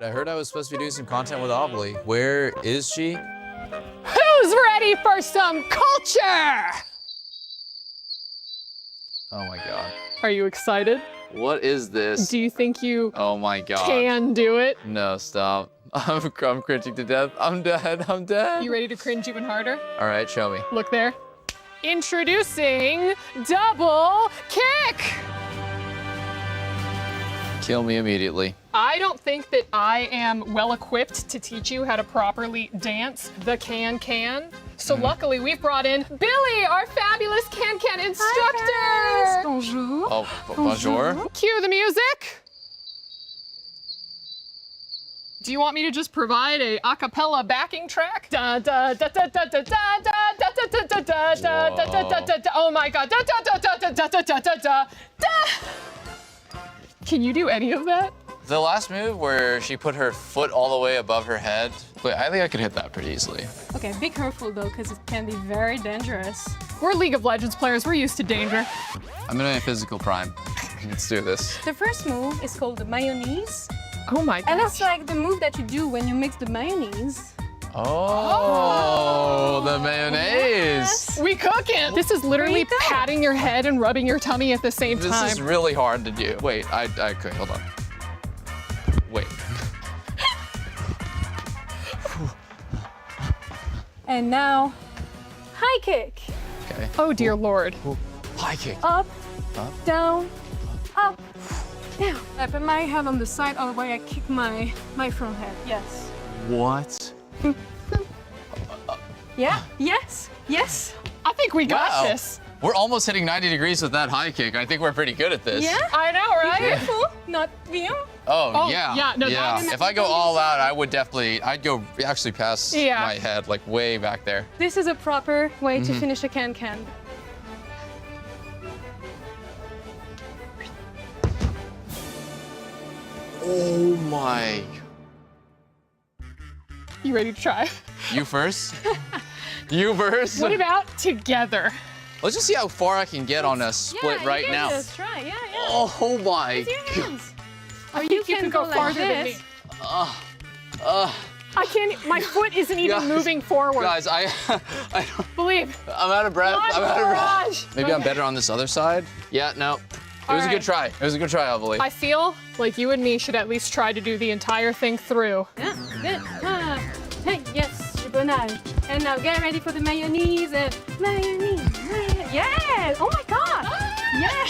I heard I was supposed to be doing some content with Obli. Where is she? Who's ready for some culture? Oh my god. Are you excited? What is this? Do you think you Oh my god. can do it? No, stop. I'm cringing to death. I'm dead. I'm dead. You ready to cringe even harder? All right, show me. Look there. Introducing double kick. Kill me immediately. I don't think that I am well equipped to teach you how to properly dance the can. So luckily we've brought in Billy, our fabulous can instructor. Hi, bonjour. Oh, bonjour. Cue the music. Do you want me to just provide a cappella backing track? Da da da da da da da da da da da da da da da da da da. Oh my god. Da da da da da da da da da da da. Can you do any of that? The last move where she put her foot all the way above her head, wait, I think I could hit that pretty easily. Okay, be careful though, because it can be very dangerous. We're League of Legends players. We're used to danger. I'm in a physical prime. Let's do this. The first move is called the mayonnaise. Oh my god. And that's like the move that you do when you mix the mayonnaise. Oh, the mayonnaise. Yes. We cooking. This is literally Pretty good. patting your head and rubbing your tummy at the same This time. is really hard to do. Wait, okay, hold on. Wait. And now, high kick. Okay. Oh dear lord. High kick. Up, Up. down, up, down. I put my head on the side of the way I kick my front head. Yes. What? Yeah, yes, yes. I think we got Wow. this. We're almost hitting 90 degrees with that high kick. I think we're pretty good at this. Yeah? I know, right? Careful, not you. Oh, yeah, no, that's- If I go all out, I would definitely, I'd go actually past Yeah. my head, like way back there. This is a proper way to finish a can. Oh my. You ready to try? You first? You first? What about together? Let's just see how far I can get on a split yeah, right you now. can just try, yeah. Oh my. Use your hands. Or I think you can go like farther than this. me. Uh, I can't, my foot isn't even Guys, moving forward. Guys, I'm Believe. out of breath. My I'm out of breath. barrage. Maybe I'm better on this other side. Yeah, no. It was a right. good try. It was a good try, Obli. I feel like you and me should at least try to do the entire thing through. Yeah, good. Hey, yes, je bonal. And now get ready for the mayonnaise. Mayonnaise. Yes! Oh my god! Yeah!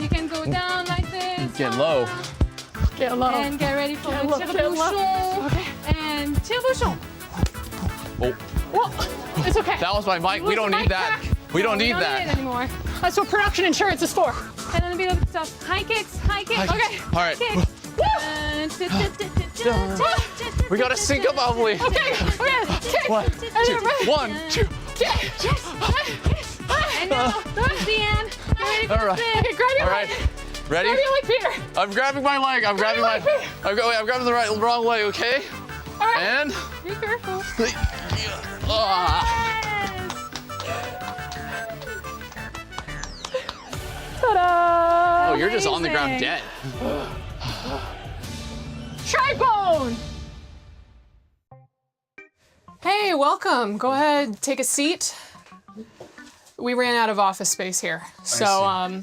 You can go down like this. Get low. Get low. And get ready for Get the low, tire get low. bouchon. Okay. And tire bouchon. Oh, Well, it's okay. that was my mic. We don't need that. We don't need We don't need it that. anymore. That's what production insurance is for. And a little bit of stuff. High kicks, high kicks. Okay. All right. Kicks. We gotta sync up, Obli. Okay. Okay. One, two, one, two. And now, towards the end, get ready for All the right. spin. Okay, grab your All right. leg. Ready? Grab your leg, Peter. I'm grabbing my leg. I'm grabbing my. I'm grabbing the wrong leg. Okay. All right. And. Be careful. Ah. Ta-da! Oh, you're just on the ground Amazing. dead. Tribone! Hey, welcome. Go ahead, take a seat. We ran out of office space here, so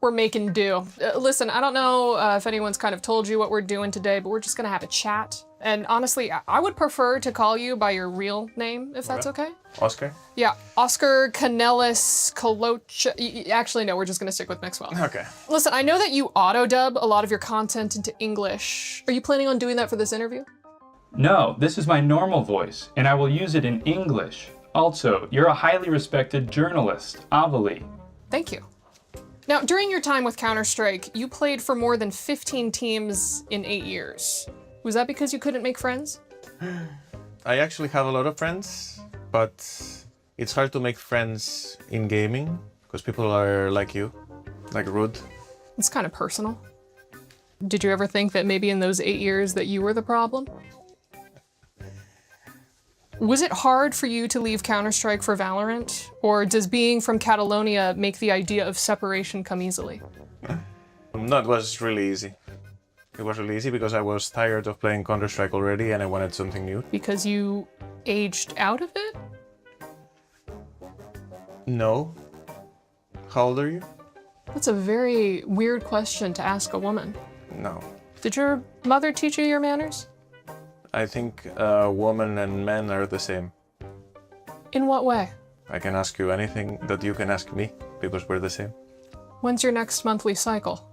we're making do. Listen, I don't know if anyone's kind of told you what we're doing today, but we're just gonna have a chat. And honestly, I would prefer to call you by your real name, if that's okay. Oscar? Yeah, Oscar Canellis Colocha. Actually, no, we're just gonna stick with Maxwell. Okay. Listen, I know that you auto-dub a lot of your content into English. Are you planning on doing that for this interview? No, this is my normal voice, and I will use it in English. Also, you're a highly respected journalist, Avali. Thank you. Now, during your time with Counter-Strike, you played for more than 15 teams in 8 years. Was that because you couldn't make friends? I actually have a lot of friends, but it's hard to make friends in gaming because people are like you, like rude. It's kind of personal. Did you ever think that maybe in those 8 years that you were the problem? Was it hard for you to leave Counter-Strike for Valorant? Or does being from Catalonia make the idea of separation come easily? That was really easy. It was really easy because I was tired of playing Counter-Strike already and I wanted something new. Because you aged out of it? No. How old are you? That's a very weird question to ask a woman. No. Did your mother teach you your manners? I think women and men are the same. In what way? I can ask you anything that you can ask me because we're the same. When's your next monthly cycle?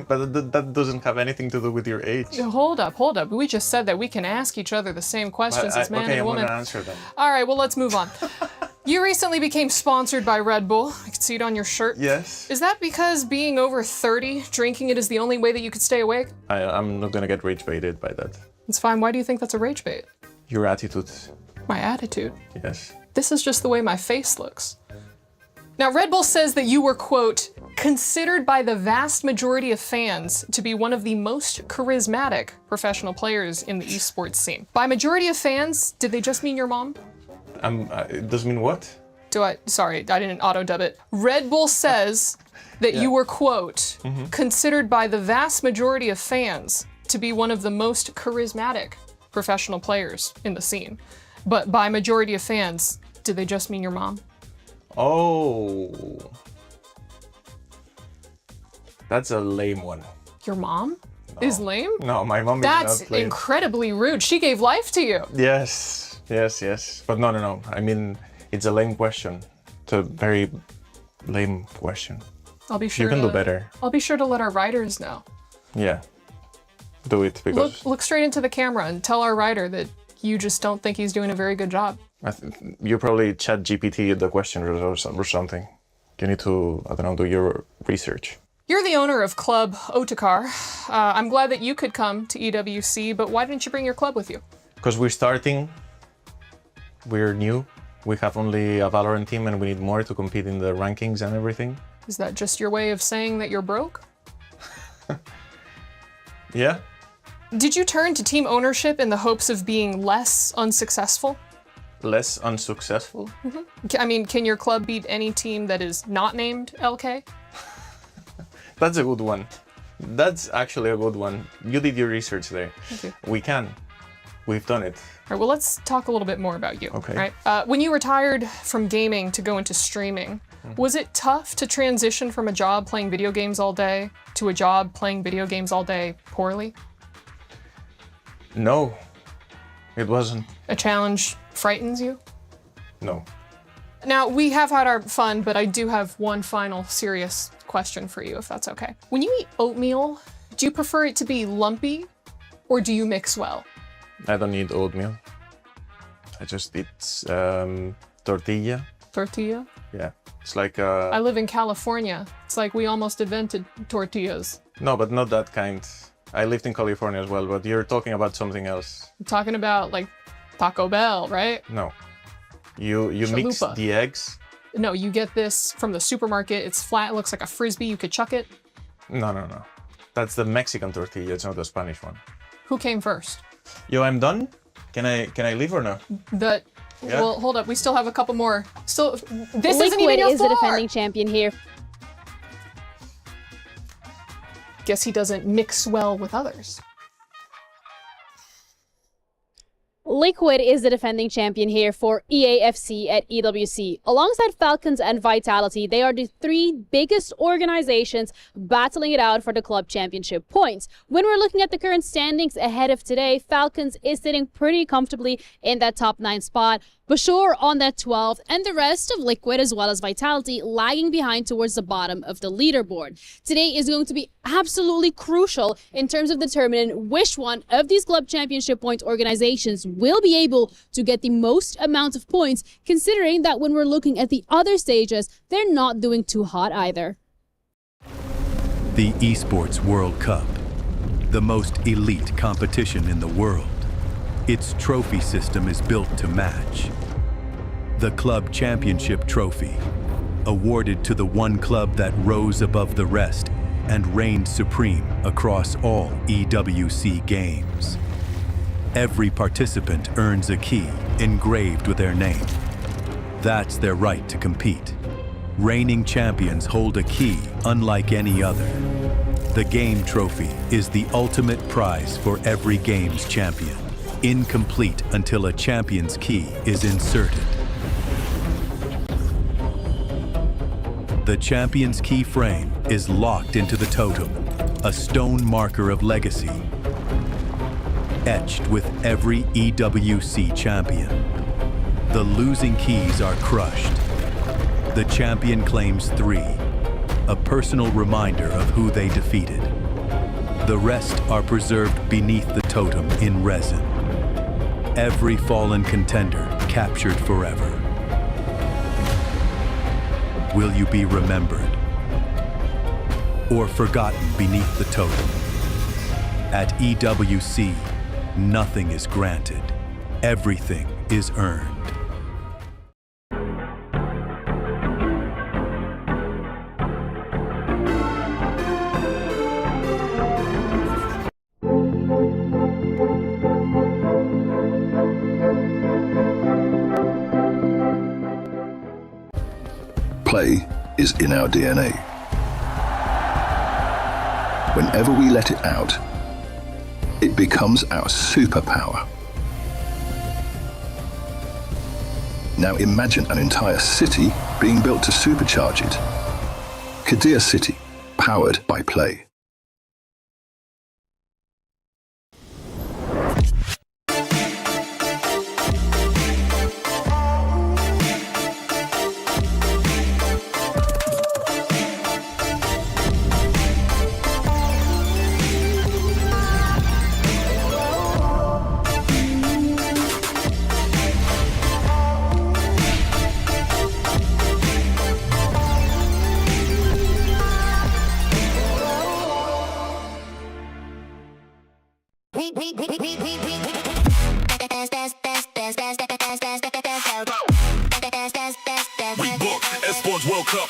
But that doesn't have anything to do with your age. Hold up. We just said that we can ask each other the same questions as man okay, and I'm woman. gonna answer them. All right, well, let's move on. You recently became sponsored by Red Bull. I can see it on your shirt. Yes. Is that because being over 30, drinking it is the only way that you could stay awake? I'm not gonna get rage baited by that. It's fine. Why do you think that's a rage bait? Your attitude. My attitude. Yes. This is just the way my face looks. Now, Red Bull says that you were, quote, considered by the vast majority of fans to be one of the most charismatic professional players in the esports scene. By majority of fans, did they just mean your mom? It does mean what? Sorry, I didn't auto-dub it. Red Bull says that you were, quote, considered by the vast majority of fans to be one of the most charismatic professional players in the scene. But by majority of fans, did they just mean your mom? Oh. That's a lame one. Your mom is lame? No, my mom That's is not lame. incredibly rude. She gave life to you. Yes. But no. I mean, it's a lame question. It's a very lame question. I'll be sure You can do better. I'll be sure to let our writers know. Yeah. Do it because Look straight into the camera and tell our writer that you just don't think he's doing a very good job. you probably chat GPT the question or something. You need to, I don't know, do your research. You're the owner of Club Otakar. I'm glad that you could come to EWC, but why didn't you bring your club with you? Because we're starting, we're new. We have only a Valorant team and we need more to compete in the rankings and everything. Is that just your way of saying that you're broke? Yeah. Did you turn to team ownership in the hopes of being less unsuccessful? Less unsuccessful? I mean, can your club beat any team that is not named LK? That's a good one. That's actually a good one. You did your research there. Thank you. We can. We've done it. All right, well, let's talk a little bit more about you. Okay. Right? When you retired from gaming to go into streaming, was it tough to transition from a job playing video games all day to a job playing video games all day poorly? No, it wasn't. A challenge frightens you? No. Now, we have had our fun, but I do have one final serious question for you, if that's okay. When you eat oatmeal, do you prefer it to be lumpy or do you mix well? I don't eat oatmeal. I just eat tortilla. Tortilla? Yeah. It's like I live in California. It's like we almost invented tortillas. No, but not that kind. I lived in California as well, but you're talking about something else. I'm talking about like Taco Bell, right? No. You mix Chalupa. the eggs. No, you get this from the supermarket. It's flat, it looks like a Frisbee. You could chuck it. No. That's the Mexican tortilla, it's not the Spanish one. Who came first? Yo, I'm done? Can I leave or no? Yeah. Well, hold up. We still have a couple more. This isn't even Liquid your is the floor. defending champion here. Guess he doesn't mix well with others. Liquid is the defending champion here for EAFC at EWC. Alongside Falcons and Vitality, they are the three biggest organizations battling it out for the club championship points. When we're looking at the current standings ahead of today, Falcons is sitting pretty comfortably in that top 9 spot. Bashor on that 12th, and the rest of Liquid as well as Vitality lagging behind towards the bottom of the leaderboard. Today is going to be absolutely crucial in terms of determining which one of these club championship point organizations will be able to get the most amount of points, considering that when we're looking at the other stages, they're not doing too hot either. The Esports World Cup, the most elite competition in the world. Its trophy system is built to match. The Club Championship Trophy, awarded to the one club that rose above the rest and reigned supreme across all EWC games. Every participant earns a key engraved with their name. That's their right to compete. Reigning champions hold a key unlike any other. The game trophy is the ultimate prize for every game's champion. Incomplete until a champion's key is inserted. The champion's key frame is locked into the totem, a stone marker of legacy, etched with every EWC champion. The losing keys are crushed. The champion claims 3, a personal reminder of who they defeated. The rest are preserved beneath the totem in resin. Every fallen contender captured forever. Will you be remembered or forgotten beneath the totem? At EWC, nothing is granted. Everything is earned. Play is in our DNA. Whenever we let it out, it becomes our superpower. Now imagine an entire city being built to supercharge it. Kadir City, powered by Play. Esports World Cup.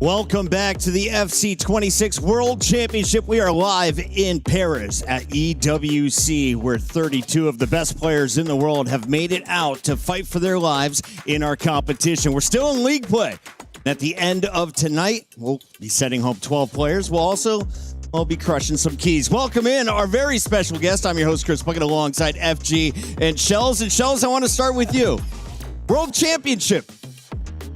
Welcome back to the FC26 World Championship. We are live in Paris at EWC, where 32 of the best players in the world have made it out to fight for their lives in our competition. We're still in league play. At the end of tonight, we'll be sending home 12 players. We'll be crushing some keys. Welcome in our very special guest. I'm your host, Chris Puckett, alongside FG and Shells. And Shells, I want to start with you. World Championship.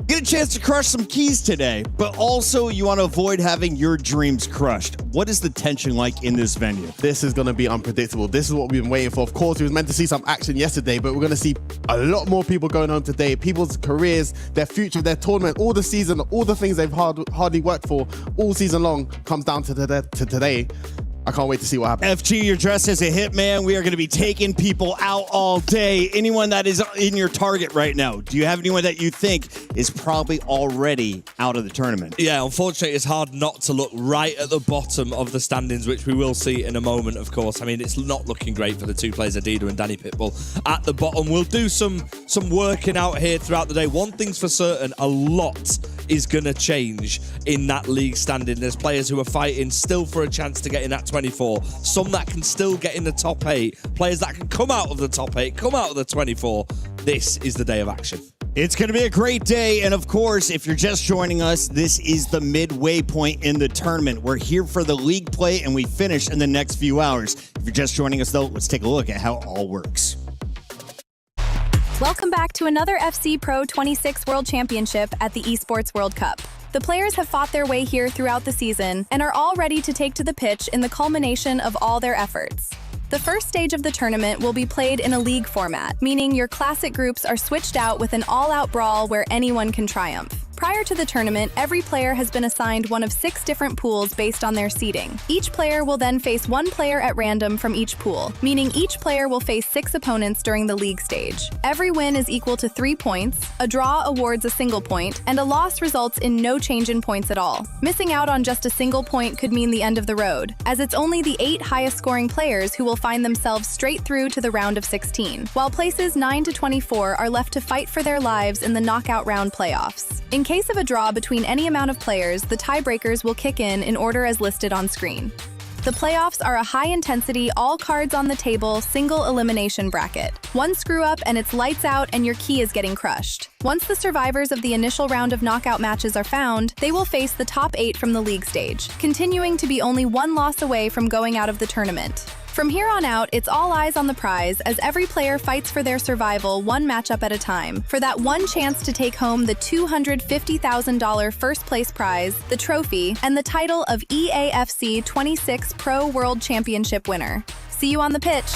Get a chance to crush some keys today, but also you want to avoid having your dreams crushed. What is the tension like in this venue? This is going to be unpredictable. This is what we've been waiting for. Of course, we was meant to see some action yesterday, but we're going to see a lot more people going on today. People's careers, their future, their tournament, all the season, all the things they've hardly worked for all season long comes down to today. I can't wait to see what happens. FG, you're dressed as a hitman. We are going to be taking people out all day. Anyone that is in your target right now, do you have anyone that you think is probably already out of the tournament? Yeah, unfortunately, it's hard not to look right at the bottom of the standings, which we will see in a moment, of course. I mean, it's not looking great for the two players, Adidas and Danny Pitbull, at the bottom. We'll do some working out here throughout the day. One thing's for certain, a lot is going to change in that league standing. There's players who are fighting still for a chance to get in that 24. Some that can still get in the top 8. Players that can come out of the top 8, come out of the 24. This is the day of action. It's going to be a great day. And of course, if you're just joining us, this is the midway point in the tournament. We're here for the league play and we finish in the next few hours. If you're just joining us, though, let's take a look at how it all works. Welcome back to another FC Pro 26 World Championship at the Esports World Cup. The players have fought their way here throughout the season and are all ready to take to the pitch in the culmination of all their efforts. The first stage of the tournament will be played in a league format, meaning your classic groups are switched out with an all-out brawl where anyone can triumph. Prior to the tournament, every player has been assigned one of 6 different pools based on their seeding. Each player will then face one player at random from each pool, meaning each player will face 6 opponents during the league stage. Every win is equal to 3 points, a draw awards a single point, and a loss results in no change in points at all. Missing out on just a single point could mean the end of the road, as it's only the 8 highest scoring players who will find themselves straight through to the round of 16, while places 9 to 24 are left to fight for their lives in the knockout round playoffs. In case of a draw between any amount of players, the tiebreakers will kick in order as listed on screen. The playoffs are a high-intensity, all-cards-on-the-table, single elimination bracket. One screw-up and it's lights out and your key is getting crushed. Once the survivors of the initial round of knockout matches are found, they will face the top 8 from the league stage, continuing to be only one loss away from going out of the tournament. From here on out, it's all eyes on the prize as every player fights for their survival one matchup at a time, for that one chance to take home the $250,000 first place prize, the trophy, and the title of EAFC 26 Pro World Championship winner. See you on the pitch.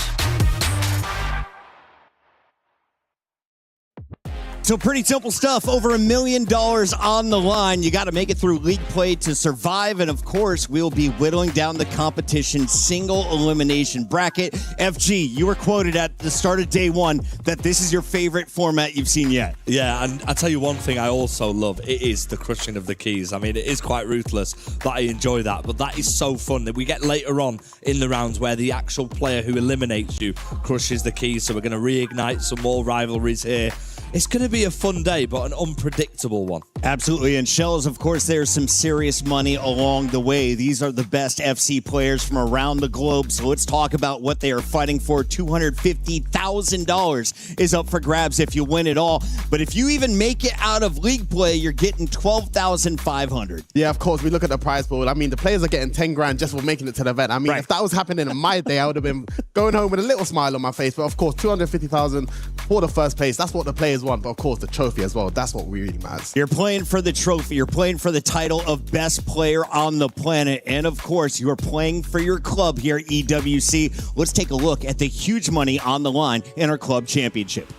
So pretty simple stuff. Over $1 million on the line. You got to make it through league play to survive. And of course, we'll be whittling down the competition single elimination bracket. FG, you were quoted at the start of day 1 that this is your favorite format you've seen yet. Yeah, and I'll tell you one thing I also love. It is the crushing of the keys. I mean, it is quite ruthless, but I enjoy that. But that is so fun that we get later on in the rounds where the actual player who eliminates you crushes the keys. So we're going to reignite some more rivalries here. It's going to be a fun day, but an unpredictable one. Absolutely. And Shells, of course, there's some serious money along the way. These are the best FC players from around the globe. So let's talk about what they are fighting for. $250,000 is up for grabs if you win it all. But if you even make it out of league play, you're getting $12,500. Yeah, of course. We look at the prize pool. I mean, the players are getting 10 grand just for making it to the event. I mean, if that was happening in my day, I would have been going home with a little smile on my face. But of course, $250,000 for the first place. That's what the players want. But of course, the trophy as well. That's what really matters. You're playing for the trophy. You're playing for the title of best player on the planet. And of course, you're playing for your club here at EWC. Let's take a look at the huge money on the line in our club championship.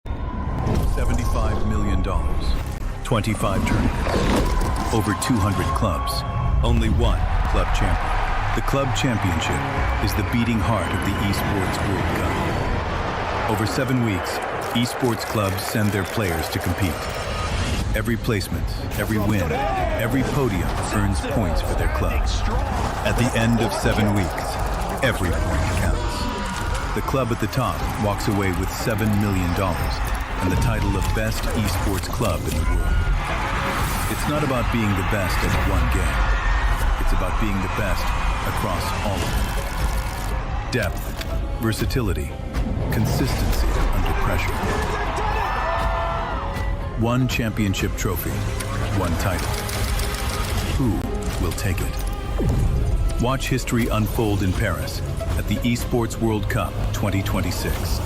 $75 million, 25 tournaments, over 200 clubs, only one club champion. The club championship is the beating heart of the Esports World Cup. Over 7 weeks, esports clubs send their players to compete. Every placement, every win, every podium earns points for their club. At the end of 7 weeks, every point counts. The club at the top walks away with $7 million and the title of best esports club in the world. It's not about being the best at one game. It's about being the best across all of them. Depth, versatility, consistency under pressure. One championship trophy, one title. Who will take it? Watch history unfold in Paris at the Esports World Cup 2026.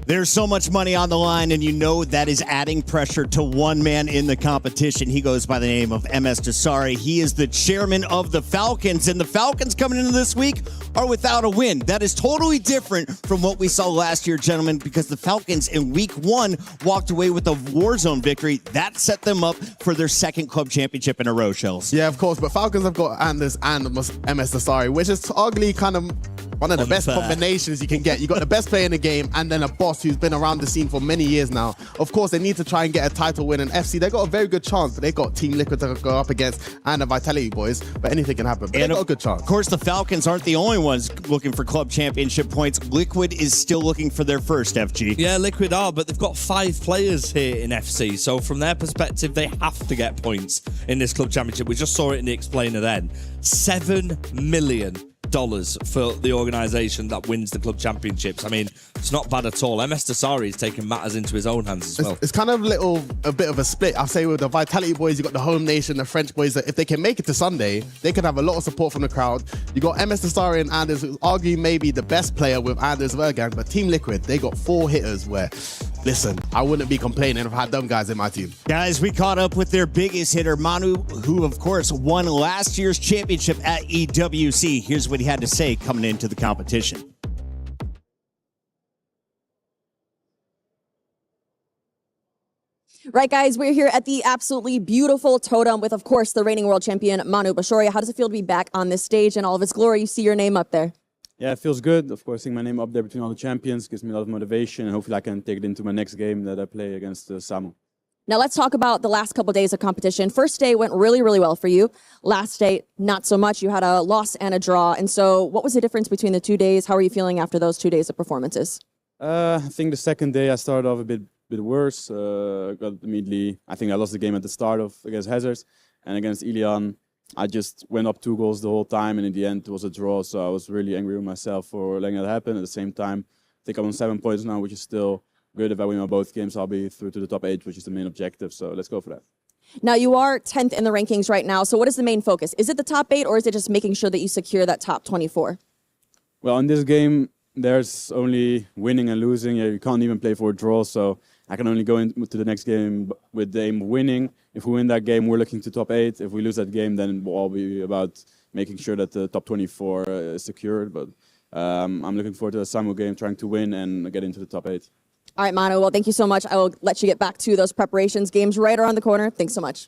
There's so much money on the line, and you know that is adding pressure to one man in the competition. He goes by the name of MS Desari. He is the chairman of the Falcons, and the Falcons coming into this week are without a win. That is totally different from what we saw last year, gentlemen, because the Falcons in week 1 walked away with a Warzone victory. That set them up for their second club championship in a row, Shells. Yeah, of course, but Falcons have got Anders and MS Desari, which is arguably kind of one of the best combinations you can get. You got the best player in the game and then a boss who's been around the scene for many years now. Of course, they need to try and get a title win. And FC, they got a very good chance, but they got Team Liquid to go up against and the Vitality boys. But anything can happen. But they got a good chance. Of course, the Falcons aren't the only ones looking for club championship points. Liquid is still looking for their first, FG. Yeah, Liquid are, but they've got 5 players here in FC. So from their perspective, they have to get points in this club championship. We just saw it in the explainer then. $7 million for the organisation that wins the club championships. I mean, it's not bad at all. MS Dasari is taking matters into his own hands as well. It's kind of a bit of a split. I'll say with the Vitality boys, you got the home nation, the French boys, that if they can make it to Sunday, they could have a lot of support from the crowd. You got MS Dasari and Anders, who's arguably maybe the best player with Anders Vergang, but Team Liquid, they got 4 hitters where, listen, I wouldn't be complaining if I had them guys in my team. Guys, we caught up with their biggest hitter, Manu, who, of course, won last year's championship at EWC. Here's what he had to say coming into the competition. Right, guys, we're here at the absolutely beautiful Totem with, of course, the reigning world champion, Manu Bashoria. How does it feel to be back on this stage in all of its glory? You see your name up there. Yeah, it feels good. Of course, seeing my name up there between all the champions gives me a lot of motivation, and hopefully I can take it into my next game that I play against Samu. Now let's talk about the last couple of days of competition. First day went really, really well for you. Last day, not so much. You had a loss and a draw. And so what was the difference between the 2 days? How are you feeling after those 2 days of performances? I think the second day I started off a bit worse. Got immediately, I think I lost the game at the start of against Hazards, and against Ilian, I just went up 2 goals the whole time, and in the end it was a draw. So I was really angry with myself for letting that happen. At the same time, I think I'm on 7 points now, which is still good. If I win my both games, I'll be through to the top 8, which is the main objective. So let's go for that. Now you are 10th in the rankings right now. So what is the main focus? Is it the top 8, or is it just making sure that you secure that top 24? Well, in this game, there's only winning and losing. Yeah, you can't even play for a draw. So I can only go into the next game with the aim of winning. If we win that game, we're looking to top 8. If we lose that game, then we'll all be about making sure that the top 24 is secured. But I'm looking forward to the Samu game, trying to win and get into the top 8. All right, Manu. Well, thank you so much. I will let you get back to those preparations. Games right around the corner. Thanks so much.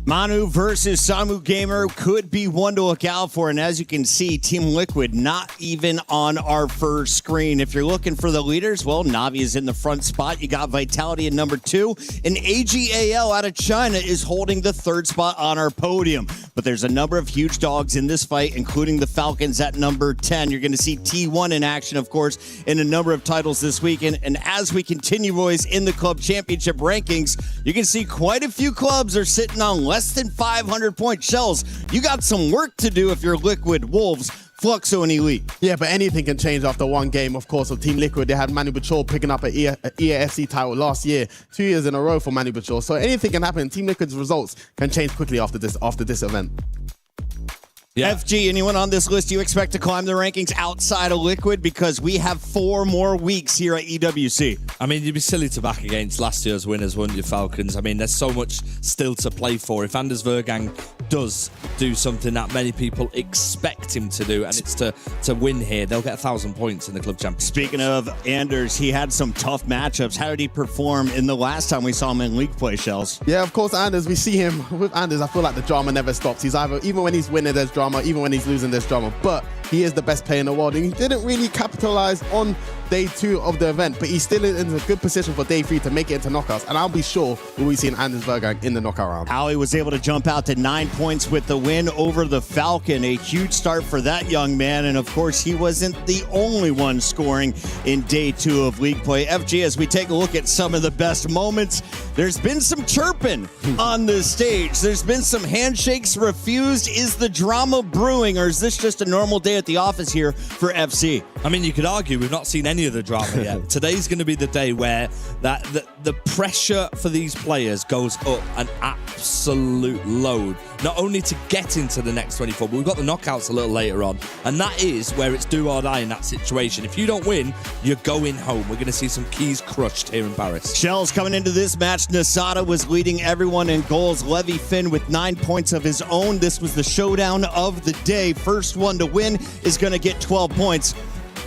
Manu versus Samu Gamer could be one to look out for. And as you can see, Team Liquid not even on our first screen. If you're looking for the leaders, well, Navi is in the front spot. You got Vitality at number 2. And AGAL out of China is holding the 3rd spot on our podium. But there's a number of huge dogs in this fight, including the Falcons at number 10. You're going to see T1 in action, of course, in a number of titles this weekend. And as we continue, boys, in the club championship rankings, you can see quite a few clubs are sitting on less than 500-point shells. You got some work to do if you're Liquid, Wolves, Fluxo, and Elite. Yeah, but anything can change after one game, of course, of Team Liquid. They had Manu Bachor picking up an EAFC title last year, 2 years in a row for Manu Bachor. So anything can happen. Team Liquid's results can change quickly after this event. Yeah. FG, anyone on this list you expect to climb the rankings outside of Liquid? Because we have 4 more weeks here at EWC. I mean, you'd be silly to back against last year's winners, wouldn't you, Falcons? I mean, there's so much still to play for. If Anders Vergang does do something that many people expect him to do, and it's to win here, they'll get 1,000 points in the club championship. Speaking of Anders, he had some tough matchups. How did he perform in the last time we saw him in league play, Shells? Yeah, of course, Anders, we see him. With Anders, I feel like the drama never stops. He's either, even when he's winning, there's drama, even when he's losing, there's drama. But he is the best player in the world, and he didn't really capitalize on day 2 of the event, but he's still in a good position for day 3 to make it into knockouts, and I'll be sure we'll be seeing Anders Vergang in the knockout round. Ali was able to jump out to 9 points with the win over the Falcon. A huge start for that young man, and of course he wasn't the only one scoring in day 2 of league play. FG, as we take a look at some of the best moments, there's been some chirping on the stage. There's been some handshakes refused. Is the drama brewing, or is this just a normal day at the office here for FC? I mean, you could argue we've not seen any of the drama yet. Today's going to be the day where the pressure for these players goes up an absolute load. Not only to get into the next 24, but we've got the knockouts a little later on. And that is where it's do or die in that situation. If you don't win, you're going home. We're going to see some keys crushed here in Paris. Shells coming into this match. Nasada was leading everyone in goals. Levy Finn with 9 points of his own. This was the showdown of the day. First one to win is going to get 12 points.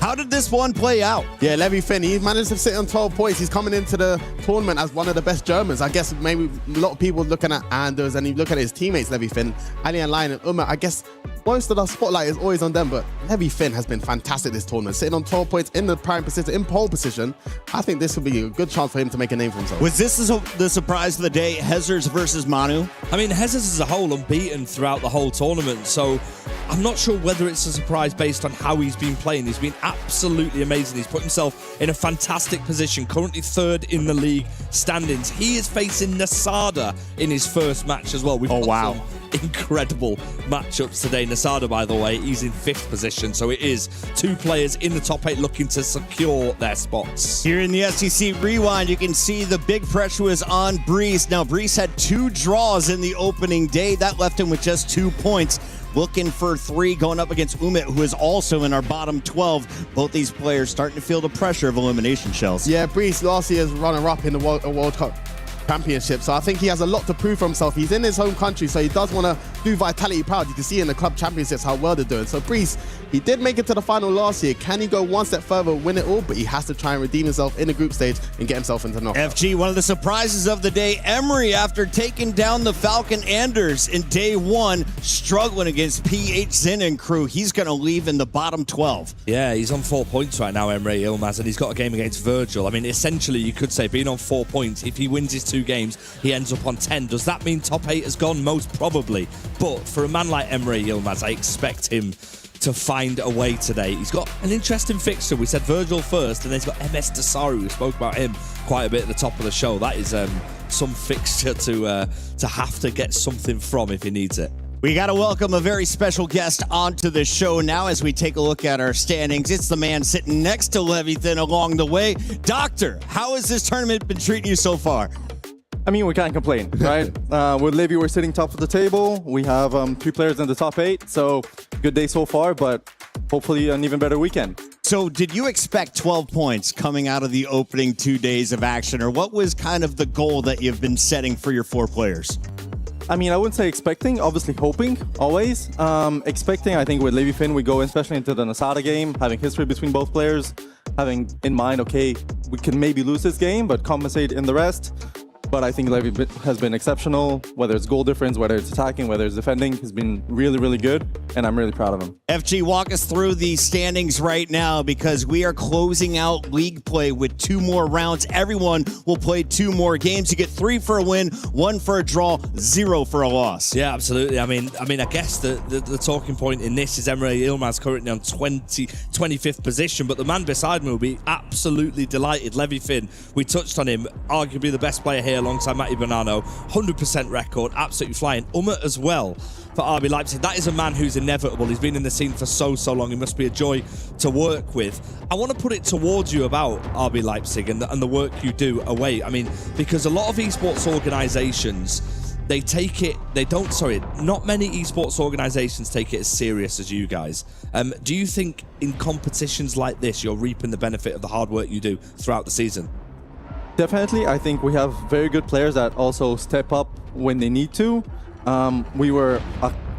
How did this one play out? Yeah, Levy Finn, he managed to sit on 12 points. He's coming into the tournament as one of the best Germans. I guess maybe a lot of people looking at Anders, and you look at his teammates, Levy Finn, Ali and Lion and Umar. I guess most of the spotlight is always on them, but Levi Finn has been fantastic this tournament, sitting on 12 points in the prime position, in pole position. I think this will be a good chance for him to make a name for himself. Was this the surprise of the day, Hezers versus Manu? I mean, Hezers as a whole unbeaten throughout the whole tournament, so I'm not sure whether it's a surprise based on how he's been playing. He's been absolutely amazing. He's put himself in a fantastic position, currently third in the league standings. He is facing Nasada in his first match as well. We've got some incredible matchups today. Nasada, by the way, he's in 5th position, so it is 2 players in the top 8 looking to secure their spots. Here in the SEC Rewind, you can see the big pressure was on Breeze. Now, Breeze had 2 draws in the opening day. That left him with just 2 points. Looking for 3 going up against Umit, who is also in our bottom 12. Both these players starting to feel the pressure of elimination shells. Yeah, Breeze last year's runner-up in the World Cup Championship, so I think he has a lot to prove for himself. He's in his home country, so he does want to do Vitality proud. You can see in the club championships how well they're doing. So Breeze, he did make it to the final last year. Can he go one step further, win it all? But he has to try and redeem himself in the group stage and get himself into knockout. FG, one of the surprises of the day, Emery, after taking down the Falcon Anders in day 1, struggling against PH Zin and crew. He's going to leave in the bottom 12. Yeah, he's on 4 points right now, Emre Yilmaz, and he's got a game against Virgil. I mean, essentially, you could say being on 4 points, if he wins his 2 games, he ends up on 10. Does that mean top 8 has gone? Most probably. But for a man like Emre Yilmaz, I expect him to find a way today. He's got an interesting fixture. We said Virgil first, and then he's got MS Dasaru. We spoke about him quite a bit at the top of the show. That is some fixture to have to get something from if he needs it. We got to welcome a very special guest onto the show now as we take a look at our standings. It's the man sitting next to Leviathan along the way. Doctor, how has this tournament been treating you so far? I mean, we can't complain, right? With Levy, we're sitting top of the table. We have 3 players in the top 8, so good day so far, but hopefully an even better weekend. So did you expect 12 points coming out of the opening 2 days of action, or what was kind of the goal that you've been setting for your 4 players? I mean, I wouldn't say expecting, obviously hoping, always. Expecting, I think with Levy Finn, we go especially into the Nasada game, having history between both players, having in mind, okay, we can maybe lose this game, but compensate in the rest. But I think Levy has been exceptional, whether it's goal difference, whether it's attacking, whether it's defending. He's been really, really good, and I'm really proud of him. FG, walk us through the standings right now because we are closing out league play with 2 more rounds. Everyone will play 2 more games. You get 3 for a win, 1 for a draw, 0 for a loss. Yeah, absolutely. I mean, I guess the talking point in this is Emre Yilmaz currently on 25th position, but the man beside me will be absolutely delighted. Levy Finn, we touched on him, arguably the best player here alongside Matty Bonanno, 100% record, absolutely flying. Umut as well for RB Leipzig. That is a man who's inevitable. He's been in the scene for so long. He must be a joy to work with. I want to put it towards you about RB Leipzig and the work you do away. I mean, because a lot of esports organizations, not many esports organizations take it as serious as you guys. Do you think in competitions like this, you're reaping the benefit of the hard work you do throughout the season? Definitely. I think we have very good players that also step up when they need to. We were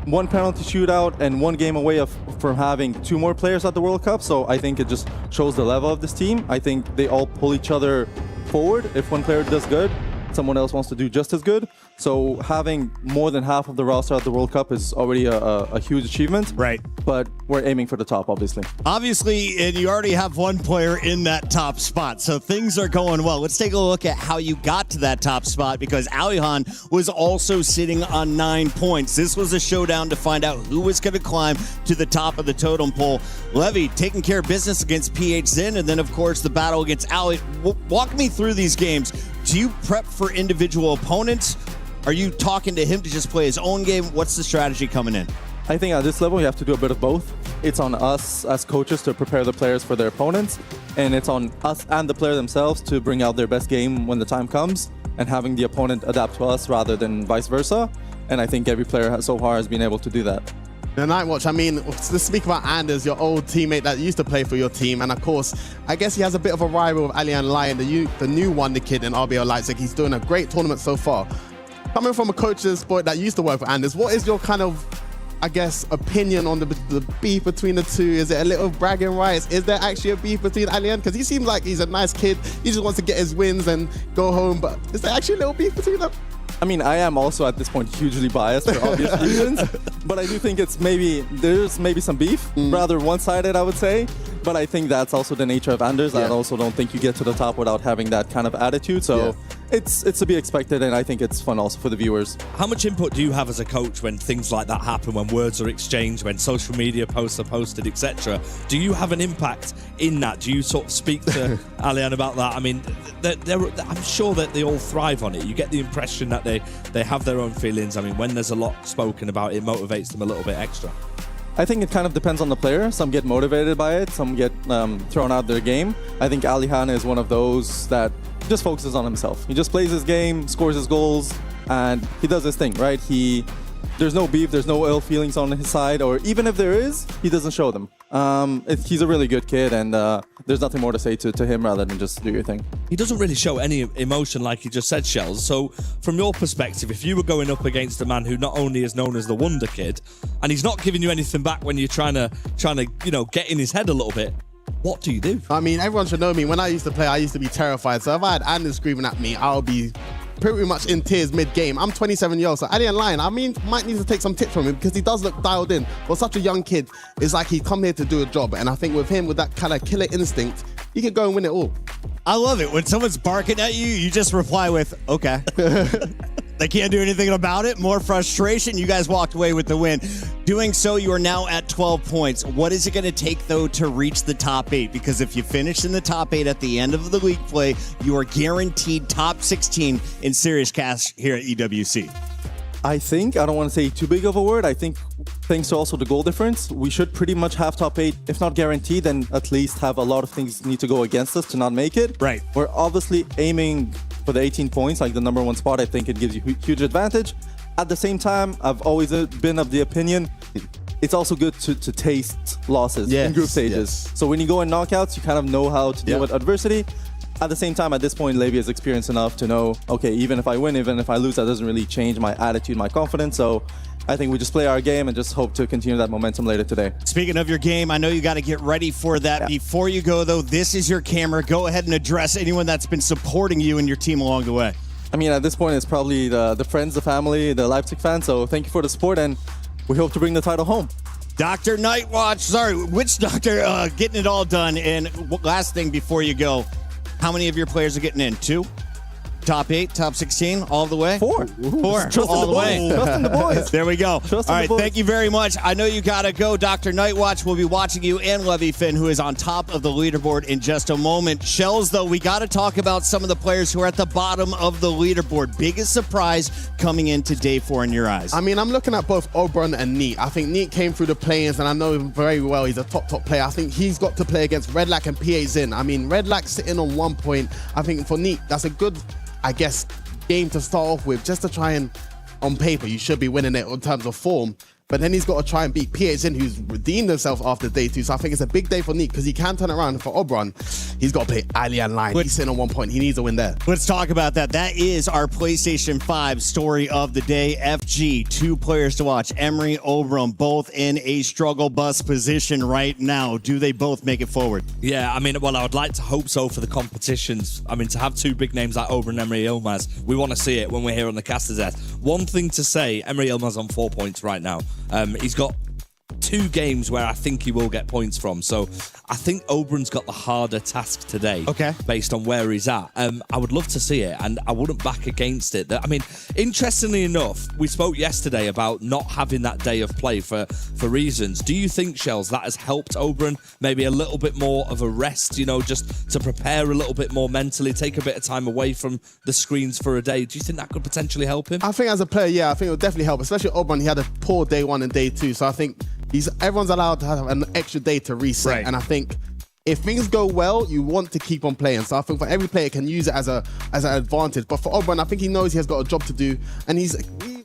1 penalty shootout and 1 game away from having 2 more players at the World Cup, so I think it just shows the level of this team. I think they all pull each other forward. If one player does good, someone else wants to do just as good. So having more than half of the roster at the World Cup is already a huge achievement. Right. But we're aiming for the top, obviously. Obviously, and you already have 1 player in that top spot, so things are going well. Let's take a look at how you got to that top spot because Alihan was also sitting on 9 points. This was a showdown to find out who was going to climb to the top of the totem pole. Levy taking care of business against PH Zin, and then, of course, the battle against Ali. Walk me through these games. Do you prep for individual opponents? Are you talking to him to just play his own game? What's the strategy coming in? I think at this level, you have to do a bit of both. It's on us as coaches to prepare the players for their opponents, and it's on us and the player themselves to bring out their best game when the time comes, and having the opponent adapt to us rather than vice versa. And I think every player so far has been able to do that. The Night Watch, I mean, let's speak about Anders, your old teammate that used to play for your team. And of course, I guess he has a bit of a rival with Alian Lyon, the new wonder kid in RBL Leipzig. He's doing a great tournament so far. Coming from a coach's sport that used to work for Anders, what is your kind of, I guess, opinion on the beef between the two? Is it a little bragging rights? Is there actually a beef between Alian? Because he seems like he's a nice kid. He just wants to get his wins and go home. But is there actually a little beef between them? I mean, I am also at this point hugely biased for obvious reasons, but I do think there's maybe some beef, rather one-sided, I would say. But I think that's also the nature of Anders. I also don't think you get to the top without having that kind of attitude. So it's to be expected, and I think it's fun also for the viewers. How much input do you have as a coach when things like that happen, when words are exchanged, when social media posts are posted, etc.? Do you have an impact in that? Do you sort of speak to Alian about that? I mean, I'm sure that they all thrive on it. You get the impression that they have their own feelings. I mean, when there's a lot spoken about, it motivates them a little bit extra. I think it kind of depends on the player. Some get motivated by it, some get thrown out their game. I think Alihan is one of those that just focuses on himself. He just plays his game, scores his goals, and he does his thing, right? There's no beef, there's no ill feelings on his side, or even if there is, he doesn't show them. He's a really good kid, and there's nothing more to say to him rather than just do your thing. He doesn't really show any emotion like you just said, Shells. So from your perspective, if you were going up against a man who not only is known as the Wonder Kid, and he's not giving you anything back when you're trying to get in his head a little bit, what do you do? I mean, everyone should know me. When I used to play, I used to be terrified. So if I had Anders screaming at me, I'll be pretty much in tears mid-game. I'm 27 years old, so Alian Lion, I mean, might need to take some tips from him because he does look dialed in. For such a young kid, it's like he's come here to do a job. And I think with him, with that kind of killer instinct, he could go and win it all. I love it. When someone's barking at you, you just reply with, okay. They can't do anything about it. More frustration. You guys walked away with the win. Doing so, you are now at 12 points. What is it going to take, though, to reach the top 8? Because if you finish in the top 8 at the end of the league play, you are guaranteed top 16 in serious cash here at EWC. I don't want to say too big of a word. I think thanks to also the goal difference, we should pretty much have top 8, if not guaranteed, then at least have a lot of things need to go against us to not make it. Right. We're obviously aiming for the 18 points, like the number 1 spot. I think it gives you huge advantage. At the same time, I've always been of the opinion it's also good to taste losses in group stages. So when you go in knockouts, you kind of know how to deal with adversity. At the same time, at this point, Levi is experienced enough to know, okay, even if I win, even if I lose, that doesn't really change my attitude, my confidence. So I think we just play our game and just hope to continue that momentum later today. Speaking of your game, I know you got to get ready for that. Before you go, though, this is your camera. Go ahead and address anyone that's been supporting you and your team along the way. I mean, at this point, it's probably the friends, the family, the Leipzig fans. So thank you for the support, and we hope to bring the title home. Dr. Nightwatch, sorry, which doctor getting it all done? And last thing before you go, how many of your players are getting in? 2? Top 8, top 16, all the way? 4. 4, all the way. Trust the boys. There we go. All right, thank you very much. I know you got to go. Dr. Nightwatch will be watching you, and Levi Finn, who is on top of the leaderboard in just a moment. Shells, though, we got to talk about some of the players who are at the bottom of the leaderboard. Biggest surprise coming into day 4 in your eyes? I mean, I'm looking at both Oberon and Neat. I think Neat came through the play-ins, and I know him very well. He's a top player. I think he's got to play against Redlac and PA Zin. I mean, Redlac sitting on 1 point. I think for Neat, that's a good, I guess, game to start off with, just to try and, on paper, you should be winning it in terms of form. But then he's got to try and beat PHN, who's redeemed himself after day 2. So I think it's a big day for Neat because he can turn around. For Oberon, he's got to play Alian Line. He's sitting on 1 point. He needs a win there. Let's talk about that. That is our PlayStation 5 story of the day. FG, 2 players to watch. Emery, Oberon, both in a struggle bus position right now. Do they both make it forward? Yeah, I mean, well, I would like to hope so for the competitions. I mean, to have 2 big names like Oberon and Emery Ilmaz, we want to see it when we're here on the caster's desk. One thing to say, Emery Ilmaz on 4 points right now. He's got 2 games where I think he will get points from. So I think Oberon's got the harder task today. Okay. Based on where he's at. I would love to see it, and I wouldn't back against it. I mean, interestingly enough, we spoke yesterday about not having that day of play for reasons. Do you think, Shells, that has helped Oberon maybe a little bit more of a rest, you know, just to prepare a little bit more mentally, take a bit of time away from the screens for a day? Do you think that could potentially help him? I think as a player, yeah, I think it would definitely help, especially Oberon. He had a poor day 1 and day 2, so I think everyone's allowed to have an extra day to reset. Right. And I think if things go well, you want to keep on playing. So I think for every player can use it as an advantage. But for Oberon, I think he knows he has got a job to do, and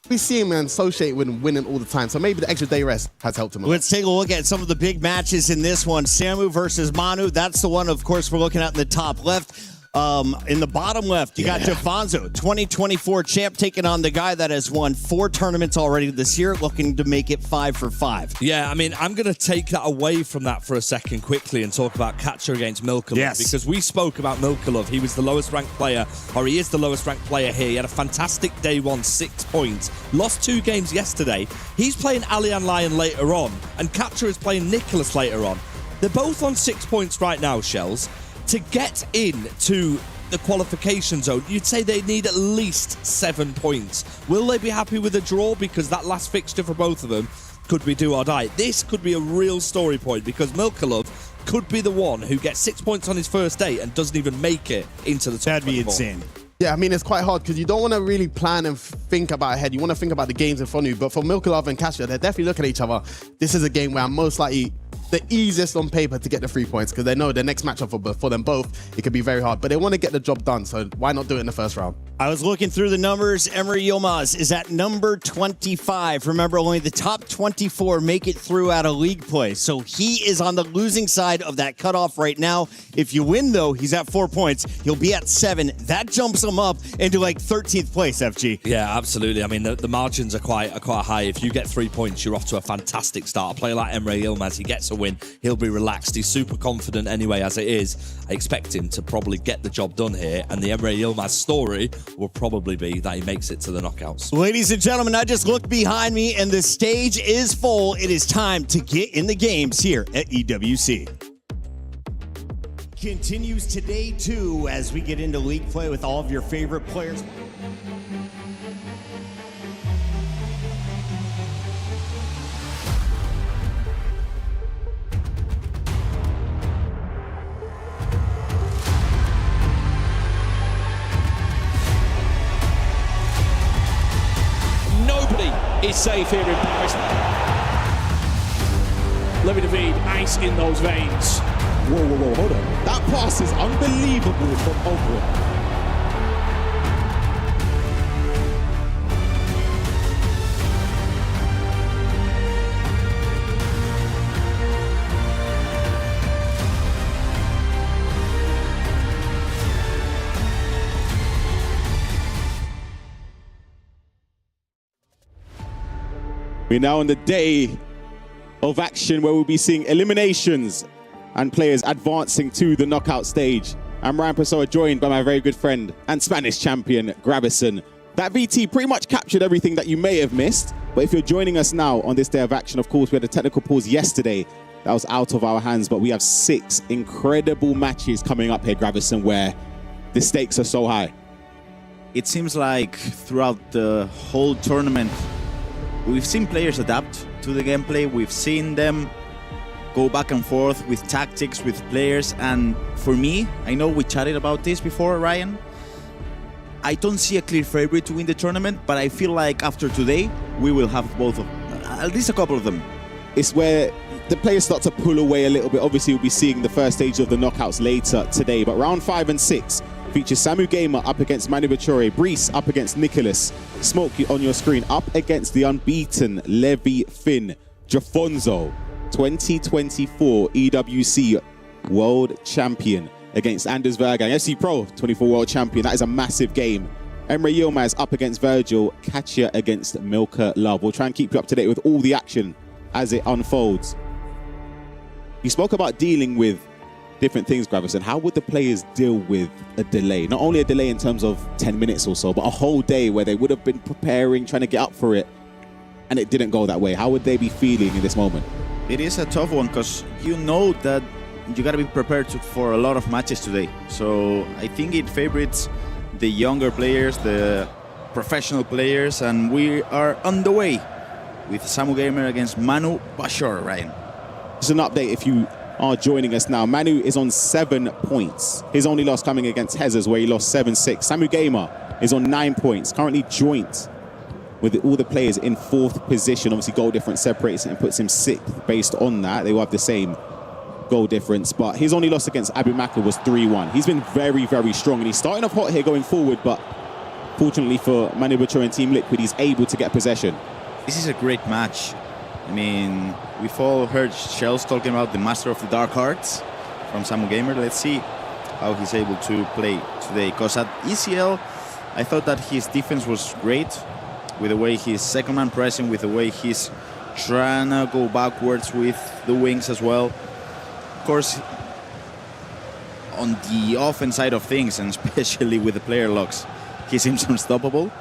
we see him associate with winning all the time. So maybe the extra day rest has helped him. Let's take a look at some of the big matches in this one. Samu versus Manu. That's the one, of course, we're looking at in the top left. In the bottom left, you got Defonso, 2024 champ, taking on the guy that has won 4 tournaments already this year, looking to make it 5 for 5. Yeah, I mean, I'm going to take that away from that for a second quickly and talk about Catcher against Milkalov. Yes. Because we spoke about Milkalov. He was the lowest ranked player, or he is the lowest ranked player here. He had a fantastic day one, 6 points. Lost 2 games yesterday. He's playing Alian Lion later on, and Catcher is playing Nicholas later on. They're both on 6 points right now, Shells. To get into the qualification zone, you'd say they need at least 7 points. Will they be happy with a draw? Because that last fixture for both of them could be do or die. This could be a real story point because Milkalov could be the one who gets 6 points on his first day and doesn't even make it into the top. That'd be 24. insane. Yeah, I mean, it's quite hard because you don't want to really plan and think about ahead. You want to think about the games in front of you. But for Milkalov and Kasia, they're definitely looking at each other. This is a game where I'm most likely the easiest on paper to get the 3 points because they know the next matchup for them both, it could be very hard. But they want to get the job done, so why not do it in the first round? I was looking through the numbers. Emre Yilmaz is at number 25. Remember, only the top 24 make it through out of league play. So he is on the losing side of that cutoff right now. If you win, though, he's at 4 points. He'll be at 7. That jumps him up into like 13th place, FG. Yeah, absolutely. I mean, the margins are quite high. If you get 3 points, you're off to a fantastic start. A player like Emre Yilmaz, he gets a win. He'll be relaxed. He's super confident anyway, as it is. I expect him to probably get the job done here. And the Emre Yilmaz story will probably be that he makes it to the knockouts. Ladies and gentlemen, I just looked behind me and the stage is full. It is time to get in the games here at EWC. Continues today, too, as we get into league play with all of your favorite players. Is safe here in Paris. Levy David, ice in those veins. Whoa, hold on. That pass is unbelievable from Porte. We're now on the day of action where we'll be seeing eliminations and players advancing to the knockout stage. I'm Ryan Pessoa, joined by my very good friend and Spanish champion, Gravison. That VT pretty much captured everything that you may have missed, but if you're joining us now on this day of action, of course, we had a technical pause yesterday that was out of our hands, but we have 6 incredible matches coming up here, Gravison, where the stakes are so high. It seems like throughout the whole tournament, we've seen players adapt to the gameplay. We've seen them go back and forth with tactics, with players. And for me, I know we chatted about this before, Ryan. I don't see a clear favorite to win the tournament, but I feel like after today, we will have both of at least a couple of them. It's where the players start to pull away a little bit. Obviously, we'll be seeing the first stage of the knockouts later today, but round 5 and 6 features Samu Gamer up against Manu Bachore, Brees up against Nicholas, Smoke on your screen up against the unbeaten Levi Finn, Jafonzo, 2024 EWC World Champion against Anders Vergang, FC Pro 24 World Champion. That is a massive game. Emre Yilmaz up against Virgil, Katia against Milka Love. We'll try and keep you up to date with all the action as it unfolds. You spoke about dealing with different things, Gravison. How would the players deal with a delay? Not only a delay in terms of 10 minutes or so, but a whole day where they would have been preparing, trying to get up for it, and it didn't go that way. How would they be feeling in this moment? It is a tough one because you know that you got to be prepared for a lot of matches today. So I think it favorites the younger players, the professional players, and we are on the way with Samu Gamer against Manu Bachore, Ryan. Just an update if you are joining us now. Manu is on 7 points. His only loss coming against Hezers, where he lost 7-6. Samu Gamer is on 9 points, currently joint with all the players in 4th position. Obviously, goal difference separates and puts him 6th based on that. They will have the same goal difference, but his only loss against Abu Makr was 3-1. He's been very, very strong, and he's starting off hot here going forward, but fortunately for Manu Bachore and Team Liquid, he's able to get possession. This is a great match. I mean, we've all heard Shells talking about the Master of the Dark Arts from Samu Gamer. Let's see how he's able to play today. Because at ECL, I thought that his defense was great, with the way he's second man pressing, with the way he's trying to go backwards with the wings as well. Of course, on the offense side of things, and especially with the player locks, he seems unstoppable.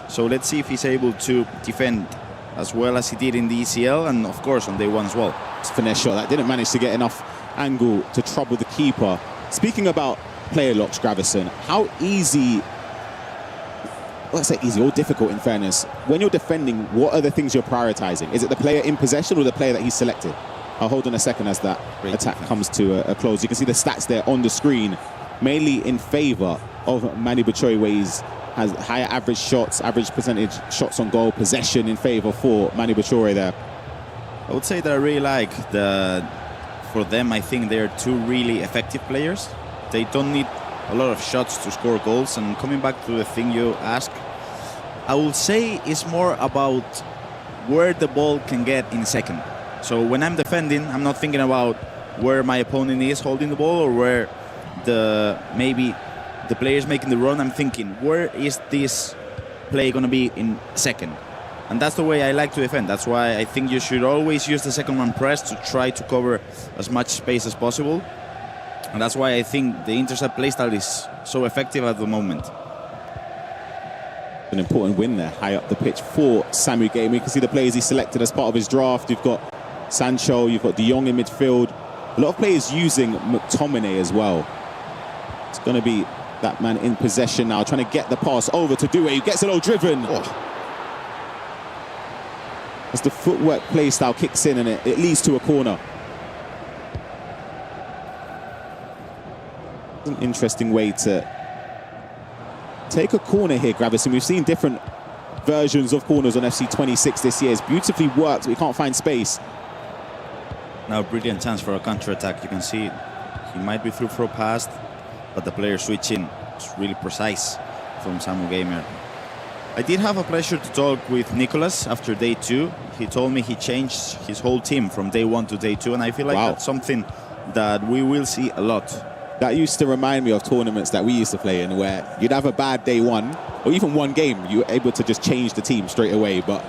So let's see if he's able to defend as well as he did in the ECL, and of course on day one as well. It's a finesse shot that didn't manage to get enough angle to trouble the keeper. Speaking about player locks, Gravison, how easy, well, I say easy or difficult in fairness, when you're defending, what are the things you're prioritizing? Is it the player in possession or the player that he's selected? I'll hold on a second as that attack comes to a close. You can see the stats there on the screen, mainly in favor of Manu Batshuayi, where he's has higher average shots, average percentage shots on goal, possession in favor for Manu Batshuayi there. I would say that I really like for them, I think they're two really effective players. They don't need a lot of shots to score goals. And coming back to the thing you asked, I would say it's more about where the ball can get in second. So when I'm defending, I'm not thinking about where my opponent is holding the ball or where maybe the player is making the run. I'm thinking, where is this play going to be in second? And that's the way I like to defend. That's why I think you should always use the second man press to try to cover as much space as possible. And that's why I think the intercept playstyle is so effective at the moment. An important win there, high up the pitch for Samu Game. You can see the players he selected as part of his draft. You've got Sancho, you've got De Jong in midfield. A lot of players using McTominay as well. It's going to be that man in possession now, trying to get the pass over to Doué, who gets it all driven. Oh. As the footwork play style kicks in and it leads to a corner. An interesting way to take a corner here, Gravison. We've seen different versions of corners on FC 26 this year. It's beautifully worked, we can't find space. Now, brilliant chance for a counter-attack. You can see he might be through for a pass, but the player switching is really precise from Samu Gamer. I did have a pleasure to talk with Nicolas after day 2. He told me he changed his whole team from day 1 to day 2, and I feel like that's something that we will see a lot. That used to remind me of tournaments that we used to play in, where you'd have a bad day 1, or even one game, you were able to just change the team straight away. But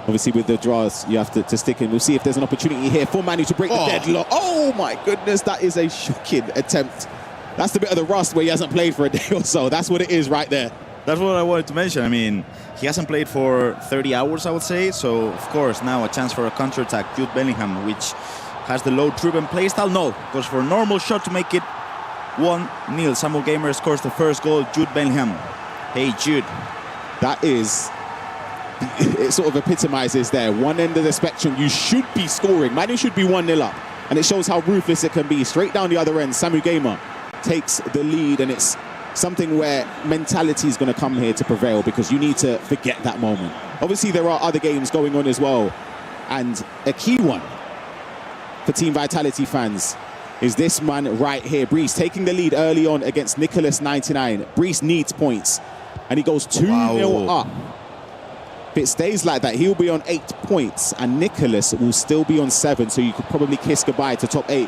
obviously with the draws, you have to stick in. We'll see if there's an opportunity here for Manu to break the deadlock. Oh my goodness, that is a shocking attempt. That's the bit of the rust where he hasn't played for a day or so. That's what it is right there. That's what I wanted to mention. I mean, he hasn't played for 30 hours, I would say. So, of course, now a chance for a counter-attack. Jude Bellingham, which has the low-driven playstyle. No, goes for a normal shot to make it 1-0. Samu Gamer scores the first goal. Jude Bellingham. Hey, Jude. That is... It sort of epitomizes there. One end of the spectrum, you should be scoring. Manu should be 1-0 up. And it shows how ruthless it can be. Straight down the other end, Samu Gamer takes the lead, and it's something where mentality is going to come here to prevail, because you need to forget that moment. Obviously, there are other games going on as well, and a key one for Team Vitality fans is this man right here, Brees, taking the lead early on against Nicholas 99. Brees needs points, and he goes 2-0 up. If it stays like that, he'll be on 8 points, and Nicholas will still be on 7, so you could probably kiss goodbye to top 8.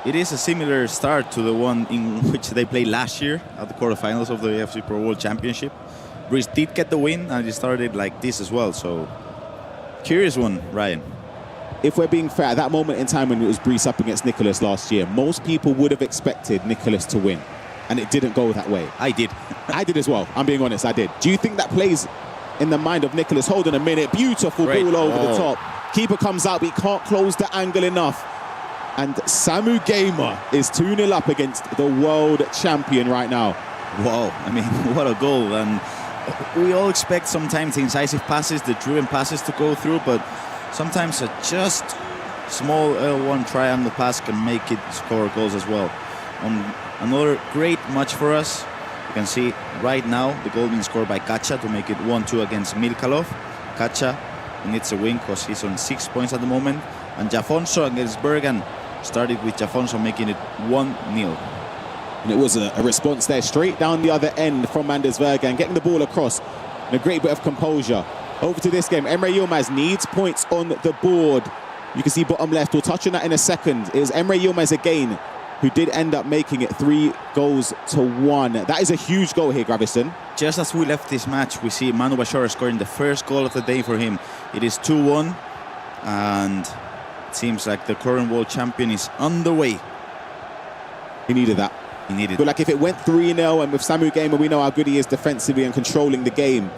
It is a similar start to the one in which they played last year at the quarterfinals of the EWC Pro World Championship. Brees did get the win, and he started like this as well. So, curious one, Ryan. If we're being fair, at that moment in time when it was Brees up against Nicholas last year, most people would have expected Nicholas to win, and it didn't go that way. I did. I did as well. I'm being honest, I did. Do you think that plays in the mind of Nicholas? Hold on a minute. Beautiful ball over the top. Keeper comes out, but he can't close the angle enough. And Samu Gamer is 2-0 up against the world champion right now. Wow, I mean, what a goal. And we all expect sometimes the incisive passes, the driven passes to go through, but sometimes a just small L1 triangle pass can make it score goals as well. Another great match for us. You can see right now the goal being scored by Kacha to make it 1-2 against Milkalov. Kacha needs a win because he's on 6 points at the moment. And Jafonso against Bergen started with Jafonso making it 1-0. And it was a response there straight down the other end from Anders Bergen, getting the ball across and a great bit of composure. Over to this game, Emre Yilmaz needs points on the board. You can see bottom left, we'll touch on that in a second. It is Emre Yilmaz again who did end up making it 3-1. That is a huge goal here, Gravison. Just as we left this match, we see Manu Bashar scoring the first goal of the day for him. It is 2-1, and it seems like the current world champion is on the way. He needed that. He needed. But like if it went 3-0, and with Samu Gamer, we know how good he is defensively and controlling the game,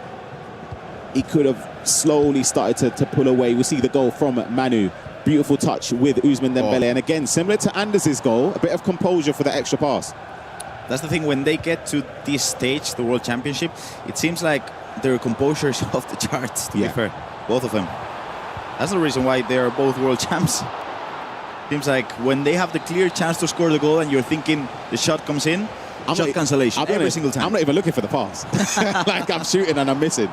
he could have slowly started to pull away. We see the goal from Manu. Beautiful touch with Ousmane Dembele. And again, similar to Anders' goal, a bit of composure for the extra pass. That's the thing, when they get to this stage, the World Championship, it seems like their composure is off the charts, to be fair. Both of them. That's the reason why they are both world champs. Seems like when they have the clear chance to score the goal and you're thinking the shot comes in, shot cancellation every single time. I'm not even looking for the pass. Like I'm shooting and I'm missing.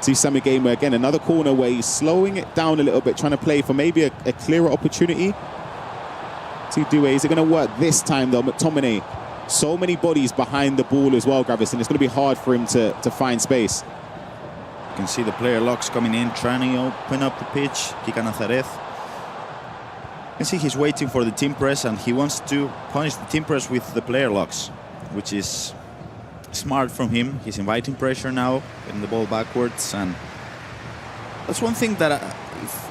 See Samu Gamer again, another corner where he's slowing it down a little bit, trying to play for maybe a clearer opportunity. See Doué, is it going to work this time though? McTominay, so many bodies behind the ball as well, Gravison. It's going to be hard for him to find space. You can see the player locks coming in, trying to open up the pitch. Kika Nazareth. You can see he's waiting for the team press, and he wants to punish the team press with the player locks, which is smart from him. He's inviting pressure now, getting the ball backwards, and that's one thing that,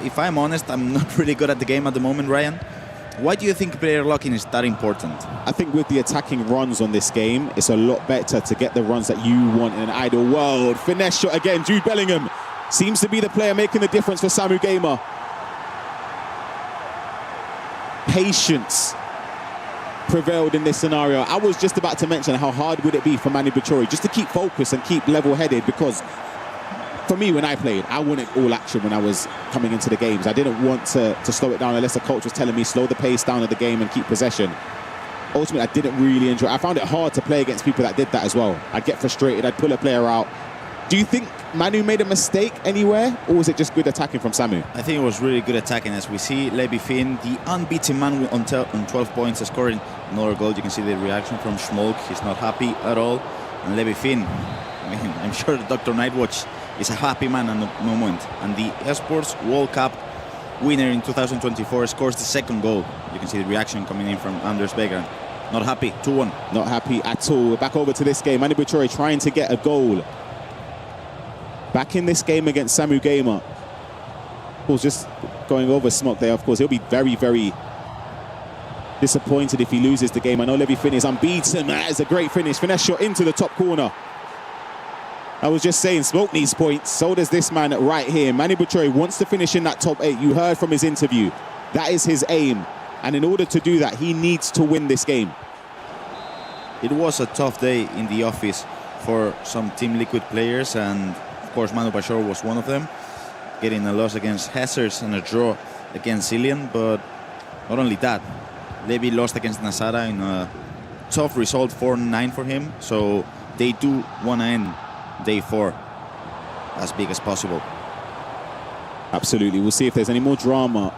if I'm honest, I'm not really good at the game at the moment, Ryan. Why do you think player locking is that important? I think with the attacking runs on this game, it's a lot better to get the runs that you want in an ideal world. Finesse shot again, Jude Bellingham seems to be the player making the difference for Samu Gamer. Patience prevailed in this scenario. I was just about to mention how hard would it be for Manu Bachori just to keep focused and keep level-headed, because for me, when I played, I wanted all action when I was coming into the games. I didn't want to slow it down unless the coach was telling me slow the pace down of the game and keep possession. Ultimately, I didn't really enjoy it. I found it hard to play against people that did that as well. I'd get frustrated, I'd pull a player out. Do you think Manu made a mistake anywhere, or was it just good attacking from Samu? I think it was really good attacking. As we see Levi Finn, the unbeaten man on 12 points, scoring another goal. You can see the reaction from Schmolk. He's not happy at all. And Levi Finn, I mean, I'm sure Dr. Nightwatch is a happy man at the moment. And the Esports World Cup winner in 2024 scores the second goal. You can see the reaction coming in from Anders Beger. Not happy, 2-1. Not happy at all. We're back over to this game. Manu Bachori trying to get a goal. Back in this game against Samu Gamer. Of course, just going over Smok there, of course, he'll be very, very disappointed if he loses the game. I know Levi Finn is unbeaten. That is a great finish. Finesse shot into the top corner. I was just saying, Smok needs points. So does this man right here. Manu Bachori wants to finish in that top 8. You heard from his interview. That is his aim. And in order to do that, he needs to win this game. It was a tough day in the office for some Team Liquid players, and of course Manu Bachor was one of them, getting a loss against Hazards and a draw against Cillian. But not only that, Levi lost against Nasara in a tough result, 4-9 for him. So they do want to end day 4 as big as possible. Absolutely. We'll see if there's any more drama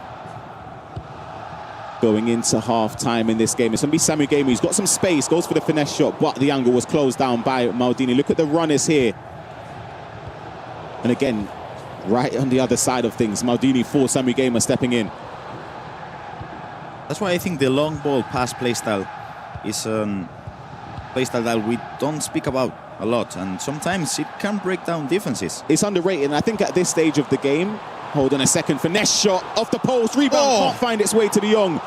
going into half-time in this game. It's going to be Samu Gamer. He's got some space, goes for the finesse shot, but the angle was closed down by Maldini. Look at the runners here. And again, right on the other side of things, Maldini for Samu Gamer stepping in. That's why I think the long ball pass playstyle is a playstyle that we don't speak about a lot, and sometimes it can break down defenses. It's underrated, and I think at this stage of the game, hold on a second, finesse shot off the post, rebound, can't find its way to De Jong.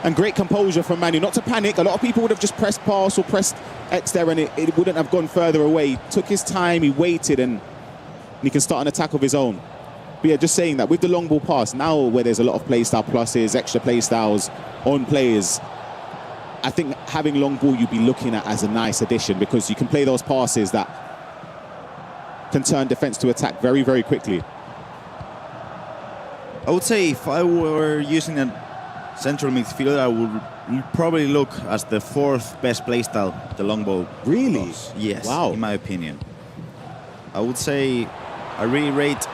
And great composure from Manu, not to panic. A lot of people would have just pressed pass or pressed X there and it wouldn't have gone further away. He took his time, he waited, and he can start an attack of his own. But yeah, just saying that with the long ball pass, now where there's a lot of playstyle pluses, extra playstyles on players, I think having long ball you'd be looking at as a nice addition, because you can play those passes that can turn defense to attack very, very quickly. I would say if I were using a central midfielder, I would probably look as the 4th best playstyle, the long ball. Really? Yes, wow. In my opinion. I would say I really rate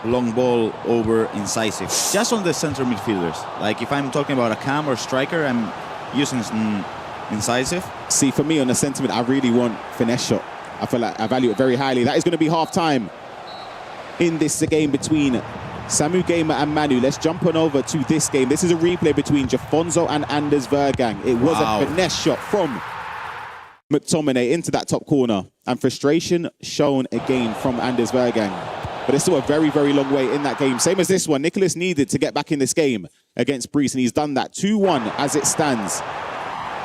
long ball over incisive, just on the central midfielders. Like if I'm talking about a cam or striker, I'm using incisive. See, for me on the sentiment, I really want finesse shot. I feel like I value it very highly. That is going to be half-time in this game between Samu Gamer and Manu, let's jump on over to this game. This is a replay between Jafonso and Anders Vergang. It was a finesse shot from McTominay into that top corner. And frustration shown again from Anders Vergang. But it's still a very, very long way in that game. Same as this one. Nicholas needed to get back in this game against Brees, and he's done that. 2-1 as it stands.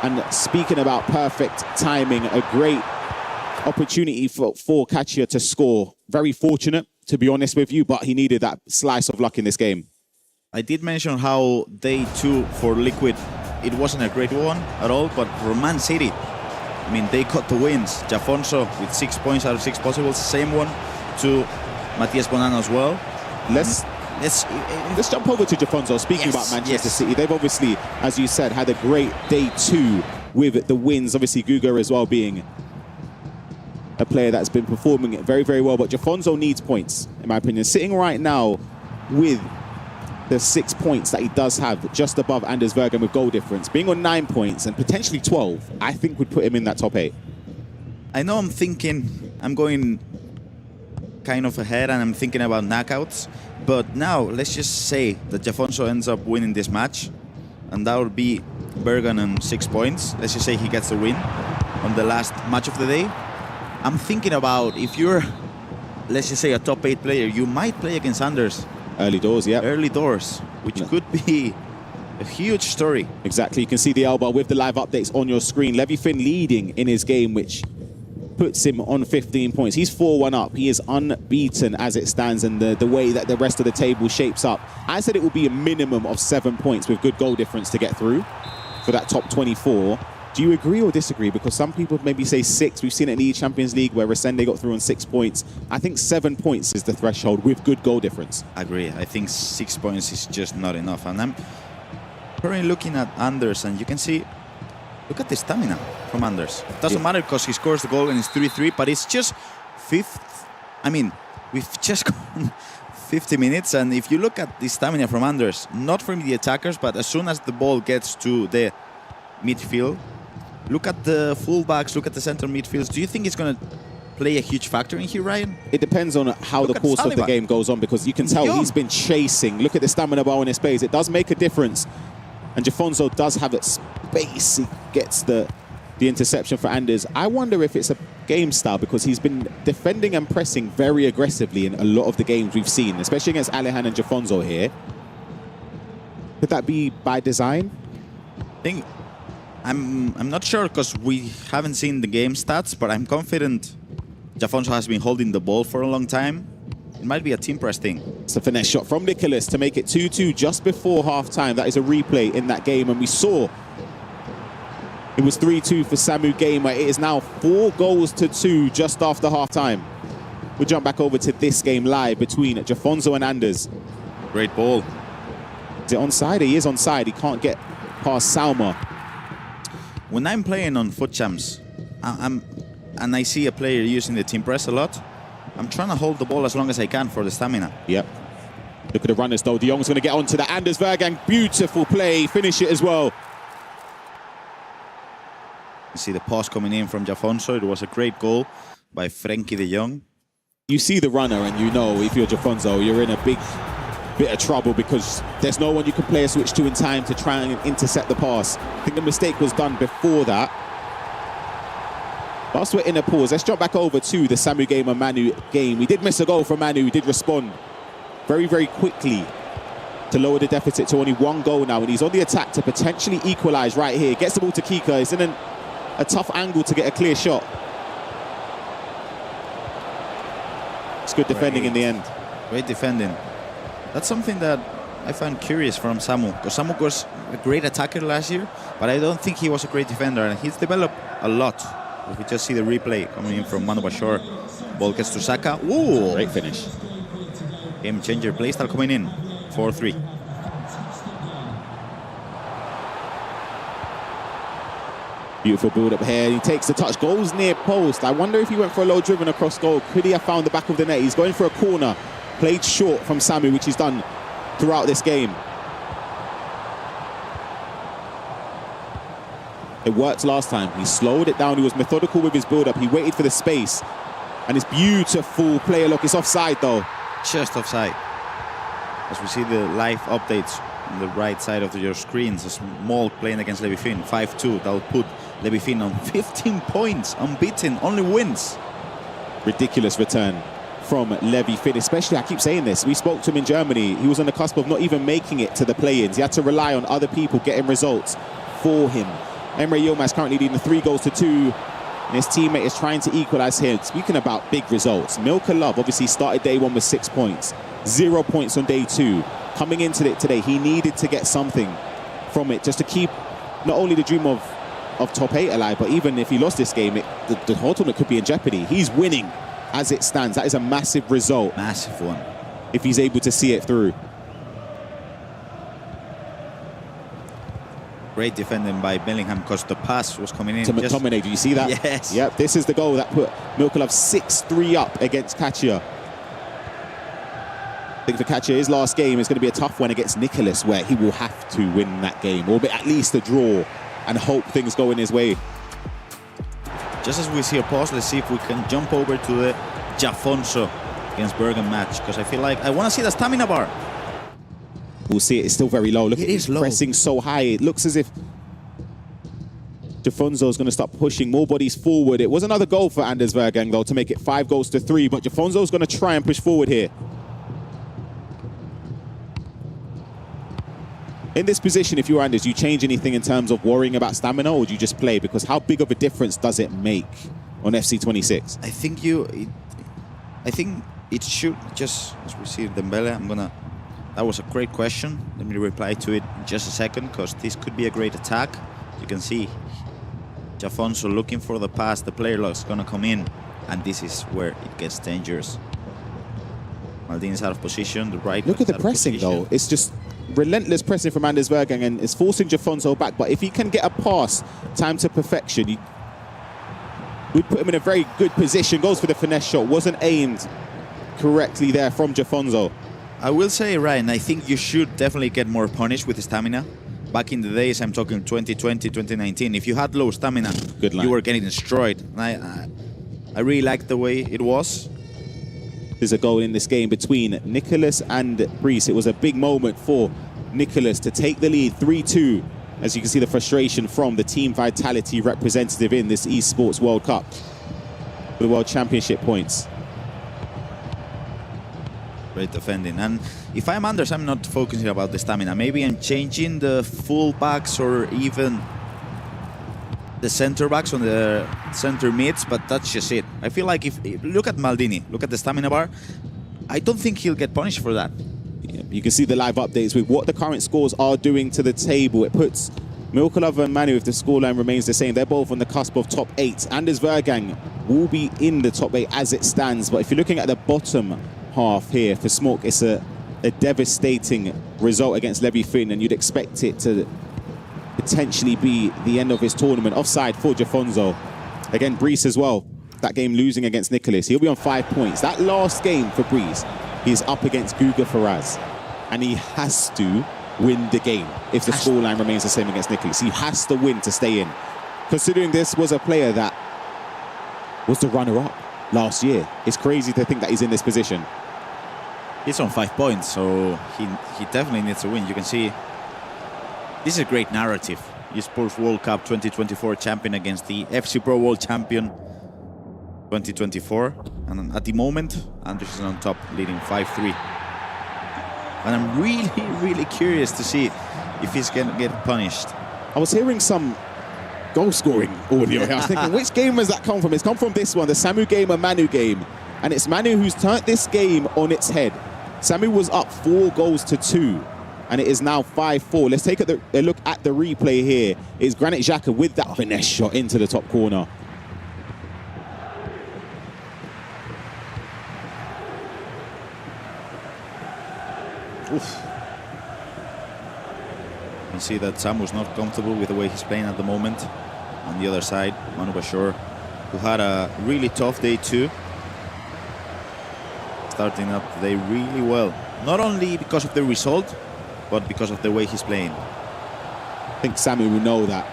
And speaking about perfect timing, a great opportunity for Katia to score. Very fortunate, to be honest with you, but he needed that slice of luck in this game. I did mention how day 2 for Liquid, it wasn't a great one at all, but for Man City, I mean, they got the wins. Jafonso with 6 points out of 6 possible. Same one to Matias Bonano as well. Let's jump over to Jafonso. Speaking about Manchester City, they've obviously, as you said, had a great day 2 with the wins. Obviously, Guga as well being a player that's been performing very, very well. But Jafonso needs points, in my opinion. Sitting right now with the 6 points that he does have, just above Anders Vergen with goal difference, being on 9 points and potentially 12, I think would put him in that top 8. I know I'm going kind of ahead and I'm thinking about knockouts, but now let's just say that Jafonso ends up winning this match, and that would be Bergen on 6 points. Let's just say he gets the win on the last match of the day. I'm thinking about, if you're, let's just say, a top 8 player, you might play against Anders. Early doors, yeah. Early doors, which could be a huge story. Exactly. You can see the elbow with the live updates on your screen. Levi Finn leading in his game, which puts him on 15 points. He's 4-1 up. He is unbeaten as it stands, and the way that the rest of the table shapes up. I said it would be a minimum of 7 points with good goal difference to get through for that top 24. Do you agree or disagree? Because some people maybe say 6. We've seen it in the Champions League where Resende got through on 6 points. I think 7 points is the threshold with good goal difference. I agree. I think 6 points is just not enough. And I'm currently looking at Anders, and you can see, look at the stamina from Anders. It doesn't matter because he scores the goal and it's 3-3, but it's just 5th. I mean, we've just gone 50 minutes, and if you look at the stamina from Anders, not from the attackers, but as soon as the ball gets to the midfield, look at the fullbacks, look at the center midfields. Do you think it's going to play a huge factor in here, Ryan? It depends on how the course of the game goes on, because you can tell he's been chasing. Look at the stamina bar in his space. It does make a difference. And Jafonso does have it space. He gets the interception for Anders. I wonder if it's a game style, because he's been defending and pressing very aggressively in a lot of the games we've seen, especially against Alejan and Jafonso here. Could that be by design? I think I'm not sure, because we haven't seen the game stats, but I'm confident Jafonso has been holding the ball for a long time. It might be a team press thing. It's a finesse shot from Nicholas to make it 2-2 just before half-time. That is a replay in that game, and we saw it was 3-2 for Samu Gamer. It is now 4-2 just after half-time. We'll jump back over to this game live between Jafonso and Anders. Great ball. Is it onside? He is onside. He can't get past Salma. When I'm playing on Foot Champs, and I see a player using the team press a lot, I'm trying to hold the ball as long as I can for the stamina. Yep. Look at the runners, though. De Jong's going to get onto that. Anders Vergang, beautiful play. Finish it as well. You see the pass coming in from Jafonso. It was a great goal by Frenkie de Jong. You see the runner, and you know if you're Jafonso, you're in a big bit of trouble, because there's no one you can play a switch to in time to try and intercept the pass. I think the mistake was done before that. Whilst we're in a pause, let's jump back over to the Samu Gamer Manu game. We did miss a goal from Manu. He did respond very, very quickly to lower the deficit to only 1 goal now, and he's on the attack to potentially equalise right here. Gets the ball to Kika. He's in a tough angle to get a clear shot. It's good defending in the end. Great defending. That's something that I find curious from Samu, because Samu was a great attacker last year, but I don't think he was a great defender, and he's developed a lot. If we just see the replay coming in from Manu Bashor, ball gets to Saka. Ooh! Great finish. Game changer play style coming in. 4-3. Beautiful build up here. He takes the touch, goes near post. I wonder if he went for a low driven across goal. Could he have found the back of the net? He's going for a corner. Played short from Samu, which he's done throughout this game. It worked last time. He slowed it down. He was methodical with his build-up. He waited for the space. And it's beautiful player look. It's offside, though. Just offside. As we see the live updates on the right side of your screens, Small playing against Levi Finn, 5-2. That will put Levi Finn on 15 points, unbeaten, only wins. Ridiculous return from Levi Finn, especially, I keep saying this, we spoke to him in Germany. He was on the cusp of not even making it to the play-ins. He had to rely on other people getting results for him. Emre Yilmaz currently leading 3-2, and his teammate is trying to equalize here. Speaking about big results, Milka Love obviously started day 1 with 6 points, 0 points on day 2. Coming into it today, he needed to get something from it just to keep not only the dream of top 8 alive, but even if he lost this game, the whole tournament could be in jeopardy. He's winning as it stands. That is a massive result. Massive one. If he's able to see it through. Great defending by Bellingham because the pass was coming in. To McTominay, do you see that? Yes. Yep, this is the goal that put Milka Love 6-3 up against Katia. I think for Katia, his last game is going to be a tough one against Nicholas, where he will have to win that game, or at least a draw, and hope things go in his way. Just as we see a pause, let's see if we can jump over to the Jafonso against Bergen match, because I feel like I want to see the stamina bar. We'll see it, it's still very low. Look at it, low. Pressing so high. It looks as if Jafonso is going to start pushing more bodies forward. It was another goal for Anders Vergang, though, to make it 5-3, but Jafonso is going to try and push forward here. In this position, if you're Anders, do you change anything in terms of worrying about stamina, or do you just play? Because how big of a difference does it make on FC26? I think it should just, as we see Dembele, that was a great question. Let me reply to it in just a second, because this could be a great attack. You can see Jafonso looking for the pass, the player is gonna come in, and this is where it gets dangerous. Maldini's out of position, the right. Look at the pressing though, it's just relentless pressing from Anders Vergang, and it's forcing Jafonso back, but if he can get a pass time to perfection, we'd put him in a very good position. Goes for the finesse shot, wasn't aimed correctly there from Jafonso. I will say, Ryan, I think you should definitely get more punished with stamina. Back in the days, I'm talking 2020, 2019, if you had low stamina, you were getting destroyed. I really liked the way it was. There's a goal in this game between Nicholas and Brice. It was a big moment for Nicholas to take the lead 3-2. As you can see, the frustration from the Team Vitality representative in this Esports World Cup for the World Championship points. Great defending. And if I'm Anders, I'm not focusing about the stamina. Maybe I'm changing the full backs or even the center backs on the center mids, but that's just it. I feel like if look at Maldini, look at the stamina bar, I don't think he'll get punished for that. Yeah, you can see the live updates with what the current scores are doing to the table. It puts Milka Love and Manu, if the scoreline remains the same, they're both on the cusp of top 8. Anders Vergang will be in the top 8 as it stands, but if you're looking at the bottom half here for Smolk, it's a devastating result against Levi Finn, and you'd expect it to potentially be the end of his tournament. Offside for Jafonso. Again, Brice as well. That game losing against Nicholas. He'll be on 5 points. That last game for Brice, he's up against Guga Faraz. And he has to win the game if the scoreline remains the same against Nicholas. He has to win to stay in. Considering this was a player that was the runner-up last year. It's crazy to think that he's in this position. He's on 5 points, so he definitely needs to win. You can see this is a great narrative. Esports World Cup 2024 champion against the FC Pro World Champion 2024. And at the moment, Anders is on top, leading 5-3. And I'm really, really curious to see if he's going to get punished. I was hearing some goal-scoring audio here. I was thinking, which game has that come from? It's come from this one, the Samu game and Manu game. And it's Manu who's turned this game on its head. Samu was up 4-2. And it is now 5-4. Let's take a look at the replay here. It's Granit Xhaka with that finesse shot into the top corner. Oof. You see that Samu's not comfortable with the way he's playing at the moment. On the other side, Manu Bashor, who had a really tough day too. Starting up the day really well. Not only because of the result, but because of the way he's playing. I think Samu will know that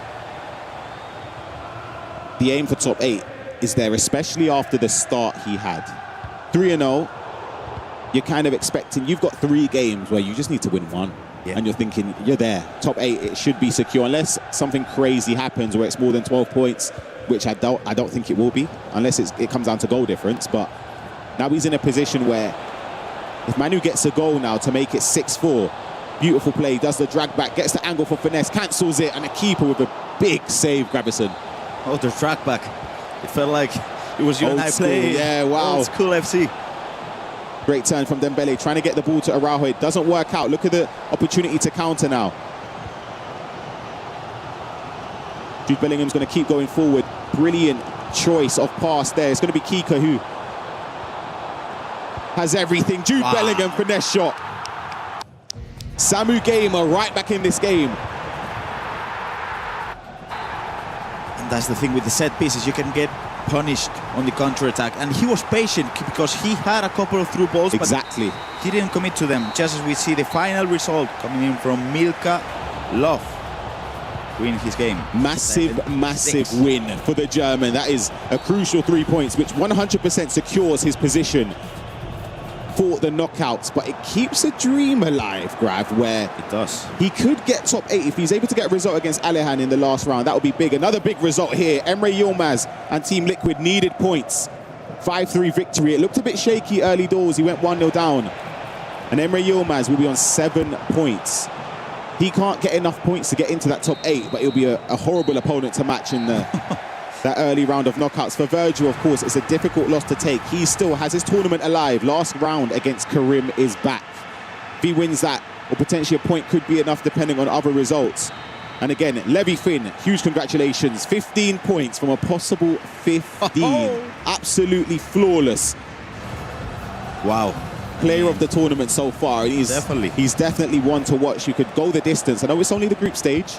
the aim for top 8 is there, especially after the start he had. 3-0, you're kind of expecting, you've got 3 games where you just need to win 1. Yeah. And you're thinking, you're there. Top 8, it should be secure. Unless something crazy happens where it's more than 12 points, which I don't think it will be, unless it comes down to goal difference. But now he's in a position where if Manu gets a goal now to make it 6-4, beautiful play, does the drag back, gets the angle for finesse, cancels it, and a keeper with a big save, Gravison. Oh, the drag back. It felt like it was you and I playing. Yeah, wow. Old school FC. Great turn from Dembele, trying to get the ball to Araujo. It doesn't work out. Look at the opportunity to counter now. Jude Bellingham's going to keep going forward. Brilliant choice of pass there. It's going to be Kika who has everything. Jude Bellingham, finesse shot. Samu Gamer right back in this game. And that's the thing with the set pieces. You can get punished on the counter-attack. And he was patient because he had a couple of through balls. Exactly. But he didn't commit to them. Just as we see the final result coming in from Milka Love. Win his game. Massive win for the German. That is a crucial 3 points, which 100% secures his position for the knockouts. But it keeps a dream alive, Grav, where it does. He could get top 8 if he's able to get a result against Alehan in the last round. That would be big. Another big result here. Emre Yilmaz and Team Liquid needed points. 5-3 victory. It looked a bit shaky early doors. He went 1-0 down. And Emre Yilmaz will be on 7 points. He can't get enough points to get into that top 8, but it'll be a horrible opponent to match in that early round of knockouts. For Virgil, of course, it's a difficult loss to take. He still has his tournament alive. Last round against Karim is back. If he wins that, or potentially a point could be enough depending on other results. And again, Levy Finn, huge congratulations. 15 points from a possible 15. Absolutely flawless. Wow. Player of the tournament so far. He's definitely one to watch. You could go the distance. I know it's only the group stage,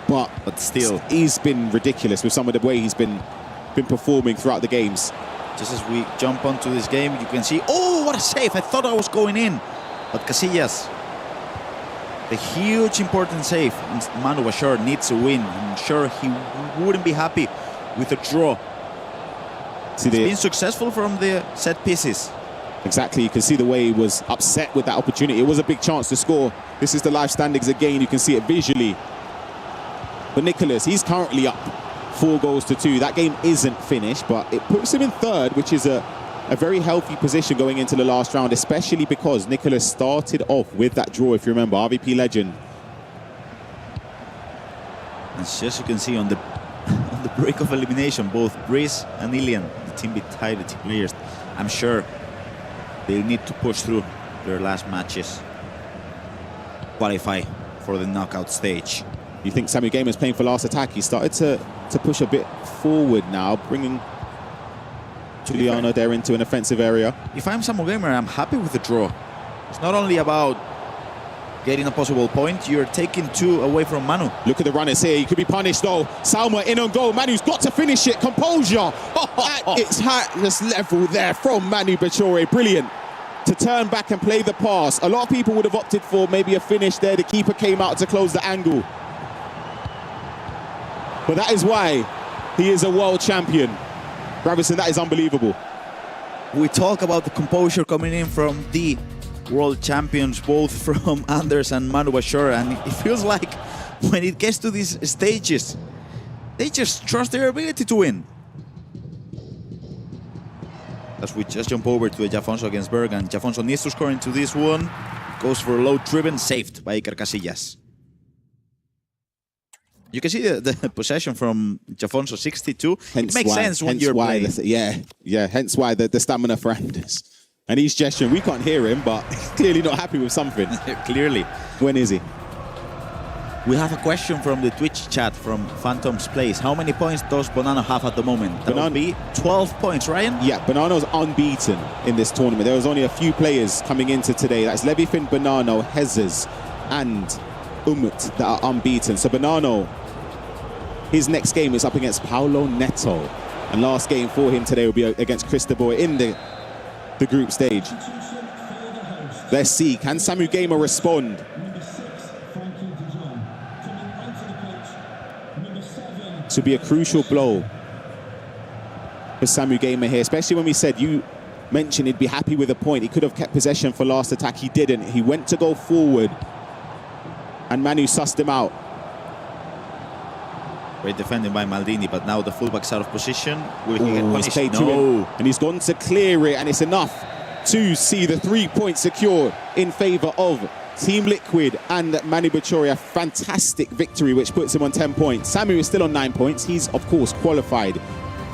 but still, he's been ridiculous with some of the way he's been performing throughout the games. Just as we jump onto this game, you can see, oh, what a save! I thought I was going in, but Casillas, the huge important save. Manu Bashar needs a win. I'm sure he wouldn't be happy with a draw. He's been successful from the set pieces. Exactly, you can see the way he was upset with that opportunity. It was a big chance to score. This is the live standings again. You can see it visually. But Nicholas, he's currently up 4-2. That game isn't finished, but it puts him in 3rd, which is a very healthy position going into the last round, especially because Nicholas started off with that draw, if you remember, RVP legend. And just you can see on the break of elimination, both Brice and Ilian, the team vitality players, I'm sure they need to push through their last matches, qualify for the knockout stage. You think Samu Gamer is playing for last attack? He started to push a bit forward now, bringing Giuliano there into an offensive area. If I'm Samu Gamer, I'm happy with the draw. It's not only about getting a possible point, you're taking 2 away from Manu. Look at the runners here. He could be punished though. Salma in on goal. Manu's got to finish it. Composure at its highest level there from Manu Bachore. Brilliant to turn back and play the pass. A lot of people would have opted for maybe a finish there. The keeper came out to close the angle. But that is why he is a world champion. Gravison, that is unbelievable. We talk about the composure coming in from the world champions, both from Anders and Manu Bashar, and it feels like when it gets to these stages, they just trust their ability to win. As we just jump over to the Jafonso against Berg, and Jafonso needs to score into this one. Goes for a low driven, saved by Iker Casillas. You can see the possession from Jafonso, 62. It makes sense when you're playing. Hence why the stamina for Anders. And he's gesturing. We can't hear him, but clearly not happy with something. Clearly. When is he? We have a question from the Twitch chat from Phantom's Place. How many points does Bonanno have at the moment? That would be 12 points, Ryan? Yeah, Bonanno's unbeaten in this tournament. There was only a few players coming into today. That's Levifin, Bonanno, Hezes, and Umut that are unbeaten. So Bonanno, his next game is up against Paulo Neto. And last game for him today will be against Cristobal in the group stage. Let's see, can Samu Gamer respond? This would be a crucial blow for Samu Gamer here, especially when we said you mentioned he'd be happy with a point. He could have kept possession for last attack. He didn't. He went to go forward, and Manu sussed him out. Great defending by Maldini, but now the fullback's out of position. Will he get punished? He's no. And he's gone to clear it, and it's enough to see the 3 points secured in favour of Team Liquid and Manu Bachori. A fantastic victory, which puts him on 10 points. Samu is still on 9 points. He's, of course, qualified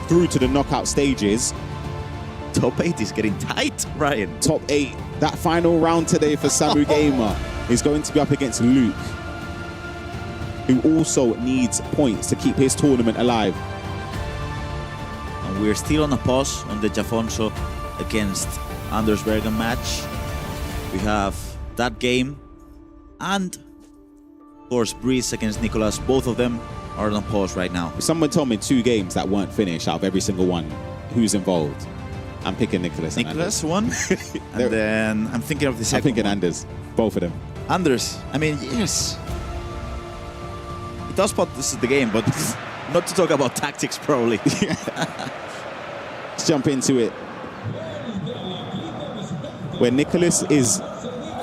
through to the knockout stages. Top 8 is getting tight, Ryan. Top 8. That final round today for Samu Gamer is going to be up against Luke, who also needs points to keep his tournament alive. And we're still on a pause on the Jafonso against Anders Bergen match. We have that game and, of course, Breeze against Nicolas. Both of them are on pause right now. Someone told me 2 games that weren't finished out of every single one. Who's involved? I'm picking Nicolas. Nicolas one, and then I'm thinking of the second. I'm thinking Anders. Both of them. Anders. I mean, yes. It does put this is the game, but not to talk about tactics, probably. Let's jump into it. Where Nicolas is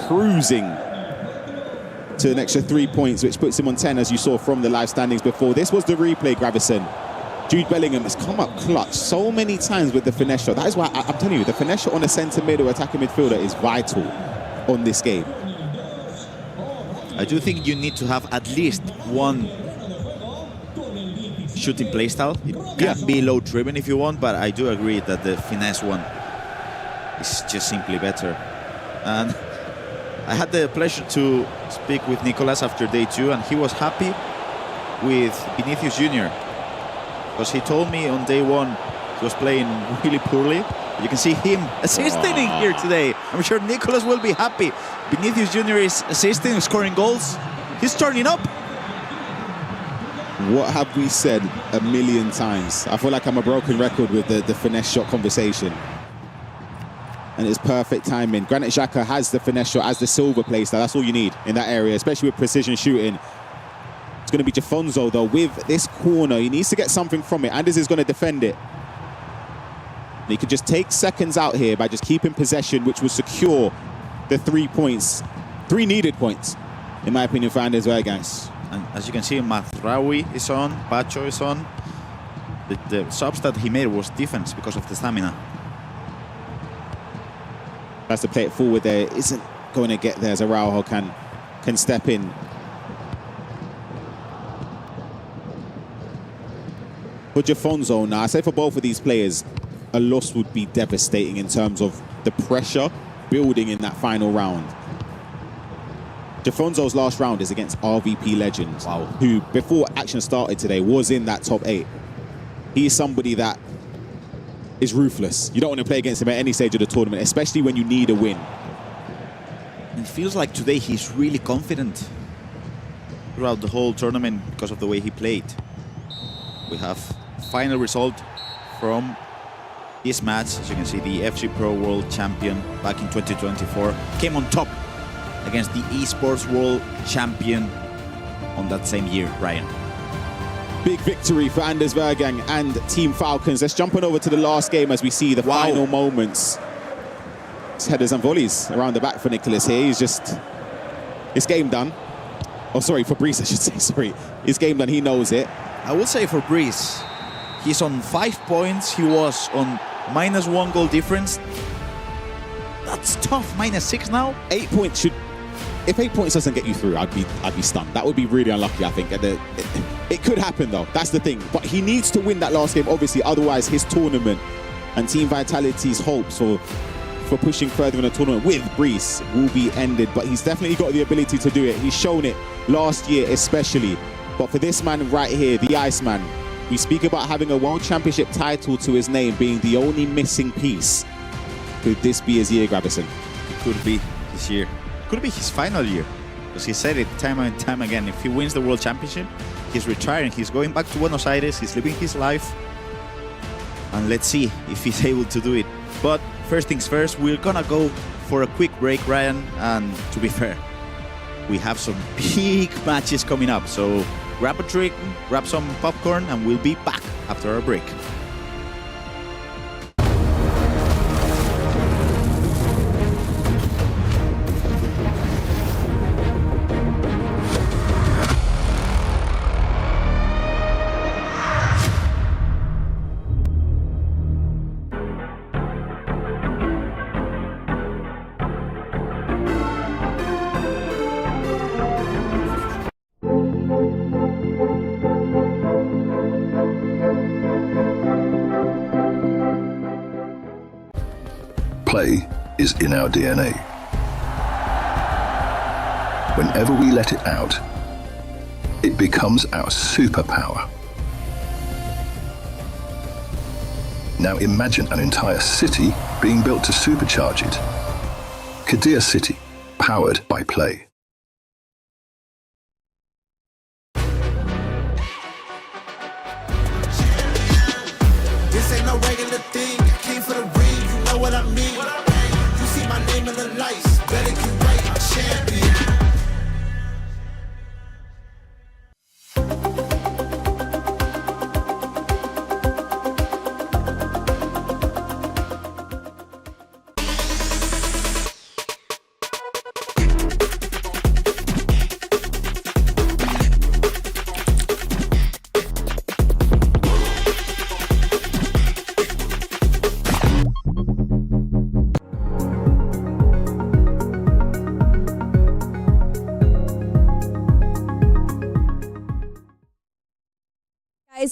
cruising to an extra 3 points, which puts him on 10, as you saw from the live standings before. This was the replay, Gravison. Jude Bellingham has come up clutch so many times with the finesse shot. That is why I'm telling you, the finesse shot on a centre mid or attacking midfielder is vital on this game. I do think you need to have at least one shooting playstyle. It can be low driven if you want, but I do agree that the finesse one is just simply better. And I had the pleasure to speak with Nicolas after day 2, and he was happy with Vinicius Jr. because he told me on day 1 he was playing really poorly. You can see him assisting here today. I'm sure Nicolas will be happy. Vinicius Jr. is assisting, scoring goals. He's turning up. What have we said a million times? I feel like I'm a broken record with the finesse shot conversation. And it's perfect timing. Granit Xhaka has the finesse shot as the silver playstyle. That's all you need in that area, especially with precision shooting. It's going to be Jafonso, though, with this corner. He needs to get something from it. Anders is going to defend it. And he could just take seconds out here by just keeping possession, which will secure the 3 points. 3 needed points, in my opinion, for Anders Bergens. And as you can see, Mathraoui is on, Pacho is on. The subs that he made was defense because of the stamina. Has to play it forward there. Isn't going to get there as Araujo can step in. For Jafonso now, I say for both of these players, a loss would be devastating in terms of the pressure building in that final round. Jafonso's last round is against RVP legend, who before action started today was in that top 8. He is somebody that is ruthless. You don't want to play against him at any stage of the tournament, especially when you need a win. It feels like today he's really confident throughout the whole tournament because of the way he played. We have final result from this match. As you can see, the FC Pro World Champion back in 2024 came on top against the Esports World Champion on that same year, Ryan. Big victory for Anders Bergen and Team Falcons. Let's jump on over to the last game as we see the final moments. It's headers and volleys around the back for Nicolas here. He's just... It's game done. Oh, sorry, for Breeze, I should say. Sorry. It's game done. He knows it. I would say for Breeze, he's on 5 points. He was on -1 goal difference. That's tough. -6 now. 8 points should... If 8 points doesn't get you through, I'd be stunned. That would be really unlucky, I think. It could happen, though. That's the thing. But he needs to win that last game, obviously. Otherwise, his tournament and Team Vitality's hopes for pushing further in the tournament with Breeze will be ended. But he's definitely got the ability to do it. He's shown it last year, especially. But for this man right here, the Iceman, we speak about having a World Championship title to his name being the only missing piece. Could this be his year, Gravison? It could be his year. Could be his final year, because he said it time and time again. If he wins the World Championship, he's retiring. He's going back to Buenos Aires. He's living his life. And let's see if he's able to do it. But first things first, we're gonna go for a quick break, Ryan. And to be fair, we have some big matches coming up. So grab a drink, grab some popcorn, and we'll be back after our break. play is in our DNA. Whenever we let it out, it becomes our superpower. Now imagine an entire city being built to supercharge it. Kadir City, powered by play. This ain't no regular thing. I came for the ring, you know what I mean. You see my name in the lights, better get right, I'm champion.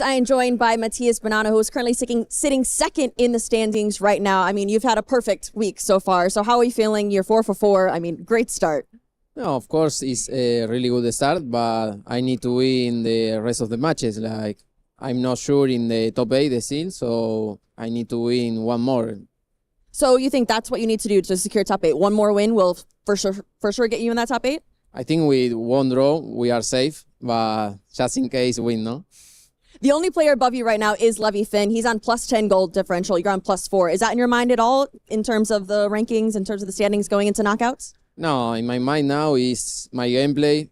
I am joined by Matthias Banana, who is currently sitting second in the standings right now. I mean, you've had a perfect week so far. So how are you feeling? You're 4 for 4. I mean, great start. No, of course, it's a really good start, but I need to win the rest of the matches. Like, I'm not sure in the top 8 still, so I need to win one more. So you think that's what you need to do to secure top 8? One more win will for sure get you in that top 8? I think with one draw, we are safe, but just in case win, no? The only player above you right now is Levi Finn. He's on plus 10 goal differential. You're on plus 4. Is that in your mind at all in terms of the rankings, in terms of the standings going into knockouts? No, in my mind now is my gameplay,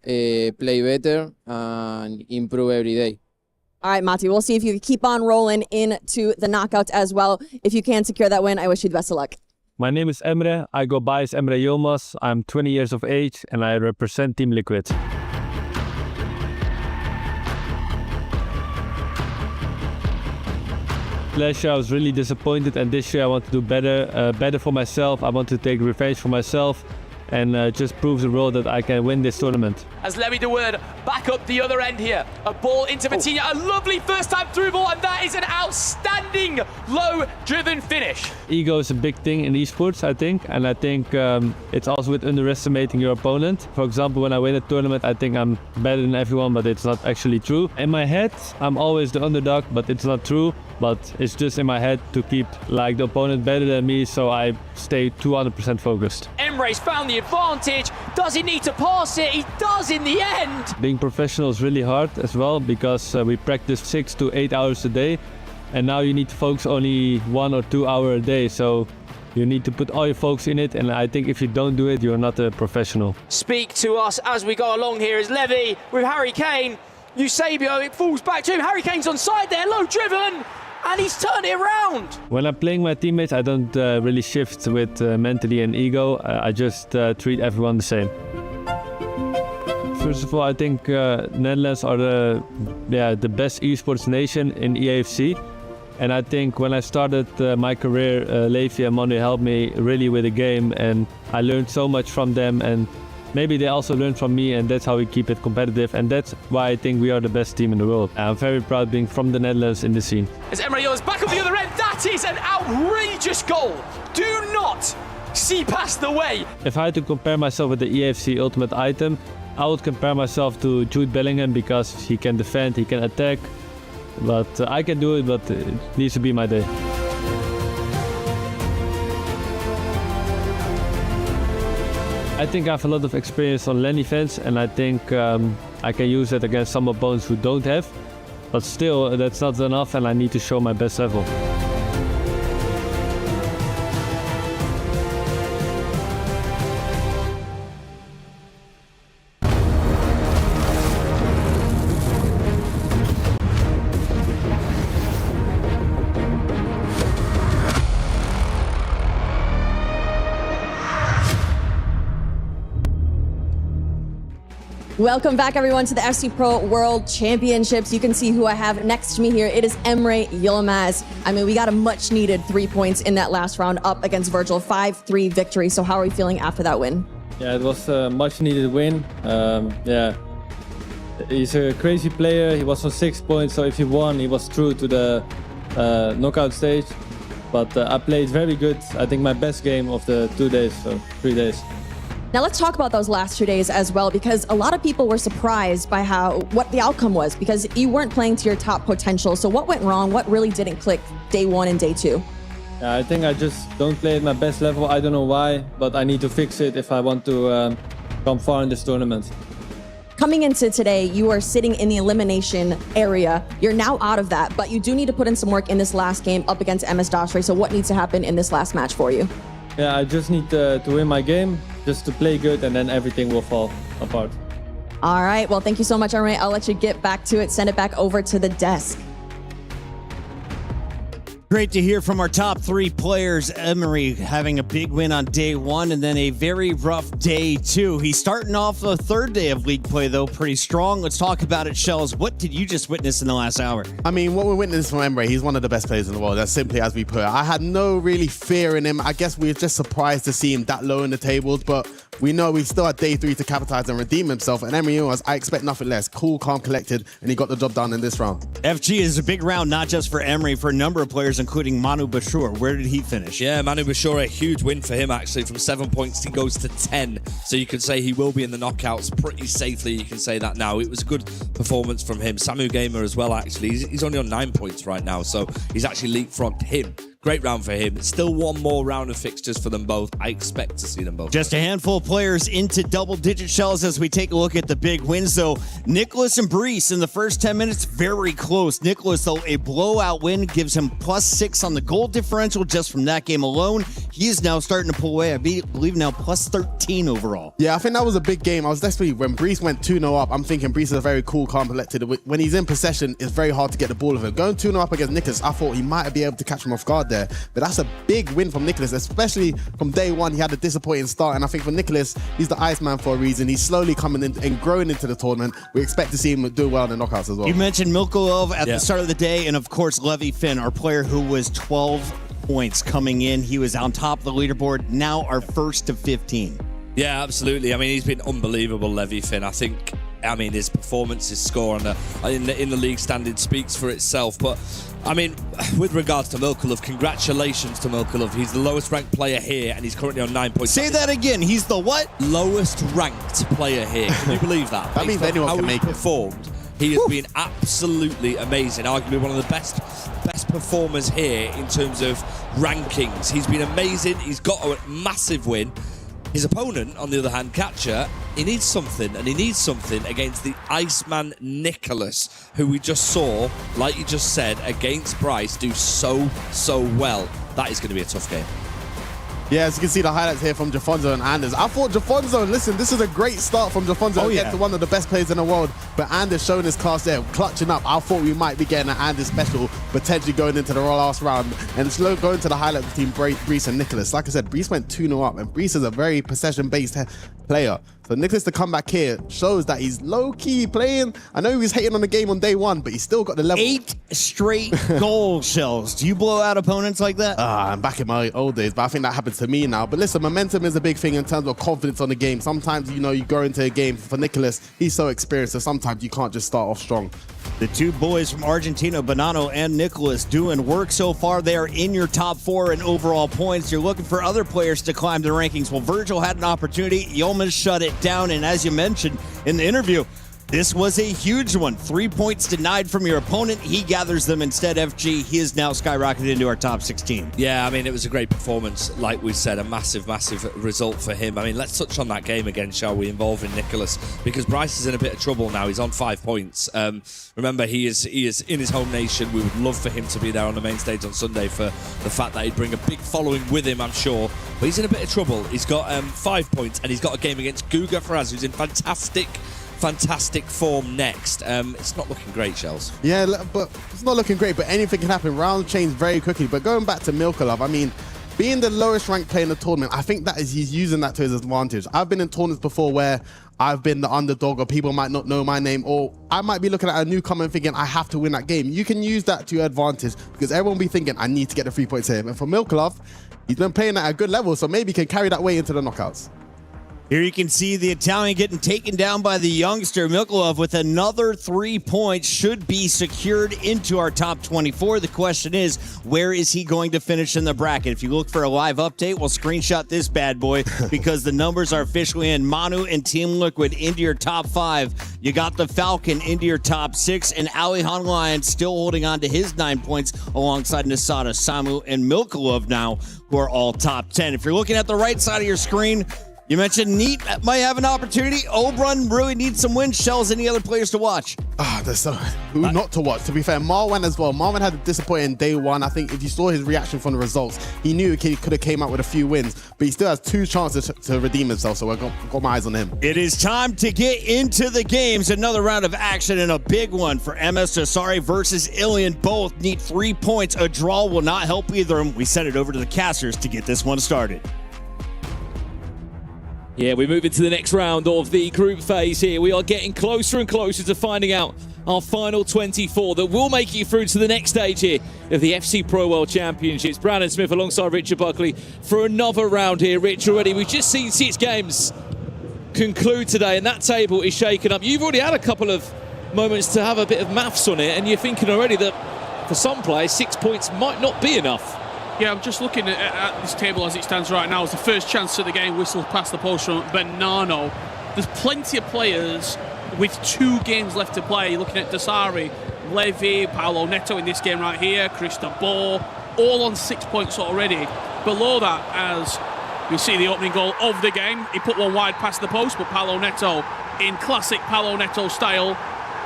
play better, and improve every day. All right, Mati, we'll see if you can keep on rolling into the knockouts as well. If you can secure that win, I wish you the best of luck. My name is Emre. I go by as Emre Yilmaz. I'm 20 years of age and I represent Team Liquid. Last year I was really disappointed, and this year I want to do better for myself. I want to take revenge for myself and just prove the world that I can win this tournament. As Levi de Word back up the other end here. A ball into Vitinha, a lovely first time through ball, and that is an outstanding low-driven finish. Ego is a big thing in esports, I think, and I think it's also with underestimating your opponent. For example, when I win a tournament, I think I'm better than everyone, but it's not actually true. In my head, I'm always the underdog, but it's not true. But it's just in my head to keep like the opponent better than me, so I stay 200% focused. Emre's found the advantage. Does he need to pass it? He does in the end. Being professional is really hard as well, because we practice 6 to 8 hours a day, and now you need to focus only 1 or 2 hours a day. So you need to put all your focus in it, and I think if you don't do it, you're not a professional. Speak to us as we go along here as Levi with Harry Kane. Eusebio, it falls back to him. Harry Kane's on side there, low driven. And he's turned it around. When I'm playing my teammates, I don't really shift with mentally and ego. I just treat everyone the same. First of all, I think Netherlands are the best esports nation in EWC. And I think when I started my career, Levi and Manu helped me really with the game, and I learned so much from them, and maybe they also learned from me, and that's how we keep it competitive, and that's why I think we are the best team in the world. I'm very proud being from the Netherlands in the scene. As Emre Yilmaz back up the other end, that is an outrageous goal. Do not see past the way. If I had to compare myself with the EFC Ultimate item, I would compare myself to Jude Bellingham, because he can defend, he can attack, but I can do it, but it needs to be my day. I think I have a lot of experience on LAN events, and I think I can use that against some opponents who don't have. But still, that's not enough, and I need to show my best level. Welcome back, everyone, to the FC Pro World Championships. You can see who I have next to me here. It is Emre Yilmaz. I mean, we got a much-needed 3 points in that last round up against Virgil, 5-3 victory. So how are we feeling after that win? Yeah, it was a much-needed win. Yeah, he's a crazy player. He was on 6 points, so if he won, he was through to the knockout stage. But I played very good. I think my best game of the 2 days, so 3 days. Now let's talk about those last 2 days as well, because a lot of people were surprised by what the outcome was, because you weren't playing to your top potential. So what went wrong? What really didn't click day 1 and day 2? Yeah, I think I just don't play at my best level. I don't know why, but I need to fix it if I want to come far in this tournament. Coming into today, you are sitting in the elimination area. You're now out of that, but you do need to put in some work in this last game up against MS Dasre. So what needs to happen in this last match for you? Yeah, I just need to win my game, just to play good, and then everything will fall apart. All right, well, thank you so much, Arme. I'll let you get back to it. Send it back over to the desk. Great to hear from our top 3 players. Emery having a big win on day 1 and then a very rough day 2. He's starting off the 3rd day of league play, though, pretty strong. Let's talk about it, Shells. What did you just witness in the last hour? I mean, what we're witnessing from Emery, he's one of the best players in the world. That's simply as we put it. I had no really fear in him. I guess we were just surprised to see him that low in the tables, but we know we still had day 3 to capitalize and redeem himself. And Emery was, I expect nothing less. Cool, calm, collected, and he got the job done in this round. FG is a big round, not just for Emery, for a number of players, including Manu Bashur. Where did he finish? Yeah, Manu Bashur, a huge win for him, actually. From 7 points, he goes to 10. So you could say he will be in the knockouts pretty safely. You can say that now. It was a good performance from him. Samu Gamer as well, actually. He's only on 9 points right now, so he's actually leapfrogged him. Great round for him. Still one more round of fixtures for them both. I expect to see them both. Just a handful of players into double-digit Shells as we take a look at the big wins, though. Nicholas and Brees in the first 10 minutes, very close. Nicholas, though, a blowout win gives him +6 on the goal differential just from that game alone. He is now starting to pull away. I believe now +13 overall. Yeah, I think that was a big game. I was desperately, when Brees went 2-0 up, I'm thinking Brees is a very cool, calm, collected. When he's in possession, it's very hard to get the ball of him. Going 2-0 up against Nicholas, I thought he might be able to catch him off guard there. But that's a big win from Nicholas, especially from day 1. He had a disappointing start, and I think for Nicholas, he's the Iceman for a reason. He's slowly coming in and growing into the tournament. We expect to see him do well in the knockouts as well. You mentioned Milkolov at the start of the day, and of course Levy Finn, our player who was 12 points coming in. He was on top of the leaderboard, now our first to 15. Yeah, absolutely. I mean, he's been unbelievable, Levy Finn. I mean, his performance, his score in the league standing speaks for itself. But, I mean, with regards to Milkolov, congratulations to Milkolov. He's the lowest ranked player here, and he's currently on 9 points. Say that again. He's the what? Lowest ranked player here. Can you believe that? That means anyone can make it. Performed. He has been absolutely amazing. Arguably one of the best performers here in terms of rankings. He's been amazing. He's got a massive win. His opponent, on the other hand, Catcher, he needs something, and he needs something against the Iceman Nicholas, who we just saw, like you just said, against Bryce, do so well. That is going to be a tough game. Yeah, as you can see the highlights here from Jafonzo and Anders. I thought Jafonzo, listen, this is a great start from Jafonzo against one of the best players in the world. But Anders showing his class there, clutching up. I thought we might be getting an Anders special, potentially going into the last round. And slow going to the highlights between Brees and Nicholas. Like I said, Brees went 2-0 up, and Brees is a very possession-based player. So Nicholas to come back here shows that he's low-key playing. I know he was hating on the game on day 1, but he's still got the level. 8 straight goal Shells. Do you blow out opponents like that? I'm back in my old days, but I think that happens to me now. But listen, momentum is a big thing in terms of confidence on the game. Sometimes, you go into a game. For Nicholas, he's so experienced, so sometimes you can't just start off strong. The two boys from Argentina, Bonanno and Nicholas, doing work so far. They are in your top 4 in overall points. You're looking for other players to climb the rankings. Well, Virgil had an opportunity. Yeoman shut it down. And as you mentioned in the interview, this was a huge one. 3 points denied from your opponent. He gathers them instead. FG, he is now skyrocketed into our top 16. Yeah, I mean, it was a great performance. Like we said, a massive result for him. I mean, let's touch on that game again, shall we, involving Nicholas? Because Bryce is in a bit of trouble now. He's on 5 points. Remember, he is in his home nation. We would love for him to be there on the main stage on Sunday for the fact that he'd bring a big following with him, I'm sure. But he's in a bit of trouble. He's got 5 points, and he's got a game against Guga Faraz, who's in fantastic form next. It's not looking great, Shells. Yeah, but it's not looking great, but anything can happen. Round change very quickly. But going back to Milkolov, I mean, being the lowest ranked player in the tournament, I think he's using that to his advantage. I've been in tournaments before where I've been the underdog, or people might not know my name, or I might be looking at a newcomer and thinking I have to win that game. You can use that to your advantage, because everyone will be thinking I need to get the 3 points here. And for Milkolov, he's been playing at a good level, so maybe he can carry that way into the knockouts. Here you can see the Italian getting taken down by the youngster Mikolov with another 3 points. Should be secured into our top 24. The question is, where is he going to finish in the bracket? If you look for a live update, we'll screenshot this bad boy because the numbers are officially in. Manu and Team Liquid into your top 5. You got the Falcon into your top 6, and Alihan Lion still holding on to his 9 points alongside Nasada, Samu, and Mikolov now, who are all top 10. If you're looking at the right side of your screen, you mentioned Neat might have an opportunity. Obrun really needs some wind shells. Any other players to watch? There's who not to watch. To be fair, Marwan as well. Marwan had a disappointing day one. I think if you saw his reaction from the results, he knew he could have came out with a few wins, but he still has 2 chances to redeem himself, so I've got my eyes on him. It is time to get into the games. Another round of action and a big one for MS Dasari versus Ilian. Both need 3 points. A draw will not help either of them. We send it over to the casters to get this one started. Yeah, we move into the next round of the group phase here. We are getting closer and closer to finding out our final 24 that will make you through to the next stage here of the FC Pro World Championships. Brandon Smith alongside Richard Buckley for another round here. Rich, already we've just seen 6 games conclude today, and that table is shaken up. You've already had a couple of moments to have a bit of maths on it, and you're thinking already that for some players, 6 points might not be enough. Yeah, I'm just looking at this table as it stands right now. It's the first chance of the game whistled past the post from Bernardo. There's plenty of players with 2 games left to play. You're looking at Dasari, Levy, Paolo Neto in this game right here, Cristobal, all on 6 points already. Below that, as you see the opening goal of the game, he put one wide past the post, but Paolo Neto, in classic Paolo Neto style,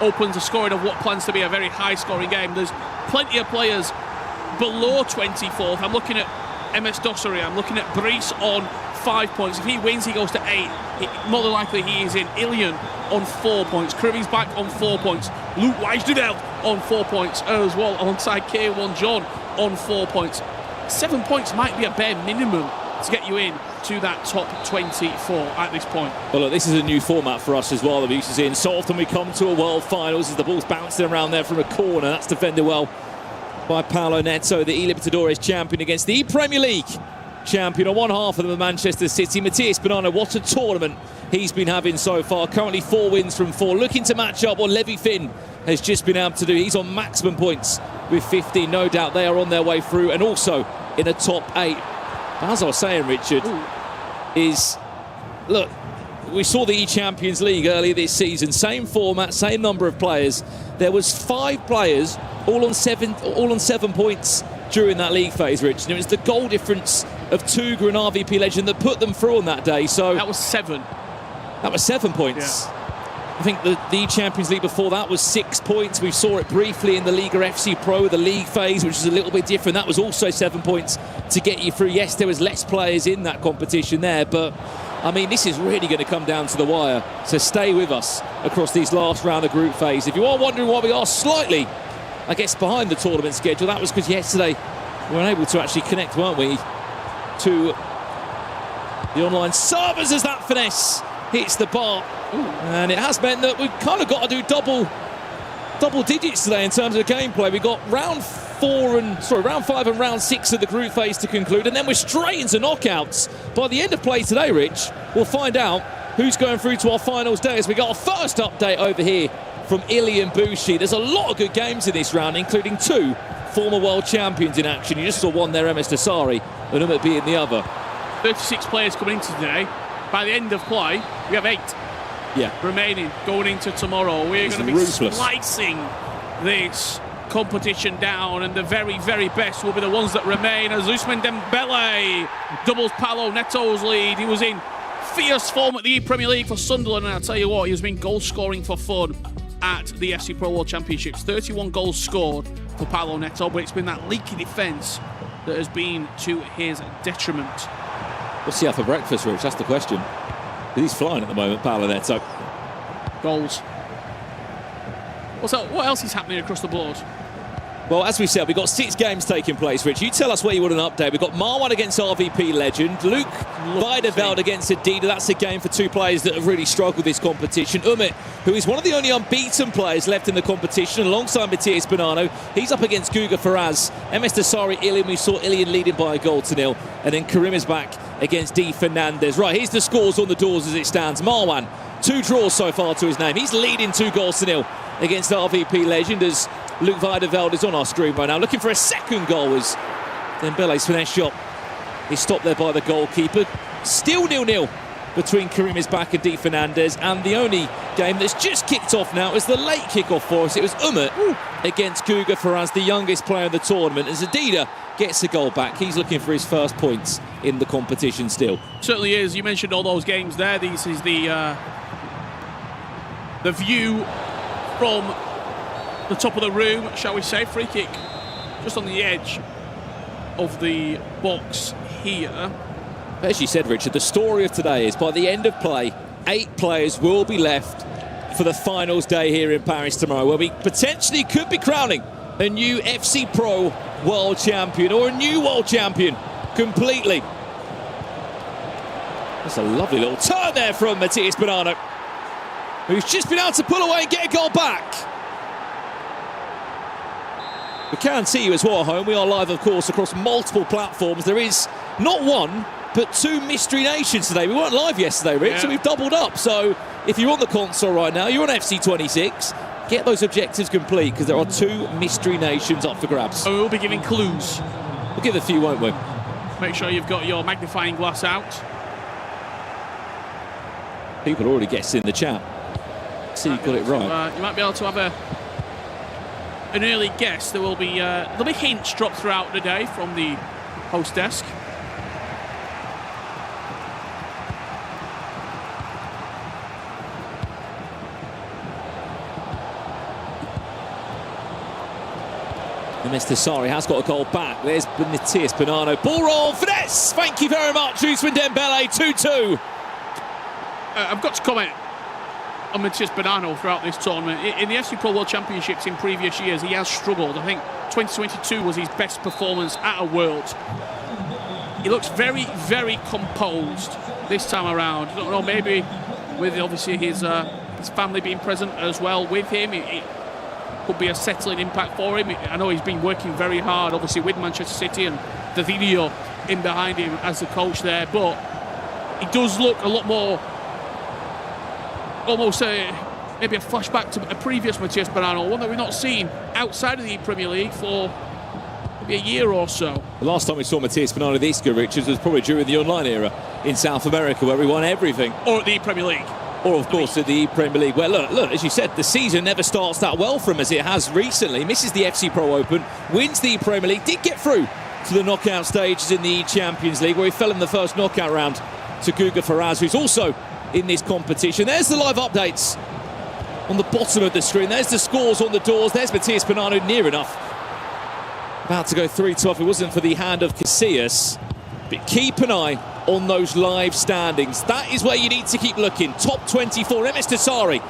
opens the scoring of what plans to be a very high-scoring game. There's plenty of players below 24th. I'm looking at MS Dossary, I'm looking at Brice on 5 points. If he wins, he goes to 8. More than likely he is in. Ilian on 4 points. Kirby's back on 4 points. Luke Weisdudel on 4 points as well, alongside K1 John on 4 points. 7 points might be a bare minimum to get you in to that top 24 at this point. Well, look, this is a new format for us as well that we're used to seeing. So often we come to a World Finals as the ball's bouncing around there from a corner. That's defended well by Paolo Neto, the E Libertadores champion against the Premier League champion on one half of the Manchester City. Matías Bonanno, what a tournament he's been having so far. Currently 4 wins from 4. Looking to match up what Levy Finn has just been able to do. He's on maximum points with 15. No doubt they are on their way through and also in a top 8. As I was saying, Richard, is, look, we saw the E-Champions League earlier this season. Same format, same number of players. There was 5 players all on 7 points during that league phase, Rich. And it was the goal difference of Tuga and RVP Legend that put them through on that day. So that was 7. That was 7 points. Yeah. I think the Champions League before that was 6 points. We saw it briefly in the Liga FC Pro, the league phase, which is a little bit different. That was also 7 points to get you through. Yes, there was less players in that competition there, but I mean, this is really going to come down to the wire. So stay with us across these last round of group phase. If you are wondering why we are slightly, I guess, behind the tournament schedule, that was because yesterday we weren't able to actually connect, weren't we, to the online servers as that finesse hits the bar. And it has meant that we've kind of got to do double digits today in terms of gameplay. We got round 5 and round 6 of the group phase to conclude, and then we're straight into knockouts. By the end of play today, Rich, we'll find out who's going through to our finals day as we got our first update over here from Ilian Bushi. There's a lot of good games in this round, including 2 former world champions in action. You just saw one there, MS Dasari, and Umit being the other. 36 players coming into today. By the end of play, we have 8 remaining going into tomorrow. We're going to be slicing this competition down, and the very, very best will be the ones that remain as Ousmane Dembele doubles Paolo Neto's lead. He was in fierce form at the Premier League for Sunderland, and I'll tell you what, he has been goal scoring for fun at the FC Pro World Championships. 31 goals scored for Paolo Neto, but it's been that leaky defence that has been to his detriment. What's he have for breakfast, Rich? That's the question. He's flying at the moment, Paolo Neto. Goals. What else is happening across the board? Well, as we said, we've got 6 games taking place, Rich. You tell us where you want an update. We've got Marwan against RVP Legend, Luke Weideveld against Adida. That's a game for 2 players that have really struggled this competition. Umit, who is one of the only unbeaten players left in the competition, alongside Matías Bonanno. He's up against Guga Faraz. MS Dasari, Ilian. We saw Ilian leading by a goal to 0. And then Karim is back against Di Fernandez. Right, here's the scores on the doors as it stands. Marwan, 2 draws so far to his name. He's leading 2 goals to nil against RVP legend as Luke Weideveld is on our screen right now, looking for a second goal as Dembele's finesse shot is stopped there by the goalkeeper. Still 0-0 between Karim Isbak and Di Fernandez, and the only game that's just kicked off now is the late kickoff for us. It was Umut against Guga Faraz, the youngest player in the tournament, as Adida gets a goal back. He's looking for his first points in the competition still. Certainly is. You mentioned all those games there. This is the view from the top of the room, shall we say. Free kick just on the edge of the box here. As you said, Richard, the story of today is by the end of play, 8 players will be left for the finals day here in Paris tomorrow, where we potentially could be crowning a new FC Pro world champion or a new world champion completely. That's a lovely little turn there from Matthias Bonanno, who's just been able to pull away and get a goal back. We can see you as well at home. We are live, of course, across multiple platforms. There is not one, but 2 Mystery Nations today. We weren't live yesterday, Rich, so we've doubled up. So if you're on the console right now, you're on FC 26, get those objectives complete, because there are 2 Mystery Nations up for grabs. And we'll be giving clues. We'll give a few, won't we? Make sure you've got your magnifying glass out. People are already guessing in the chat. See, you got it right. You might be able to have an early guess. There'll be hints dropped throughout the day from the host desk. And Mr. Sari has got a goal back. There's Matthias Bonanno. Ball roll, finesse! Thank you very much, Ousmane Dembele, 2-2. I've got to comment on Matthias Bonanno throughout this tournament. In the FC Pro World Championships in previous years, he has struggled. I think 2022 was his best performance at a World. He looks very, very composed this time around. I don't know, maybe with obviously his family being present as well with him, it could be a settling impact for him. I know he's been working very hard, obviously, with Manchester City and the video in behind him as the coach there, but he does look a lot more, almost maybe a flashback to a previous Matthias Bonanno, one that we've not seen outside of the Premier League for maybe a year or so. The last time we saw Matthias Bonanno this good, Richards, was probably during the online era in South America, where he won everything. Or at the Premier League. Or, of course, at the Premier League. Well, look, as you said, the season never starts that well for him as it has recently. Misses the FC Pro Open, wins the Premier League, did get through to the knockout stages in the Champions League, where he fell in the first knockout round to Guga Faraz, who's also in this competition. There's the live updates on the bottom of the screen. There's the scores on the doors. There's Matthias Bonanno near enough. About to go 3-2 if it wasn't for the hand of Casillas. But keep an eye on those live standings. That is where you need to keep looking. Top 24, Emes Tassari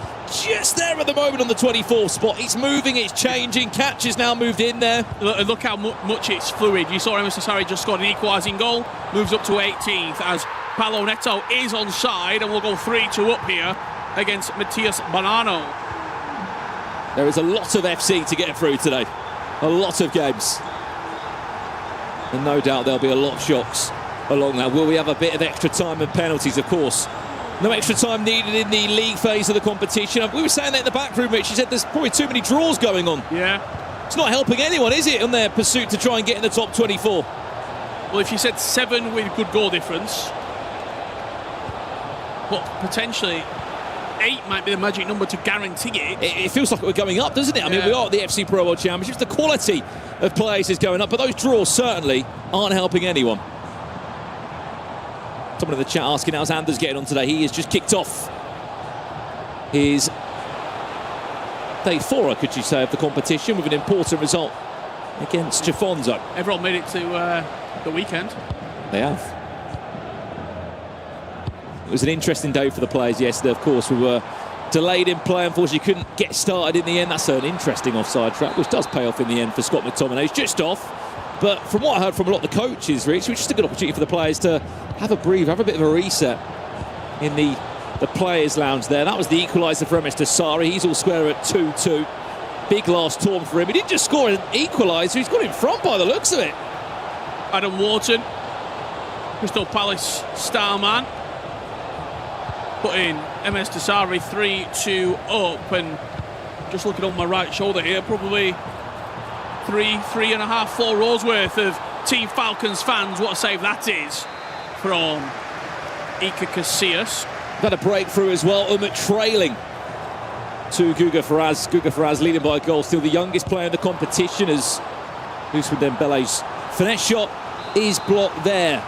just there at the moment on the 24th spot. It's moving, it's changing. Catch has now moved in there. Look how much it's fluid. You saw Emes Tassari just scored an equalising goal. Moves up to 18th as Paulo Neto is onside, and we'll go 3-2 up here against Matthias Bonanno. There is a lot of FC to get through today. A lot of games. And no doubt there'll be a lot of shocks along that. Will we have a bit of extra time and penalties? Of course. No extra time needed in the league phase of the competition. We were saying that in the back room, Rich. You said there's probably too many draws going on. Yeah. It's not helping anyone, is it, on their pursuit to try and get in the top 24? Well, if you said 7 with good goal difference, but potentially 8 might be the magic number to guarantee it. It feels like we're going up, doesn't it? I mean, we are at the FC Pro World Championships. The quality of players is going up, but those draws certainly aren't helping anyone. Someone in the chat asking how's Anders getting on today. He has just kicked off his day 4, could you say, of the competition with an important result against Chafonzo. Everyone made it to the weekend. They have. It was an interesting day for the players yesterday. Of course, we were delayed in play. Unfortunately, couldn't get started in the end. That's an interesting offside trap, which does pay off in the end for Scott McTominay. He's just off. But from what I heard from a lot of the coaches, Rich, it was just a good opportunity for the players to have a breathe, have a bit of a reset in the players' lounge there. That was the equaliser for Emes Tassari. He's all square at 2-2. Big last tournament for him. He didn't just score an equaliser, he's got in front by the looks of it. Adam Wharton Crystal Palace star man, putting MS Desari 3-2 up, and just looking on my right shoulder here, probably 3.5, 4 rows worth of Team Falcons fans. What a save that is from Iker Casillas. Got a breakthrough as well. Trailing to Guga Faraz. Guga Faraz leading by a goal. Still the youngest player in the competition, as Ousmane Dembele's finesse shot is blocked there.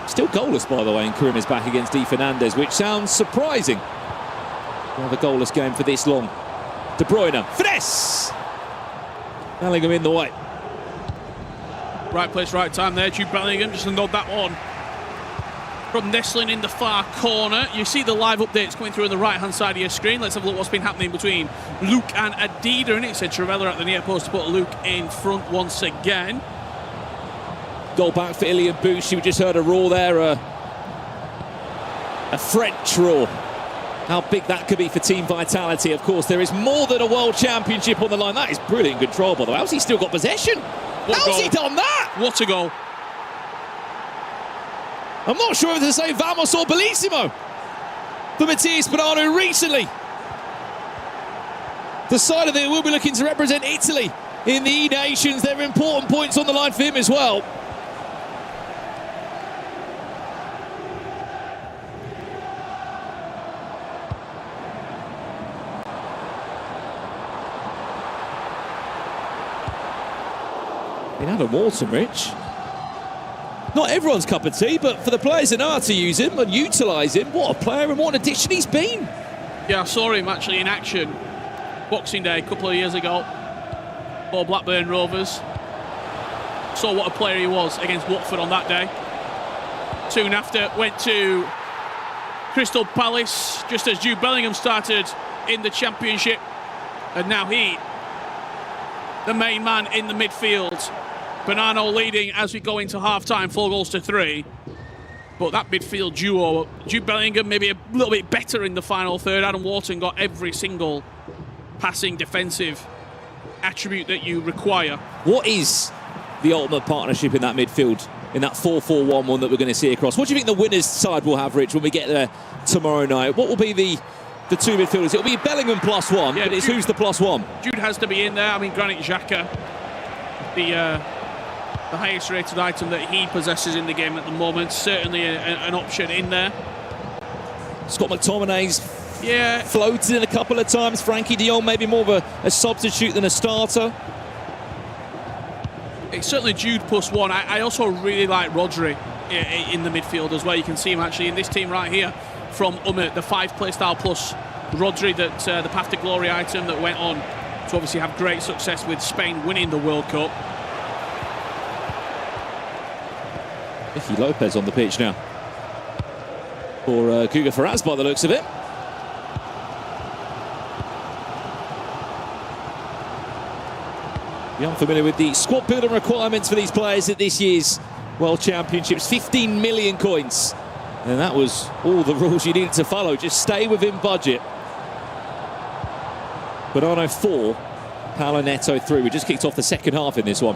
Still goalless, by the way, and Karim is back against Di Fernandez, which sounds surprising. Another goalless game for this long. De Bruyne, finesse! Bellingham in the way. Right place, right time there. Jude Bellingham just to nod that one from Nestling in the far corner. You see the live updates coming through on the right-hand side of your screen. Let's have a look what's been happening between Luke and Adida. And it's a Trevella at the near post to put Luke in front once again. Goal back for Ilian Bouchi. We just heard a roar there. A French roar. How big that could be for Team Vitality. Of course, there is more than a World Championship on the line. That is brilliant control, by the way. How's he still got possession? How's he done that? What a goal. I'm not sure if it's the same Vamos or Bellissimo for Matthias Bonanno, who recently decided that he will be looking to represent Italy in the E-Nations. There are important points on the line for him as well. In Adam Walton, Rich. Not everyone's cup of tea, but for the players that know how to use him and utilise him, what a player and what an addition he's been. Yeah, I saw him actually in action Boxing Day a couple of years ago for Blackburn Rovers. Saw what a player he was against Watford on that day. Soon after, went to Crystal Palace just as Jude Bellingham started in the Championship. And now he, the main man in the midfield. Bonanno leading as we go into half-time, 4-3. But that midfield duo, Jude Bellingham maybe a little bit better in the final third. Adam Wharton got every single passing defensive attribute that you require. What is the ultimate partnership in that midfield, in that 4-4-1-1 that we're going to see across? What do you think the winner's side will have, Rich, when we get there tomorrow night? What will be the two midfielders? It'll be Bellingham +1, yeah, but it's Jude, who's the +1? Jude has to be in there. I mean, Granit Xhaka, the highest rated item that he possesses in the game at the moment, certainly an option in there. Scott McTominay's floated in a couple of times. Frankie de Jong maybe more of a substitute than a starter. It's certainly Jude +1. I also really like Rodri in the midfield as well. You can see him actually in this team right here from the 5 playstyle plus Rodri, that the Path to Glory item that went on to obviously have great success with Spain winning the World Cup. Icky Lopez on the pitch now for Guga Faraz by the looks of it. You're unfamiliar with the squad building requirements for these players at this year's World Championships. 15 million coins. And that was all the rules you needed to follow. Just stay within budget. Bonanno 4, Paolo Neto 3. We just kicked off the second half in this one.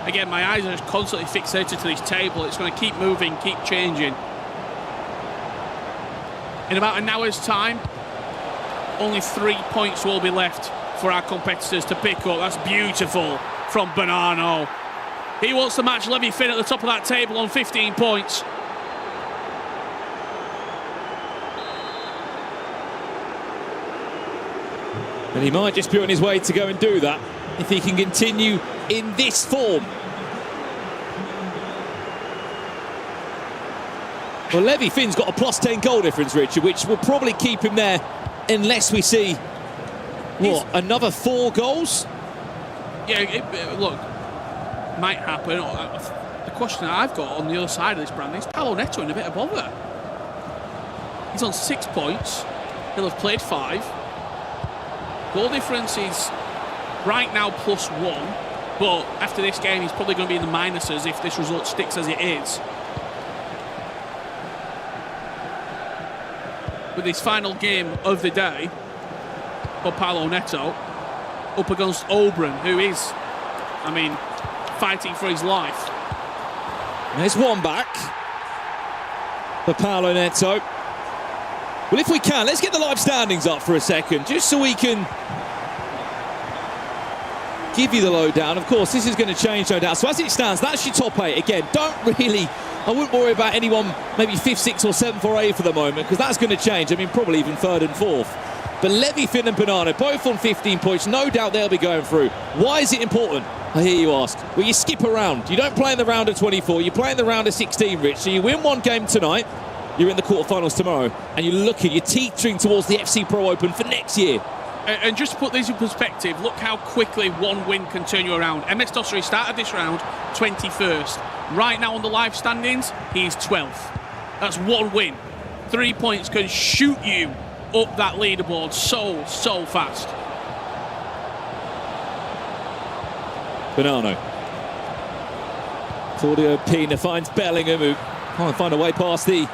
Again, my eyes are constantly fixated to this table. It's going to keep moving, keep changing. In about an hour's time, only 3 points will be left for our competitors to pick up. That's beautiful from Bonanno. He wants to match Levy Finn at the top of that table on 15 points. And he might just be on his way to go and do that if he can continue in this form. Well, Levy Finn's got a +10 goal difference, Richard, which will probably keep him there unless we see, what, another 4 goals? Yeah, look, might happen. The question that I've got on the other side of this, Brandon, is Paolo Neto in a bit of bother. He's on 6 points. He'll have played 5. Goal difference is right now +1, but after this game, he's probably going to be in the minuses if this result sticks as it is. with his final game of the day for Paolo Neto up against Oberon, who is, I mean, fighting for his life. There's one back for Paolo Neto. Well, if we can, let's get the live standings up for a second, just so we can give you the lowdown. Of course, this is going to change, no doubt. So as it stands, that's your top 8. Again, I wouldn't worry about anyone maybe 5th, 6th or 7th or 8th for the moment, because that's going to change. I mean, probably even 3rd and 4th. But Levy, Finn and Banana, both on 15 points. No doubt they'll be going through. Why is it important? I hear you ask. Well, you skip a round. You don't play in the round of 24. You play in the round of 16, Rich. So you win one game tonight. You're in the quarterfinals tomorrow. And you're teetering towards the FC Pro Open for next year. And just to put this in perspective, look how quickly one win can turn you around. MS Dossary started this round 21st. Right now on the live standings, he's 12th. That's one win. 3 points can shoot you up that leaderboard so fast. Bonanno. Claudio Pina finds Bellingham, who can't find a way past the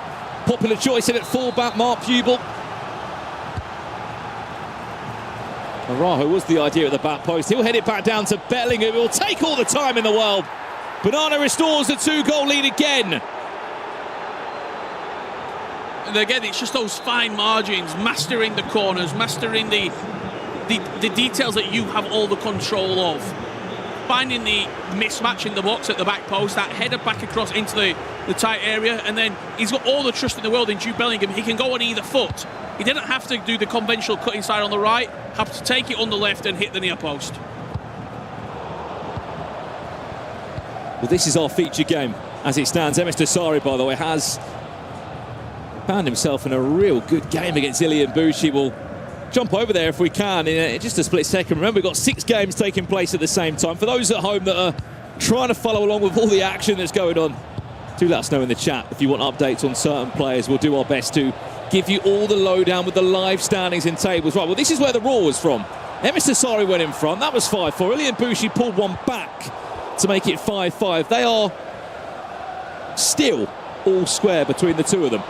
popular choice in at fullback, Mark Pubel. Arajo was the idea at the back post. He'll head it back down to Bellingham. He'll take all the time in the world. Banana restores the 2-goal lead again. And again, it's just those fine margins, mastering the corners, mastering the details that you have all the control of. Finding the mismatch in the box at the back post, that header back across into the tight area, and then he's got all the trust in the world in Jude Bellingham. He can go on either foot. He didn't have to do the conventional cut inside on the right, have to take it on the left and hit the near post. Well, this is our feature game as it stands. MS Dossari, by the way, has found himself in a real good game against Ilian Bushi. We'll jump over there if we can in just a split second. Remember, we've got 6 games taking place at the same time. For those at home that are trying to follow along with all the action that's going on, do let us know in the chat if you want updates on certain players. We'll do our best to give you all the lowdown with the live standings and tables. Right, well, this is where the raw was from. MS Dossari went in front. That was 5-4. Ilian Bushi pulled one back to make it 5-5. They are still all square between the two of them.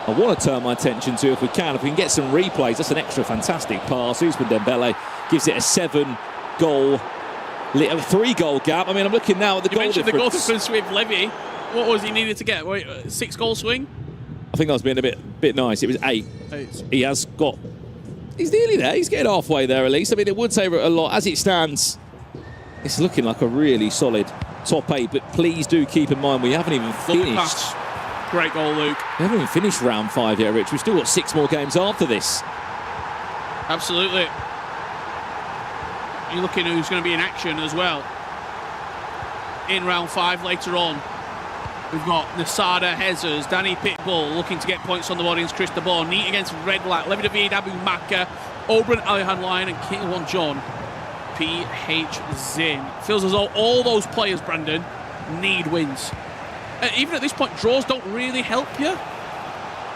I want to turn my attention to, if we can get some replays. That's an extra fantastic pass. Ousmane Dembele gives it a 3-goal gap. I mean, I'm looking now at the goal difference. You mentioned the goal difference with Levy. What was he needed to get? 6-goal swing? I think I was being a bit nice. It was 8. He has got... He's nearly there. He's getting halfway there, at least. I mean, it would say a lot. As it stands, it's looking like a really solid top 8. But please do keep in mind, we haven't even finished... Great goal, Luke. We haven't even finished round 5 yet, Rich. We've still got 6 more games after this. Absolutely. You're looking at who's going to be in action as well. In round 5 later on, we've got Nasada Hezers, Danny Pitbull looking to get points on the board against Chris de Boer. Neat against Red Black, Levy David, Abu Maka, Oberon, Alihan Lyon, and K1 John. PH Zin. Feels as though all those players, Brandon, need wins. Even at this point, draws don't really help you.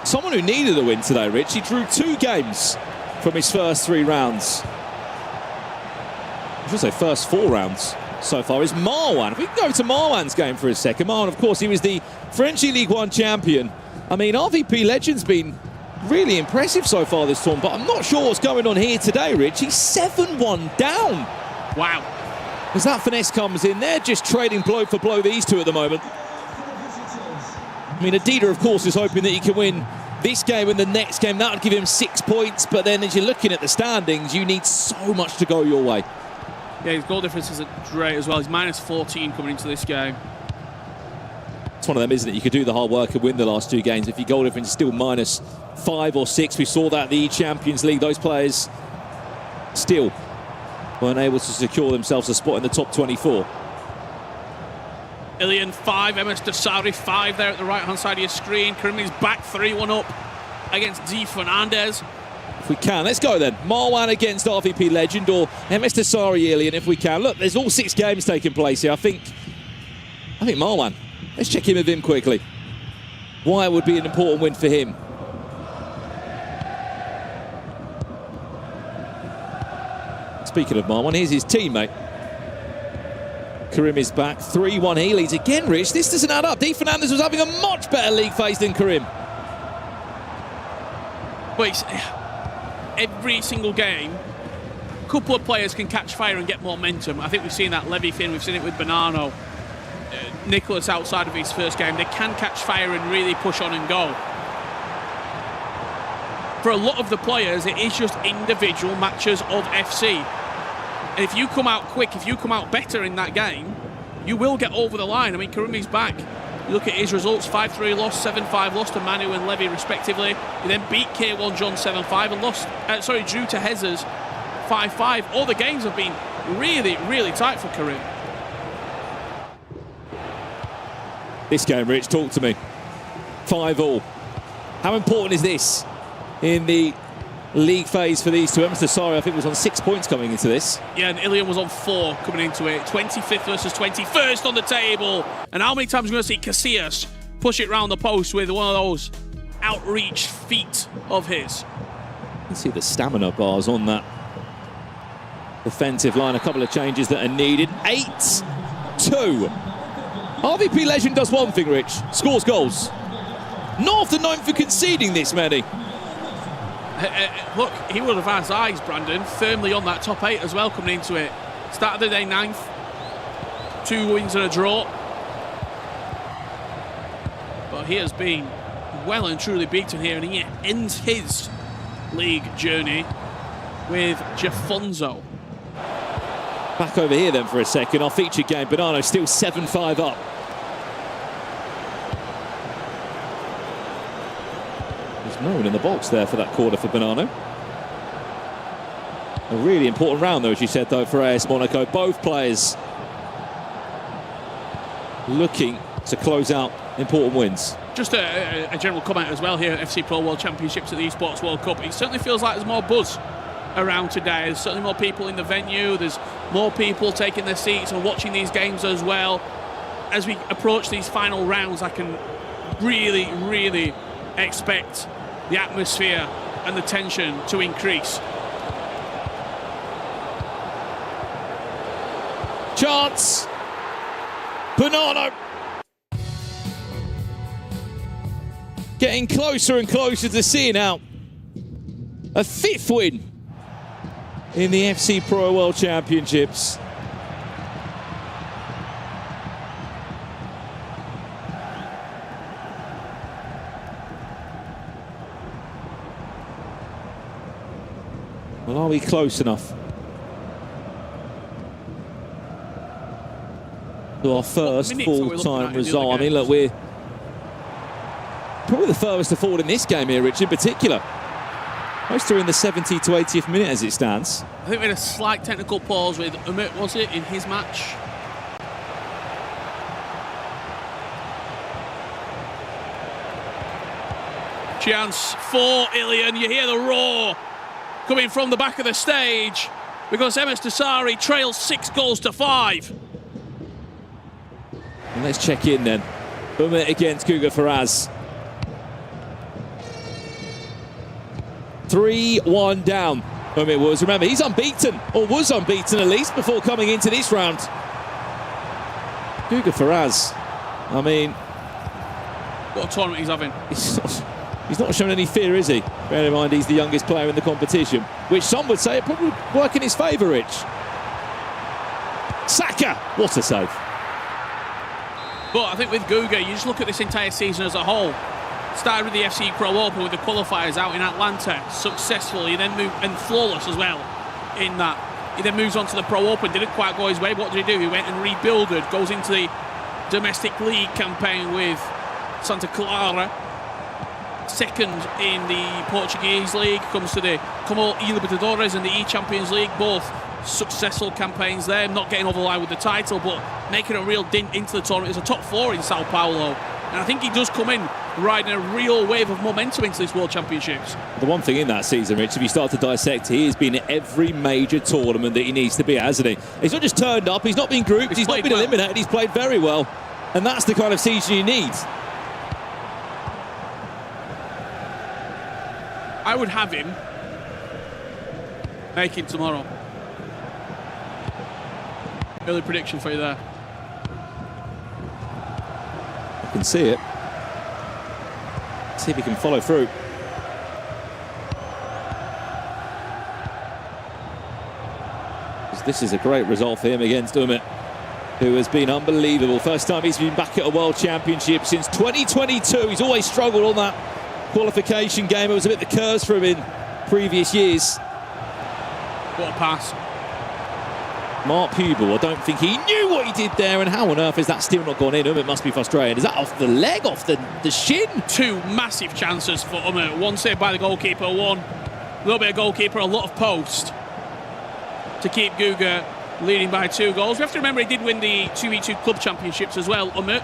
Someone who needed a win today, Rich. He drew 2 games from his first 3 rounds. I should say first 4 rounds so far is Marwan. If we can go to Marwan's game for a second. Marwan, of course, he was the French League 1 champion. I mean, RVP Legend's been really impressive so far this tournament, but I'm not sure what's going on here today, Rich. He's 7-1 down. Wow. As that finesse comes in, they're just trading blow for blow, these two at the moment. I mean, Adida, of course, is hoping that he can win this game and the next game. That would give him 6 points. But then as you're looking at the standings, you need so much to go your way. Yeah, his goal difference isn't great as well. He's minus 14 coming into this game. It's one of them, isn't it? You could do the hard work and win the last 2 games. If your goal difference is still minus 5 or 6, we saw that in the Champions League. Those players still weren't able to secure themselves a spot in the top 24. Ilian 5, MS Dossari 5 there at the right-hand side of your screen. Karimi's back 3-1 up against D. Fernandez. If we can, let's go then. Marwan against RVP Legend or MS Dossari Ilian if we can. Look, there's all 6 games taking place here. I think Marwan. Let's check in with him quickly. Why it would be an important win for him. Speaking of Marwan, here's his teammate. Karim is back. 3-1 he leads again, Rich. This doesn't add up. D. Fernandez was having a much better league phase than Karim. But it's, every single game, a couple of players can catch fire and get momentum. I think we've seen that Levy Finn, we've seen it with Bonanno. Nicholas outside of his first game, they can catch fire and really push on and go. For a lot of the players, it is just individual matches of FC. And if you come out quick, if you come out better in that game, you will get over the line. I mean, Karimi's back. You look at his results, 5-3 loss, 7-5 loss to Manu and Levy respectively. He then beat K1 John 7-5 and drew to Hezers 5-5. All the games have been really, really tight for Karim. This game, Rich, talk to me. 5-all. How important is this in the league phase for these two? Sorry, I think was on 6 points coming into this. Yeah, and Ilian was on 4 coming into it. 25th versus 21st on the table. And how many times are we going to see Casillas push it round the post with one of those outreach feet of his? You can see the stamina bars on that defensive line. A couple of changes that are needed. 8-2. RVP Legend does one thing, Rich. Scores goals. Not often known for conceding this many. Look, he would have had his eyes, Brandon, firmly on that top 8 as well coming into it. Started the day 9th, 2 wins and a draw. But he has been well and truly beaten here, and he ends his league journey with Jafonzo. Back over here then for a second. Our featured game, Bonanno still 7-5 up. No one in the box there for that quarter for Bonanno. A really important round, though, as you said, though, for AS Monaco. Both players looking to close out important wins. Just a general comment as well here at FC Pro World Championships at the Esports World Cup. It certainly feels like there's more buzz around today. There's certainly more people in the venue. There's more people taking their seats and watching these games as well. As we approach these final rounds, I can really, really expect the atmosphere and the tension to increase. Chance. Bonanno. Getting closer and closer to seeing out a 5th win in the FC Pro World Championships. Well, are we close enough to our first full-time result? I mean, look, we're probably the furthest forward in this game here, Rich, in particular. Most are in the 70 to 80th minute as it stands. I think we had a slight technical pause with Umut, was it, in his match? Chance for Ilian. You hear the roar coming from the back of the stage because MS Dasari trails 6-5. And let's check in then. Umut against Guga Faraz. 3-1 down. Umut was. Remember, he's unbeaten, or was unbeaten at least, before coming into this round. Guga Faraz, I mean, what a tournament he's having. He's not shown any fear, is he? Bear in mind, he's the youngest player in the competition, which some would say it probably work in his favour, Rich. Saka, what a save. But I think with Guga, you just look at this entire season as a whole. Started with the FC Pro Open with the qualifiers out in Atlanta, successful. He then moved, and flawless as well in that. He then moves on to the Pro Open, didn't quite go his way. What did he do? He went and rebuilded, goes into the domestic league campaign with Santa Clara. Second in the Portuguese league, comes to the Como e Libertadores and the E-Champions League, both successful campaigns there, not getting over the line with the title, but making a real dint into the tournament. He's a top 4 in Sao Paulo, and I think he does come in riding a real wave of momentum into this World Championships. The one thing in that season, Rich, if you start to dissect, he has been at every major tournament that he needs to be at, hasn't he? He's not just turned up, he's not been grouped, he's not been eliminated, he's played very well, and that's the kind of season you need. I would have him making tomorrow. Early prediction for you there. can see it. See if he can follow through. This is a great result for him against Umit, who has been unbelievable. First time he's been back at a World Championship since 2022. He's always struggled on that qualification game. It was a bit the curse for him in previous years. What a pass. Mark Pubel, I don't think he knew what he did there, and how on earth is that still not gone in? Umit must be frustrated. Is that off the leg, off the shin? Two massive chances for Umit. One saved by the goalkeeper, one a little bit of goalkeeper, a lot of post to keep Guga leading by 2 goals. We have to remember he did win the EWC Club Championships as well, Umit,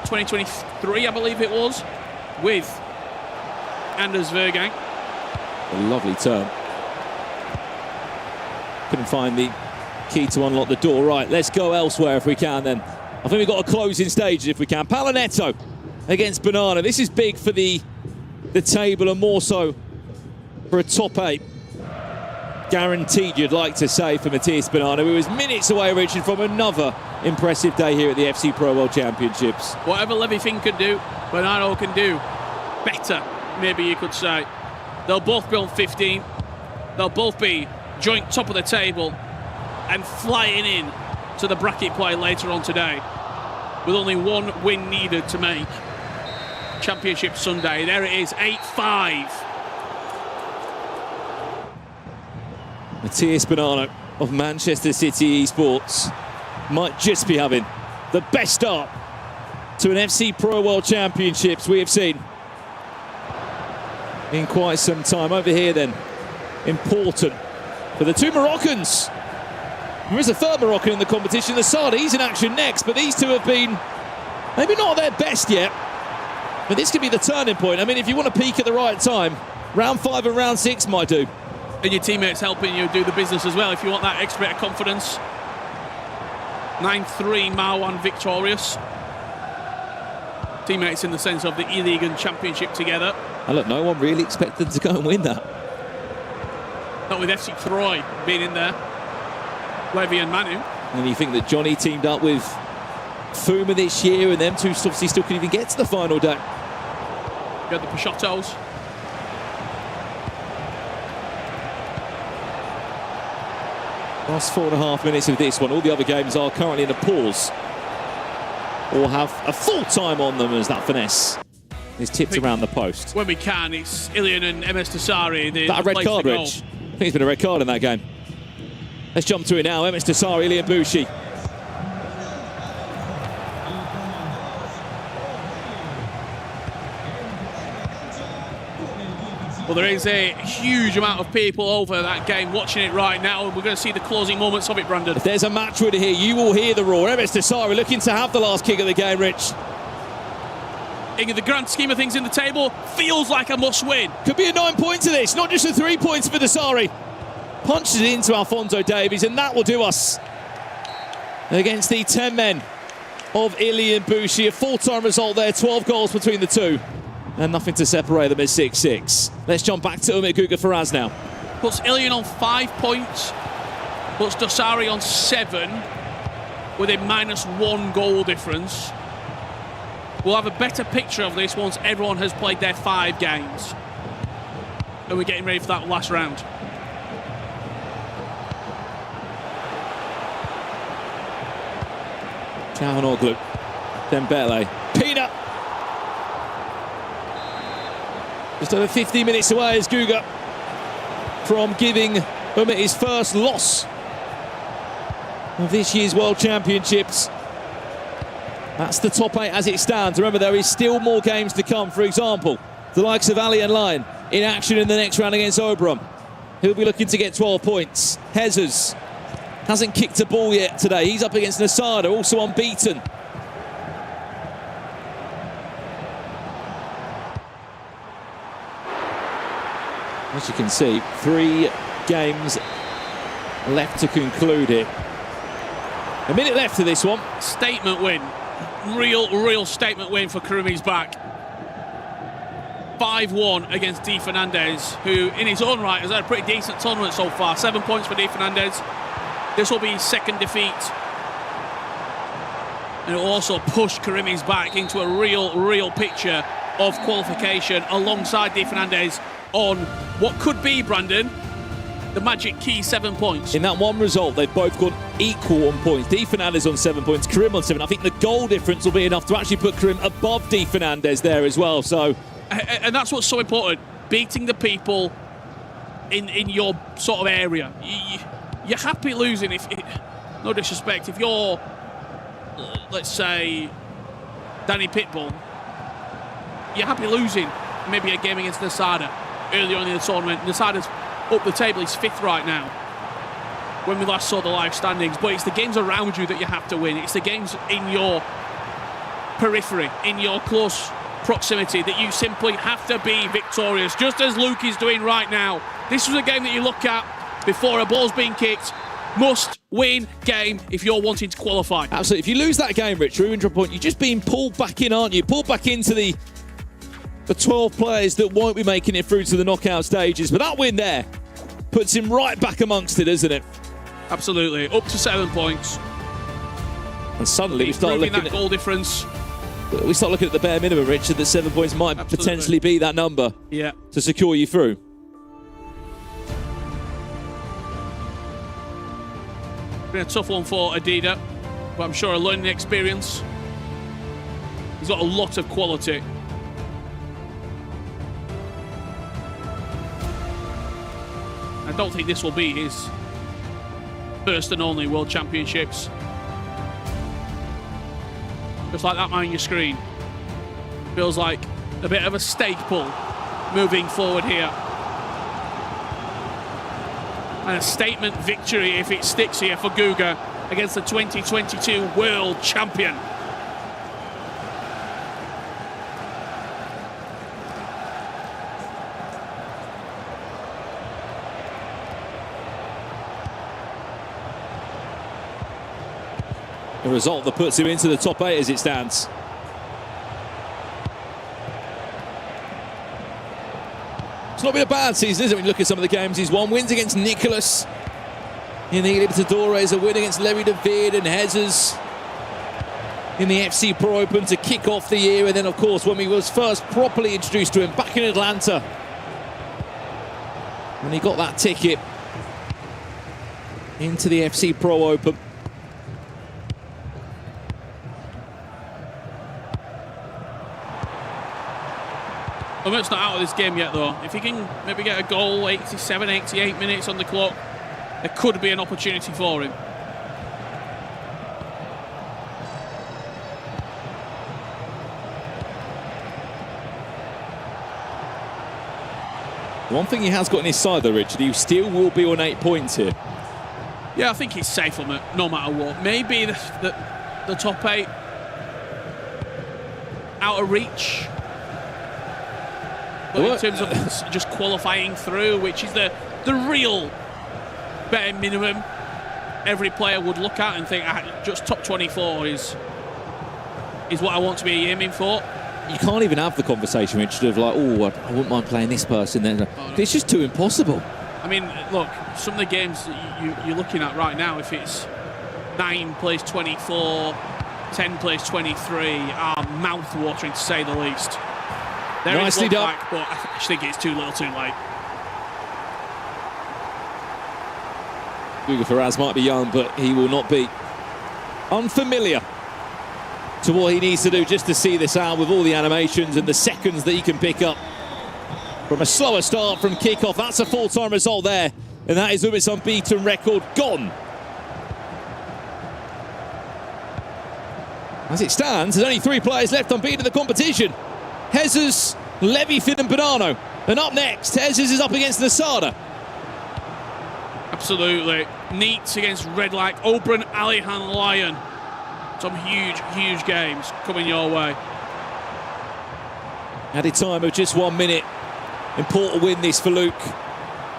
2023 I believe it was, with Anders Vergang. A lovely turn. Couldn't find the key to unlock the door. Right, let's go elsewhere if we can then. I think we've got a closing stage if we can. Palanetto against Banana. This is big for the table and more so for a top 8. Guaranteed, you'd like to say, for Matthias Banana, who was minutes away, Richard, from another impressive day here at the FC Pro World Championships. Whatever Levy Finn could do, Banana can do better, maybe you could say. They'll both be on 15. They'll both be joint top of the table and flying in to the bracket play later on today, with only one win needed to make Championship Sunday. There it is, 8-5. Matthias Banana of Manchester City Esports might just be having the best start to an FC Pro World Championships we have seen in quite some time. Over here then, important for the 2 Moroccans. There is a third Moroccan in the competition, the Saudi. He's in action next, but these two have been maybe not at their best yet. But this could be the turning point. I mean, if you want to peak at the right time, round 5 and round 6 might do. And your teammates helping you do the business as well if you want that extra bit of confidence. 9-3 Marwan victorious. Teammates in the sense of the E-League and Championship together. And look, no one really expected to go and win that. Not with FC Troy being in there. Levy and Manu. And you think that Johnny teamed up with Fuma this year, and them two obviously still couldn't even get to the final day. You got the Pachottos. Last 4.5 minutes of this one. All the other games are currently in a pause or have a full time on them as that finesse is tipped around the post. When we can, it's Ilian and MS Tassari. That a red card, Rich? I think it's been a red card in that game. Let's jump to it now. MS Tassari, Ilian Bushi. Well, there is a huge amount of people over that game watching it right now, and we're going to see the closing moments of it, Brandon. If there's a match winner here, you will hear the roar. MS Tassari looking to have the last kick of the game, Rich. In the grand scheme of things in the table, feels like a must-win. Could be a 9 points to this, not just a 3 points for Tassari. Punches it into Alfonso Davies, and that will do us against the 10 men of Ilian Bushi. A full-time result there, 12 goals between the two. And nothing to separate them at 6-6. Let's jump back to Umit Guga Faraz now. Puts Ilian on 5 points. Puts Tassari on 7 with a -1 goal difference. We'll have a better picture of this once everyone has played their 5 games. And we're getting ready for that last round. Çalhanoğlu, Dembele, Peanut. Just over 50 minutes away is Guga from giving Umit his first loss of this year's World Championships. That's the top 8 as it stands. Remember, there is still more games to come. For example, the likes of Ali and Lion in action in the next round against Obram. He'll be looking to get 12 points. Hezers hasn't kicked a ball yet today. He's up against Nasada, also unbeaten. As you can see, 3 games left to conclude it. A minute left to this one. Statement win. Real statement win for Karumi's back. 5-1 against Di Fernandez, who in his own right has had a pretty decent tournament so far. 7 points for Di Fernandez. This will be his second defeat and it will also push Karimi's back into a real picture of qualification alongside Di Fernandez on what could be, Brandon, the magic key 7 points. In that one result, they've both got equal on points. Di Fernandez on 7 points, Karim on 7. I think the goal difference will be enough to actually put Karim above Di Fernandez there as well. So, and that's what's so important, beating the people in your sort of area. You're happy losing if, no disrespect, if you're, let's say, Danny Pitbull, you're happy losing maybe a game against Nasada early on in the tournament. Nasada's up the table, he's 5th right now when we last saw the live standings, but it's the games around you that you have to win. It's the games in your periphery, in your close proximity, that you simply have to be victorious, just as Luke is doing right now. This was a game that you look at before a ball's being kicked. Must win game if you're wanting to qualify. Absolutely. If you lose that game, Rich, you're into a point. You're just being pulled back in, aren't you? Pulled back into the 12 players that won't be making it through to the knockout stages. But that win there puts him right back amongst it, isn't it? Absolutely. Up to 7 points. And suddenly we start looking at goal difference. We start looking at the bare minimum, Richard, that 7 points might potentially be that number to secure you through. Been a tough one for Adida, but I'm sure a learning experience. He's got a lot of quality. I don't think this will be his first and only World Championships. Just like that man on your screen. Feels like a bit of a stake pull moving forward here. And a statement victory if it sticks here for Guga against the 2022 World Champion. A result that puts him into the top 8 as it stands. It's not been a bad season, is it, when you look at some of the games he's won? Wins against Nicholas in the Libertadores, a win against Larry David and Hezes in the FC Pro Open to kick off the year, and then, of course, when we was first properly introduced to him back in Atlanta, when he got that ticket into the FC Pro Open. Almost not out of this game yet, though. If he can maybe get a goal, 87, 88 minutes on the clock, there could be an opportunity for him. One thing he has got on his side, though, Richard, he still will be on 8 points here. Yeah, I think he's safe on it, no matter what. Maybe the top 8 out of reach. But in terms of just qualifying through, which is the real bare minimum every player would look at and think, just top 24 is what I want to be aiming for. You can't even have the conversation, Richard, of like, oh, I wouldn't mind playing this person. Then it's just too impossible. I mean, look, some of the games that you're looking at right now, if it's 9 plays 24, 10 plays 23, are mouth-watering to say the least. There Nicely is done. back, but I just think it's too little too late. Guga Ferraz might be young, but he will not be unfamiliar to what he needs to do just to see this out with all the animations and the seconds that he can pick up from a slower start from kickoff. That's a full-time result there, and that is Umit's unbeaten record gone. As it stands, there's only 3 players left unbeaten in the competition. Hezes, Levy, Finn and Bonanno. And up next, Hezes is up against Nasada. Absolutely. Neat against Red Light. Oberon, Alihan, Lyon. Some huge games coming your way. Added time of just 1 minute. Important win this for Luke.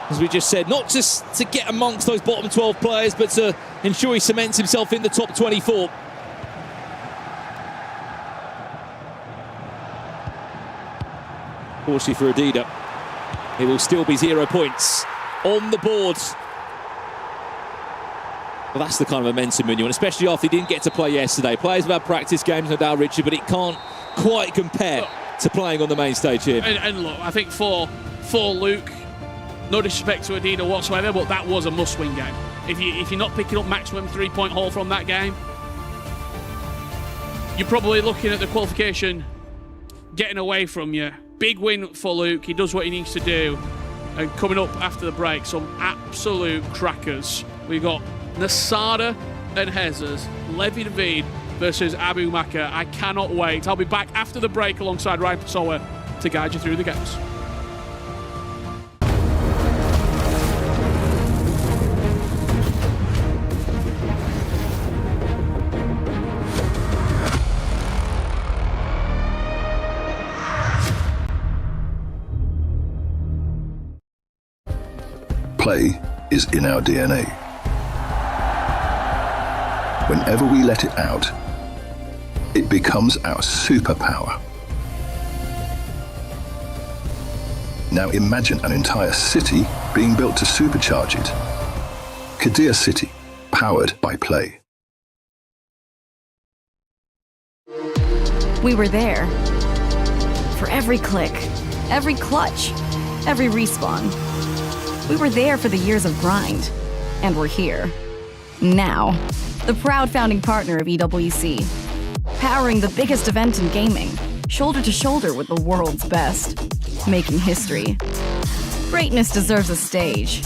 As we just said, not just to get amongst those bottom 12 players, but to ensure he cements himself in the top 24. Fortunately for Adida, it will still be 0 points on the board Well, that's the kind of momentum you want, especially after he didn't get to play yesterday. Players have had practice games, no doubt, Richard, but it can't quite compare to playing on the main stage here. And look, I think for Luke, no disrespect to Adida whatsoever, but that was a must-win game. If you're not picking up maximum three-point haul from that game, you're probably looking at the qualification getting away from you. Big win for Luke. He does what he needs to do. And coming up after the break, some absolute crackers. We've got Nasada and Hezers, Levi David versus Abu Maka. I cannot wait. I'll be back after the break alongside Ryan Pessoa to guide you through the games. Play is in our DNA. Whenever we let it out, it becomes our superpower. Now imagine an entire city being built to supercharge it. Kadir City, powered by play. We were there. For every click, every clutch, every respawn. We were there for the years of grind, and we're here. Now, the proud founding partner of EWC, powering the biggest event in gaming, shoulder to shoulder with the world's best, making history. Greatness deserves a stage.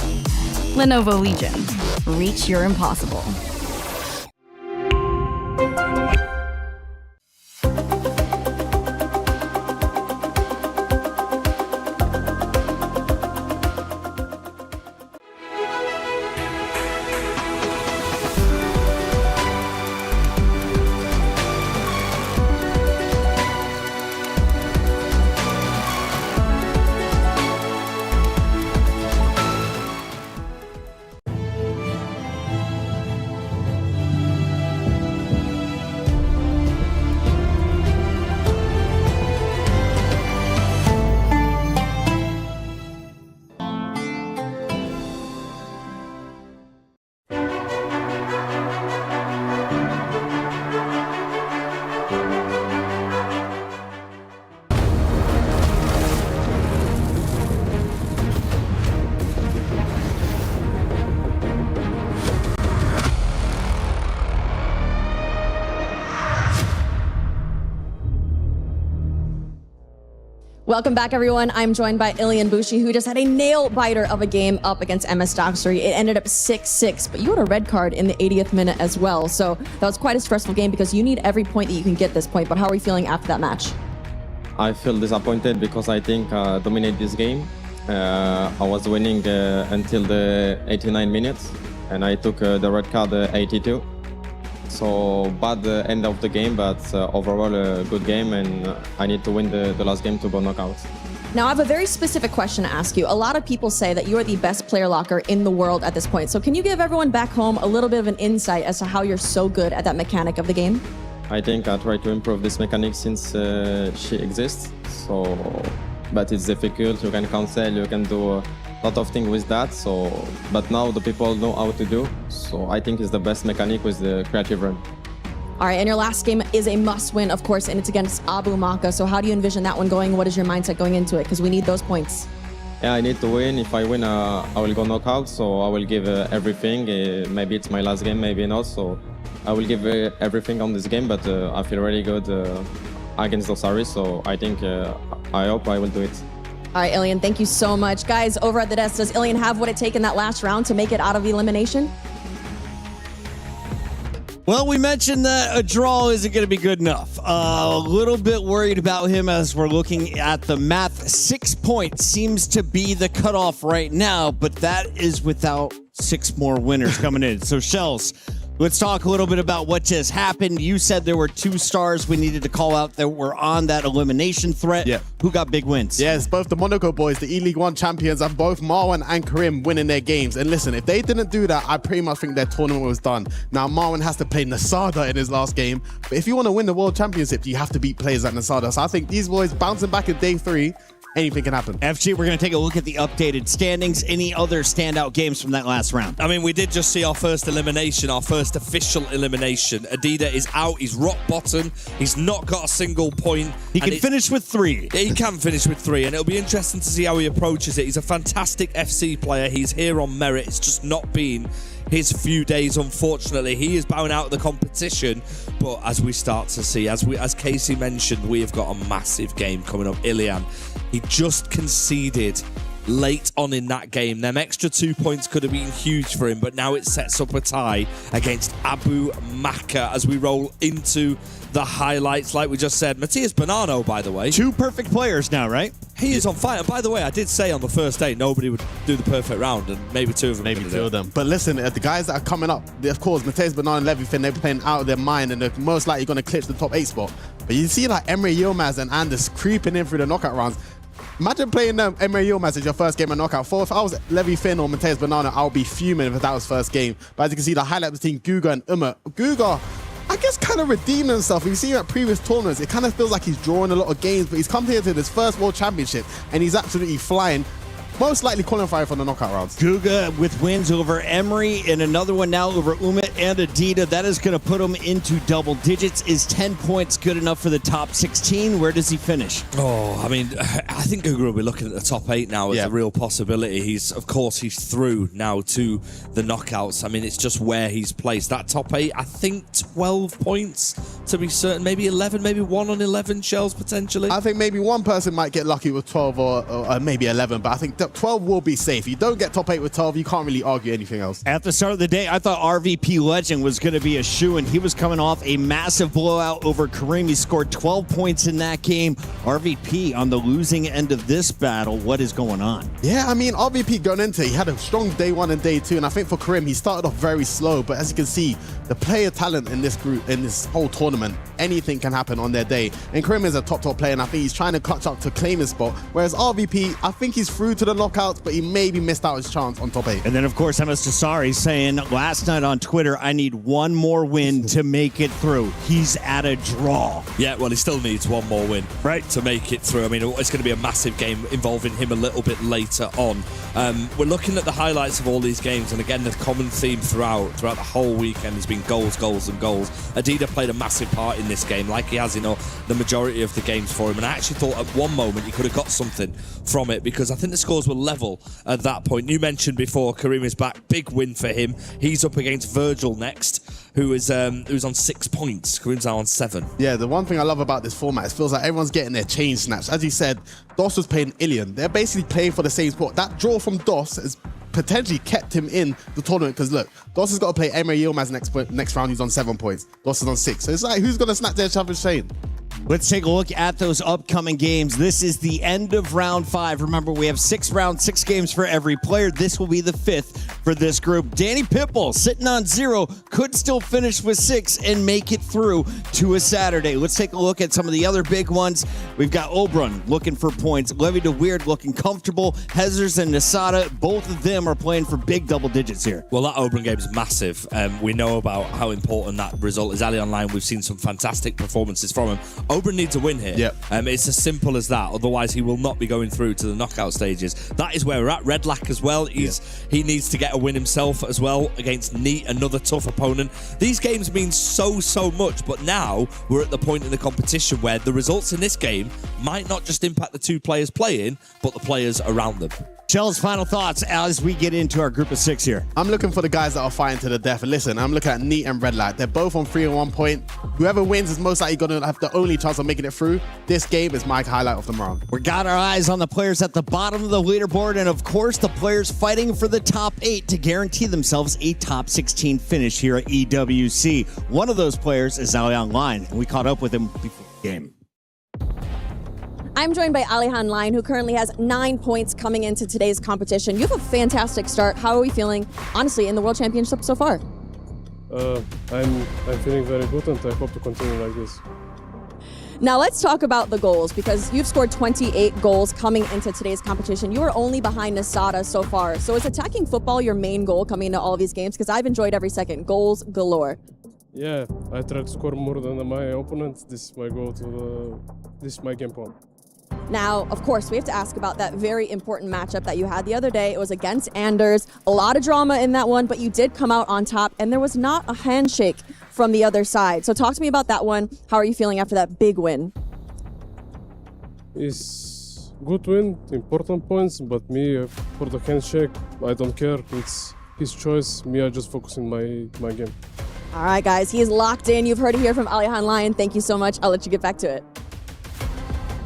Lenovo Legion, reach your impossible. Welcome back, everyone. I'm joined by Ilian Bushi, who just had a nail-biter of a game up against MS Doxery. It ended up 6-6, but you had a red card in the 80th minute as well. So that was quite a stressful game because you need every point that you can get this point. But how are you feeling after that match? I feel disappointed because I think I dominated this game. I was winning until the 89 minutes, and I took the red card 82. So bad end of the game, but overall a good game, and I need to win the last game to go knockout. Now, I have a very specific question to ask you. A lot of people say that you are the best player locker in the world at this point. So can you give everyone back home a little bit of an insight as to how you're so good at that mechanic of the game? I think I try to improve this mechanic since she exists. So, but it's difficult. You can cancel, you can do a lot of things with that. So, but now the people know how to do. So I think it's the best mechanic with the creative run. All right, and your last game is a must-win, of course, and it's against Abu Maka. So how do you envision that one going? What is your mindset going into it? Because we need those points. Yeah, I need to win. If I win, I will go knockout. So I will give everything. Maybe it's my last game, maybe not. So I will give everything on this game, but I feel really good against Dosari. So I think, I hope I will do it. All right, Ilian, thank you so much. Guys, over at the desk, does Ilian have what it takes in that last round to make it out of elimination? Well, we mentioned that a draw isn't going to be good enough. A little bit worried about him as we're looking at the math. 6 points seems to be the cutoff right now, but that is without 6 more winners coming in. So, Shells, let's talk a little bit about what just happened. You said there were 2 stars we needed to call out that were on that elimination threat. Yeah. Who got big wins? Yes, both the Monaco boys, the E-League 1 champions, and both Marwan and Karim winning their games. And listen, if they didn't do that, I pretty much think their tournament was done. Now, Marwan has to play Nasada in his last game. But if you want to win the World Championship, you have to beat players like Nasada. So I think these boys bouncing back in day 3 anything can happen. FG, we're going to take a look at the updated standings. Any other standout games from that last round? I mean, we did just see our first elimination, our first official elimination. Adida is out. He's rock bottom. He's not got a single point. He can finish with 3. He can finish with 3, and it'll be interesting to see how he approaches it. He's a fantastic FC player. He's here on merit. It's just not been his few days, unfortunately. He is bowing out of the competition, but as we start to see, as Casey mentioned, we have got a massive game coming up. Ilian, he just conceded late on in that game. Them extra 2 points could have been huge for him, but now it sets up a tie against Abu Maka as we roll into the highlights. Like we just said, Matthias Bonanno, by the way. 2 perfect players now, right? He is on fire. And by the way, I did say on the first day nobody would do the perfect round, and maybe 2 of them. Maybe 2 of them. But listen, the guys that are coming up, of course, Matthias Bonanno and Levi Finn, they're playing out of their mind, and they're most likely going to clinch the top 8 spot. But you see like Emre Yilmaz and Anders creeping in through the knockout rounds. Imagine playing Emre Yilmaz as your first game of knockout. If I was Levi Finn or Matthias Bonanno, I would be fuming if that was first game. But as you can see, the highlight between Guga and Umar. Guga, I guess, kind of redeemed himself. You see him at previous tournaments, it kind of feels like he's drawing a lot of games, but he's come here to this first World Championship, and he's absolutely flying. Most likely qualifying for the knockout rounds. Guga with wins over Emery and another one now over Umit and Adida. That is going to put him into double digits. Is 10 points good enough for the top 16? Where does he finish? Oh, I mean, I think Guga will be looking at the top 8 now as a real possibility. He's through now to the knockouts. I mean, it's just where he's placed. That top 8, I think 12 points to be certain. Maybe 11, maybe 1 on 11 shells potentially. I think maybe one person might get lucky with 12 or maybe 11, but I think 12 will be safe. You don't get top 8 with 12, you can't really argue anything else. At the start of the day, I thought RVP Legend was going to be a shoo, and he was coming off a massive blowout over Kareem. He scored 12 points in that game. RVP on the losing end of this battle. What is going on? Yeah, I mean, RVP going into it, he had a strong day 1 and day 2, and I think for Kareem, he started off very slow, but as you can see, the player talent in this group, in this whole tournament, anything can happen on their day. And Kareem is a top player, and I think he's trying to clutch up to claim his spot, whereas RVP, I think he's through to the knockouts, but he maybe missed out his chance on top 8. And then, of course, MS Dasari saying last night on Twitter, I need one more win to make it through. He's at a draw. Yeah, well, he still needs one more win, right, to make it through. I mean, it's going to be a massive game involving him a little bit later on. We're looking at the highlights of all these games, and again, the common theme throughout the whole weekend has been goals, goals, and goals. Adida played a massive part in this game, like he has in the majority of the games for him. And I actually thought at one moment he could have got something from it, because I think the scores were level at that point. You mentioned before Kareem is back, big win for him. He's up against Virgil next, who's on 6 points. Kareem's now on 7. Yeah, the one thing I love about this format, it feels like everyone's getting their chain snatched. As you said, DOS was playing Ilian. They're basically playing for the same spot. That draw from DOS has potentially kept him in the tournament, because look, DOS has got to play Emre Yilmaz next round. He's on 7 points. DOS is on 6. So it's like, who's going to snatch their champion's chain? Let's take a look at those upcoming games. This is the end of round 5. Remember, we have 6 rounds, 6 games for every player. This will be the 5th for this group. Danny Pitbull sitting on 0, could still finish with 6 and make it through to a Saturday. Let's take a look at some of the other big ones. We've got Obrun looking for points. Levy DeWeird looking comfortable. Hezers and Nasada, both of them are playing for big double digits here. Well, that Obrun game is massive. We know about how important that result is. Ali Online, we've seen some fantastic performances from him. Obrun needs a win here. Yep. It's as simple as that. Otherwise, he will not be going through to the knockout stages. That is where we're at. Redlac as well. He needs to get a win himself as well against Neat, another tough opponent. These games mean so much, but now we're at the point in the competition where the results in this game might not just impact the 2 players playing, but the players around them. Chell's final thoughts as we get into our group of 6 here. I'm looking for the guys that are fighting to the death. And listen, I'm looking at Neat and Redlight. They're both on 3 and 1 point. Whoever wins is most likely going to have the only chance of making it through. This game is my highlight of the round. We got our eyes on the players at the bottom of the leaderboard, and of course the players fighting for the top 8 to guarantee themselves a top 16 finish here at EWC. One of those players is Ali Online, and we caught up with him before the game. I'm joined by Alihan Line, who currently has 9 points coming into today's competition. You have a fantastic start. How are we feeling, honestly, in the World Championship so far? I'm feeling very good, and I hope to continue like this. Now let's talk about the goals, because you've scored 28 goals coming into today's competition. You are only behind Nasada so far. So is attacking football your main goal coming into all of these games? Because I've enjoyed every second. Goals galore. Yeah, I try to score more than my opponent. This is my goal this is my game plan. Now, of course, we have to ask about that very important matchup that you had the other day. It was against Anders. A lot of drama in that one, but you did come out on top, and there was not a handshake from the other side. So talk to me about that one. How are you feeling after that big win? It's good win, important points, but me, for the handshake, I don't care. It's his choice. Me, I just focus on my game. All right, guys, he is locked in. You've heard it here from Alihan Lion. Thank you so much. I'll let you get back to it.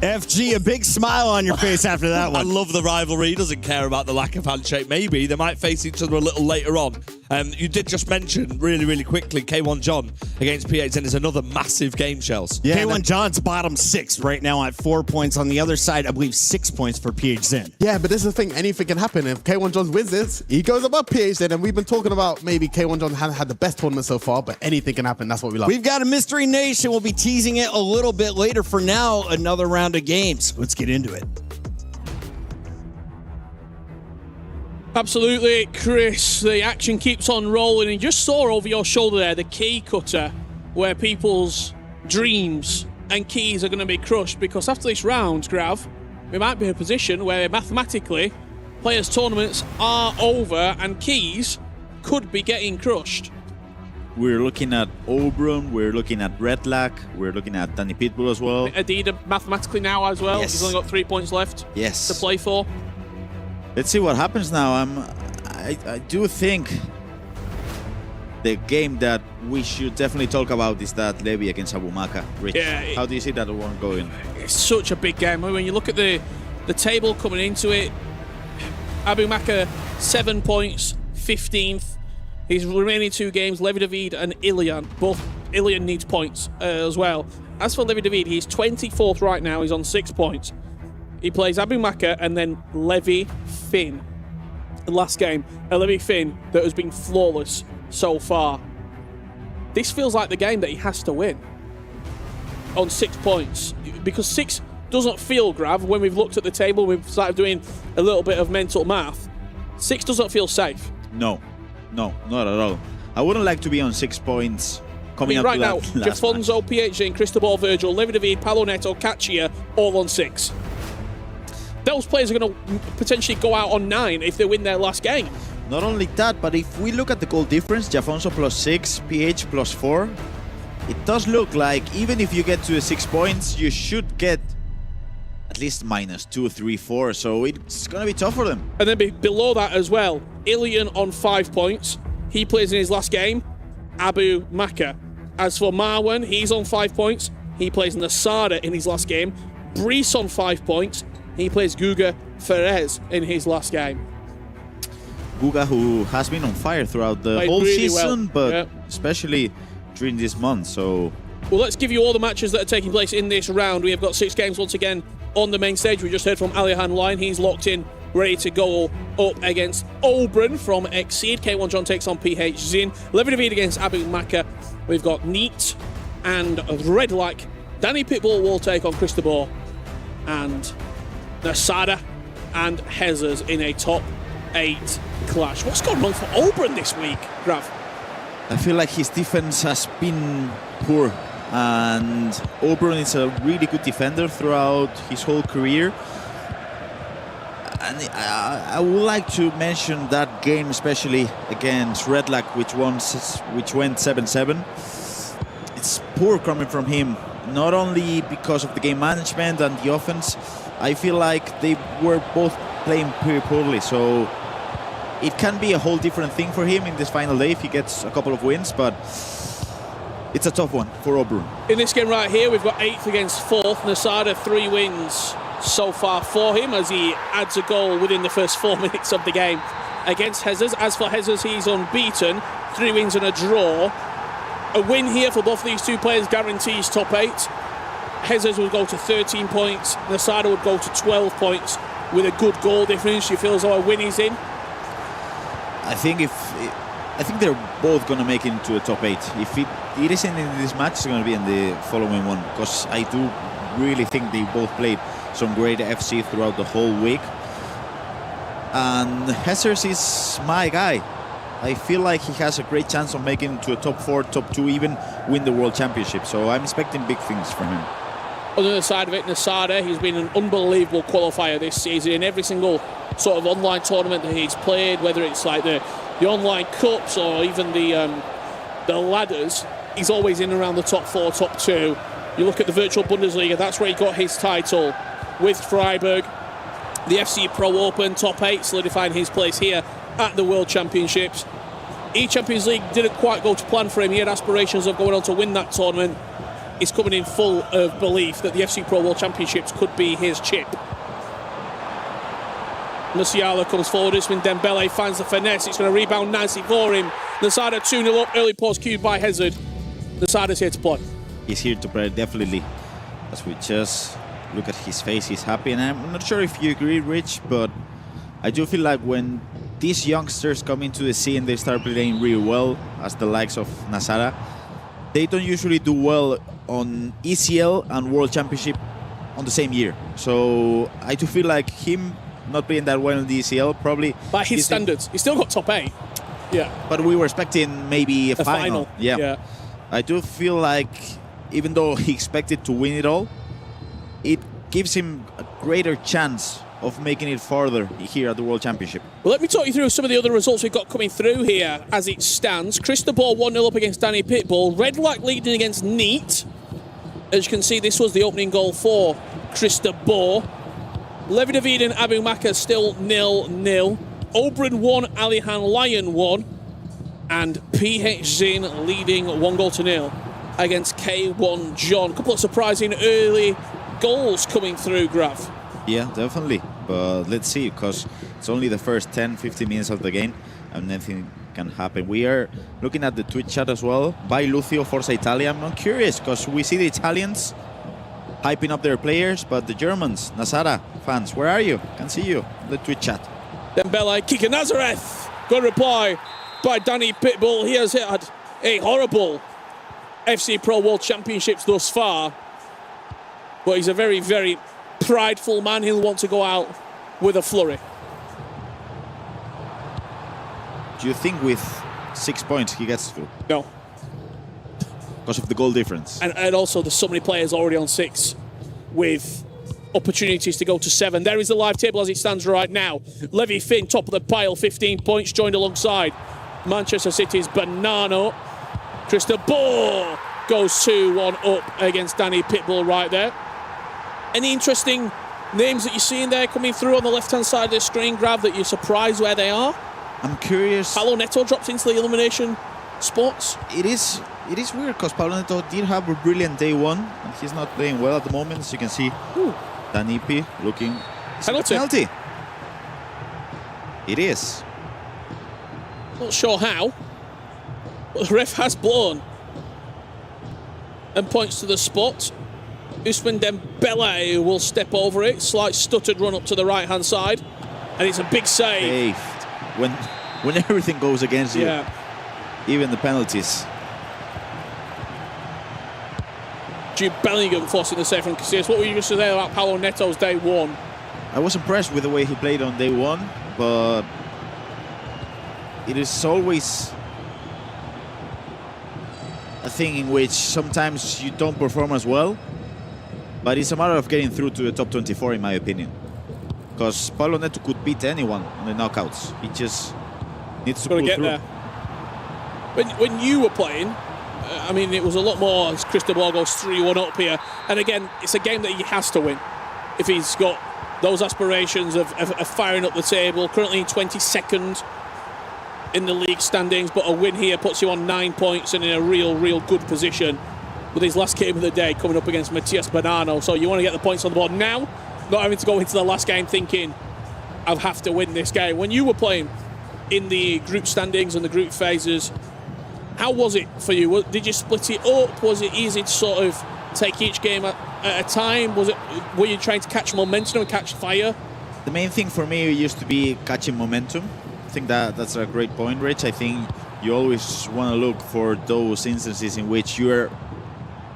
FG, a big smile on your face after that one. I love the rivalry. He doesn't care about the lack of handshake. Maybe they might face each other a little later on. You did just mention really quickly K1 John against PHN is another massive game, Shells. Yeah, K1 John's bottom 6 right now at 4 points. On the other side, I believe 6 points for PHN. Yeah, but this is the thing. Anything can happen. If K1 John wins this, he goes above PHN. And we've been talking about maybe K1 John hasn't had the best tournament so far, but anything can happen. That's what we love. We've got a Mystery Nation. We'll be teasing it a little bit later. For now, another round of games. Let's get into it. Absolutely, Chris. The action keeps on rolling. And you just saw over your shoulder there the key cutter where people's dreams and keys are going to be crushed, because after this round, Grav, we might be in a position where mathematically players' tournaments are over and keys could be getting crushed. We're looking at Oberon, we're looking at Redlac, we're looking at Danny Pitbull as well. Adida mathematically now as well. Yes. He's only got 3 points left Yes. to play for. Let's see what happens now. I do think the game that we should definitely talk about is that Levy against Abumaka. Rich, Yeah, how do you see that one going? It's such a big game. When you look at the table coming into it, Abumaka 7 points, 15th. His remaining 2 games, Levi David and Ilian. Both Ilian needs points as well. As for Levi David, he's 24th right now. He's on 6 points. He plays Abumaka and then Levi Finn. The last game, a Levi Finn that has been flawless so far. This feels like the game that he has to win on 6 points, because 6 doesn't feel, Grav, when we've looked at the table, we've started doing a little bit of mental math. 6 doesn't feel safe. No, not at all. I wouldn't like to be on 6 points coming up right to now, that last Jafonso, PHN, Cristobal, Virgil, Levi David, Palo Neto, Kachia, all on 6. Those players are going to potentially go out on 9 if they win their last game. Not only that, but if we look at the goal difference, Jafonso +6, PH +4, it does look like even if you get to the 6 points, you should get at least -2, 3, 4. So it's going to be tough for them. And then below that as well, Ilian on 5 points. He plays in his last game, Abumaka. As for Marwan, he's on 5 points. He plays Nasada in his last game. Brees on 5 points. He plays Guga Ferez in his last game. Guga, who has been on fire throughout the Played whole really season, well. but especially during this month. So, well, let's give you all the matches that are taking place in this round. We have got 6 games once again on the main stage. We just heard from Alihan Line. He's locked in, ready to go up against Oberon from Exceed. K1 John takes on PH Zin. Levi David against Abumaka. We've got Neat and Redlac. Danny Pitbull will take on Cristobal. And Nasada and Hezers in a top 8 clash. What's gone wrong for Oberon this week, Grav? I feel like his defense has been poor, and Oberon is a really good defender throughout his whole career. And I would like to mention that game, especially against Redlac, which went 7-7. It's poor coming from him, not only because of the game management and the offense. I feel like they were both playing pretty poorly, so it can be a whole different thing for him in this final day if he gets a couple of wins, but it's a tough one for Oberon. In this game right here, we've got 8th against 4th. Nasada, 3 wins so far for him as he adds a goal within the first 4 minutes of the game against Hezers. As for Hezers, he's unbeaten, 3 wins and a draw. A win here for both of these 2 players guarantees top 8. Hezers would go to 13 points. Nasada would go to 12 points with a good goal difference. You feel as though a win is in? I think they're both going to make it into a top 8. If it isn't in this match, it's going to be in the following one, because I do really think they both played some great FC throughout the whole week. And Hezers is my guy. I feel like he has a great chance of making it to a top 4, top 2, even win the World Championship. So I'm expecting big things from him. On the other side of it, Nasada, he's been an unbelievable qualifier this season in every single sort of online tournament that he's played, whether it's like the online cups or even the ladders. He's always in around the top 4, top 2. You look at the virtual Bundesliga, that's where he got his title with Freiburg. The FC Pro Open, top 8, solidifying his place here at the World Championships. E-Champions League didn't quite go to plan for him. He had aspirations of going on to win that tournament. He's coming in full of belief that the FC Pro World Championships could be his chip. Musiala comes forward. Usman Dembele finds the finesse. It's going to rebound nicely for him. Nasada 2-0 up. Early pause cued by Hazard. Nasada's here to play. He's here to play, definitely. As we just look at his face, he's happy. And I'm not sure if you agree, Rich, but I do feel like when these youngsters come into the scene, they start playing really well, as the likes of Nasada. They don't usually do well on ECL and World Championship on the same year. So I do feel like him not playing that well in the ECL, probably... By his standards. He's still got top 8. Yeah. But we were expecting maybe a final. Yeah. I do feel like, even though he expected to win it all, it gives him a greater chance of making it farther here at the World Championship. Well, let me talk you through some of the other results we've got coming through here as it stands. Cristobal 1-0 up against Danny Pitbull. Red Black leading against Neat. As you can see, this was the opening goal for Cristobal. Levi David and Abu Maka still 0-0. Oberon 1, Alihan Lyon 1. And PH Zin leading 1-0 against K1 John. A couple of surprising early goals coming through, Graf. Yeah, definitely. But let's see, because it's only the first 10-15 minutes of the game and anything can happen. We are looking at the Twitch chat as well by Lucio Forza Italia. I'm curious because we see the Italians hyping up their players, but the Germans, Nasada fans, where are you? Can't see you. The Twitch chat. Dembele, Kika Nazareth. Good reply by Danny Pitbull. He has had a horrible FC Pro World Championships thus far, but he's a very, very prideful man. He'll want to go out with a flurry. Do you think with 6 points he gets through? No. Because of the goal difference. And also there's so many players already on 6 with opportunities to go to 7. There is the live table as it stands right now. Levi Finn, top of the pile, 15 points, joined alongside Manchester City's Bonanno. Cristobal goes 2-1 up against Danny Pitbull right there. Any interesting names that you're seeing there coming through on the left-hand side of the screen, Grav, that you're surprised where they are? I'm curious. Paulo Neto dropped into the elimination spots. It is weird because Paulo Neto did have a brilliant day one, and he's not playing well at the moment. As you can see, Danipi looking... Penalty. It is. Not sure how, but the ref has blown and points to the spot. Usman Dembele will step over it. Slight stuttered run up to the right-hand side, and it's a big save. When everything goes against you, even the penalties. Jude Bellingham forcing the save from Casillas. What were you going to say about Paulo Neto's day one? I was impressed with the way he played on day one, but it is always a thing in which sometimes you don't perform as well, but it's a matter of getting through to the top 24 in my opinion. Because Paulo Neto could beat anyone on the knockouts. He just needs to pull get through. there. When you were playing, I mean, it was a lot more as Cristobal goes 3-1 up here. And again, it's a game that he has to win if he's got those aspirations of firing up the table. Currently 22nd in the league standings, but a win here puts you on 9 points and in a real good position with his last game of the day coming up against Matias Bonanno. So you want to get the points on the board now, not having to go into the last game thinking, I have to win this game. When you were playing in the group standings and the group phases, how was it for you? Did you split it up? Was it easy to sort of take each game at a time? Were you trying to catch momentum and catch fire? The main thing for me used to be catching momentum. I think that's a great point, Rich. I think you always want to look for those instances in which you're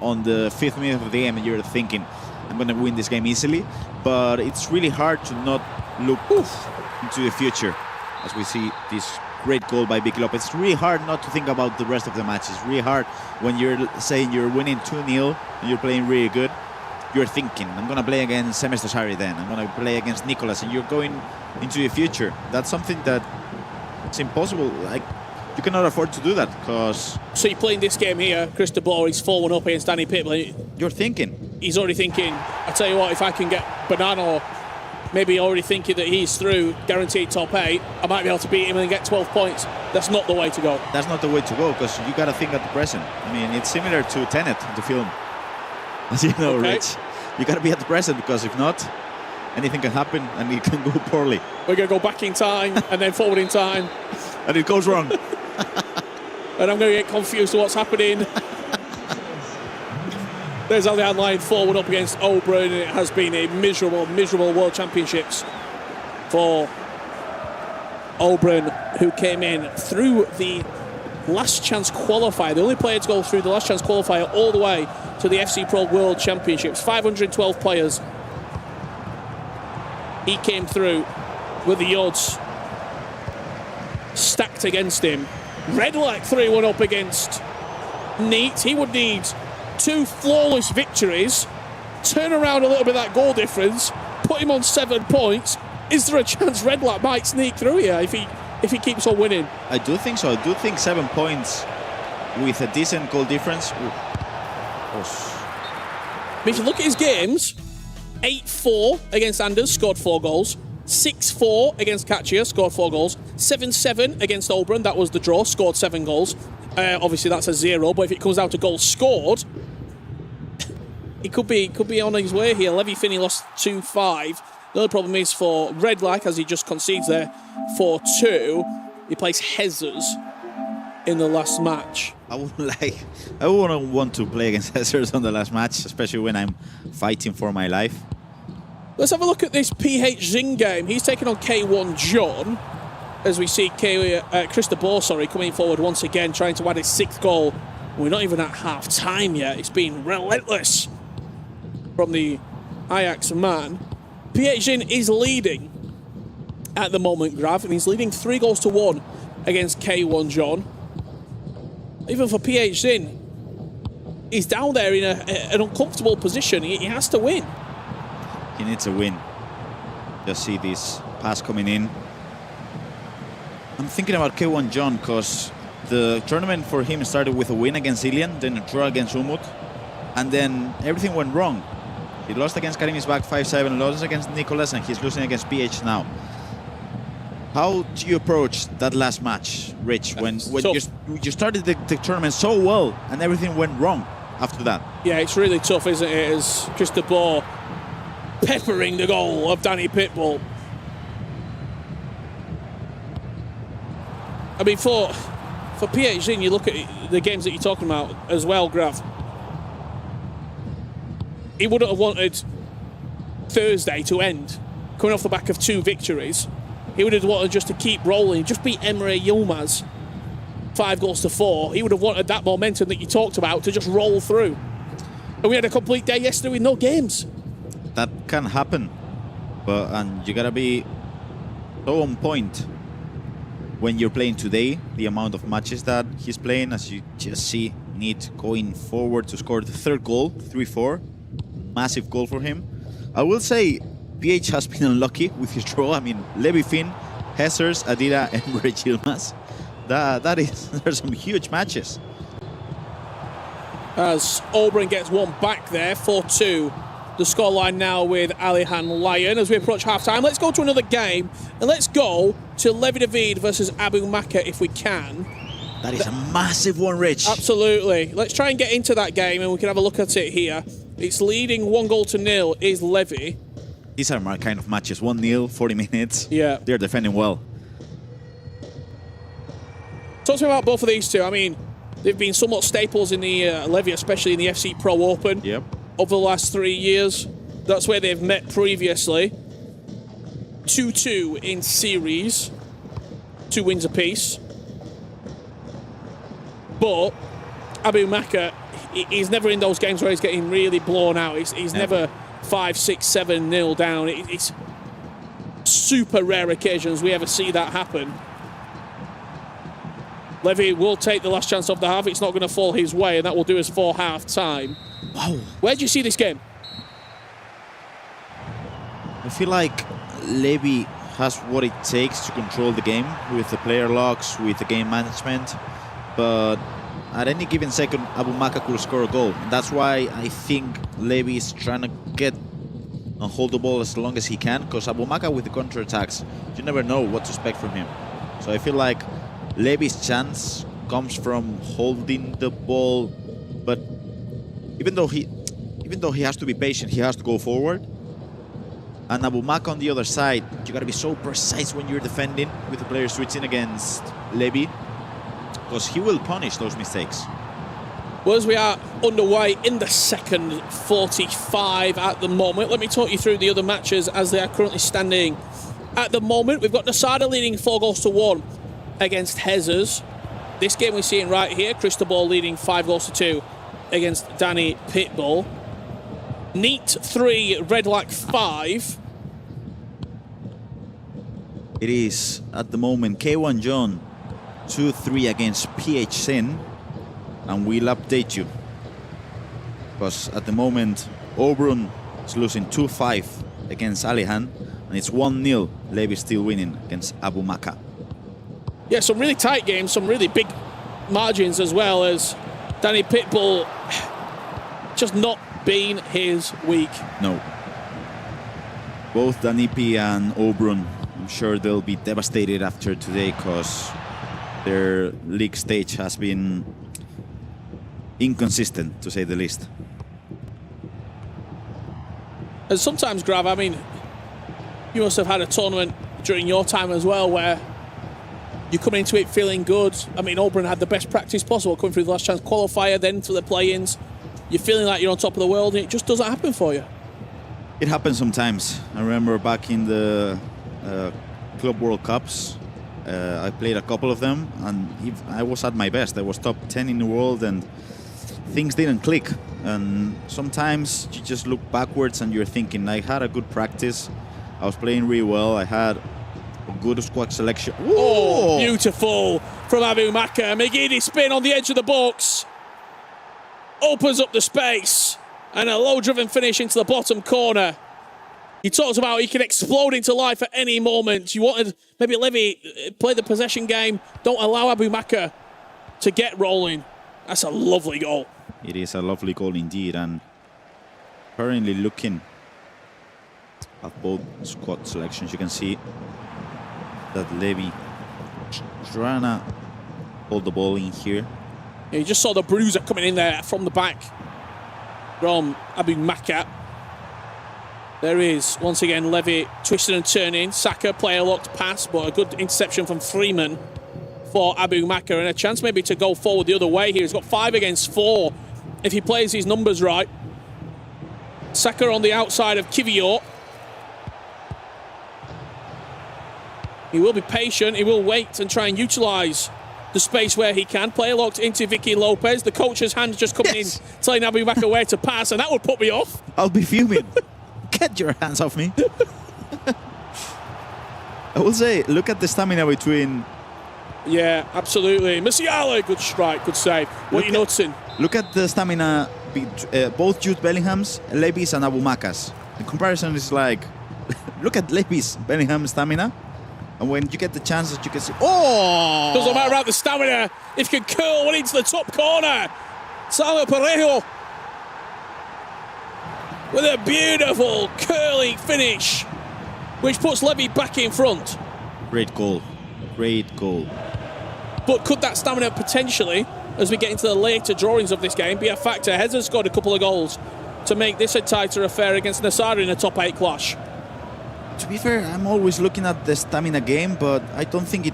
on the 5th minute of the game and you're thinking, I'm going to win this game easily. But it's really hard to not look into the future as we see this great goal by Vicky Lopez. It's really hard not to think about the rest of the match. It's really hard when you're saying you're winning 2-0 and you're playing really good you're thinking, I'm going to play against Semes Dosari then, I'm going to play against Nicolas, and you're going into the future. That's something that it's impossible. Like, you cannot afford to do that because... So you're playing this game here, Chris de Boer, he's 4-1 up against Danny Pitbull. You're thinking. He's already thinking, I tell you what, if I can get Banano, maybe already thinking that he's through, guaranteed top 8, I might be able to beat him and get 12 points. That's not the way to go. That's not the way to go because you got to think at the present. I mean, it's similar to Tenet, the film. As you know, Okay. Rich. You got to be at the present because if not, anything can happen and it can go poorly. We're going to go back in time and then forward in time. And it goes wrong. And I'm going to get confused to what's happening. There's Alihan Lyon 4-1 up against Oberon. It has been a miserable, miserable World Championships for Oberon, who came in through the last chance qualifier. The only player to go through the last chance qualifier all the way to the FC Pro World Championships. 512 players. He came through with the odds stacked against him. Red Light 3-1 up against Neat. He would need 2 flawless victories, turn around a little bit of that goal difference, put him on 7 points. Is there a chance Red Light might sneak through here if he keeps on winning? I do think so. I do think 7 points with a decent goal difference. I mean, if you look at his games, 8-4 against Anders, scored 4 goals. 6-4 against Katia, scored 4 goals. 7-7 against Oberon, that was the draw, scored 7 goals. Obviously, that's a 0, but if it comes down to goals scored, he could be on his way here. Levy Finney lost 2-5. The other problem is for Red Like, as he just concedes there, 4-2. He plays Hezers in the last match. I wouldn't want to play against Hezers on the last match, especially when I'm fighting for my life. Let's have a look at this PH Zing game. He's taking on K1 John, as we see Chris de Boer, coming forward once again, trying to add his 6th goal. We're not even at half-time yet. It's been relentless from the Ajax man. PH Zing is leading at the moment, Grav, and he's leading 3-1 against K1 John. Even for PH Zing, he's down there in an uncomfortable position. He has to win. He needs a win. Just see this pass coming in. I'm thinking about K1 John because the tournament for him started with a win against Ilian, then a draw against Umut, and then everything went wrong. He lost against Karim Isbak 5-7, lost against Nicolas, and he's losing against PH now. How do you approach that last match, Rich, when you started the tournament so well and everything went wrong after that? Yeah, it's really tough, isn't it, as Chris de Boer peppering the goal of Danny Pitbull. I mean, for PH Zing, you look at the games that you're talking about as well, Grav. He wouldn't have wanted Thursday to end, coming off the back of 2 victories. He would have wanted just to keep rolling, just beat Emre Yilmaz 5-4. He would have wanted that momentum that you talked about to just roll through. And we had a complete day yesterday with no games. That can happen, and you gotta be so on point when you're playing today. The amount of matches that he's playing, as you just see, Neat going forward to score the 3rd goal, 3-4, massive goal for him. I will say PH has been unlucky with his draw. I mean, Levi Finn, Hessers, Adira, and Yilmaz. There's some huge matches. As Oberon gets one back there, 4-2. The scoreline now with Alihan Lyon. As we approach half-time, let's go to another game. And let's go to Levi David versus Abu Maka if we can. That is a massive one, Rich. Absolutely. Let's try and get into that game and we can have a look at it here. It's leading 1-0 is Levi. These are my kind of matches. 1-0, 40 minutes. Yeah. They're defending well. Talk to me about both of these two. I mean, they've been somewhat staples in the Levi, especially in the FC Pro Open. Yep. Over the last 3 years. That's where they've met previously. 2-2 in series. 2 wins apiece. But Abu Maka, he's never in those games where he's getting really blown out. He's never 5, 6, 7-0 down. It's super rare occasions we ever see that happen. Levi will take the last chance of the half. It's not going to fall his way, and that will do us for half-time. Wow. Where do you see this game? I feel like Levy has what it takes to control the game with the player locks, with the game management, but at any given second, Abu Maka could score a goal. And that's why I think Levy is trying to get and hold the ball as long as he can, because Abu Maka with the counter-attacks, you never know what to expect from him. So I feel like Levy's chance comes from holding the ball, but even though he has to be patient, he has to go forward. And Abu Maka on the other side, you gotta be so precise when you're defending with the player switching against Levy, because he will punish those mistakes. Well, as we are underway in the second 45 at the moment, let me talk you through the other matches as they are currently standing. At the moment, we've got Nasada leading 4-1 against Hezers. This game we're seeing right here, Cristobal leading 5-2 against Danny Pitbull. Neat 3, Red Lac 5. It is, at the moment, K1 John 2-3 against PH Sin. And we'll update you. Because at the moment, Obrun is losing 2-5 against Alihan. And it's 1-0. Levy still winning against Abu Maka. Yeah, some really tight games, some really big margins as well, as Danny Pitbull just not been his week. No. Both Danipi and Obrun, I'm sure they'll be devastated after today because their league stage has been inconsistent, to say the least. And sometimes, Grav, I mean, you must have had a tournament during your time as well where you come into it feeling good. I mean, Obrun had the best practice possible coming through the last chance qualifier, then to the play-ins. You're feeling like you're on top of the world, and it just doesn't happen for you. It happens sometimes. I remember back in the Club World Cups, I played a couple of them, and I was at my best. I was top 10 in the world, and things didn't click. And sometimes you just look backwards and you're thinking, I had a good practice. I was playing really well. I had a good squad selection. Oh, beautiful from Abu Maka. McGeady spin on the edge of the box. Opens up the space. And a low-driven finish into the bottom corner. He talks about he can explode into life at any moment. You wanted maybe Levy play the possession game. Don't allow Abu Maka to get rolling. That's a lovely goal. It is a lovely goal indeed. And currently looking at both squad selections, you can see that Levy trying to hold the ball in here. Yeah, you just saw the bruiser coming in there from the back from Abu Maka. There is, once again, Levy twisting and turning. Saka, player locked pass, but a good interception from Freeman for Abu Maka, and a chance maybe to go forward the other way here. He's got 5 against 4 if he plays his numbers right. Saka on the outside of Kivior. He will be patient. He will wait and try and utilise the space where he can. Player locked into Vicky Lopez. The coach's hand just coming in, telling Abu Maka where to pass, and that would put me off. I'll be fuming. Get your hands off me. I will say, look at the stamina between... Yeah, absolutely. Musiala, good strike, good save. What are you noticing? Look at the stamina, both Jude Bellingham's, Levy's and Abu Maka's. The comparison is like, look at Levy's, Bellingham's stamina. And when you get the chances, you can see, oh! Doesn't matter about the stamina. If you can curl one into the top corner. Samuel Parejo with a beautiful curling finish, which puts Levy back in front. Great goal. Great goal. But could that stamina potentially, as we get into the later drawings of this game, be a factor? Hezers scored a couple of goals to make this a tighter affair against Nasara in a top 8 clash. To be fair, I'm always looking at the stamina game, but I don't think it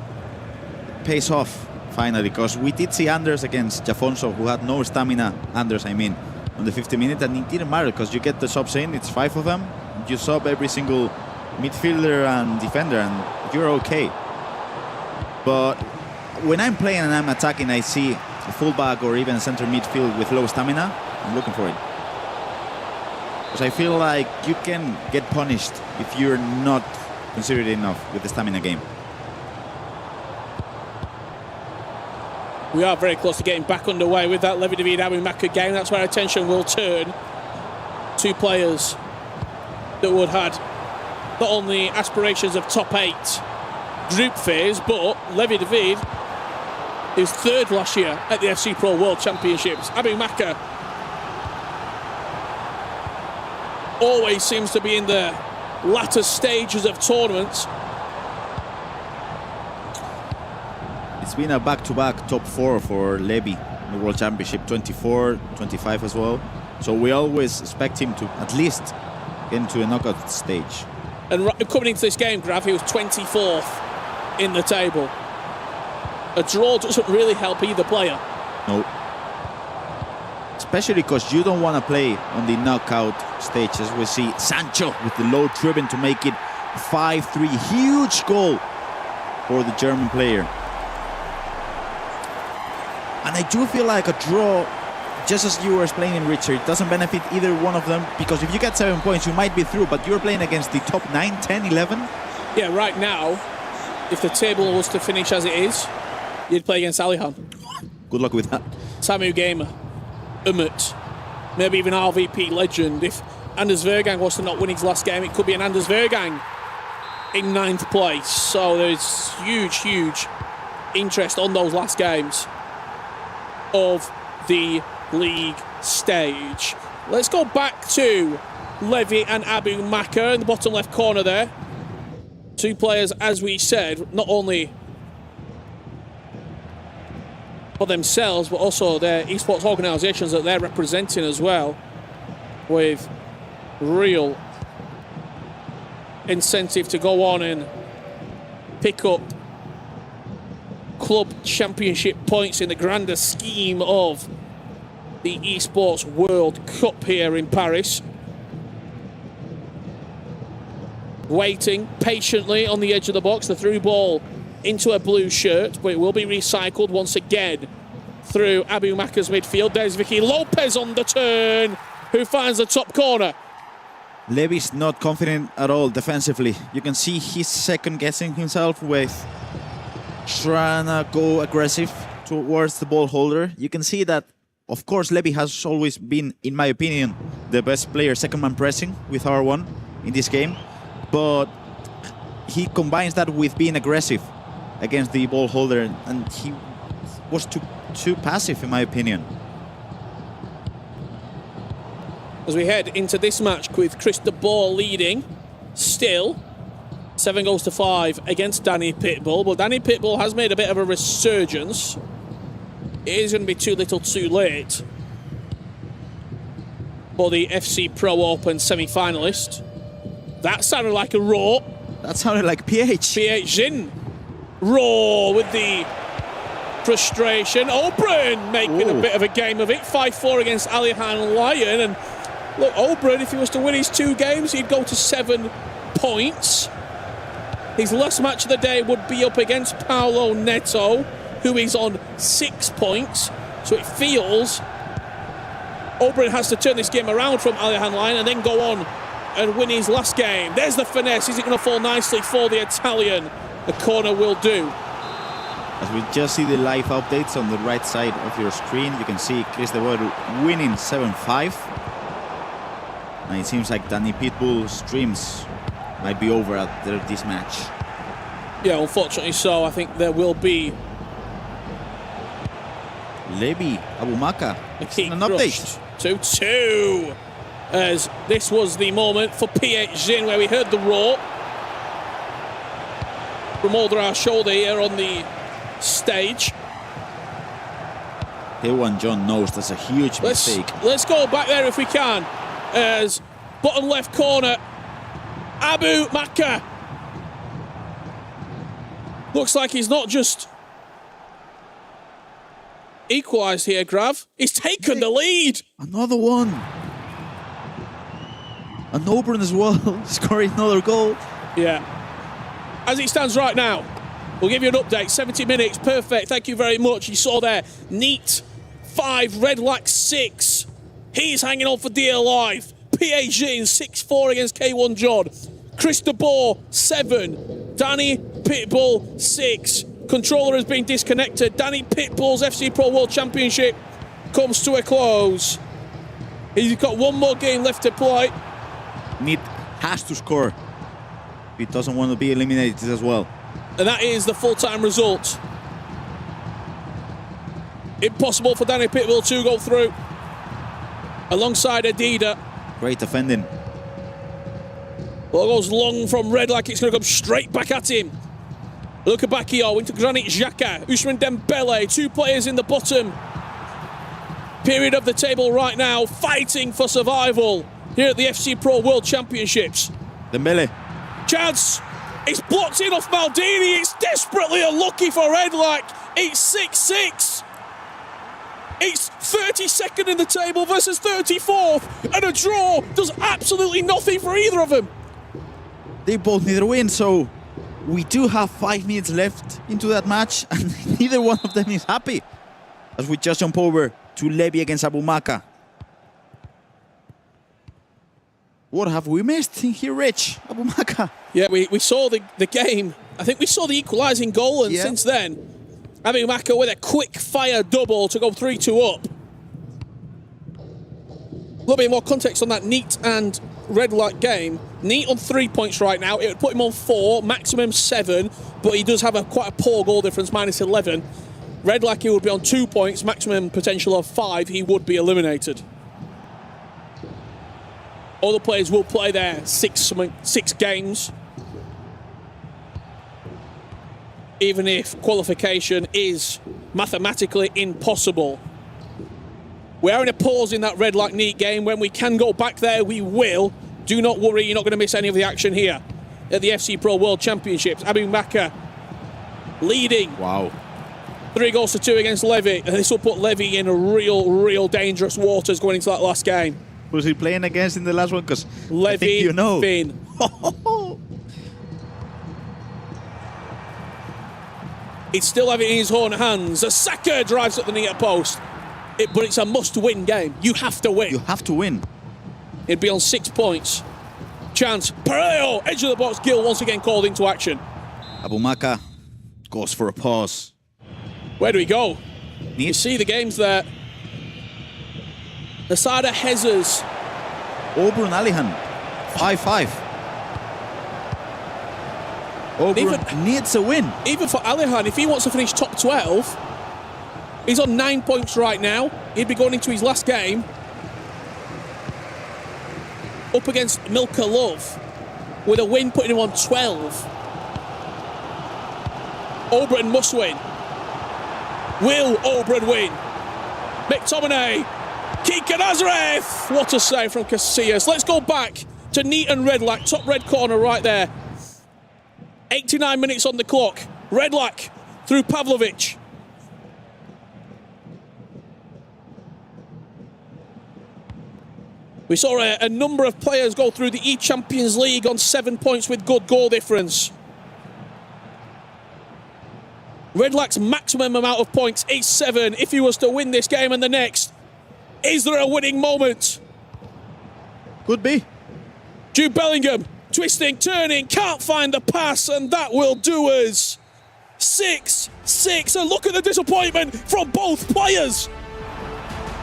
pays off finally, because we did see Anders against Jafonso, who had no stamina, Anders I mean, on the 50 minutes, and it didn't matter because you get the subs in, it's 5 of them, you sub every single midfielder and defender and you're okay. But when I'm playing and I'm attacking, I see a fullback or even a center midfield with low stamina, I'm looking for it. Because I feel like you can get punished if you're not considered enough with the stamina game. We are very close to getting back underway with that Levy David Abu Maka game. That's where attention will turn. 2 players that would had not only aspirations of top 8 group phase, but Levi David, he was 3rd last year at the FC Pro World Championships. Abu Maka always seems to be in the latter stages of tournaments. It's been a back-to-back top 4 for Levi in the World Championship, 24, 25 as well. So we always expect him to at least get into a knockout stage. And coming into this game, Grav, he was 24th in the table. A draw doesn't really help either player. No. Especially because you don't want to play on the knockout stage, as we see Sancho with the low driven to make it 5-3. Huge goal for the German player. And I do feel like a draw, just as you were explaining, Richard, doesn't benefit either one of them, because if you get 7 points, you might be through, but you're playing against the top 9, 10, 11. Yeah, right now, if the table was to finish as it is, you'd play against Alihan. Good luck with that. Samu Gamer, Umut, maybe even RVP Legend. If Anders Vergang was to not win his last game, it could be an Anders Vergang in 9th place. So there's huge interest on those last games of the league stage. Let's go back to Levi and Abu Maka in the bottom left corner there. 2 players, as we said, not only for themselves, but also their esports organisations that they're representing as well, with real incentive to go on and pick up club championship points in the grander scheme of the Esports World Cup here in Paris. Waiting patiently on the edge of the box, the through ball into a blue shirt, but it will be recycled once again through Abu Maka's midfield. There's Vicky Lopez on the turn, who finds the top corner. Levi's not confident at all defensively. You can see he's second guessing himself with trying to go aggressive towards the ball holder. You can see that, of course, Levi has always been, in my opinion, the best player second man pressing with R1 in this game, but he combines that with being aggressive against the ball holder, and he was too passive, in my opinion. As we head into this match with Chris de Boer leading, still 7-5 against Danny Pitbull, but Danny Pitbull has made a bit of a resurgence. It is going to be too little too late for the FC Pro Open semi-finalist. That sounded like a roar. That sounded like PH. PH Jin. Roar with the frustration. Oberon making a bit of a game of it. 5-4 against Alihan Lyon. And look, Oberon, if he was to win his 2 games, he'd go to 7 points. His last match of the day would be up against Paolo Neto, who is on 6 points. So it feels Oberon has to turn this game around from Alihan Lyon and then go on and win his last game. There's the finesse. Is it going to fall nicely for the Italian? The corner will do. As we just see the live updates on the right side of your screen, you can see Chris de Boer winning 7-5. And it seems like Danny Pitbull's dreams might be over after this match. Yeah, unfortunately so. I think there will be Levi, Abu Maka, an update. 2-2. As this was the moment for PH Jin where we heard the roar from over our shoulder here on the stage. Hewan John knows that's a huge mistake. Let's go back there if we can. As bottom left corner, Abu Maka. Looks like he's not just equalised here, Grav. He's taken the lead. Another one. And Oberon as well, scoring another goal. Yeah. As it stands right now, we'll give you an update. 70 minutes, perfect. Thank you very much. You saw there, Neat 5, Red Lack 6. He's hanging on for dear life. PAG in 6-4 against K1 John. Chris de Boer 7. Danny Pitbull 6. Controller has been disconnected. Danny Pitbull's FC Pro World Championship comes to a close. He's got one more game left to play. Neat has to score He doesn't want to be eliminated as well. And that is the full-time result. Impossible for Danny Pitbull to go through. Alongside Adida. Great defending. Ball goes long from Red like it's going to come straight back at him. Luka Bacchio into Granit Xhaka. Ousmane Dembele, 2 players in the bottom period of the table right now, fighting for survival here at the FC Pro World Championships. Dembele. Chance. It's blocked in off Maldini. It's desperately unlucky for Redlac. It's 6-6. It's 32nd in the table versus 34th, and a draw does absolutely nothing for either of them. They both need a win, so we do have 5 minutes left into that match, and neither one of them is happy. As we just jump over to Levy against Abu Maka. What have we missed in here, Rich? Abu Maka. Yeah, we saw the game. I think we saw the equalising goal, and since then, Abu Maka with a quick fire double to go 3-2 up. A little bit more context on that Neat and Red Light game. Neat on 3 points right now. It would put him on 4, maximum 7, but he does have quite a poor goal difference, -11. Red Light, he would be on 2 points, maximum potential of 5. He would be eliminated. Other players will play their 6 games. Even if qualification is mathematically impossible. We are in a pause in that Red Light Neat game. When we can go back there, we will. Do not worry, you're not going to miss any of the action here at the FC Pro World Championships. Abu Maka leading. Wow. 3-2 against Levy. And this will put Levy in real dangerous waters going into that last game. Who's he playing against in the last one? Because Levy, you know. Finn. It's still having it in his own hands. Saka drives at the near post. But it's a must-win game. You have to win. You have to win. It'd be on 6 points. Chance. Pereiro, edge of the box. Gill once again called into action. Abu Maka goes for a pause. Where do we go? You see the games there. Asada Hezers. Obrun Alihan. 5-5. Obrun needs a win. Even for Alihan, if he wants to finish top 12, he's on 9 points right now. He'd be going into his last game up against Milka Love with a win putting him on 12. Obrun must win. Will Obrun win? McTominay. Kika Nazareth. What a save from Casillas. Let's go back to Neat and Redlac. Top red corner right there. 89 minutes on the clock. Redlac through Pavlovic. We saw a number of players go through the E-Champions League on 7 points with good goal difference. Redlac's maximum amount of points is 7 if he was to win this game and the next. Is there a winning moment? Could be. Jude Bellingham, twisting, turning, can't find the pass, and that will do us. 6-6, and look at the disappointment from both players.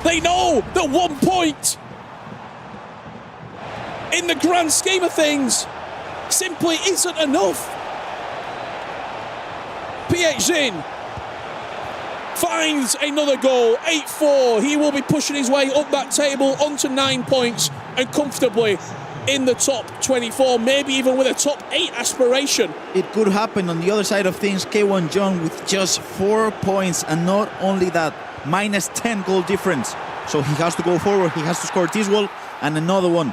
They know that 1 point, in the grand scheme of things, simply isn't enough. PH Zin finds another goal, 8-4. He will be pushing his way up that table onto 9 points and comfortably in the top 24, maybe even with a top 8 aspiration. It could happen on the other side of things. K1 John with just 4 points, and not only that, -10 goal difference. So he has to go forward, he has to score this goal and another one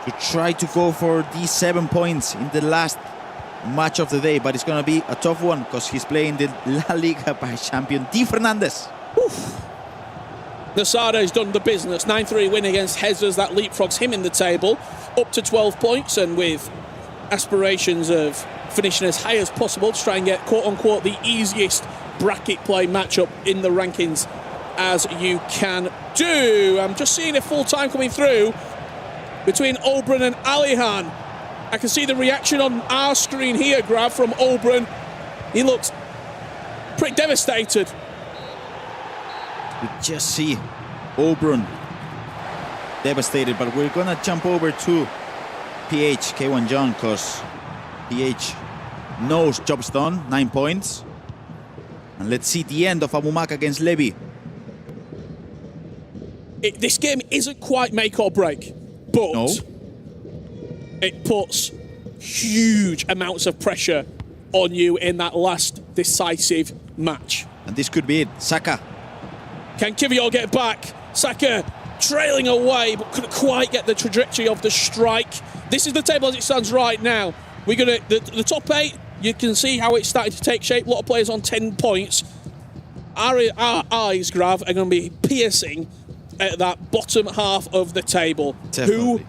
to try to go for these 7 points in the last match of the day. But it's going to be a tough one because he's playing the La Liga by champion Di Fernandez. Nasada has done the business. 9-3 win against Hezers. That leapfrogs him in the table up to 12 points, and with aspirations of finishing as high as possible to try and get quote-unquote the easiest bracket play matchup in the rankings as you can do. I'm just seeing a full time coming through between Obrun and Alihan. I can see the reaction on our screen here, Grav, from Obrun. He looks pretty devastated. You just see Obrun devastated, but we're gonna jump over to PH K1 John because PH knows job's done, 9 points. And let's see the end of Abumaka against Levy. This game isn't quite make or break, but it puts huge amounts of pressure on you in that last decisive match. And this could be it. Saka. Can Kiwior get back? Saka trailing away, but couldn't quite get the trajectory of the strike. This is the table as it stands right now. We're gonna the top 8. You can see how it's starting to take shape. A lot of players on 10 points. Our eyes, Grav, are going to be piercing at that bottom half of the table. Definitely. Who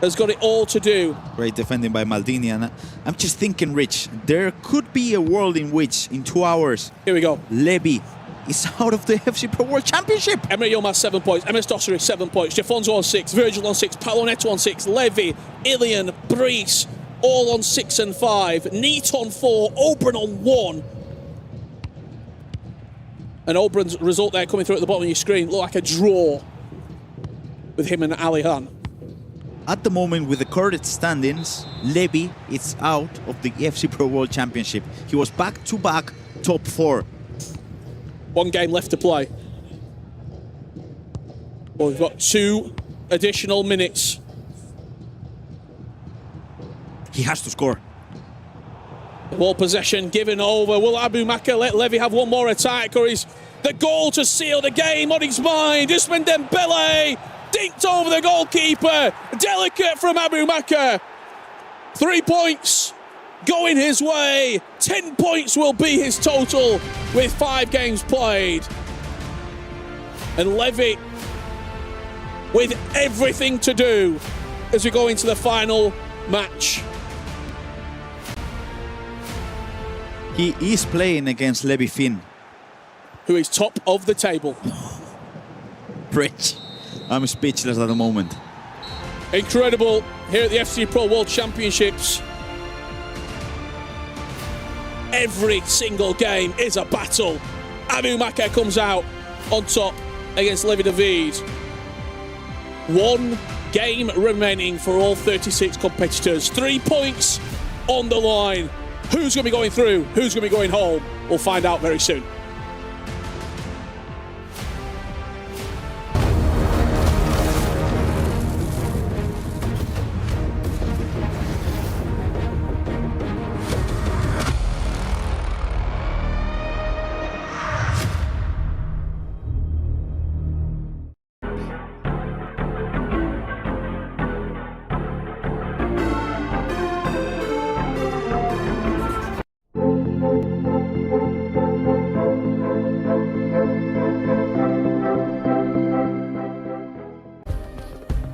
has got it all to do? Great defending by Maldini. And I'm just thinking, Rich, there could be a world in which, in 2 hours, here we go, Levy is out of the FC Pro World Championship. Emre Yilmaz 7 points, MS Dosseri 7 points, Jafonso on 6, Virgil on 6, Paolo Neto on 6, Levy, Ilian, Brice, all on 6 and 5, Neat on 4, Oberon on 1. And Oberon's result there coming through at the bottom of your screen look like a draw with him and Ali Han. At the moment, with the current standings, Levy is out of the FC Pro World Championship. He was back-to-back top 4. 1 game left to play. Well, we've got 2 additional minutes. He has to score. Ball possession given over. Will Abumaka let Levy have one more attack, or is the goal to seal the game on his mind? Usman Dembele dinked over the goalkeeper. Delicate from Abumaka. 3 points going his way. 10 points will be his total with 5 games played. And Levy with everything to do as we go into the final match. He is playing against Levy Finn, who is top of the table. Rich, I'm speechless at the moment. Incredible here at the FC Pro World Championships. Every single game is a battle. Abumaka comes out on top against Levy David. 1 game remaining for all 36 competitors. 3 points on the line. Who's going to be going through? Who's going to be going home? We'll find out very soon.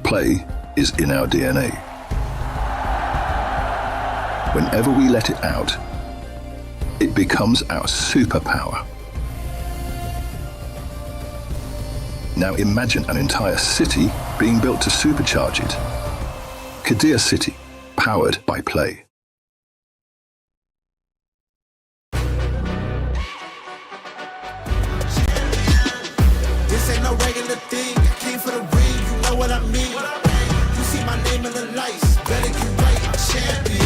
Play is in our DNA. Whenever we let it out, it becomes our superpower. Now imagine an entire city being built to supercharge it. Kadir City, powered by play. This ain't no regular thing. I came for the ring, you know what I mean. You see my name in the lights, better get right, I'm champion.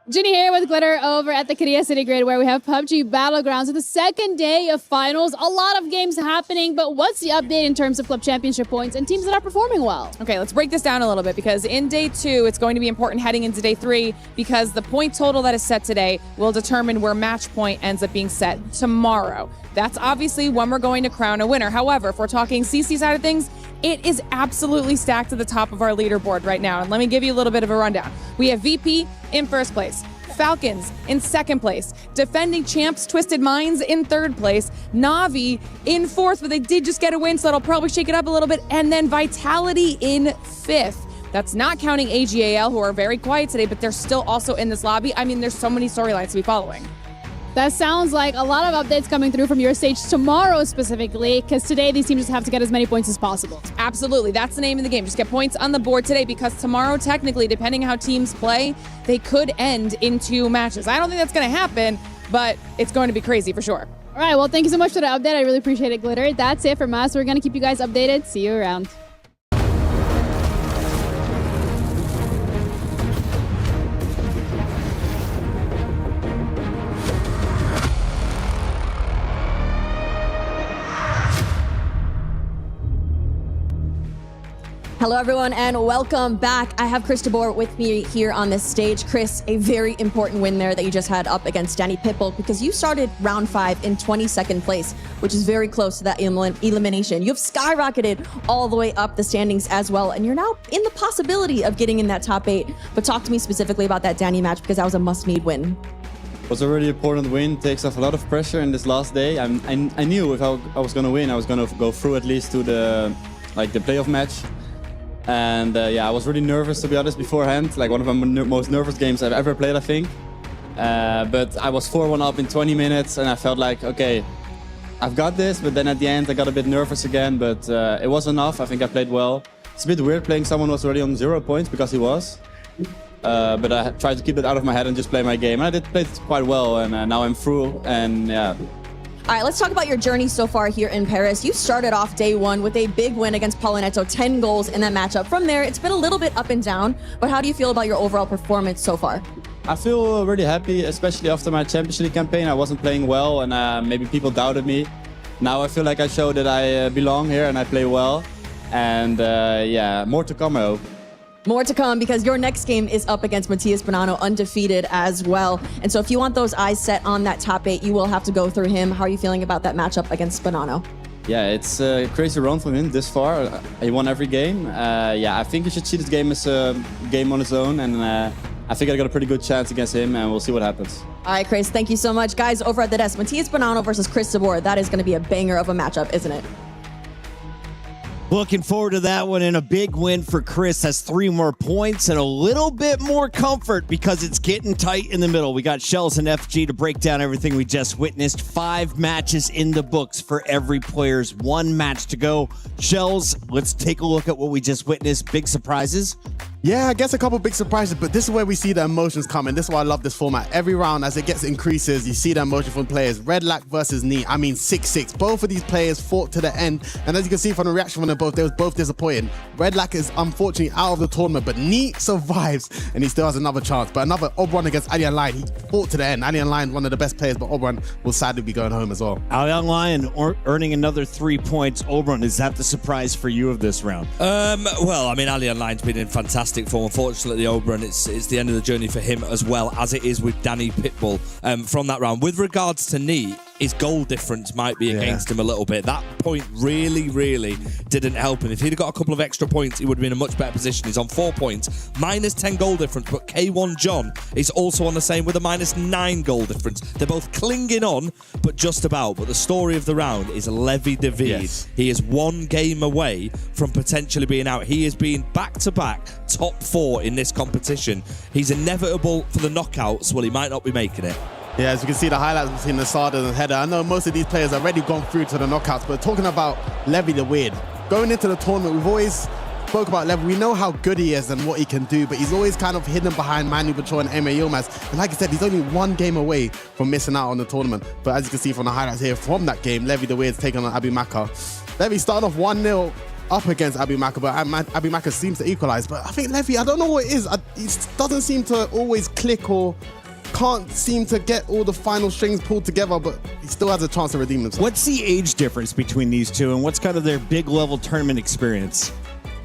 Ginny here with Glitter over at the Kadia City Grid, where we have PUBG Battlegrounds. It's the second day of finals. A lot of games happening, but what's the update in terms of Club Championship points and teams that are performing well? Okay, let's break this down a little bit, because in day 2, it's going to be important heading into day 3, because the point total that is set today will determine where match point ends up being set tomorrow. That's obviously when we're going to crown a winner. However, if we're talking CC side of things, it is absolutely stacked to the top of our leaderboard right now. And let me give you a little bit of a rundown. We have VP in first place, Falcons in second place. Defending champs Twisted Minds in third place. Na'Vi in fourth, but they did just get a win, so that'll probably shake it up a little bit. And then Vitality in fifth. That's not counting AGAL, who are very quiet today, but they're still also in this lobby. I mean, there's so many storylines to be following. That sounds like a lot of updates coming through from your stage tomorrow specifically, because today these teams just have to get as many points as possible. Absolutely. That's the name of the game. Just get points on the board today, because tomorrow, technically, depending how teams play, they could end in 2 matches. I don't think that's going to happen, but it's going to be crazy for sure. All right, well, thank you so much for the update. I really appreciate it, Glitter. That's it from us. We're going to keep you guys updated. See you around. Hello, everyone, and welcome back. I have Chris DeBoer with me here on this stage. Chris, a very important win there that you just had up against Danny Pitbull, because you started round 5 in 22nd place, which is very close to that elimination. You've skyrocketed all the way up the standings as well, and you're now in the possibility of getting in that top 8. But talk to me specifically about that Danny match, because that was a must-need win. It was a really important win. Takes off a lot of pressure in this last day. I knew if I was going to win, I was going to go through at least to the playoff match. And yeah, I was really nervous, to be honest, beforehand. Like one of my most nervous games I've ever played, I think. But I was 4-1 up in 20 minutes, and I felt like, okay, I've got this. But then at the end, I got a bit nervous again, but it was enough. I think I played well. It's a bit weird playing someone who was already on 0 points, because he was. But I tried to keep it out of my head and just play my game. And I did play it quite well, and now I'm through, and yeah. All right, let's talk about your journey so far here in Paris. You started off day 1 with a big win against Paulinetto, 10 goals in that matchup. From there, it's been a little bit up and down, but how do you feel about your overall performance so far? I feel really happy, especially after my Champions League campaign. I wasn't playing well, and maybe people doubted me. Now I feel like I showed that I belong here and I play well. And yeah, more to come, I hope. More to come, because your next game is up against Matías Bonanno, undefeated as well. And so if you want those eyes set on that top 8, you will have to go through him. How are you feeling about that matchup against Bonanno? Yeah, it's a crazy run from him this far. He won every game. Yeah, I think you should see this game as a game on its own. And I think I got a pretty good chance against him, and we'll see what happens. All right, Chris, thank you so much. Guys, over at the desk, Matías Bonanno versus Chris DeBoer. That is going to be a banger of a matchup, isn't it? Looking forward to that one, and a big win for Chris. Has 3 more points and a little bit more comfort, because it's getting tight in the middle. We got Shells and FG to break down everything we just witnessed. 5 matches in the books for every player's 1 match to go. Shells, let's take a look at what we just witnessed. Big surprises? Yeah, I guess a couple big surprises, but this is where we see the emotions coming. This is why I love this format. Every round, as it increases, you see the emotion from players. Red Lack versus Neat. I mean, 6-6. Both of these players fought to the end, and as you can see from the reaction from them both, they was both disappointed. Red Lack is unfortunately out of the tournament, but Neat survives, and he still has another chance. But another Oberon against Alien Lion. He fought to the end. Alien Lion, one of the best players, but Oberon will sadly be going home as well. Alien Lion earning another 3 points. Oberon, is that the surprise for you of this round? Well, I mean, Alien Lion's been in fantastic form. Unfortunately, the Oberon, it's the end of the journey for him, as well as it is with Danny Pitbull from that round. With regards to Neat, his goal difference might be against him a little bit. That point really, really didn't help him. If he'd have got a couple of extra points, he would have been in a much better position. He's on 4 points, minus 10 goal difference, but K1 John is also on the same with a minus 9 goal difference. They're both clinging on, but just about. But the story of the round is Levi David. Yes. He is 1 game away from potentially being out. He has been back-to-back top 4 in this competition. He's inevitable for the knockouts. Well, he might not be making it. Yeah, as you can see the highlights between the Sada and Header. I know most of these players have already gone through to the knockouts, but talking about Levi the Weird, going into the tournament, we've always spoke about Levi. We know how good he is and what he can do, but he's always kind of hidden behind Manu Bachour and Eme Yilmaz. And like I said, he's only 1 game away from missing out on the tournament. But as you can see from the highlights here from that game, Levi the Weird's taken on Abu Maka. Levi started off 1-0 up against Abu Maka, but Abu Maka seems to equalize. But I think Levi, I don't know what it is. He doesn't seem to always click, or can't seem to get all the final strings pulled together, but he still has a chance to redeem himself. What's the age difference between these two, and what's kind of their big level tournament experience?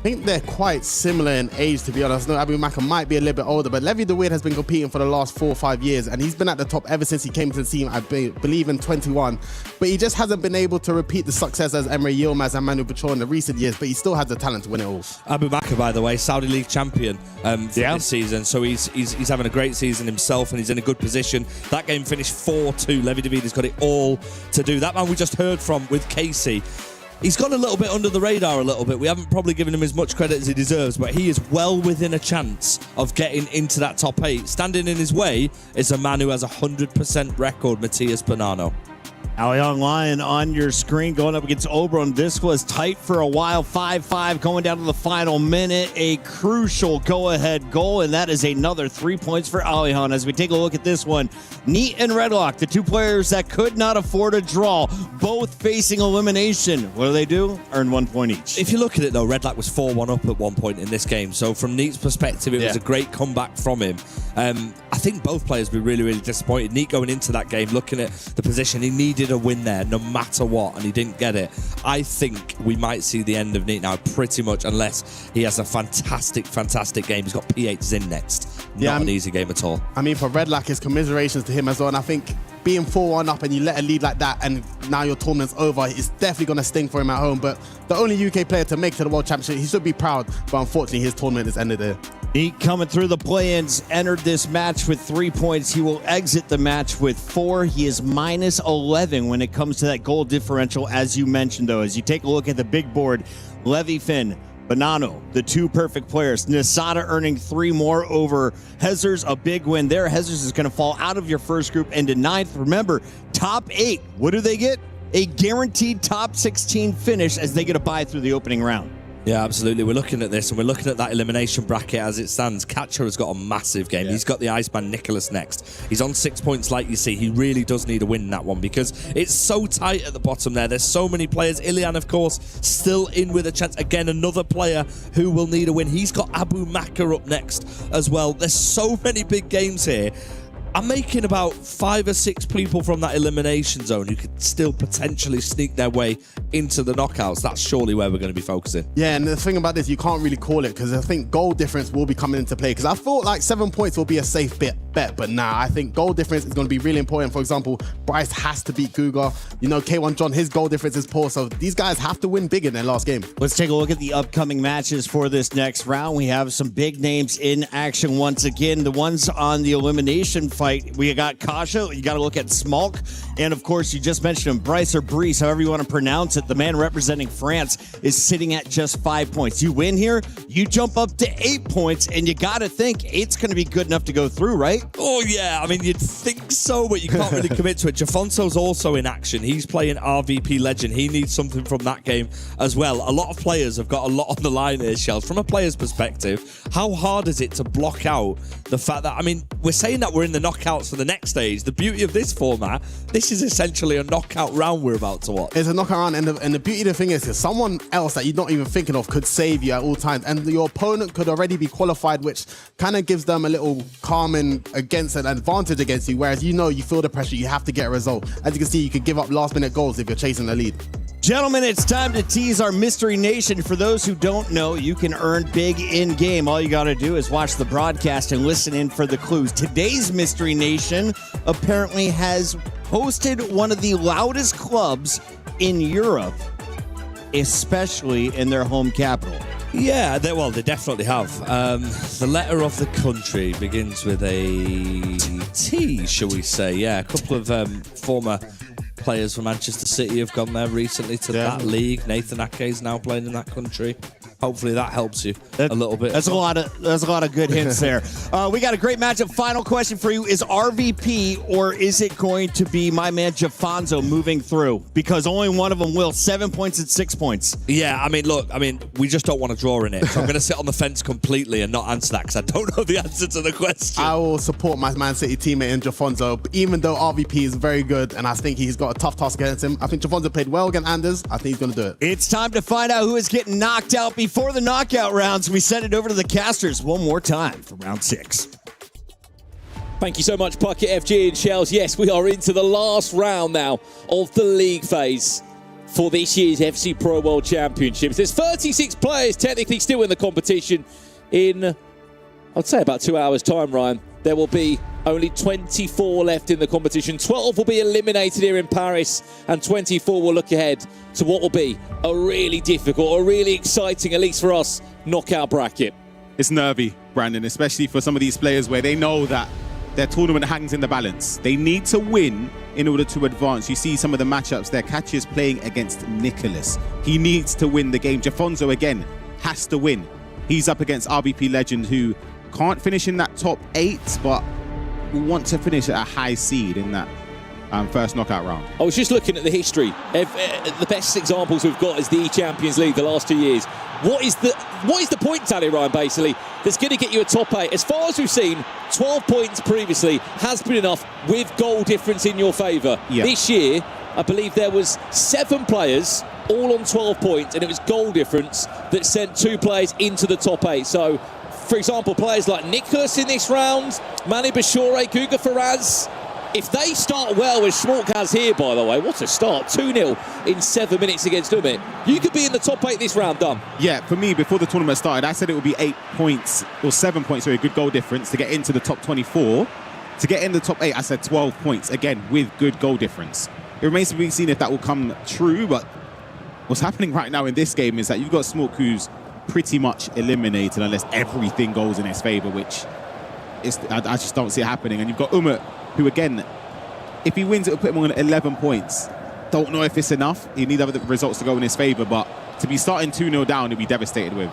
think they're quite similar in age, to be honest. No, Abu Maka might be a little bit older, but Levi the Weird has been competing for the last 4 or 5 years, and he's been at the top ever since he came to the team, I believe in 21. But he just hasn't been able to repeat the success as Emre Yilmaz and Manu Bachor in the recent years, but he still has the talent to win it all. Abu Maka, by the way, Saudi League champion this season, so he's having a great season himself, and he's in a good position. That game finished 4-2. Levi Davida's got it all to do. That man we just heard from with Casey, he's gone a little bit under the radar a little bit. We haven't probably given him as much credit as he deserves, but he is well within a chance of getting into that top 8. Standing in his way is a man who has a 100% record, Matthias Bonanno. Young Lion on your screen going up against Oberon. This was tight for a while, 5-5 going down to the final minute. A crucial go-ahead goal, and that is another 3 points for Alihan. As we take a look at this one, Neat and Redlock, the two players that could not afford a draw, both facing elimination. What do? Earn 1 point each. If you look at it, though, Redlock was 4-1 up at one point in this game. So from Neat's perspective, it was a great comeback from him. I think both players were really, really disappointed. Neat going into that game, looking at the position, he needed a win there no matter what, and he didn't get it. I think we might see the end of Neat now pretty much, unless he has a fantastic game. He's got P8 Zin next. Not an easy game at all. I mean, for Redlock, his commiserations to him as well, and I think being 4-1 up and you let a lead like that and now your tournament's over, it's definitely going to sting for him at home. But the only UK player to make it to the World Championship, he should be proud, but unfortunately his tournament is ended there. Neat coming through the play-ins, entered this match with 3 points. He will exit the match with 4. He is minus 11 when it comes to that goal differential, as you mentioned, though. As you take a look at the big board, Levi Finn, Bonanno, the 2 perfect players. Nasada earning 3 more over Hezers, a big win there. Hezers is going to fall out of your first group into 9th. Remember, top 8, what do they get? A guaranteed top 16 finish as they get a bye through the opening round. Yeah, absolutely. We're looking at this, and we're looking at that elimination bracket as it stands. Catcher has got a massive game. He's got the Iceman Nicholas next. He's on 6 points, like you see. He really does need a win in that one because it's so tight at the bottom there. There's so many players. Ilian, of course, still in with a chance. Again, another player who will need a win. He's got Abu Maka up next as well. There's so many big games here. I'm making about 5 or 6 people from that elimination zone who could still potentially sneak their way into the knockouts. That's surely where we're going to be focusing. Yeah, and the thing about this, you can't really call it because I think goal difference will be coming into play because I thought like 7 points will be a safe bet, but nah, I think goal difference is going to be really important. For example, Bryce has to beat Guga. You know, K1 John, his goal difference is poor, so these guys have to win big in their last game. Let's take a look at the upcoming matches for this next round. We have some big names in action once again. The ones on the elimination fight, we got Kasha, you got to look at Smolk, and of course, you just mentioned him, Bryce or Brees, however you want to pronounce it. The man representing France is sitting at just 5 points. You win here, you jump up to 8 points, and you got to think 8's going to be good enough to go through, right? Oh, yeah. I mean, you'd think so, but you can't really commit to it. Jafonso's also in action. He's playing RVP Legend. He needs something from that game as well. A lot of players have got a lot on the line here, Shells. From a player's perspective, how hard is it to block out the fact that, I mean, we're saying that we're in the knockouts for the next stage. The beauty of this format, this is essentially a knockout round we're about to watch. It's a knockout round, and the beauty of the thing is someone else that you're not even thinking of could save you at all times, and your opponent could already be qualified, which kind of gives them a little calming against an advantage against you, whereas you feel the pressure, you have to get a result. As you can see, you could give up last minute goals if you're chasing the lead. Gentlemen, it's time to tease our Mystery Nation. For those who don't know, you can earn big in-game. All you got to do is watch the broadcast and listen in for the clues. Today's Mystery Nation apparently has hosted one of the loudest clubs in Europe, especially in their home capital. Yeah, they definitely have. The letter of the country begins with a T, shall we say. Yeah, a couple of former players from Manchester City have gone there recently to that league. Nathan Ake is now playing in that country. Hopefully that helps you a little bit. That's a lot of good hints there. We got a great matchup. Final question for you: is RVP or is it going to be my man Jafonso moving through? Because only one of them will. 7 points and 6 points. Yeah, I mean, look, we just don't want to draw in it. So I'm going to sit on the fence completely and not answer that because I don't know the answer to the question. I will support my Man City teammate in Jafonso, even though RVP is very good and I think he's got a tough task against him. I think Jafonso played well against Anders. I think he's going to do it. It's time to find out who is getting knocked out before the knockout rounds. We send it over to the casters one more time for round 6. Thank you so much, Puckett, FG and Shells. Yes, we are into the last round now of the league phase. for this year's FC Pro World Championships. There's 36 players technically still in the competition. In, I'd say about 2 hours' time, Ryan, there will be only 24 left in the competition. 12 will be eliminated here in Paris, and 24 will look ahead to what will be a really difficult, a really exciting, at least for us, knockout bracket. It's nervy, Brandon, especially for some of these players where they know that their tournament hangs in the balance. They need to win in order to advance. You see some of the matchups there. Catch is playing against Nicholas. He needs to win the game. Jafonso, again, has to win. He's up against RBP Legend, who can't finish in that top 8, but will want to finish at a high seed in that first knockout round. I was just looking at the history. The best examples we've got is the Champions League the last 2 years. What is the point tally, Ryan, basically, that's going to get you a top 8? As far as we've seen, 12 points previously has been enough with goal difference in your favour. Yeah. This year, I believe there was 7 players all on 12 points, and it was goal difference that sent 2 players into the top 8. So, for example, players like Nicholas in this round, Mani Bashore, Guga Faraz, if they start well, as Schmork has here, by the way, what a start. 2-0 in 7 minutes against Umit. You could be in the top 8 this round, done. Yeah, for me, before the tournament started, I said it would be 8 points, or 7 points, sorry, good goal difference to get into the top 24. To get in the top 8, I said 12 points, again, with good goal difference. It remains to be seen if that will come true, but what's happening right now in this game is that you've got Smork, who's pretty much eliminated unless everything goes in his favour, which is, I just don't see it happening. And you've got Umut, who, again, if he wins, it'll put him on 11 points. Don't know if it's enough. He needs other results to go in his favour, but to be starting 2-0 down, he'll be devastated with.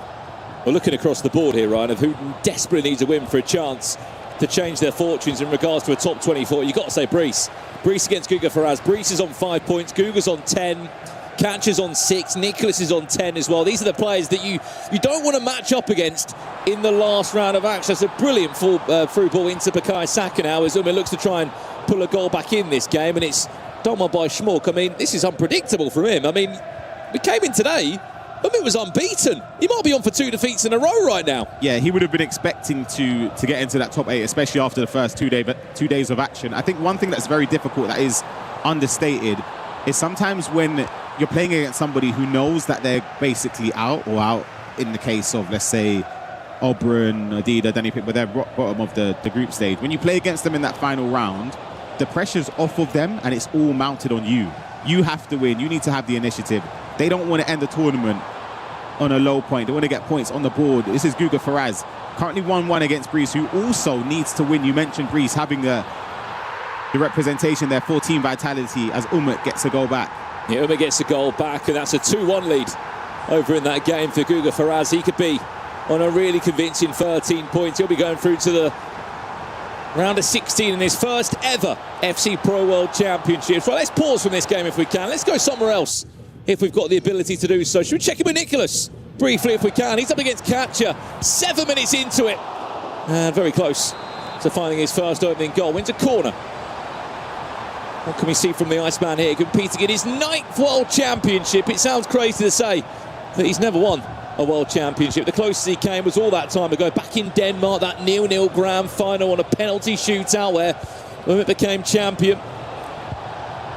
We're looking across the board here, Ryan, of who desperately needs a win for a chance to change their fortunes in regards to a top 24. You've got to say Brees. Brees against Guga Faraz. Brees is on 5 points. Guga's on 10. Catcher's on 6. Nicholas is on 10 as well. These are the players that you don't want to match up against in the last round of action. It's a brilliant through ball into Bukayo Saka now as Umit looks to try and pull a goal back in this game, and it's done by Schmork. I mean, this is unpredictable for him. I mean, we came in today, Umit was unbeaten. He might be on for 2 defeats in a row right now. Yeah, he would have been expecting to get into that top 8, especially after the first 2 days of action. I think one thing that's very difficult, that is understated, is sometimes when you're playing against somebody who knows that they're basically out, or out in the case of, let's say, Oberon, Adida, Danny Pitt, but they're rock bottom of the group stage. When you play against them in that final round, the pressure's off of them and it's all mounted on you. You have to win. You need to have the initiative. They don't want to end the tournament on a low point. They want to get points on the board. This is Guga Faraz, currently 1-1 against Brees, who also needs to win. You mentioned Brees having the representation there for team vitality as Umut gets a goal back. Yeah, Umit gets a goal back, and that's a 2-1 lead over in that game for Guga Faraz. He could be on a really convincing 13 points. He'll be going through to the round of 16 in his first ever FC Pro World Championship. Well, let's pause from this game if we can. Let's go somewhere else if we've got the ability to do so. Should we check in with Nicholas briefly if we can? He's up against Catcher, 7 minutes into it. And very close to finding his first opening goal. Wins a corner. What can we see from the Iceman here, competing in his 9th World Championship? It sounds crazy to say that he's never won a World Championship. The closest he came was all that time ago, back in Denmark, that 0-0 grand final on a penalty shootout where Umit became champion.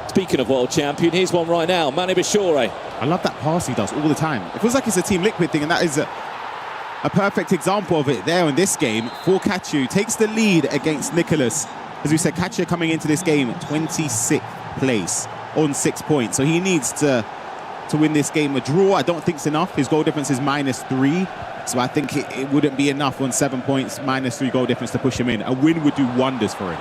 Speaking of World Champion, here's one right now, Mani Bashore. I love that pass he does all the time. It feels like it's a Team Liquid thing, and that is a perfect example of it there in this game for Kachu. Takes the lead against Nicholas. As we said, Kachu coming into this game 26th place on 6 points. So he needs to win this game. A draw, I don't think it's enough. His goal difference is -3. So I think it wouldn't be enough on 7 points, -3 goal difference to push him in. A win would do wonders for him.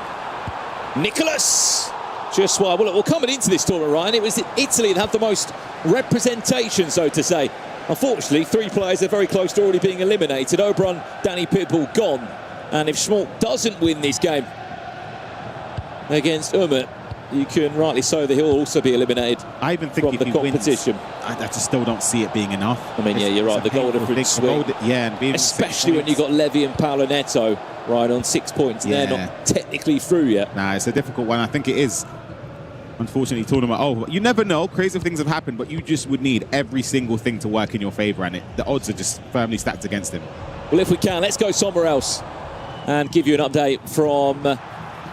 Nicholas! Just well, look, coming into this tournament, Ryan, it was Italy that had the most representation, so to say. Unfortunately, 3 players are very close to already being eliminated. Oberon, Danny Pitbull gone. And if Schmork doesn't win this game against Umit, you can rightly so that he'll also be eliminated. I even think from the competition. I just still don't see it being enough. I mean, yeah, you're right. The goal difference swing, and being especially when you've got Levy and Paolo Neto right on 6 points. Yeah. They're not technically through yet. Nah, it's a difficult one. I think it is. Unfortunately, tournament over. You never know. Crazy things have happened, but you just would need every single thing to work in your favour, and the odds are just firmly stacked against him. Well, if we can, let's go somewhere else and give you an update from.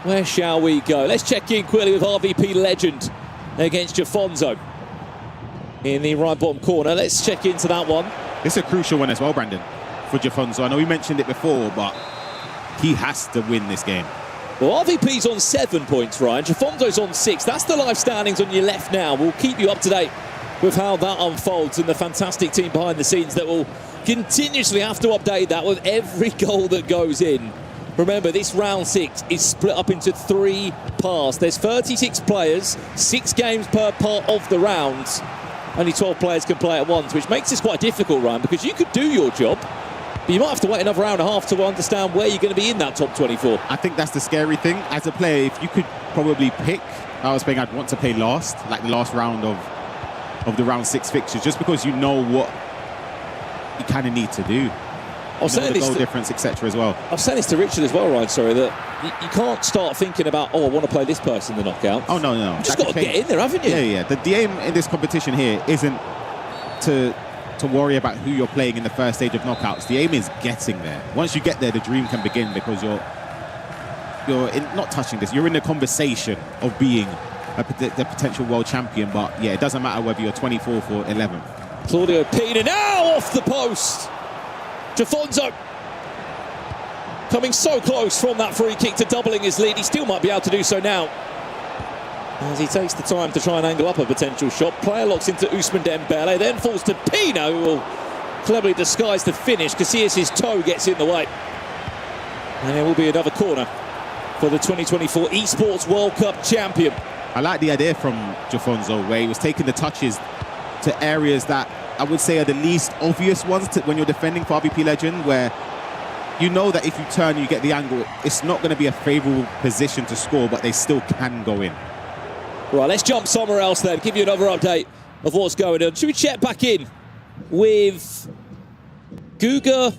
Where shall we go? Let's check in quickly with RVP Legend against Jafonso. in the right bottom corner. Let's check into that one. This is a crucial one as well, Brandon, for Jafonso. I know we mentioned it before, but he has to win this game. Well, RVP's on 7 points, Ryan. Jafonso's on 6. That's the live standings on your left now. We'll keep you up to date with how that unfolds and the fantastic team behind the scenes that will continuously have to update that with every goal that goes in. Remember, this round 6 is split up into 3 parts. There's 36 players, 6 games per part of the rounds. Only 12 players can play at once, which makes this quite difficult, Ryan, because you could do your job, but you might have to wait another hour and a half to understand where you're going to be in that top 24. I think that's the scary thing. As a player, if you could probably pick, I was saying I'd want to play last, like the last round of the round 6 fixtures, just because you know what you kind of need to do. I was saying the goal difference, etc. as well. I was saying this to Richard as well, Ryan, sorry, that you can't start thinking about, oh, I want to play this person in the knockout. Oh, no. You've just got to get in there, haven't you? Yeah. The aim in this competition here isn't to worry about who you're playing in the first stage of knockouts. The aim is getting there. Once you get there, the dream can begin, because you're not touching this. You're in the conversation of being the potential world champion. But yeah, it doesn't matter whether you're 24th or 11th. Claudio Pina now off the post. Jafonso coming so close from that free kick to doubling his lead. He still might be able to do so now, as he takes the time to try and angle up a potential shot. Player locks into Ousmane Dembele, then falls to Pino, who will cleverly disguise the finish. Casillas' toe gets in the way. And there will be another corner for the 2024 Esports World Cup champion. I like the idea from Jafonso, where he was taking the touches to areas that I would say are the least obvious ones when you're defending for RVP Legend, where you know that if you turn, you get the angle. It's not going to be a favourable position to score, but they still can go in. Right, let's jump somewhere else then, give you another update of what's going on. Should we check back in with Guga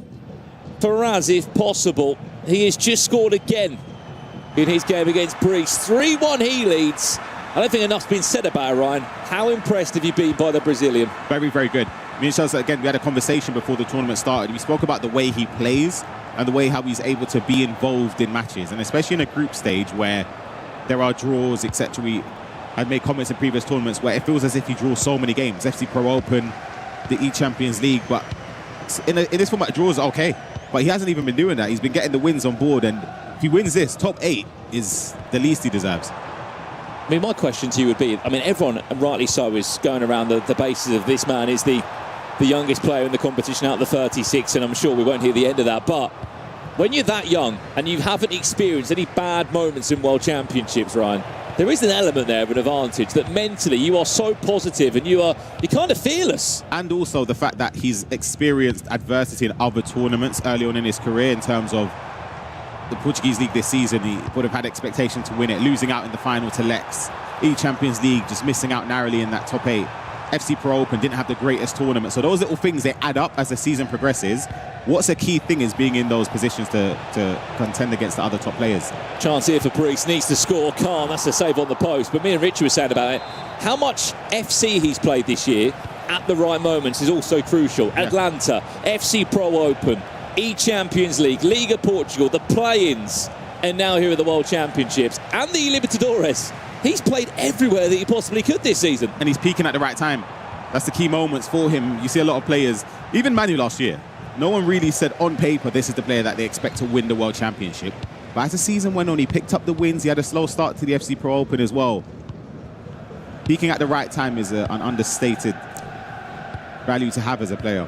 Faraz, if possible? He has just scored again in his game against Brice. 3-1 he leads. I don't think enough's been said about it, Ryan. How impressed have you been by the Brazilian? Very, very good. I mean, it shows that, again, we had a conversation before the tournament started. We spoke about the way he plays and the way how he's able to be involved in matches, and especially in a group stage where there are draws, etc. I'd made comments in previous tournaments where it feels as if he draws so many games. FC Pro Open, the E-Champions League, but in this format, draws are okay. But he hasn't even been doing that. He's been getting the wins on board, and if he wins this, top 8 is the least he deserves. I mean, my question to you would be, I mean, everyone, and rightly so, is going around the basis of this man is the youngest player in the competition out of the 36, and I'm sure we won't hear the end of that. But when you're that young and you haven't experienced any bad moments in World Championships, Ryan, there is an element there of an advantage that mentally you are so positive and you're kind of fearless. And also the fact that he's experienced adversity in other tournaments early on in his career, in terms of the Portuguese League this season. He would have had expectation to win it, losing out in the final to Lex. E-Champions League, just missing out narrowly in that top 8. FC Pro Open didn't have the greatest tournament. So those little things, they add up as the season progresses. What's a key thing is being in those positions to contend against the other top players. Chance here for Brice, needs to score. Can't, that's a save on the post. But me and Richard were saying about it, how much FC he's played this year at the right moments is also crucial. Yeah. Atlanta, FC Pro Open, E-Champions League, Liga Portugal, the play-ins, and now here at the World Championships and the Libertadores. He's played everywhere that he possibly could this season. And he's peaking at the right time. That's the key moments for him. You see a lot of players, even Manu last year, no one really said on paper this is the player that they expect to win the World Championship. But as the season went on, he picked up the wins. He had a slow start to the FC Pro Open as well. Peaking at the right time is an understated value to have as a player.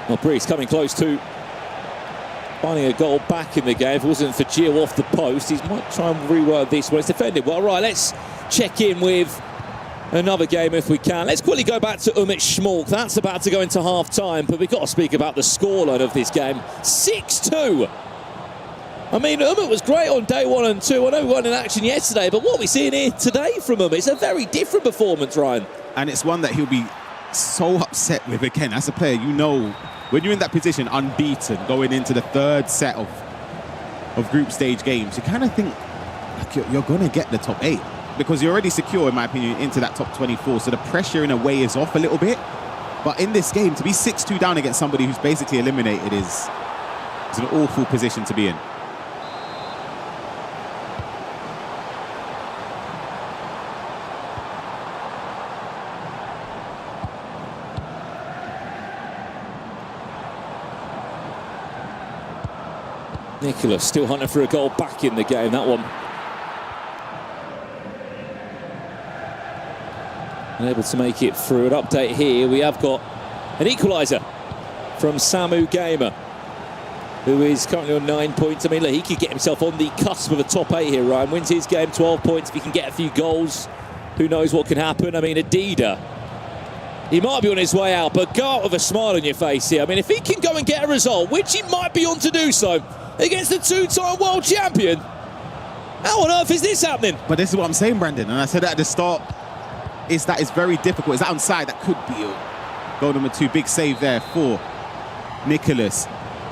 Well, Brice coming close to finding a goal back in the game. If it wasn't for Gio off the post, he might try and rework this one. It's defended well. Right, let's check in with another game if we can. Let's quickly go back to Umit Schmolk. That's about to go into half-time, but we've got to speak about the scoreline of this game. 6-2. I mean, Umit was great on day 1 and 2. I know we weren't in action yesterday, but what we're seeing here today from Umit, it's a very different performance, Ryan. And it's one that he'll be so upset with again. As a player, you know, when you're in that position, unbeaten, going into the 3rd set of group stage games, you kind of think like you're going to get the top 8 because you're already secure, in my opinion, into that top 24. So the pressure in a way is off a little bit. But in this game, to be 6-2 down against somebody who's basically eliminated is an awful position to be in. Nicholas still hunting for a goal back in the game, that one. Unable to make it through. An update here, we have got an equaliser from Samu Gamer, who is currently on 9 points. I mean, look, he could get himself on the cusp of a top 8 here, Ryan. Wins his game, 12 points. If he can get a few goals, who knows what can happen. I mean, Adida, he might be on his way out, but go out with a smile on your face here. I mean, if he can go and get a result, which he might be on to do so, against the 2-time world champion, how on earth is this happening? But this is what I'm saying, Brandon, and I said at the start, is that it's very difficult. Is that onside? That could be goal number 2. Big save there for Nicholas.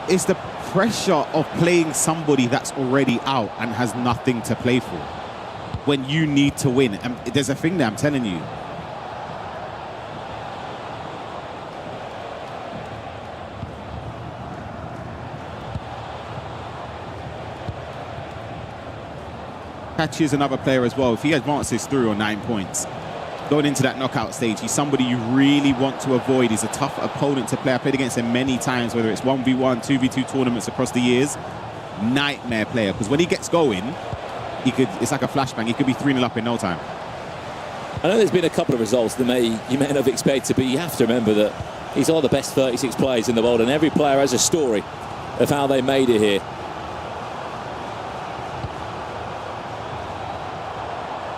It's the pressure of playing somebody that's already out and has nothing to play for when you need to win. And there's a thing there, I'm telling you. Kachi is another player as well. If he advances through on 9 points, going into that knockout stage, he's somebody you really want to avoid. He's a tough opponent to play. I played against him many times, whether it's 1v1, 2v2 tournaments across the years. Nightmare player, because when he gets going, it's like a flashbang. He could be 3-0 up in no time. I know there's been a couple of results that you may not have expected, but you have to remember that he's one of the best 36 players in the world, and every player has a story of how they made it here.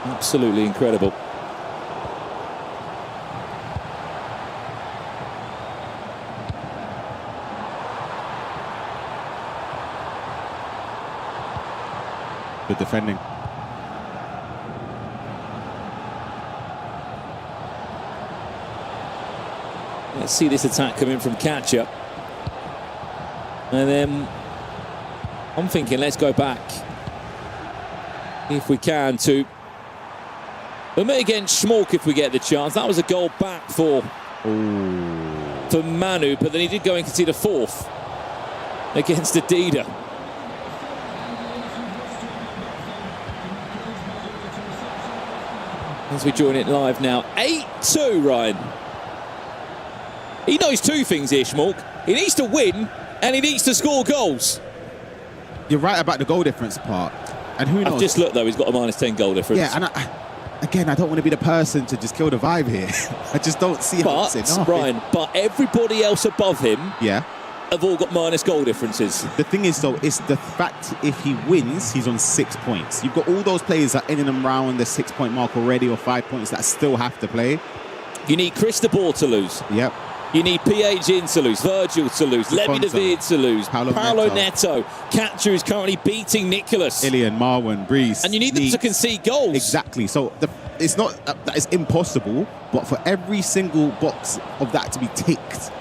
Absolutely incredible. Good defending. Let's see this attack coming from Catcher. And then I'm thinking, let's go back, if we can, to against Schmolk if we get the chance. That was a goal back for Manu, but then he did go and concede a 4th against Adida. As we join it live now, 8-2, Ryan. He knows 2 things here, Schmolk. He needs to win and he needs to score goals. You're right about the goal difference part. And who knows? I've just looked, though, he's got a -10 goal difference. Yeah, and again, I don't want to be the person to just kill the vibe here. I just don't see how it's enough. Brian, but everybody else above him have all got minus goal differences. The thing is, though, it's the fact if he wins, he's on 6 points. You've got all those players that are in and around the 6-point mark already, or 5 points, that still have to play. You need Chris de Boer to lose. Yep. You need PH in to lose, Virgil to lose, Levy David to lose, Paolo Neto. Catcher is currently beating Nicholas. Ilian, Marwan, Breeze. And you need them to concede goals. Exactly. So it's not that it's impossible, but for every single box of that to be ticked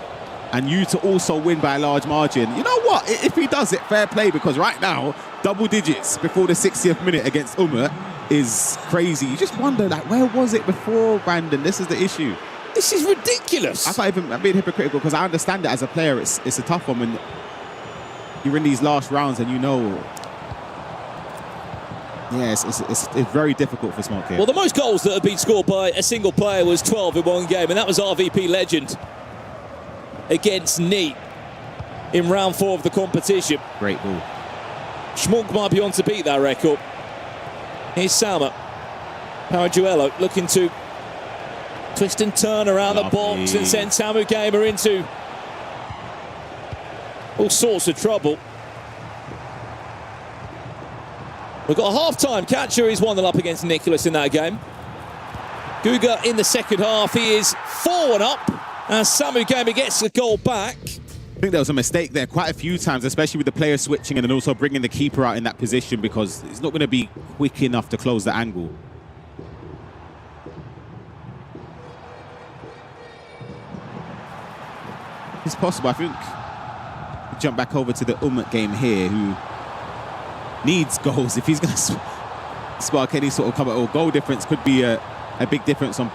and you to also win by a large margin, you know what? If he does it, fair play, because right now, double digits before the 60th minute against Umut is crazy. You just wonder, like, where was it before, Brandon? This is the issue. This is ridiculous. I'm being hypocritical because I understand it as a player. It's a tough one when you're in these last rounds and you know. Yeah, it's very difficult for Smoke here. Well, the most goals that have been scored by a single player was 12 in one game, and that was RVP legend against Neat in round 4 of the competition. Great ball. Schmolk might be on to beat that record. Here's Salma. Parajuelo looking to twist and turn around the box and send Samu Gamer into all sorts of trouble. We've got a half-time. Catcher is 1-0 up against Nicholas in that game. Guga in the second half. He is 4-1 up as Samu Gamer gets a goal back. I think there was a mistake there quite a few times, especially with the player switching and then also bringing the keeper out in that position, because it's not going to be quick enough to close the angle. It's possible. I think jump back over to the Umut game here, who needs goals if he's going to spark any sort of comeback. Or goal difference could be a big difference on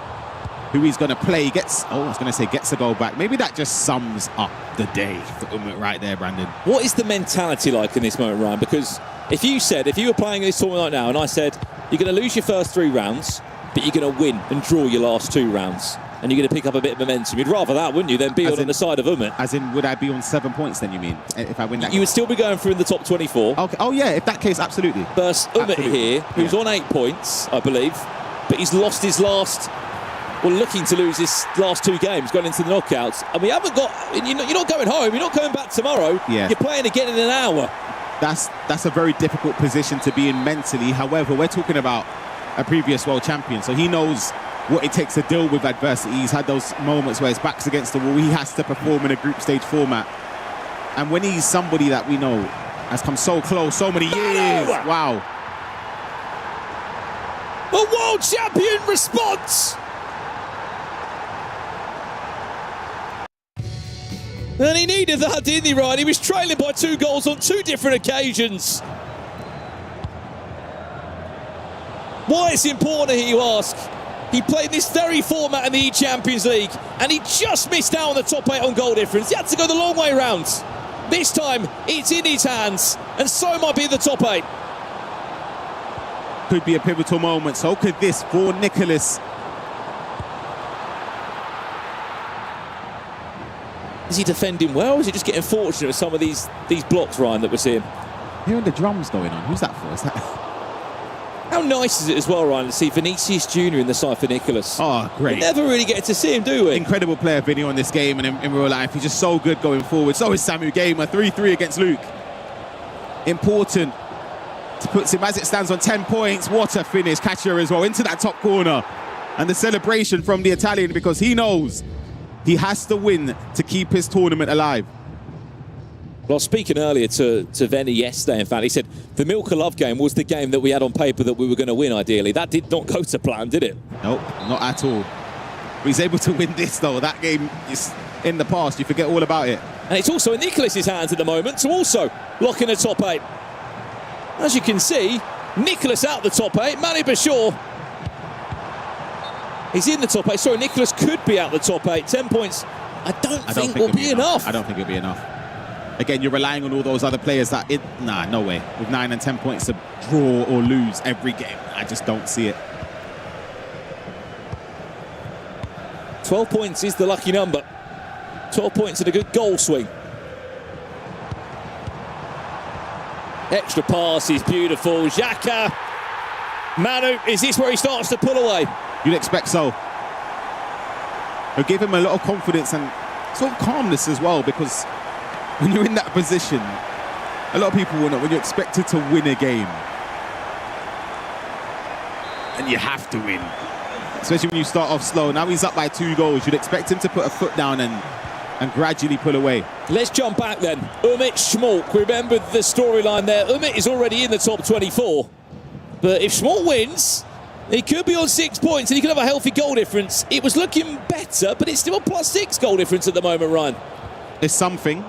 who he's going to play. Gets a goal back. Maybe that just sums up the day for Umut right there, Brandon. What is the mentality like in this moment, Ryan? Because if you were playing this tournament right now and I said you're going to lose your first 3 rounds, but you're going to win and draw your last 2 rounds, and you're going to pick up a bit of momentum. You'd rather that, wouldn't you, than be on the side of Umit? As in, would I be on 7 points then, you mean, if I win that You would still be going through in the top 24. Okay. Oh, yeah, if that case, absolutely. Versus Umit here, who's on 8 points, I believe, but he's lost his last... Well, looking to lose his last 2 games, going into the knockouts. And we haven't got... You're not going home. You're not coming back tomorrow. Yeah. You're playing again in an hour. That's a very difficult position to be in mentally. However, we're talking about a previous world champion, so he knows what it takes to deal with adversity. He's had those moments where his back's against the wall. He has to perform in a group stage format. And when he's somebody that we know has come so close, so many years. Wow. A world champion response. And he needed that, didn't he, Ryan? He was trailing by 2 goals on 2 different occasions. Why it's important, you ask? He played this very format in the Champions League, and he just missed out on the top 8 on goal difference. He had to go the long way round. This time, it's in his hands, and so might be the top 8. Could be a pivotal moment. So could this for Nicholas. Is he defending well, or is he just getting fortunate with some of these blocks, Ryan, that we're seeing? Hearing the drums going on. Who's that for? Is that... How nice is it as well, Ryan, to see Vinicius Jr. in the side for Nicholas? Oh, great. We never really get to see him, do we? Incredible player, Vinny, on this game and in real life. He's just so good going forward. So is Samu Gamer, 3-3 against Luke. Important. Puts him as it stands on 10 points. What a finish. Catcher as well into that top corner. And the celebration from the Italian, because he knows he has to win to keep his tournament alive. Well, I was speaking earlier to Venny yesterday, in fact. He said the Milka Love game was the game that we had on paper that we were going to win, ideally. That did not go to plan, did it? Nope, not at all. But he's able to win this, though. That game is in the past. You forget all about it. And it's also in Nicholas's hands at the moment to also lock in the top 8. As you can see, Nicholas out the top 8. Manu Bashir, he's in the top 8. Sorry, Nicholas could be out the top 8. 10 points, I don't think will be enough. I don't think it'll be enough. Again, you're relying on all those other players that... Nah, no way. With 9 and 10 points to draw or lose every game, I just don't see it. 12 points is the lucky number. 12 points and a good goal swing. Extra pass is beautiful. Xhaka. Manu, is this where he starts to pull away? You'd expect so. It'll give him a lot of confidence and sort of calmness as well, because when you're in that position, a lot of people will know when you're expected to win a game and you have to win, especially when you start off slow. Now he's up by 2 goals. You'd expect him to put a foot down and gradually pull away. Let's jump back then. Umit Schmolk, remember the storyline there. Umit is already in the top 24. But if Schmolk wins, he could be on 6 points and he could have a healthy goal difference. It was looking better, but it's still a +6 goal difference at the moment, Ryan. It's something.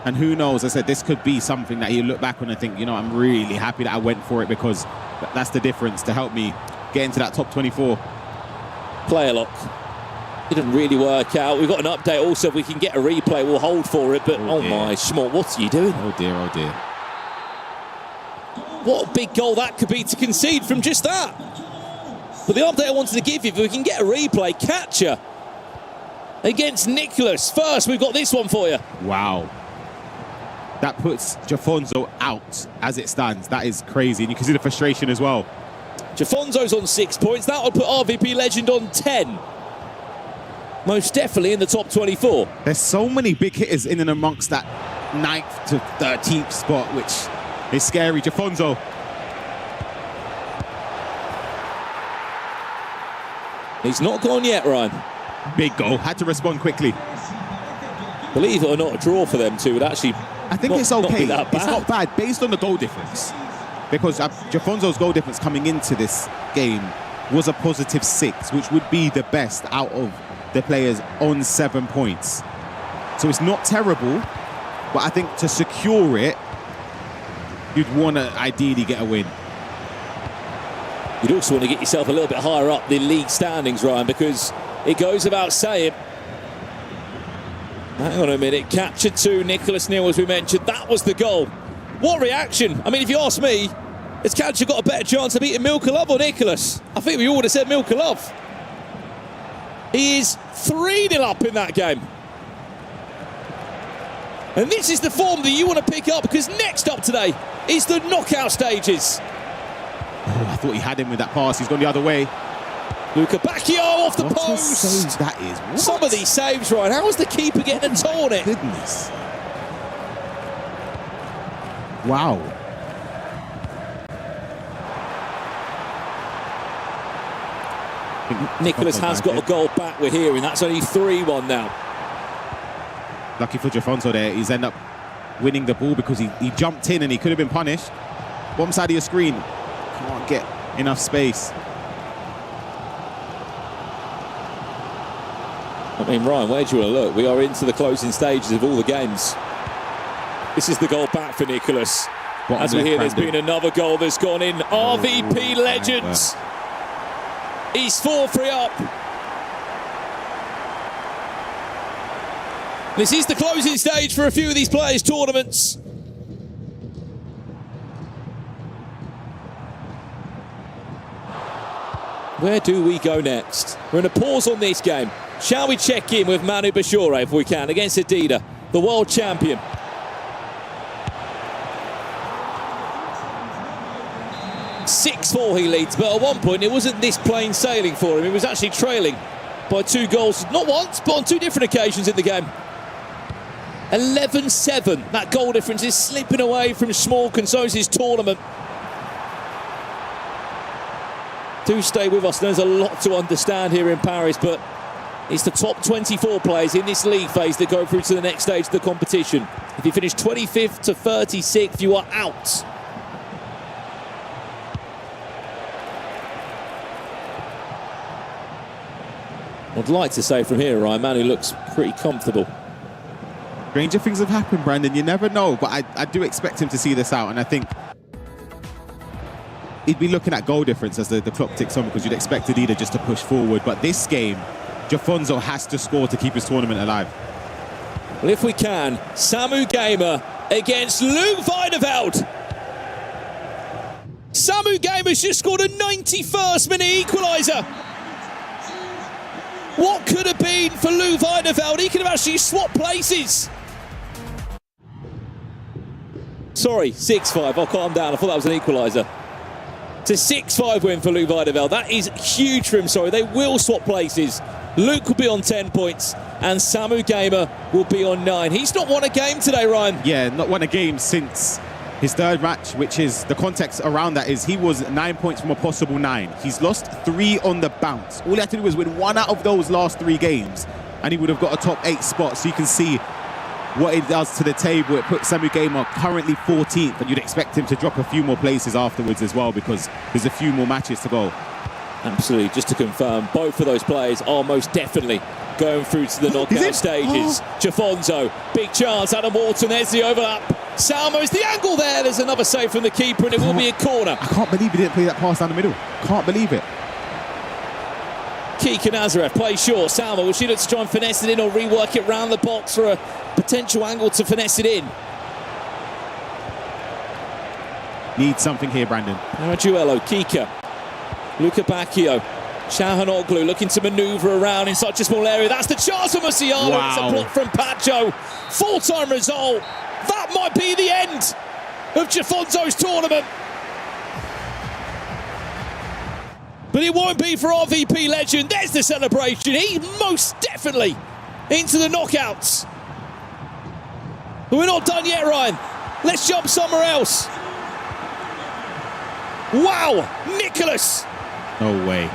And who knows, I said, this could be something that you look back on and think, you know, I'm really happy that I went for it, because that's the difference to help me get into that top 24. Player lock. Didn't really work out. We've got an update also. If we can get a replay, we'll hold for it. But oh my, Schmolk, what are you doing? Oh dear, oh dear. What a big goal that could be to concede from just that. But the update I wanted to give you, if we can get a replay, catcher against Nicholas. First, we've got this one for you. Wow. That puts Jafonzo out as it stands. That is crazy. And you can see the frustration as well. Jafonzo's on 6 points. That would put RVP Legend on 10. Most definitely in the top 24. There's so many big hitters in and amongst that 9th to 13th spot, which is scary. Jafonzo. He's not gone yet, Ryan. Big goal. Had to respond quickly. Believe it or not, a draw for them two would actually... I think it's okay. It's not bad based on the goal difference, because Jafonzo's goal difference coming into this game was a +6, which would be the best out of the players on 7 points. So it's not terrible, but I think to secure it, you'd want to ideally get a win. You'd also want to get yourself a little bit higher up the league standings, Ryan, because it goes without saying. Hang on a minute, captured 2, Nicholas Neal, as we mentioned. That was the goal. What reaction? I mean, if you ask me, has Catcher got a better chance of beating Milka Love or Nicholas? I think we all would have said Milka Love. He is 3-0 up in that game. And this is the form that you want to pick up, because next up today is the knockout stages. Oh, I thought he had him with that pass. He's gone the other way. Luca Bacchio off the post. What a save that is. What? Some of these saves, Ryan. How was the keeper getting a toe on it? Goodness. Wow. Nicholas has got a goal back, we're hearing. That's only 3-1 now. Lucky for Jafonso there. He's ended up winning the ball because he jumped in and he could have been punished. Bottom side of your screen. Can't get enough space. I mean, Ryan, where do you want to look? We are into the closing stages of all the games. This is the goal back for Nicholas. As we hear, there's been another goal that's gone in. RVP Legends. He's 4-3 up. This is the closing stage for a few of these players' tournaments. Where do we go next? We're going to pause on this game. Shall we check in with Manu Bashore if we can, against Adida, the world champion? He leads, but at one point it wasn't this plain sailing for him. He was actually trailing by 2 goals, not once, but on 2 different occasions in the game. 11-7. That goal difference is slipping away from Small Conso's tournament. Do stay with us. There's a lot to understand here in Paris, but it's the top 24 players in this league phase that go through to the next stage of the competition. If you finish 25th to 36th, you are out. I'd like to say from here, Ryan, Manu looks pretty comfortable. Stranger things have happened, Brandon. You never know, but I do expect him to see this out, and I think he'd be looking at goal difference as the clock ticks on, because you'd expect Adida just to push forward. But this game, Jafonso has to score to keep his tournament alive. Well, if we can, Samu Gamer against Luc Weideveld. Samu Gamer's just scored a 91st minute equaliser. What could have been for Luc Weideveld? He could have actually swapped places. Sorry, 6-5. I'll calm down. I thought that was an equaliser. It's a 6-5 win for Luc Weideveld. That is huge for him. Sorry, they will swap places. Luke will be on 10 points and Samu Gamer will be on 9. He's not won a game today, Ryan. Yeah, not won a game since his 3rd match, which is the context around that is he was 9 points from a possible 9. He's lost 3 on the bounce. All he had to do was win 1 out of those last 3 games and he would have got a top 8 spot. So you can see what it does to the table. It puts Samu Gamer currently 14th, and you'd expect him to drop a few more places afterwards as well, because there's a few more matches to go. Absolutely. Just to confirm, both of those players are most definitely going through to the knockout stages. Jafonso, big chance. Adam Walton, there's the overlap. Salmo's the angle there. There's another save from the keeper, and it will be a corner. I can't believe he didn't play that pass down the middle. Can't believe it. Kika Nazareth plays short. Salmo, will she look to try and finesse it in or rework it round the box for a potential angle to finesse it in? Need something here, Brandon. Arajuelo, Kika, Luca Bacchio, Shahanoglu looking to manoeuvre around in such a small area. That's the chance for Musiala. Wow. It's a block from Pacho. Full-time result. That might be the end of Jafonso's tournament. But it won't be for RVP Legend. There's the celebration. He's most definitely into the knockouts. But we're not done yet, Ryan. Let's jump somewhere else. Wow, Nicholas. No way.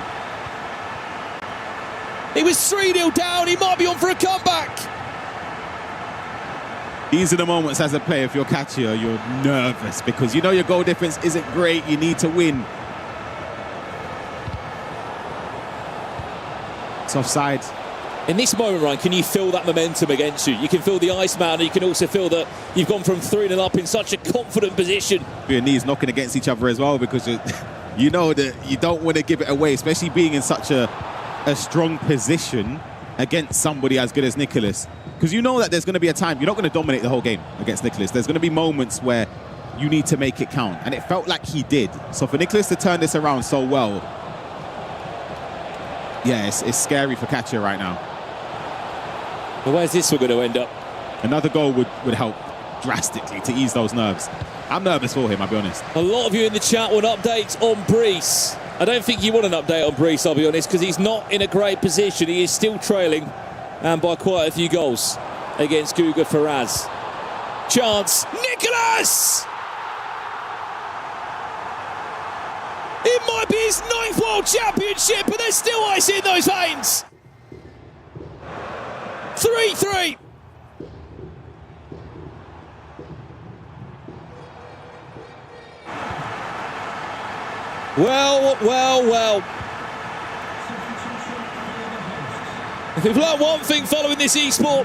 He was 3-0 down. He might be on for a comeback. These are the moments as a player, if you're catchier, you're nervous because you know your goal difference isn't great. You need to win. It's offside. In this moment, Ryan, can you feel that momentum against you? You can feel the Iceman, and you can also feel that you've gone from 3-0 up in such a confident position. Your knees knocking against each other as well, because you know that you don't want to give it away, especially being in such a strong position against somebody as good as Nicholas. Because you know that there's going to be a time, you're not going to dominate the whole game against Nicholas. There's going to be moments where you need to make it count, and it felt like he did. So for Nicholas to turn this around so well, yeah, it's scary for Katia right now. Well, where's this one going to end up? Another goal would help drastically to ease those nerves. I'm nervous for him, I'll be honest. A lot of you in the chat want updates on Brees. I don't think you want an update on Brees, I'll be honest, because he's not in a great position. He is still trailing, and by quite a few goals against Guga Faraz. Chance, Nicholas! It might be his 9th World Championship, but there's still ice in those veins. 3-3. Well, well, well. If we've learned one thing following this esport,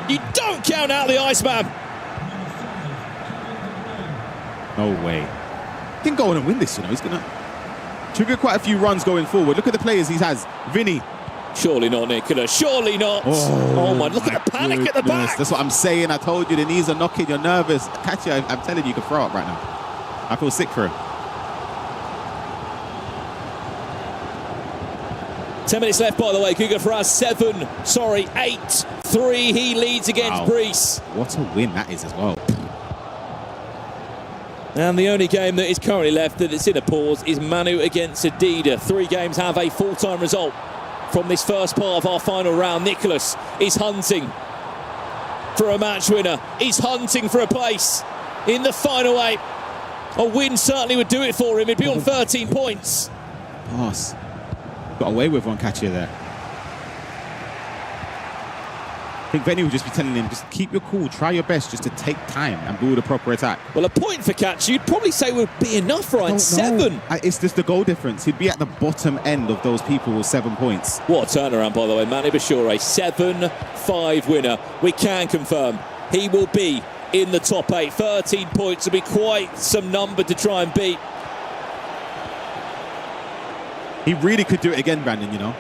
you don't count out the Iceman. No way. He can go on and win this, you know. He's going to trigger quite a few runs going forward. Look at the players he has. Vinny. Surely not, Nicholas. Surely not. Oh my, look at the panic at the back. That's what I'm saying. I told you the knees are knocking. You're nervous. Catch you. I'm telling you, you can throw up right now. I feel sick for him. 10 minutes left, by the way. Guga Faraz 8-3. He leads against Brees. What a win that is as well. And the only game that is currently left that's in a pause is Manu against Adida. 3 games have a full-time result from this first part of our final round. Nicholas is hunting for a match winner. He's hunting for a place in the final 8. A win certainly would do it for him. He'd be on 13 points. Pass. Got away with one catcher there. I think Venny would just be telling him, just keep your cool, try your best just to take time and build a proper attack. Well, a point for catch, you'd probably say would be enough, Ryan. 7. It's just the goal difference. He'd be at the bottom end of those people with 7 points. What a turnaround, by the way. Manu Bashure, 7-5 winner. We can confirm he will be in the top 8. 13 points will be quite some number to try and beat. He really could do it again, Brandon, you know.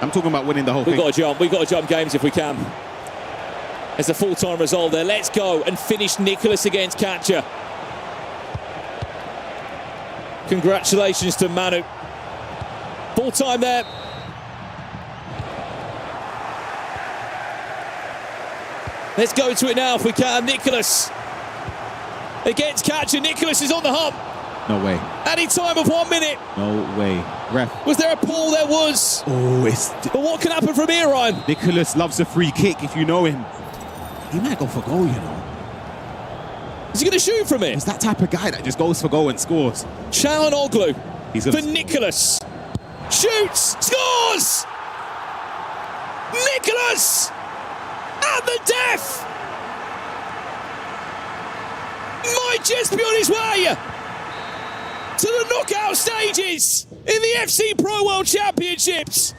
I'm talking about winning the whole thing. We've got to jump games if we can. There's a full-time result there. Let's go and finish Nicholas against Catcher. Congratulations to Manu. Full-time there. Let's go to it now if we can. Nicholas against Catcher. Nicholas is on the hump. No way. Any time of 1 minute. No way. Ref. Was there a pull? There was. Oh, it's... But what can happen from here, Ryan? Nicholas loves a free kick, if you know him. He might go for goal, you know. Is he going to shoot from it? He's that type of guy that just goes for goal and scores. Chalon Oglu for Nicholas. Shoots! Scores! Nicholas! At the death! Might just be on his way to the knockout stages in the FC Pro World Championships.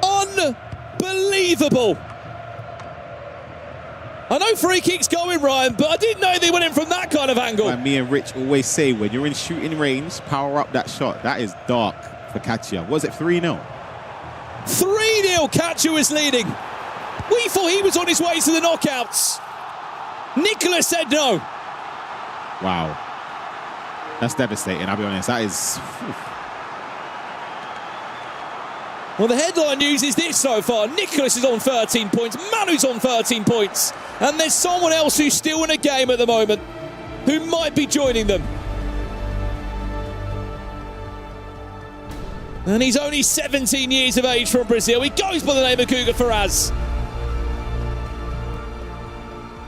Unbelievable. I know free kicks going, Ryan, but I didn't know they went in from that kind of angle. And me and Rich always say, when you're in shooting range, power up that shot. That is dark for Katja. Was it 3-0? 3-0, Katja was leading. We thought he was on his way to the knockouts. Nicholas said no. Wow. That's devastating, I'll be honest. That is... Well, the headline news is this so far. Nicholas is on 13 points. Manu's on 13 points. And there's someone else who's still in a game at the moment who might be joining them. And he's only 17 years of age from Brazil. He goes by the name of Guga Faraz.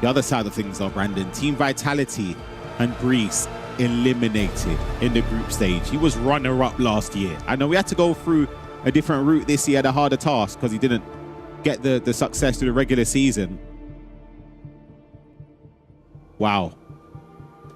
The other side of things, though, Brandon, Team Vitality and Greece eliminated in the group stage. He was runner-up last year. I know we had to go through a different route this year, a harder task, because he didn't get the success through the regular season. Wow.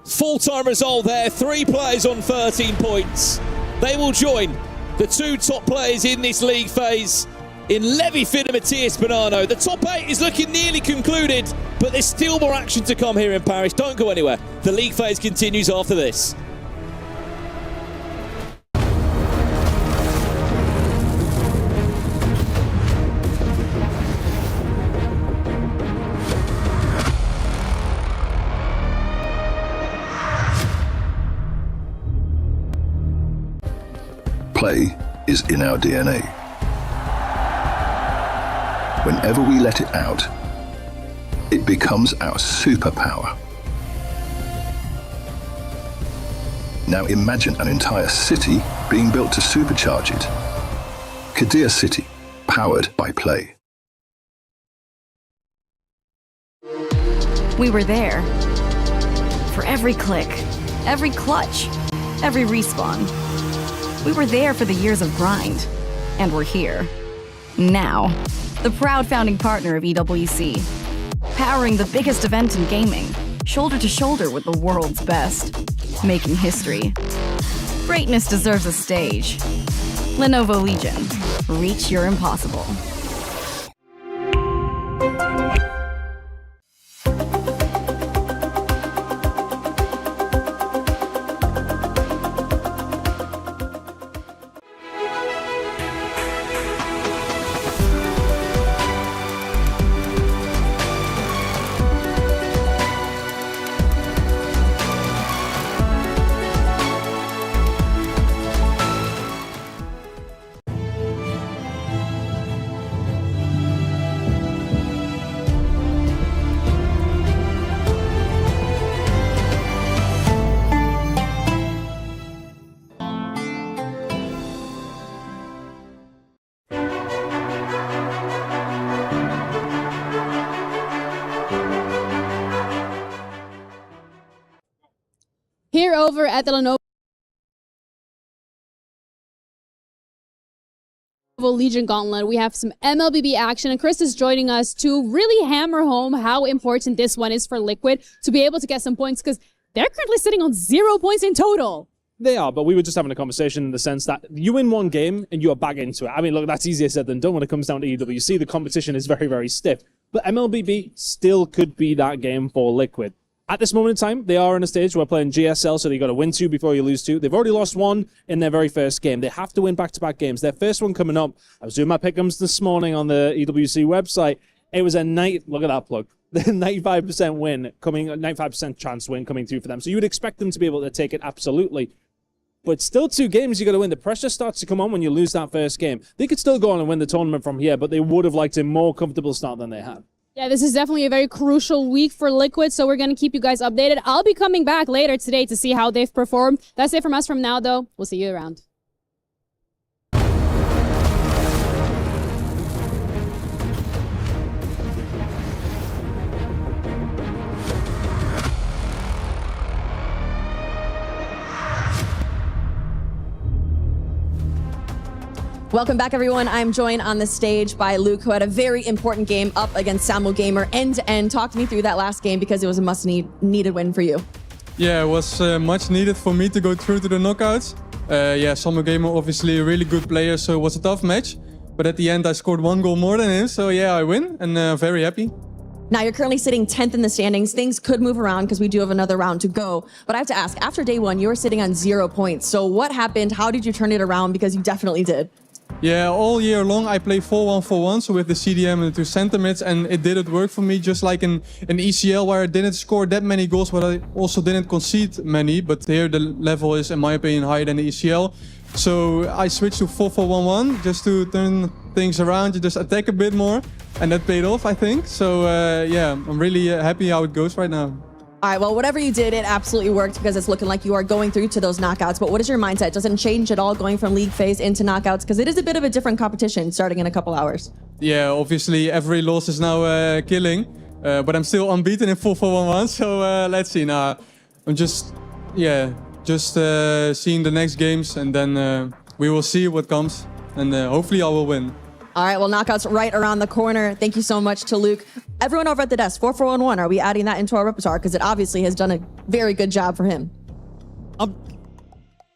Full-time result there. 3 players on 13 points. They will join the 2 top players in this league phase in Levi Finn and Matthias Bonanno. The top 8 is looking nearly concluded, but there's still more action to come here in Paris. Don't go anywhere. The league phase continues after this. is in our DNA. Whenever we let it out, it becomes our superpower. Now imagine an entire city being built to supercharge it. Kadir City, powered by play. We were there. For every click, every clutch, every respawn. We were there for the years of grind. And we're here. Now. The proud founding partner of EWC. Powering the biggest event in gaming. Shoulder to shoulder with the world's best. Making history. Greatness deserves a stage. Lenovo Legion. Reach your impossible. Here over at the Lenovo Legion Gauntlet, we have some MLBB action, and Chris is joining us to really hammer home how important this one is for Liquid to be able to get some points, because they're currently sitting on 0 points in total. They are, but we were just having a conversation in the sense that you win one game and you are back into it. I mean, look, that's easier said than done when it comes down to EWC. The competition is very, very stiff. But MLBB still could be that game for Liquid. At this moment in time, they are in a stage where we're playing GSL, so you got to win 2 before you lose 2. They've already lost 1 in their very first game. They have to win back-to-back games. Their first one coming up, I was doing my pick'ems this morning on the EWC website. It was a look at that plug. 95% win coming, 95% chance win coming through for them. So you would expect them to be able to take it absolutely. But still 2 games you got to win. The pressure starts to come on when you lose that first game. They could still go on and win the tournament from here, but they would have liked a more comfortable start than they had. Yeah, this is definitely a very crucial week for Liquid, so we're going to keep you guys updated. I'll be coming back later today to see how they've performed. That's it from us from now, though. We'll see you around. Welcome back, everyone. I'm joined on the stage by Luke, who had a very important game up against Samuel Gamer end-to-end. Talk me through that last game because it was a must-needed win for you. Yeah, it was much needed for me to go through to the knockouts. Samuel Gamer, obviously a really good player, so it was a tough match. But at the end, I scored 1 goal more than him, so yeah, I win, and very happy. Now, you're currently sitting 10th in the standings. Things could move around because we do have another round to go. But I have to ask, after day 1, you were sitting on 0 points. So what happened? How did you turn it around? Because you definitely did. Yeah, all year long I play 4-1-4-1, so with the CDM and the 2 center mids, and it didn't work for me, just like in ECL where I didn't score that many goals, but I also didn't concede many. But here the level is, in my opinion, higher than the ECL. So I switched to 4-4-1-1 just to turn things around, to just attack a bit more, and that paid off, I think. So yeah, I'm really happy how it goes right now. All right, well, whatever you did, it absolutely worked because it's looking like you are going through to those knockouts. But what is your mindset? Does it change at all going from league phase into knockouts? Because it is a bit of a different competition starting in a couple hours. Yeah, obviously every loss is now killing. But I'm still unbeaten in 4-4-1-1. So let's see now. I'm just seeing the next games, and then we will see what comes. And hopefully I will win. All right, well, knockouts right around the corner. Thank you so much to Luke. Everyone over at the desk, 4-4-1-1, are we adding that into our repertoire? Because it obviously has done a very good job for him.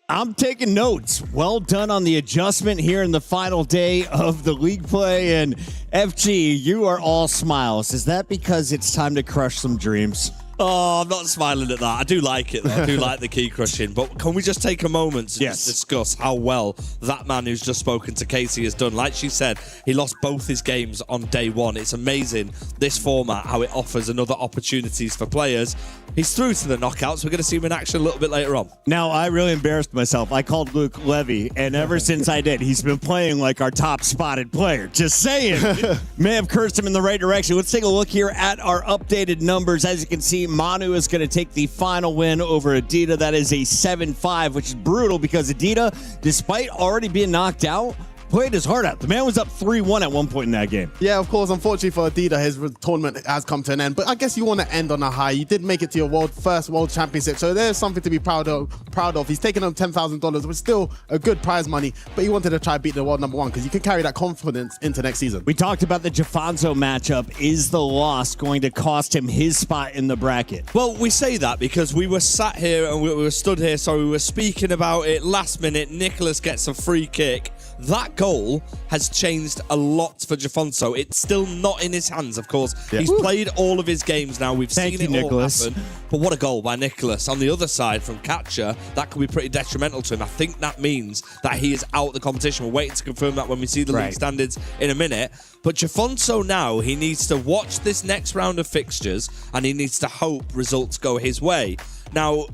I'm taking notes. Well done on the adjustment here in the final day of the league play. And FG, you are all smiles. Is that because it's time to crush some dreams? Oh, I'm not smiling at that. I do like it, though. I do like the key crushing. But can we just take a moment to just discuss how well that man who's just spoken to Casey has done? Like she said, he lost both his games on day one. It's amazing, this format, how it offers another opportunities for players. He's through to the knockouts. We're going to see him in action a little bit later on. Now, I really embarrassed myself. I called Luke Levy, and ever since I did, he's been playing like our top spotted player. Just saying. May have cursed him in the right direction. Let's take a look here at our updated numbers. As you can see, Manu is going to take the final win over Adida. That is a 7-5, which is brutal because Adida, despite already being knocked out, played his heart out. The man was up 3-1 at one point in that game. Yeah, of course. Unfortunately for Adida, his tournament has come to an end. But I guess you want to end on a high. You did make it to your first World Championship, so there's something to be proud of. He's taken home $10,000, which is still a good prize money. But he wanted to try beat the world number 1 because you can carry that confidence into next season. We talked about the Jafonso matchup. Is the loss going to cost him his spot in the bracket? Well, we say that because we were sat here and we were stood here, so we were speaking about it last minute. Nicholas gets a free kick. That goal has changed a lot for Jafonso. It's still not in his hands, of course. Yeah. He's played all of his games now. We've seen it Nicholas. all happen. But what a goal by Nicholas. On the other side, from Catcher, that could be pretty detrimental to him. I think that means that he is out of the competition. We're waiting to confirm that when we see the league standards in a minute. But Jafonso now, he needs to watch this next round of fixtures and he needs to hope results go his way. Now,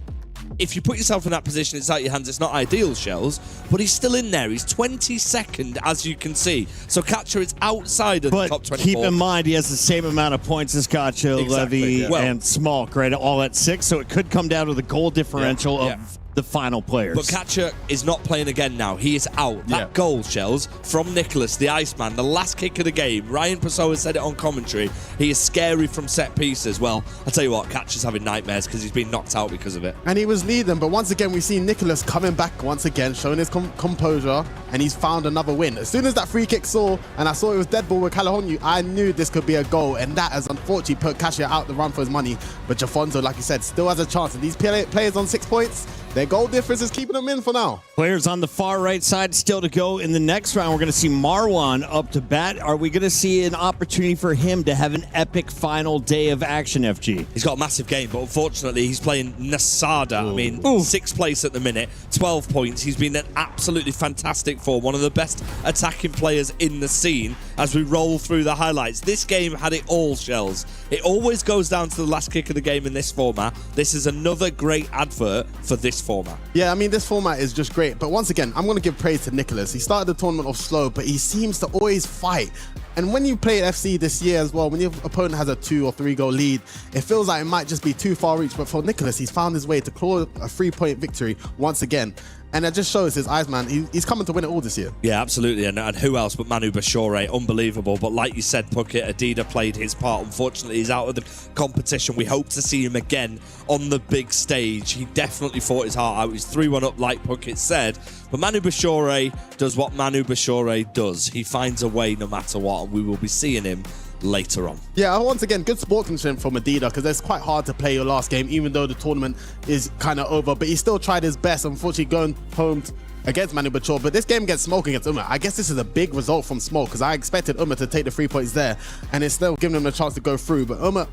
if you put yourself in that position, it's out your hands. It's not ideal, Shells, but he's still in there. He's 22nd, as you can see. So Catcher is outside of the top 24. Keep in mind, he has the same amount of points as Cacho, Levy, and Smolk, right? All at 6. So it could come down to the goal differential of the final players. But Catcher is not playing again now. He is out. That goal, Shells, from Nicholas, the Iceman, the last kick of the game. Ryan Pessoa said it on commentary. He is scary from set pieces. Well, I'll tell you what, Catcher's having nightmares because he's been knocked out because of it. And he was leading, but once again, we've seen Nicholas coming back once again, showing his composure, and he's found another win. As soon as that free kick and I saw it was dead ball with Calahonu, I knew this could be a goal, and that has unfortunately put Catcher out the run for his money. But Jafonso, like you said, still has a chance. And these players on 6 points, their goal difference is keeping them in for now. Players on the far right side still to go in the next round. We're going to see Marwan up to bat. Are we going to see an opportunity for him to have an epic final day of action, FG? He's got a massive game, but unfortunately he's playing Nasada. I mean, 6th place at the minute, 12 points. He's been an absolutely fantastic form, one of the best attacking players in the scene as we roll through the highlights. This game had it all, Shells. It always goes down to the last kick of the game in this format. This is another great advert for this format. Yeah, I mean, this format is just great. But once again, I'm going to give praise to Nicholas. He started the tournament off slow, but he seems to always fight. And when you play FC this year as well, when your opponent has a 2 or 3 goal lead, it feels like it might just be too far reach. But for Nicholas, he's found his way to claw a 3-point victory once again. And it just shows his eyes, man. He's coming to win it all this year. Yeah, absolutely. And who else but Manu Bashore? Unbelievable. But like you said, Puckett, Adida played his part. Unfortunately, he's out of the competition. We hope to see him again on the big stage. He definitely fought his heart out. He's 3-1 up, like Puckett said. But Manu Bashore does what Manu Bashore does. He finds a way no matter what. And we will be seeing him later on. Yeah, once again, good sportsmanship from Adida because it's quite hard to play your last game even though the tournament is kind of over, but he still tried his best. Unfortunately, going home against Manu Bachor, but this game gets Smoke against Uma. I guess this is a big result from Smoke because I expected Uma to take the 3 points there and it's still giving him a chance to go through, but Uma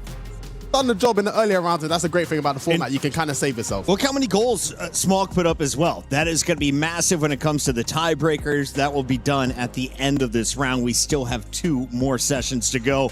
done the job in the earlier rounds, and that's a great thing about the format. You can kind of save yourself. Look how many goals Smolk put up as well. That is going to be massive when it comes to the tiebreakers. That will be done at the end of this round. We still have 2 more sessions to go.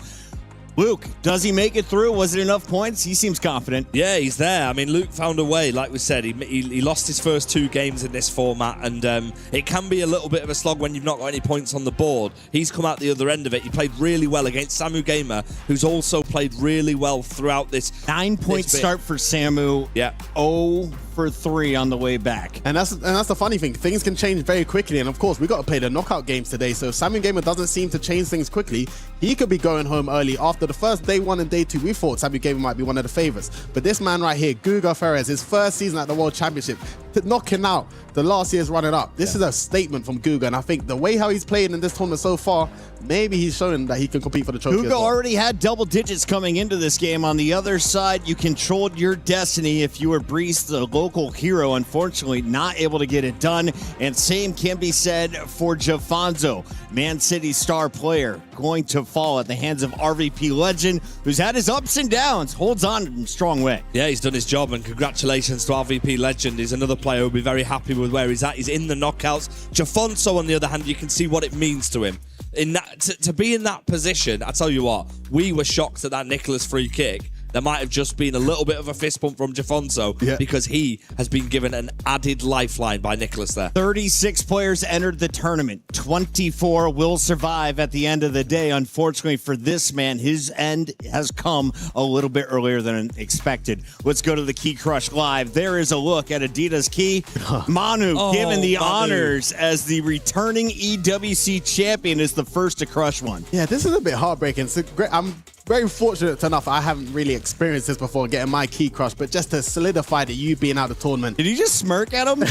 Luke, does he make it through? Was it enough points? He seems confident. Yeah, he's there. I mean, Luke found a way. Like we said, he lost his first 2 games in this format, and it can be a little bit of a slog when you've not got any points on the board. He's come out the other end of it. He played really well against Samu Gamer, who's also played really well throughout this. 9-point start for Samu. Yeah. 0 for 3 on the way back. And that's the funny thing. Things can change very quickly, and of course, we got to play the knockout games today. So if Samu Gamer doesn't seem to change things quickly, he could be going home early. After the first day 1 and day 2, we thought Samu Gamer might be one of the favorites. But this man right here, Guga Ferez, his first season at the World Championship, knocking out the last year's runner-up. This is a statement from Guga, and I think the way how he's played in this tournament so far, maybe he's showing that he can compete for the trophy. Guga already had double digits coming into this game. On the other side, you controlled your destiny if you were Brees, the local local hero. Unfortunately, not able to get it done. And same can be said for Jafonzo, Man City star player, going to fall at the hands of RVP legend, who's had his ups and downs, holds on in a strong way. Yeah, he's done his job, and congratulations to RVP legend. He's another player who'll be very happy with where he's at. He's in the knockouts. Jafonso, on the other hand, you can see what it means to him. In that, to be in that position, I tell you what, we were shocked at that Nicholas free kick. There might have just been a little bit of a fist bump from Jafonso because he has been given an added lifeline by Nicholas there. 36 players entered the tournament. 24 will survive at the end of the day. Unfortunately for this man, his end has come a little bit earlier than expected. Let's go to the Key Crush Live. There is a look at Adidas Key. Manu given the honors as the returning EWC champion, is the first to crush one. Yeah, this is a bit heartbreaking. So great. I'm very fortunate enough. I haven't really experienced this before, getting my key crushed, but just to solidify that you being out of the tournament. Did you just smirk at him?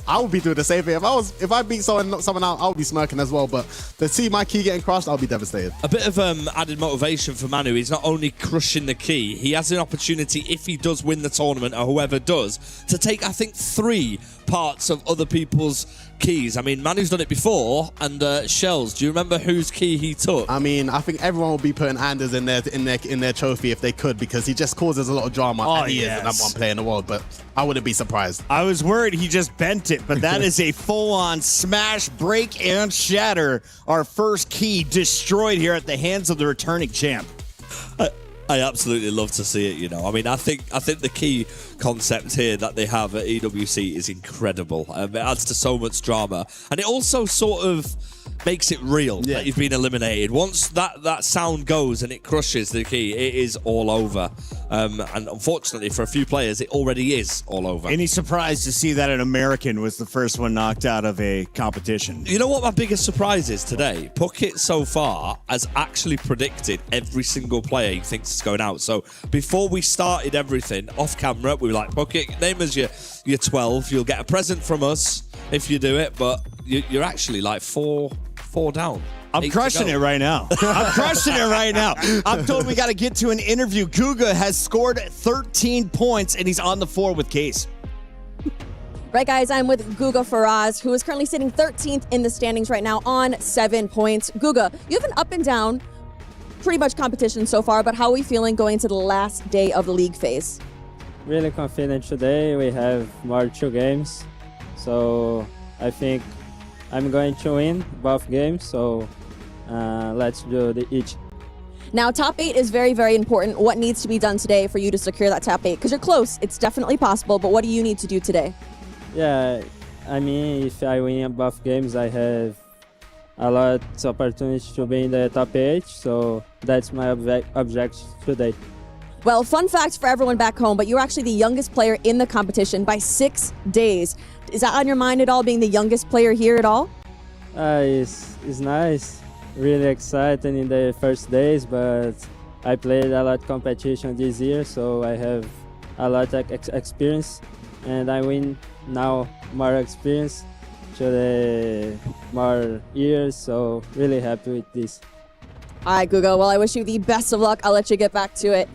I would be doing the same thing. If I beat someone out, I would be smirking as well. But to see my key getting crushed, I'll be devastated. A bit of added motivation for Manu. He's not only crushing the key, he has an opportunity, if he does win the tournament, or whoever does, to take, I think, 3 parts of other people's keys. I mean, Manu's done it before, and Shells, do you remember whose key he took? I mean, I think everyone will be putting Anders in their trophy if they could, because he just causes a lot of drama, and he is the number 1 player in the world, but I wouldn't be surprised. I was worried he just bent it, but that is a full-on smash, break, and shatter. Our first key destroyed here at the hands of the returning champ. I absolutely love to see it, you know. I mean, I think the key concept here that they have at EWC is incredible. It adds to so much drama, and it also sort of makes it real that you've been eliminated. Once that sound goes and it crushes the key, it is all over. And unfortunately for a few players, it already is all over. Any surprise to see that an American was the first one knocked out of a competition? You know what my biggest surprise is today? Puckett so far has actually predicted every single player he thinks is going out. So before we started everything off camera, we were like, Puckett, name us your 12. You'll get a present from us if you do it, but you're actually like four down. I'm crushing it right now. I'm crushing it right now. I'm told we got to get to an interview. Guga has scored 13 points, and he's on the floor with Case. Right, guys, I'm with Guga Faraz, who is currently sitting 13th in the standings right now on 7 points. Guga, you have an up and down, pretty much competition so far, but how are we feeling going into the last day of the league phase? Really confident today. We have more 2 games, so I think I'm going to win both games, so let's do each. Now, top 8 is very, very important. What needs to be done today for you to secure that top 8? Because you're close. It's definitely possible, but what do you need to do today? Yeah, I mean, if I win both games, I have a lot of opportunities to be in the top 8, so that's my objective today. Well, fun fact for everyone back home, but you're actually the youngest player in the competition by 6 days. Is that on your mind at all, being the youngest player here at all? It's nice. Really exciting in the first days, but I played a lot of competition this year, so I have a lot of experience, and I win now more experience to the more years, so really happy with this. All right, Guga. Well, I wish you the best of luck. I'll let you get back to it.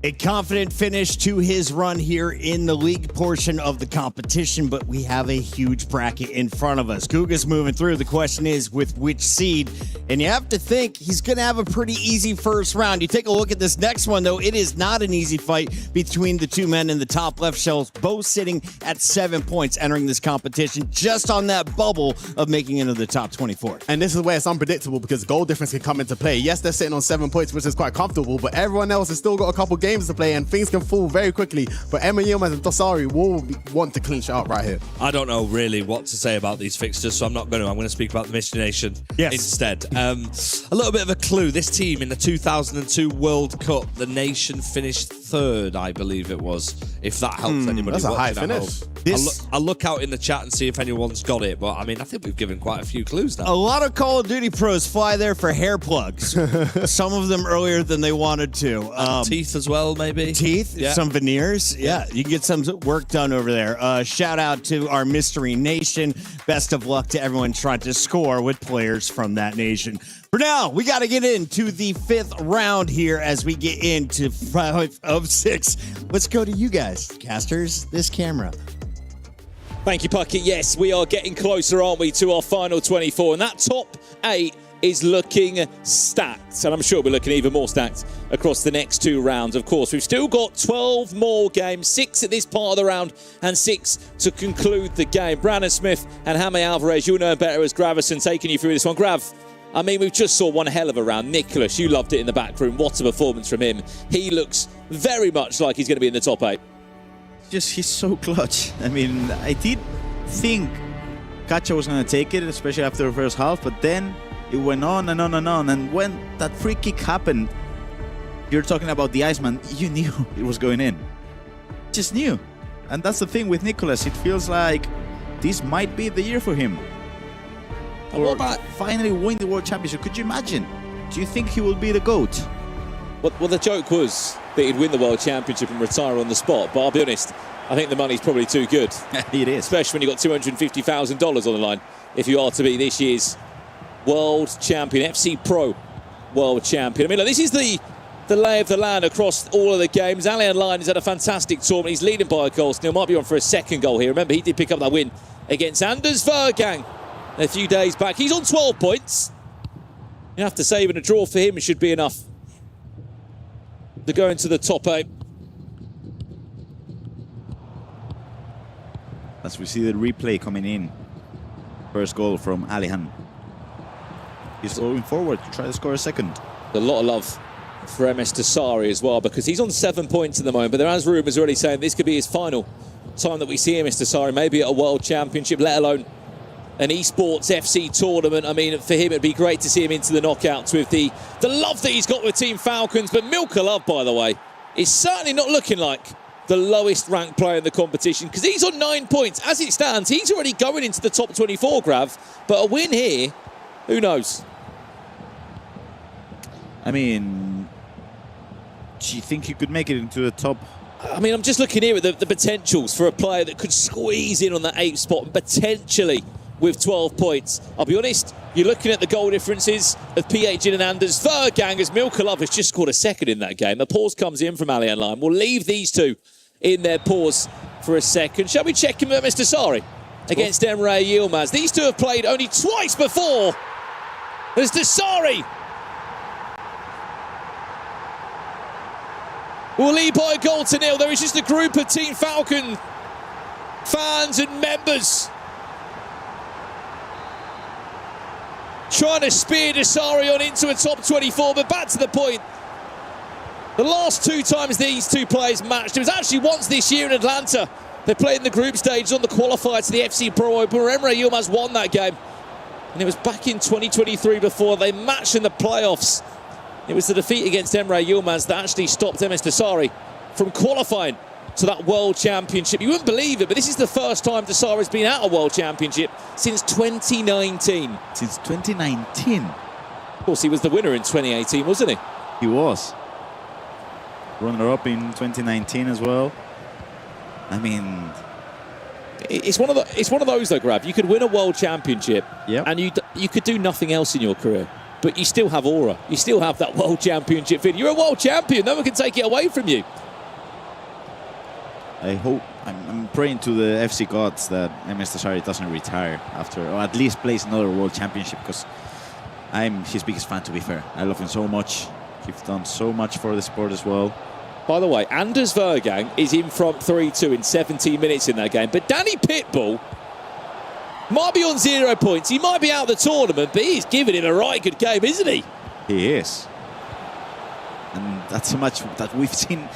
A confident finish to his run here in the league portion of the competition, but we have a huge bracket in front of us. Guga's moving through. The question is with which seed? And you have to think he's going to have a pretty easy first round. You take a look at this next one, though. It is not an easy fight between the 2 men in the top left. Shells, both sitting at 7 points entering this competition, just on that bubble of making it into the top 24. And this is where it's unpredictable, because goal difference can come into play. Yes, they're sitting on 7 points, which is quite comfortable, but everyone else has still got a couple games to play, and things can fall very quickly. But Emma Yilmaz and Dosari will want to clinch it up right here. I don't know really what to say about these fixtures, so I'm not going to. I'm going to speak about the Mystery Nation instead. A little bit of a clue. This team in the 2002 World Cup, the nation finished 3rd, I believe it was, if that helps anybody. That's a high watching at finish. home. I'll look out in the chat and see if anyone's got it, but I mean, I think we've given quite a few clues now. A lot of Call of Duty pros fly there for hair plugs. Some of them earlier than they wanted to. Teeth as well. well, maybe. Teeth, Yeah. some veneers. Yeah, you can get some work done over there. Shout out to our Mystery Nation. Best of luck to everyone trying to score with players from that nation. For now, we got to get into the 5th round here as we get into 5 of 6. Let's go to you guys, casters. This camera. Thank you, Puckett. Yes, we are getting closer, aren't we, to our final 24. And that top 8 is looking stacked. And I'm sure we're looking even more stacked across the next 2 rounds. Of course, we've still got 12 more games, 6 at this part of the round and 6 to conclude the game. Brandon Smith and Jaime Alvarez, you'll know better as Gravison taking you through this one. Grav, I mean, we've just saw one hell of a round. Nicholas, you loved it in the back room. What a performance from him. He looks very much like he's going to be in the top 8. He's so clutch. I mean, I did think Kacha was going to take it, especially after the first half, but then it went on and on and on. And when that free kick happened, you're talking about the Iceman, you knew it was going in. Just knew. And that's the thing with Nicholas. It feels like this might be the year for him. Or finally win the World Championship. Could you imagine? Do you think he will be the GOAT? Well, the joke was that he'd win the World Championship and retire on the spot. But I'll be honest, I think the money's probably too good. It is. Especially when you've got $250,000 on the line if you are to be this year's World Champion, FC Pro World Champion. I mean, look, this is the lay of the land across all of the games. Alain Lyon has had a fantastic tournament. He's leading by a goal. Still might be on for a second goal here. Remember, he did pick up that win against Anders Vergang a few days back. He's on 12 points. You have to say even a draw for him should be enough to go into the top 8. As we see the replay coming in. First goal from Alihan. He's going forward to try to score a second. A lot of love for MS Tassari as well, because he's on 7 points at the moment, but there is rumours already saying this could be his final time that we see MS Tassari, maybe at a World Championship, let alone an Esports FC tournament. I mean, for him, it'd be great to see him into the knockouts with the love that he's got with Team Falcons. But Milka Love, by the way, is certainly not looking like the lowest ranked player in the competition, because he's on 9 points. As it stands, he's already going into the top 24, Grav. But a win here, who knows? I mean, do you think he could make it into the top? I mean, I'm just looking here at the potentials for a player that could squeeze in on that 8th spot and potentially with 12 points. I'll be honest, you're looking at the goal differences of PH and Anders Vergang, as Milka Love has just scored a second in that game. The pause comes in from Alain Lyon. We'll leave these two in their pause for a second. Shall we check in with Mr. Sari against Emre Yilmaz? These two have played only twice before. There's Desari. Will lead by a goal to nil. There is just a group of Team Falcon fans and members trying to spear Desari on into a top 24, but back to the point. The last 2 times these two players matched, it was actually once this year in Atlanta. They played in the group stage on the qualifier to the FC Pro Open, where Emre Yilmaz won that game. And it was back in 2023 before they matched in the playoffs. It was the defeat against Emre Yilmaz that actually stopped MS Desari from qualifying to that World Championship. You wouldn't believe it, but this is the first time Desari's been at a World Championship since 2019. Since 2019? Of course, he was the winner in 2018, wasn't he? He was. Runner-up in 2019 as well. I mean, it's one of those though, Grav. You could win a World Championship, and you could do nothing else in your career, but you still have aura. You still have that World Championship feel. You're a World Champion. No one can take it away from you. I hope, I'm praying to the FC gods that MS Desari doesn't retire after, or at least plays another World Championship, because I'm his biggest fan, to be fair. I love him so much. He's done so much for the sport as well. By the way, Anders Vergang is in front 3-2 in 17 minutes in that game. But Danny Pitbull might be on 0 points. He might be out of the tournament, but he's giving him a right good game, isn't he? He is. And that's a match that we've seen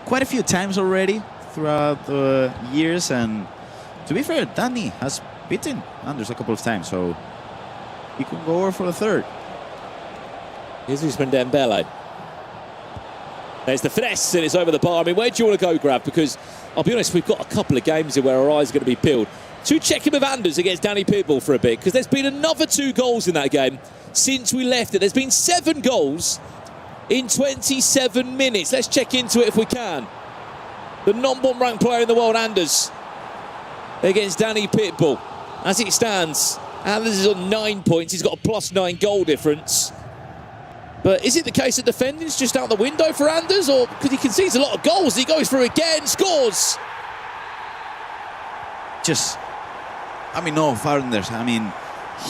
quite a few times already throughout the years. And to be fair, Danny has beaten Anders a couple of times, so he could go over for the third. Here's Ousmane Dembele. There's the finesse, and it's over the bar. I mean, where do you want to go, Grav? Because I'll be honest, we've got a couple of games here where our eyes are going to be peeled. To check in with Anders against Danny Pitbull for a bit, because there's been another 2 goals in that game since we left it. There's been 7 goals in 27 minutes. Let's check into it if we can. The non-bomb ranked player in the world, Anders, against Danny Pitbull. As it stands, Anders is on 9 points. He's got a +9 goal difference. But is it the case that defending's just out the window for Anders? Or because he concedes a lot of goals, he goes through again, scores. No, Anders.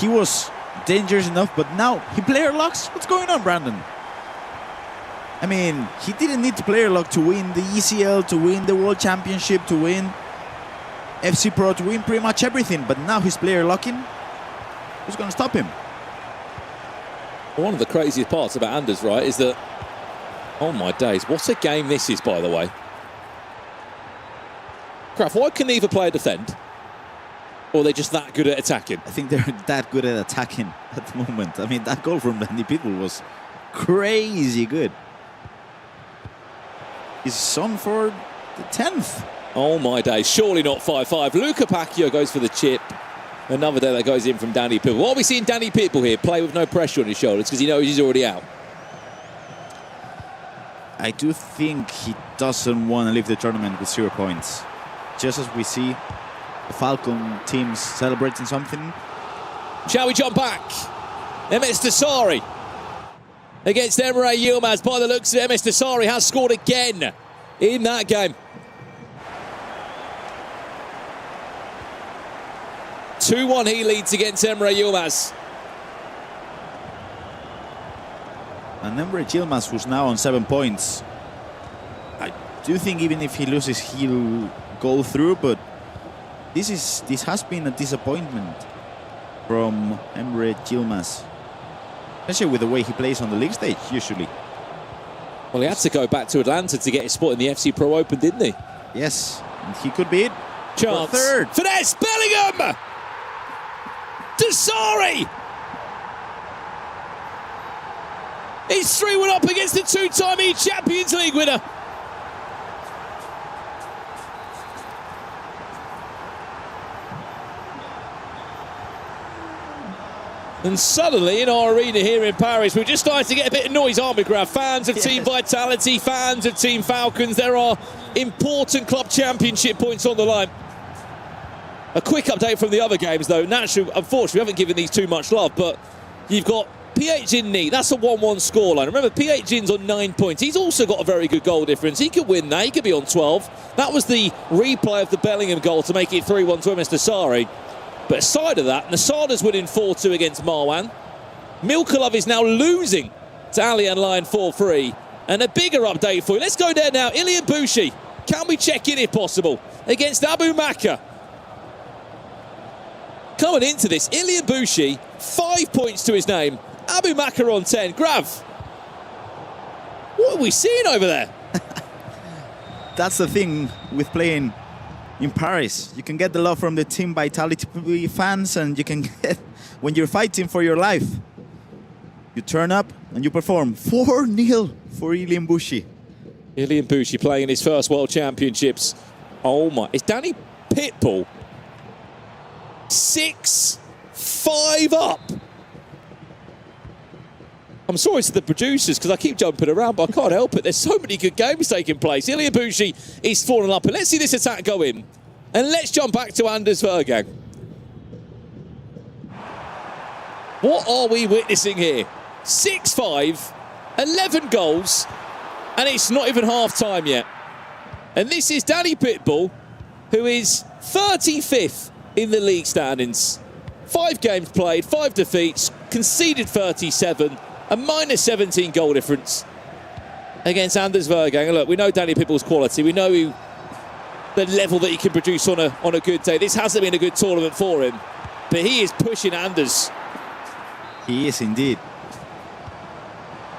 He was dangerous enough, but now he player locks. What's going on, Brandon? He didn't need to player lock to win the ECL, to win the World Championship, to win FC Pro, to win pretty much everything. But now he's player locking. Who's going to stop him? One of the craziest parts about Anders, right, is that, oh my days, what a game this is, by the way. Graf, why can neither player defend? Or are they just that good at attacking? I think they're that good at attacking at the moment. That goal from Danny Pitbull was crazy good. He's on for the 10th. Oh my days, surely not 5-5. Luca Pacchio goes for the chip. Another day that goes in from Danny Pitbull. What are we seeing Danny Pitbull here? Play with no pressure on his shoulders because he knows he's already out. I do think he doesn't want to leave the tournament with 0 points. Just as we see the Falcon teams celebrating something. Shall we jump back? MS Dasari against Emre Yilmaz. By the looks of it, MS Dasari has scored again in that game. 2-1 he leads against Emre Yilmaz. And Emre Yilmaz, who's now on 7 points. I do think even if he loses, he'll go through, but this has been a disappointment from Emre Yilmaz. Especially with the way he plays on the league stage, usually. Well, he had to go back to Atlanta to get his spot in the FC Pro Open, didn't he? Yes, and he could be it. Chance. Third. Finesse, Bellingham! Dasari! He's 3-1 up against the two-time Champions League winner. And suddenly in our arena here in Paris, we're just starting to get a bit of noise, aren't we, Graf? Fans of Team Vitality, fans of Team Falcons. There are important club championship points on the line. A quick update from the other games, though. Naturally, unfortunately, we haven't given these too much love, but you've got PH Inny. That's a 1-1 scoreline. Remember, PH In's on 9 points. He's also got a very good goal difference. He could win that. He could be on 12. That was the replay of the Bellingham goal to make it 3-1 to MS Dasari. But aside of that, Nasada's winning 4-2 against Marwan. Milkalov is now losing to Allian Line 4-3. And a bigger update for you. Let's go there now. Ilian Bushi. Can we check in if possible? Against Abu Makka. Coming into this, Ilian Bushi, 5 points to his name. Abu Makka on 10. Grav, what are we seeing over there? That's the thing with playing in Paris. You can get the love from the Team Vitality fans, and you can get, when you're fighting for your life, you turn up and you perform. 4-0 for Ilian Bushi. Ilian Bushi playing in his first World Championships. Oh my, it's Danny Pitbull. 6-5 up. I'm sorry to the producers because I keep jumping around, but I can't help it. There's so many good games taking place. Ilian Bushi is falling up, and let's see this attack go in. And let's jump back to Anders Vergang. What are we witnessing here? 6-5, 11 goals, and it's not even half time yet. And this is Danny Pitbull, who is 35th in the league standings. 5 games played, 5 defeats, conceded 37, a -17 goal difference against Anders Vergang. And look, we know Danny Pitbull's quality. We know the level that he can produce on a good day. This hasn't been a good tournament for him, but he is pushing Anders. He is indeed.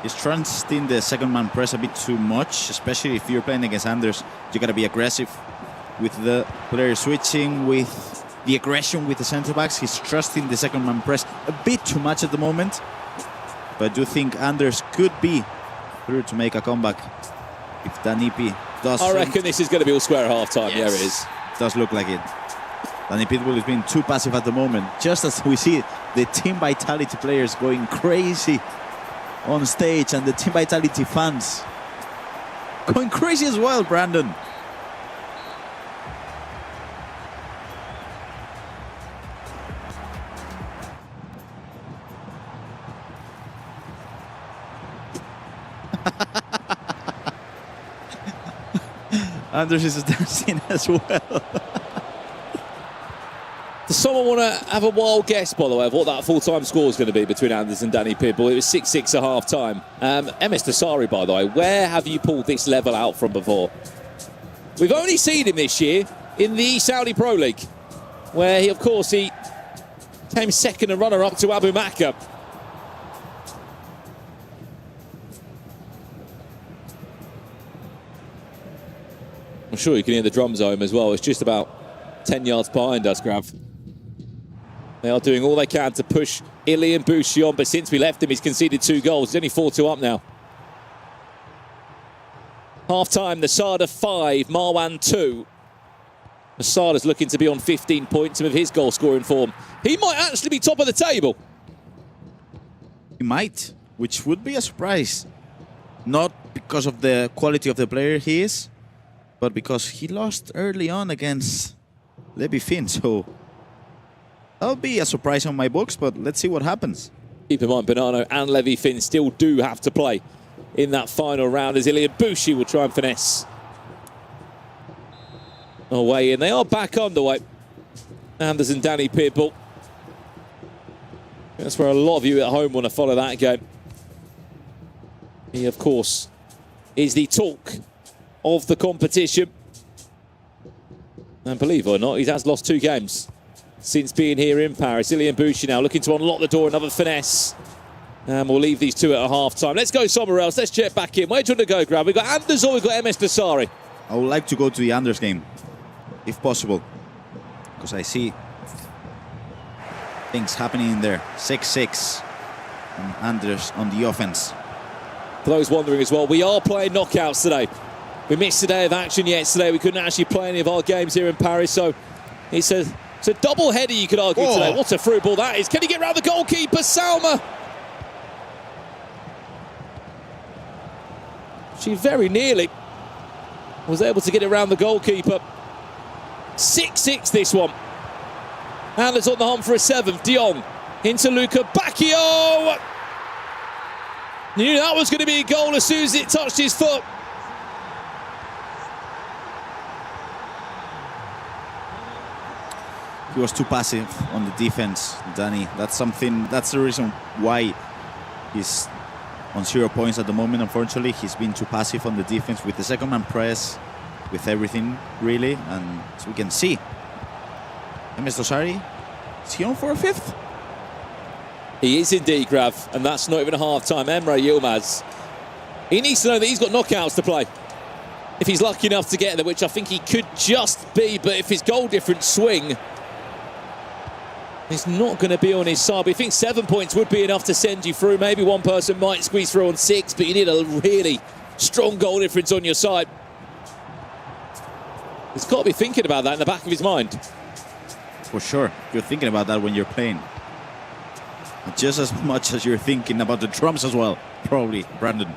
He's trusting the second man press a bit too much, especially if you're playing against Anders. You gotta be aggressive with the player switching, with the aggression with the centre backs. He's trusting the second man press a bit too much at the moment. But I do think Anders could be through to make a comeback if Danny P does. I reckon this is going to be all square at half time. Yes. Yeah, it is. It does look like it. Danny Pitbull is being too passive at the moment. Just as we see the Team Vitality players going crazy on stage, and the Team Vitality fans going crazy as well, Brandon. Anders is dancing as well. Does someone want to have a wild guess, by the way, of what that full-time score is going to be between Anders and Danny Pitbull? It was 6-6 at half-time. MS Dasari, by the way, where have you pulled this level out from before? We've only seen him this year in the Saudi Pro League, where he, of course, he came second and runner-up to Abu Makka. I'm sure you can hear the drums home as well. It's just about 10 yards behind us, Grav. They are doing all they can to push Ilian Bushi on, but since we left him, he's conceded 2 goals. He's only 4-2 up now. Half-time, Nasada 5, Marwan 2. Nasada's looking to be on 15 points of his goal-scoring form. He might actually be top of the table. He might, which would be a surprise. Not because of the quality of the player he is, but because he lost early on against Levi Finn, so that'll be a surprise on my books, but let's see what happens. Keep in mind, Bonanno and Levi Finn still do have to play in that final round as Ilian Bushi will try and finesse away in. They are back underway. Anders and Danny Pitbull. That's where a lot of you at home want to follow that game. He, of course, is the talk of the competition. And believe it or not, he has lost 2 games since being here in Paris. Ilian Bushi now looking to unlock the door, another finesse. And we'll leave these 2 at a half-time. Let's go somewhere else. Let's check back in. Where do you want to go, Grab? We've got Anders or we've got MS Dasari? I would like to go to the Anders game, if possible, because I see things happening in there. 6-6, and Anders on the offense. For those wondering as well, we are playing knockouts today. We missed a day of action yesterday. We couldn't actually play any of our games here in Paris, so it's a double header, you could argue, today. What a through ball that is. Can he get round the goalkeeper, Salma? She very nearly was able to get it around the goalkeeper. 6-6 this one. Anders on the hunt for a 7th. De Jong into Luca Bacchio. Knew that was going to be a goal as soon as it touched his foot. He was too passive on the defense, Danny. That's the reason why he's on 0 points at the moment, unfortunately. He's been too passive on the defense with the second man press, with everything, really. And as we can see, MS Dasari, is he on for a 5th? He is indeed, Grav, and that's not even a half-time. Emre Yilmaz, he needs to know that he's got knockouts to play. If he's lucky enough to get there, which I think he could just be, but if his goal difference swing, it's not going to be on his side. But I think 7 points would be enough to send you through. Maybe one person might squeeze through on 6, but you need a really strong goal difference on your side. He's got to be thinking about that in the back of his mind. For sure. You're thinking about that when you're playing. Just as much as you're thinking about the drums as well, probably, Brandon.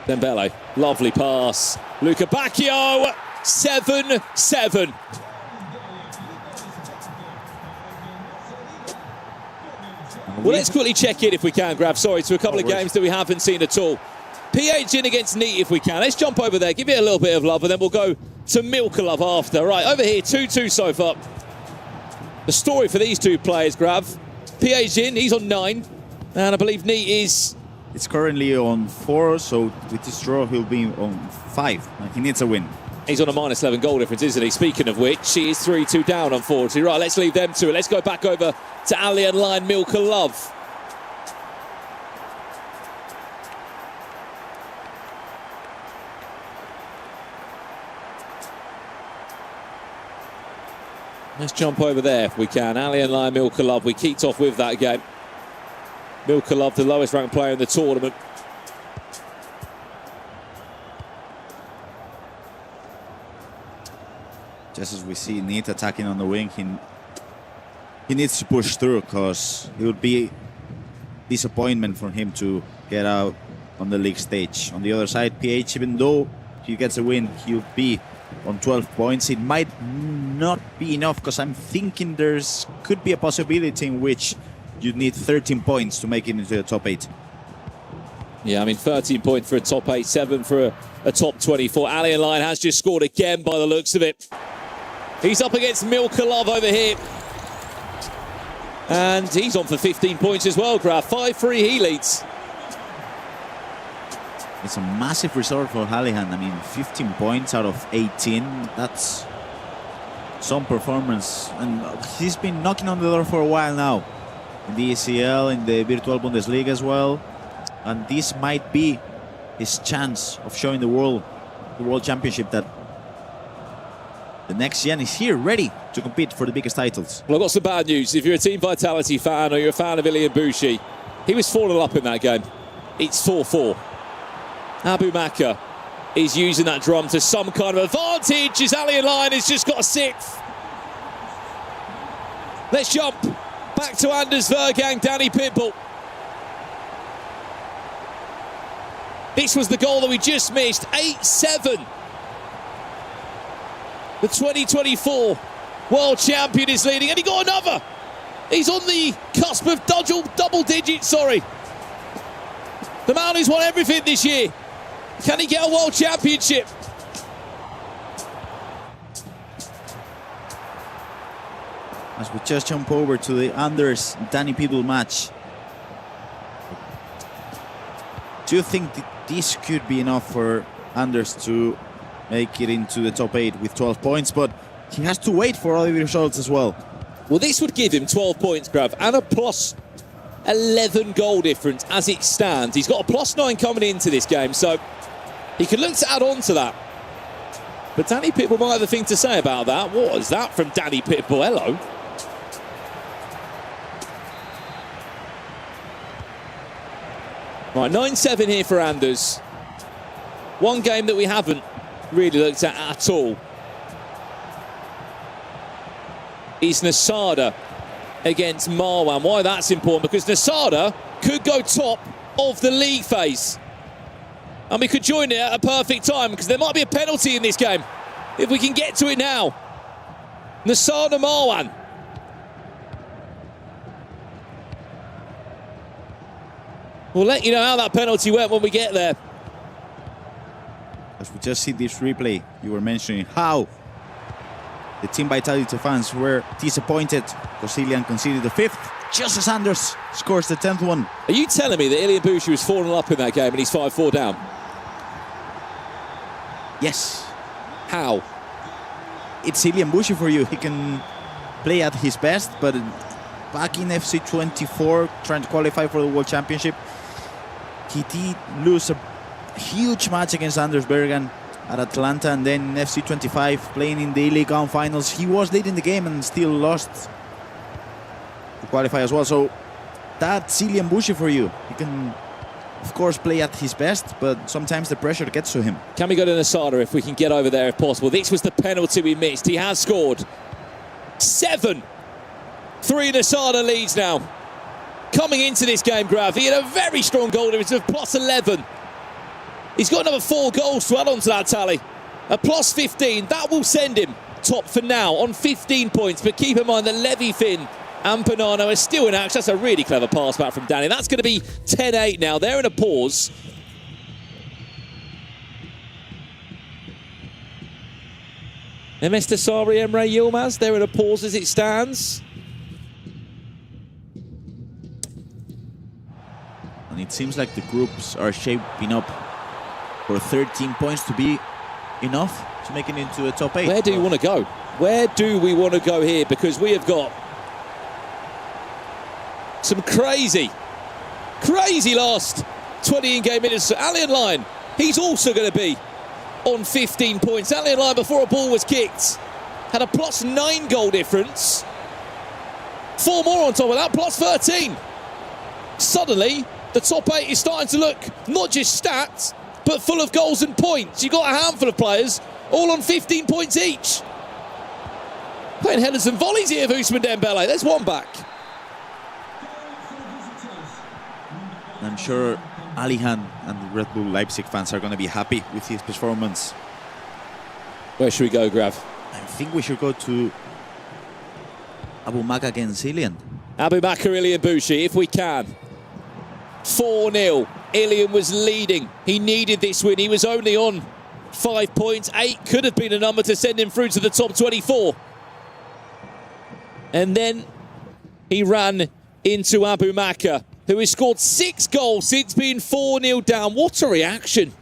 Dembele, lovely pass. Luca Bacchio, 7-7. Well, let's quickly check in if we can, Grav. Sorry, to a couple of games that we haven't seen at all. PH in against Neat if we can. Let's jump over there, give it a little bit of love, and then we'll go to Milka Love after. Right, over here, 2-2 so far. The story for these 2 players, Grav. PH in, he's on 9. And I believe Neat is... It's currently on 4, so with this draw, he'll be on 5. He needs a win. He's on a -11 goal difference, isn't he? Speaking of which, he is 3-2 down, unfortunately. Right, let's leave them to it. Let's go back over to Alien Line Milka Love. Let's jump over there if we can. Alien Line Milka Love. We kicked off with that game. Milka Love, the lowest ranked player in the tournament. Just as we see Neat attacking on the wing, he needs to push through, because it would be disappointment for him to get out on the league stage. On the other side, PH, even though he gets a win, he'll be on 12 points. It might not be enough, because I'm thinking there's could be a possibility in which you need 13 points to make it into the top 8. Yeah, I mean, 13 points for a top 8, 7 for a top 24. Alien Lion has just scored again by the looks of it. He's up against Milka Love over here. And he's on for 15 points as well, Graf. 5-3, he leads. It's a massive result for Hallihan. I mean, 15 points out of 18. That's some performance. And he's been knocking on the door for a while now. In the ECL, in the Virtual Bundesliga as well. And this might be his chance of showing the World Championship that the next gen is here, ready to compete for the biggest titles. Well, I've got some bad news. If you're a Team Vitality fan or you're a fan of Ilian Bushi, he was 4-0 up in that game. It's 4-4. Abu Maka is using that drum to some kind of advantage as Alien Lion has just got a 6th. Let's jump back to Anders Vergang, Danny Pitbull. This was the goal that we just missed, 8-7. The 2024 World Champion is leading, and he got another. He's on the cusp of double digits, sorry. The man who's won everything this year. Can he get a World Championship? As we just jump over to the Anders Danny Pitbull match. Do you think this could be enough for Anders to make it into the top 8 with 12 points? But he has to wait for other results as well. Well, this would give him 12 points, Grav, and a plus 11 goal difference as it stands. He's got a plus 9 coming into this game, so he could look to add on to that. But Danny Pitbull might have a thing to say about that. What is that from Danny Pitbull? Hello. Right, 9-7 here for Anders. One game that we haven't really looked at all is Nasada against Marwan. Why that's important? Because Nasada could go top of the league phase. And we could join it at a perfect time, because there might be a penalty in this game if we can get to it now. Nasada Marwan. We'll let you know how that penalty went when we get there. As we just see this replay, you were mentioning how the Team Vitality fans were disappointed because Ilian conceded the 5th, just as Anders scores the 10th one. Are you telling me that Ilian Bushi was 4-0 up in that game and he's 5-4 down? Yes. How? It's Ilian Bushi for you. He can play at his best, but back in FC 24, trying to qualify for the World Championship, he did lose a huge match against Anders Bergen at Atlanta, and then in FC 25, playing in the League 1 finals, he was leading the game and still lost to qualify as well. So that's Ilian Bushi for you. He can, of course, play at his best, but sometimes the pressure gets to him. Can we go to Nasada if we can get over there if possible? This was the penalty we missed. He has scored. 7-3 Nasada leads now. Coming into this game, Grav, he had a very strong goal difference of plus 11. He's got another 4 goals to add on to that tally. A plus 15, that will send him top for now on 15 points. But keep in mind that Levy Finn and Bonanno are still in action. That's a really clever pass back from Danny. That's going to be 10-8 now. They're in a pause. MS Dasari, Emre Yilmaz, they're in a pause as it stands. And it seems like the groups are shaping up for 13 points to be enough to make it into the top 8. Where do you want to go? Where do we want to go here? Because we have got some crazy last 20 in-game minutes. So Alien Lion, he's also going to be on 15 points. Alien Lion, before a ball was kicked, had a plus 9 goal difference. 4 more on top of that, plus 13. Suddenly, the top 8 is starting to look not just stats, but full of goals and points. You've got a handful of players, all on 15 points each. Playing headers and volleys here for Ousmane Dembele. There's one back. I'm sure Alihan and the Red Bull Leipzig fans are going to be happy with his performance. Where should we go, Grav? I think we should go to Abu Maka against Ilian. Abu Bakr, Ilian Bouchi, if we can. 4-0. Ilian was leading. He needed this win. He was only on 5 points. 8 could have been a number to send him through to the top 24. And then he ran into Abu Maka, who has scored 6 goals since being 4-0 down. What a reaction.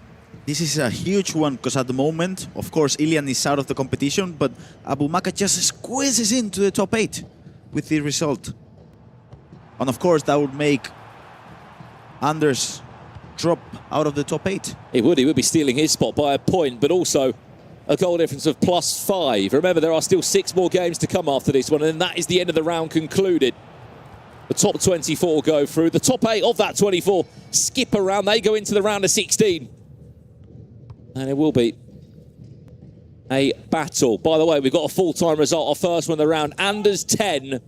This is a huge one because at the moment, of course, Ilian is out of the competition, but Abu Maka just squeezes into the top 8 with the result. And of course, that would make Anders drop out of the top 8. He would be stealing his spot by a point, but also a goal difference of +5. Remember, there are still 6 more games to come after this one, and that is the end of the round concluded. The top 24 go through. The top 8 of that 24 skip around. They go into the round of 16. And it will be a battle. By the way, we've got a full-time result. Our first one of the round. Anders 10,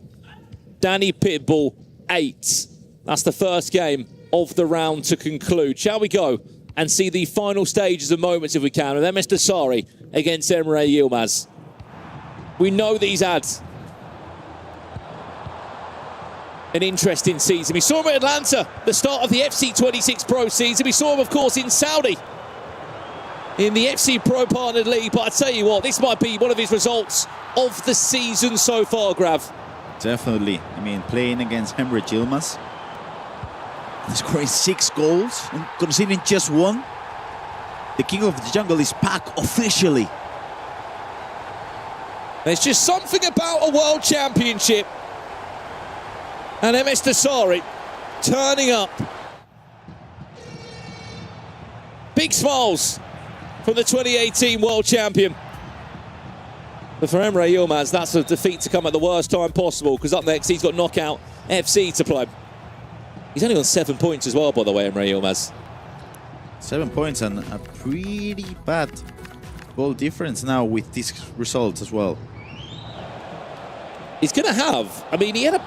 Danny Pitbull 8. That's the first game of the round to conclude. Shall we go and see the final stages and moments, if we can, with MS Dasari against Emre Yilmaz? We know these ads. An interesting season. We saw him at Atlanta, the start of the FC26 Pro season. We saw him, of course, in Saudi, in the FC Pro Partnered League. But I tell you what, this might be one of his results of the season so far, Grav. Definitely. I mean, playing against Emre Yilmaz, scoring 6 goals and conceding just 1. The king of the jungle is back officially. There's just something about a world championship. And MS Dasari turning up. Big smiles from the 2018 world champion. But for Emre Yilmaz, that's a defeat to come at the worst time possible, because up next he's got Knockout FC to play. He's only on 7 points as well, by the way, Emre Yilmaz. 7 points and a pretty bad goal difference now with these results as well. He's going to have, I mean, he had a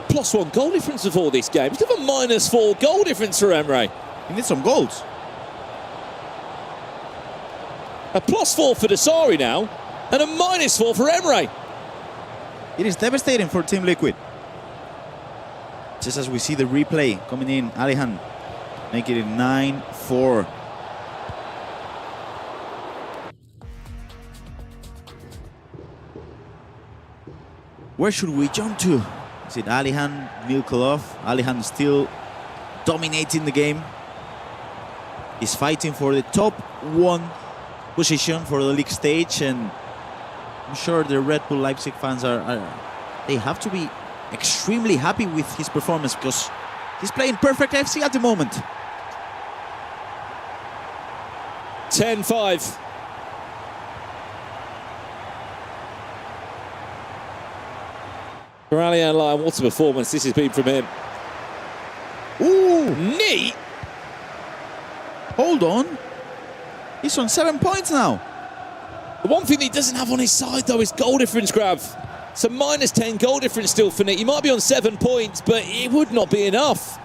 +1 goal difference before this game. He's got a -4 goal difference for Emre. He needs some goals. A +4 for Dasari now, and a -4 for Emre. It is devastating for Team Liquid. Just as we see the replay coming in, Alihan making it 9-4. Where should we jump to? Is it Alihan, Milkolov? Alihan still dominating the game. He's fighting for the top 1 position for the league stage, and I'm sure the Red Bull Leipzig fans they have to be extremely happy with his performance, because he's playing perfect FC at the moment. 10-5. For Alihan Lyon, what a performance this has been from him. Ooh! Neat! Hold on. He's on 7 points now. The one thing he doesn't have on his side, though, is goal difference, Grav. It's a -10 goal difference still for Nick. He might be on 7 points, but it would not be enough.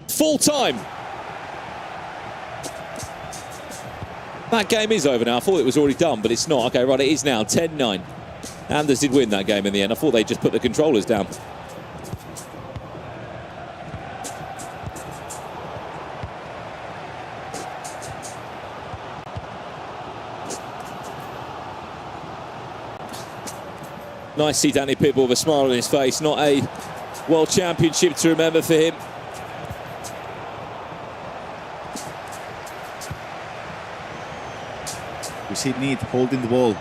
Full time. That game is over now. I thought it was already done, but it's not. Okay, right, it is now. 10-9. Anders did win that game in the end. I thought they just put the controllers down. Nice to see Danny Pitbull with a smile on his face. Not a world championship to remember for him. We see Need holding the ball.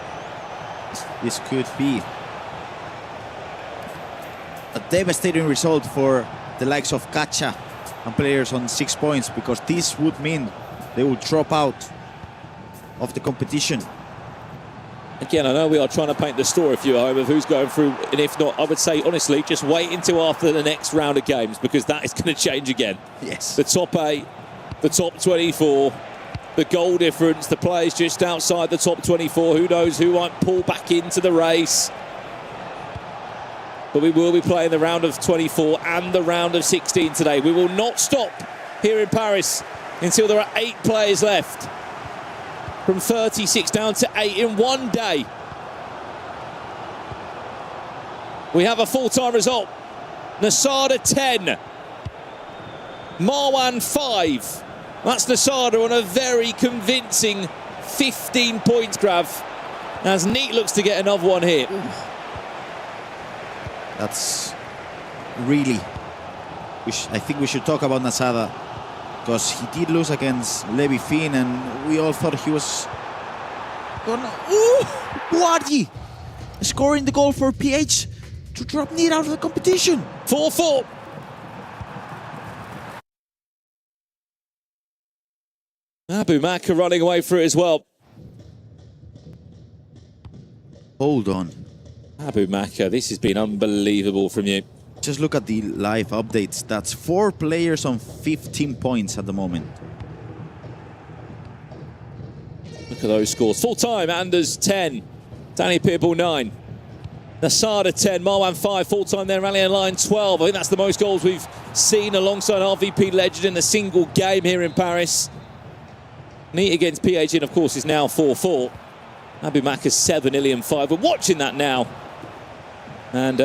This could be a devastating result for the likes of Kacha and players on 6 points, because this would mean they will drop out of the competition. Again, I know we are trying to paint the story for you at home of who's going through, and if not, I would say, honestly, just wait until after the next round of games, because that is going to change again. Yes. The top 8 the top 24. The goal difference, the players just outside the top 24. Who knows who might pull back into the race. But we will be playing the round of 24 and the round of 16 today. We will not stop here in Paris until there are 8 players left. From 36 down to 8 in one day. We have a full-time result. Nasada 10. Marwan 5. That's Nasada on a very convincing 15 points grab. As Neat looks to get another one here. That's really... I think we should talk about Nasada, because he did lose against Levi Finn, and we all thought he was gonna... Ooh! Guardi scoring the goal for PH to drop Neat out of the competition. 4-4. Abu Maka running away for it as well. Hold on. Abu Maka, this has been unbelievable from you. Just look at the live updates. That's 4 players on 15 points at the moment. Look at those scores. Full time, Anders 10. Danny Pitbull 9. Nasada 10, Marwan 5, full time there, Rally Line 12. I think that's the most goals we've seen alongside RVP Legend in a single game here in Paris. Neat against PHN, of course, is now 4-4. Abu Maka's 7, Ilian 5. We're watching that now. And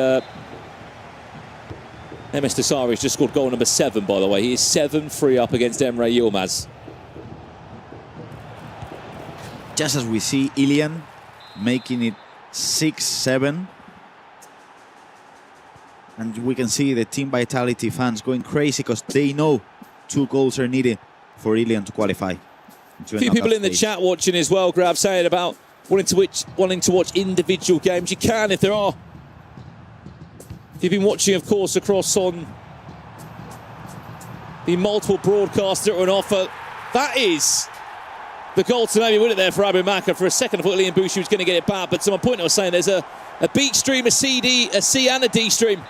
MS Dasari's just scored goal number 7, by the way. He is 7-3 up against Emre Yilmaz. Just as we see Ilian making it 6-7. And we can see the Team Vitality fans going crazy because they know 2 goals are needed for Ilian to qualify. A few people in the chat watching as well, Grab, saying about wanting to watch individual games. You can if there are. If you've been watching, of course, across on the multiple broadcasts that are on offer, that is the goal to maybe win it there for Abu Maka. For a second, I thought Liam Boucher was going to get it back. But to my point, I was saying there's a B stream, a C and a D stream.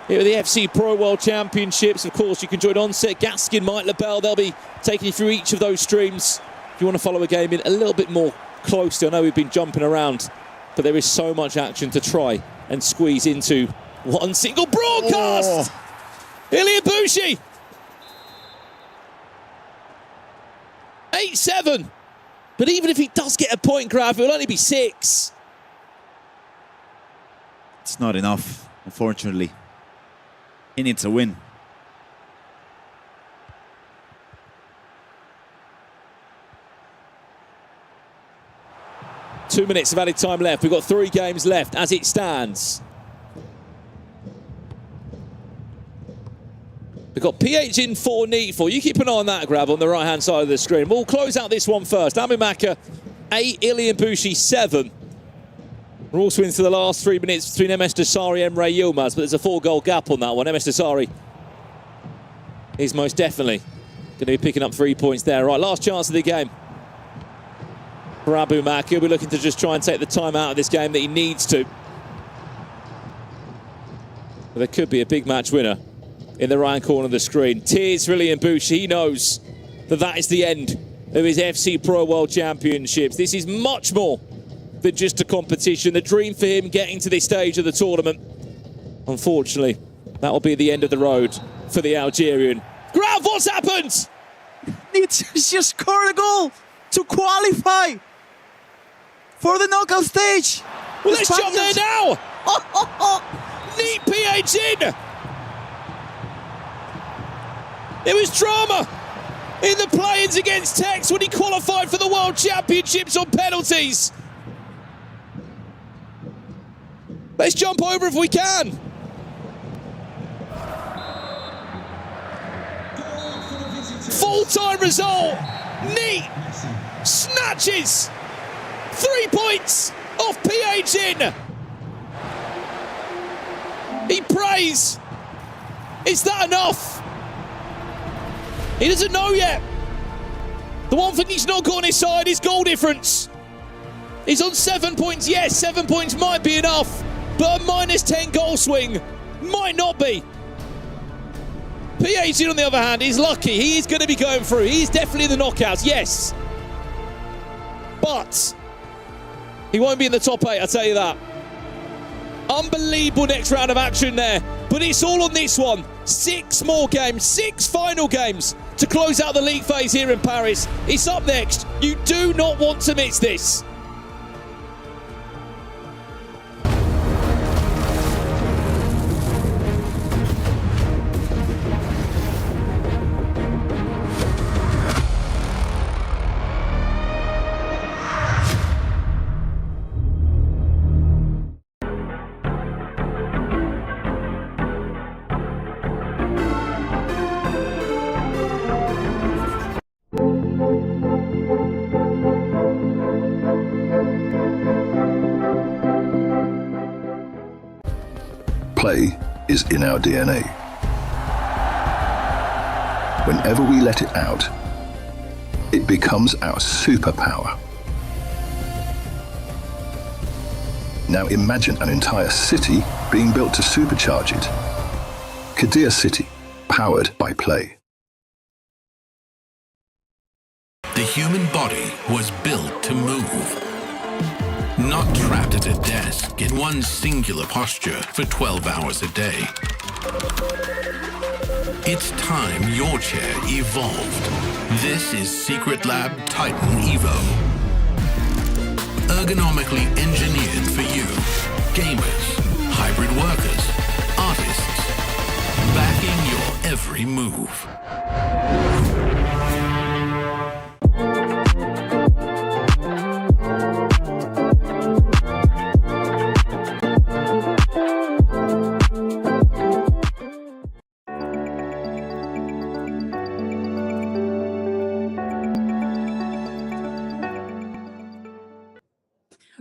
Here are the FC Pro World Championships. Of course, you can join Onset, Gaskin, Mike LaBelle. They'll be taking you through each of those streams. If you want to follow a game in a little bit more closely, I know we've been jumping around, but there is so much action to try and squeeze into one single broadcast. Ilya Bushi. 8-7. But even if he does get a point grab, it'll only be 6. It's not enough, unfortunately. He needs a win. Two minutes of added time left. We've got 3 games left as it stands. We've got PH in 4, Neat 4. You keep an eye on that, Grab, on the right-hand side of the screen. We'll close out this one first. Abu Maka, 8, Ilian Bushi, 7. We're also into the last 3 minutes between MS Dasari and Emre Yilmaz, but there's a 4-goal gap on that one. MS Dasari is most definitely going to be picking up 3 points there. Right, last chance of the game for Abu Maka. He'll be looking to just try and take the time out of this game that he needs to. But there could be a big match winner in the right corner of the screen. Tears for Ilian Bushi. He knows that that is the end of his FC Pro World Championships. This is much more than just a competition. The dream for him getting to this stage of the tournament. Unfortunately, that will be the end of the road for the Algerian. Grab, what's happened? It's just scored a goal to qualify for the knockout stage. Well, let's jump there now. Neat PH in. There was drama in the play-ins against Tex when he qualified for the World Championships on penalties. Let's jump over if we can. Full-time result. Neat snatches 3 points off PH in. He prays. Is that enough? He doesn't know yet. The one thing he's not got on his side is goal difference. He's on 7 points. Yes, 7 points might be enough, but a -10 goal swing might not be. PhD, on the other hand, is lucky. He is going to be going through. He's definitely in the knockouts, yes. But he won't be in the top 8, I'll tell you that. Unbelievable next round of action there. But it's all on this one. 6 more games, 6 final games to close out the league phase here in Paris. It's up next. You do not want to miss this. Play is in our DNA. Whenever we let it out, it becomes our superpower. Now imagine an entire city being built to supercharge it. Kadir City, powered by play. The human body was built to move. Not trapped at a desk in one singular posture for 12 hours a day. It's time your chair evolved. This is Secret Lab Titan Evo. Ergonomically engineered for you, gamers, hybrid workers, artists, backing your every move.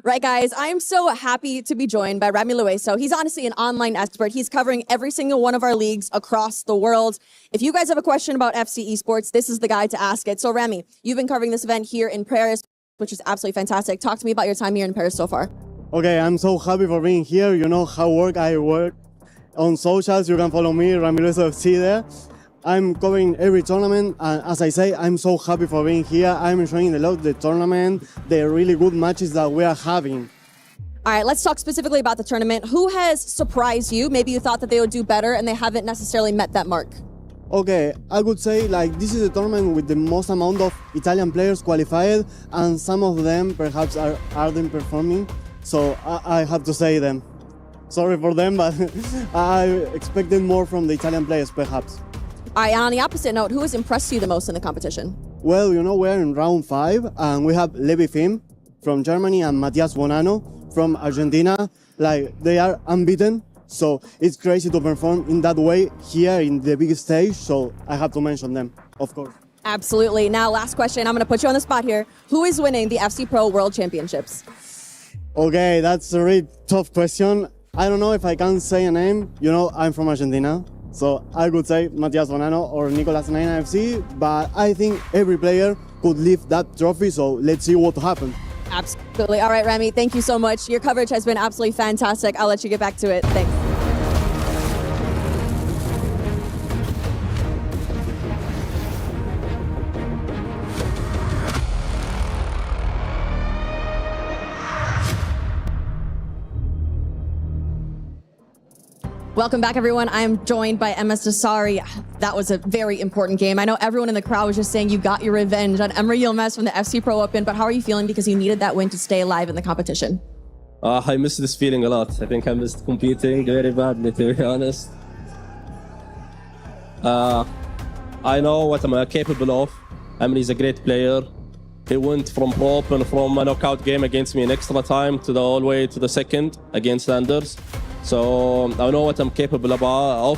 Right, guys, I'm so happy to be joined by Rami Lueso. He's honestly an online expert. He's covering every single one of our leagues across the world. If you guys have a question about FC Esports, this is the guy to ask it. So, Rami, you've been covering this event here in Paris, which is absolutely fantastic. Talk to me about your time here in Paris so far. Okay, I'm so happy for being here. You know how I work on socials. You can follow me, Rami Lueso FC there. I'm covering every tournament, and as I say, I'm so happy for being here. I'm enjoying a lot the tournament, the really good matches that we are having. All right, let's talk specifically about the tournament. Who has surprised you? Maybe you thought that they would do better and they haven't necessarily met that mark. Okay, I would say like this is a tournament with the most amount of Italian players qualified, and some of them perhaps aren't performing. So I have to say them. Sorry for them, but I expected more from the Italian players perhaps. All right, and on the opposite note, who has impressed you the most in the competition? Well, you know, we're in round 5, and we have Levi Fim from Germany and Matias Bonanno from Argentina. Like, they are unbeaten, so it's crazy to perform in that way here in the big stage, so I have to mention them, of course. Absolutely. Now, last question. I'm going to put you on the spot here. Who is winning the FC Pro World Championships? Okay, that's a really tough question. I don't know if I can say a name. You know, I'm from Argentina. So I would say Matias Bonanno or Nicolas Naina FC, but I think every player could lift that trophy, so let's see what happens. Absolutely. All right, Rami, thank you so much. Your coverage has been absolutely fantastic. I'll let you get back to it. Thanks. Welcome back, everyone. I'm joined by MS Dasari. That was a very important game. I know everyone in the crowd was just saying you got your revenge on Emre Yilmaz from the FC Pro Open, but how are you feeling because you needed that win to stay alive in the competition? I miss this feeling a lot. I think I missed competing very badly, to be honest. I know what I'm capable of. Emre is a great player. He went from Pro Open, from a knockout game against me in extra time to the all way to the second against Anders. So I know what I'm capable of.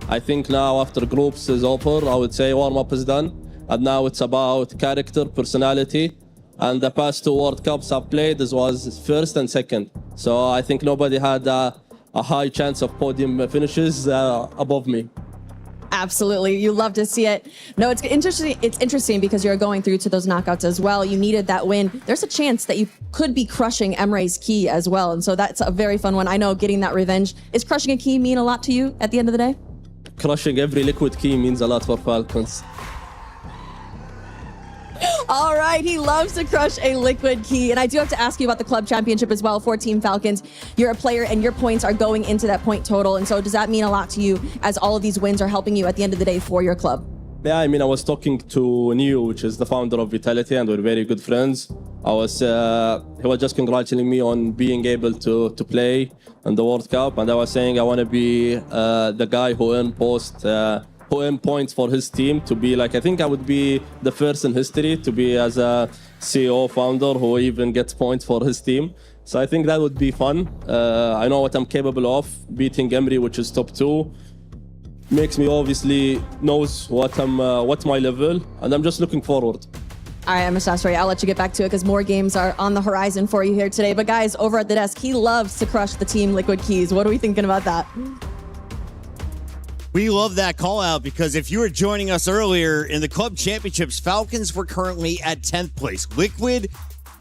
I think now after groups is over, I would say warm-up is done. And now it's about character, personality. And the past 2 World Cups I've played, this was first and second. So I think nobody had a high chance of podium finishes above me. Absolutely. You love to see it. No, it's interesting. It's interesting because you're going through to those knockouts as well. You needed that win. There's a chance that you could be crushing Emre's key as well. And so that's a very fun one. I know getting that revenge. Is crushing a key mean a lot to you at the end of the day? crushing every liquid key means a lot for Falcons. All right, he loves to crush a liquid key. And I do have to ask you about the club championship as well for Team Falcons. You're a player and your points are going into that point total. And so does that mean a lot to you as all of these wins are helping you at the end of the day for your club? Yeah, I mean, I was talking to Neo, which is the founder of Vitality, and we're very good friends. He was just congratulating me on being able to play in the World Cup, and I was saying I want to be the guy who earned points for his team, to be like, I think I would be the first in history to be as a CEO founder who even gets points for his team. So I think that would be fun. I know what I'm capable of. Beating Emery, which is top 2, makes me obviously knows what's my level, and I'm just looking forward. All right, Mr. Sorry, I'll let you get back to it because more games are on the horizon for you here today. But guys, over at the desk, he loves to crush the Team Liquid keys. What are we thinking about that? We love that call out because if you were joining us earlier in the club championships, Falcons were currently at 10th place. Liquid,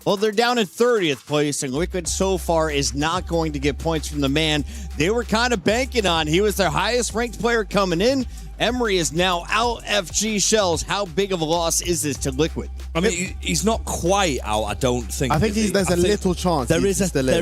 well, they're down in 30th place, and Liquid so far is not going to get points from the man they were kind of banking on. He was their highest ranked player coming in. Emery is now out. FG Shells, how big of a loss is this to Liquid? I mean, he's not quite out, I don't think. I think there's a little chance. There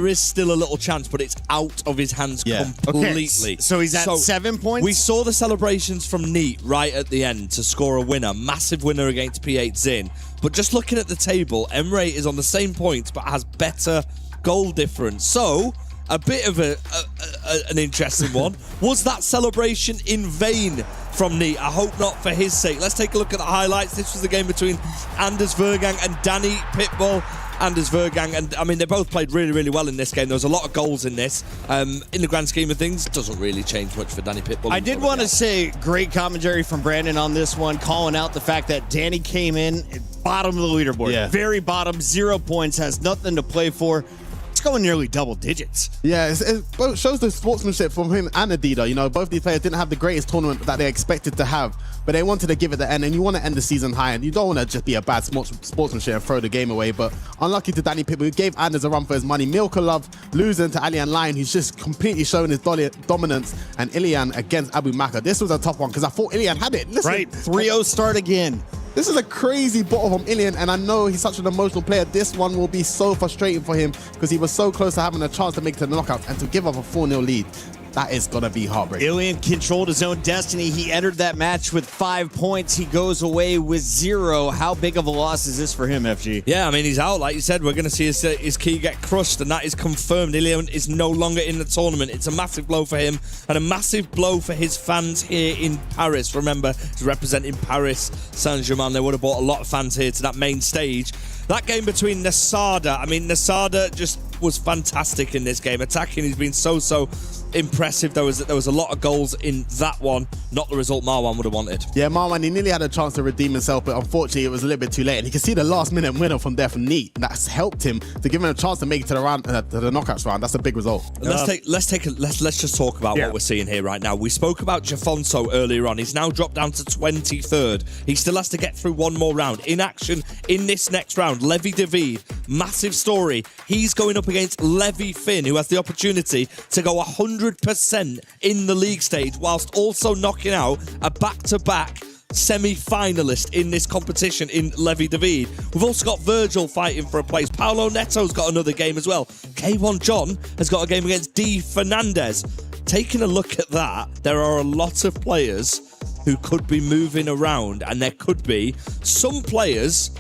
is still a little chance, but it's out of his hands completely. Okay. So he's at 7 points? We saw the celebrations from Neat right at the end to score a winner. Massive winner against P8 Zin. But just looking at the table, Emery is on the same points, but has better goal difference. So, a bit of an interesting one. Was that celebration in vain from Neat? I hope not for his sake. Let's take a look at the highlights. This was the game between Anders Vergang and Danny Pitbull. Anders Vergang, and I mean, they both played really, really well in this game. There was a lot of goals in this. In the grand scheme of things, it doesn't really change much for Danny Pitbull. I did want to say great commentary from Brandon on this one, calling out the fact that Danny came in bottom of the leaderboard. Very bottom, 0 points, has nothing to play for. It's going nearly double digits. Yeah, it both shows the sportsmanship from him and Adida. You know, both these players didn't have the greatest tournament that they expected to have, but they wanted to give it the end, and you want to end the season high, and you don't want to just be a bad sportsmanship and throw the game away. But unlucky to Danny Pitbull, who gave Anders a run for his money. Milka Love losing to Alian Lion, who's just completely showing his dominance, and Ilian against Abu Maka. This was a tough one because I thought Ilian had it. Listen, right, 3-0 start again. This is a crazy bottle from Ilian, and I know he's such an emotional player. This one will be so frustrating for him because he was so close to having a chance to make it to the knockouts, and to give up a 4-0 lead, that is going to be heartbreaking. Ilian controlled his own destiny. He entered that match with 5 points. He goes away with 0. How big of a loss is this for him, FG? Yeah, I mean, he's out. Like you said, we're going to see his key get crushed, and that is confirmed. Ilian is no longer in the tournament. It's a massive blow for him and a massive blow for his fans here in Paris. Remember, he's representing Paris Saint-Germain. They would have brought a lot of fans here to that main stage. That game between Nasada, I mean, Nasada just was fantastic in this game. Attacking, he's been so impressive. There was a lot of goals in that one. Not the result Marwan would have wanted. Yeah, Marwan, he nearly had a chance to redeem himself, but unfortunately it was a little bit too late. And you can see the last-minute winner from there from Neat. That's helped him to give him a chance to make it to the round, to the knockouts round. That's a big result. Let's just talk about what we're seeing here right now. We spoke about Jafonso earlier on. He's now dropped down to 23rd. He still has to get through one more round. In action in this next round, Levi David, massive story. He's going up against Levi Finn, who has the opportunity to go 100% in the league stage, whilst also knocking out a back-to-back semi-finalist in this competition in Levi David. We've also got Virgil fighting for a place. Paolo Neto's got another game as well. K1 John has got a game against D Fernandez. Taking a look at that, there are a lot of players who could be moving around, and there could be some players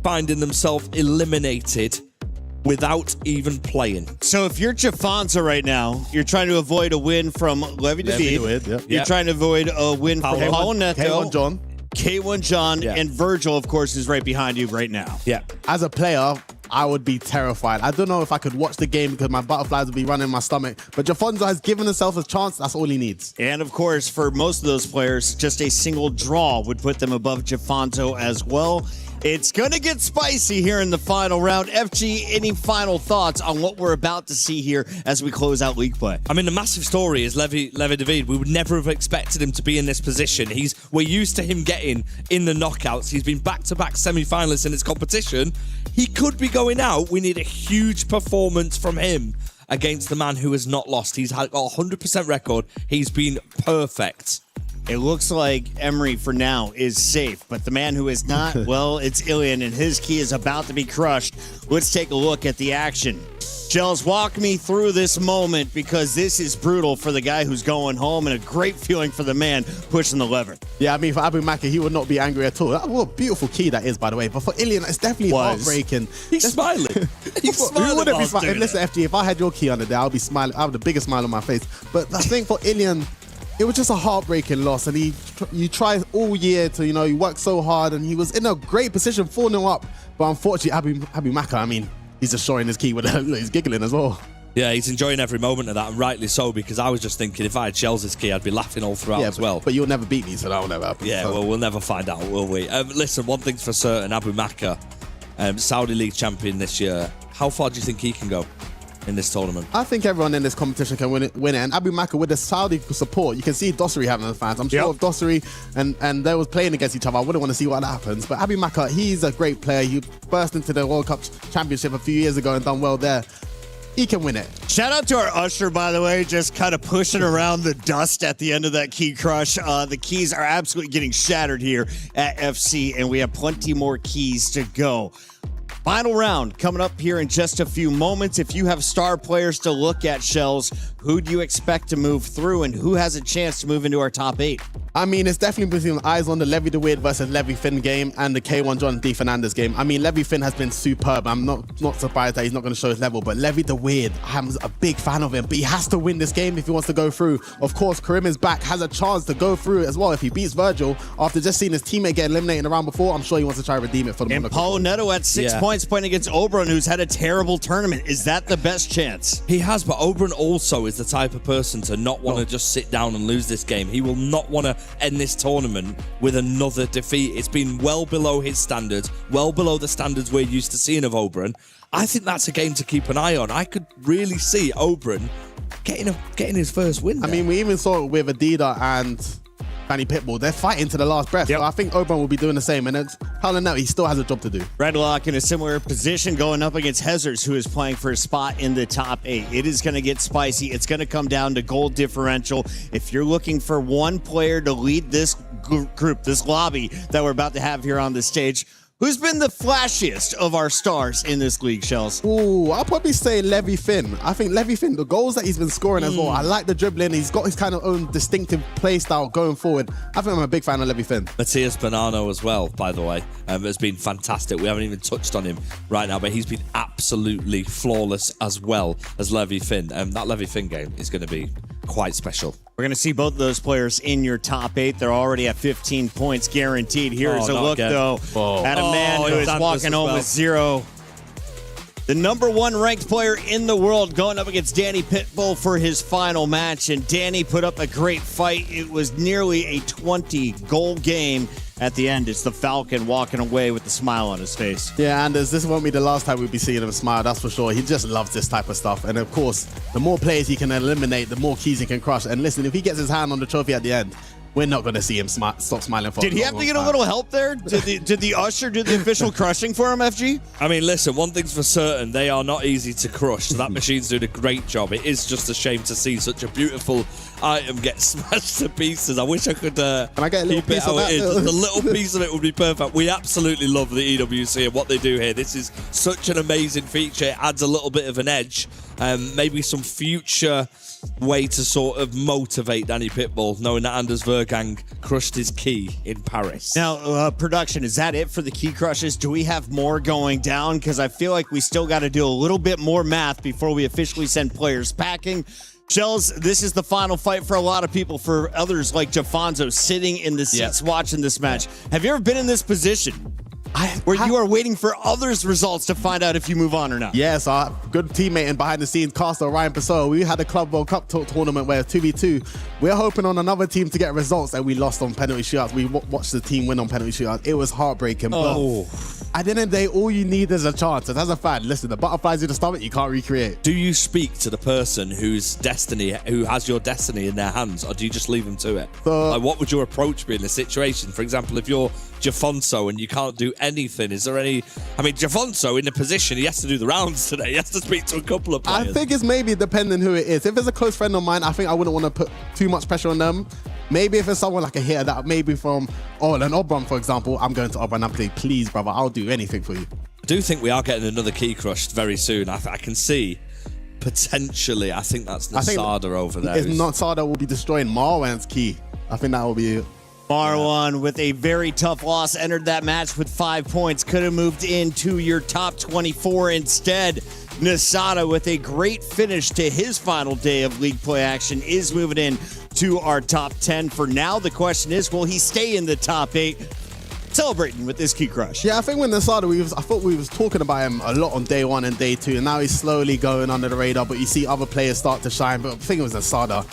finding themselves eliminated without even playing. So if you're Jafonso right now, you're trying to avoid a win from Levi David. You're trying to avoid a win from Paolo Neto. K1 John, and Virgil, of course, is right behind you right now. Yeah. As a player, I would be terrified. I don't know if I could watch the game because my butterflies would be running in my stomach. But Jafonso has given himself a chance. That's all he needs. And of course, for most of those players, just a single draw would put them above Jafonso as well. It's going to get spicy here in the final round. FG, any final thoughts on what we're about to see here as we close out league play? I mean, the massive story is Levi David. We would never have expected him to be in this position. We're used to him getting in the knockouts. He's been back-to-back semi-finalists in this competition. He could be going out. We need a huge performance from him against the man who has not lost. He's got a 100% record. He's been perfect. It looks like Emery for now is safe, but the man who is not, well, it's Ilian, and his key is about to be crushed. Let's take a look at the action. Shells, walk me through this moment, because this is brutal for the guy who's going home and a great feeling for the man pushing the lever. Yeah, I mean, for Abu Maka, he would not be angry at all. What a beautiful key that is, by the way. But for Ilian, it's definitely heartbreaking. He's smiling. He's smiling. Who wouldn't be whilst doing smiling? Listen, FG, if I had your key on the day, I'll be smiling. I have the biggest smile on my face. But I think for Ilian, it was just a heartbreaking loss, and you tried all year to, you worked so hard, and he was in a great position, 4-0 up. But unfortunately, Abu Maka, I mean, he's just showing his key with he's giggling as well. Yeah, he's enjoying every moment of that, and rightly so, because I was just thinking if I had Shells' key, I'd be laughing all throughout as well. But you'll never beat me, so that will never happen. Yeah, well, we'll never find out, will we? Listen, one thing's for certain, Abu Maka, Saudi League champion this year. How far do you think he can go in this tournament? I think everyone in this competition can win it. And Abu Maka, with the Saudi support, you can see Dosseri having the fans. I'm sure if Dosseri and they was playing against each other, I wouldn't want to see what happens. But Abu Maka, he's a great player. He burst into the World Cup Championship a few years ago and done well there. He can win it. Shout out to our usher, by the way, just kind of pushing around the dust at the end of that key crush. The keys are absolutely getting shattered here at FC, and we have plenty more keys to go. Final round coming up here in just a few moments. If you have star players to look at, Shells, who do you expect to move through, and who has a chance to move into our top 8? I mean, it's definitely between eyes on the Levy the Weird versus Levy Finn game and the K1 John D. Fernandez game. I mean, Levy Finn has been superb. I'm not surprised that he's not going to show his level, but Levy the Weird, I'm a big fan of him, but he has to win this game if he wants to go through. Of course, Karim is back, has a chance to go through as well. If he beats Virgil, after just seeing his teammate get eliminated in the round before, I'm sure he wants to try to redeem it for the And Monaco. Paulo Neto at 6 points playing against Oberon, who's had a terrible tournament. Is that the best chance? He has, but Oberon also is the type of person to not want to just sit down and lose this game. He will not want to end this tournament with another defeat. It's been well below his standards, well below the standards we're used to seeing of Oberon. I think that's a game to keep an eye on. I could really see Oberon getting his first win there. I mean, we even saw it with Adida and Fanny Pitbull. They're fighting to the last breath. So I think Oberon will be doing the same. And Paulo Neto, he still has a job to do. Redlock in a similar position going up against Hezers, who is playing for a spot in the top 8. It is going to get spicy. It's going to come down to goal differential. If you're looking for one player to lead this group, this lobby that we're about to have here on the stage, who's been the flashiest of our stars in this league, Shells? Ooh, I'll probably say Levy Finn. I think Levy Finn, the goals that he's been scoring as well, I like the dribbling. He's got his kind of own distinctive play style going forward. I think I'm a big fan of Levy Finn. Matthias Bonanno as well, by the way, has been fantastic. We haven't even touched on him right now, but he's been absolutely flawless as well as Levy Finn. That Levy Finn game is going to be quite special. We're going to see both of those players in your top 8. They're already at 15 points guaranteed. Here's a look, though, at a man who is walking home with 0. The number 1 ranked player in the world going up against Danny Pitbull for his final match. And Danny put up a great fight. It was nearly a 20-goal game. At the end, it's the Falcon walking away with a smile on his face. Yeah, Anders, this won't be the last time we'll be seeing him smile, that's for sure. He just loves this type of stuff. And of course, the more players he can eliminate, the more keys he can crush. And listen, if he gets his hand on the trophy at the end, we're not going to see him stop smiling for Did he have to get a little help there? Did the usher do the official crushing for him, FG? I mean, listen, one thing's for certain, they are not easy to crush. So that machine's doing a great job. It is just a shame to see such a beautiful item get smashed to pieces. I wish I could Can I get a little keep it piece how of it is. that? Just a little piece of it would be perfect. We absolutely love the EWC and what they do here. This is such an amazing feature. It adds a little bit of an edge. Maybe some future way to sort of motivate Danny Pitbull, knowing that Anders Vergang crushed his key in Paris. Now, production, is that it for the key crushes? Do we have more going down? Because I feel like we still got to do a little bit more math before we officially send players packing. Shells, this is the final fight for a lot of people, for others like Jafonzo sitting in the seats watching this match. Have you ever been in this position? Where you are waiting for others' results to find out if you move on or not? Yes, our good teammate and behind the scenes caster, Ryan Pessoa. We had a Club World Cup tournament where 2v2. We're hoping on another team to get results, and we lost on penalty shootouts. We watched the team win on penalty shootouts. It was heartbreaking. But at the end of the day, all you need is a chance. And as a fan, listen, the butterflies in the stomach, you can't recreate. Do you speak to the person who has your destiny in their hands, or do you just leave them to it? Like, what would your approach be in this situation? For example, if you're Jafonso and you can't do anything, is there any... I mean, Jafonso in the position, he has to do the rounds today. He has to speak to a couple of players. I think it's maybe depending who it is. If it's a close friend of mine, I think I wouldn't want to put too much pressure on them. Maybe if it's someone like a hitter that maybe from an Obron, for example, I'm going to Obron and play, please, brother, I'll do anything for you. I do think we are getting another key crushed very soon. I can see potentially, I think that's Nasada over there. If Nasada will be destroying Marwan's key, I think that will be... Marwan with a very tough loss entered that match with 5 points. Could have moved into your top 24 instead. Nasada with a great finish to his final day of league play action is moving in to our top 10. For now, the question is, will he stay in the top 8? Celebrating with this key crush. Yeah, I think with Nasada, I thought we was talking about him a lot on day 1 and day 2, and now he's slowly going under the radar, but you see other players start to shine. But I think it was Nasada.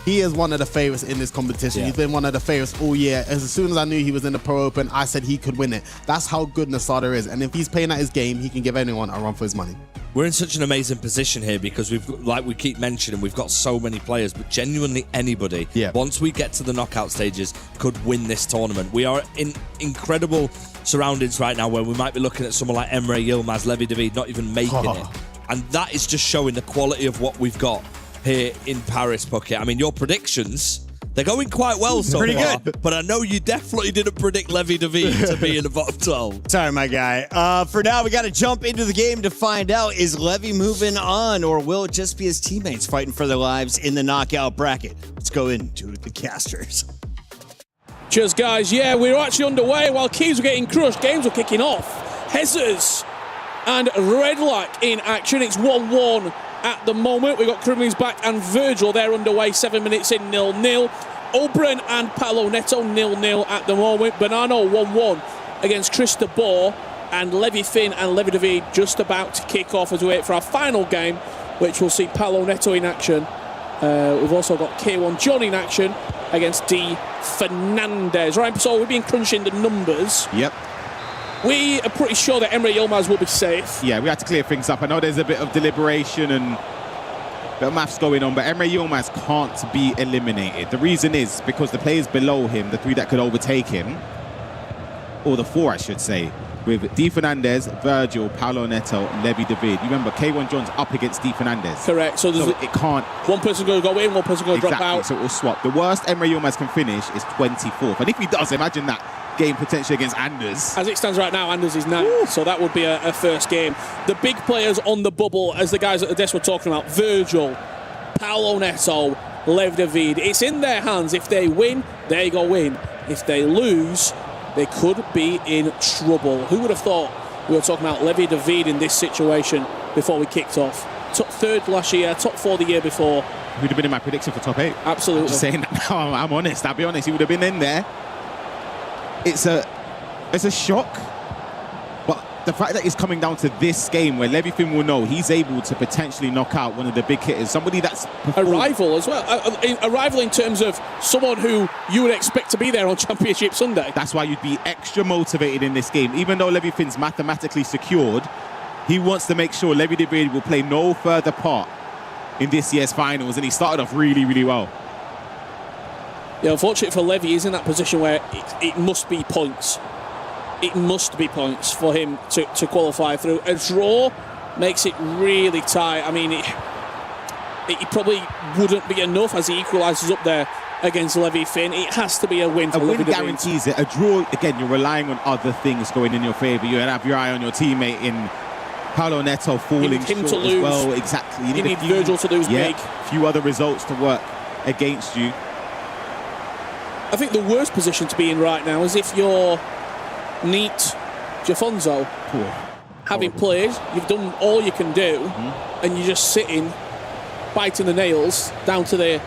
He is one of the favorites in this competition. Yeah. He's been one of the favorites all year. As soon as I knew he was in the Pro Open, I said he could win it. That's how good Nasada is. And if he's playing at his game, he can give anyone a run for his money. We're in such an amazing position here because like we keep mentioning, we've got so many players, but genuinely anybody, once we get to the knockout stages, could win this tournament. We are in incredible surroundings right now where we might be looking at someone like Emre Yilmaz, Levi David not even making it. And that is just showing the quality of what we've got here in Paris, Puckett. I mean, your predictions, they're going quite well so Pretty far, good. But I know you definitely didn't predict Levi David to be in the bottom 12. Sorry, my guy. For now, we got to jump into the game to find out, is Levi moving on, or will it just be his teammates fighting for their lives in the knockout bracket? Let's go into the casters. Cheers, guys. Yeah, we're actually underway while keys were getting crushed. Games were kicking off. Hezzers and Redlac in action. It's 1-1 at the moment. We've got Crimley's back and Virgil. They're underway. 7 minutes in, 0-0. Oberon and Paolo Neto 0-0 at the moment. Bonanno 1-1 against Krista Bohr, and Levi Finn and Levi David just about to kick off as we wait for our final game, which will see Paolo Neto in action. We've also got K1 John in action against D Fernandez. Right, so we've been crunching the numbers. Yep. We are pretty sure that Emre Yilmaz will be safe. Yeah, we had to clear things up. I know there's a bit of deliberation and a bit of maths going on, but Emre Yilmaz can't be eliminated. The reason is because the players below him, the 3 that could overtake him, or the 4 I should say, with D Fernandez, Virgil, Paolo Neto, Levi David. You remember K1 John's up against D Fernandez. Correct. So it can't. One person going to go in, one person going to drop out. So it will swap. The worst Emre Yilmaz can finish is 24th. And if he does, imagine that game potentially against Anders. As it stands right now, Anders is 9th, so that would be a first game. The big players on the bubble, as the guys at the desk were talking about, Virgil, Paolo Neto, Lev David. It's in their hands. If they win, they go in. If they lose, they could be in trouble. Who would have thought we were talking about Levi David in this situation before we kicked off? Top 3rd last year, top 4 the year before. He would have been in my prediction for top 8. Absolutely. I'm just saying that now. I'm honest. I'll be honest. He would have been in there. It's a shock, but the fact that it's coming down to this game where Levi Finn will know he's able to potentially knock out one of the big hitters, somebody that's a rival as well. A rival in terms of someone who you would expect to be there on Championship Sunday. That's why you'd be extra motivated in this game. Even though Levi Finn's mathematically secured, he wants to make sure Levi David will play no further part in this year's finals, and he started off really, really well. Yeah, unfortunately for Levi, he's in that position where it must be points. It must be points for him to qualify through. A draw makes it really tight. I mean, it probably wouldn't be enough as he equalises up there against Levi Finn. It has to be a win for Levi. A win guarantees it. A draw, again, you're relying on other things going in your favour. You have your eye on your teammate in Paolo Neto falling short to lose. As well. Exactly. You need Virgil to lose big. A few other results to work against you. I think the worst position to be in right now is if you're Neat Jafonso. Having played, you've done all you can do, and you're just sitting, biting the nails down to the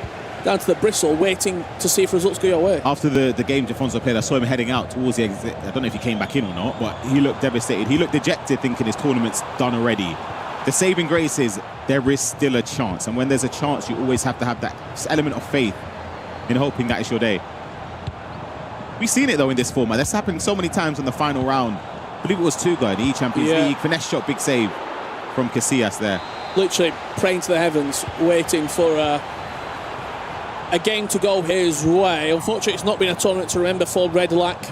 bristle, waiting to see if results go your way. After the game Jafonso played, I saw him heading out towards the exit. I don't know if he came back in or not, but he looked devastated. He looked dejected, thinking his tournament's done already. The saving grace is there is still a chance, and when there's a chance, you always have to have that element of faith in hoping that it's your day. We've seen it though in this format. That's happened so many times in the final round. I believe it was Tuga in the Champions League. Finesse shot, big save from Casillas there. Literally praying to the heavens, waiting for a game to go his way. Unfortunately, it's not been a tournament to remember for Redlac.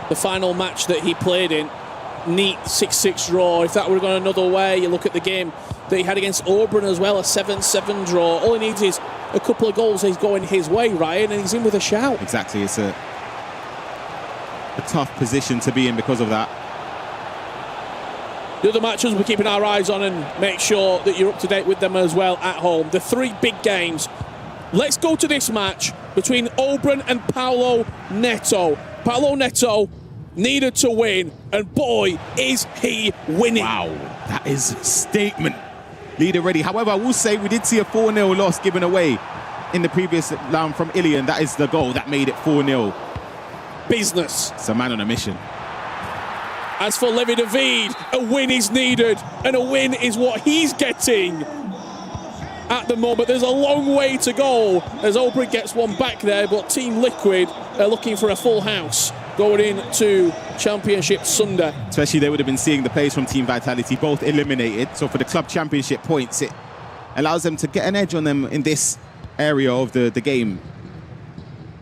The final match that he played in neat 6-6 draw. If that would have gone another way, you look at the game that he had against Auburn as well, a 7-7 draw. All he needs is a couple of goals. He's going his way, Ryan, and he's in with a shout. Exactly. It's a tough position to be in because of that. The other matches we're keeping our eyes on, and make sure that you're up to date with them as well at home. The 3 big games. Let's go to this match between Auburn and Paulo Neto. Paulo Neto needed to win, and boy, is he winning. Wow, that is a statement. Leader ready. However, I will say we did see a 4-0 loss given away in the previous round from Ilian. That is the goal that made it 4-0. Business. It's a man on a mission. As for Levi David, a win is needed, and a win is what he's getting at the moment. There's a long way to go as Aubrey gets one back there, but Team Liquid are looking for a full house going into Championship Sunday. Especially they would have been seeing the players from Team Vitality both eliminated. So for the Club Championship points, it allows them to get an edge on them in this area of the game.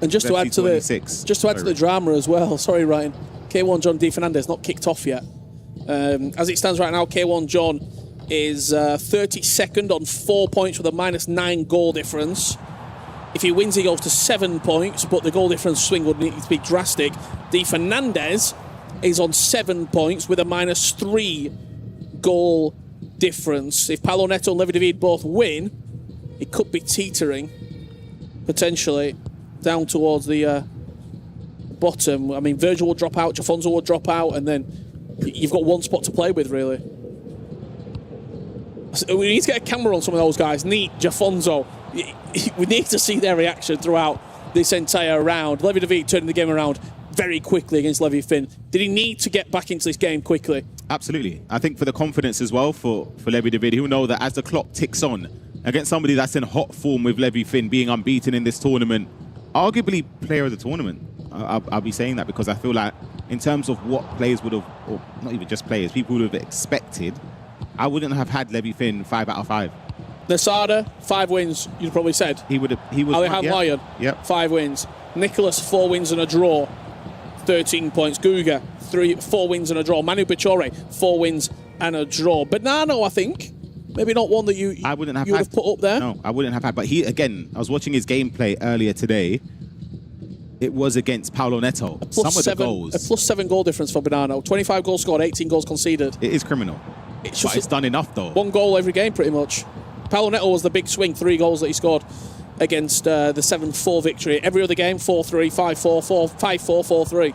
And just to add to the drama as well, sorry Ryan, K1 John D. Fernandez not kicked off yet. As it stands right now, K1 John is 32nd on 4 points with a -9 goal difference. If he wins, he goes to 7 points, but the goal difference swing would need to be drastic. D. Fernandez is on 7 points with a -3 goal difference. If Paulo Neto and Levi David both win, it could be teetering, potentially, down towards the bottom. I mean, Virgil will drop out, Jafonso will drop out, and then you've got one spot to play with, really. So we need to get a camera on some of those guys. Neat, Jafonso. We need to see their reaction throughout this entire round. Levi David turning the game around very quickly against Levi Finn. Did he need to get back into this game quickly? Absolutely. I think for the confidence as well for Levi David, he'll know that as the clock ticks on against somebody that's in hot form with Levi Finn being unbeaten in this tournament, arguably player of the tournament. I'll be saying that because I feel like in terms of what players would have, or not even just players, people would have expected, I wouldn't have had Levi Finn 5 out of 5. Nasada, 5 wins, you'd probably said. He was Alihan Lyon, 5 wins. Nicholas, 4 wins and a draw, 13 points. Guga, 4 wins and a draw. Manu Pachore, 4 wins and a draw. Banano, I think, maybe not one that you would have put up there. No, I wouldn't have had. But he, again, I was watching his gameplay earlier today. It was against Paulo Neto. Some of the goals. A +7 goal difference for Banano. 25 goals scored, 18 goals conceded. It is criminal. It's done enough, though. 1 goal every game, pretty much. Paulo Neto was the big swing, 3 goals that he scored against the 7-4 victory. Every other game, 4-3, 5-4, 5-4, 4-3.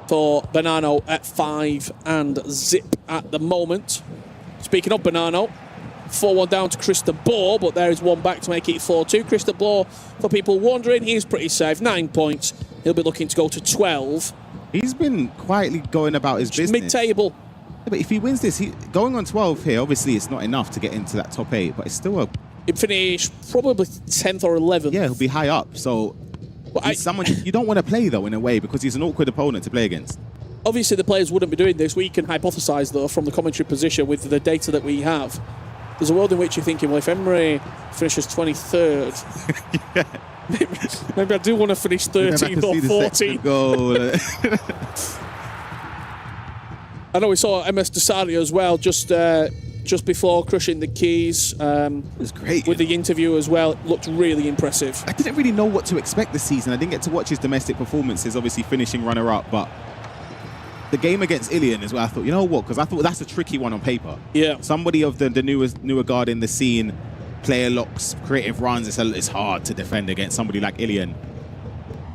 For Banano at 5 and zip at the moment. Speaking of Banano, 4-1 down to Chris de Boer, but there is one back to make it 4-2. Chris de Boer, for people wondering, he's pretty safe. 9 points. He'll be looking to go to 12. He's been quietly going about his business. Mid-table. Yeah, but if he wins this, going on 12 here, obviously it's not enough to get into that top 8, but it's still a... He'll finish probably 10th or 11th. Yeah, he'll be high up, so... He's someone you don't want to play, though, in a way, because he's an awkward opponent to play against. Obviously, the players wouldn't be doing this. We can hypothesise, though, from the commentary position with the data that we have. There's a world in which you're thinking, well, if Emery finishes 23rd, maybe I do want to finish 13th or 14th. I know we saw MS Desario as well, just before crushing the keys. It was great. With the interview as well, it looked really impressive. I didn't really know what to expect this season. I didn't get to watch his domestic performances, obviously finishing runner-up, but the game against Ilian is where I thought, you know what, because I thought that's a tricky one on paper. Yeah. Somebody of the newer guard in the scene, player locks, creative runs, it's hard to defend against somebody like Ilian.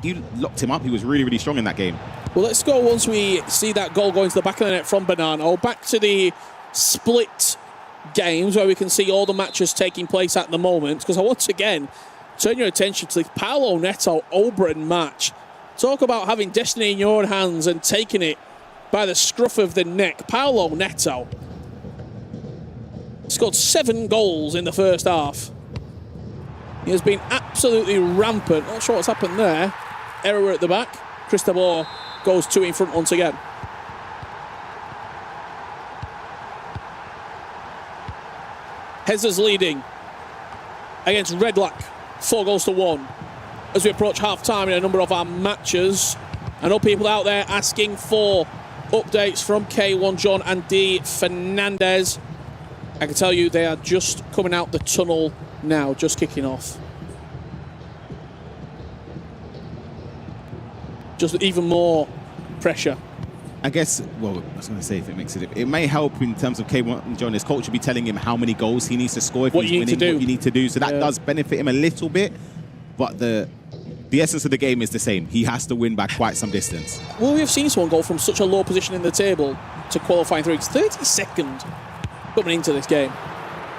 You locked him up. He was really, really strong in that game. Well, let's go once we see that goal going to the back of the net from Banano. Back to the split games where we can see all the matches taking place at the moment. Because I once again turn your attention to the Paulo Neto Oberyn match. Talk about having destiny in your own hands and taking it by the scruff of the neck. Paulo Neto scored 7 goals in the first half. He has been absolutely rampant. Not sure what's happened there. Error at the back. Chris de Boer goes 2 in front once again. Hezer's leading against Redlac, 4-1 as we approach half-time in a number of our matches. I know people out there asking for updates from K1 John and D Fernandez. I can tell you they are just coming out the tunnel now, just kicking off. Just even more pressure. I guess, well, I was going to say if it makes it may help in terms of K1 and John. His coach will be telling him how many goals he needs to score if what he's you winning, need to do. what you need to do. So that does benefit him a little bit. But the essence of the game is the same. He has to win by quite some distance. Well, we've seen someone go from such a low position in the table to qualifying through. It's 32nd coming into this game.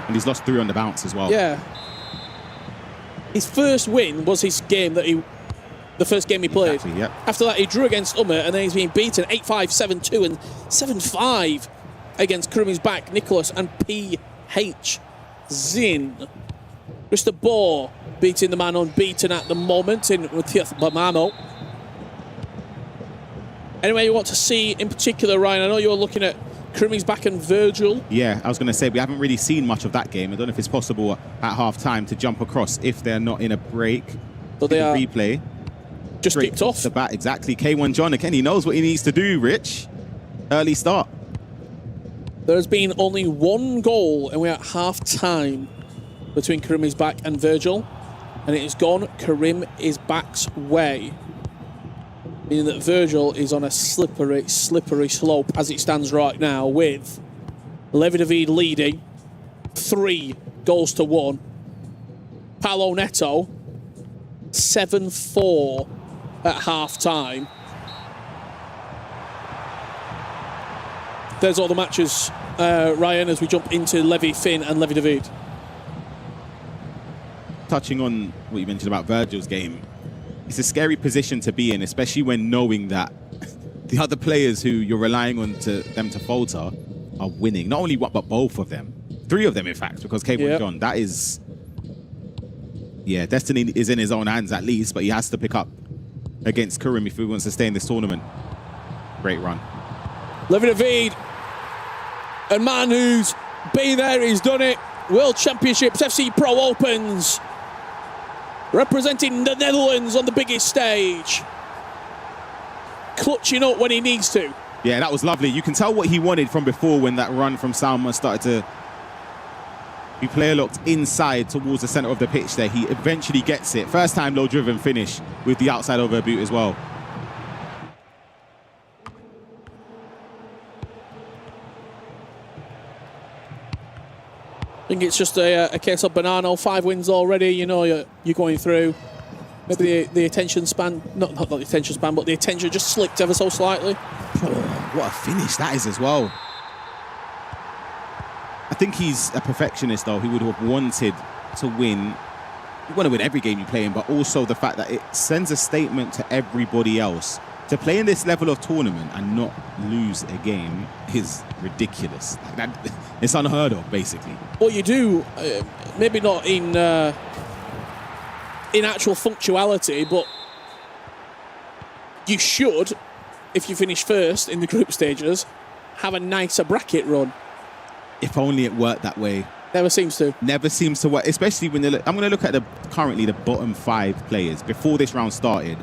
And he's lost 3 on the bounce as well. Yeah. His first win was his game that the first game he played. Exactly, yep. After that, he drew against Ummer, and then he's been beaten 8-5, 7-2, and 7-5 against Kurumi's back, Nicholas, and PH Zin. Mr. Bohr beating the man unbeaten at the moment in Matthias Bamano. Anyway, you want to see in particular, Ryan? I know you were looking at Kurumi's back and Virgil. Yeah, I was going to say we haven't really seen much of that game. I don't know if it's possible at half-time to jump across if they're not in a break. But they are replay. Just kicked off. The bat, exactly. K1 John, again, he knows what he needs to do, Rich. Early start. There has been only one goal, and we're at half-time between Kurumi's back and Virgil. And it has gone Kurum is back's way. Meaning that Virgil is on a slippery, slippery slope as it stands right now, with Levi David leading 3-1. Paolo Neto 7-4 at half-time. There's all the matches, Ryan, as we jump into Levi Finn and Levi David. Touching on what you mentioned about Virgil's game, it's a scary position to be in, especially when knowing that the other players who you're relying on them to falter are winning. Not only one, but both of them. 3 of them, in fact, because K1 John, that is... Yeah, destiny is in his own hands at least, but he has to pick up against Kurum if he wants to stay in this tournament. Great run. Levi David, a man who's been there, he's done it. World Championships, FC Pro Opens, representing the Netherlands on the biggest stage. Clutching up when he needs to. Yeah, that was lovely. You can tell what he wanted from before when that run from Salma started to be player locked inside towards the center of the pitch there. He eventually gets it. First time low driven finish with the outside over boot as well. I think it's just a case of Banano, 5 wins already. You know you're going through. Maybe the attention span, not the attention span, but the attention just slipped ever so slightly. Oh, what a finish that is as well. I think he's a perfectionist though. He would have wanted to win. You want to win every game you play in, but also the fact that it sends a statement to everybody else. To play in this level of tournament and not lose a game is ridiculous. It's unheard of, basically. What you do, maybe not in actual functionality, but you should, if you finish first in the group stages, have a nicer bracket run. If only it worked that way. Never seems to. Never seems to work, especially when I'm going to look at currently the bottom 5 players before this round started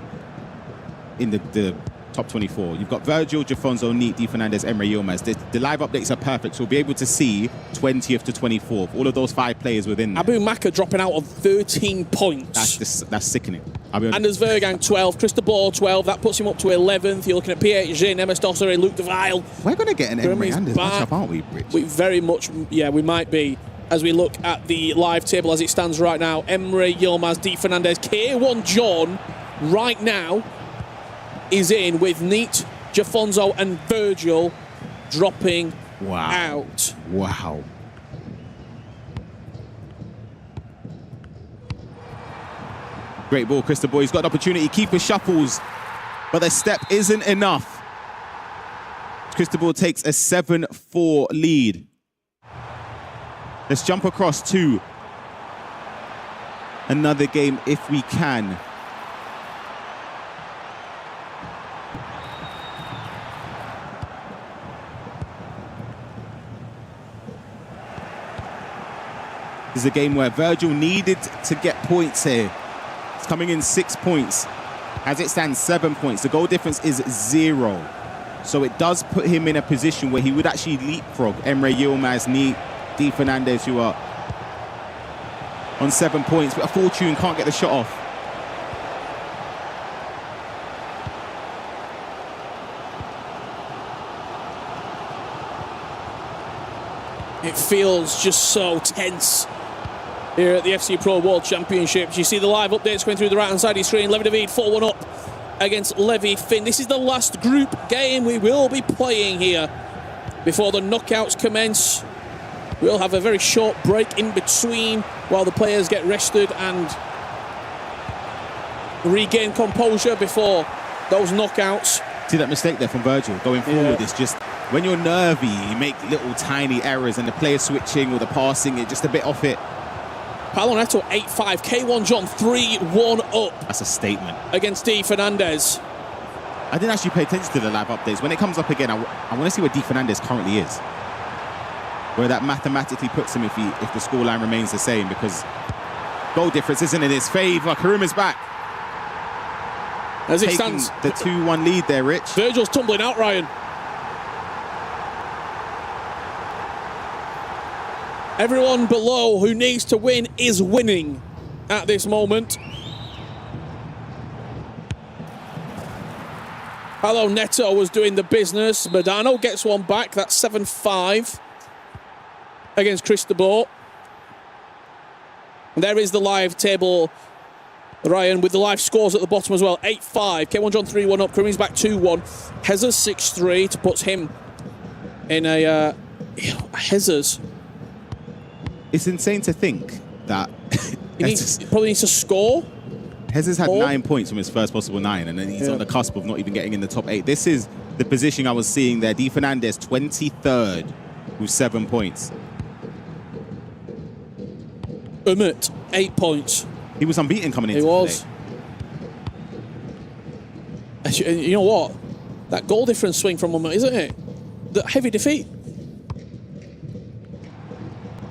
in the top 24. You've got Virgil, Jafonso, Neat, D. Fernandez, Emre Yilmaz. The live updates are perfect, so we'll be able to see 20th to 24th. All of those 5 players within there. Abu Maka dropping out of 13 points. That's sickening. Anders Vergang 12, Christopher 12. That puts him up to 11th. You're looking at PH Zin, MS Dossere, Luke DeVille. We're going to get an Emre Anders matchup, aren't we, Rich? We very much, yeah, we might be. As we look at the live table as it stands right now, Emre Yilmaz, D. Fernandez, K1 John right now is in with Neat, Jafonso and Virgil dropping out. Wow. Great ball, Christopher. He's got an opportunity. Keeper shuffles, but the step isn't enough. Christopher takes a 7-4 lead. Let's jump across to another game if we can. This is a game where Virgil needed to get points here. It's coming in 6 points. As it stands, 7 points. The goal difference is 0. So it does put him in a position where he would actually leapfrog Emre Yilmaz, D. Fernandez, who are on 7 points, but a Fortune can't get the shot off. It feels just so tense here at the FC Pro World Championships. You see the live updates going through the right-hand side of your screen. Levi David 4-1 up against Levi Finn. This is the last group game we will be playing here before the knockouts commence. We'll have a very short break in between while the players get rested and regain composure before those knockouts. See that mistake there from Virgil going forward? It's just when you're nervy, you make little tiny errors and the player switching or the passing, it's just a bit off it. Paulo Neto 8-5, K1 John 3-1 up. That's a statement. Against D. Fernandez. I didn't actually pay attention to the live updates. When it comes up again, I want to see where D. Fernandez currently is. Where that mathematically puts him if the scoreline remains the same, because goal difference isn't in his favour. Karim is back. As it stands, the 2-1 lead there, Rich. Virgil's tumbling out, Ryan. Everyone below who needs to win is winning at this moment. Paulo Neto was doing the business. Medano gets one back. That's 7-5 against Cristobal. And there is the live table, Ryan, with the live scores at the bottom as well. 8-5. K1 John 3-1 up. Karim's back 2-1. Hezers 6-3 to put him in a Hezers. It's insane to think that he probably needs to score. Hezes had 9 points from his first possible 9, and then he's on the cusp of not even getting in the top 8. This is the position I was seeing there. D. Fernandez, 23rd, with 7 points. Umut, 8 points. He was unbeaten coming into today. You know what? That goal difference swing from Umut, isn't it? The heavy defeat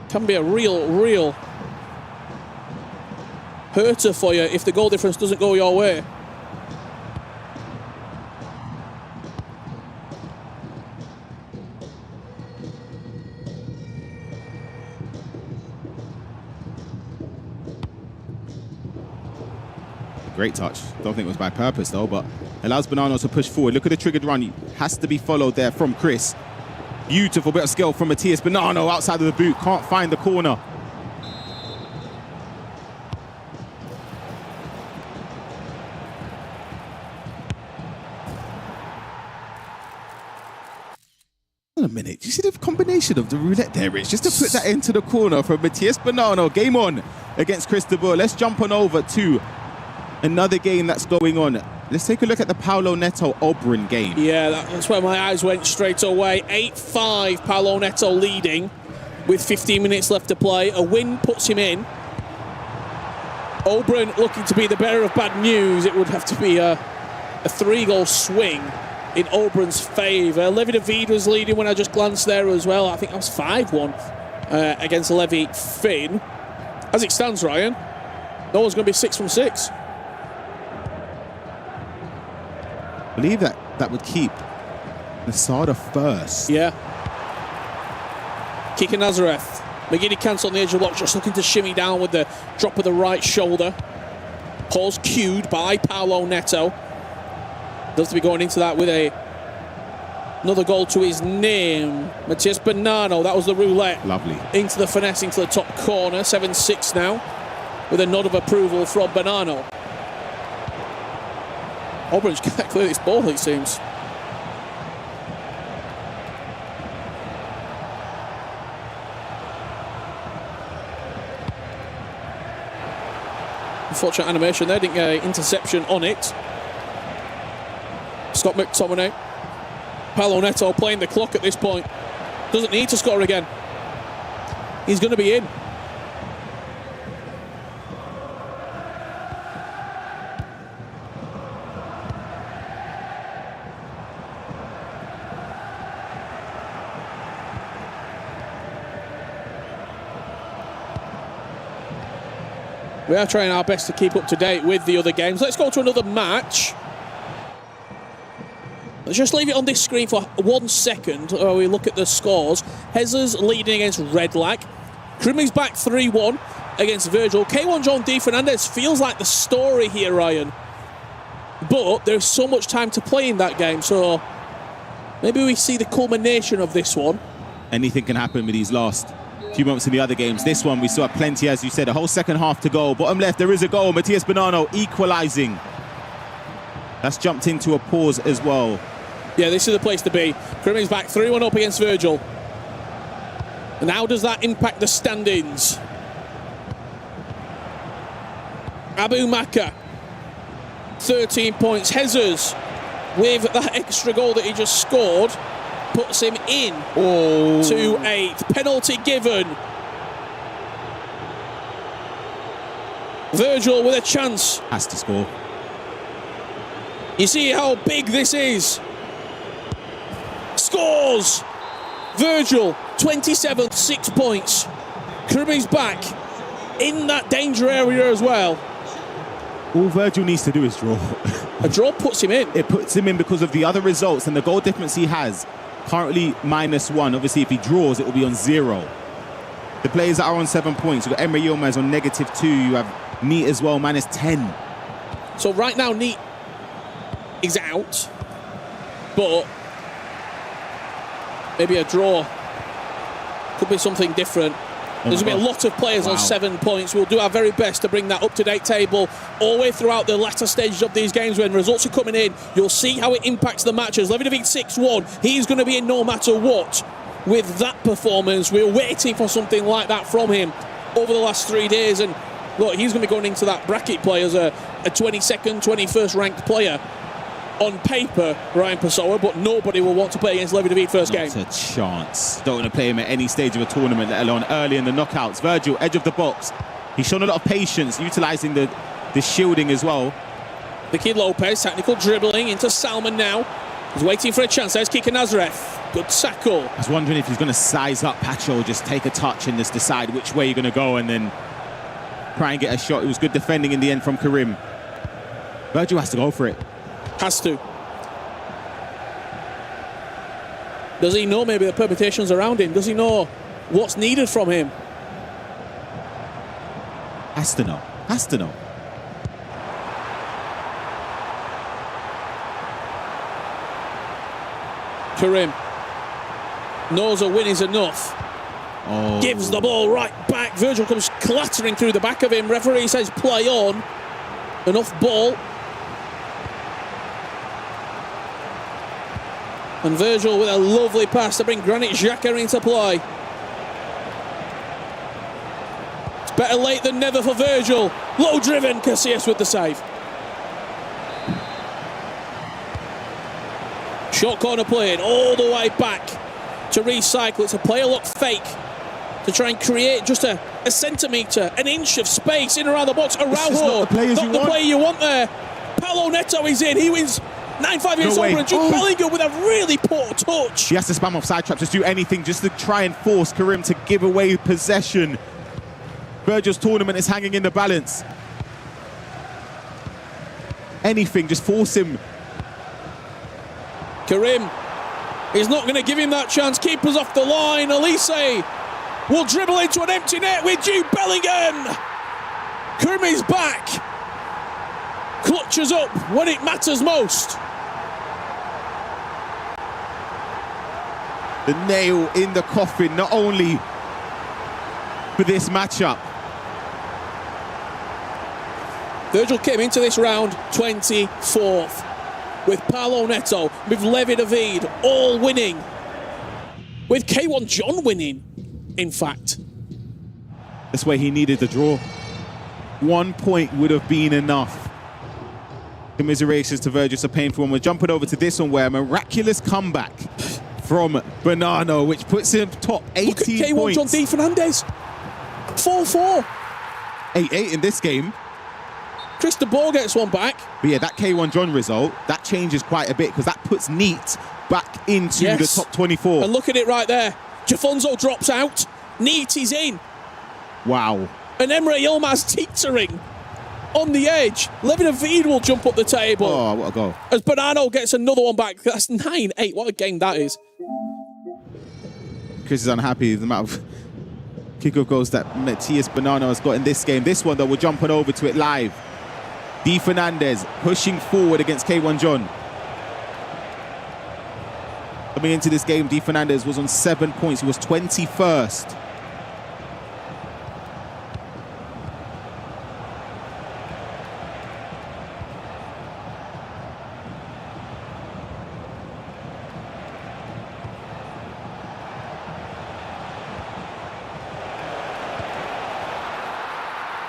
can be a real hurter for you if the goal difference doesn't go your way. Great touch. Don't think it was by purpose though, but allows Bonanno to push forward. Look at the triggered run. He has to be followed there from Chris. Beautiful bit of skill from Matthias Bonanno outside of the boot. Can't find the corner. Hold on a minute. You see the combination of the roulette there, Rich? Just to put that into the corner from Matthias Bonanno. Game on against Cristobal. Let's jump on over to another game that's going on. Let's take a look at the Paulo Neto Oberyn game. Yeah, that's where my eyes went straight away. 8-5, Paulo Neto leading with 15 minutes left to play. A win puts him in. Oberyn looking to be the bearer of bad news. It would have to be a 3-goal swing in Oberyn's favour. Levi David was leading when I just glanced there as well. I think that was 5-1 against Levi Finn. As it stands, Ryan, no one's going to be 6 from 6. I believe that would keep Nasada first. Yeah. Kika Nazareth. McGiddy cancelled on the edge of the block, just looking to shimmy down with the drop of the right shoulder. Pause cued by Paulo Neto. Does to be going into that with another goal to his name. Matthias Bonanno, that was the roulette. Lovely. Into the finesse, into the top corner. 7-6 now, with a nod of approval from Bonanno. Oberyn's can't clear this ball, it seems. Unfortunate animation there, didn't get an interception on it. Scott McTominay. Paulo Neto playing the clock at this point. Doesn't need to score again. He's going to be in. We are trying our best to keep up to date with the other games. Let's go to another match. Let's just leave it on this screen for 1 second while we look at the scores. Hezers leading against Redlac. Krumi's back 3-1 against Virgil. K1 John D. Fernandez feels like the story here, Ryan. But there's so much time to play in that game, so maybe we see the culmination of this one. Anything can happen with these last few moments in the other games. This one, we still have plenty, as you said, a whole second half to go. Bottom left, there is a goal. Matthias Bonanno equalising. That's jumped into a pause as well. Yeah, this is the place to be. Krumi's back 3-1 up against Virgil. And how does that impact the standings? Abu Maka, 13 points. Hezers, with that extra goal that he just scored, puts him in to 8th. Penalty given. Virgil with a chance. Has to score. You see how big this is. Scores! Virgil, 27th, 6 points. Krumi's back in that danger area as well. All Virgil needs to do is draw. A draw puts him in. It puts him in because of the other results and the goal difference he has. Currently -1. Obviously, if he draws, it will be on 0. The players that are on 7 points, you've got Emre Yilmaz on -2. You have Neat as well, -10. So right now, Neat is out, but maybe a draw could be something different. There's going to be a lot of players on 7 points. We'll do our very best to bring that up-to-date table all the way throughout the latter stages of these games. When results are coming in, you'll see how it impacts the matches. Levidovic 6-1. He's going to be in no matter what with that performance. We're waiting for something like that from him over the last 3 days. And look, he's going to be going into that bracket play as a 22nd, 21st ranked player. On paper, Ryan Pessoa, but nobody will want to play against Levidovic first game. Not a chance. Don't want to play him at any stage of a tournament, let alone early in the knockouts. Virgil, edge of the box. He's shown a lot of patience, utilising the shielding as well. Vicky Lopez, technical dribbling into Salman now. He's waiting for a chance. There's Kika Nazareth. Good tackle. I was wondering if he's going to size up Pacho, just take a touch and just decide which way you're going to go and then try and get a shot. It was good defending in the end from Karim. Virgil has to go for it. Has to. Does he know maybe the permutations around him? Does he know what's needed from him? Has to know. Has to know. Karim knows a win is enough. Gives the ball right back. Virgil comes clattering through the back of him. Referee says play on. Enough ball. And Virgil with a lovely pass to bring Granit Xhaka into play. It's better late than never for Virgil. Low driven, Casillas with the save. Short corner played all the way back to recycle. It's a play a look fake to try and create just a centimetre, an inch of space in around the box. Araujo, not the player you want there. Paulo Neto is in. He wins 9-5 against over, and Jude Bellingham with a really poor touch. He has to spam off side traps, just do anything just to try and force Karim to give away possession. Virgil's tournament is hanging in the balance. Anything, just force him. Karim is not going to give him that chance. Keeper's off the line. Elise will dribble into an empty net with Jude Bellingham. Karim is back. Clutches up when it matters most. The nail in the coffin, not only for this matchup. Virgil came into this round 24th with Paulo Neto, with Levi David all winning, with K1 John winning, in fact. That's where he needed the draw. 1 point would have been enough. Commiserations to Virgil, it's a painful one. We're jumping over to this one where a miraculous comeback from Bonanno, which puts him top 18 Look at K1 points. John D. Fernandez, 4-4. 8-8 in this game. Chris de Boer gets one back. But yeah, that K1 John result, that changes quite a bit because that puts Neat back into the top 24. And look at it right there. Jafonso drops out. Neat is in. Wow. And Emre Yilmaz teetering. on the edge. Levin Avid will jump up the table. Oh, what a goal. As Bonanno gets another one back. That's 9-8. What a game that is. Chris is unhappy with the amount of kickoff goals that Matthias Bonanno has got in this game. This one, though, we're jumping over to it live. D. Fernandez pushing forward against K1 John. Coming into this game, D. Fernandez was on 7 points. He was 21st.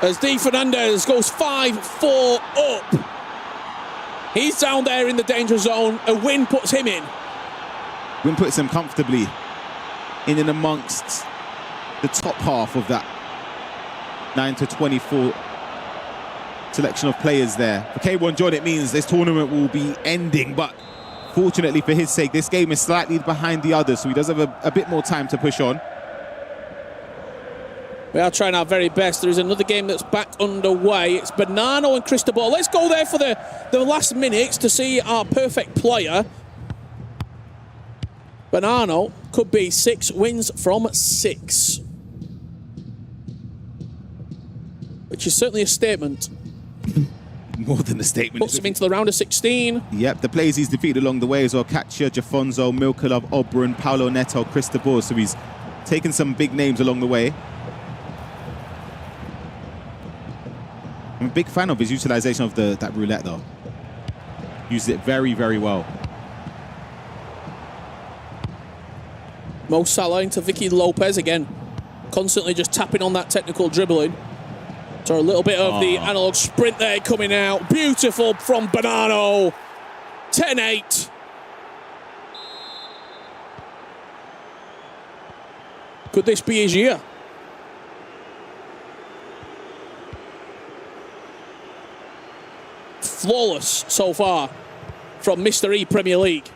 As D. Fernandez goes 5-4 up. He's down there in the danger zone. A win puts him in. Win puts him comfortably in and amongst the top half of that 9 to 24 selection of players there. For K1 John, it means this tournament will be ending, but fortunately for his sake, this game is slightly behind the others, so he does have a bit more time to push on. We are trying our very best. There is another game that's back underway. It's Bonanno and Cristobal. Let's go there for the last minutes to see our perfect player. Bonanno could be 6 wins from 6. Which is certainly a statement. More than a statement. Puts him into the round of 16. Yep, the players he's defeated along the way as well. Katja, Jafonzo, Milkalov, Obrun, Paolo Neto, Cristobal. So he's taken some big names along the way. I'm a big fan of his utilization of that roulette, though. Used it very, very well. Mo Salah into Vicky Lopez again. Constantly just tapping on that technical dribbling. So a little bit of the analog sprint there coming out. Beautiful from Bonanno. 10-8. Could this be his year? Flawless so far from Mr. E Premier League.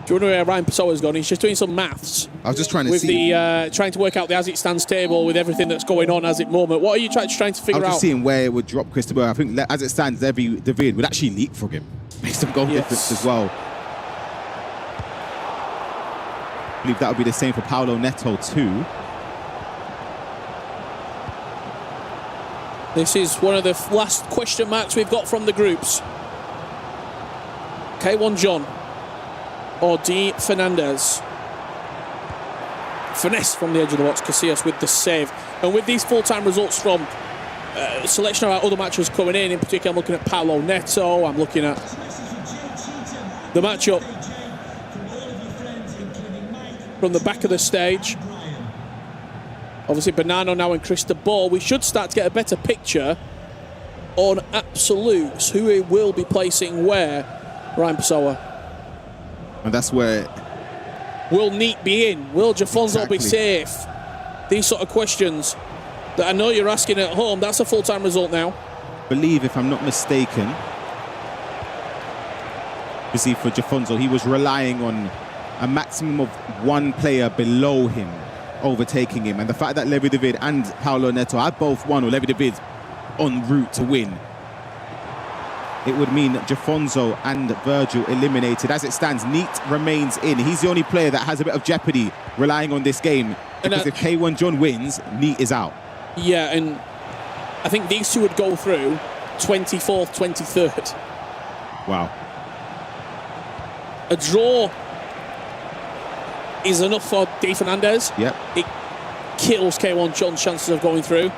Do you wonder where Ryan Pessoa's gone? He's just doing some maths. I was just trying to with see. Trying to work out the as it stands table with everything that's going on as it moment. What are you trying to figure out? I was just seeing where it would drop Cristobal. I think as it stands, David would actually leapfrog him based on goal difference as well. I believe that would be the same for Paolo Neto too. This is one of the last question marks we've got from the groups. K1 John or D. Fernandez. Finesse from the edge of the box. Casillas with the save. And with these full-time results from selection of our other matches coming in particular, I'm looking at Paolo Neto. I'm looking at the matchup from the back of the stage. Obviously, Bonanno now and Cristobal. We should start to get a better picture on absolutes, who he will be placing where, Ryan Pessoa. And that's where... Will Neat be in? Will Jafonzo be safe? These sort of questions that I know you're asking at home. That's a full-time result now. I believe, if I'm not mistaken, you see, for Jafonzo, he was relying on a maximum of one player below him overtaking him, and the fact that Levi David and Paolo Neto had both won, or Levi David en route to win, it would mean Jafonzo and Virgil eliminated. As it stands, Neat remains in. He's the only player that has a bit of jeopardy relying on this game, because if K1 John wins, Neat is out. Yeah, and I think these two would go through 24th, 23rd. Wow. A draw is enough for D. Fernandez. Yep. It kills K1 John's chances of going through.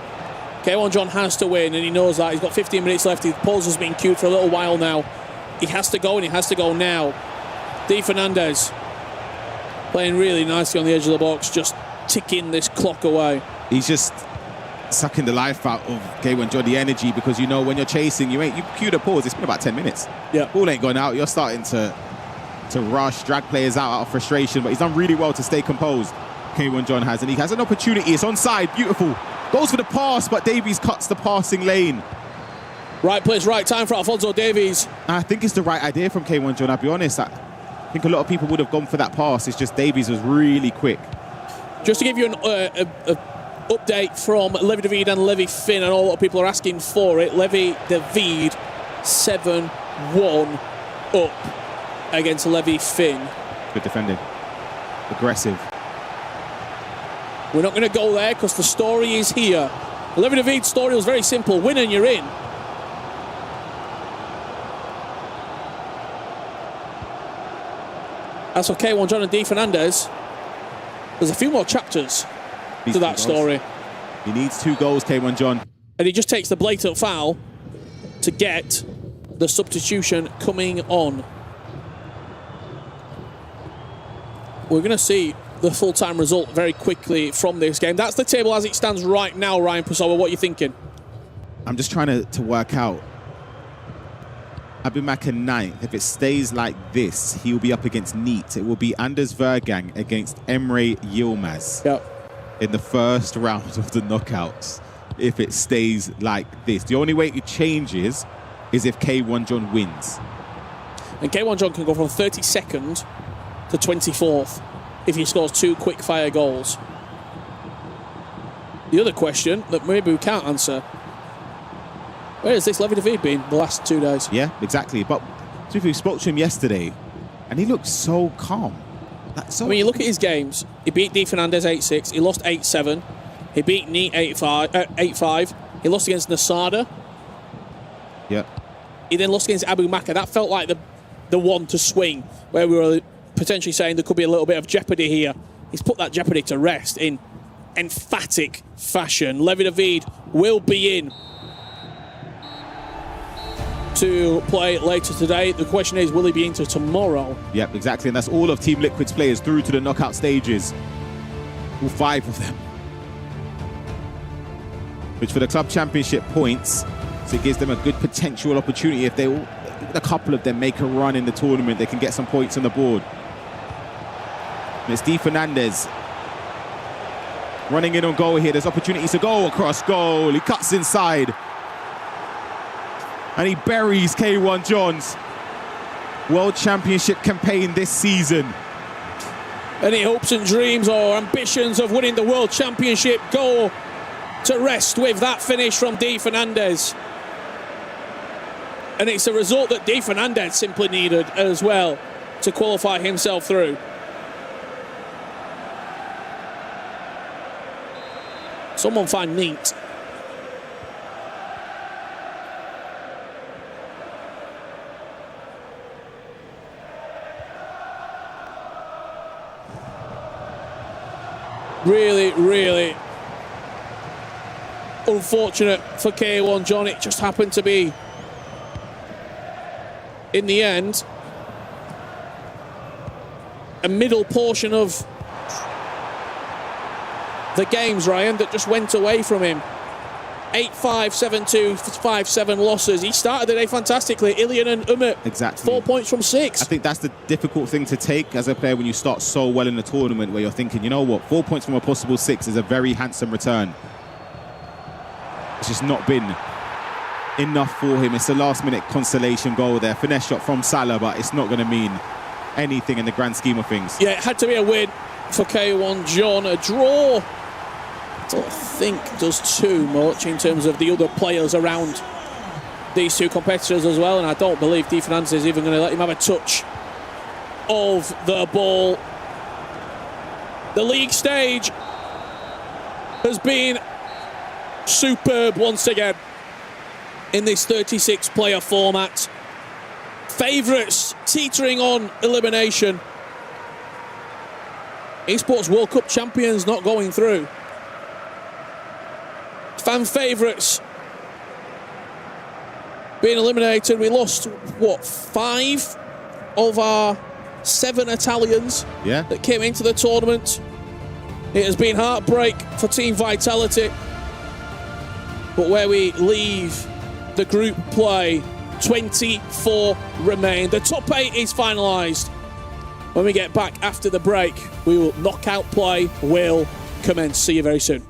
K1 John has to win, and he knows that. He's got 15 minutes left. His pause has been queued for a little while now. He has to go, and he has to go now. D. Fernandez playing really nicely on the edge of the box, just ticking this clock away. He's just sucking the life out of K1 John, the energy, because you know when you're chasing, you cue the pause. It's been about 10 minutes. Yeah. Ball ain't going out. You're starting to rush, drag players out of frustration, but he's done really well to stay composed. K1 John has, and he has an opportunity. It's onside, beautiful. Goes for the pass, but Davies cuts the passing lane. Right place, right time for Alphonso Davies. I think it's the right idea from K1 John, I'll be honest. think a lot of people would have gone for that pass. It's just Davies was really quick. Just to give you an update from Levi David and Levi Finn, I know a lot of people are asking for it. Levi David 7-1 up against Levi Finn. Good defending. Aggressive. We're not going to go there because the story is here. Levi David's story was very simple. Win and you're in. As for K1 John and D Fernandez, there's a few more chapters to that story. He needs 2 goals, K1 John. And he just takes the blatant foul to get the substitution coming on. We're going to see the full-time result very quickly from this game. That's the table as it stands right now, Ryan Pasowa. What are you thinking? I'm just trying to work out. Abimaka 9th. If it stays like this, he will be up against Neat. It will be Anders Vergang against Emre Yilmaz in the first round of the knockouts. If it stays like this, the only way it changes is if K1 John wins. And K1 John can go from 32nd to 24th if he scores 2 quick-fire goals. The other question that maybe we can't answer: where has this Levi David been the last 2 days? Yeah, exactly. But we spoke to him yesterday, and he looked so calm. I mean, you look at his games. He beat D Fernandez 8-6. He lost 8-7. He beat Neat 8-5. He lost against Nasada. Yeah. He then lost against Abu Maka. That felt like the one to swing, where we were potentially saying there could be a little bit of jeopardy here. He's put that jeopardy to rest in emphatic fashion. Levi David will be in to play later today. The question is, will he be into tomorrow? Yep, exactly. And that's all of Team Liquid's players through to the knockout stages. All 5 of them. Which for the club championship points, so it gives them a good potential opportunity. If a couple of them make a run in the tournament, they can get some points on the board. And it's D Fernandez running in on goal here. There's opportunities to go across goal. He cuts inside. And he buries K1 John's World Championship campaign this season. Any hopes and dreams or ambitions of winning the World Championship go to rest with that finish from D Fernandez. And it's a result that D Fernandez simply needed as well to qualify himself through. Someone find Neat. Really, really unfortunate for K1 John. It just happened to be, in the end, a middle portion of the games, Ryan, that just went away from him. 8-5, 7-2, 5-7 losses. He started the day fantastically. Ilian and Umut, exactly. 4 points from 6. I think that's the difficult thing to take as a player when you start so well in the tournament, where you're thinking, you know what, 4 points from a possible 6 is a very handsome return. It's just not been enough for him. It's a last-minute consolation goal there. Finesse shot from Salah, but it's not going to mean anything in the grand scheme of things. Yeah, it had to be a win for K1 John. A draw, I don't think, does too much in terms of the other players around these two competitors as well, and I don't believe D Fernandez is even going to let him have a touch of the ball. The league stage has been superb once again in this 36-player format. Favourites teetering on elimination. Esports World Cup champions not going through. Fan favourites being eliminated. We lost, what, 5 of our 7 Italians that came into the tournament. It has been heartbreak for Team Vitality. But where we leave the group play, 24 remain. The top 8 is finalised. When we get back after the break, knockout play will commence. See you very soon.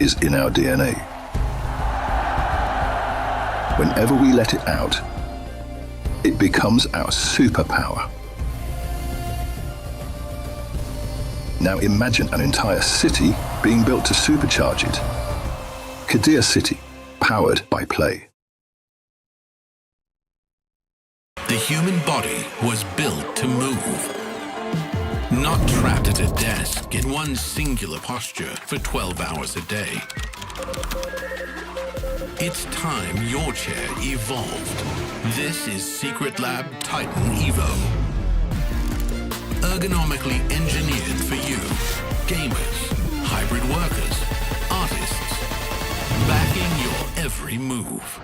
is in our DNA. Whenever we let it out, it becomes our superpower. Now imagine an entire city being built to supercharge it. Qiddiya City, powered by play. The human body was built to move. Not trapped at a desk in one singular posture for 12 hours a day. It's time your chair evolved. This is Secret Lab Titan Evo. Ergonomically engineered for you, gamers, hybrid workers, artists, backing your every move.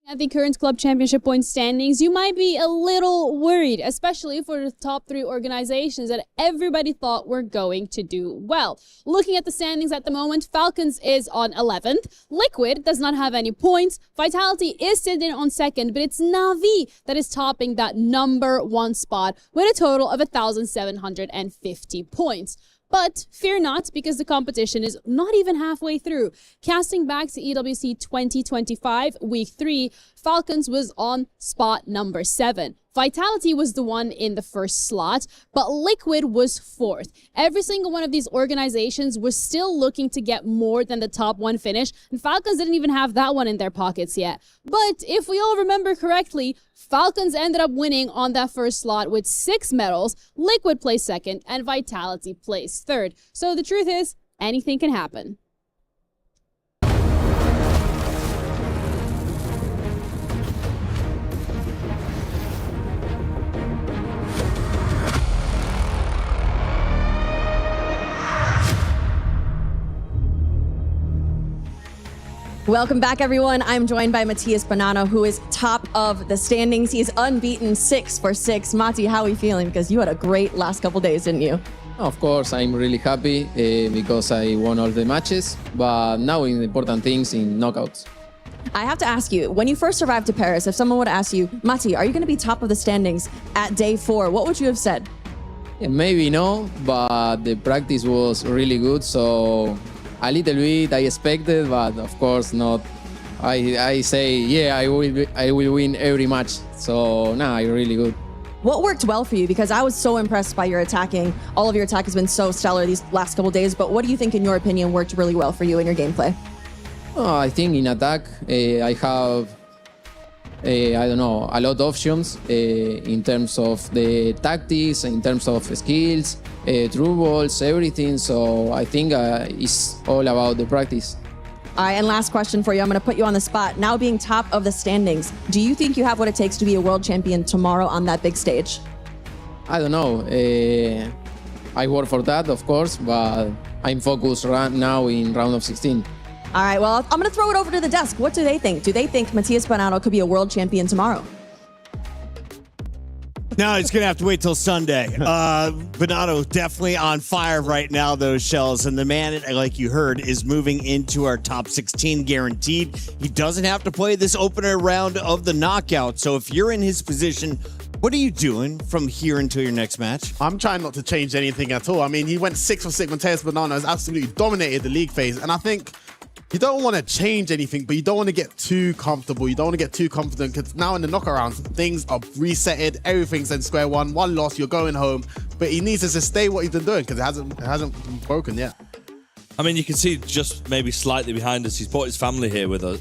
At the current club championship point standings, you might be a little worried, especially for the top 3 organizations that everybody thought were going to do well. Looking at the standings at the moment, Falcons is on 11th. Liquid does not have any points. Vitality is sitting on 2nd, but it's Na'Vi that is topping that number 1 spot with a total of 1,750 points. But fear not, because the competition is not even halfway through. Casting back to EWC 2025, Week 3, Falcons was on spot number 7. Vitality was the one in the first slot, but Liquid was 4th. Every single one of these organizations was still looking to get more than the top 1 finish, and Falcons didn't even have that one in their pockets yet. But if we all remember correctly, Falcons ended up winning on that first slot with 6 medals, Liquid placed 2nd, and Vitality placed 3rd. So the truth is, anything can happen. Welcome back, everyone. I'm joined by Matías Bonanno, who is top of the standings. He's unbeaten 6 for 6. Mati, how are you feeling? Because you had a great last couple days, didn't you? Of course, I'm really happy because I won all the matches, but now in important things in knockouts. I have to ask you, when you first arrived to Paris, if someone would ask you, Mati, are you going to be top of the standings at day 4? What would you have said? Yeah, maybe no, but the practice was really good, so a little bit I expected, but of course not. I say, yeah, I will win every match. So nah, really good. What worked well for you? Because I was so impressed by your attacking. All of your attack has been so stellar these last couple days. But what do you think, in your opinion, worked really well for you in your gameplay? Oh, I think in attack, I have, I don't know, a lot of options in terms of the tactics, in terms of skills, through balls, everything. So I think it's all about the practice. All right, and last question for you. I'm going to put you on the spot. Now being top of the standings, do you think you have what it takes to be a world champion tomorrow on that big stage? I don't know. I work for that, of course, but I'm focused right now in round of 16. All right, well, I'm going to throw it over to the desk. What do they think? Do they think Matías Bonanno could be a world champion tomorrow? No, he's going to have to wait till Sunday. Bonanno definitely on fire right now, those shells. And the man, like you heard, is moving into our top 16 guaranteed. He doesn't have to play this opener round of the knockout. So if you're in his position, what are you doing from here until your next match? I'm trying not to change anything at all. I mean, he went 6 for 6. Matías Bonanno has absolutely dominated the league phase. And I think you don't want to change anything, but you don't want to get too comfortable. You don't want to get too confident, because now in the knockout rounds, things are resetted. Everything's in square one. One loss, you're going home. But he needs to sustain what he's been doing, because it hasn't been broken yet. I mean, you can see just maybe slightly behind us, he's brought his family here with us,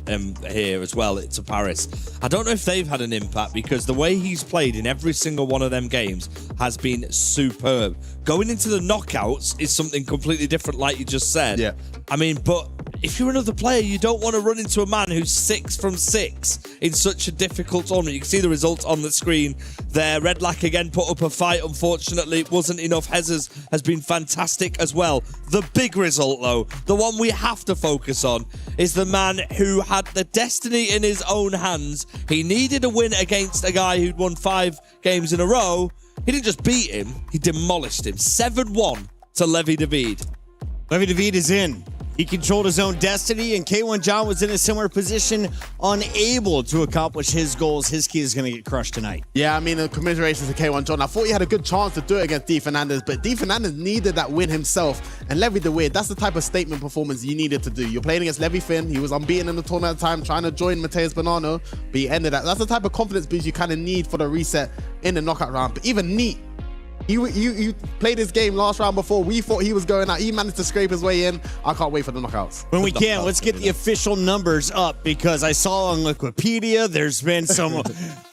here as well to Paris. I don't know if they've had an impact, because the way he's played in every single one of them games has been superb. Going into the knockouts is something completely different, like you just said. Yeah. I mean, but if you're another player, you don't want to run into a man who's 6 from 6 in such a difficult tournament. You can see the results on the screen there. Redlac again put up a fight. Unfortunately, it wasn't enough. Hezes has been fantastic as well. The big result, though, the one we have to focus on, is the man who had the destiny in his own hands. He needed a win against a guy who'd won 5 games in a row, He didn't just beat him, he demolished him. 7-1 to Levy David. Levy David is in. He controlled his own destiny, and K1 John was in a similar position, unable to accomplish his goals. His key is going to get crushed tonight. Yeah, I mean, the commiserations to K1 John. I thought he had a good chance to do it against D. Fernandez, but D. Fernandez needed that win himself. And Levy the Weird, that's the type of statement performance you needed to do. You're playing against Levy Finn. He was unbeaten in the tournament at the time, trying to join Mateus Bonanno, but he ended that. That's the type of confidence boost you kind of need for the reset in the knockout round. But even Neat, you played this game last round before. We thought he was going out. He managed to scrape his way in. I can't wait for the knockouts. When we can, let's get the official numbers up, because I saw on Wikipedia there's been some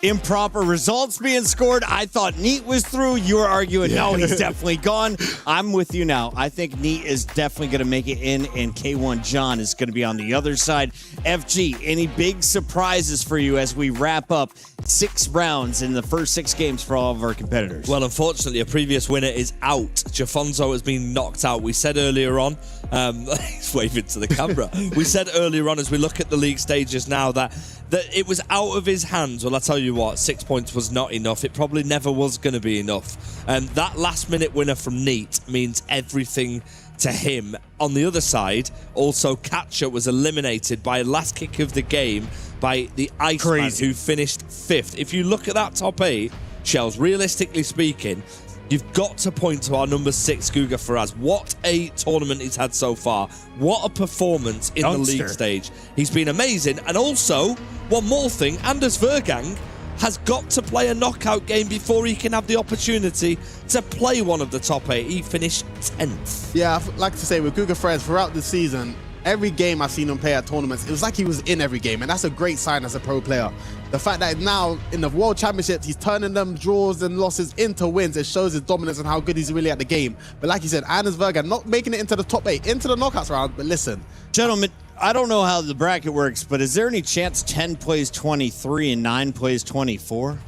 improper results being scored. I thought Neat was through. You were arguing, no, he's definitely gone. I'm with you now. I think Neat is definitely going to make it in, and K1 John is going to be on the other side. FG, any big surprises for you as we wrap up 6 rounds in the first 6 games for all of our competitors? Well, unfortunately, a previous winner is out. Jafonzo has been knocked out. We said earlier on, he's waving to the camera. We said earlier on, as we look at the league stages now, that it was out of his hands. Well, I tell you what, 6 points was not enough. It probably never was going to be enough. And that last-minute winner from Neat means everything to him. On the other side, also Catcher was eliminated by last kick of the game by the Iceman, who finished 5th. If you look at that top 8, Shells, realistically speaking, you've got to point to our number 6, Guga Faraz. What a tournament he's had so far. What a performance in the league stage. He's been amazing. And also, one more thing, Anders Vergang has got to play a knockout game before he can have the opportunity to play one of the top 8. He finished 10th. Yeah, I'd like to say with Guga Faraz, throughout the season, every game I've seen him play at tournaments, it was like he was in every game, and that's a great sign as a pro player. The fact that now in the World Championships, he's turning them draws and losses into wins, it shows his dominance and how good he's really at the game. But like you said, Anders Verga not making it into the top 8, into the knockouts round, but listen. Gentlemen, I don't know how the bracket works, but is there any chance 10 plays 23 and 9 plays 24?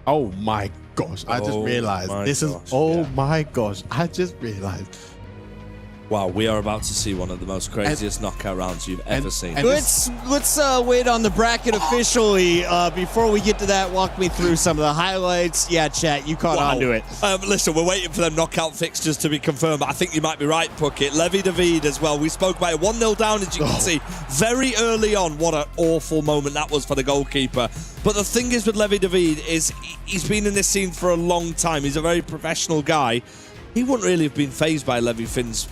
Oh my gosh, I just realized. My gosh, I just realized. Wow, we are about to see one of the most craziest knockout rounds you've ever seen. Let's wait on the bracket officially. Before we get to that, walk me through some of the highlights. Yeah, chat, you caught on to it. Listen, we're waiting for them knockout fixtures to be confirmed. I think you might be right, Puckett. Levy David as well. We spoke about it. 1-0 down, as you can see. Very early on, what an awful moment that was for the goalkeeper. But the thing is with Levy David is he's been in this scene for a long time. He's a very professional guy. He wouldn't really have been fazed by Levy Finn's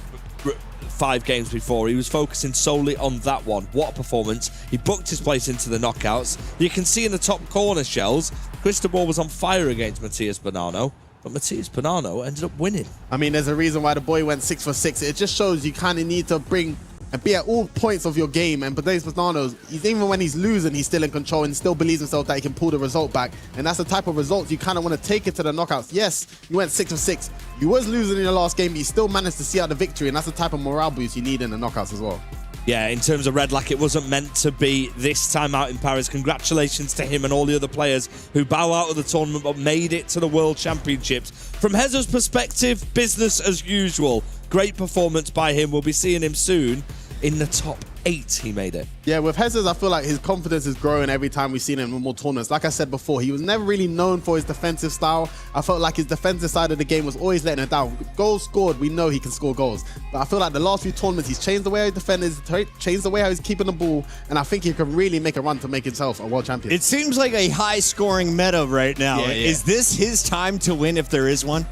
5 games before. He was focusing solely on that one. What a performance. He booked his place into the knockouts. You can see in the top corner, Shells, Cristobal was on fire against Mateus Bonanno, but Mateus Bonanno ended up winning. I mean, there's a reason why the boy went 6 for 6. It just shows you kind of need to bring and be at all points of your game. And Mateus Bonanno, even when he's losing, he's still in control and still believes himself that he can pull the result back. And that's the type of results you kind of want to take it to the knockouts. Yes, you went 6 for 6. You was losing in your last game, but you still managed to see out the victory. And that's the type of morale boost you need in the knockouts as well. Yeah, in terms of Red Lack, it wasn't meant to be this time out in Paris. Congratulations to him and all the other players who bow out of the tournament but made it to the World Championships. From Hezzo's perspective, business as usual. Great performance by him. We'll be seeing him soon. In the top 8, he made it. Yeah, with Hezzo's, I feel like his confidence is growing every time we've seen him in more tournaments. Like I said before, he was never really known for his defensive style. I felt like his defensive side of the game was always letting him down. Goals scored, we know he can score goals. But I feel like the last few tournaments, he's changed the way he defends, changed the way how he's keeping the ball, and I think he can really make a run to make himself a world champion. It seems like a high-scoring meta right now. Yeah. Is this his time to win if there is one?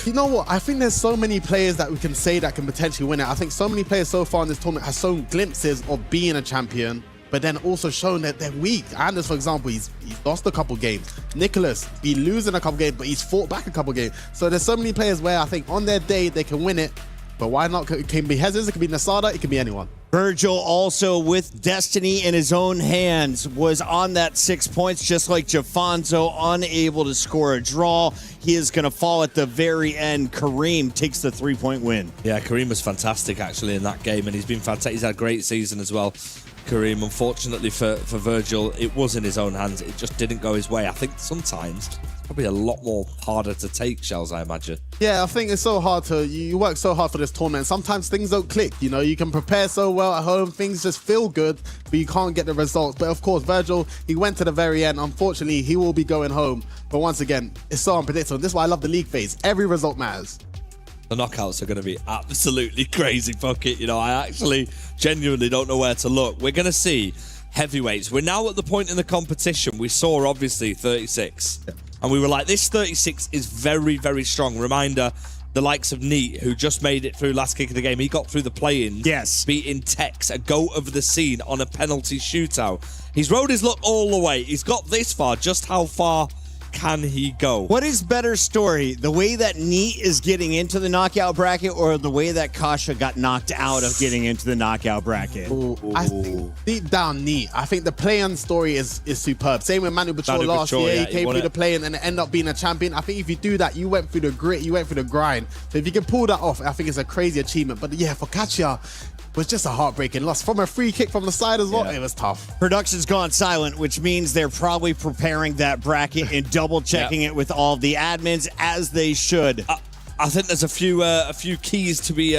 You know what? I think there's so many players that we can say that can potentially win it. I think so many players so far in this tournament have shown glimpses of being a champion, but then also shown that they're weak. Anders, for example, he's lost a couple games. Nicholas, he's losing a couple games, but he's fought back a couple games. So there's so many players where I think on their day they can win it, but why not? It can be Hezes, it can be Nasada, it can be anyone. Virgil, also with destiny in his own hands, was on that 6 points, just like Jafonzo, unable to score a draw. He is going to fall at the very end. Kareem takes the 3-point win. Yeah, Kareem was fantastic, actually, in that game, and he's been fantastic. He's had a great season as well. Kareem, unfortunately for Virgil, it was in his own hands. It just didn't go his way. I think sometimes probably a lot more harder to take, Shells, I imagine. Yeah, I think it's so hard to, you work so hard for this tournament. Sometimes things don't click, you know, you can prepare so well at home, things just feel good, but you can't get the results. But of course, Virgil, he went to the very end. Unfortunately, he will be going home. But once again, it's so unpredictable. This is why I love the league phase. Every result matters. The knockouts are going to be absolutely crazy, Bucket. You know, I actually genuinely don't know where to look. We're going to see heavyweights. We're now at the point in the competition. We saw, obviously, 36. And we were like, this 36 is very, very strong. Reminder, the likes of Neat, who just made it through last kick of the game. He got through the play-ins. Yes. Beating Tex, a goat of the scene on a penalty shootout. He's rode his luck all the way. He's got this far. Just how far can he go? What is better story? The way that Neat is getting into the knockout bracket, or the way that Kasha got knocked out of getting into the knockout bracket? I think deep down Neat. I think the play-in story is superb. Same with Manu Bachor last year. Yeah, he came through the play-in and ended up being a champion. I think if you do that, you went through the grit, you went through the grind. So if you can pull that off, I think it's a crazy achievement. But yeah, for Katya, was just a heartbreaking loss. From a free kick from the side as well, it was tough. Production's gone silent, which means they're probably preparing that bracket and double checking it with all the admins, as they should. I think there's a few keys to be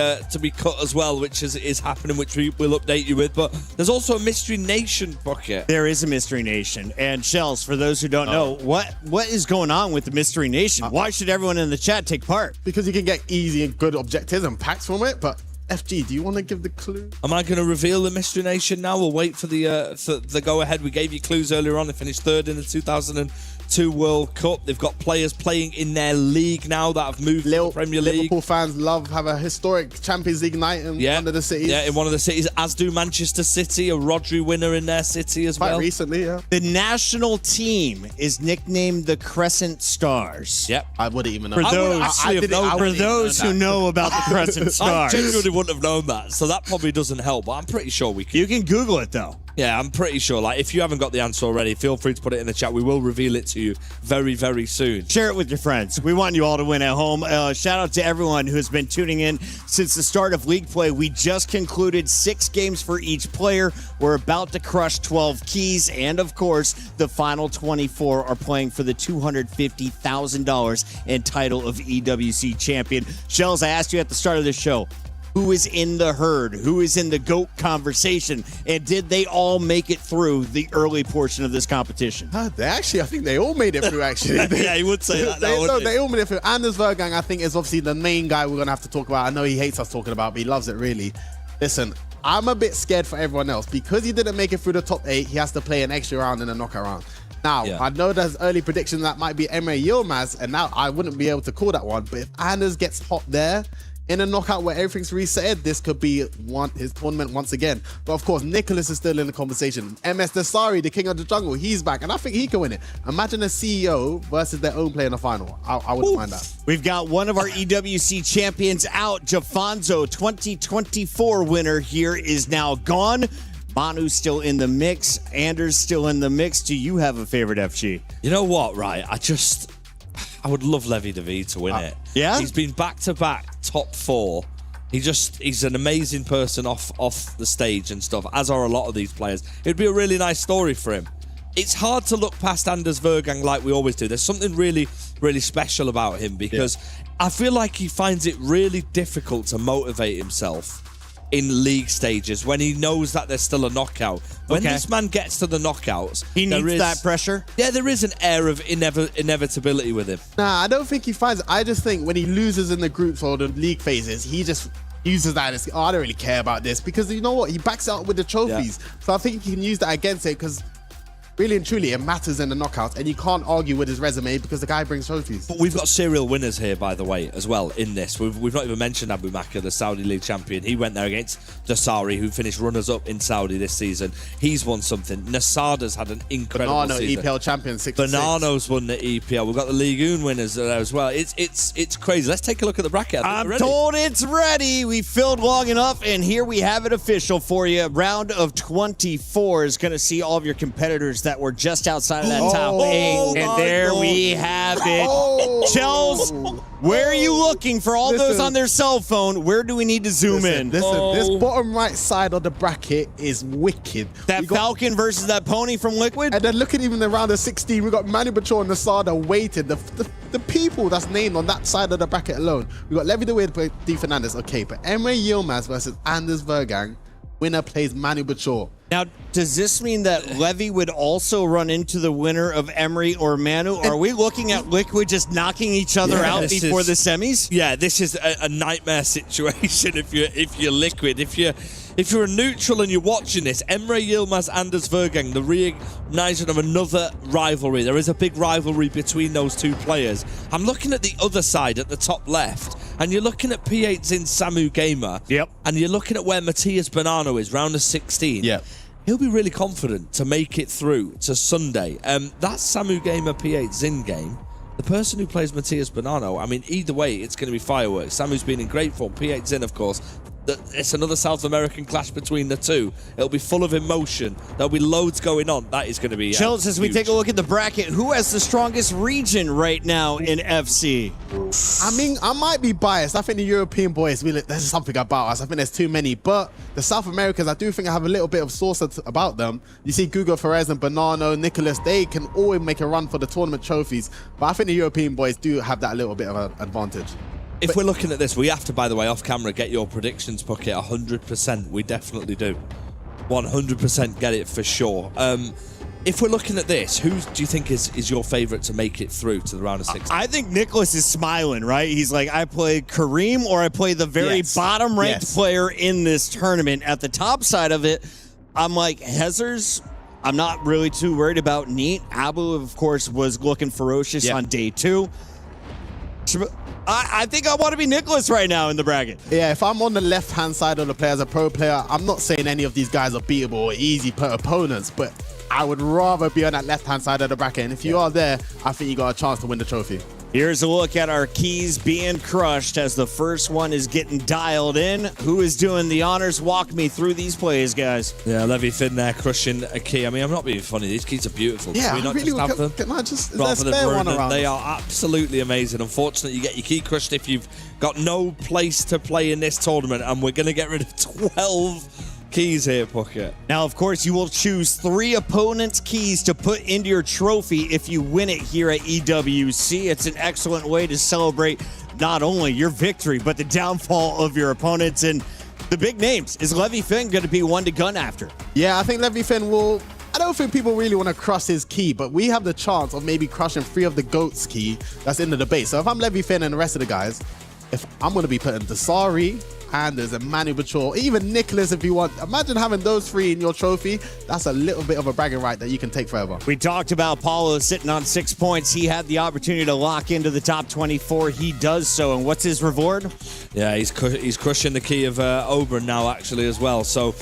cut as well, which is happening, which we will update you with. But there's also a Mystery Nation bucket. There is a Mystery Nation. And Shells, for those who don't know, what is going on with the Mystery Nation? Why should everyone in the chat take part? Because you can get easy and good objectives and packs from it, but FG, do you want to give the clue? Am I going to reveal the Mystery Nation now? We'll wait for the go-ahead. We gave you clues earlier on. They finished third in the 2002 World Cup. They've got players playing in their league now that have moved to the Premier League. Liverpool fans have a historic Champions League night in one of the cities. Yeah, in one of the cities, as do Manchester City, a Rodri winner in their city as well. Quite recently, yeah. The national team is nicknamed the Crescent Stars. Yep. I wouldn't even know. For those who know about the Crescent Stars. I genuinely wouldn't have known that, so that probably doesn't help, but I'm pretty sure we can. You can Google it, though. Yeah, I'm pretty sure. Like, if you haven't got the answer already, feel free to put it in the chat. We will reveal it to you very, very soon. Share it with your friends. We want you all to win at home. Shout out to everyone who has been tuning in since the start of league play. We just concluded 6 games for each player. We're about to crush 12 keys, and of course, the final 24 are playing for the $250,000 and title of EWC champion. Shells, I asked you at the start of the show, who is in the herd? Who is in the GOAT conversation? And did they all make it through the early portion of this competition? I think they all made it through, actually. Yeah, he would say that now, they all made it through. Anders Vergang, I think, is obviously the main guy we're going to have to talk about. I know he hates us talking about, but he loves it, really. Listen, I'm a bit scared for everyone else. Because he didn't make it through the top 8, he has to play an extra round and a knockout round. Now, I know there's early predictions that might be Emre Yilmaz, and now I wouldn't be able to call that one. But if Anders gets hot there, in a knockout where everything's reset, this could be his tournament once again. But of course, Nicholas is still in the conversation. MS Dasari, the king of the jungle, he's back, and I think he can win it. Imagine a CEO versus their own player in the final. I wouldn't mind that. We've got one of our EWC champions out. Jafonzo, 2024 winner here, is now gone. Manu's still in the mix. Anders still in the mix. Do you have a favorite, FG? You know what, right? I would love Levy DeVee to win it. Yeah? He's been back-to-back top 4. He's an amazing person off the stage and stuff, as are a lot of these players. It'd be a really nice story for him. It's hard to look past Anders Vergang like we always do. There's something really, really special about him because I feel like he finds it really difficult to motivate himself in league stages when he knows that there's still a knockout. When this man gets to the knockouts, he needs that pressure. Yeah, there is an air of inevitability with him. Nah, I don't think he finds it. I just think when he loses in the groups or the league phases, he just uses that as, I don't really care about this, because you know what? He backs out with the trophies. So I think he can use that against it, because really and truly, it matters in the knockouts, and you can't argue with his resume because the guy brings trophies. But we've got serial winners here, by the way, as well, in this. We've not even mentioned Abu Makr, the Saudi League champion. He went there against Dasari, who finished runners-up in Saudi this season. He's won something. Nasada's had an incredible Banano, season. EPL champion, 6-6. Banano's won the EPL. We've got the League One winners there as well. It's crazy. Let's take a look at the bracket. I'm told it's ready. We filled long enough, and here we have it official for you. Round of 24 is going to see all of your competitors that that were just outside of that top 8. And there we have it. Chels, where are you looking for all those on their cell phone? Where do we need to zoom in? Listen, this bottom right side of the bracket is wicked. That Falcon versus that Pony from Liquid? And then look at even the round of 16, we got Manu Bator and Nasada waiting. The people that's named on that side of the bracket alone. We got Levy the Weird, D. Fernandez, okay, but Emre Yilmaz versus Anders Vergang. Winner plays Manu Bator. Now, does this mean that Levy would also run into the winner of Emery or Manu? Are we looking at Liquid just knocking each other out before the semis? Yeah, this is a nightmare situation if you're Liquid. If you're a neutral and you're watching this, Emre Yilmaz, Anders Vergang, the reignition of another rivalry. There is a big rivalry between those two players. I'm looking at the other side at the top left, and you're looking at P8 Zin Samu Gamer. Yep. And you're looking at where Matthias Bonanno is, round of 16. Yeah. He'll be really confident to make it through to Sunday. That Samu Gamer P8 Zin game, the person who plays Matthias Bonanno, I mean, either way, it's going to be fireworks. Samu's been in great form. P8 Zin, of course. It's another South American clash between the two. It'll be full of emotion. There'll be loads going on. That is going to be Chels, as we take a look at the bracket, who has the strongest region right now in FC? I mean, I might be biased. I think the European boys, there's something about us. I think there's too many. But the South Americans, I do think I have a little bit of sauce about them. You see Gugo Perez and Bonanno, Nicholas, they can always make a run for the tournament trophies. But I think the European boys do have that little bit of an advantage. If we're looking at this, we have to, by the way, off camera, get your predictions, Puckett, 100%. We definitely do. 100% get it for sure. If we're looking at this, who do you think is your favourite to make it through to the round of 16? I think Nicholas is smiling, right? He's like, I played Kareem or I played the very bottom-ranked player in this tournament. At the top side of it, I'm like, Hezers, I'm not really too worried about Neat. Abu, of course, was looking ferocious on day 2. I think I want to be Nicholas right now in the bracket. Yeah, if I'm on the left-hand side of the player as a pro player, I'm not saying any of these guys are beatable or easy opponents, but I would rather be on that left-hand side of the bracket. And if you are there, I think you got a chance to win the trophy. Here's a look at our keys being crushed as the first one is getting dialed in. Who is doing the honors? Walk me through these plays, guys. Yeah, Levy Finn there crushing a key. I mean, I'm not being funny. These keys are beautiful. Yeah, can we not really, just have them? Can I just, rather than one around? They are absolutely amazing. Unfortunately, you get your key crushed if you've got no place to play in this tournament, and we're going to get rid of 12 keys here, Puckett. Now, of course, you will choose 3 opponents' keys to put into your trophy if you win it here at EWC. It's an excellent way to celebrate not only your victory, but the downfall of your opponents. And the big names, is Levy Finn going to be one to gun after? Yeah, I think Levy Finn will... I don't think people really want to crush his key, but we have the chance of maybe crushing 3 of the GOAT's key that's in the debate. So if I'm Levy Finn and the rest of the guys, if I'm going to be putting Dasari, Anders, and Manu Bator, even Nicholas if you want. Imagine having those 3 in your trophy. That's a little bit of a bragging right that you can take forever. We talked about Paulo sitting on 6 points. He had the opportunity to lock into the top 24. He does so. And what's his reward? Yeah, he's crushing the key of Oberon now, actually, as well. So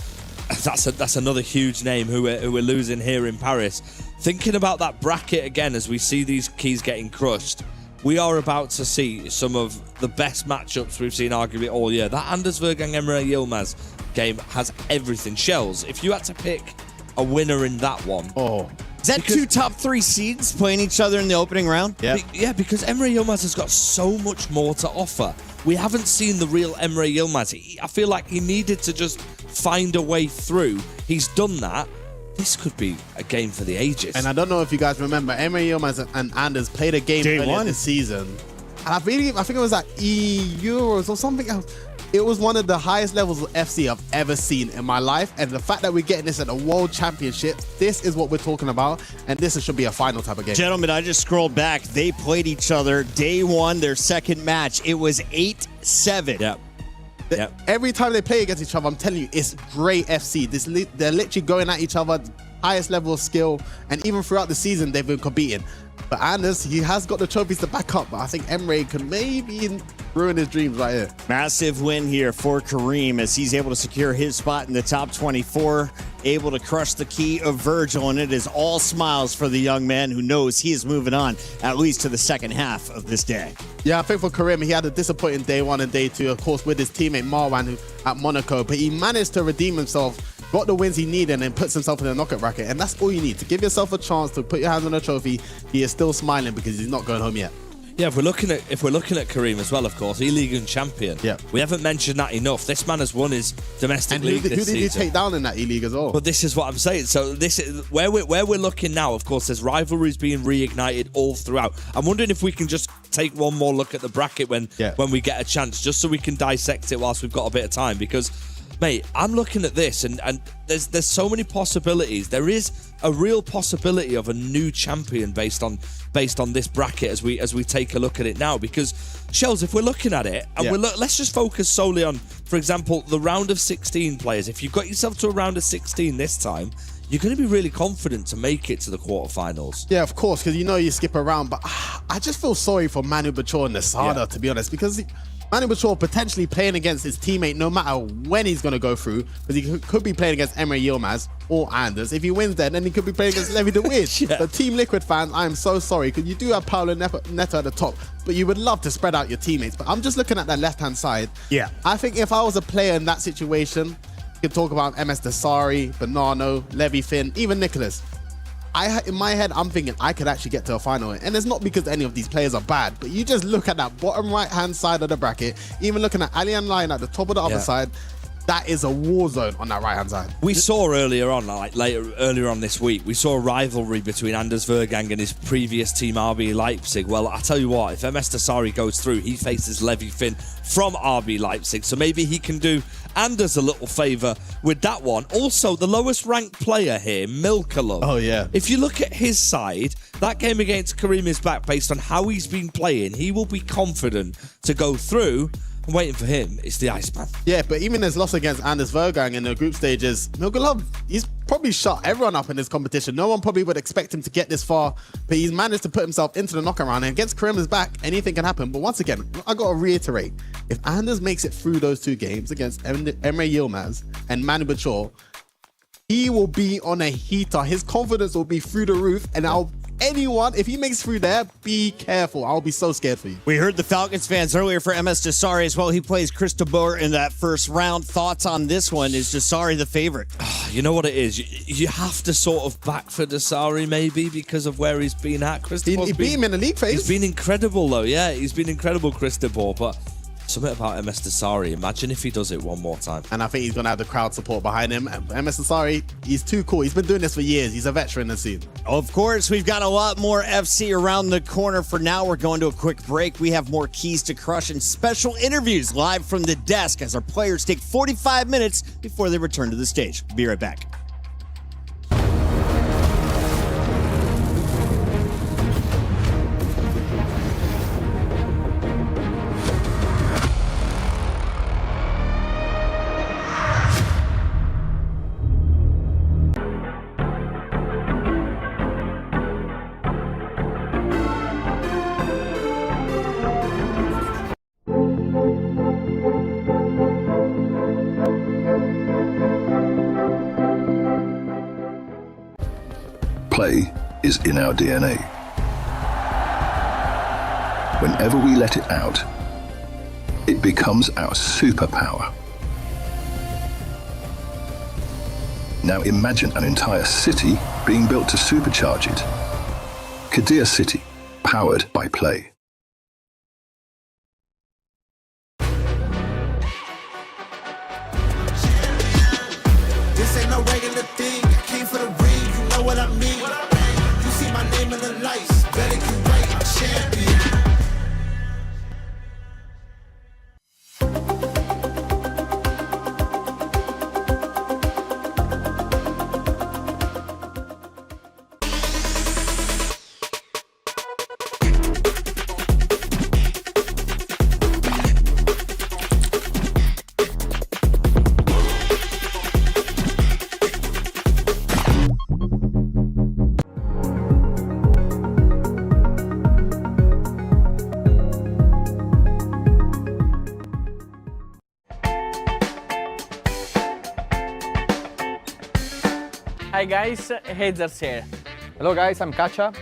that's another huge name who we're losing here in Paris. Thinking about that bracket again as we see these keys getting crushed, we are about to see some of the best matchups we've seen arguably all year. That Anders Vergang Emre Yilmaz game has everything. Shells, if you had to pick a winner in that one. Is that 2 top 3 seeds playing each other in the opening round? Yeah, because Emre Yilmaz has got so much more to offer. We haven't seen the real Emre Yilmaz. I feel like he needed to just find a way through. He's done that. This could be a game for the ages. And I don't know if you guys remember, Emre Yilmaz and Anders played a game earlier this season. And I think it was at Euros or something else. It was one of the highest levels of FC I've ever seen in my life. And the fact that we're getting this at the World Championship, this is what we're talking about. And this should be a final type of game. Gentlemen, I just scrolled back. They played each other day 1, their second match. It was 8-7. Yep. Every time they play against each other, I'm telling you, it's great FC. They're literally going at each other, highest level of skill, and even throughout the season, they've been competing. But Anders, he has got the trophies to back up, but I think Emre could maybe ruin his dreams right here. Massive win here for Kareem as he's able to secure his spot in the top 24, able to crush the key of Virgil, and it is all smiles for the young man who knows he is moving on, at least to the second half of this day. Yeah, I think for Kareem, he had a disappointing day 1 and day 2, of course, with his teammate Marwan at Monaco, but he managed to redeem himself got the wins he needed, and then puts himself in the knockout bracket. And that's all you need to give yourself a chance to put your hands on the trophy. He is still smiling because he's not going home yet. Yeah, if we're looking at Kareem as well, of course, E-League champion. Yeah, we haven't mentioned that enough. This man has won his domestic league this season. Who did he take down in that E-League as well? But this is what I'm saying. So this is where we're looking now. Of course, there's rivalries being reignited all throughout. I'm wondering if we can just take one more look at the bracket when we get a chance, just so we can dissect it whilst we've got a bit of time. Because, mate, I'm looking at this and there's so many possibilities. There is a real possibility of a new champion based on this bracket as we take a look at it now. Because, Shells, if we're looking at it and let's just focus solely on, for example, the round of 16 players. If you've got yourself to a round of 16 this time, you're going to be really confident to make it to the quarterfinals. Yeah, of course, because you skip around. But I just feel sorry for Manu Bachor and Nasada, to be honest, because Manu Bachor potentially playing against his teammate no matter when he's going to go through, because he could be playing against Emre Yilmaz or Anders. If he wins then he could be playing against Levi de Weerdt. The Team Liquid fans, I am so sorry, because you do have Paolo Neto at the top, but you would love to spread out your teammates. But I'm just looking at that left-hand side. Yeah. I think if I was a player in that situation, you could talk about MS Desari, Bonanno, Levi Finn, even Nicholas. In my head, I'm thinking I could actually get to a final. And it's not because any of these players are bad, but you just look at that bottom right-hand side of the bracket, even looking at Alian Lion at the top of the other side, that is a war zone on that right-hand side. We saw earlier on this week, we saw a rivalry between Anders Vergang and his previous team, RB Leipzig. Well, I tell you what, if MS Desari goes through, he faces Levi Finn from RB Leipzig, so maybe he can do Anders a little favour with that one. Also, the lowest ranked player here, Milkalov. Oh, yeah. If you look at his side, that game against Kareem is back based on how he's been playing. He will be confident to go through. And waiting for him is the Iceman. Yeah, but even his loss against Anders Vergang in the group stages, Milkalov, he's probably shut everyone up in this competition. No one probably would expect him to get this far, but he's managed to put himself into the knockout round. And against Kareem is back, anything can happen. But once again, I got to reiterate, if Anders makes it through those two games against Emre Yilmaz and Manu Bachor, he will be on a heater. His confidence will be through the roof, and if he makes through there, be careful. I'll be so scared for you. We heard the Falcons fans earlier for MS Desari as well. He plays Chris de Boer in that first round. Thoughts on this one? Is Desari the favorite? You know what it is? You have to sort of back for Desari maybe because of where he's been at. He beat him in the league phase. He's been incredible though. Yeah, he's been incredible, Chris de Boer. But something about MS Desari. Imagine if he does it one more time. And I think he's going to have the crowd support behind him. MS Desari, he's too cool. He's been doing this for years. He's a veteran in the scene. Of course, we've got a lot more FC around the corner. For now, we're going to a quick break. We have more Keys to Crush and special interviews live from the desk as our players take 45 minutes before they return to the stage. Be right back. Play is in our DNA. Whenever we let it out, it becomes our superpower. Now imagine an entire city being built to supercharge it. Kadir City, powered by play. This ain't no regular thing. I came for the ring, you know what I mean. You see my name in the lights, better get right, I'm champion. Hi guys, Hazers here. Hello guys, I'm Kacha.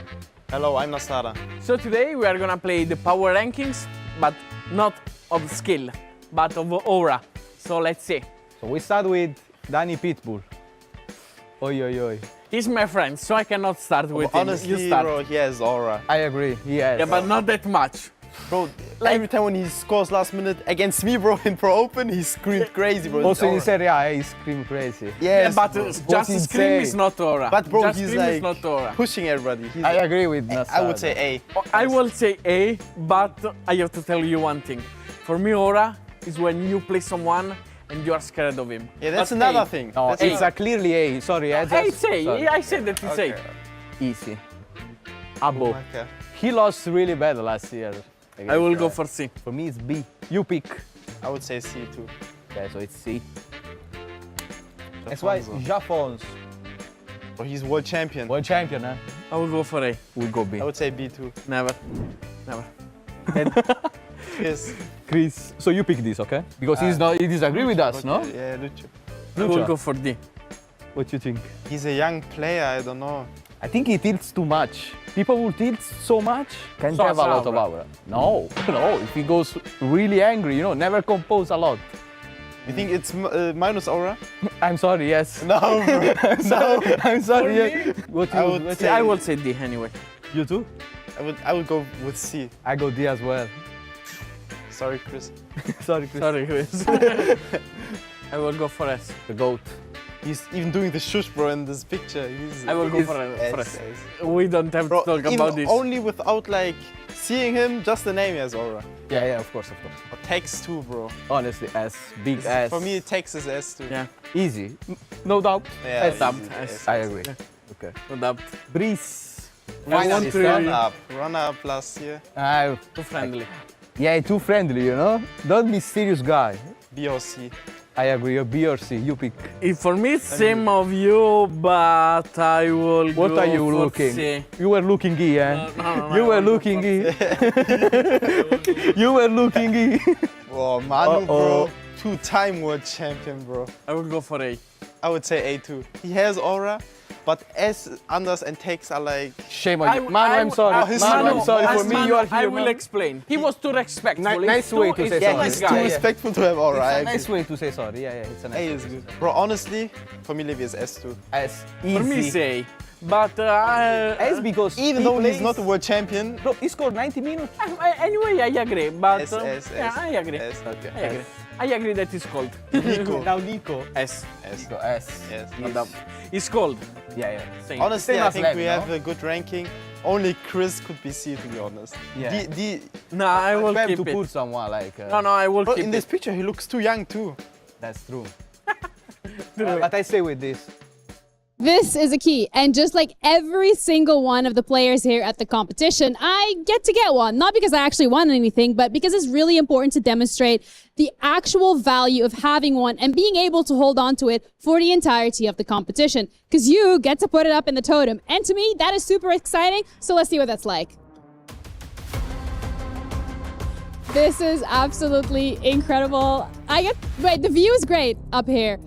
Hello, I'm Nasara. So today we are gonna play the power rankings, but not of skill, but of aura. So let's see. So we start with Danny Pitbull. Oi, oi, oi. He's my friend, so I cannot start with him. Honestly, You start. bro, he has aura. I agree, he has. Yeah, but not that much. Bro, every time when he scores last minute against me, bro, in Pro Open, he screamed crazy, bro. Also in Aura. Serie A, he screamed crazy. Yes, but bro. just scream is not aura. But bro, just he's scream like is not aura. pushing everybody. He's I agree with Nassar. I would say A. I will say A, but I have to tell you one thing. For me, aura is when you play someone and you are scared of him. Yeah, that's But another A. thing. No, That's it's A. a clearly A. Sorry, I say. Sorry. I said that it's A. Easy. Abo. Okay. He lost really bad last year. I will go for C. For me, it's B. You pick. I would say C too. Okay, so it's C. That's why Jafonso. Oh, he's world champion. World champion, huh? I will go for A. We'll go B. I would say B too. Never. Never. Yes. Chris, so you pick this, okay? Because he disagree with us, no? Yeah, Lucho. I will go for D. What do you think? He's a young player, I don't know. I think he tilts too much. People who tilt so much can't So have a lot of aura. aura. No, no. If he goes really angry, never compose a lot. You think it's minus aura? I'm sorry, yes. No, bro. No, I'm sorry. Yeah. What I you would what say- I will say D anyway. You too? I would go with C. I go D as well. Sorry, Chris. Sorry, Chris. Sorry, Chris. I will go for S. The GOAT. He's even doing the shush, bro, in this picture. I will go for S. We don't have Bro, to talk even about this. only without like seeing him, just the name has aura. Yeah, of course. Or Tex too, bro. Honestly, S. Big S. For me, Tex is S too. Yeah. Easy. No doubt. Yeah, S. easy, S. I agree. Okay. No doubt. Breeze. I want to Run up last year. too friendly. Yeah, too friendly, Don't be serious guy. B or C. I agree. You're B or C. You pick. For me, it's same of you, but I will What go are you for looking? C. You were looking E, eh? No, You I were will go looking for E. You were looking E. Whoa, Manu, bro. Two-time world champion, bro. I will go for A. I would say A too. He has aura, but S, Anders, and Tex are like... Shame on you. Manu, I'm sorry. his Manu, I'm sorry. For as me, Manu, you are here. I will Manu. explain. He was too respectful. Nice way to say sorry. He's too respectful to have aura. I It's a nice agree. way to say sorry. Yeah, it's a nice A way is to say good. sorry. Bro, honestly, for me, Levi is S too. S. For me, Easy. it's A. But S because Even though he's not a world champion, Bro, he scored 90 minutes. anyway, I agree. But S. yeah, I agree. S. Okay. I agree. I agree that it's cold. Nico. Now Nico. S. S. Go S. Yes. No doubt. It's cold. Yeah. Same. Honestly, Same I as think Levi, we no? have a good ranking. Only Chris could be C, to be honest. Yeah. No, I will Have keep to it. put someone like. No, I will Bro, keep in it. this picture, he looks too young too. That's true. But I stay with this. This is a key. And just like every single one of the players here at the competition, I get to get one. Not because I actually won anything, but because it's really important to demonstrate the actual value of having one and being able to hold on to it for the entirety of the competition. Because you get to put it up in the totem. And to me, that is super exciting. So let's see what that's like. This is absolutely incredible. Wait, the view is great up here.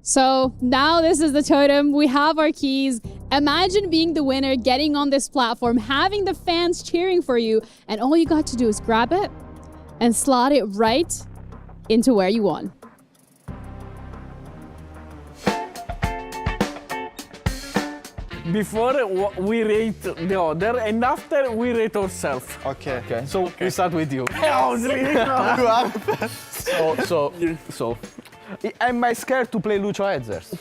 So now this is the totem. We have our keys. Imagine being the winner, getting on this platform, having the fans cheering for you, and all you got to do is grab it and slot it right into where you won. Before we rate the other, and after we rate ourselves. Okay. Okay, so we start with you. So, am I scared to play Lucio Edzers?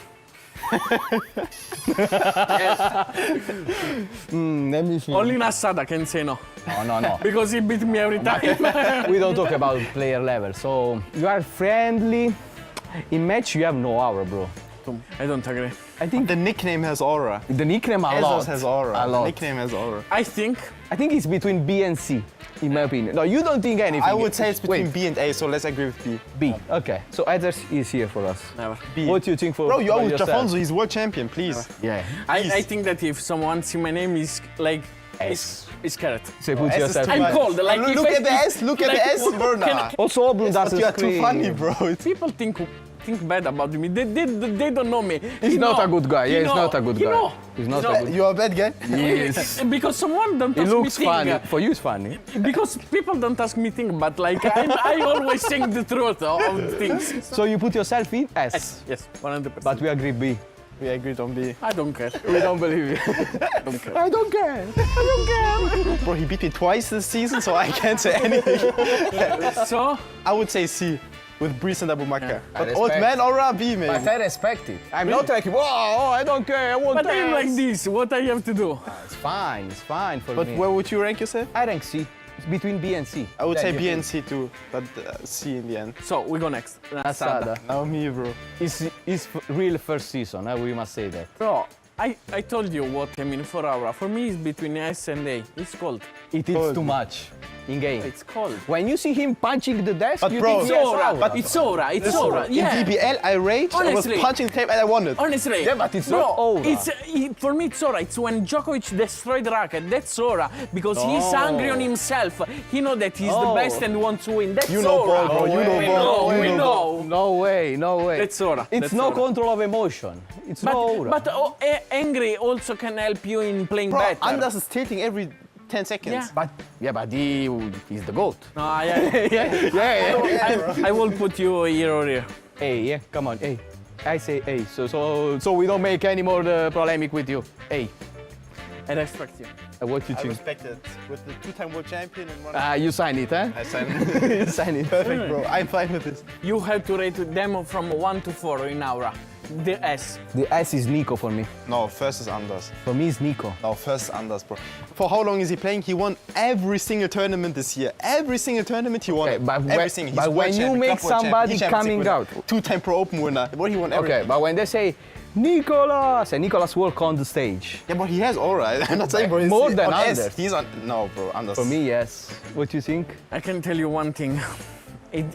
Let me see. Only Nassada can say no. No. Because he beat me every time. We don't talk about player level. So you are friendly. In match, you have no aura, bro. I don't agree. I think the nickname has aura. The nickname a lot. Ezos has aura. A lot. The nickname has aura. I think it's between B and C, in my opinion. No, you don't think anything. I would say it's between Wait. B and A, so let's agree with B. B. Okay. So Edzers is here for us. Never. B. What do you think for Bro, you're by with yourself? Jafonso, he's world champion, please. Yeah. I think that if someone see my name is like S. is carrot. So put S is yourself. too I'm much. cold. Like if Look I at the speak- S, look at like, the S, bro. Nah. Also, Oblum But doesn't you are too scream. funny, bro. People think bad about me. They don't know me. He's not a good guy. Yeah, he's know. not a good You guy. know. He's not You a know. good You're a bad guy? Yes. Because someone don't He ask looks me funny. thing. For you, it's funny. Because people don't ask me things, but like I always saying the truth of things. So you put yourself in S. Yes, 100%. But we agree B. We agreed on B. I don't care. We don't believe you. I don't care. I don't care. I don't care. Bro, he beat me twice this season, so I can't say anything. So? I would say C. With Breeze and Abu Bakr. I But old man or B, maybe. But I respect it. I'm not like, whoa, I don't care, I want But I'm like this, what I have to do? It's fine for But me. where would you rank yourself? I rank C. It's between B and C. I would say B you and C too, but C in the end. So, we go next. Sada. Now me, bro. It's real first season, we must say that. Bro, I told you what I mean for Aura. For me, it's between S and A. It's cold. It is too much in game. It's cold. When you see him punching the desk, But you bro, think yes, Aura. Aura. It's Aura. It's Aura. Yeah. In DBL, I raged. Honestly. I was punching tape and I won it. Honestly, Yeah, but it's bro, not Aura. For me, it's Aura. It's when Djokovic destroyed Racket. That's Aura. Because he's angry on himself. He knows that he's the No. best and wants to win. That's You know Aura. ball, bro. You know ball. We You know. No way, no way. That's Aura. It's That's no Aura. control of emotion. It's no Aura. But angry also can help you in playing Bro, better. Anders is tilting every 10 seconds. Yeah. but he's the GOAT. No, I will put you here or here. Hey, yeah, come on, hey. I say hey, so we don't make any more polemic with you. Hey. I respect you. What you I think? respect it. With the two-time world champion and one. You sign it, huh? I sign it. You sign it. Perfect, bro. I'm fine with this. You have to rate them from 1 to 4 in Aura. The S. The S is Nico for me. No, first is Anders. For me, it's Nico. No, first is Anders, bro. For how long is he playing? He won every single tournament this year. Every single tournament he won. Okay, but every when- single. but He's when world you champion, make club world somebody champion, Champions League coming winner, two-time Pro Open winner. What he won everything. Okay, but when they say Nicolas, and Nicolas walk on the stage. Yeah, but he has aura. I'm not saying, bro. He's More than on S. Anders. He's on. No, bro. Anders. For me, yes. What do you think? I can tell you one thing.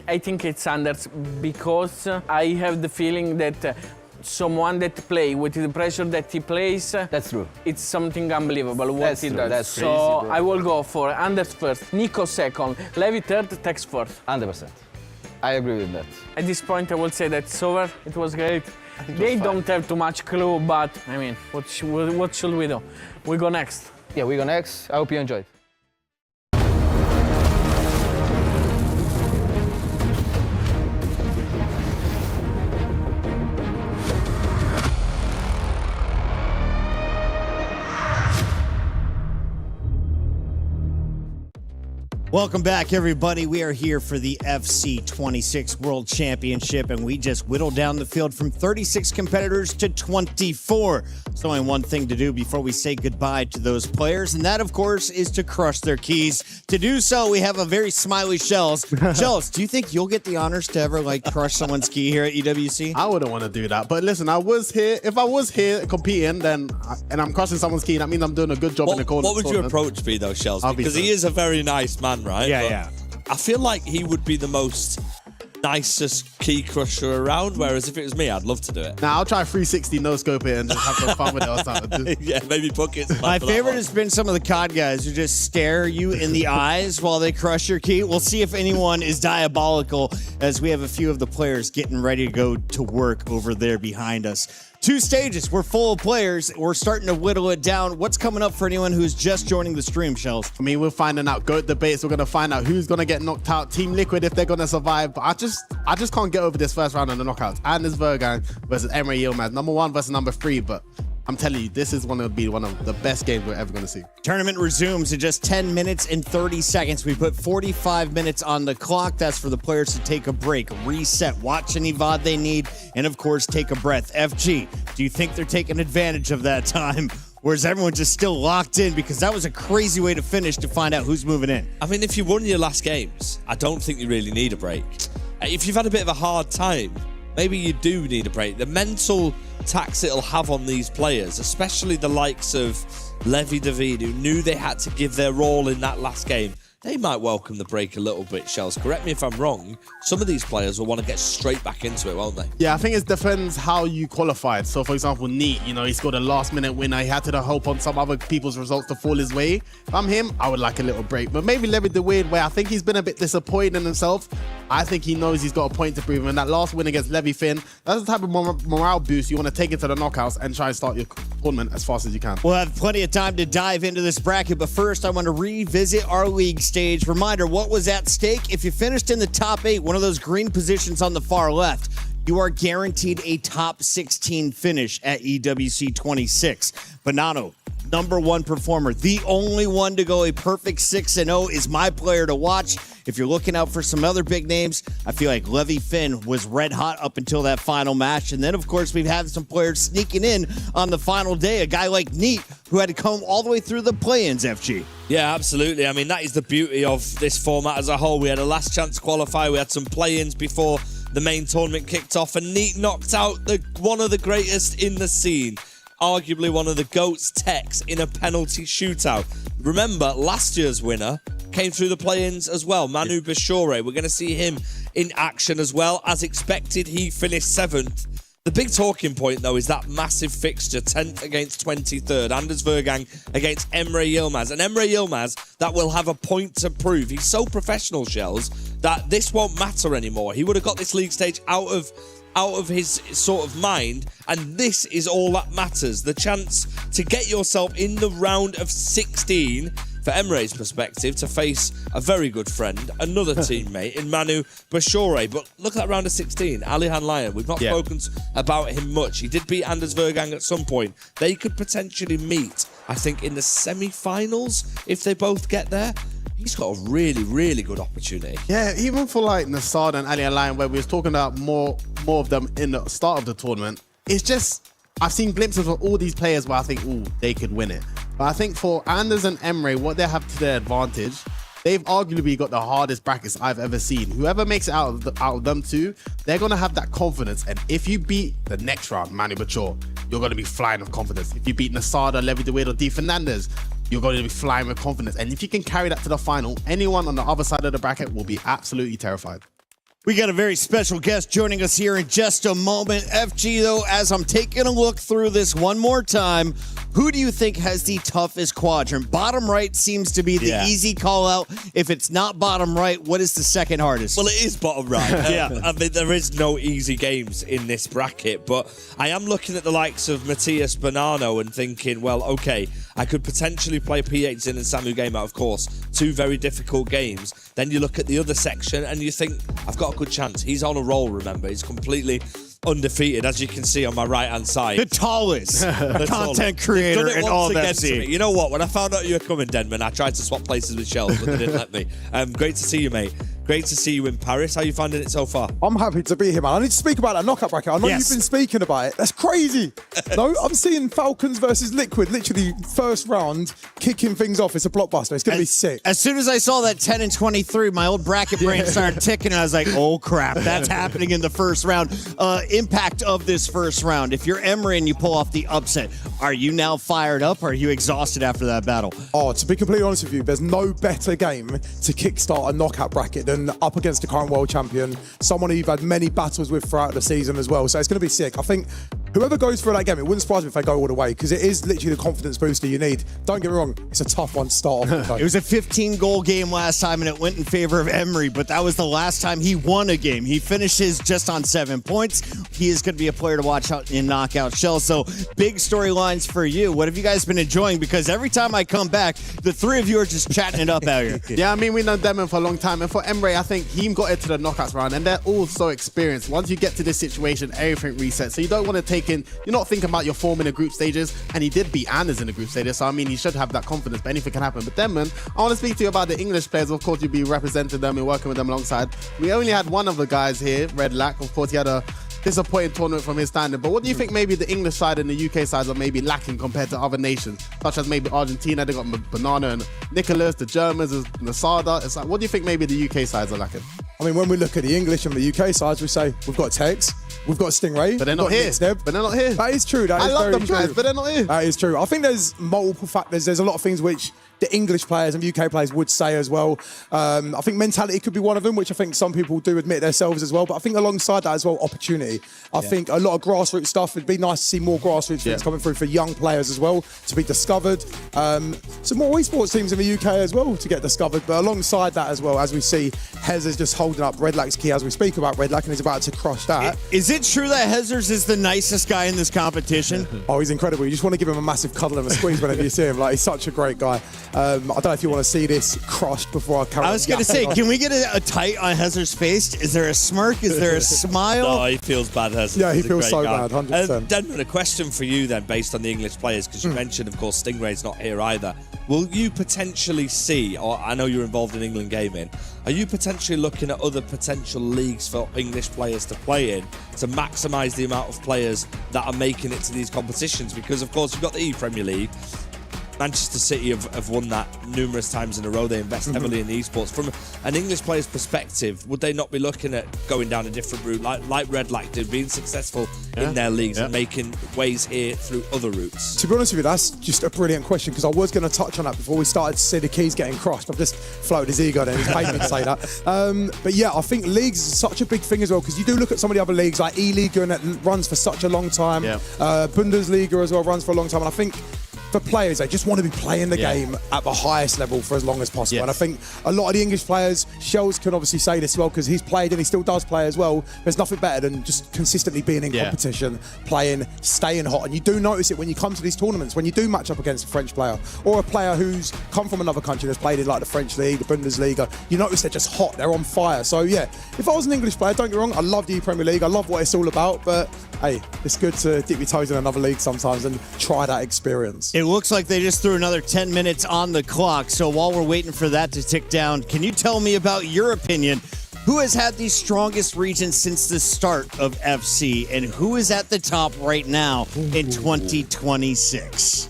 I think it's Anders because I have the feeling that someone that play with the pressure that he plays, that's true. It's something unbelievable what That's he true. does. That's so crazy, bro. I will go for Anders first, Nico second, Levi third, Tex fourth. 100%. I agree with that. At this point, I will say that it's over. It was great. They don't have too much clue, but I mean, what should we do? We go next. Yeah, we go next. I hope you enjoyed. Welcome back, everybody. We are here for the FC 26 World Championship, and we just whittled down the field from 36 competitors to 24. There's only one thing to do before we say goodbye to those players, and that, of course, is to crush their keys. To do so, we have a very smiley Shells. Shells, do you think you'll get the honors to ever, crush someone's key here at EWC? I wouldn't want to do that. But listen, I was here. If I was here competing, and I'm crushing someone's key, that means I'm doing a good job in the corner. What would your approach be, though, Shells? I'll be Because he first. is a very nice man, right? Yeah, But yeah. I feel like he would be the most nicest key crusher around, whereas if it was me, I'd love to do it. Now I'll try 360 no scope it and just have some fun with it or something. Yeah, maybe buckets. My favorite has been some of the COD guys who just stare you in the eyes while they crush your key. We'll see if anyone is diabolical, as we have a few of the players getting ready to go to work over there behind us. 2 stages. We're full of players. We're starting to whittle it down. What's coming up for anyone who's just joining the stream, Shells? I mean, we're finding out GOAT debates. We're going to find out who's going to get knocked out. Team Liquid, if they're going to survive. But I just can't get over this first round of the knockouts. Anders Vergang versus Emre Yilmaz. Number 1 versus number 3. But I'm telling you, this is going to be one of the best games we're ever going to see. Tournament resumes in just 10 minutes and 30 seconds. We put 45 minutes on the clock. That's for the players to take a break, reset, watch any VOD they need, and of course, take a breath. FG, do you think they're taking advantage of that time? Or is everyone just still locked in? Because that was a crazy way to finish to find out who's moving in. I mean, if you won your last games, I don't think you really need a break. If you've had a bit of a hard time, maybe you do need a break. The mental tax it'll have on these players, especially the likes of Levi David, who knew they had to give their all in that last game, they might welcome the break a little bit, Shells. Correct me if I'm wrong. Some of these players will want to get straight back into it, won't they? Yeah, I think it depends how you qualified. So, for example, Neat, he scored a last-minute winner. He had to hope on some other people's results to fall his way. If I'm him, I would like a little break. But maybe Levi the weird way. I think he's been a bit disappointed in himself. I think he knows he's got a point to prove. And that last win against Levi Finn, that's the type of morale boost you want to take it to the knockouts and try and start your tournament as fast as you can. We'll have plenty of time to dive into this bracket, but first I want to revisit our league stage. Reminder, what was at stake? If you finished in the top 8, one of those green positions on the far left, you are guaranteed a top 16 finish at EWC 26. Bonanno, number one performer, the only one to go a perfect 6-0, is my player to watch. If you're looking out for some other big names, I feel like Levy Finn was red hot up until that final match. And then, of course, we've had some players sneaking in on the final day. A guy like Neat, who had to come all the way through the play-ins, FG. Yeah, absolutely. I mean, that is the beauty of this format as a whole. We had a last chance qualifier. We had some play-ins before the main tournament kicked off. And Neat knocked out one of the greatest in the scene. Arguably one of the GOATs, Tex, in a penalty shootout. Remember, last year's winner came through the play-ins as well, Manu Bashore. We're going to see him in action as well. As expected, he finished 7th. The big talking point, though, is that massive fixture, 10th against 23rd. Anders Vergang against Emre Yilmaz. And Emre Yilmaz, that will have a point to prove. He's so professional, Shells, that this won't matter anymore. He would have got this league stage out of his sort of mind, and this is all that matters. The chance to get yourself in the round of 16 for Emre's perspective to face a very good friend, another teammate in Manu Bashore. But look at that round of 16, Alihan Lyon. We've not spoken about him much. He did beat Anders Vergang at some point. They could potentially meet, I think, in the semi-finals if they both get there. He's got a really, really good opportunity. Yeah, even for like Nassad and Ali Lion, where we was talking about more of them in the start of the tournament, it's just, I've seen glimpses of all these players where I think, ooh, they could win it. But I think for Anders and Emre, what they have to their advantage, they've arguably got the hardest brackets I've ever seen. Whoever makes it out of them two, they're going to have that confidence. And if you beat the next round, Manu Bachor, you're going to be flying with confidence. If you beat Nasada, Levi DeWitt, or D. Fernandez, you're going to be flying with confidence. And if you can carry that to the final, anyone on the other side of the bracket will be absolutely terrified. We got a very special guest joining us here in just a moment. FG, though, as I'm taking a look through this one more time, who do you think has the toughest quadrant? Bottom right seems to be the easy call out. If it's not bottom right, what is the second hardest? Well, it is bottom right. I mean, there is no easy games in this bracket, but I am looking at the likes of Matthias Bonanno and thinking, well, okay, I could potentially play P8 Zin and Samu Game out, of course. 2 very difficult games. Then you look at the other section and you think, I've got a good chance. He's on a roll, remember. He's completely undefeated, as you can see on my right-hand side. The tallest content creator in all of FC. You know what? When I found out you were coming, Denman, I tried to swap places with Shells, but they didn't let me. Great to see you, mate. Great to see you in Paris. How are you finding it so far? I'm happy to be here, man. I need to speak about that knockout bracket. I know you've been speaking about it. That's crazy. No, I'm seeing Falcons versus Liquid, literally first round, kicking things off. It's a blockbuster. It's going to be sick. As soon as I saw that 10 and 23, my old bracket brain started ticking, and I was like, oh, crap, that's happening in the first round. Impact of this first round. If you're Emre and you pull off the upset, are you now fired up, or are you exhausted after that battle? Oh, to be completely honest with you, there's no better game to kickstart a knockout bracket than up against the current world champion, someone who you've had many battles with throughout the season as well. So it's going to be sick. I think whoever goes through that game, it wouldn't surprise me if they go all the way, because it is literally the confidence booster you need. Don't get me wrong, it's a tough one to start off. It was a 15-goal game last time, and it went in favor of Emery, but that was the last time he won a game. He finishes just on 7 points. He is going to be a player to watch out in Knockout Shell. So big storylines for you. What have you guys been enjoying? Because every time I come back, the three of you are just chatting it up out here. Yeah, I mean, we've known Demon for a long time, and for Emre, I think he got into the knockouts round, and they're all so experienced. Once you get to this situation, everything resets. So you don't want to take in, you're not thinking about your form in the group stages, and he did beat Anders in the group stages, so I mean, he should have that confidence, but anything can happen. But Demon, I want to speak to you about the English players. Of course, you'll be representing them and working with them alongside. We only had one of the guys here, Red Lack. Of course, he had a disappointing tournament from his standard. But what do you think maybe the English side and the UK sides are maybe lacking compared to other nations, such as maybe Argentina? They got Banana and Nicholas, the Germans, Nasada. It's like, what do you think maybe the UK sides are lacking? I mean, when we look at the English and the UK sides, we say we've got Tex, we've got Stingray, but they're not here. But they're not here. That is true. That is I love very them guys, true. but they're not here. That is true. I think there's multiple factors. There's a lot of things which the English players and UK players would say as well. I think mentality could be one of them, which I think some people do admit themselves as well. But I think alongside that as well, opportunity. I think a lot of grassroots stuff. It'd be nice to see more grassroots things coming through for young players as well to be discovered. Some more esports teams in the UK as well to get discovered. But alongside that as well, as we see, Hez is just holding up Red Lack's key as we speak about Red Lack, and he's about to crush that. Is it true that Hezers is the nicest guy in this competition? Oh, he's incredible. You just want to give him a massive cuddle and a squeeze whenever you see him. Like, he's such a great guy. I don't know if you want to see this crushed before I carry on. I was going to say, can we get a tight on Hezer's face? Is there a smirk? Is there a smile? No, he feels bad, Hezer. Yeah, he He's a feels great so guy. bad, 100%. Denman, a question for you then, based on the English players, because you mentioned, of course, Stingray's not here either. Will you potentially see, or I know you're involved in England gaming, are you potentially looking at other potential leagues for English players to play in to maximise the amount of players that are making it to these competitions? Because, of course, you've got the E-Premier League. Manchester City have won that numerous times in a row. They invest heavily in esports. From an English player's perspective, would they not be looking at going down a different route, like Red Lac did, being successful in their leagues and making ways here through other routes? To be honest with you, that's just a brilliant question, because I was going to touch on that before we started to see the keys getting crushed. I've just floated his ego there. He's paid me to say that. But yeah, I think leagues is such a big thing as well, because you do look at some of the other leagues like E-Liga, and it runs for such a long time. Bundesliga as well runs for a long time. And I think for players, they just want to be playing the game at the highest level for as long as possible. And I think a lot of the English players, Shells can obviously say this as well, because he's played and he still does play as well. There's nothing better than just consistently being in competition, playing, staying hot. And you do notice it when you come to these tournaments, when you do match up against a French player or a player who's come from another country that's played in like the French league, the Bundesliga, you notice they're just hot, they're on fire. So yeah, if I was an English player, don't get me wrong, I love the Premier League, I love what it's all about, but hey, it's good to dip your toes in another league sometimes and try that experience. It looks like they just threw another 10 minutes on the clock. So while we're waiting for that to tick down, can you tell me about your opinion? Who has had the strongest region since the start of FC, and who is at the top right now in 2026?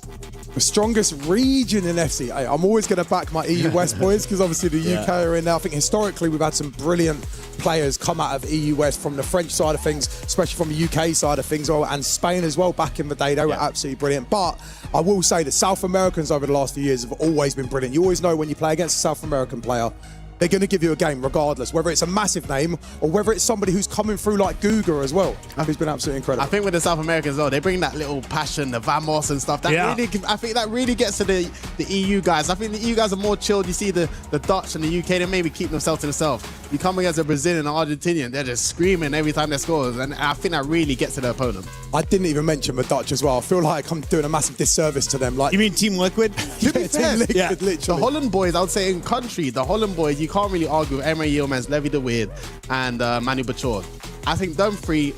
The strongest region in FC. Hey, I'm always going to back my EU West boys, because obviously the UK are in there. I think historically we've had some brilliant players come out of EU West from the French side of things, especially from the UK side of things, and Spain as well back in the day. They were absolutely brilliant. But I will say that South Americans over the last few years have always been brilliant. You always know when you play against a South American player, they're going to give you a game regardless, whether it's a massive name or whether it's somebody who's coming through like Guga as well, who's been absolutely incredible. I think with the South Americans, though, they bring that little passion, the Vamos and stuff. That really, I think that really gets to the EU guys. I think the EU guys are more chilled. You see the Dutch and the UK, they maybe keep themselves to themselves. You come against a Brazilian and Argentinian, they're just screaming every time they score, and I think that really gets to the opponent. I didn't even mention the Dutch as well. I feel like I'm doing a massive disservice to them. Like, you mean Team Liquid? Team Liquid, literally. The Holland boys, I would say in country, the Holland boys, you can't really argue with Emery Yilmaz, Levi de Weerd, and Manu Bachor. I think them three,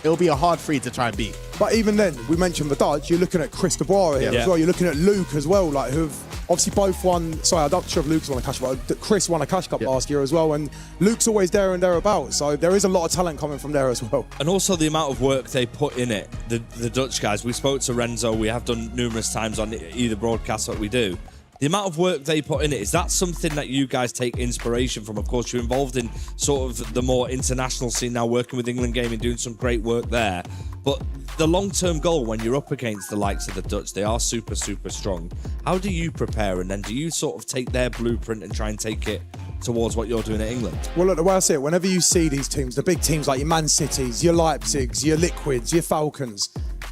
it'll be a hard three to try and beat. But even then, we mentioned the Dutch, you're looking at Chris de Boer here as well. You're looking at Luke as well, like who've obviously both won. Sorry, I'm not sure if Luke's won a Cash Cup, but Chris won a Cash Cup last year as well, and Luke's always there and thereabouts. So there is a lot of talent coming from there as well. And also the amount of work they put in it, the Dutch guys. We spoke to Renzo, we have done numerous times on either broadcast that we do. The amount of work they put in it, is that something that you guys take inspiration from? Of course, you're involved in sort of the more international scene now, working with England Gaming, doing some great work there. But the long-term goal, when you're up against the likes of the Dutch, they are super, super strong. How do you prepare? And then do you sort of take their blueprint and try and take it towards what you're doing at England? Well, look, the way I see it, whenever you see these teams, the big teams like your Man Cities, your Leipzigs, your Liquids, your Falcons,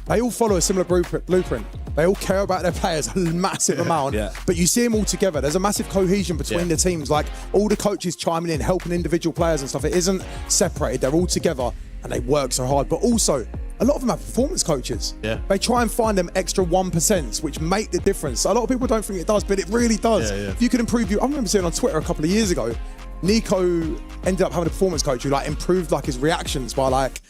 they all follow a similar blueprint. They all care about their players a massive amount, but you see them all together. There's a massive cohesion between the teams, like all the coaches chiming in, helping individual players and stuff. It isn't separated. They're all together and they work so hard. But also, a lot of them have performance coaches. They try and find them extra 1%, which make the difference. A lot of people don't think it does, but it really does. If you can improve I remember seeing on Twitter a couple of years ago, Nico ended up having a performance coach who like improved like his reactions by like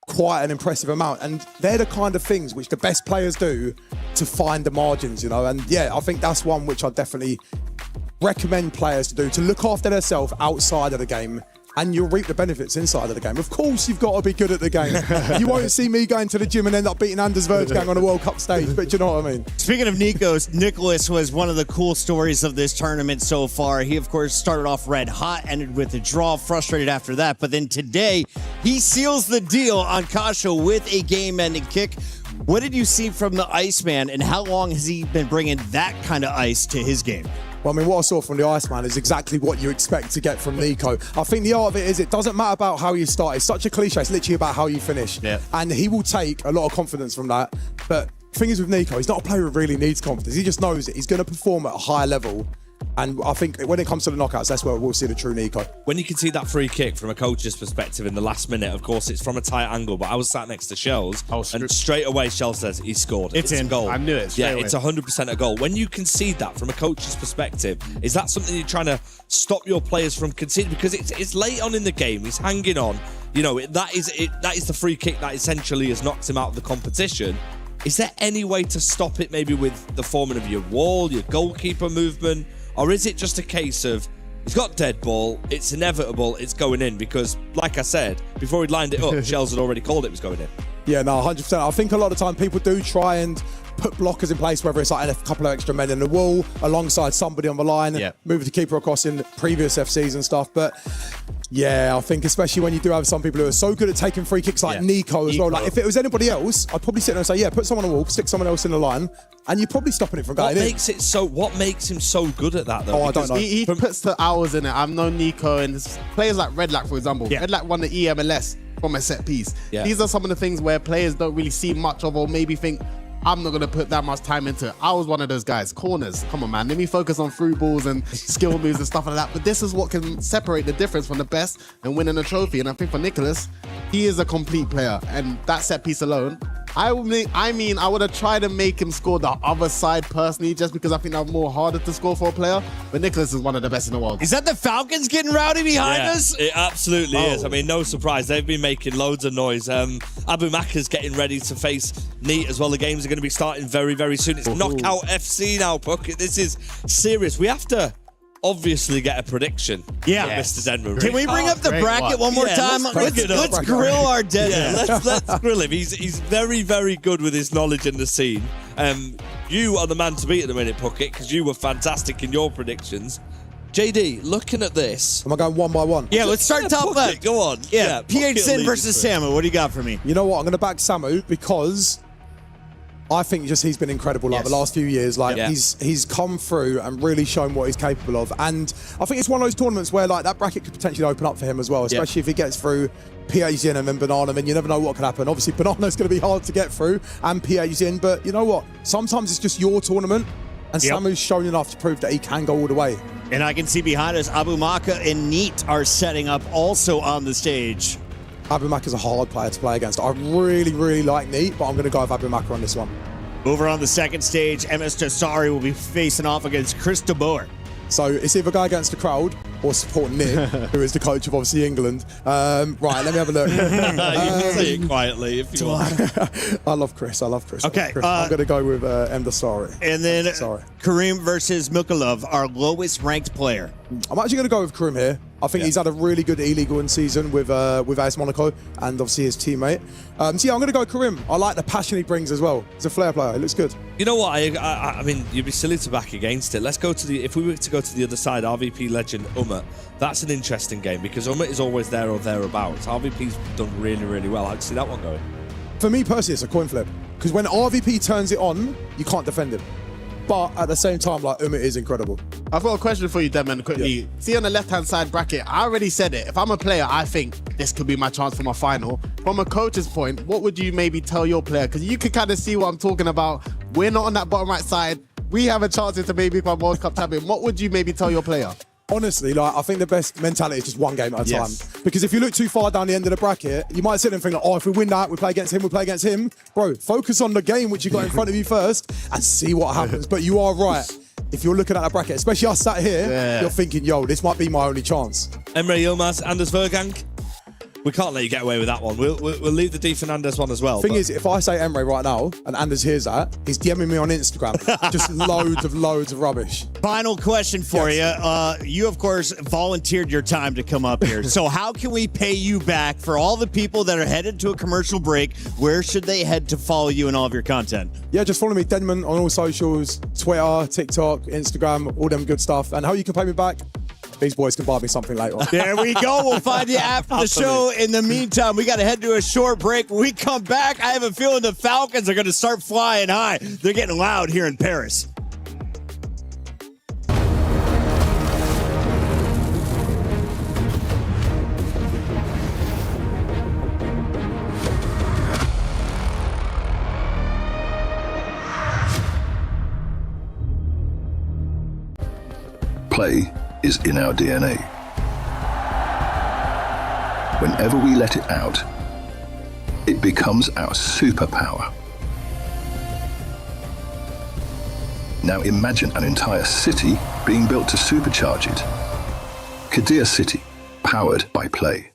quite an impressive amount, and they're the kind of things which the best players do to find the margins, you know. And yeah, I think that's one which I definitely recommend players to do, to look after themselves outside of the game, and you'll reap the benefits inside of the game. Of course, you've got to be good at the game. You won't see me going to the gym and end up beating Anders Verjgang on a World Cup stage, but you know what I mean. Speaking of Nikos, Nicholas was one of the cool stories of this tournament so far. He, of course, started off red hot, ended with a draw, frustrated after that. But then today, he seals the deal on Kasha with a game-ending kick. What did you see from the Iceman, and how long has he been bringing that kind of ice to his game? Well, I mean, what I saw from the Iceman is exactly what you expect to get from Nico. I think the art of it is, it doesn't matter about how you start. It's such a cliche. It's literally about how you finish. And he will take a lot of confidence from that. But the thing is with Nico, he's not a player who really needs confidence. He just knows it. He's going to perform at a higher level. And I think when it comes to the knockouts, that's where we'll see the true Nico. When you can see that free kick from a coach's perspective in the last minute, of course, it's from a tight angle, but I was sat next to Shells, and straight away Shell says he scored. It's in. A goal. I knew it. Yeah, it's 100% a goal. When you concede that from a coach's perspective, is that something you're trying to stop your players from conceding? Because it's late on in the game, he's hanging on. You know, that is the free kick that essentially has knocked him out of the competition. Is there any way to stop it, maybe with the forming of your wall, your goalkeeper movement? Or is it just a case of he's got dead ball, it's inevitable, it's going in? Because, like I said, before he'd lined it up, Shells had already called it was going in. Yeah, no, 100%. I think a lot of the time people do try and put blockers in place, whether it's like a couple of extra men in the wall alongside somebody on the line, move the keeper across in previous FCs and stuff. But yeah, I think especially when you do have some people who are so good at taking free kicks like Nico as well. Like if it was anybody else, I'd probably sit there and say, yeah, put someone on the wall, stick someone else in the line, and you're probably stopping it from going in. What makes him so good at that, though? Oh, I don't know. He puts the hours in it. I've known Nico and players like Redlac, for example. Redlac won the EMLS from a set piece. These are some of the things where players don't really see much of, or maybe think, I'm not going to put that much time into it. I was one of those guys. Corners, come on, man. Let me focus on through balls and skill moves and stuff like that. But this is what can separate the difference from the best and winning a trophy. And I think for Nicholas, he is a complete player. And that set piece alone, I mean, I would have tried to make him score the other side personally, just because I think that's more harder to score for a player. But Nicholas is one of the best in the world. Is that the Falcons getting rowdy behind us? It absolutely is. I mean, no surprise. They've been making loads of noise. Abu Maka's getting ready to face Neat as well. The games are going to be starting very, very soon. It's Knockout FC now, Puck. This is serious. We have to obviously get a prediction. Mr. Denman. Can we bring up the bracket one more time? Let's grill our Denman. Let's grill him. He's very, very good with his knowledge in the scene. You are the man to beat at the minute, Puckett, because you were fantastic in your predictions. JD, looking at this. Am I going one by one? Yeah, let's start top left. Go on. Yeah, PH Sin versus Samu. What do you got for me? You know what? I'm going to back Samu because I think just he's been incredible the last few years. He's come through and really shown what he's capable of. And I think it's one of those tournaments where that bracket could potentially open up for him as well, especially if he gets through PH and then Banana. I mean, you never know what could happen. Obviously, Banana's going to be hard to get through and PH in, but you know what? Sometimes it's just your tournament, and Samu's shown enough to prove that he can go all the way. And I can see behind us, Abu Maka and Neat are setting up also on the stage. Abu Maka's a hard player to play against. I really, really like Neat, but I'm going to go with Abu Maka on this one. Over on the second stage, MS Tassari will be facing off against Chris de Boer. So it's either go against the crowd or support Nick, who is the coach of obviously England. Right, let me have a look. You can say it quietly if you want. I love Chris. Okay. I'm going to go with M. Dasari. And then Kareem versus Milkalov, our lowest ranked player. I'm actually going to go with Kareem here. I think he's had a really good E-League season with AS Monaco and obviously his teammate. I'm going to go Kareem. I like the passion he brings as well. He's a flair player. He looks good. You know what? I mean, you'd be silly to back against it. Let's go to if we were to go to the other side, RVP legend Umut. That's an interesting game because Umut is always there or thereabouts. RVP's done really, really well. I'd see that one going. For me personally, it's a coin flip because when RVP turns it on, you can't defend him. But at the same time, Umut is incredible. I've got a question for you, Denman, quickly. Yeah. See on the left-hand side bracket, I already said it. If I'm a player, I think this could be my chance for my final. From a coach's point, what would you maybe tell your player? Because you can kind of see what I'm talking about. We're not on that bottom right side. We have a chance to maybe become World Cup champion. What would you maybe tell your player? Honestly, I think the best mentality is just one game at a time. Because if you look too far down the end of the bracket, you might sit there and think, if we win that, we play against him. Bro, focus on the game which you got in front of you first and see what happens. But you are right. If you're looking at that bracket, especially us sat here, you're thinking, this might be my only chance. Emre Yilmaz, Anders Vergang. We can't let you get away with that one. We'll leave the Di Fernandez one as well. Thing is, if I say Emre right now and Anders hears that, he's DMing me on Instagram. Just loads of rubbish. Final question for you. You, of course, volunteered your time to come up here. So how can we pay you back for all the people that are headed to a commercial break? Where should they head to follow you and all of your content? Yeah, just follow me, Denman, on all socials, Twitter, TikTok, Instagram, all them good stuff. And how you can pay me back? These boys can buy me something later. There we go. We'll find you after the show. In the meantime, we got to head to a short break. When we come back, I have a feeling the Falcons are going to start flying high. They're getting loud here in Paris. play is in our DNA. Whenever we let it out, it becomes our superpower. Now imagine an entire city being built to supercharge it. Kadir City, powered by play.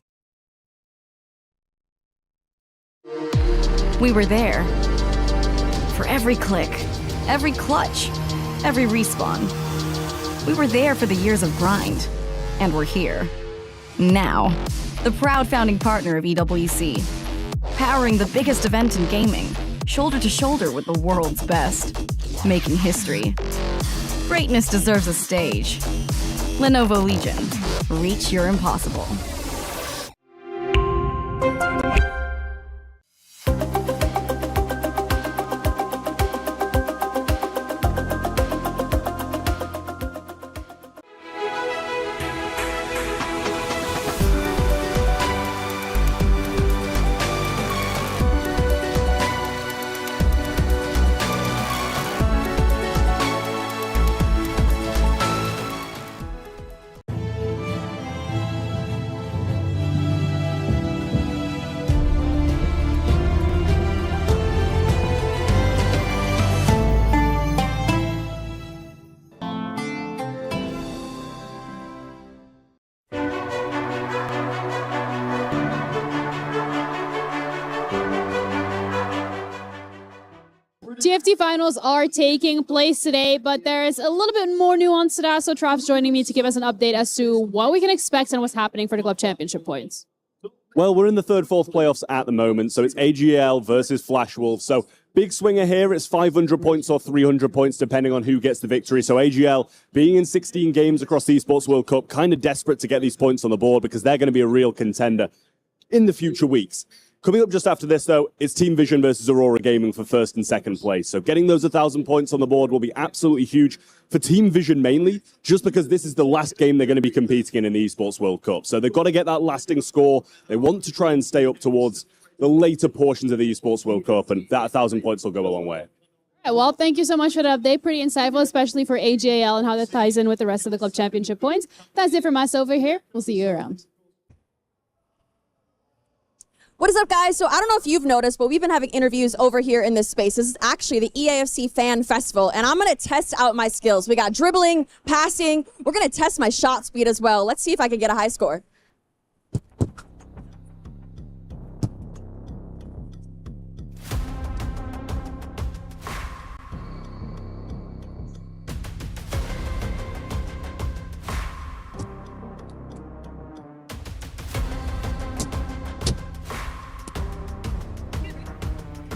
We were there. For every click, every clutch, every respawn. We were there for the years of grind. And we're here. Now. The proud founding partner of EWC. Powering the biggest event in gaming. Shoulder to shoulder with the world's best. Making history. Greatness deserves a stage. Lenovo Legion. Reach your impossible. GFT finals are taking place today, but there is a little bit more nuance to that. So Trav's joining me to give us an update as to what we can expect and what's happening for the club championship points. Well, we're in the third, fourth playoffs at the moment, so it's AGL versus Flash Wolves. So big swinger here, it's 500 points or 300 points, depending on who gets the victory. So AGL, being in 16 games across the Esports World Cup, kind of desperate to get these points on the board because they're going to be a real contender in the future weeks. Coming up just after this, though, it's Team Vision versus Aurora Gaming for first and second place. So getting those 1,000 points on the board will be absolutely huge for Team Vision mainly, just because this is the last game they're going to be competing in the Esports World Cup. So they've got to get that lasting score. They want to try and stay up towards the later portions of the Esports World Cup, and that 1,000 points will go a long way. All right, well, thank you so much for the update. Pretty insightful, especially for AJL and how that ties in with the rest of the club championship points. That's it from us over here. We'll see you around. What is up, guys? So I don't know if you've noticed, but we've been having interviews over here in this space. This is actually the EAFC Fan Festival, and I'm going to test out my skills. We got dribbling, passing. We're going to test my shot speed as well. Let's see if I can get a high score.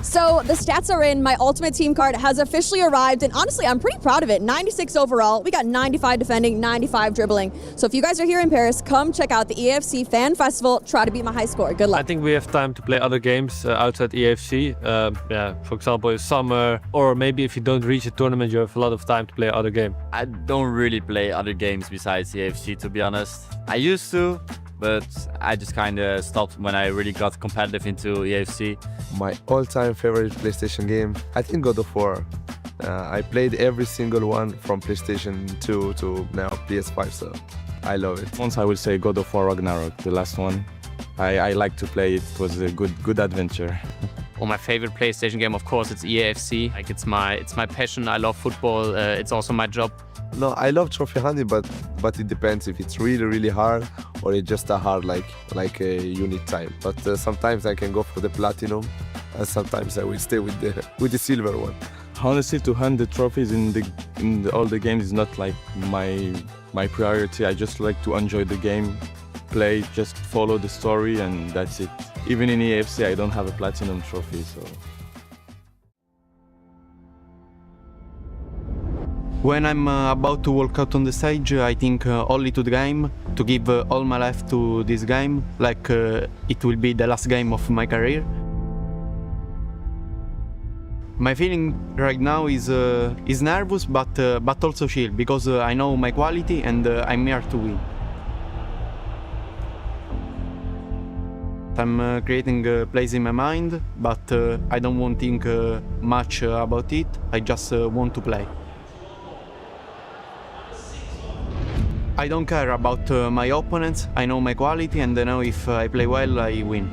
So the stats are in. My Ultimate Team card has officially arrived, and honestly, I'm pretty proud of it. 96 overall. We got 95 defending, 95 dribbling. So if you guys are here in Paris, come check out the EAFC Fan Festival. Try to beat my high score. Good luck. I think we have time to play other games outside EAFC. Yeah, for example, it's summer, or maybe if you don't reach a tournament, you have a lot of time to play other game. I don't really play other games besides EAFC, to be honest. I used to, but I just kind of stopped when I really got competitive into EAFC. My all-time favorite PlayStation game, I think God of War. I played every single one from PlayStation 2 to now PS5, so I love it. Once I will say God of War Ragnarok, the last one. I like to play it. It was a good adventure. Well, my favorite PlayStation game, of course, it's EAFC. Like it's my passion. I love football. It's also my job. No, I love trophy hunting, but it depends if it's really hard or it's just a hard like a unit time. But sometimes I can go for the platinum, and sometimes I will stay with the silver one. Honestly, to hunt the trophies in all the games is not like my priority. I just like to enjoy the game, play, just follow the story, and that's it. Even in EAFC, I don't have a platinum trophy, so. When I'm about to walk out on the stage, I think only to the game, to give all my life to this game, like it will be the last game of my career. My feeling right now is nervous, but also chill, because I know my quality and I'm here to win. I'm creating plays in my mind, but I don't want to think much about it. I just want to play. I don't care about my opponents. I know my quality and I know if I play well, I win.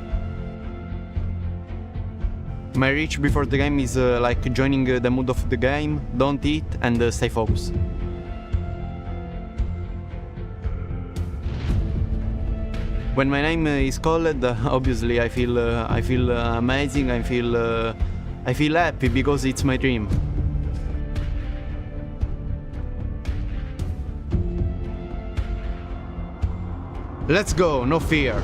My reach before the game is like joining the mood of the game, don't eat and stay focused. When my name is called, obviously I feel amazing. I feel happy because it's my dream. Let's go, no fear.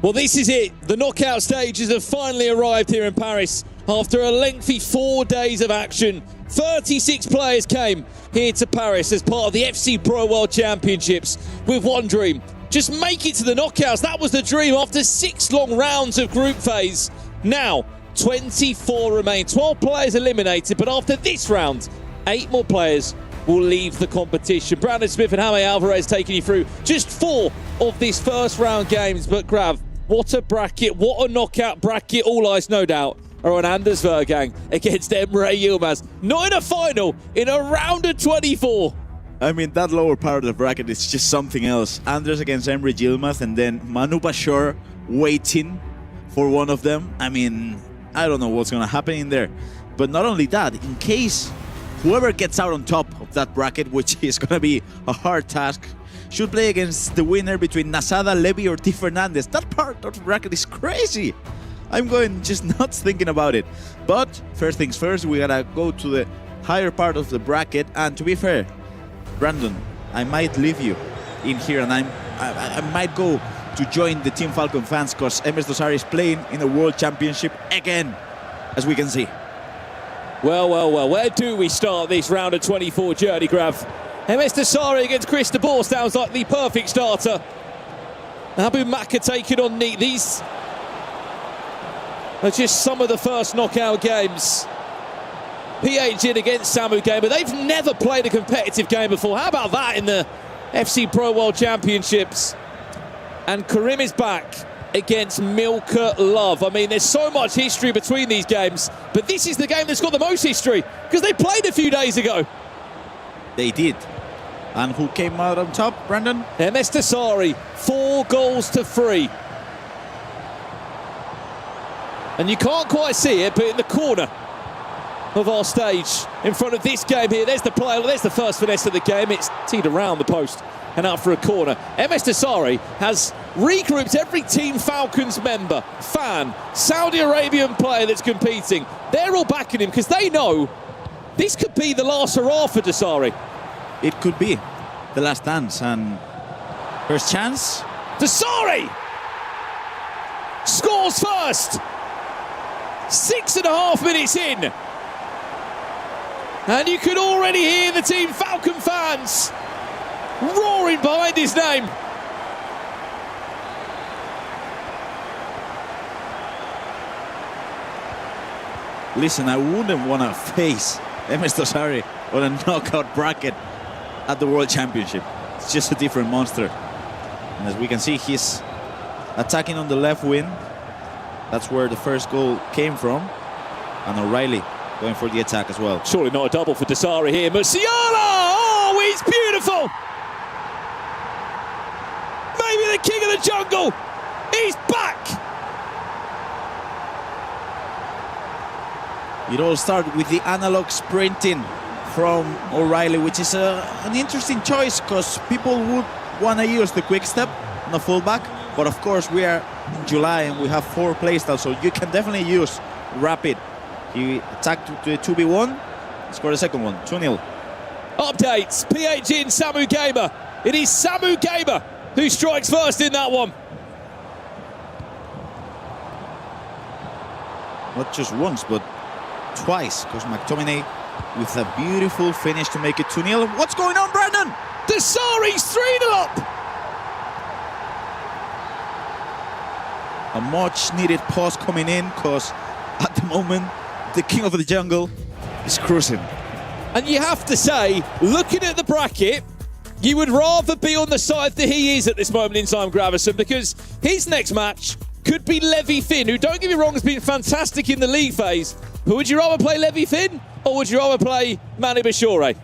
Well, this is it. The knockout stages have finally arrived here in Paris after a lengthy 4 days of action. 36 players came here to Paris as part of the FC Pro World Championships with one dream. Just make it to the knockouts. That was the dream after 6 long rounds of group phase. Now, 24 remain. 12 players eliminated, but after this round, 8 more players will leave the competition. Brandon Smith and Jaime Alvarez taking you through just 4 of these first round games. But Grav, what a bracket, what a knockout bracket. All eyes, no doubt, are on Anders Vergang against Emre Yilmaz. Not in a final, in a round of 24. I mean, that lower part of the bracket is just something else. Anders against Emre Yilmaz and then Manu Bashar waiting for one of them. I mean, I don't know what's going to happen in there. But not only that, in case whoever gets out on top of that bracket, which is going to be a hard task, should play against the winner between Nasada, Levy or T. Fernandez. That part of the bracket is crazy. I'm going just nuts thinking about it. But first things first, we gotta go to the higher part of the bracket. And to be fair, Brandon, I might leave you in here and I might go to join the Team Falcon fans because MS Dosari is playing in a World Championship again, as we can see. Well, where do we start this round of 24 journey, Grav? MS Dosari against Chris de Boer sounds like the perfect starter. Abu Maka taking on Neat. These are just some of the first knockout games. PH in against Samu Gamer. They've never played a competitive game before. How about that in the FC Pro World Championships? And Karim is back against Milka Love. I mean, there's so much history between these games, but this is the game that's got the most history because they played a few days ago. They did. And who came out on top, Brandon? MS Dosari, 4-3. And you can't quite see it, but in the corner of our stage, in front of this game here, there's the play, there's the first finesse of the game. It's teed around the post and out for a corner. MS Dosari has regrouped every Team Falcons member, fan, Saudi Arabian player that's competing. They're all backing him because they know this could be the last hurrah for Dosari. It could be the last dance, and first chance. Dosari scores first. 6.5 minutes in. And you could already hear the Team Falcon fans roaring behind his name. Listen, I wouldn't want to face MS Dosari on a knockout bracket at the World Championship. It's just a different monster. And as we can see, he's attacking on the left wing. That's where the first goal came from. And O'Reilly going for the attack as well. Surely not a double for Dosari here. Musiala! Oh, he's beautiful! Maybe the king of the jungle. He's back! It all started with the analog sprinting from O'Reilly, which is an interesting choice because people would want to use the quick step on the fullback. But of course, we are in July and we have 4 playstyles, so you can definitely use rapid. He attacked to the 2v1, scored a second one, 2-0. Updates, PH in, Samu Gamer. It is Samu Gamer who strikes first in that one. Not just once, but twice, because McTominay with a beautiful finish to make it 2-0. What's going on, Brandon? Dosari's 3-0 up! A much needed pause coming in, because at the moment, the king of the jungle is cruising. And you have to say, looking at the bracket, you would rather be on the side that he is at this moment in time, Gravison, because his next match could be Levi Finn, who, don't get me wrong, has been fantastic in the league phase. But would you rather play Levi Finn, or would you rather play Manu Bashore?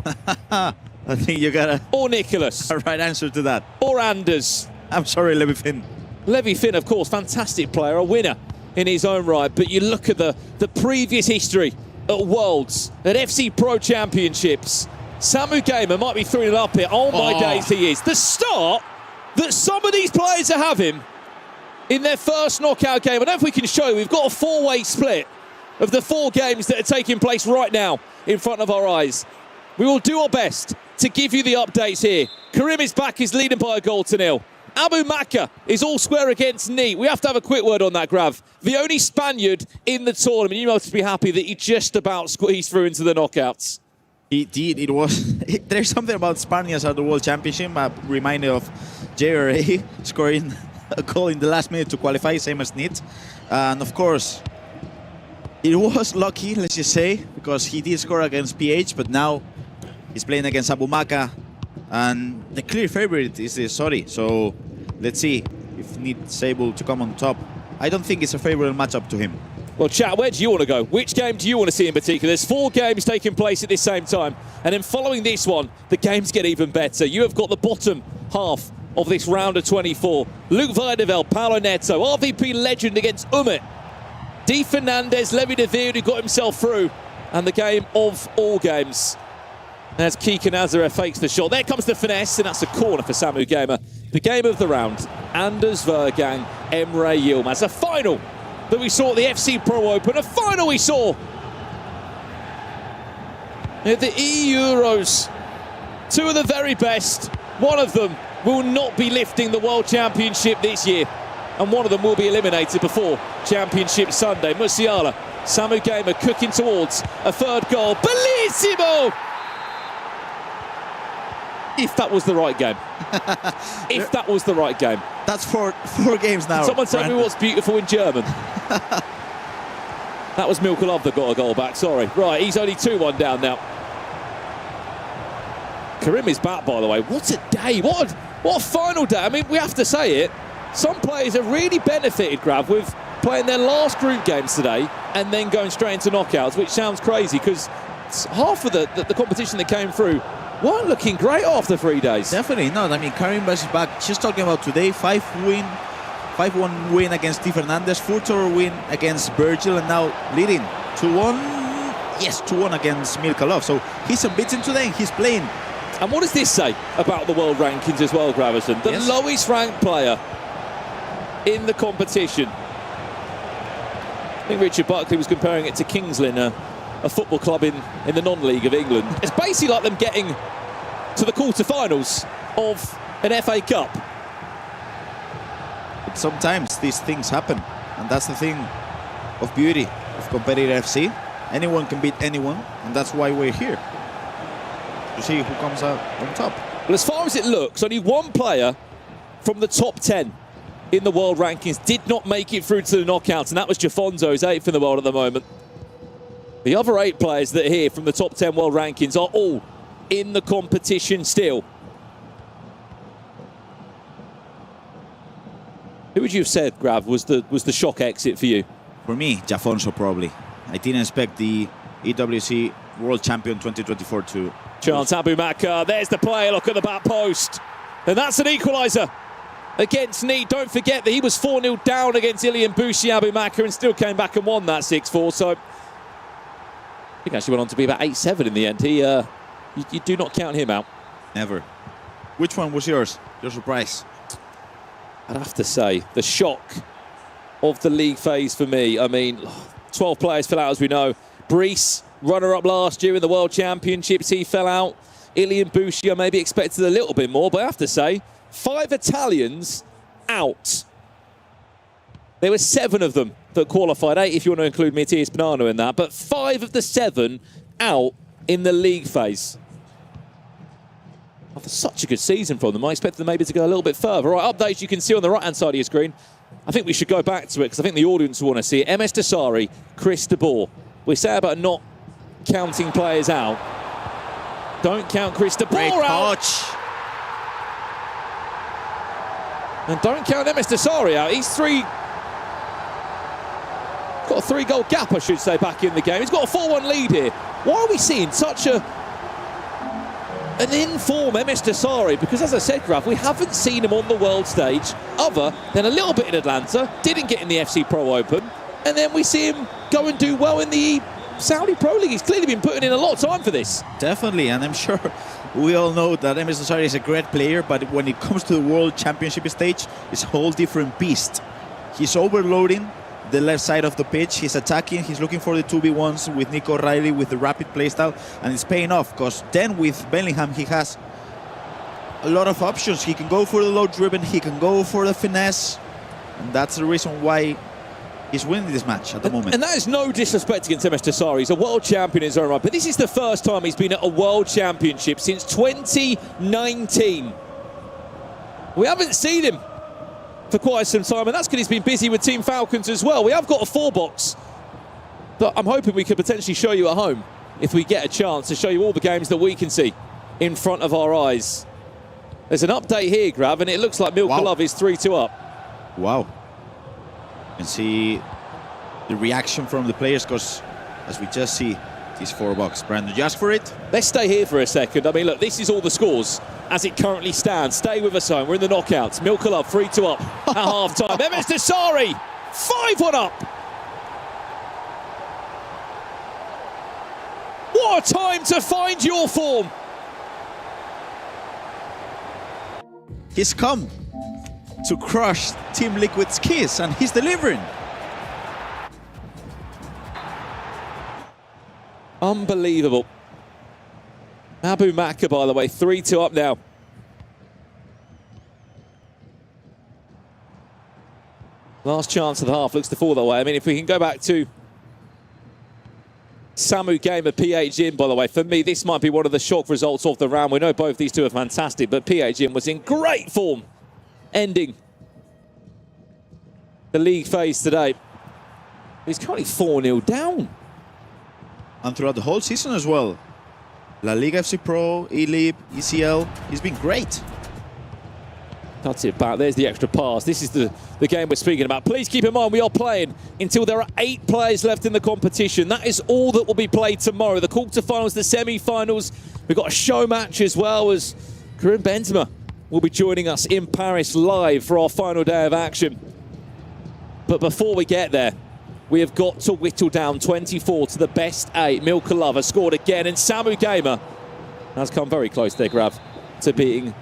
I think you got or Nicholas. a right answer to that. Or Anders. I'm sorry, Levi Finn. Levi Finn, of course, fantastic player, a winner in his own right. But you look at the previous history at Worlds, at FC Pro Championships. Samu Gamer might be 3-0 up here. Oh my days, he is. The start that some of these players are having in their first knockout game. I don't know if we can show you. We've got a 4-way split of the 4 games that are taking place right now in front of our eyes. We will do our best to give you the updates here. Karim is back, he's leading by a goal to 0. Abu Maka is all square against Neat. We have to have a quick word on that, Grav. The only Spaniard in the tournament. You must be happy that he just about squeezed through into the knockouts. He did. It was. There's something about Spaniards at the World Championship. I'm reminded of JRA scoring a goal in the last minute to qualify, same as Neat. And of course, it was lucky, let's just say, because he did score against PH, but now he's playing against Abu Maka. And the clear favorite is the Saudi. So let's see if Neat's able to come on top. I don't think it's a favorable matchup to him. Well, chat, where do you want to go? Which game do you want to see in particular? There's 4 games taking place at the same time. And then following this one, the games get even better. You have got the bottom half of this round of 24. Luke Weidevel, Paulo Neto, RVP legend against Umit. Di Fernandez, Levi David, who got himself through. And the game of all games. As Kike Nazareth fakes the shot. There comes the finesse, and that's a corner for Samu Gamer. The game of the round, Anders Vergang, Emre Yilmaz. A final that we saw at the FC Pro Open. A final we saw at the E-Euros. 2 of the very best. One of them will not be lifting the World Championship this year. And one of them will be eliminated before Championship Sunday. Musiala, Samu Gamer cooking towards a 3rd goal. Bellissimo! If that was the right game. If that was the right game. That's four games now. Someone tell me what's beautiful in German. That was Milkolov that got a goal back, sorry. Right, he's only 2-1 down now. Karim is back, by the way. What a day. What a final day. I mean, we have to say it. Some players have really benefited, Grav, with playing their last group games today and then going straight into knockouts, which sounds crazy because half of the competition that came through weren't looking great after 3 days. Definitely not. I mean, Karim is back. Just talking about today, 5-1 win against Di Fernandez, 4-0 win against Virgil, and now leading 2-1. Yes, 2-1 against Milkolov. So he's unbeaten today. He's playing. And what does this say about the world rankings as well, Gravison? The lowest ranked player in the competition. I think Richard Buckley was comparing it to Kings Lynn, a football club in the non-league of England. It's basically like them getting to the quarterfinals of an FA Cup. Sometimes these things happen, and that's the thing of beauty of competitive FC. Anyone can beat anyone, and that's why we're here, to see who comes out on top. Well, as far as it looks, only one player from the top 10 in the world rankings did not make it through to the knockouts, and that was Jafonzo, who's 8th in the world at the moment. The other 8 players that are here from the top 10 world rankings are all in the competition still. Who would you have said, Grav, was the shock exit for you? For me, Jafonso probably. I didn't expect the EWC World Champion 2024 to... Chance Abu Maka, there's the play, look at the back post. And that's an equaliser against Neat. Don't forget that he was 4-0 down against Ilian Bushi, Abu Maka, and still came back and won that 6-4. So I think actually went on to be about 8-7 in the end. You do not count him out. Never. Which one was yours? Your surprise? I'd have to say the shock of the league phase for me. I mean, 12 players fell out, as we know. Brees, runner-up last year in the World Championships, he fell out. Ilian Bushi, I maybe expected a little bit more, but I have to say, 5 Italians out. There were 7 of them that qualified, 8 if you want to include Matthias Bonanno in that, but 5 of the 7 out in the league phase. After such a good season from them, I expected them maybe to go a little bit further. Right, updates you can see on the right-hand side of your screen. I think we should go back to it because I think the audience will want to see it. MS Desari, Chris de Boer. We say about not counting players out. Don't count Chris. The Great ball out. touch. And don't count MS Desari out. He's got a 3-goal gap, I should say, back in the game. He's got a 4-1 lead here. Why are we seeing such an in-form MS Desari? Because as I said, Graf, we haven't seen him on the world stage other than a little bit in Atlanta, didn't get in the FC Pro Open, and then we see him go and do well in the Saudi Pro League. He's clearly been putting in a lot of time for this. Definitely, and I'm sure we all know that MS Desari is a great player, but when it comes to the World Championship stage, it's a whole different beast. He's overloading the left side of the pitch, he's attacking, he's looking for the 2v1s with Nico Riley with the rapid playstyle, and it's paying off, because then with Bellingham he has a lot of options. He can go for the low driven, he can go for the finesse, and that's the reason why he's winning this match at the moment. And that is no disrespect against MS Desari. He's a world champion in his own right, but this is the first time he's been at a world championship since 2019. We haven't seen him for quite some time, and that's because he's been busy with Team Falcons as well. We have got a 4-box that I'm hoping we could potentially show you at home if we get a chance to show you all the games that we can see in front of our eyes. There's an update here, Grav, and it looks like Milka Love is 3-2 up. Wow. You can see the reaction from the players, because as we just see this 4-box. Brandon, just for it? Let's stay here for a second. I mean, look, this is all the scores as it currently stands. Stay with us home. We're in the knockouts. Milka Love 3-2 up at half-time. MS Desari 5-1 up. What a time to find your form. He's come to crush Team Liquid's kiss, and he's delivering. Unbelievable. Abu Maka, by the way, 3-2 up now. Last chance of the half looks to fall that way. I mean, if we can go back to Samu Gamer, PH in, by the way, for me, this might be one of the shock results of the round. We know both these two are fantastic, but PH in was in great form, ending the league phase today. He's currently 4-0 down. And throughout the whole season as well. La Liga FC Pro, E-League, ECL, he's been great. That's it, Pat. There's the extra pass. This is the game we're speaking about. Please keep in mind we are playing until there are 8 players left in the competition. That is all that will be played tomorrow. The quarterfinals, the semi-finals. We've got a show match as well, as Karim Benzema will be joining us in Paris live for our final day of action. But before we get there, we have got to whittle down 24 to the best 8. Milka Love has scored again, and Samu Gamer has come very close there, Grav, to being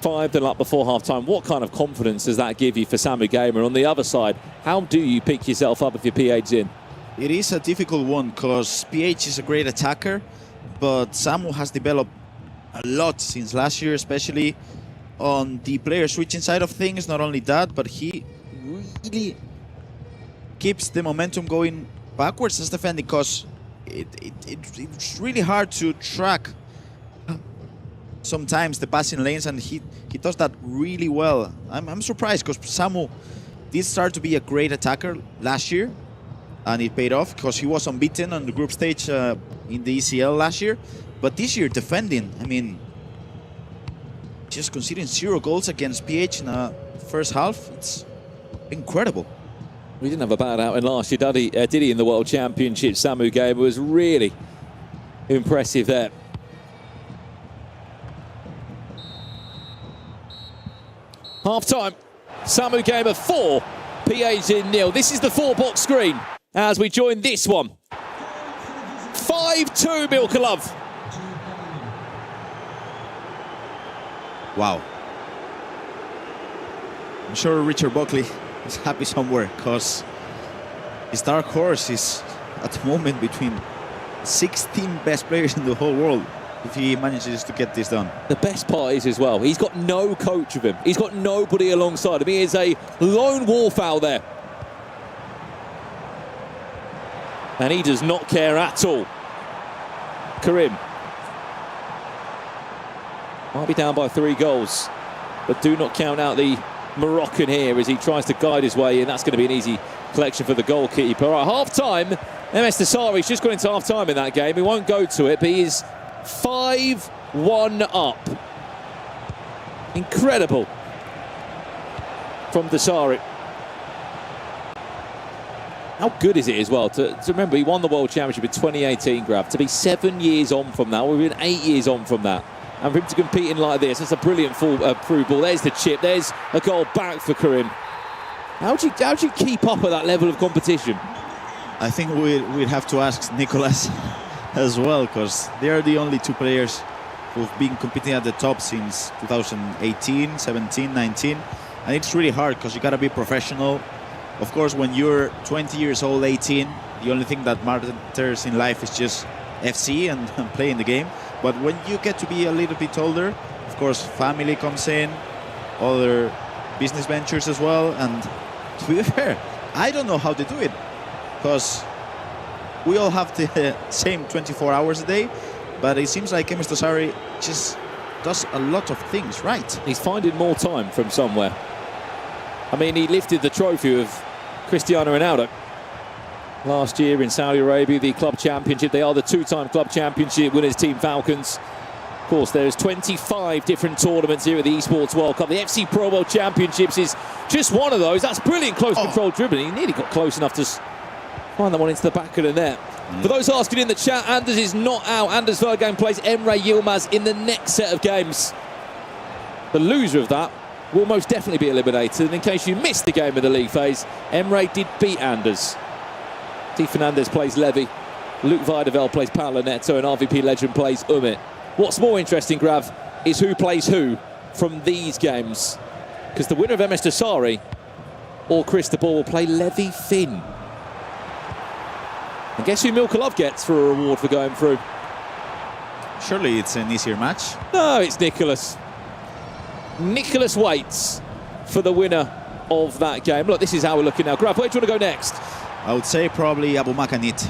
5-0 up before half-time. What kind of confidence does that give you for Samu Gamer? On the other side, how do you pick yourself up if your PH in? It is a difficult one, because PH is a great attacker, but Samu has developed a lot since last year, especially on the player switching side of things. Not only that, but he really keeps the momentum going backwards as defending, because it's really hard to track sometimes the passing lanes, and he does that really well. I'm surprised, because Samu did start to be a great attacker last year, and it paid off because he was unbeaten on the group stage in the ECL last year. But this year defending, I mean, just considering 0 goals against PH in the first half, it's incredible. We didn't have a bad outing last year, did he, in the World Championship? Samu Gamer was really impressive there. Half-time, Samu Gamer 4, PH in 0. This is the 4-box screen as we join this one. 5-2 Milka Love. Wow. I'm sure Richard Buckley is happy somewhere, because his dark horse is at the moment between 16 best players in the whole world if he manages to get this done. The best part is as well, he's got no coach with him. He's got nobody alongside him. He is a lone wolf out there. And he does not care at all. Karim might be down by 3 goals, but do not count out the Moroccan here as he tries to guide his way in. That's going to be an easy collection for the goalkeeper. All right, half-time. MS Desari's just gone into half-time in that game. He won't go to it, but he is 5-1 up. Incredible from Desari. How good is it as well to remember he won the World Championship in 2018, Grav, to be 7 years on from that. We've been 8 years on from that. And for him to compete in like this, that's a brilliant through ball. There's the chip. There's a goal back for Karim. How do you keep up at that level of competition? I think we'd have to ask Nicolas as well, because they are the only two players who've been competing at the top since 2018, 17, 19. And it's really hard because you got to be professional. Of course, when you're 20 years old, 18, the only thing that matters in life is just FC and playing the game. But when you get to be a little bit older, of course, family comes in, other business ventures as well. And to be fair, I don't know how they do it, because we all have the same 24 hours a day, but it seems like Emes Desari just does a lot of things right. He's finding more time from somewhere. I mean, he lifted the trophy of Cristiano Ronaldo last year in Saudi Arabia, the Club Championship. They are the two-time Club Championship winners, Team Falcons. Of course, there's 25 different tournaments here at the Esports World Cup. The FC Pro World Championships is just one of those. That's brilliant close control dribbling. He nearly got close enough to find that one into the back of the net. For those asking in the chat, Anders is not out. Anders Vergang plays Emre Yilmaz in the next set of games. The loser of that will most definitely be eliminated. And in case you missed the game of the league phase, Emre did beat Anders. T. Fernandez plays Levy. Luke Weidevel plays Paolo Neto, and RVP legend plays Umit. What's more interesting, Grav, is who plays who from these games. Because the winner of Emes Desari or Chris de Boer will play Levy Finn. And guess who Milka Love gets for a reward for going through? Surely it's an easier match. No, it's Nicholas. Nicholas waits for the winner of that game. Look, this is how we're looking now. Grav, where do you want to go next? I would say probably Abubakar Nit.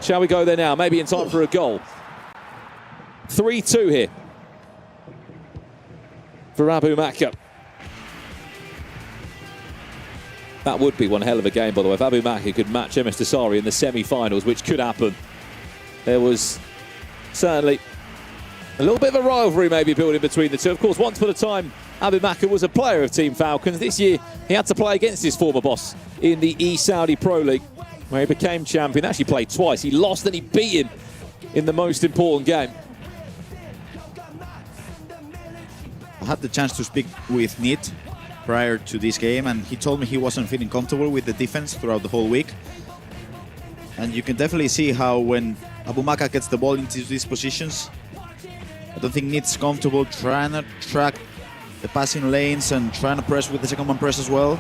Shall we go there now? Maybe in time for a goal. 3-2 here for Abu Makar. That would be one hell of a game, by the way. If Abu Makar could match Emes Desari in the semi-finals, which could happen. There was certainly a little bit of a rivalry maybe building between the two. Of course, once upon a time, Abu Makar was a player of Team Falcons. This year, he had to play against his former boss in the Saudi Pro League, where he became champion. Actually played twice. He lost and he beat him in the most important game. I had the chance to speak with Nit prior to this game, and he told me he wasn't feeling comfortable with the defense throughout the whole week. And you can definitely see how when Abu Makar gets the ball into these positions, I don't think Nit's comfortable trying to track the passing lanes and trying to press with the second man press as well.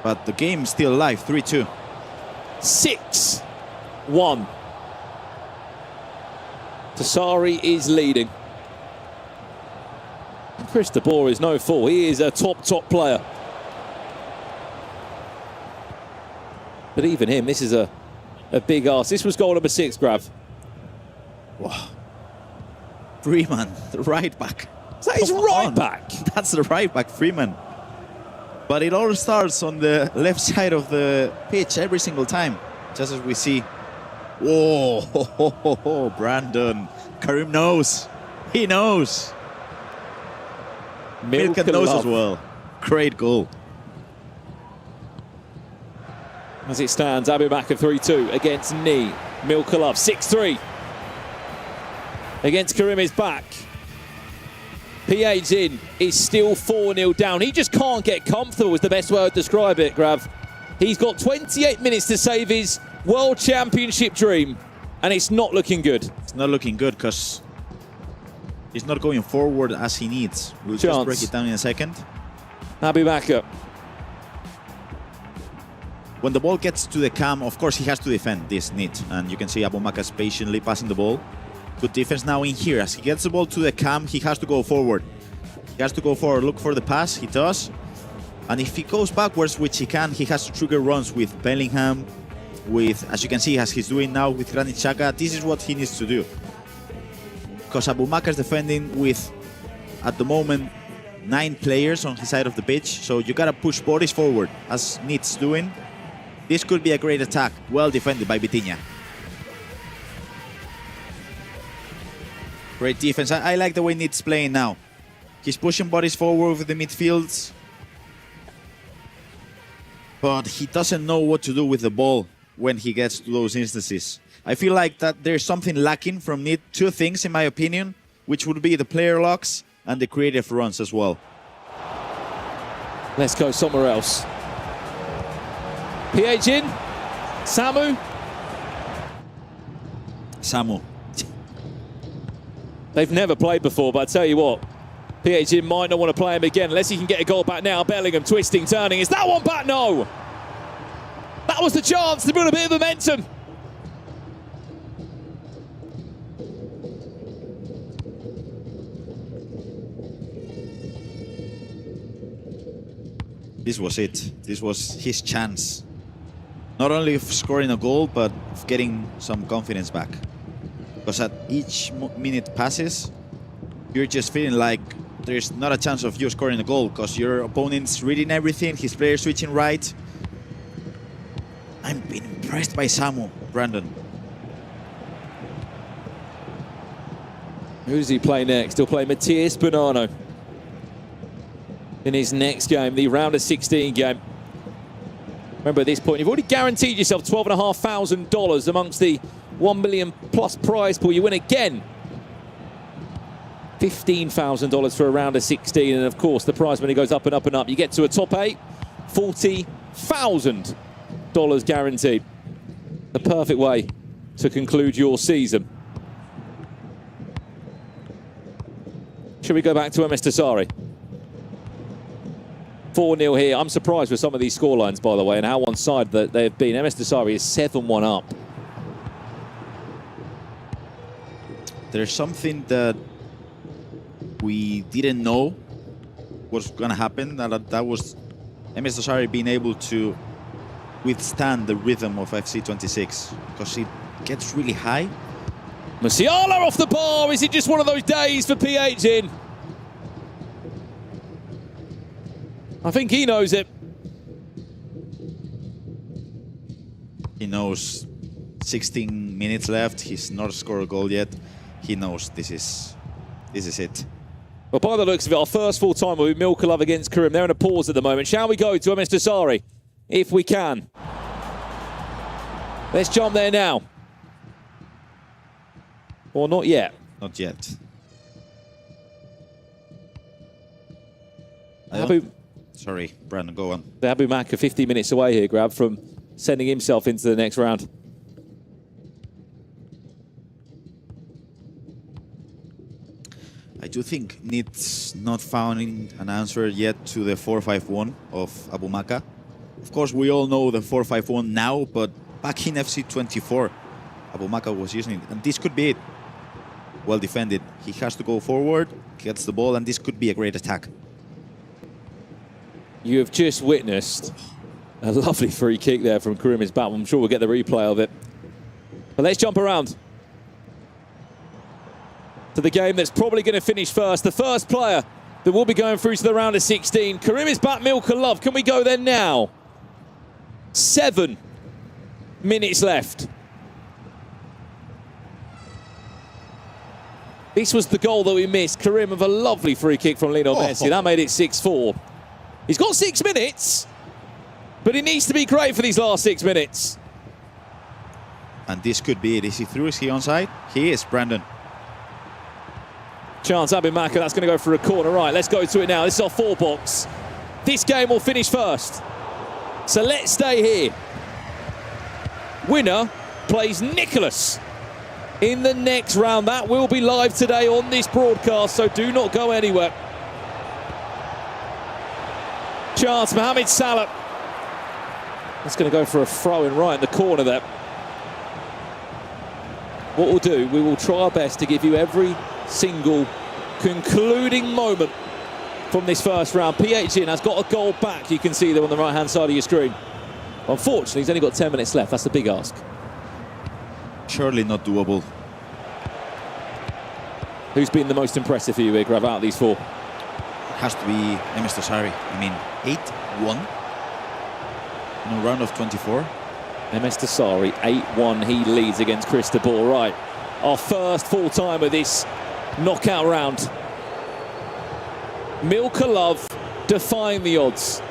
But the game's still alive, 3-2. 6-1. Desari is leading. And Chris de Boer is no fool. He is a top player. But even him, this is a big ask. This was goal number 6, Grav. Wow. Freeman, the right back. That is right back. That's the right back, Freeman. But it all starts on the left side of the pitch every single time, just as we see. Whoa, Brandon. Karim knows. He knows. Milka knows as well. Great goal. As it stands, Abu Makar 3-2 against Knee. Milka Love 6-3 against Karim is back. PA's in is still 4-0 down. He just can't get comfortable is the best way to describe it, Grav. He's got 28 minutes to save his World Championship dream, and it's not looking good. It's not looking good because he's not going forward as he needs. We'll just break it down in a second. Abu Makar. When the ball gets to the cam, of course, he has to defend this Nit. And you can see Abu Makar's patiently passing the ball. Good defense now in here. As he gets the ball to the cam, he has to go forward. He has to go forward, look for the pass. He does. And if he goes backwards, which he can, he has to trigger runs with Bellingham, with, as you can see, as he's doing now with Granit Xhaka. This is what he needs to do. Because Abu Makar's defending with, at the moment, 9 players on his side of the pitch. So you gotta push bodies forward, as Nit's doing. This could be a great attack. Well defended by Vitinha. Great defense. I like the way Nid's playing now. He's pushing bodies forward with the midfields, but he doesn't know what to do with the ball when he gets to those instances. I feel like that there's something lacking from Nid. Two things, in my opinion, which would be the player locks and the creative runs as well. Let's go somewhere else. PH in. Samu. Samu. They've never played before, but I tell you what, PH might not want to play him again unless he can get a goal back now. Bellingham twisting, turning. Is that one back? No. That was the chance to build a bit of momentum. This was it. This was his chance. Not only of scoring a goal, but of getting some confidence back. Because at each minute passes, you're just feeling like there's not a chance of you scoring a goal because your opponent's reading everything, his players switching right. I'm being impressed by Samu, Brandon. Who does he play next? He'll play Matthias Bonanno in his next game, the round of 16 game. Remember, at this point, you've already guaranteed yourself $12,500 amongst the $1 million plus prize pool. You win again. $15,000 for a round of 16, and of course the prize money goes up and up and up. You get to a top 8, $40,000 guaranteed. The perfect way to conclude your season. Should we go back to MS Tassari? 4-0 here. I'm surprised with some of these scorelines, by the way, and how one-sided that they've been. MS Tassari is 7-1 up. There's something that we didn't know was going to happen. That was MS Tassari being able to withstand the rhythm of FC26 because it gets really high. Musiala off the bar. Is it just one of those days for PH in? I think he knows it. He knows 16 minutes left. He's not scored a goal yet. He knows this is it. Well, by the looks of it, our first full time will be Milka Love against Karim. They're in a pause at the moment. Shall we go to MS Tassari? If we can. Let's jump there now. Or not yet. Not yet. Sorry, Brandon, go on. The Abu Maka 50 minutes away here, Grab, from sending himself into the next round. I do think Nid's not finding an answer yet to the 4-5-1 of Abu Maka. Of course, we all know the 4-5-1 now, but back in FC24, Abu Maka was using it, and this could be it. Well defended. He has to go forward, gets the ball, and this could be a great attack. You have just witnessed a lovely free kick there from Karim Isbat. I'm sure we'll get the replay of it. But let's jump around to the game that's probably going to finish first. The first player that will be going through to the round of 16. Karim Isbat, Milka Love. Can we go there now? 7 minutes left. This was the goal that we missed. Karim with a lovely free kick from Lionel Messi. That made it 6-4. He's got 6 minutes, but he needs to be great for these last 6 minutes. And this could be it. Is he through? Is he onside? He is, Brandon. Chance Abu Maka, that's going to go for a corner. Right, let's go to it now. This is our 4 box. This game will finish first. So let's stay here. Winner plays Nicholas in the next round. That will be live today on this broadcast, so do not go anywhere. Chance, Mohamed Salah. That's going to go for a throw-in right in the corner there. What we'll do, we will try our best to give you every single concluding moment from this first round. PHN has got a goal back. You can see them on the right-hand side of your screen. Unfortunately, he's only got 10 minutes left. That's the big ask. Surely not doable. Who's been the most impressive for you here, Grav, out of these 4? Has to be MS Tassari. I mean, 8-1 in a round of 24. MS Tassari, 8-1. He leads against Cristobal. Right, our first full time of this knockout round. Milka Love defying the odds.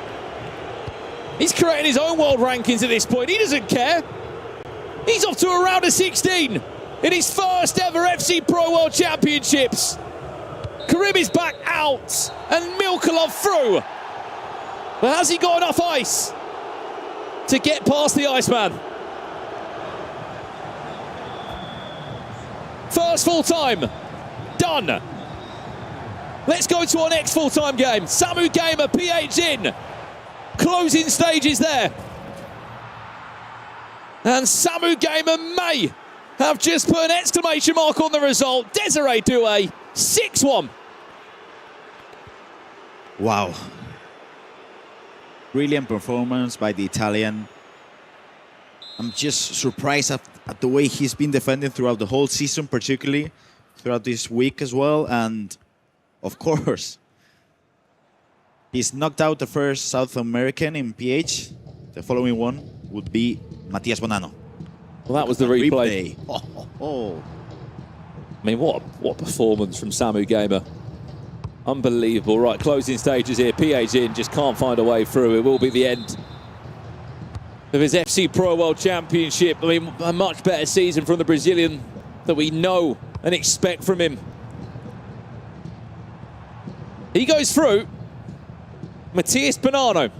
He's creating his own world rankings at this point. He doesn't care. He's off to a round of 16 in his first ever FC Pro World Championships. Karim is back out and Milka Love through. But has he got enough ice to get past the Iceman? First full time, done. Let's go to our next full-time game. Samu Gamer, PH in. Closing stages there. And Samu Gamer may have just put an exclamation mark on the result. Desiree Douay, 6-1. Wow. Brilliant performance by the Italian. I'm just surprised at the way he's been defending throughout the whole season, particularly throughout this week as well. And of course, he's knocked out the first South American in PH. The following one would be Matias Bonanno. Well, that was the replay. Oh. I mean, what performance from Samu Gamer. Unbelievable. Right, closing stages here. PH in, just can't find a way through. It will be the end of his FC Pro World Championship. I mean, a much better season from the Brazilian that we know and expect from him. He goes through. Matias Bonanno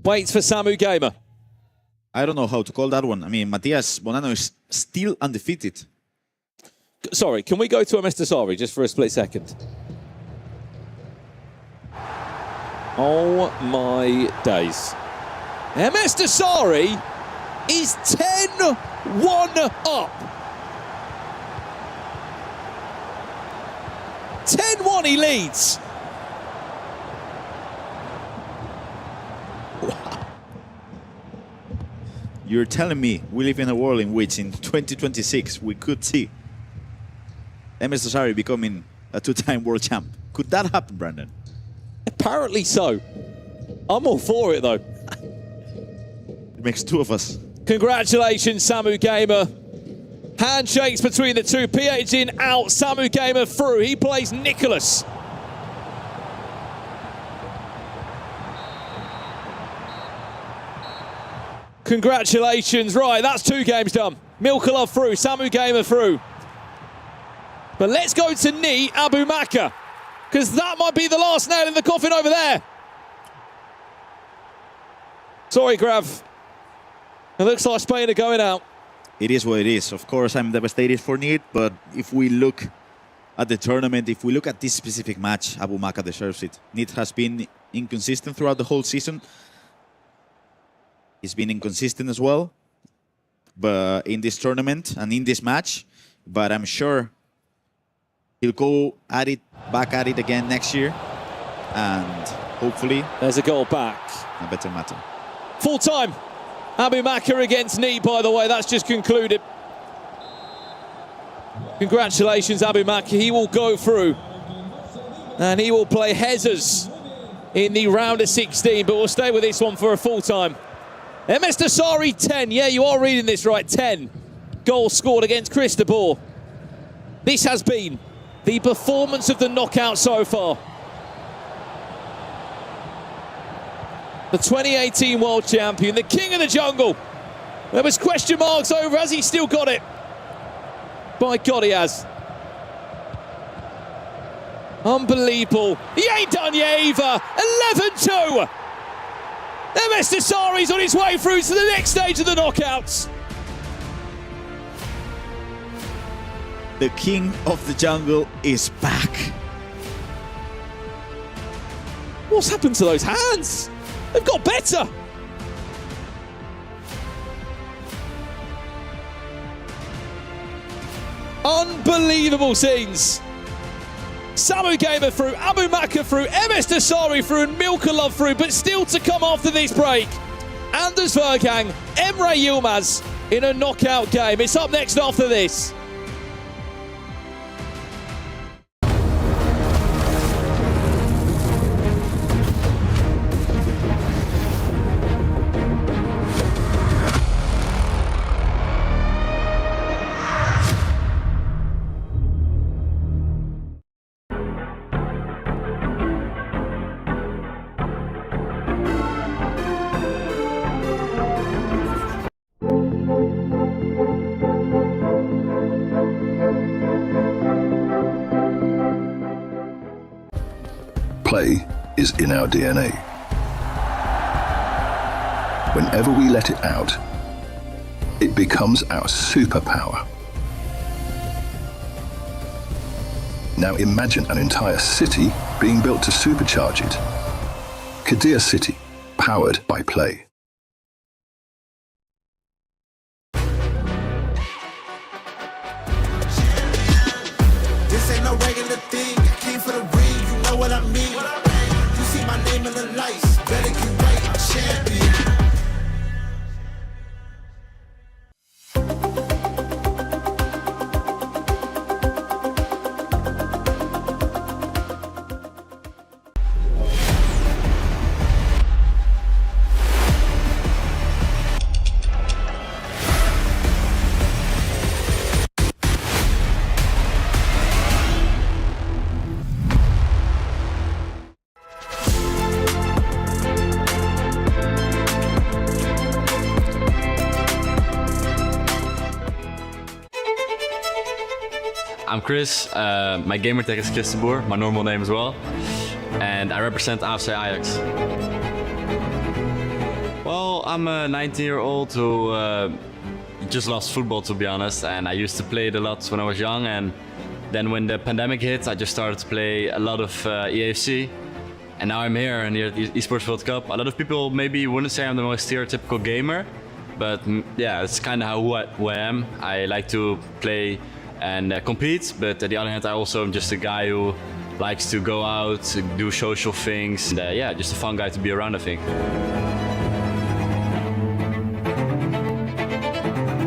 waits for Samu Gamer. I don't know how to call that one. I mean, Matias Bonanno is still undefeated. Sorry, can we go to MS Dasari just for a split second? Oh my days. MS Dasari is 10-1 up. 10-1 he leads. You're telling me we live in a world in which in 2026 we could see MS Dasari becoming a two-time world champ. Could that happen, Brandon? Apparently so. I'm all for it though. It makes two of us. Congratulations, Samu Gamer. Handshakes between the two. PH in, out. Samu Gamer through. He plays Nicholas. Congratulations. Right, that's 2 games done. Milka Love through. Samu Gamer through. But let's go to Ni Abu Maka, because that might be the last nail in the coffin over there. Sorry, Grav. It looks like Spain are going out. It is what it is. Of course, I'm devastated for Need, but if we look at the tournament, if we look at this specific match, Abu Maka deserves it. Need has been inconsistent throughout the whole season. He's been inconsistent as well, but in this tournament and in this match. But I'm sure he'll go at it, back at it again next year, and hopefully there's a goal back. A better matter. Full time. Abu Maka against Ni, by the way. That's just concluded. Congratulations, Abu Maka. He will go through, and he will play Hezers in the round of 16. But we'll stay with this one for a full time. MS Dasari 10. Yeah, you are reading this right. 10 goals scored against Cristobal. This has been the performance of the knockout so far. The 2018 world champion, the king of the jungle. There was question marks over, has he still got it? By God, he has. Unbelievable. He ain't done yet either. 11-2. MS Dasari's on his way through to the next stage of the knockouts. The king of the jungle is back. What's happened to those hands? They've got better. Unbelievable scenes. Samu Gamer through, Abu Maka through, MS Dasari through, and Milka Love through, but still to come after this break. Anders Vergang, Emre Yilmaz in a knockout game. It's up next after this. play is in our DNA. Whenever we let it out, it becomes our superpower. Now imagine an entire city being built to supercharge it. Kadir City, powered by play. This ain't no regular thing. I came for the ring, you know what I mean. You see my name in the lights, better get right, I'm champion. I'm Chris, my gamer tag is Chris de Boer, my normal name as well, and I represent AFC Ajax. Well, I'm a 19-year-old who just lost football, to be honest, and I used to play it a lot when I was young, and then when the pandemic hit, I just started to play a lot of EWC, and now I'm here at the Esports World Cup. A lot of people maybe wouldn't say I'm the most stereotypical gamer, but yeah, it's kind of who I am. I like to play and compete, but on the other hand, I also am just a guy who likes to go out, do social things, and yeah, just a fun guy to be around, I think.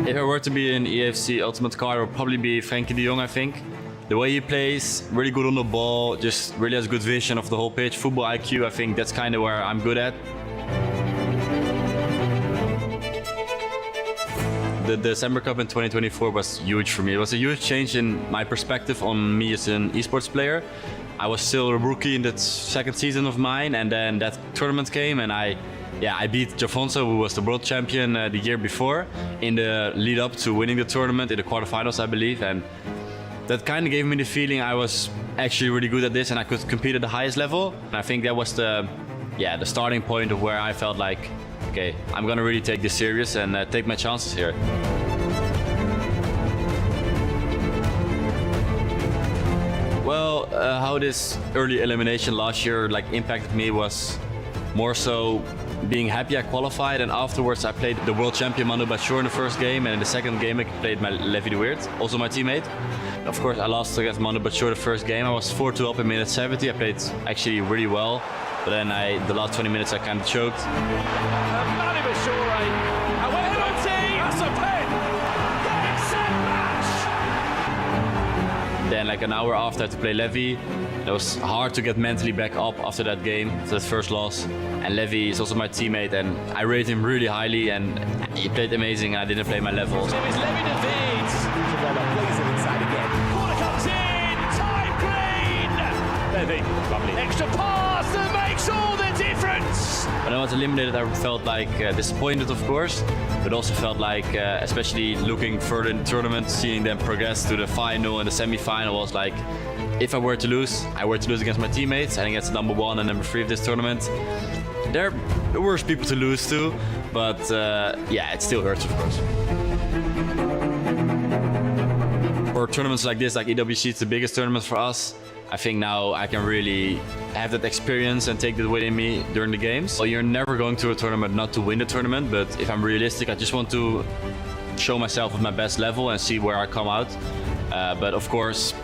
If I were to be an EFC Ultimate card, it would probably be Frankie de Jong, I think. The way he plays, really good on the ball, just really has good vision of the whole pitch. Football IQ, I think that's kind of where I'm good at. The December Cup in 2024 was huge for me. It was a huge change in my perspective on me as an esports player. I was still a rookie in that second season of mine, and then that tournament came, and I beat Jafonso, who was the world champion the year before, in the lead up to winning the tournament in the quarterfinals, I believe. And that kind of gave me the feeling I was actually really good at this and I could compete at the highest level. And I think that was the starting point of where I felt like, okay, I'm gonna really take this serious and take my chances here. Well, how this early elimination last year impacted me was more so being happy I qualified, and afterwards I played the world champion Manu Bachor in the first game, and in the second game I played my Levi de Weert, also my teammate. Of course, I lost against Manu Bachor the first game. I was 4-2 up in minute 70. I played actually really well, but then the last 20 minutes I kind of choked. Manu Bachor, a penalty, that's a pen. Then an hour after I had to play Levi. It was hard to get mentally back up after that game, after that first loss. And Levi is also my teammate, and I rate him really highly, and he played amazing, and I didn't play my level. It's Levi de Weert. Plays it inside again. Corner comes in, time clean. Levi, lovely. Extra pass that makes all the difference. When I was eliminated, I felt disappointed, of course, but also felt especially looking further in the tournament, seeing them progress to the final and the semi-final was if I were to lose, I were to lose against my teammates and against the number 1 and number 3 of this tournament. They're the worst people to lose to, but it still hurts, of course. For tournaments like this, like EWC, it's the biggest tournament for us. I think now I can really have that experience and take that with me during the games. Well, you're never going to a tournament not to win the tournament, but if I'm realistic, I just want to show myself at my best level and see where I come out. But of course,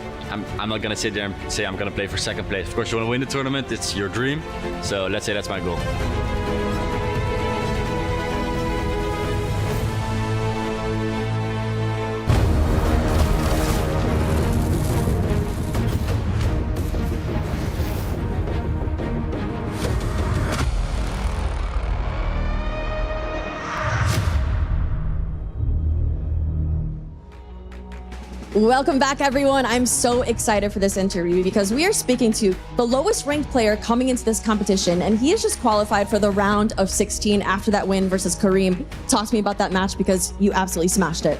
I'm not gonna sit there and say I'm gonna play for second place. Of course, you wanna win the tournament, it's your dream. So let's say that's my goal. Welcome back, everyone. I'm so excited for this interview because we are speaking to the lowest ranked player coming into this competition, and he has just qualified for the round of 16 after that win versus Kareem. Talk to me about that match because you absolutely smashed it.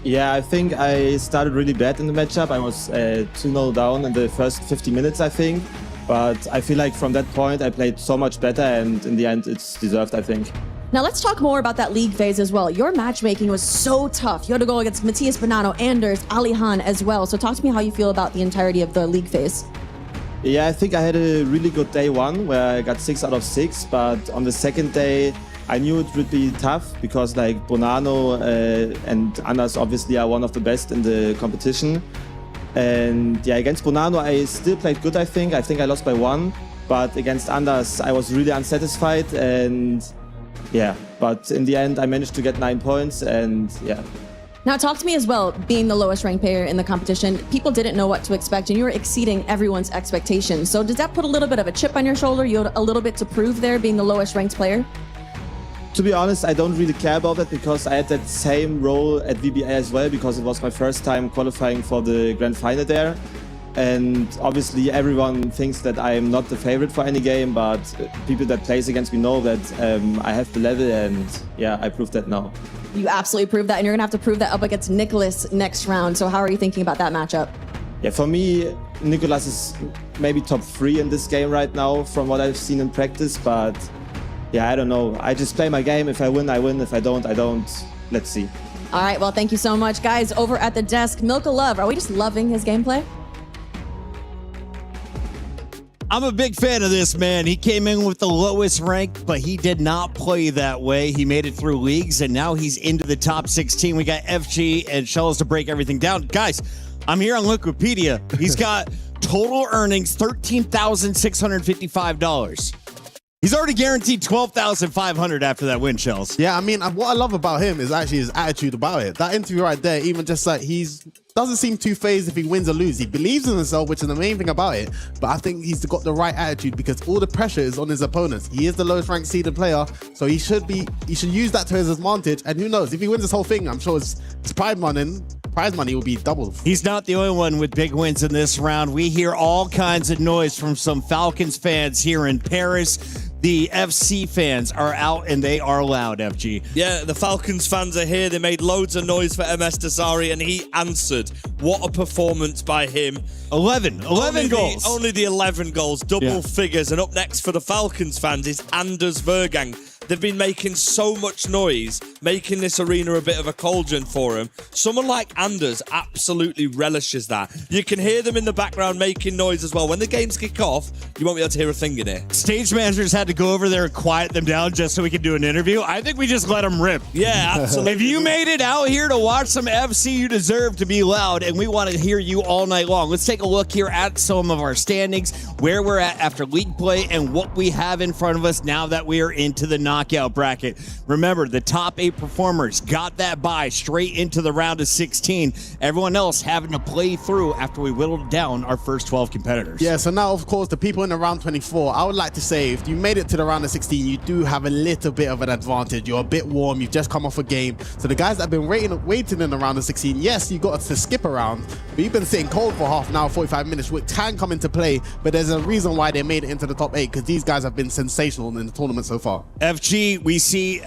Yeah, I think I started really bad in the matchup. I was 2-0 down in the first 50 minutes, I think. But I feel like from that point, I played so much better, and in the end, it's deserved, I think. Now let's talk more about that league phase as well. Your matchmaking was so tough. You had to go against Matthias Bonanno, Anders, Alihan as well. So talk to me how you feel about the entirety of the league phase. Yeah, I think I had a really good day one where I got 6 out of 6, but on the second day, I knew it would be tough because like Bonanno and Anders obviously are one of the best in the competition. And yeah, against Bonanno, I still played good, I think. I think I lost by 1, but against Anders, I was really unsatisfied and yeah, but in the end, I managed to get 9 points and yeah. Now talk to me as well, being the lowest ranked player in the competition, people didn't know what to expect and you were exceeding everyone's expectations. So does that put a little bit of a chip on your shoulder? You had a little bit to prove there, being the lowest ranked player? To be honest, I don't really care about that because I had that same role at VBA as well because it was my first time qualifying for the grand final there. And obviously everyone thinks that I am not the favorite for any game, but people that plays against me know that I have the level and yeah, I proved that now. You absolutely proved that and you're gonna have to prove that up against Nicholas next round. So how are you thinking about that matchup? Yeah, for me, Nicholas is maybe top 3 in this game right now from what I've seen in practice, but yeah, I don't know. I just play my game. If I win, I win. If I don't, I don't. Let's see. All right, well, thank you so much. Guys, over at the desk, Milka Love, are we just loving his gameplay? I'm a big fan of this man. He came in with the lowest rank, but he did not play that way. He made it through leagues, and now he's into the top 16. We got FG and Shells to break everything down. Guys, I'm here on Wikipedia. He's got total earnings $13,655. He's already guaranteed $12,500 after that win, Shells. Yeah, I mean, what I love about him is actually his attitude about it. That interview right there, even just like doesn't seem too phased if he wins or loses. He believes in himself, which is the main thing about it. But I think he's got the right attitude because all the pressure is on his opponents. He is the lowest ranked seeded player, so he should use that to his advantage. And who knows, if he wins this whole thing, I'm sure his prize money will be doubled. He's not the only one with big wins in this round. We hear all kinds of noise from some Falcons fans here in Paris. The FC fans are out and they are loud, FG. Yeah, the Falcons fans are here. They made loads of noise for MS Desari and he answered. What a performance by him. 11 goals. Only the 11 goals, double figures. And up next for the Falcons fans is Anders Vergang. They've been making so much noise, making this arena a bit of a cauldron for him. Someone like Anders absolutely relishes that. You can hear them in the background making noise as well. When the games kick off, you won't be able to hear a thing in here. Stage managers had to go over there and quiet them down just so we could do an interview. I think we just let them rip. Yeah, absolutely. If you made it out here to watch some FC, you deserve to be loud, and we want to hear you all night long. Let's take a look here at some of our standings, where we're at after league play, and what we have in front of us now that we are into the knockout bracket. Remember, the top 8 performers got that bye straight into the round of 16. Everyone else having to play through after we whittled down our first 12 competitors. Yeah, so now, of course, the people in the round 24, I would like to say, if you made it to the round of 16, you do have a little bit of an advantage. You're a bit warm. You've just come off a game. So the guys that have been waiting in the round of 16, yes, you got to skip around, but you've been sitting cold for half an hour, 45 minutes, which can come into play, but there's a reason why they made it into the top 8, because these guys have been sensational in the tournament so far. FG, we see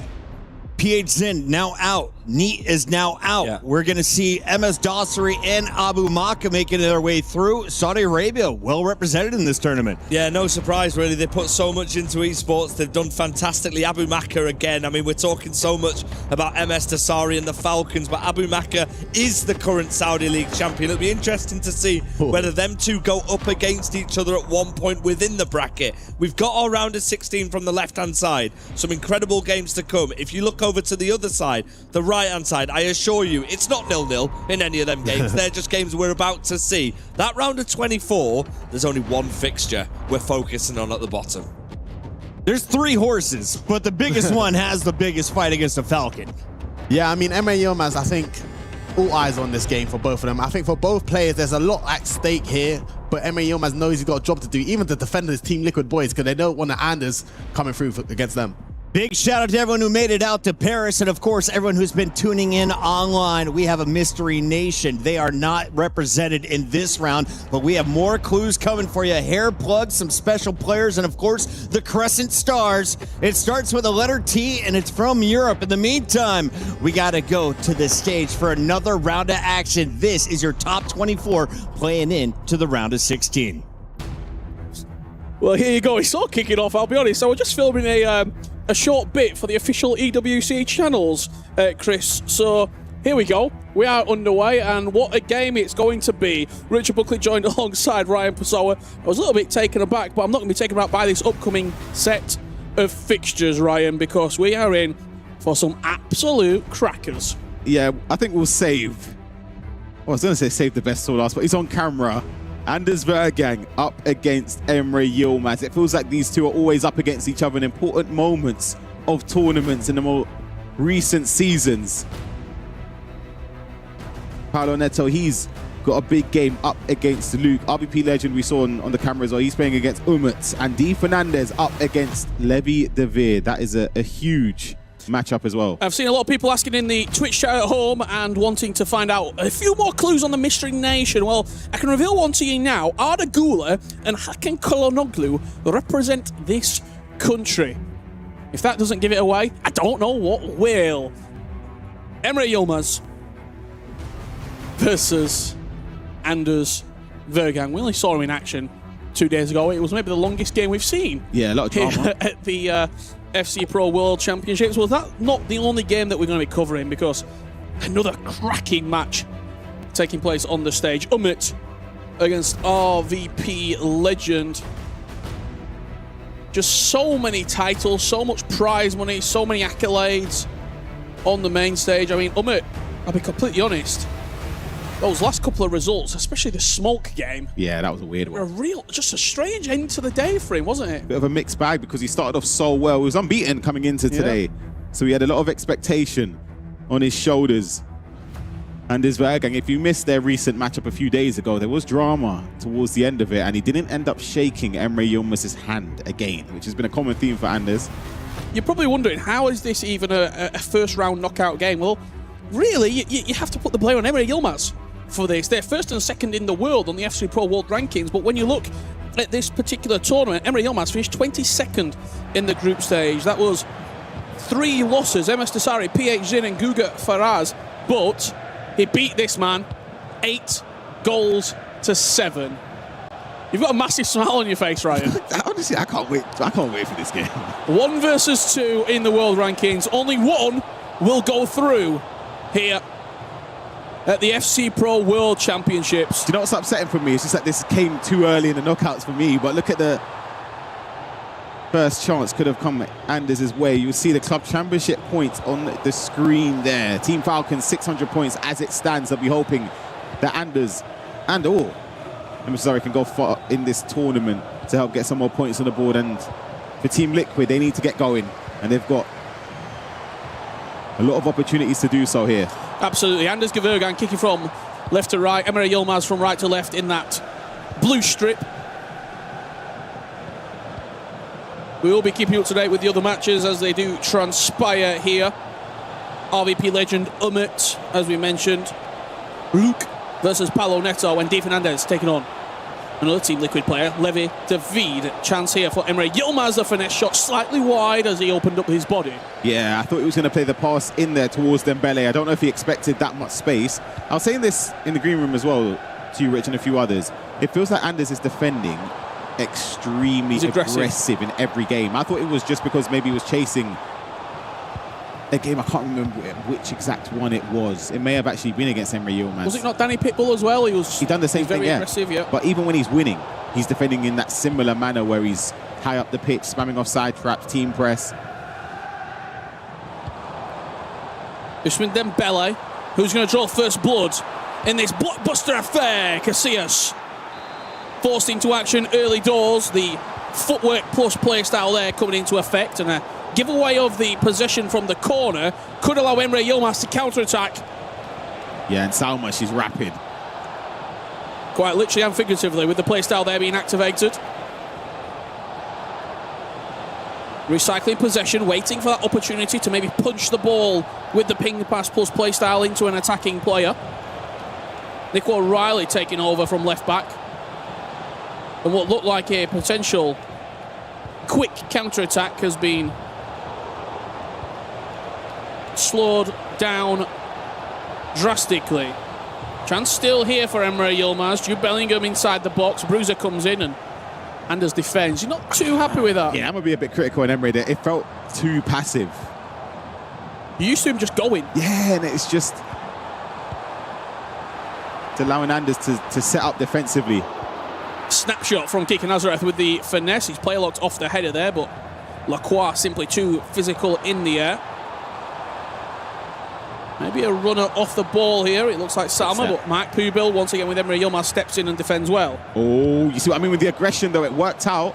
PH Zin now out. Neat is now out. Yeah. We're going to see MS Dossary and Abu Maka making their way through. Saudi Arabia, well represented in this tournament. Yeah, no surprise, really. They put so much into esports. They've done fantastically. Abu Maka again. I mean, we're talking so much about MS Dossary and the Falcons, but Abu Maka is the current Saudi League champion. It'll be interesting to see whether them two go up against each other at one point within the bracket. We've got our round of 16 from the left-hand side. Some incredible games to come. If you look over to the other side, the right-hand side, I assure you, it's not 0-0 in any of them games. They're just games we're about to see. That round of 24, there's only one fixture we're focusing on at the bottom. There's 3 horses, but the biggest one has the biggest fight against a Falcon. Yeah, I mean, Emre Yilmaz, I think all eyes on this game for both of them. I think for both players, there's a lot at stake here, but Emre Yilmaz knows he's got a job to do, even to defend his Team Liquid boys, because they don't want the Anders coming through against them. Big shout out to everyone who made it out to Paris, and of course everyone who's been tuning in online. We have a mystery nation. They are not represented in this round, but we have more clues coming for you. Hair plugs, some special players, and of course the Crescent Stars. It starts with a letter T and it's from Europe. In the meantime, we gotta go to the stage for another round of action. This is your top 24 playing in to the round of 16. Well, here you go. It's all kicking off, I'll be honest. So we're just filming a short bit for the official EWC channels, Chris. So here we go. We are underway, and what a game it's going to be. Richard Buckley joined alongside Ryan Pessoa. I was a little bit taken aback, but I'm not going to be taken aback by this upcoming set of fixtures, Ryan, because we are in for some absolute crackers. Yeah, I think we'll save. Well, I was going to say save the best till last, but he's on camera. Anders Vergang up against Emre Yilmaz. It feels like these two are always up against each other in important moments of tournaments in the more recent seasons. Paolo Neto, he's got a big game up against Luke. RVP legend we saw on the camera as well. He's playing against Umut. And D. Fernandez up against Levi De Veer. That is a huge matchup as well. I've seen a lot of people asking in the Twitch chat at home and wanting to find out a few more clues on the Mystery Nation. Well, I can reveal one to you now. Arda Güler and Hakan Çalhanoğlu represent this country. If that doesn't give it away, I don't know what will. Emre Yilmaz versus Anders Vergang. We only saw him in action 2 days ago. It was maybe the longest game we've seen. Yeah, a lot of drama. At the FC Pro World Championships. Well, that's not the only game that we're going to be covering, because another cracking match taking place on the stage. Umut against RVP legend. Just so many titles, so much prize money, so many accolades on the main stage. I mean, Umut, I'll be completely honest, those last couple of results, especially the smoke game. Yeah, that was a weird one. Just a strange end to the day for him, wasn't it? Bit of a mixed bag, because he started off so well. He was unbeaten coming into today. So he had a lot of expectation on his shoulders. And Anders Vergang, if you missed their recent matchup a few days ago, there was drama towards the end of it, and he didn't end up shaking Emre Yilmaz's hand again, which has been a common theme for Anders. You're probably wondering, how is this even a first round knockout game? Well, really, you have to put the blame on Emre Yilmaz for this. They're first and second in the world on the FC Pro World Rankings, but when you look at this particular tournament, Emre Yilmaz finished 22nd in the group stage. That was 3 losses, MS Desari, PH Zin and Guga Faraz, but he beat this man 8-7. You've got a massive smile on your face, Ryan. Honestly, I can't wait for this game. 1 versus 2 in the world rankings. Only one will go through here at the FC Pro World Championships. Do you know what's upsetting for me? It's just that this came too early in the knockouts for me, but look at the first chance could have come Anders' way. You'll see the club championship points on the screen there. Team Falcons 600 points as it stands. They'll be hoping that Anders and all Sorry, can go far in this tournament to help get some more points on the board. And for Team Liquid, they need to get going, and they've got a lot of opportunities to do so here. Absolutely. Anders Vergang kicking from left to right. Emre Yilmaz from right to left in that blue strip. We will be keeping you up to date with the other matches as they do transpire here. RVP legend Umut, as we mentioned. Luke versus Paolo Neto, and D. Fernandez taking on another Team Liquid player, Levi De Veer. Chance here for Emre Yilmaz. The finesse shot slightly wide as he opened up his body. Yeah, I thought he was going to play the pass in there towards Dembele. I don't know if he expected that much space. I was saying this in the green room as well to you, Rich, and a few others. It feels like Anders is defending extremely aggressive in every game. I thought it was just because maybe he was chasing a game. I can't remember which exact one it was. It may have actually been against Emre Yilmaz. Was it not Danny Pitbull as well? He done the same thing, very aggressive, yeah. But even when he's winning, he's defending in that similar manner where he's high up the pitch, spamming off side traps, team press. Usman Dembele, who's going to draw first blood in this blockbuster affair. Casillas forced into action early doors. The footwork plus play style there coming into effect, and a giveaway of the possession from the corner could allow Emre Yilmaz to counter-attack. Yeah, and Salma, she's rapid. Quite literally and figuratively, with the play style there being activated. Recycling possession, waiting for that opportunity to maybe punch the ball with the ping pass plus play style into an attacking player. Nick O'Reilly taking over from left back. And what looked like a potential quick counter-attack has been slowed down drastically. Chance still here for Emre Yilmaz. Jude Bellingham inside the box. Bruiser comes in and Anders defends. You're not too happy with that? Yeah, I'm going to be a bit critical on Emre there. It felt too passive. You used to him just going. Yeah, and it's just allowing Anders to set up defensively. Snapshot from Kike Nazareth with the finesse. He's play locked off the header there, but Lacroix simply too physical in the air. Maybe a runner off the ball here. It looks like Salma, but Mark Pubil once again with Emre Yilmaz steps in and defends well. Oh, you see what I mean with the aggression though? It worked out.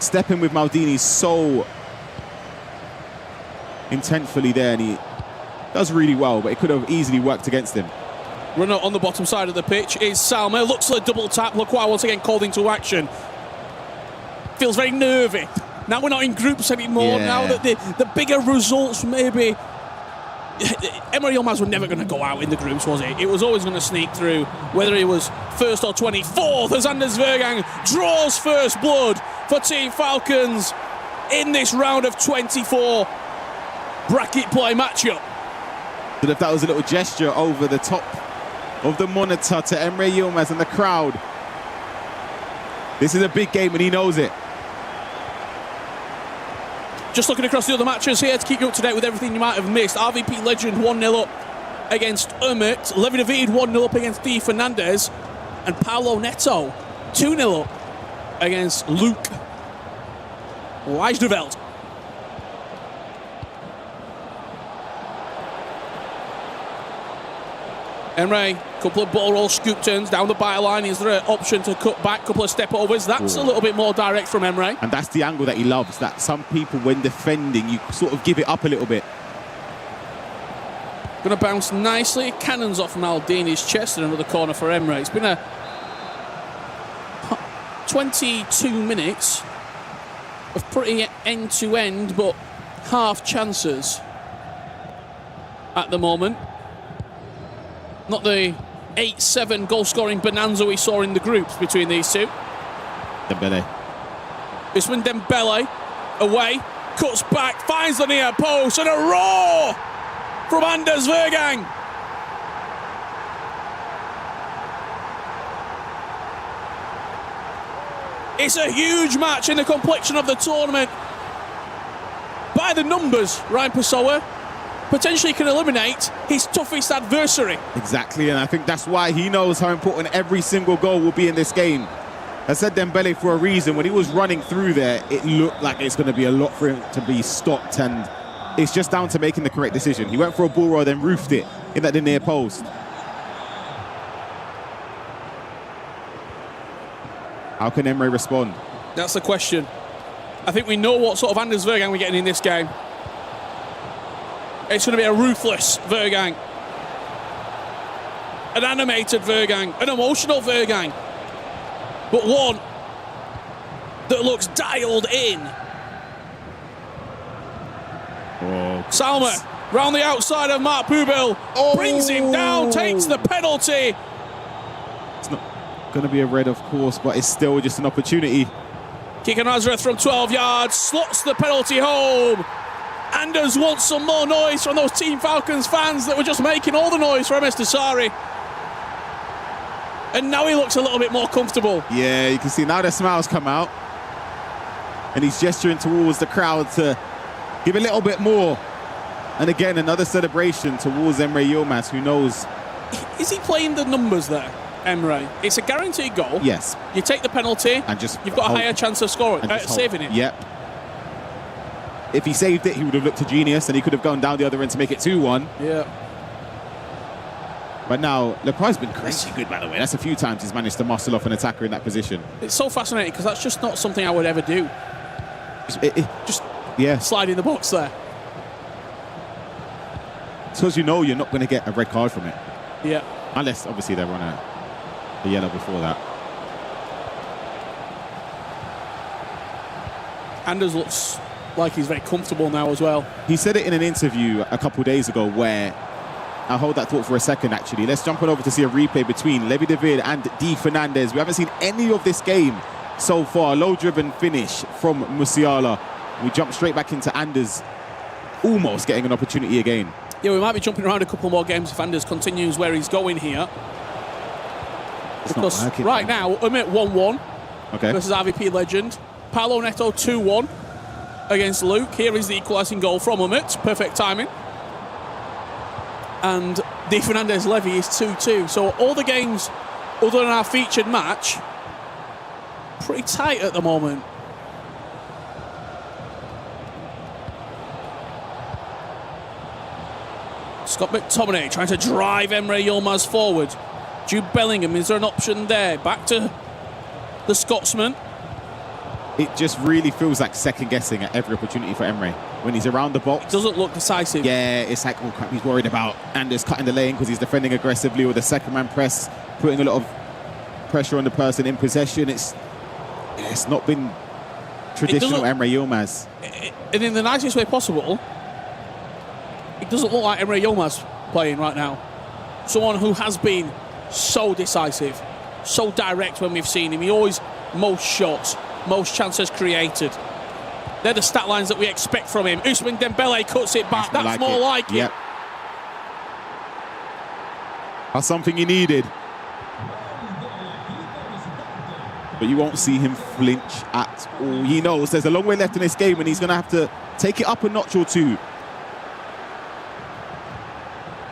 Stepping with Maldini so intentfully there, and he does really well, but it could have easily worked against him. Runner on the bottom side of the pitch is Salma. Looks like a double tap. Lacroix once again called into action. Feels very nervy. Now we're not in groups anymore. Yeah. Now that the bigger results maybe... Emre Yilmaz was never going to go out in the groups, was it? It was always going to sneak through, whether he was first or 24th, as Anders Vergang draws first blood for Team Falcons in this round of 24 bracket play matchup. But if that was a little gesture over the top of the monitor to Emre Yilmaz and the crowd, this is a big game and he knows it. Just looking across the other matches here to keep you up to date with everything you might have missed. RVP Legend 1-0 up against Umit. Levi David 1-0 up against Di Fernandez. And Paulo Neto 2-0 up against Luke Leijsdeveld. Emre, couple of ball roll scoop turns down the byline. Is there an option to cut back? Couple of step overs. That's a little bit more direct from Emre. And that's the angle that he loves, that some people, when defending, you sort of give it up a little bit. Going to bounce nicely. Cannons off Maldini's chest and another corner for Emre. It's been a 22 minutes of pretty end-to-end, but half chances at the moment. Not the 8-7 goal-scoring bonanza we saw in the groups between these two. Dembele. Usman Dembele away, cuts back, finds the near post, and a roar from Anders Vergang. It's a huge match in the complexion of the tournament. By the numbers, Ryan Pessoa potentially can eliminate his toughest adversary. Exactly, and I think that's why he knows how important every single goal will be in this game. I said Dembele for a reason. When he was running through there, it looked like it's going to be a lot for him to be stopped, and it's just down to making the correct decision. He went for a ball roll, then roofed it in at the near post. How can Emre respond? That's the question. I think we know what sort of Anders Vergang we're getting in this game. It's going to be a ruthless Vergang. An animated Vergang. An emotional Vergang. But one that looks dialed in. Oh, Salma, round the outside of Mark Pubil. Brings him down, takes the penalty. It's not going to be a red, of course, but it's still just an opportunity. Kike Nazareth from 12 yards, slots the penalty home. Anders wants some more noise from those Team Falcons fans that were just making all the noise for MS Dasari. And now he looks a little bit more comfortable. Yeah, you can see now the smiles come out. And he's gesturing towards the crowd to give a little bit more. And again, another celebration towards Emre Yilmaz, who knows. Is he playing the numbers there, Emre? It's a guaranteed goal. Yes. You take the penalty, and just you've got a higher chance of scoring, saving it. Yep. If he saved it, he would have looked a genius, and he could have gone down the other end to make it 2-1. Yeah. But now, Lacroix's been crazy good, by the way. That's a few times he's managed to muscle off an attacker in that position. It's so fascinating, because that's just not something I would ever do. Just slide in the box there. Because you know you're not going to get a red card from it. Yeah. Unless, obviously, they're on a yellow before that. Anders looks like he's very comfortable now as well. He said it in an interview a couple days ago where, I'll hold that thought for a second actually. Let's jump on over to see a replay between Levi David and Di Fernandez. We haven't seen any of this game so far. Low-driven finish from Musiala. We jump straight back into Anders almost getting an opportunity again. Yeah, we might be jumping around a couple more games if Anders continues where he's going here. Because right now, I'm at 1-1. versus RVP legend. Paolo Neto 2-1 against Luke. Here is the equalising goal from Umut. Perfect timing. And Di Fernandez Levy is 2-2. So all the games other than our featured match, pretty tight at the moment. Scott McTominay trying to drive Emre Yilmaz forward. Jude Bellingham, is there an option there? Back to the Scotsman. It just really feels like second guessing at every opportunity for Emre. When he's around the box. It doesn't look decisive. Yeah, it's like, oh crap, he's worried about Anders cutting the lane because he's defending aggressively, or the second man press, putting a lot of pressure on the person in possession. It's not been traditional Emre Yilmaz. And in the nicest way possible, it doesn't look like Emre Yilmaz playing right now. Someone who has been so decisive, so direct when we've seen him. He always most shots, most chances created. They're the stat lines that we expect from him. Ousmane Dembele cuts it back. That's more like it. Yep. That's something he needed. But you won't see him flinch at all. He knows there's a long way left in this game and he's going to have to take it up a notch or two.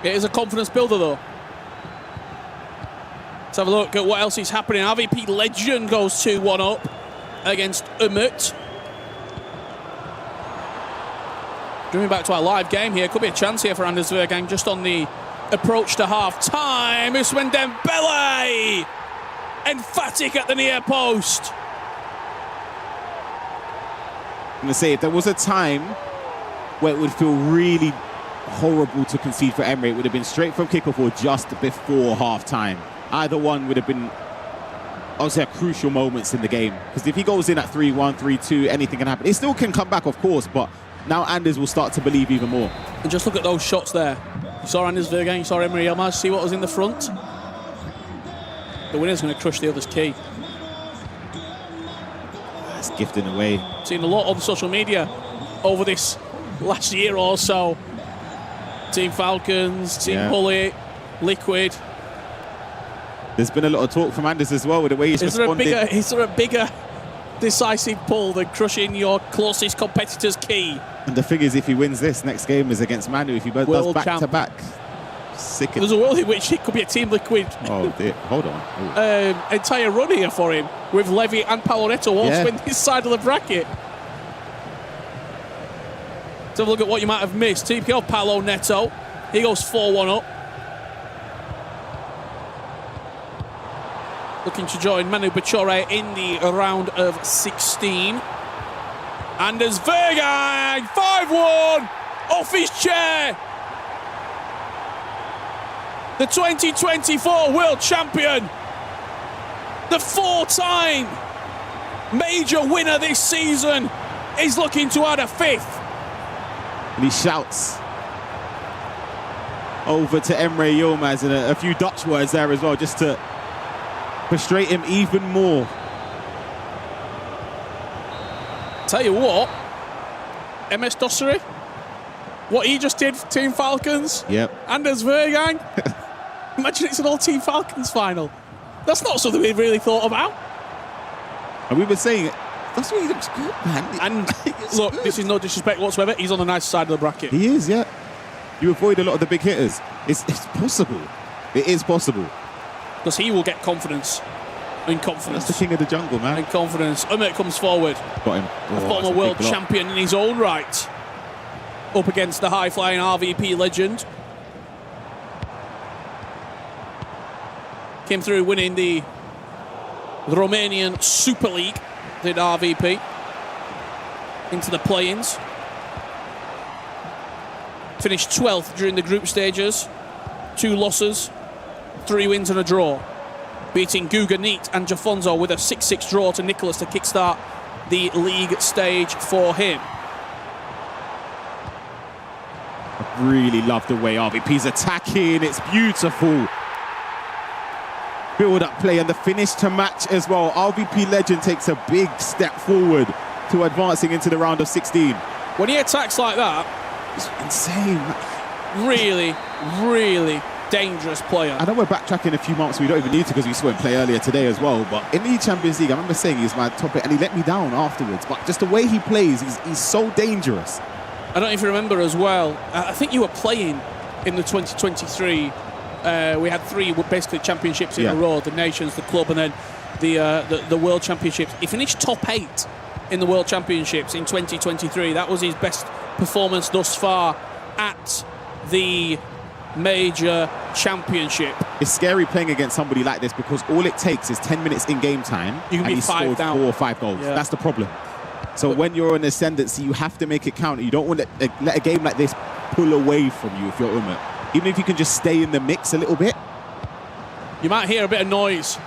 It is a confidence builder, though. Let's have a look at what else is happening. RVP legend goes 2-1 up against Umut. Coming back to our live game here. Could be a chance here for Anders Vergang just on the approach to half-time. Ousmane Dembele! Emphatic at the near post. I'm going to say, if there was a time where it would feel really horrible to concede for Emre, it would have been straight from kickoff or just before half-time. Either one would have been, obviously, crucial moments in the game. Because if he goes in at 3-1, 3-2, anything can happen. It still can come back, of course, but now Anders will start to believe even more. And just look at those shots there. You saw Anders Vergang, you saw Emre Yilmaz, see what was in the front? The winner's going to crush the other's key. That's gifting away. Seen a lot on social media over this last year or so. Team Falcons, Team Hully, Liquid. There's been a lot of talk from Anders as well with the way he's responded. Is there a bigger decisive pull than crushing your closest competitor's key? And the thing is, if he wins this, next game is against Manu. If he does back-to-back, sick. There's a world in which it could be a Team Liquid. Oh, dear. Hold on. Entire run here for him, with Levy and Paolo Neto all spin this side of the bracket. Let's have a look at what you might have missed. TPO Paolo Neto. He goes 4-1 up. Looking to join Manu Bachore in the round of 16. Anders Vergang, 5-1, off his chair. The 2024 World Champion. The 4-time major winner this season is looking to add a 5th. And he shouts over to Emre Yilmaz and a few Dutch words there as well, just to frustrate him even more. Tell you what, MS Dosseri, what he just did for Team Falcons. Yep. Anders Vergang. Imagine it's an all Team Falcons final. That's not something we really thought about. And we've been saying it. That's why he looks good, man. And look, this is no disrespect whatsoever. He's on the nice side of the bracket. He is, yeah. You avoid a lot of the big hitters. It's possible. It is possible. Because he will get confidence. In confidence. That's the king of the jungle, man. In confidence. Umut comes forward. Got him. A former world champion in his own right. Up against the high-flying RVP legend. Came through winning the Romanian Super League. Did RVP. Into the play-ins. Finished 12th during the group stages. 2 losses. 3 wins and a draw. Beating Guga Neat and Jafonzo with a 6-6 draw to Nicholas to kickstart the league stage for him. I really love the way RVP's attacking. It's beautiful. Build-up play and the finish to match as well. RVP legend takes a big step forward to advancing into the round of 16. When he attacks like that, it's insane. Really, really dangerous player. I know we're backtracking a few months. We don't even need to because we saw him play earlier today as well. But in the Champions League, I remember saying he's my top pick, and he let me down afterwards. But just the way he plays, he's so dangerous. I don't know if you remember as well. I think you were playing in the 2023. We had 3 basically championships in a row: the Nations, the club, and then the World Championships. He finished top 8 in the World Championships in 2023. That was his best performance thus far at the major championship. It's scary playing against somebody like this because all it takes is 10 minutes in game time you can and be he 5 scored down. 4 or 5 goals. Yeah. That's the problem. So when you're on ascendancy, you have to make it count. You don't want to let a game like this pull away from you if you're Umut. Even if you can just stay in the mix a little bit. You might hear a bit of noise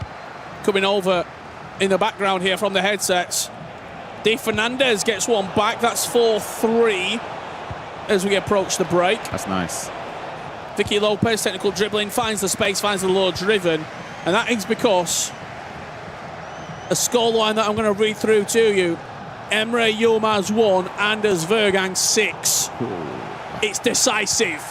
coming over in the background here from the headsets. De Fernandez gets one back. That's 4-3 as we approach the break. That's nice. Vicky Lopez, technical dribbling, finds the space, finds the low driven. And that is because a scoreline that I'm going to read through to you. Emre Yilmaz 1, Anders Vergang 6. It's decisive.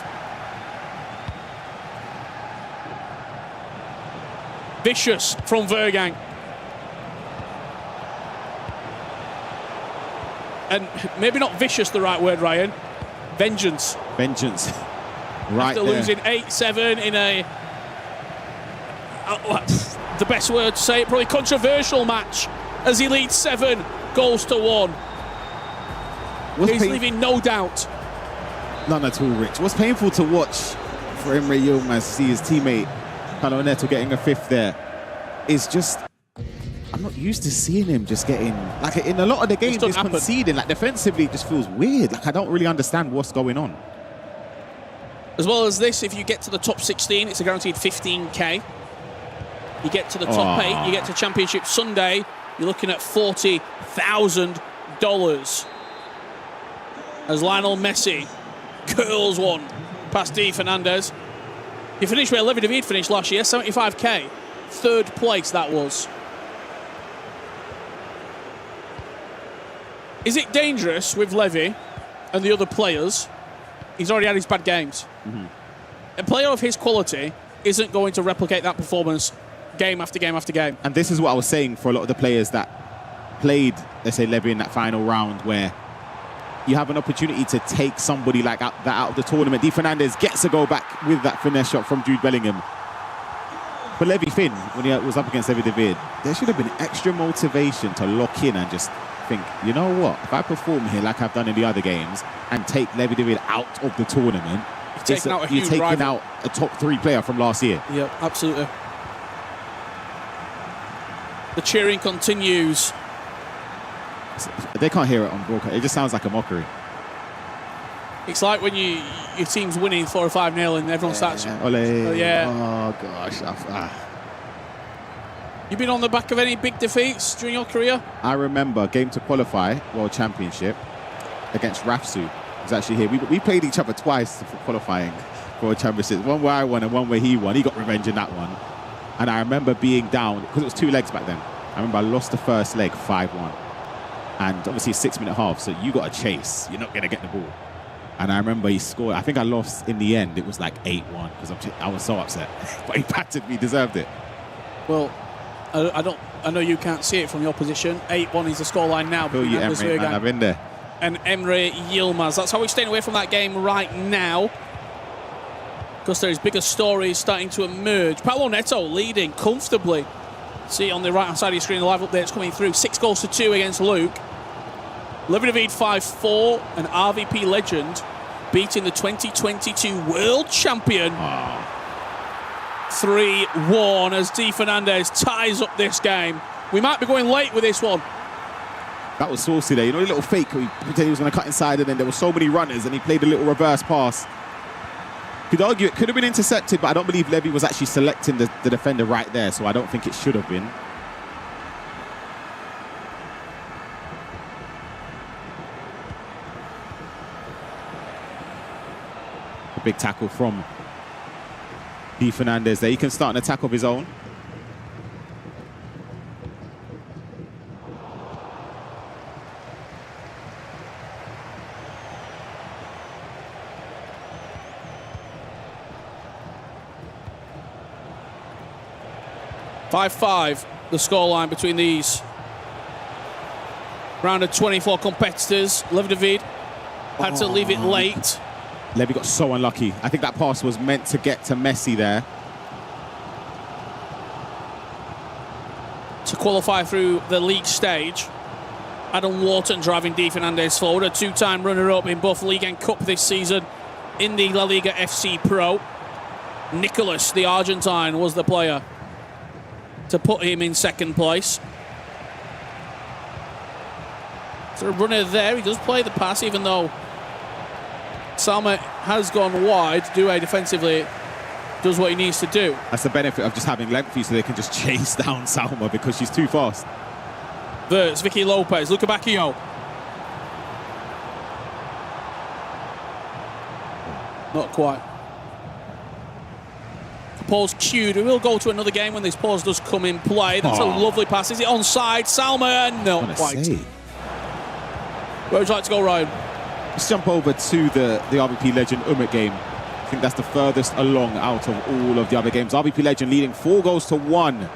Vicious from Vergang. And maybe not vicious the right word, Ryan. Vengeance. Vengeance. Right After there. losing 8-7 in a... the best word to say it, probably controversial match as he leads 7 goals to 1. He's leaving no doubt. None at all, Rich. What's painful to watch for Emre Yilmaz, see his teammate Carlo Neto getting a 5th there, is just... I'm not used to seeing him just getting... Like, in a lot of the games, he's conceding. Like, defensively, it just feels weird. Like, I don't really understand what's going on. As well as this, if you get to the top 16, it's a guaranteed 15k. You get to the top 8, you get to Championship Sunday, you're looking at $40,000. As Lionel Messi curls one past De Fernandez. You finished where Levi David finished last year, 75k. 3rd place that was. Is it dangerous with Levy and the other players? He's already had his bad games. A player of his quality isn't going to replicate that performance game after game after game. And this is what I was saying for a lot of the players that played, let's say, Levy in that final round, where you have an opportunity to take somebody like that out of the tournament. De Fernandez gets a goal back with that finesse shot from Jude Bellingham. For Levy Finn, when he was up against Levi David, there should have been extra motivation to lock in and just think, you know what, if I perform here like I've done in the other games and take Levi David out of the tournament, you're taking out a top 3 player from last year. Yep, absolutely. The cheering continues. They can't hear it on broadcast. It just sounds like a mockery. It's like when your team's winning 4 or 5-0 and everyone starts... Ole. Yeah. Oh, gosh. You been on the back of any big defeats during your career? I remember a game to qualify World Championship against Rafsu. It was actually here. We played each other twice for qualifying for World Championship. One where I won and one where he won. He got revenge in that one. And I remember being down, because it was 2 legs back then. I remember I lost the first leg 5-1. And obviously 6-minute half, so you got to chase. You're not going to get the ball. And I remember he scored. I think I lost in the end. It was like 8-1 because I was so upset. But he battered me, deserved it. Well, I know you can't see it from your position. 8-1 is the scoreline now. Feel you, Emre, man, I've been there. And Emre Yilmaz. That's how we're staying away from that game right now. Because there is bigger stories starting to emerge. Paolo Neto leading comfortably. See on the right-hand side of your screen, the live updates coming through. 6-2 against Luke. Levi David 5-4, an RVP legend, beating the 2022 world champion. 3-1 as De Fernandez ties up this game. We might be going late with this one. That was saucy there. You know, a little fake. He pretended he was going to cut inside, and then there were so many runners, and he played a little reverse pass. Could argue it could have been intercepted, but I don't believe Levy was actually selecting the defender right there, so I don't think it should have been. A big tackle from De Fernandez there. He can start an attack of his own. 5-5, the scoreline between these round of 24 competitors. Levy David had to leave it late. Levy got so unlucky. I think that pass was meant to get to Messi there. To qualify through the league stage, Adam Wharton driving D. Fernandez forward, a two-time runner-up in both League and Cup this season in the La Liga FC Pro. Nicolas, the Argentine, was the player to put him in second place. So a runner there, he does play the pass, even though Salma has gone wide. Doué defensively does what he needs to do. That's the benefit of just having lengthy, so they can just chase down Salma because she's too fast. Verts, Vicky Lopez, Luca Bacchio. Not quite. Pause cued. We will go to another game when this pause does come in play. That's a lovely pass. Is it onside? Salma, no, quite. Where would you like to go, Ryan? Let's jump over to the RBP Legend Umut game. I think that's the furthest along out of all of the other games. RBP Legend leading 4-1.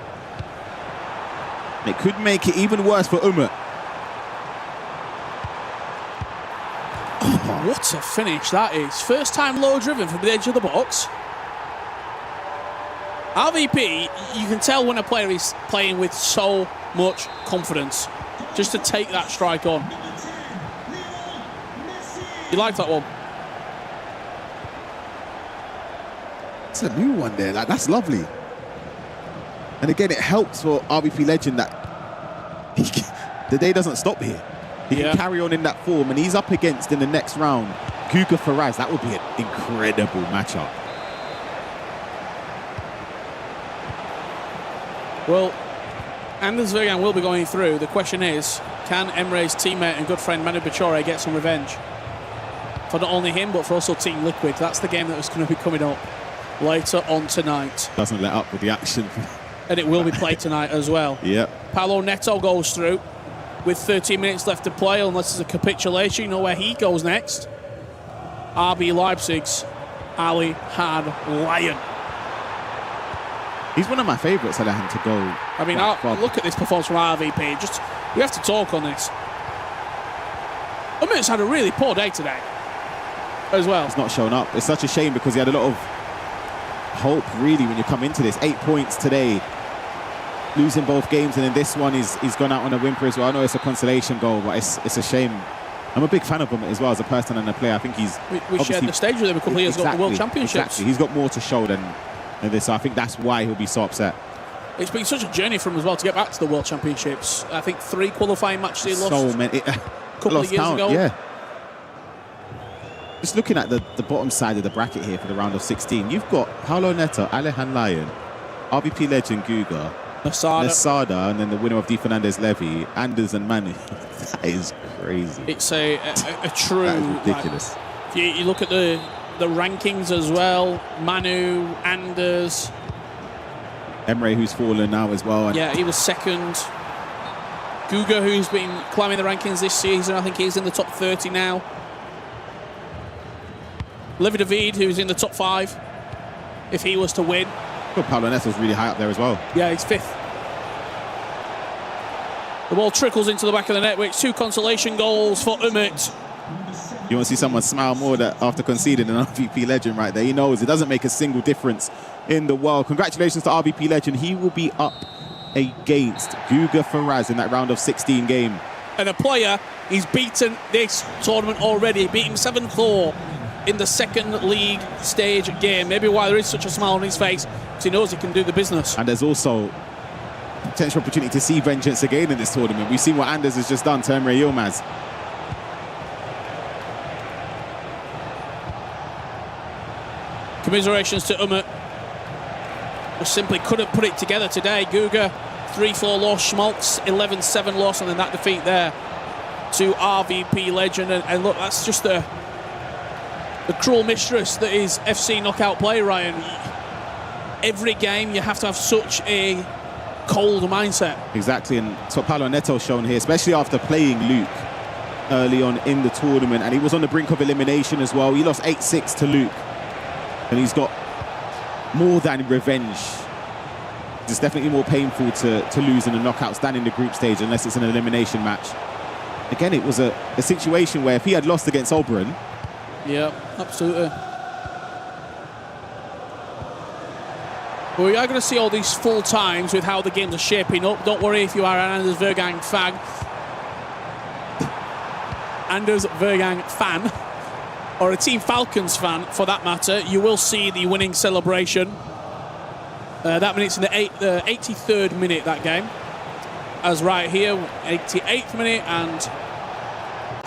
It could make it even worse for Umut. Oh, what a finish that is. First time low driven from the edge of the box. RVP, you can tell when a player is playing with so much confidence just to take that strike on. You like that one? It's a new one there. Like, that's lovely. And again, it helps for RBP Legend that the day doesn't stop here. He can carry on in that form, and he's up against in the next round Guga Faraz. That would be an incredible matchup. Well, Anders Vergan will be going through. The question is, can Emre's teammate and good friend Manu Bachore get some revenge? For not only him, but for also Team Liquid. That's the game that is going to be coming up later on tonight. Doesn't let up with the action. And it will be played tonight as well. Yep. Paulo Neto goes through with 13 minutes left to play, unless it's a capitulation. You know where he goes next. RB Leipzig's Ali Had Lion. He's one of my favourites, Alahan, to go. I mean, look at this performance from RVP. Just, we have to talk on this. Umut's had a really poor day today as well. He's not shown up. It's such a shame because he had a lot of hope, really, when you come into this. 8 points today, losing both games, and then this one he's gone out on a whimper as well. I know it's a consolation goal, but it's a shame. I'm a big fan of him as well as a person and a player. I think he's we shared the stage with him a couple of years ago at the World Championships. Exactly. He's got more to show than this, so I think that's why he'll be so upset. It's been such a journey for him as well to get back to the World Championships. I think 3 qualifying matches he lost so many, a couple of years ago. Yeah. Just looking at the bottom side of the bracket here for the round of 16, you've got Paulo Neto, Alejan Lion, RBP Legend Guga, Nasada, and then the winner of D. Fernandez Levy, Anders and Manu. That is crazy. It's a true... That is ridiculous. Like, you look at the rankings as well. Manu, Anders. Emre, who's fallen now as well. And yeah, he was second. Guga, who's been climbing the rankings this season. I think he's in the top 30 now. Levy David, who's in the top 5, if he was to win. Well, Paulo Neto's really high up there as well. Yeah, he's 5th. The ball trickles into the back of the net, which 2 consolation goals for Umut. You want to see someone smile more after conceding an RBP Legend right there. He knows it doesn't make a single difference in the world. Congratulations to RBP Legend. He will be up against Guga Faraz in that round of 16 game. And a player, he's beaten this tournament already. Beat him 7-4 in the second league stage game. Maybe why there is such a smile on his face, because he knows he can do the business. And there's also potential opportunity to see vengeance again in this tournament. We've seen what Anders has just done to Emre Yilmaz. Commiserations to Umut. Just simply couldn't put it together today. Guga, 3-4 loss. Schmaltz, 11-7 loss, and then that defeat there to RVP Legend. And look, that's just the cruel mistress that is FC knockout play, Ryan. Every game you have to have such a cold mindset. Exactly, and that's what Paulo Neto's shown here, especially after playing Luke early on in the tournament, and he was on the brink of elimination as well. He lost 8-6 to Luke, and he's got more than revenge it's definitely more painful to lose in the knockouts than in the group stage, unless it's an elimination match. Again, it was a situation where if he had lost against Oberon... Yeah, absolutely. Well, we are going to see all these full times with how the games are shaping up. Don't worry if you are an Anders Vergang fan. Anders Vergang fan, or a Team Falcons fan for that matter, you will see the winning celebration. That minute's in the 83rd minute, that game. As right here, 88th minute, and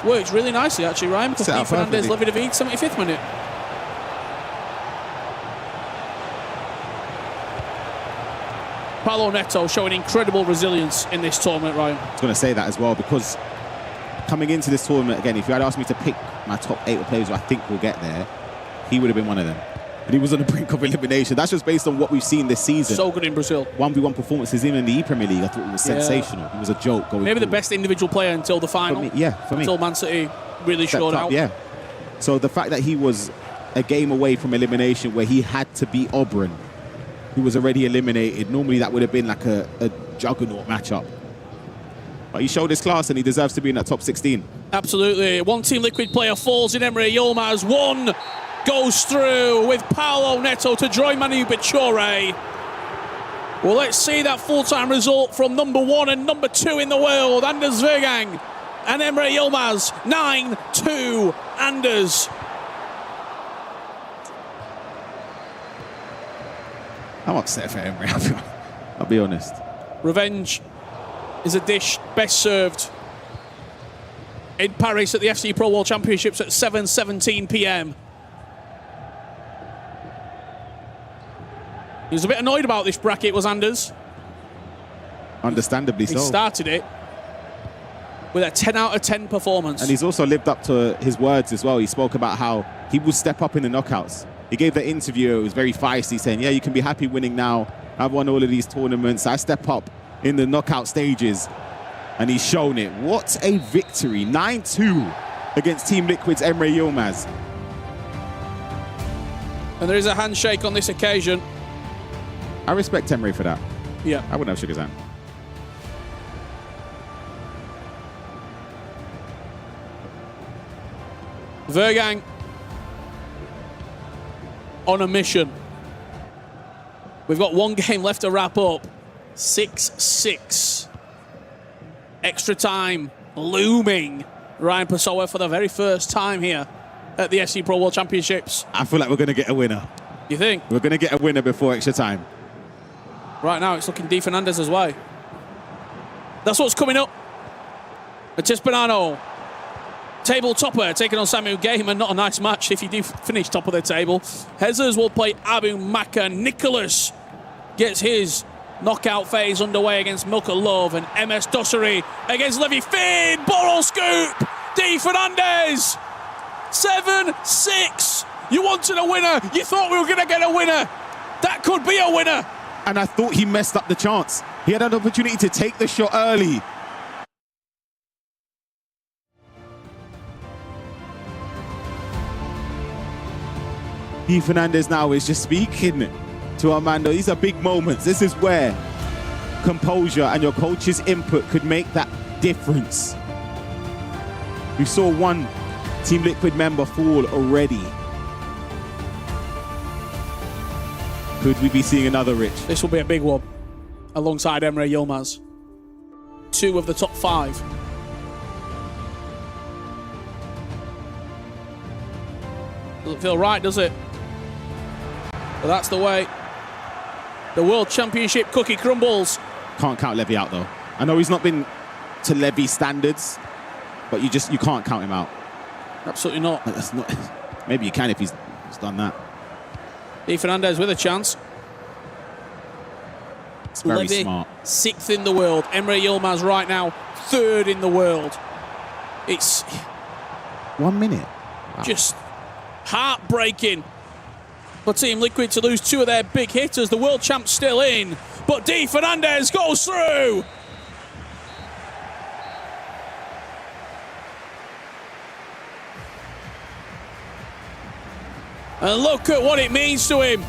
works really nicely actually, Ryan, because Di Fernandez, Levi David, 75th minute. Paulo Neto showing incredible resilience in this tournament, Ryan. I was going to say that as well, because coming into this tournament, again, if you had asked me to pick my top 8 of players who I think will get there, he would have been one of them. And he was on the brink of elimination. That's just based on what we've seen this season. So good in Brazil. 1v1 performances even in the E-Premier League, I thought it was sensational. It was a joke going Maybe forward. the best individual player until the final. For me. Until Man City really showed out. Yeah. So the fact that he was a game away from elimination where he had to beat Oberon, who was already eliminated, normally that would have been like a juggernaut matchup. But he showed his class and he deserves to be in that top 16. Absolutely. One Team Liquid player falls in Emre Yilmaz. One goes through with Paulo Neto to join Manu Bichore. Well, let's see that full-time result from number 1 and number 2 in the world, Anders Vergang and Emre Yilmaz. 9-2 Anders. I'm upset for Emre, I'll be honest. Revenge is a dish best served in Paris at the FC Pro World Championships at 7:17 p.m. He was a bit annoyed about this bracket, was Anders. Understandably so. He started it with a 10 out of 10 performance. And he's also lived up to his words as well. He spoke about how he will step up in the knockouts. He gave the interview, it was very feisty, saying, yeah, you can be happy winning now. I've won all of these tournaments. I step up in the knockout stages. And he's shown it. What a victory. 9-2 against Team Liquid's Emre Yilmaz. And there is a handshake on this occasion. I respect Emre for that. Yeah. I wouldn't have shook his hand. Vergang on a mission. We've got one game left to wrap up. 6-6. Extra time looming. Ryan Pessoa for the very first time here at the FC Pro World Championships. I feel like we're going to get a winner. You think? We're going to get a winner before extra time. Right now it's looking Di Fernandez way. That's what's coming up. Matis Bonanno, table topper, taking on Samu Gaiman. Not a nice match if you do finish top of the table. Hezers will play Abu Maka. Nicholas gets his knockout phase underway against Milka Love, and MS Dossery against Levi Finn. Boro scoop. Di Fernandez. 7-6. You wanted a winner. You thought we were going to get a winner. That could be a winner. And I thought he messed up the chance. He had an opportunity to take the shot early. Di Fernandez now is just speaking to Armando. These are big moments. This is where composure and your coach's input could make that difference. We saw one Team Liquid member fall already. Could we be seeing another, Rich? This will be a big one alongside Emre Yilmaz. 2 of the top 5. Doesn't feel right, does it? But that's the way the World Championship cookie crumbles. Can't count Levy out though. I know he's not been to Levy standards, but you can't count him out. Absolutely not. That's not. Maybe you can if he's done that. Di Fernandez with a chance. It's very Levy, smart. 6th in the world. Emre Yilmaz right now 3rd in the world. It's 1 minute. just heartbreaking for Team Liquid to lose 2 of their big hitters. The world champ's still in, but Di Fernandez goes through. And look at what it means to him.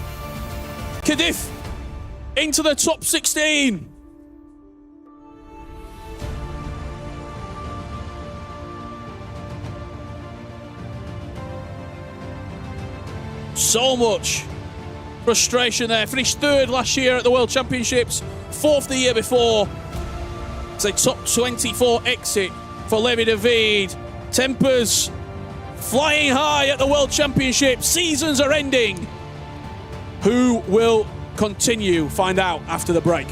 Cadif into the top 16. So much frustration there. Finished third last year at the World Championships, fourth the year before. It's a top 24 exit for Levi David. Tempers flying high at the World Championship. Seasons are ending. Who will continue? Find out after the break.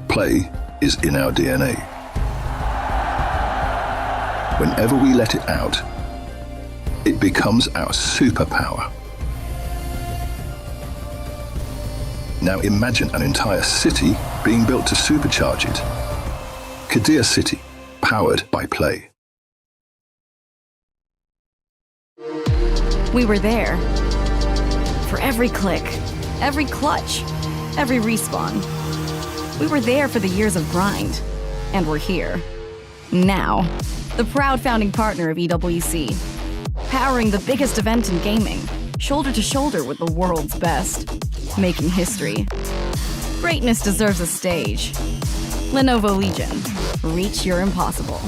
Play is in our DNA. Whenever we let it out, it becomes our superpower. Now imagine an entire city being built to supercharge it. Kadir City, powered by play. We were there. For every click, every clutch, every respawn. We were there for the years of grind, and we're here. Now, the proud founding partner of EWC, powering the biggest event in gaming, shoulder to shoulder with the world's best, making history. Greatness deserves a stage. Lenovo Legion, reach your impossible.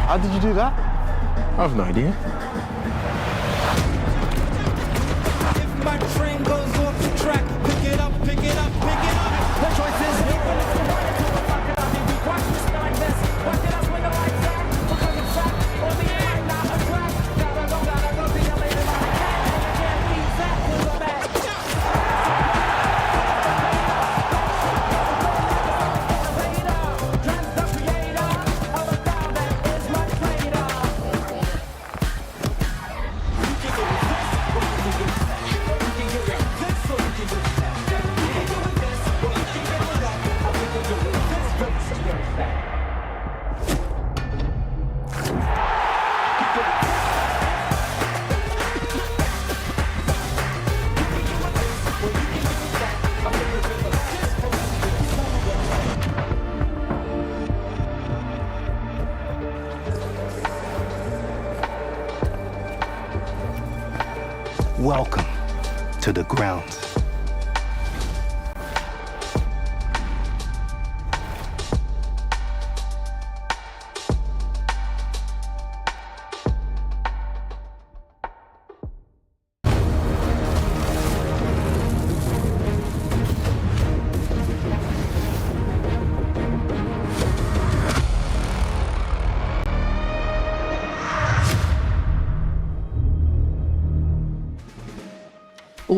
How did you do that? I have no idea. If my train goes off the track, pick it up, pick it up, pick it up. The choice is watch this like this. Watch it up when the lights out. Because it's fat on the air, not a track. Gotta go, be a lady like a cat. And I can't leave that to the back. Welcome to the grounds.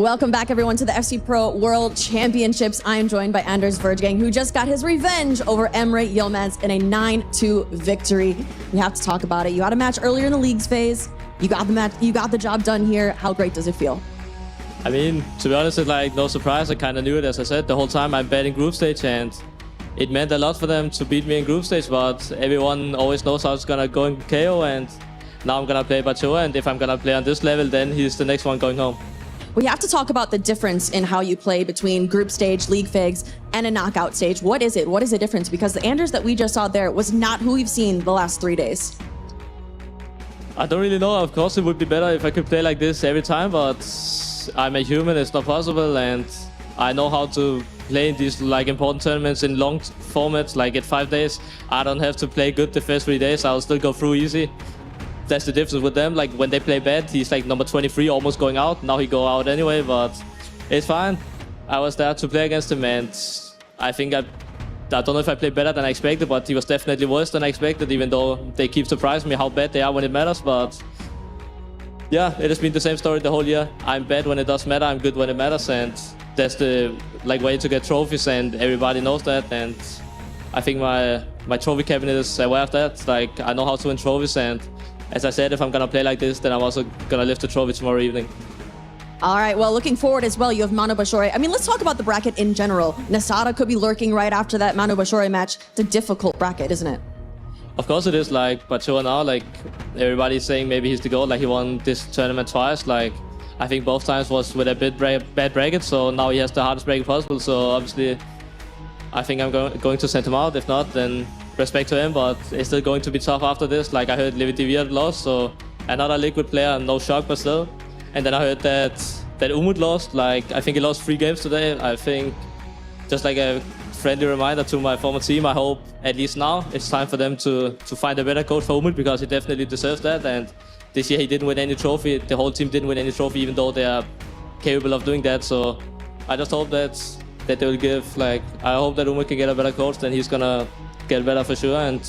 Welcome back, everyone, to the FC Pro World Championships. I am joined by Anders Verjgang, who just got his revenge over Emre Yilmaz in a 9-2 victory. We have to talk about it. You had a match earlier in the league's phase. You got the match. You got the job done here. How great does it feel? I mean, to be honest, it's like no surprise. I kind of knew it, as I said, the whole time I'm betting group stage, and it meant a lot for them to beat me in group stage, but everyone always knows how it's gonna go in KO, and now I'm gonna play Bachoa, and if I'm gonna play on this level, then he's the next one going home. We have to talk about the difference in how you play between group stage, league phase, and a knockout stage. What is it? What is the difference? Because the Anders that we just saw there was not who we've seen the last 3 days. I don't really know. Of course, it would be better if I could play like this every time, but I'm a human. It's not possible, and I know how to play in these like important tournaments in long formats, like at 5 days. I don't have to play good the first 3 days. I'll still go through easy. That's the difference with them. Like when they play bad, he's like number 23, almost going out. Now he go out anyway, but it's fine. I was there to play against him, and I think I don't know if I played better than I expected, but he was definitely worse than I expected, even though they keep surprising me how bad they are when it matters. But yeah, it has been the same story the whole year. I'm bad when it does matter, I'm good when it matters, and that's the like way to get trophies, and everybody knows that. And I think my trophy cabinet is aware of that. Like I know how to win trophies, and as I said, if I'm gonna play like this, then I'm also gonna lift the trophy tomorrow evening. All right, well, looking forward as well, you have Manu Bashore. I mean, let's talk about the bracket in general. Nasada could be lurking right after that Manu Bashore match. It's a difficult bracket, isn't it? Of course it is. Like Bachoa now, like everybody's saying maybe he's the GOAT. Like he won this tournament twice. Like I think both times was with a bad bracket, so now he has the hardest bracket possible. So obviously, I think I'm going to send him out. If not, then respect to him, but it's still going to be tough after this. Like I heard Levi Divier lost, so another liquid player, no shock, but still. And then I heard that Umut lost. Like I think he lost 3 games today. I think just like a friendly reminder to my former team, I hope at least now it's time for them to find a better coach for Umut, because he definitely deserves that. And this year he didn't win any trophy. The whole team didn't win any trophy, even though they are capable of doing that. So I just hope that they will give, like, I hope that Umut can get a better coach, then he's gonna get better for sure. And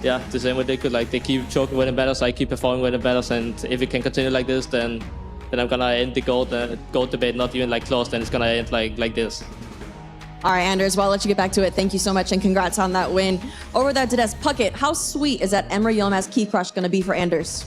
yeah, the same way they could, like, they keep choking when it matters, I keep performing when it matters, and if it can continue like this, then I'm gonna end the GOAT debate, not even like close, then it's gonna end like this. All right, Anders, well, I'll let you get back to it. Thank you so much, and congrats on that win. Over that, Dedes Puckett, how sweet is that Emre Yilmaz key crush gonna be for Anders?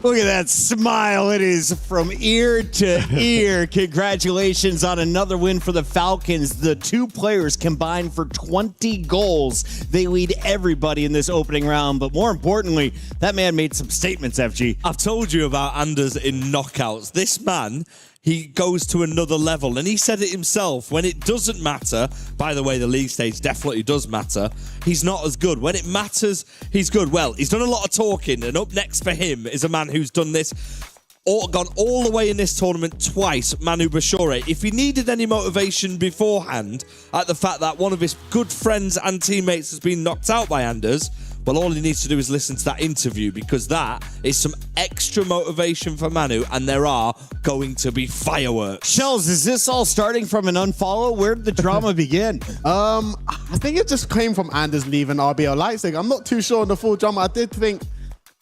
Look at that smile. It is from ear to ear. Congratulations on another win for the Falcons. The 2 players combined for 20 goals. They lead everybody in this opening round, but more importantly, that man made some statements, FG. I've told you about Anders in knockouts. This man, he goes to another level, and he said it himself. When it doesn't matter, by the way, the league stage definitely does matter, he's not as good. When it matters, he's good. Well, he's done a lot of talking, and up next for him is a man who's done this, gone all the way in this tournament twice, Manu Bashore. If he needed any motivation beforehand at the fact that one of his good friends and teammates has been knocked out by Anders, well, all he needs to do is listen to that interview, because that is some extra motivation for Manu, and there are going to be fireworks. Shells, is this all starting from an unfollow? Where did the drama begin? I think it just came from Anders leaving RBL Leipzig. I'm not too sure on the full drama. I did think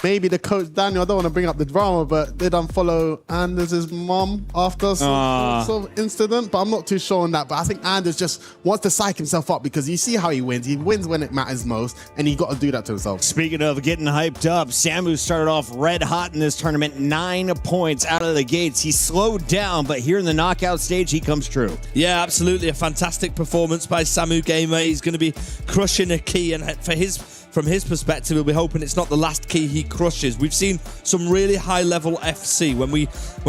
maybe the coach Daniel, I don't want to bring up the drama, but did unfollow Anders' mom after some sort of incident, but I'm not too sure on that. But I think Anders just wants to psych himself up, because you see how he wins. He wins when it matters most, and he got to do that to himself. Speaking of getting hyped up, Samu started off red hot in this tournament, 9 points out of the gates. He slowed down, but here in the knockout stage, he comes true. Yeah, absolutely. A fantastic performance by Samu Gamer. He's going to be crushing a key, and from his perspective, we'll be hoping it's not the last key he crushes. We've seen some really high-level FC. When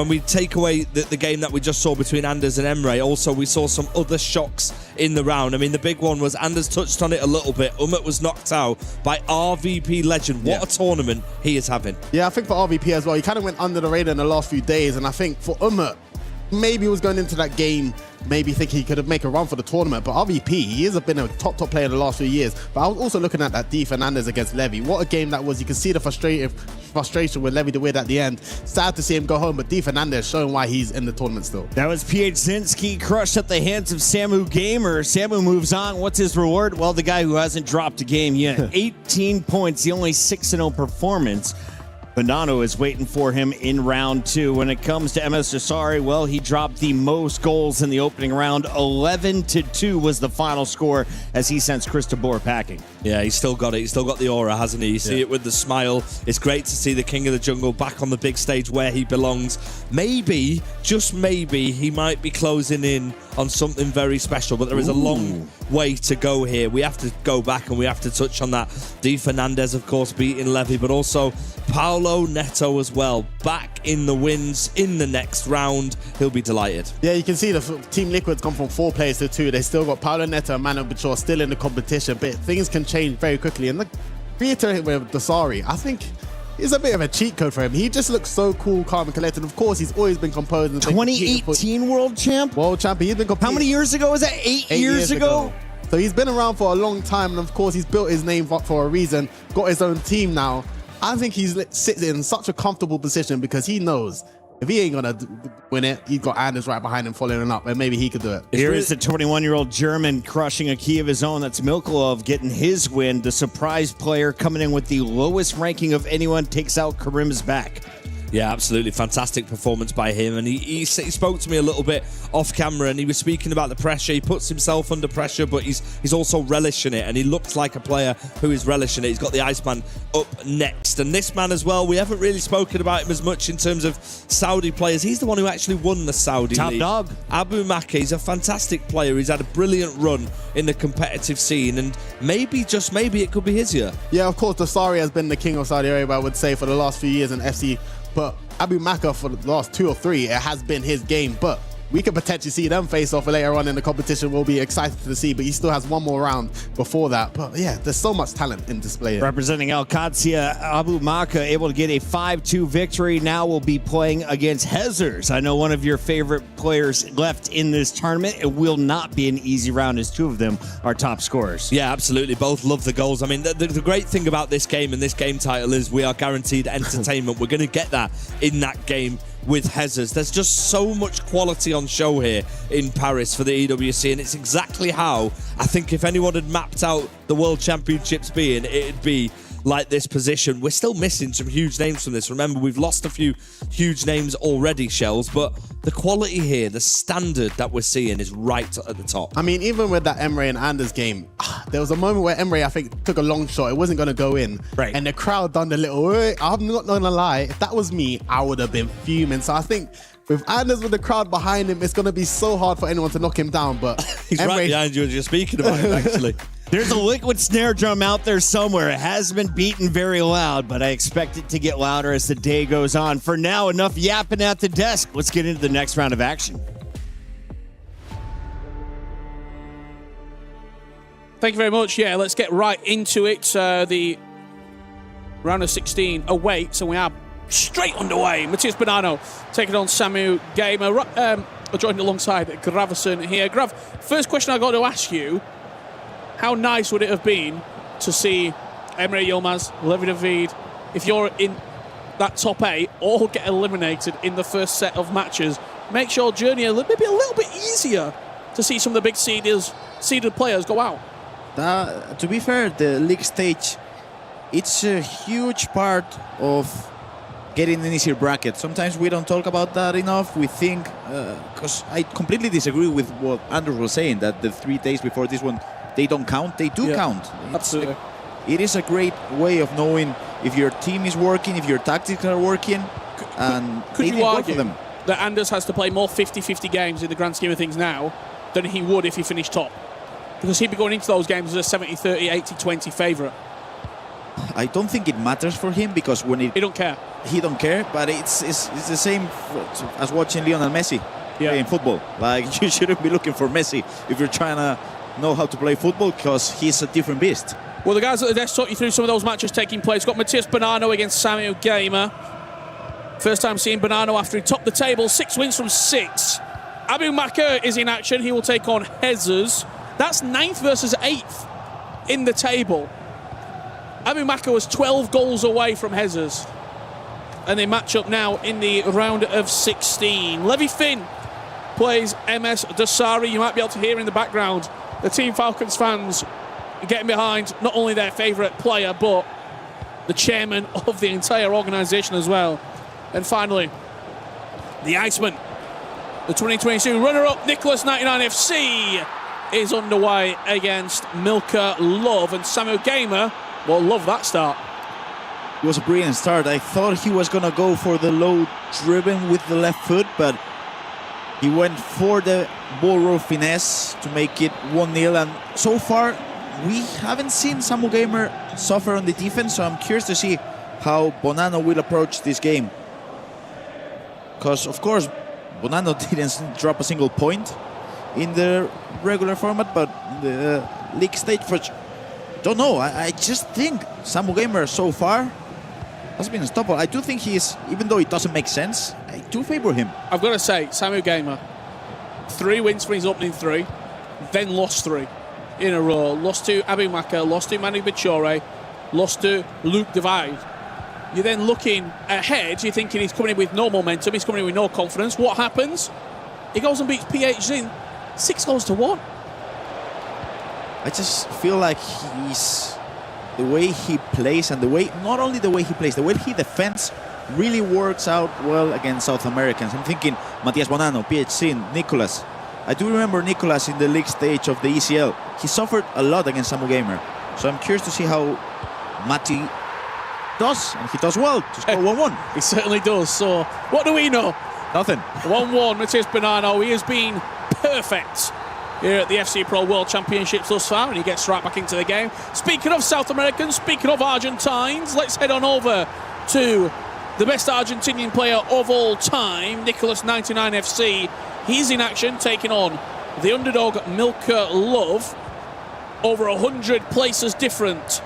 we take away the game that we just saw between Anders and Emre, also we saw some other shocks in the round. I mean, the big one was Anders touched on it a little bit. Umut was knocked out by RVP legend. What a tournament he is having. Yeah, I think for RVP as well, he kind of went under the radar in the last few days, and I think for Umut, maybe he was going into that game, maybe think he could make a run for the tournament, but RVP, he has been a top player in the last few years. But I was also looking at that D Fernandez against Levy. What a game that was. You can see the frustration with Levy DeWitt at the end. Sad to see him go home, but D Fernandez showing why he's in the tournament still. That was PH Zinski crushed at the hands of Samu Gamer. Samu moves on. What's his reward? Well, the guy who hasn't dropped a game yet. 18 points, the only 6-0 performance. Bonanno is waiting for him in round 2. When it comes to MS Dasari, well, he dropped the most goals in the opening round. 11-2 was the final score as he sends Chris Tabor packing. Yeah, he's still got it. He's still got the aura, hasn't he? You see it with the smile. It's great to see the King of the Jungle back on the big stage where he belongs. Maybe, just maybe, he might be closing in on something very special, but there is a long way to go here. We have to go back and we have to touch on that. Di Fernandez, of course, beating Levy, but also Paulo Neto as well, back in the wins in the next round. He'll be delighted. Yeah, you can see the Team Liquid's gone from 4 players to 2. They still got Paulo Neto and Manu Bachor still in the competition, but things can change very quickly. And reiterate with Dasari, I think it's a bit of a cheat code for him. He just looks so cool, calm, and collected. Of course, he's always been composed. And 2018 world champ? World champion. He's been competing. How many years ago was that? 8 years ago? So he's been around for a long time, and of course, he's built his name up for a reason, got his own team now. I think he's sits in such a comfortable position because he knows if he ain't gonna win it, he's got Anders right behind him following him up, and maybe he could do it. Here is the 21-year-old German crushing a key of his own. That's Milkolov getting his win. The surprise player coming in with the lowest ranking of anyone takes out Karim's back. Yeah, absolutely. Fantastic performance by him. And he spoke to me a little bit off camera, and he was speaking about the pressure. He puts himself under pressure, but he's also relishing it. And he looks like a player who is relishing it. He's got the Iceman up next. And this man as well, we haven't really spoken about him as much in terms of Saudi players. He's the one who actually won the Saudi Top League. dog. Abu Maka, he's a fantastic player. He's had a brilliant run in the competitive scene. And maybe, just maybe, it could be his year. Yeah, of course, Dasari has been the king of Saudi Arabia, I would say, for the last few years in FC. But Abu Maka, for the last 2 or 3, it has been his game. But we could potentially see them face off later on in the competition. We'll be excited to see, but he still has one more round before that. But yeah, there's so much talent in display here. Representing Al Qadsiya, Abu Maka able to get a 5-2 victory. Now we'll be playing against Hezers. I know one of your favorite players left in this tournament. It will not be an easy round as 2 of them are top scorers. Yeah, absolutely. Both love the goals. I mean, the great thing about this game and this game title is we are guaranteed entertainment. We're going to get that in that game with Hezers. There's just so much quality on show here in Paris for the EWC, and it's exactly how I think if anyone had mapped out the World Championships being, it'd be like this position. We're still missing some huge names from this. Remember, we've lost a few huge names already, Shells, but the quality here, the standard that we're seeing is right at the top. I mean, even with that Emre and Anders game, there was a moment where Emre, I think, took a long shot. It wasn't going to go in. Right. And the crowd done the little, I'm not going to lie, if that was me, I would have been fuming. So I think with Anders with the crowd behind him, it's going to be so hard for anyone to knock him down. But He's Emre, right behind you as you're speaking about it, actually. There's a liquid snare drum out there somewhere. It hasn't been beaten very loud, but I expect it to get louder as the day goes on. For now, enough yapping at the desk. Let's get into the next round of action. Thank you very much. Yeah, let's get right into it. The round of 16 awaits, and we are straight underway. Matthias Bonanno taking on Samu Gamer, joined alongside Gravison here. Grav, first question I got to ask you, how nice would it have been to see Emre Yilmaz, Levi David, if you're in that top 8, all get eliminated in the first set of matches? Makes your journey maybe a little bit easier to see some of the big seeded players go out. To be fair, the league stage, it's a huge part of getting an easier bracket. Sometimes we don't talk about that enough. We think, because I completely disagree with what Andrew was saying, that the 3 days before this one, they don't count. They do count. Absolutely. It is a great way of knowing if your team is working, if your tactics are working, and could they you work argue for them. that Anders has to play more 50-50 games in the grand scheme of things now than he would if he finished top? Because he'd be going into those games as a 70-30, 80-20 favourite. I don't think it matters for him because when he don't care. He don't care, but it's the same as watching Lionel Messi playing football. Like, you shouldn't be looking for Messi if you're trying to know how to play football, because he's a different beast. Well, the guys at the desk talk you through some of those matches taking place. Got Matthias Bonanno against Samu Gamer. First time seeing Bonanno after he topped the table, 6 wins from 6. Abu Maka is in action. He will take on Hezers. That's 9th versus 8th in the table. Abu Maka was 12 goals away from Hezers. And they match up now in the round of 16. Levi Finn plays MS Dasari. You might be able to hear in the background the Team Falcons fans getting behind not only their favourite player, but the chairman of the entire organisation as well. And finally, the Iceman, the 2022 runner-up, Nicholas 99 FC, is underway against Milka Love. And Samu Gamer will love that start. It was a brilliant start. I thought he was going to go for the low driven with the left foot, but he went for the ball roll finesse to make it 1-0. And so far, we haven't seen Samu Gamer suffer on the defense, so I'm curious to see how Bonanno will approach this game. Because, of course, Bonanno didn't drop a single point in the regular format, but the league stage, for don't know. I just think Samu Gamer so far has been unstoppable. I do think he's, even though it doesn't make sense, I do favor him. I've got to say, Samu Gamer, 3 wins for his opening 3, then lost 3 in a row. Lost to Abu Maka, lost to Manu Bichore, lost to Luke Divide. You're then looking ahead, you're thinking he's coming in with no momentum, he's coming in with no confidence. What happens? He goes and beats PHZ 6-1. I just feel like he's, the way he plays and the way, not only the way he plays, the way he defends really works out well against South Americans. I'm thinking Matias Bonanno, PHC, Nicolas. I do remember Nicolas in the league stage of the ECL. He suffered a lot against Samu Gamer. So I'm curious to see how Mati does, and he does well to score 1-1. He certainly does. So what do we know? Nothing. 1-1, Matias Bonanno. He has been perfect here at the FC Pro World Championships thus far, and he gets right back into the game. Speaking of South Americans, speaking of Argentines, let's head on over to the best Argentinian player of all time, Nicholas 99 FC. He's in action, taking on the underdog Milka Love. Over 100 places different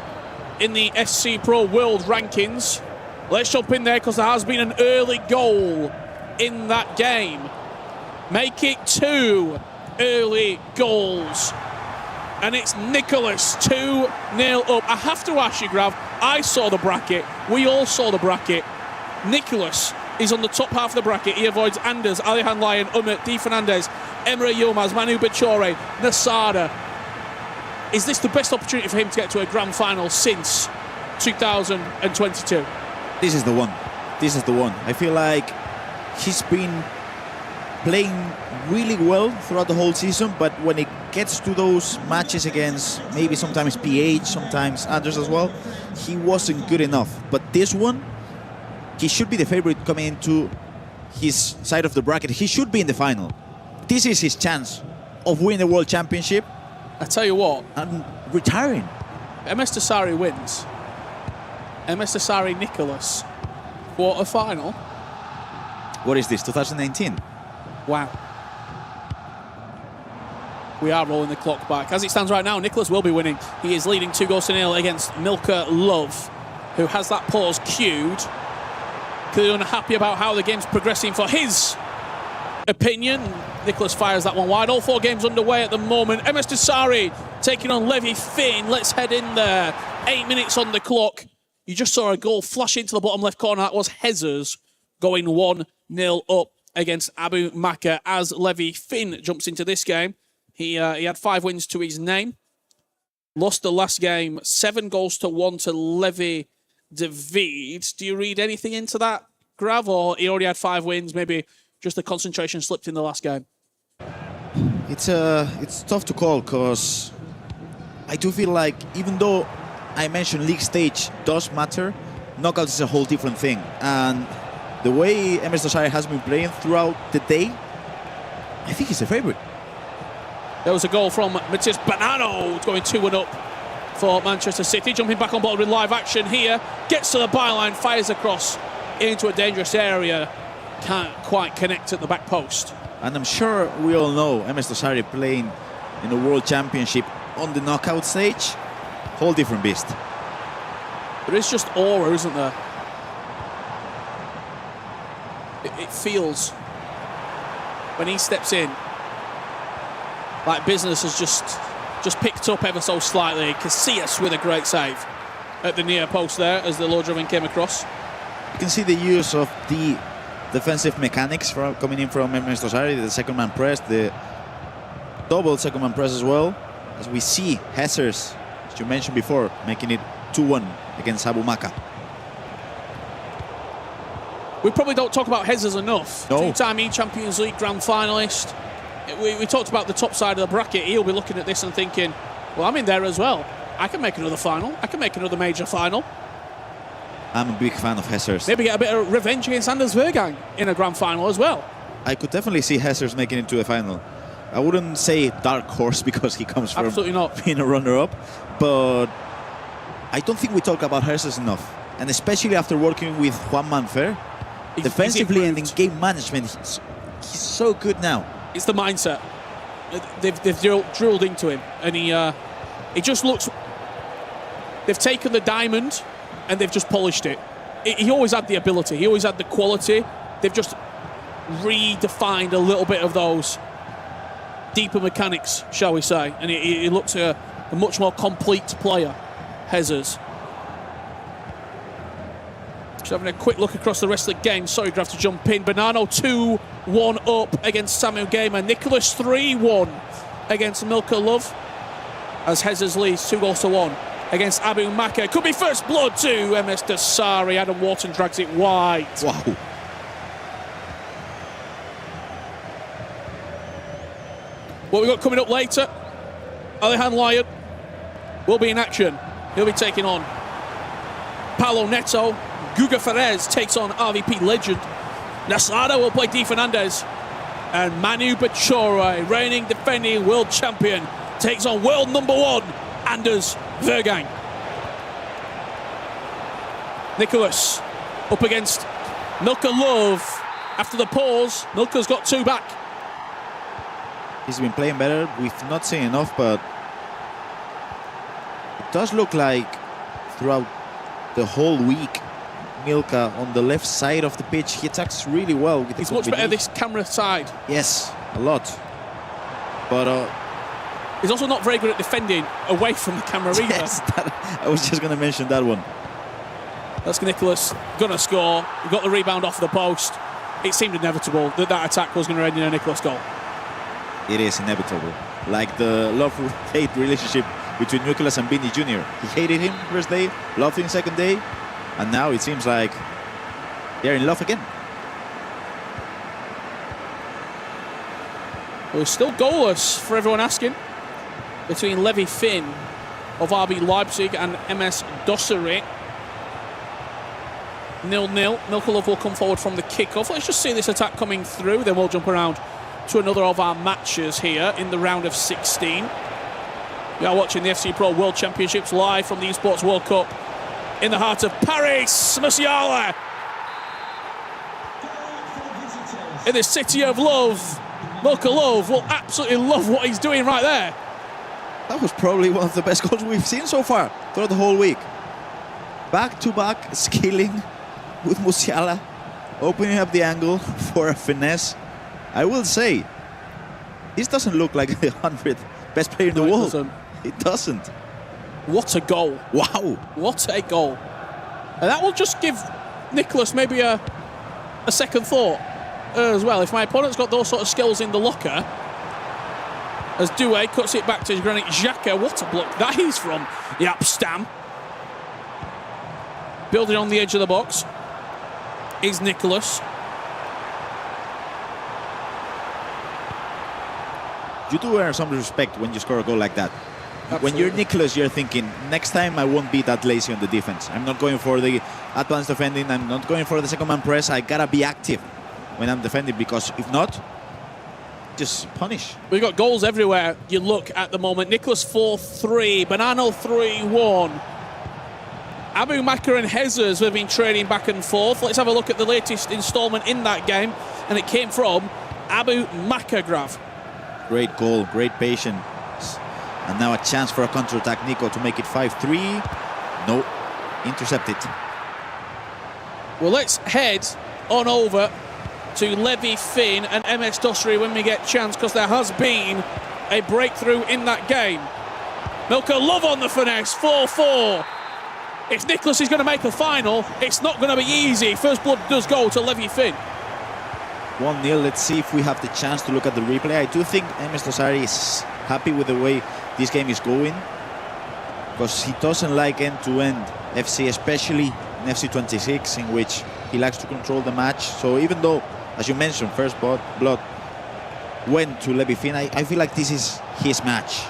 in the SC Pro World rankings. Let's jump in there because there has been an early goal in that game. Make it 2 early goals. And it's Nicholas 2-0 up. I have to ask you, Grav, I saw the bracket. We all saw the bracket. Nicholas is on the top half of the bracket. He avoids Anders, Alihan Lyon, Umut, Di Fernandez, Emre Yilmaz, Manu Bichore, Nasada. Is this the best opportunity for him to get to a grand final since 2022? This is the one. This is the one. I feel like he's been playing really well throughout the whole season, but when it gets to those matches against maybe sometimes PH, sometimes Anders as well, he wasn't good enough. But this one, he should be the favorite coming into his side of the bracket. He should be in the final. This is his chance of winning the World Championship. I tell you what, and retiring. MS Tassari wins. MS Tassari Nicholas, quarter final. What is this, 2019? Wow. We are rolling the clock back. As it stands right now, Nicholas will be winning. He is leading 2-0 against Milka Love, who has that pause queued. Clearly unhappy about how the game's progressing for his opinion. Nicholas fires that one wide. All 4 games underway at the moment. MS Tassari taking on Levi Finn. Let's head in there. 8 minutes on the clock. You just saw a goal flash into the bottom left corner. That was Hezers going 1-0 up against Abu Maka as Levi Finn jumps into this game. He had 5 wins to his name. Lost the last game 7-1 to Levi David. Do you read anything into that, Grav, or he already had 5 wins? Maybe just the concentration slipped in the last game. It's tough to call because I do feel like even though I mentioned league stage does matter, knockout is a whole different thing. And the way MS Tassari has been playing throughout the day, I think he's a favorite. There was a goal from Matias Bonanno. It's going 2-1 up for Manchester City. Jumping back on board with live action here. Gets to the byline, fires across into a dangerous area. Can't quite connect at the back post. And I'm sure we all know MS Tassari playing in the World Championship on the knockout stage. Whole different beast. There is just aura, isn't there? It feels when he steps in like business has just picked up ever so slightly. Casillas with a great save at the near post there as the low driven came across. You can see the use of the defensive mechanics coming in from MS Tassari, the second man press, the double second man press as well. As we see Hezers, as you mentioned before, making it 2-1 against Abu Maka. We probably don't talk about Jesus enough. No. Two-time E-Champions League grand finalist. We talked about the top side of the bracket. He'll be looking at this and thinking, well, I'm in there as well. I can make another final. I can make another major final. I'm a big fan of Jesus. Maybe get a bit of revenge against Anders Vergang in a grand final as well. I could definitely see Jesus making it to a final. I wouldn't say dark horse because he comes from Absolutely not. being a runner-up, but I don't think we talk about Jesus enough. And especially after working with Juan Manfer, defensively and in game management, he's so good now. It's the mindset. They've drilled into him, and he just looks. They've taken the diamond, and they've just polished it. He always had the ability. He always had the quality. They've just redefined a little bit of those deeper mechanics, shall we say? And he looks a much more complete player, Jesus. Just having a quick look across the rest of the game. Sorry, Graf, to jump in. Bonanno 2-1 up against Samu Gamer. Nicholas 3-1 against Milka Love. As Jesus leads 2-1 against Abu Maka. Could be first blood to MS Dasari. Adam Wharton drags it wide. Wow. What we got coming up later? Alejandro Lyon will be in action. He'll be taking on Paulo Neto. Guga Ferrez takes on RVP legend. Nasada will play Di Fernandez. And Manu Bachore, reigning defending world champion, takes on world #1 Anders Vergang. Nicholas up against Milka Love. After the pause, Milka's got 2 back. He's been playing better. We've not seen enough, but it does look like throughout the whole week, Milka on the left side of the pitch, he attacks really well. With He's much better this camera side. Yes, a lot. But he's also not very good at defending away from the camera either. Yes, I was just going to mention that one. That's Nicholas gonna score. He got the rebound off the post. It seemed inevitable that that attack was going to end in a Nicholas goal. It is inevitable. Like the love-hate relationship between Nicholas and Vinny Jr. He hated him first day, loved him second day, and now it seems like they're in love again. Well, still goalless for everyone asking between Levi Finn of RB Leipzig and MS Dosseri. 0-0. Milkolov will come forward from the kickoff. Let's just see this attack coming through, then we'll jump around to another of our matches here in the round of 16. We are watching the FC Pro World Championships live from the Esports World Cup in the heart of Paris. Musiala in the city of love. Milka Love will absolutely love what he's doing right there. That was probably one of the best goals we've seen so far throughout the whole week. Back-to-back skilling with Musiala, opening up the angle for a finesse. I will say, this doesn't look like the 100th best player in the world. It doesn't. What a goal. Wow. What a goal. And that will just give Nicholas maybe a second thought as well. If my opponent's got those sort of skills in the locker, as Doué cuts it back to Granit Xhaka. What a block that is from Jaap Stam. Building on the edge of the box is Nicholas. You do earn some respect when you score a goal like that. Absolutely. When you're Nicholas, you're thinking, next time I won't be that lazy on the defense. I'm not going for the advanced defending. I'm not going for the second man press. I gotta be active when I'm defending, because if not, just punish. We've got goals everywhere you look at the moment. Nicholas 4-3, Bonanno 3-1. Abu Maka and Jesus have been trading back and forth. Let's have a look at the latest instalment in that game, and it came from Abu Maka, Grav. Great goal, great patience. And now a chance for a counter-attack, Nico, to make it 5-3. No, intercepted. Well, let's head on over to Levi Finn and MS Dosseri when we get chance, because there has been a breakthrough in that game. Milka Love on the finesse, 4-4. If Nicholas is going to make the final, it's not going to be easy. First blood does go to Levi Finn. 1-0. Let's see if we have the chance to look at the replay. I do think MS Dosseri is happy with the way this game is going, because he doesn't like end-to-end FC, especially in FC 26, in which He likes to control the match. So even though, as you mentioned, first blood went to Levi Finn, I feel like this is his match.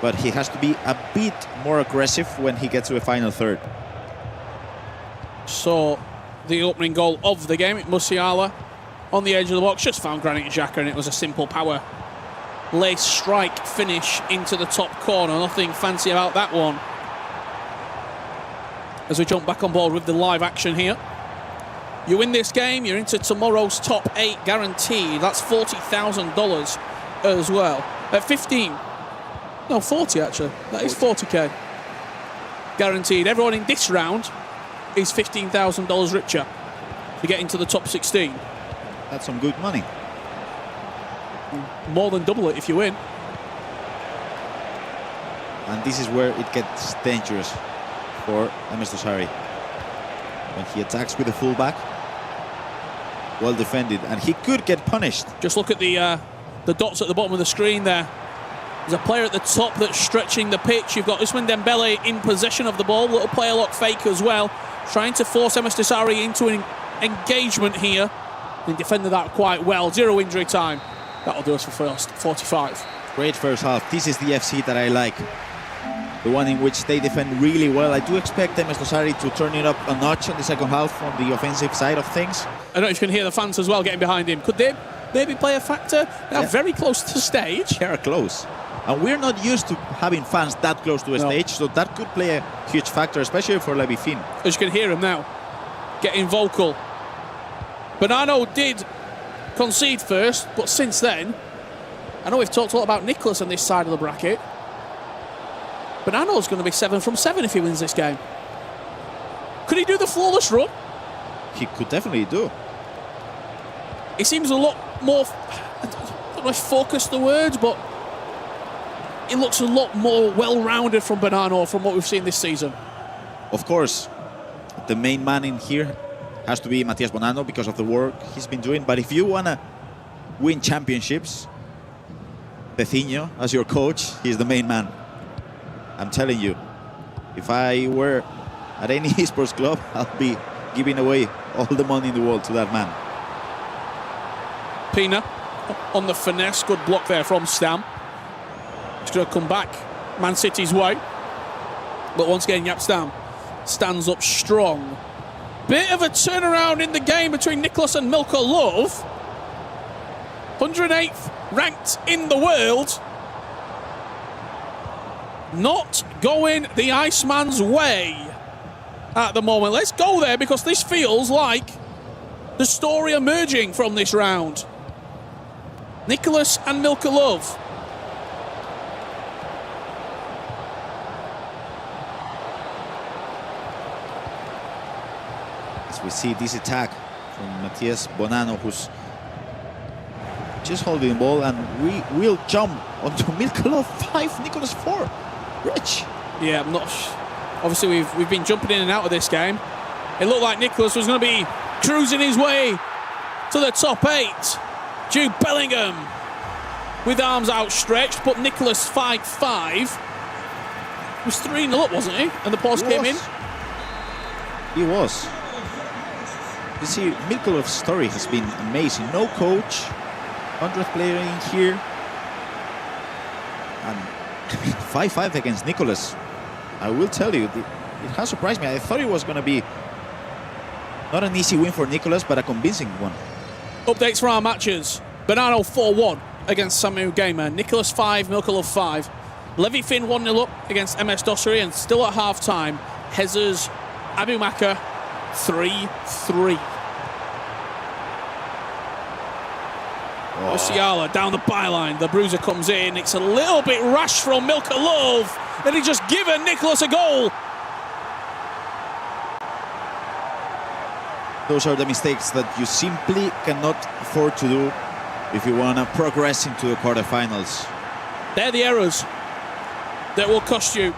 But he has to be a bit more aggressive when he gets to the final third. So the opening goal of the game, Musiala on the edge of the box, just found Granit Xhaka, and it was a simple power lace strike finish into the top corner. Nothing fancy about that one. As we jump back on board with the live action here. You win this game, you're into tomorrow's top 8 guaranteed. That's $40,000 as well. At 15. No, 40 actually. That is 40k. Guaranteed. Everyone in this round is $15,000 richer to get into the top 16. That's some good money. More than double it if you win. And this is where it gets dangerous for MS Dosari. When he attacks with the fullback. Well defended, and he could get punished. Just look at the dots at the bottom of the screen there. There's a player at the top that's stretching the pitch. You've got Ousmane Dembele in possession of the ball. Little player lock fake as well. Trying to force MS Dosari into an engagement here. He defended that quite well. 0 injury time. That'll do us for first 45. Great first half. This is the FC that I like. The one in which they defend really well. I do expect MS Dosari to turn it up a notch in the second half on the offensive side of things. I don't know if you can hear the fans as well getting behind him. Could they maybe play a factor? They're very close to the stage. They are close. And we're not used to having fans that close to a stage, so that could play a huge factor, especially for Levi Finn. As you can hear him now, getting vocal. Bonanno did concede first, but since then, I know we've talked a lot about Nicholas on this side of the bracket. Bonanno's going to be 7 from 7 if he wins this game. Could he do the flawless run? He could definitely do. He seems a lot more, I don't know if focused the words, but it looks a lot more well-rounded from Bonanno from what we've seen this season. Of course, the main man in here has to be Matias Bonanno because of the work he's been doing. But if you want to win championships, Pecinho, as your coach, he's the main man. I'm telling you, if I were at any esports club, I'll be giving away all the money in the world to that man. Pina on the finesse, good block there from Stam. He's going to come back Man City's way. But once again, Jaap Stam stands up strong. Bit of a turnaround in the game between Nicholas and Milko Love. 108th ranked in the world. Not going the Iceman's way at the moment. Let's go there because this feels like the story emerging from this round. Nicholas and Milko Love. As we see this attack from Matias Bonanno, who's just holding the ball, and we will jump onto Milko Love 5, Nicholas 4. Rich. Yeah, I'm not. Obviously, we've been jumping in and out of this game. It looked like Nicholas was going to be cruising his way to the top 8. Jude Bellingham with arms outstretched, but Nicholas 5-5 was 3-0 up, wasn't he? And the pause came in. He was. You see, Milko Love's story has been amazing. No coach, 100th player in here, and 5-5 against Nicholas. I will tell you, it has surprised me. I thought it was going to be not an easy win for Nicholas, but a convincing one. Updates for our matches. Bonanno 4-1 against Samu Gamer. Nicholas 5, Milko Love 5. Levi Finn 1-0 up against MS Dosari, and still at half-time, Hezers Abumaka 3-3. Musiala down the byline. The bruiser comes in. It's a little bit rash from Milko Love. And he just given Nicholas a goal. Those are the mistakes that you simply cannot afford to do if you want to progress into the quarterfinals. They're the errors that will cost you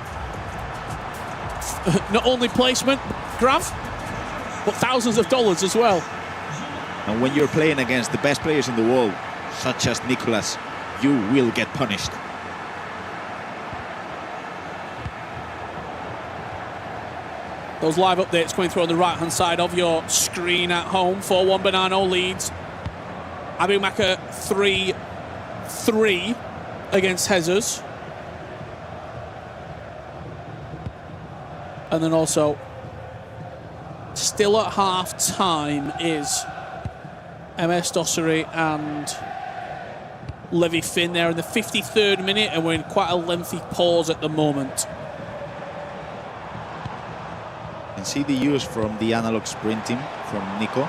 not only placement, Grav, but thousands of dollars as well. And when you're playing against the best players in the world, such as Nicholas, you will get punished. Those live updates coming through on the right-hand side of your screen at home. 4-1 Bonanno leads. Abu Maka 3-3 against Jesus. And then also, still at half-time is MS Dossery and Levy Finn there in the 53rd minute, and we're in quite a lengthy pause at the moment. You can see the use from the analog sprinting from Nico.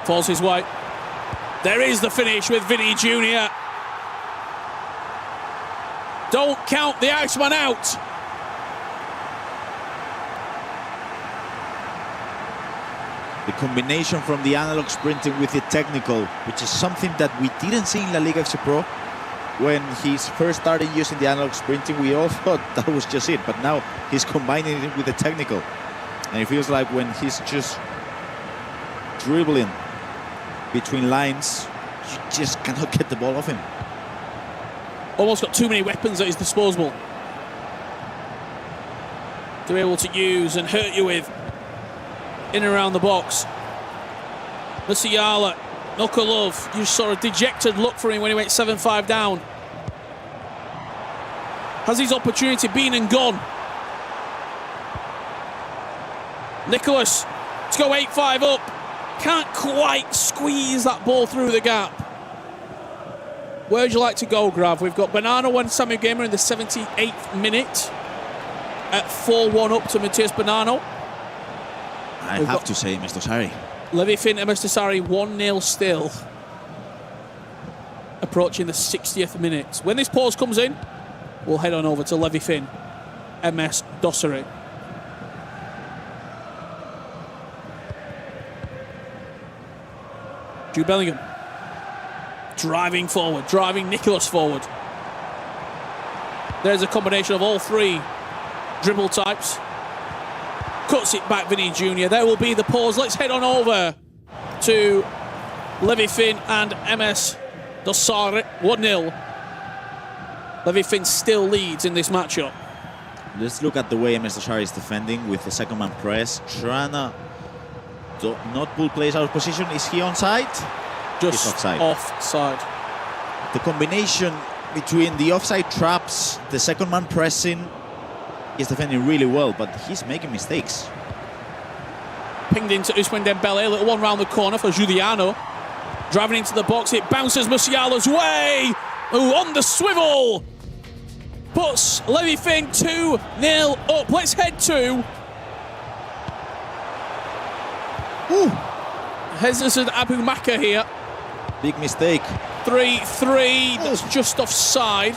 Falls his way. There is the finish with Vinny Jr. Don't count the Iceman out. The combination from the analog sprinting with the technical, which is something that we didn't see in La Liga FC Pro. When he first started using the analog sprinting, we all thought that was just it, but now he's combining it with the technical. And it feels like when he's just dribbling between lines, you just cannot get the ball off him. Almost got too many weapons at his disposal to be able to use and hurt you with in and around the box. Musiala, Nokolov, you saw a dejected look for him when he went 7-5 down. Has his opportunity been and gone? Nicholas, let's go 8-5 up. Can't quite squeeze that ball through the gap. Where would you like to go, Grav? We've got Bonanno and Samuel Gamer in the 78th minute at 4-1 up to Matias Bonanno. I have to say, Mr. Sari. Levy Finn and Mr. Sari 1-0 still. Approaching the 60th minute. When this pause comes in, we'll head on over to Levy Finn, MS Dossery. Jude Bellingham driving forward, driving Nicholas forward. There's a combination of all three dribble types. Cuts it back, Vinny Jr. There will be the pause. Let's head on over to Levy Finn and MS Dossery. 1-0. Levy Finn still leads in this matchup. Let's look at the way MS Dossery is defending with the second man press. Trying to not pull players out of position. Is he onside? Just He's offside. Offside. The combination between the offside traps, the second man pressing, he's defending really well, but he's making mistakes. Pinged into Ousmane Dembele, a little one round the corner for Giuliano. Driving into the box, it bounces Musiala's way. Ooh, on the swivel. Puts Levy Finn 2-0 up. Let's head to Jesus and Abu Maka here. Big mistake. 3-3, that's just offside.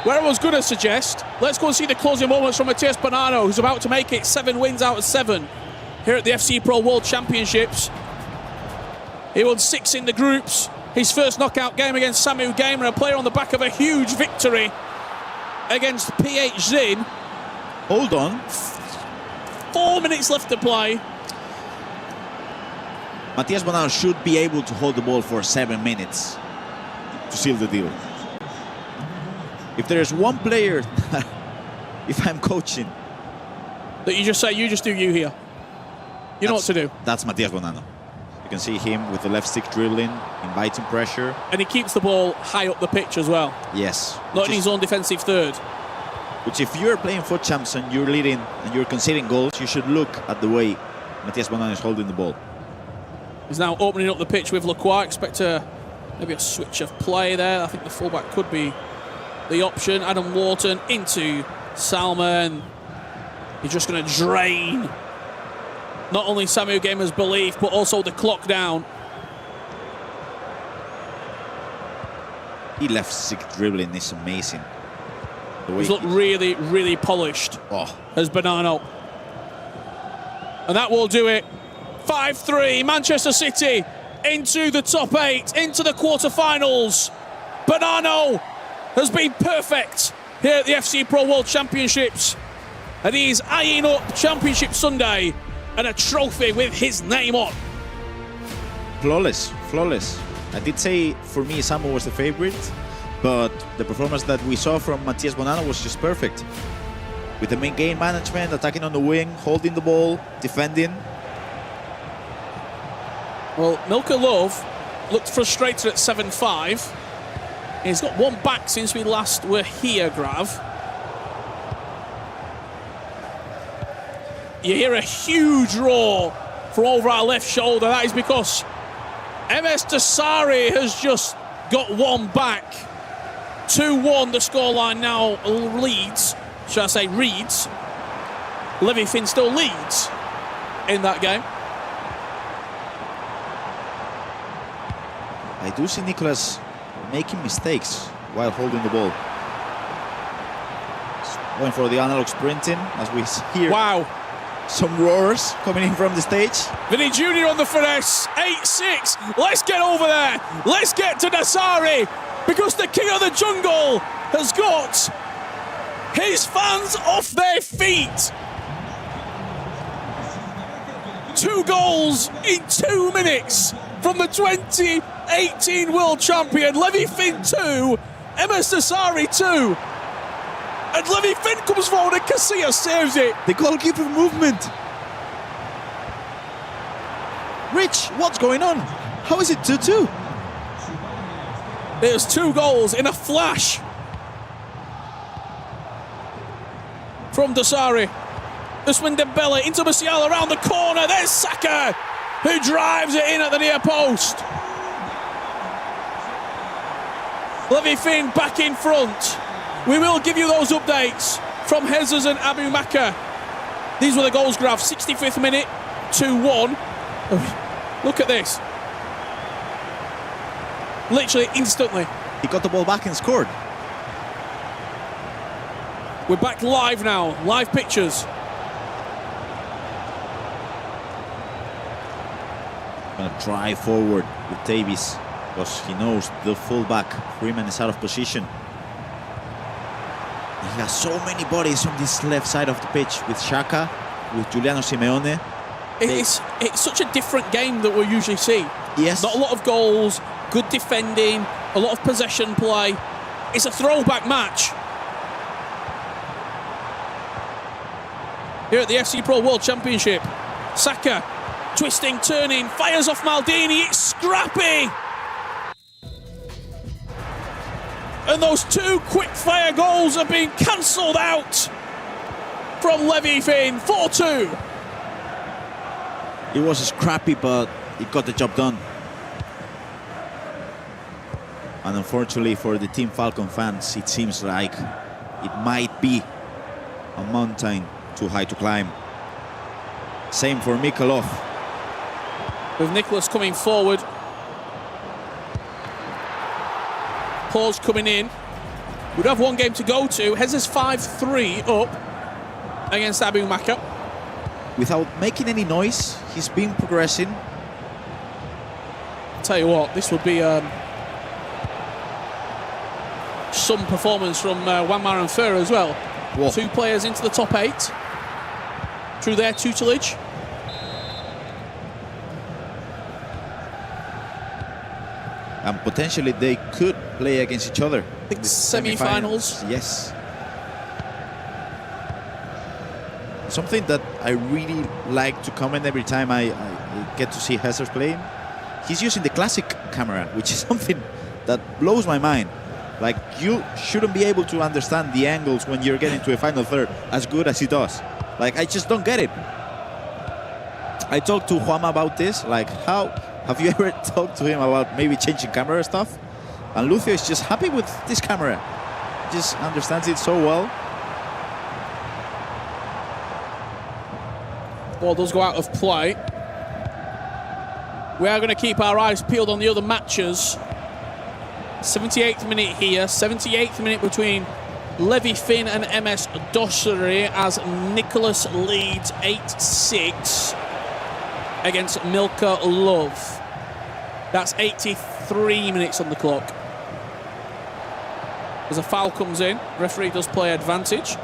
Where I was going to suggest, let's go and see the closing moments from Matias Bonanno, who's about to make it 7 wins out of 7 here at the FC Pro World Championships. He won 6 in the groups. His first knockout game against Samu Gamer, a player on the back of a huge victory against PH Zin. Hold on. 4 minutes left to play. Matias Bonanno should be able to hold the ball for 7 minutes to seal the deal. If there's one player, if I'm coaching, that you just say, you just do you here. You know what to do. That's Matias Bonanno. You can see him with the left stick dribbling, inviting pressure. And he keeps the ball high up the pitch as well. Yes. Not in his own defensive third. Which if you're playing for champs and you're leading and you're conceding goals, you should look at the way Matias Bonanno is holding the ball. He's now opening up the pitch with Lacroix. Expect maybe a switch of play there. I think the fullback could be the option. Adam Wharton into Salman. He's just going to drain not only Samu Gamer's belief, but also the clock down. He left stick dribbling is amazing. He's looked really, really polished as Bonanno. And that will do it. 5-3, Manchester City into the top 8, into the quarterfinals. Bonanno has been perfect here at the FC Pro World Championships. And he's eyeing up Championship Sunday and a trophy with his name on. Flawless, flawless. I did say for me Samu was the favorite, but the performance that we saw from Matias Bonanno was just perfect. with the main game management, attacking on the wing, holding the ball, defending. Well, Milka Love looked frustrated at 7-5. He's got one back since we last were here, Grav. You hear a huge roar from over our left shoulder. That is because MS Dasari has just got one back. 2-1 the scoreline now leads. Should I say reads? Levy Finn still leads in that game. I do see Nicholas making mistakes while holding the ball. Going for the analog sprinting as we hear. Wow. Some roars coming in from the stage. Vinny Jr. on the finesse, 8-6. Let's get over there. Let's get to Dasari because the king of the jungle has got his fans off their feet. 2 goals in 2 minutes from the 2018 world champion. Levy Finn 2, MS Dasari 2. And Levy Finn comes forward and Casillas saves it. The goalkeeper movement. Rich, what's going on? How is it 2-2? There's 2 goals in a flash from Dasari. Usman Dembele into Musiala around the corner. There's Saka, who drives it in at the near post. Levy Finn back in front. We will give you those updates from Jesus and Abu Maka. These were the goals, Graph. 65th minute, 2-1. Look at this. Literally instantly. He got the ball back and scored. We're back live now. Live pictures. Gonna drive forward with Davies because he knows the fullback Freeman is out of position. He has so many bodies on this left side of the pitch with Xhaka, with Giuliano Simeone. It's such a different game that we usually see. Yes. Not a lot of goals, good defending, a lot of possession play. It's a throwback match. Here at the FC Pro World Championship, Saka twisting, turning, fires off Maldini. It's scrappy. And those 2 quick-fire goals are being cancelled out from Levy Finn. 4-2. It was scrappy, but it got the job done. And unfortunately for the Team Falcon fans, it seems like it might be a mountain too high to climb. Same for Mikolov. With Nicholas coming forward. Paul's coming in. We'd have one game to go to. Hez's 5-3 up against Abu Maka. Without making any noise, he's been progressing. Tell you what, this would be some performance from Wanmar and Fer as well. Whoa. 2 players into the top 8 through their tutelage. And potentially they could play against each other. I think semi-finals. Yes. Something that I really like to comment every time I get to see Hezers playing. He's using the classic camera, which is something that blows my mind. Like, you shouldn't be able to understand the angles when you're getting to a final third as good as he does. Like, I just don't get it. I talked to Juanma about this, like, how have you ever talked to him about maybe changing camera stuff? And Lucio is just happy with this camera. Just understands it so well. Ball does go out of play. We are going to keep our eyes peeled on the other matches. 78th minute here, 78th minute between Levy Finn and MS Dasari as Nicholas leads 8-6 against Milka Love. That's 83 minutes on the clock. As a foul comes in, referee does play advantage.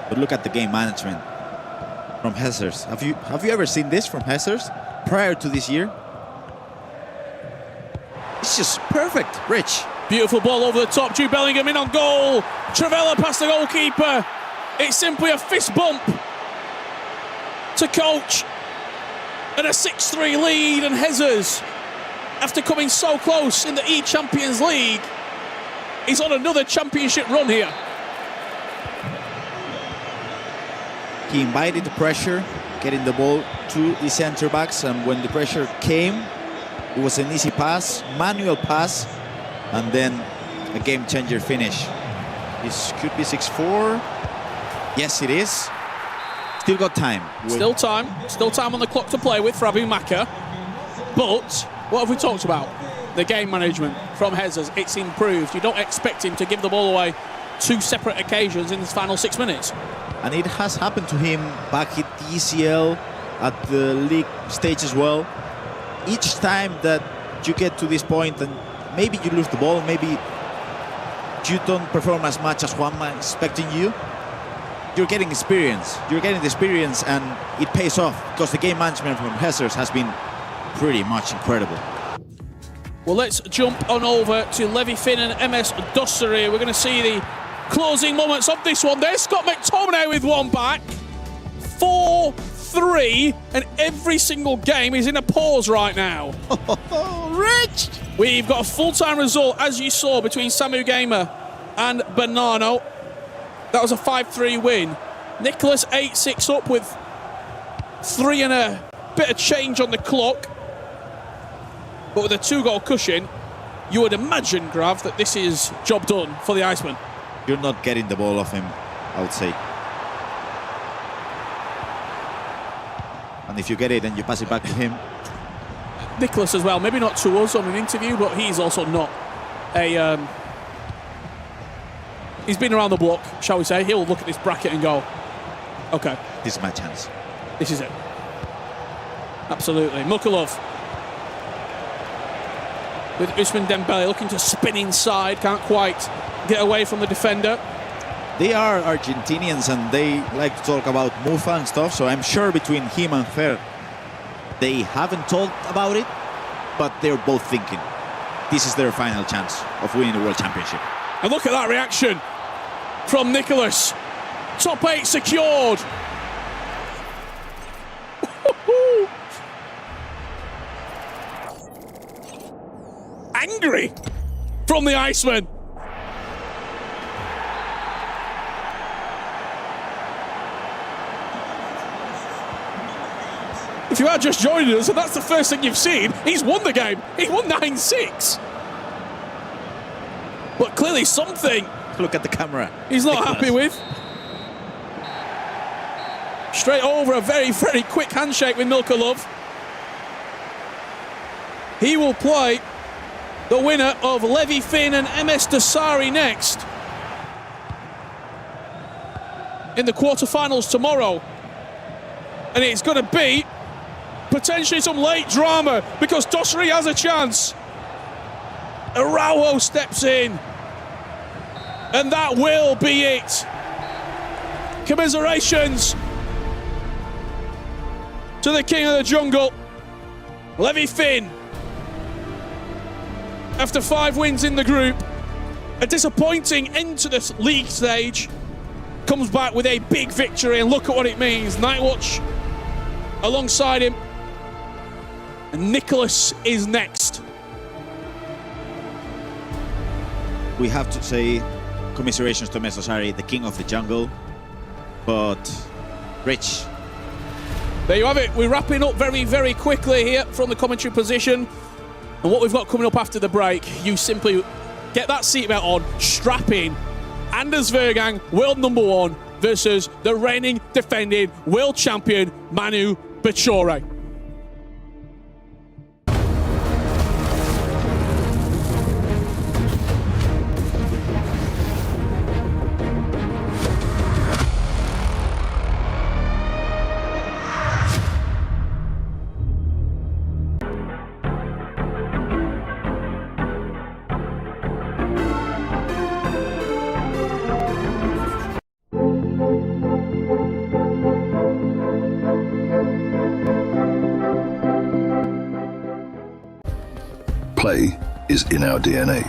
But look at the game management from Hezers. Have you ever seen this from Hezers prior to this year? It's just perfect, Rich. Beautiful ball over the top. Jude Bellingham in on goal. Travella past the goalkeeper. It's simply a fist bump to coach. And a 6-3 lead. And Jesus, after coming so close in the E-Champions League, he's on another championship run here. He invited the pressure, getting the ball to the centre backs, and when the pressure came, it was an easy pass, manual pass, and then a game-changer finish. This could be 6-4. Yes, it is. Still got time. Still time on the clock to play with for Abu Maka. But what have we talked about? The game management from Jesus. It's improved. You don't expect him to give the ball away 2 separate occasions in his final 6 minutes. And it has happened to him back at the ECL, at the league stage as well. Each time that you get to this point and maybe you lose the ball, maybe you don't perform as much as Juanma is expecting you, you're getting experience. You're getting the experience, and it pays off because the game management from Jesus has been pretty much incredible. Well, let's jump on over to Levi Finn and MS Dosseri. We're going to see the closing moments of this one. There's Scott McTominay with one back. 4-3, and every single game is in a pause right now. Rich! We've got a full-time result, as you saw, between Samu Gamer and Bonanno. That was a 5-3 win. Nicholas 8-6 up with 3 and a bit of change on the clock. But with a 2-goal cushion, you would imagine, Grav, that this is job done for the Iceman. You're not getting the ball off him, I would say. And if you get it and you pass it back to him. Nicholas as well, maybe not to us on an interview, but he's also not a... he's been around the block, shall we say. He'll look at this bracket and go, okay. This is my chance. This is it. Absolutely. Mukulov with Ousmane Dembele looking to spin inside, can't quite get away from the defender. They are Argentinians and they like to talk about Mufa and stuff, so I'm sure between him and Fer, they haven't talked about it, but they're both thinking this is their final chance of winning the World Championship. And look at that reaction from Nicholas. Top 8 secured. Angry from the Iceman. If you are just joining us and that's the first thing you've seen, he's won the game. He won 9-6. But clearly something... Look at the camera. He's not happy with. Straight over, a very, very quick handshake with Milkolov. He will play the winner of Levi Finn and MS Dosseri next in the quarterfinals tomorrow. And it's going to be potentially some late drama because Dosseri has a chance. Araujo steps in. And that will be it. Commiserations to the king of the jungle, Levi Finn. After 5 wins in the group, a disappointing end to the league stage, comes back with a big victory, and look at what it means. Nightwatch alongside him, and Nicholas is next. We have to say commiserations to MS Dosseri, the king of the jungle, but Rich. There you have it. We're wrapping up very, very quickly here from the commentary position. And what we've got coming up after the break, you simply get that seatbelt on, strap in. Anders Vergang, world #1, versus the reigning, defending world champion, Manu Bachore. Play is in our DNA.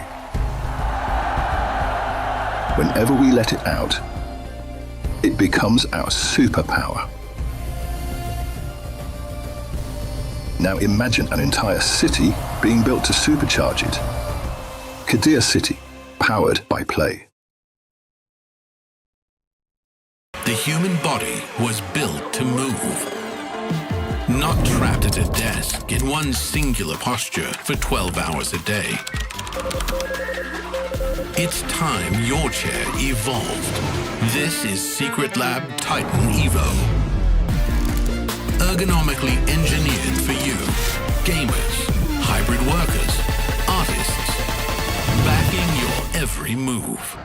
whenever we let it out, it becomes our superpower. Now imagine an entire city being built to supercharge it. Kadir City, powered by play. The human body was built to move. Not trapped at a desk in one singular posture for 12 hours a day. It's time your chair evolved. This is Secret Lab Titan Evo. Ergonomically engineered for you, gamers, hybrid workers, artists, backing your every move.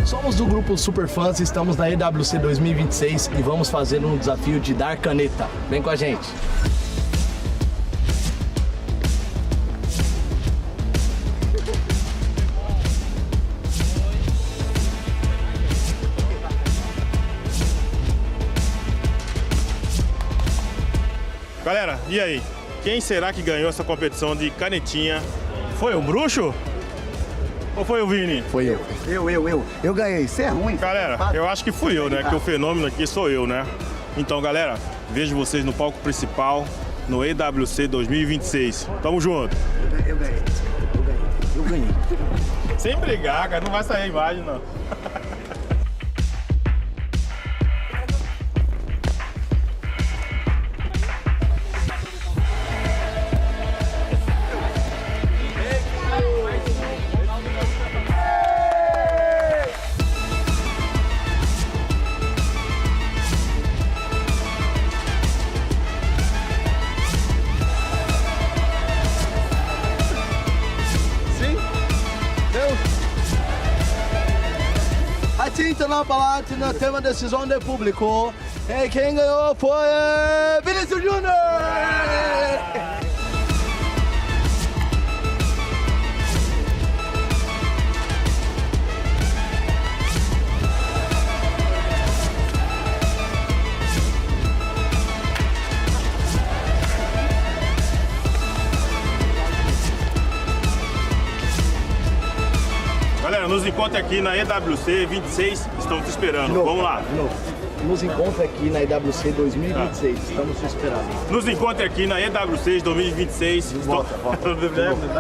Somos do grupo Superfãs, estamos na EWC 2026 e vamos fazer um desafio de dar caneta. Vem com a gente. Galera, e aí? Quem será que ganhou essa competição de canetinha? Foi o Bruxo? Ou foi o Vini? Foi eu. Eu ganhei. Você é ruim. Galera, eu acho que fui eu, né? Que o fenômeno aqui sou eu, né? Então, galera, vejo vocês no palco principal no EWC 2026. Tamo junto. Eu ganhei. Sem brigar, cara. Não vai sair a imagem, não. Tinta na Palatina, tem uma decisão do público. E quem ganhou foi Vinícius Júnior! Galera, nos encontre aqui na EWC 26, estamos te esperando. Vamos lá. De novo. Nos encontre aqui na EWC 2026, estamos te esperando. Nos encontre aqui na EWC 2026. Volta.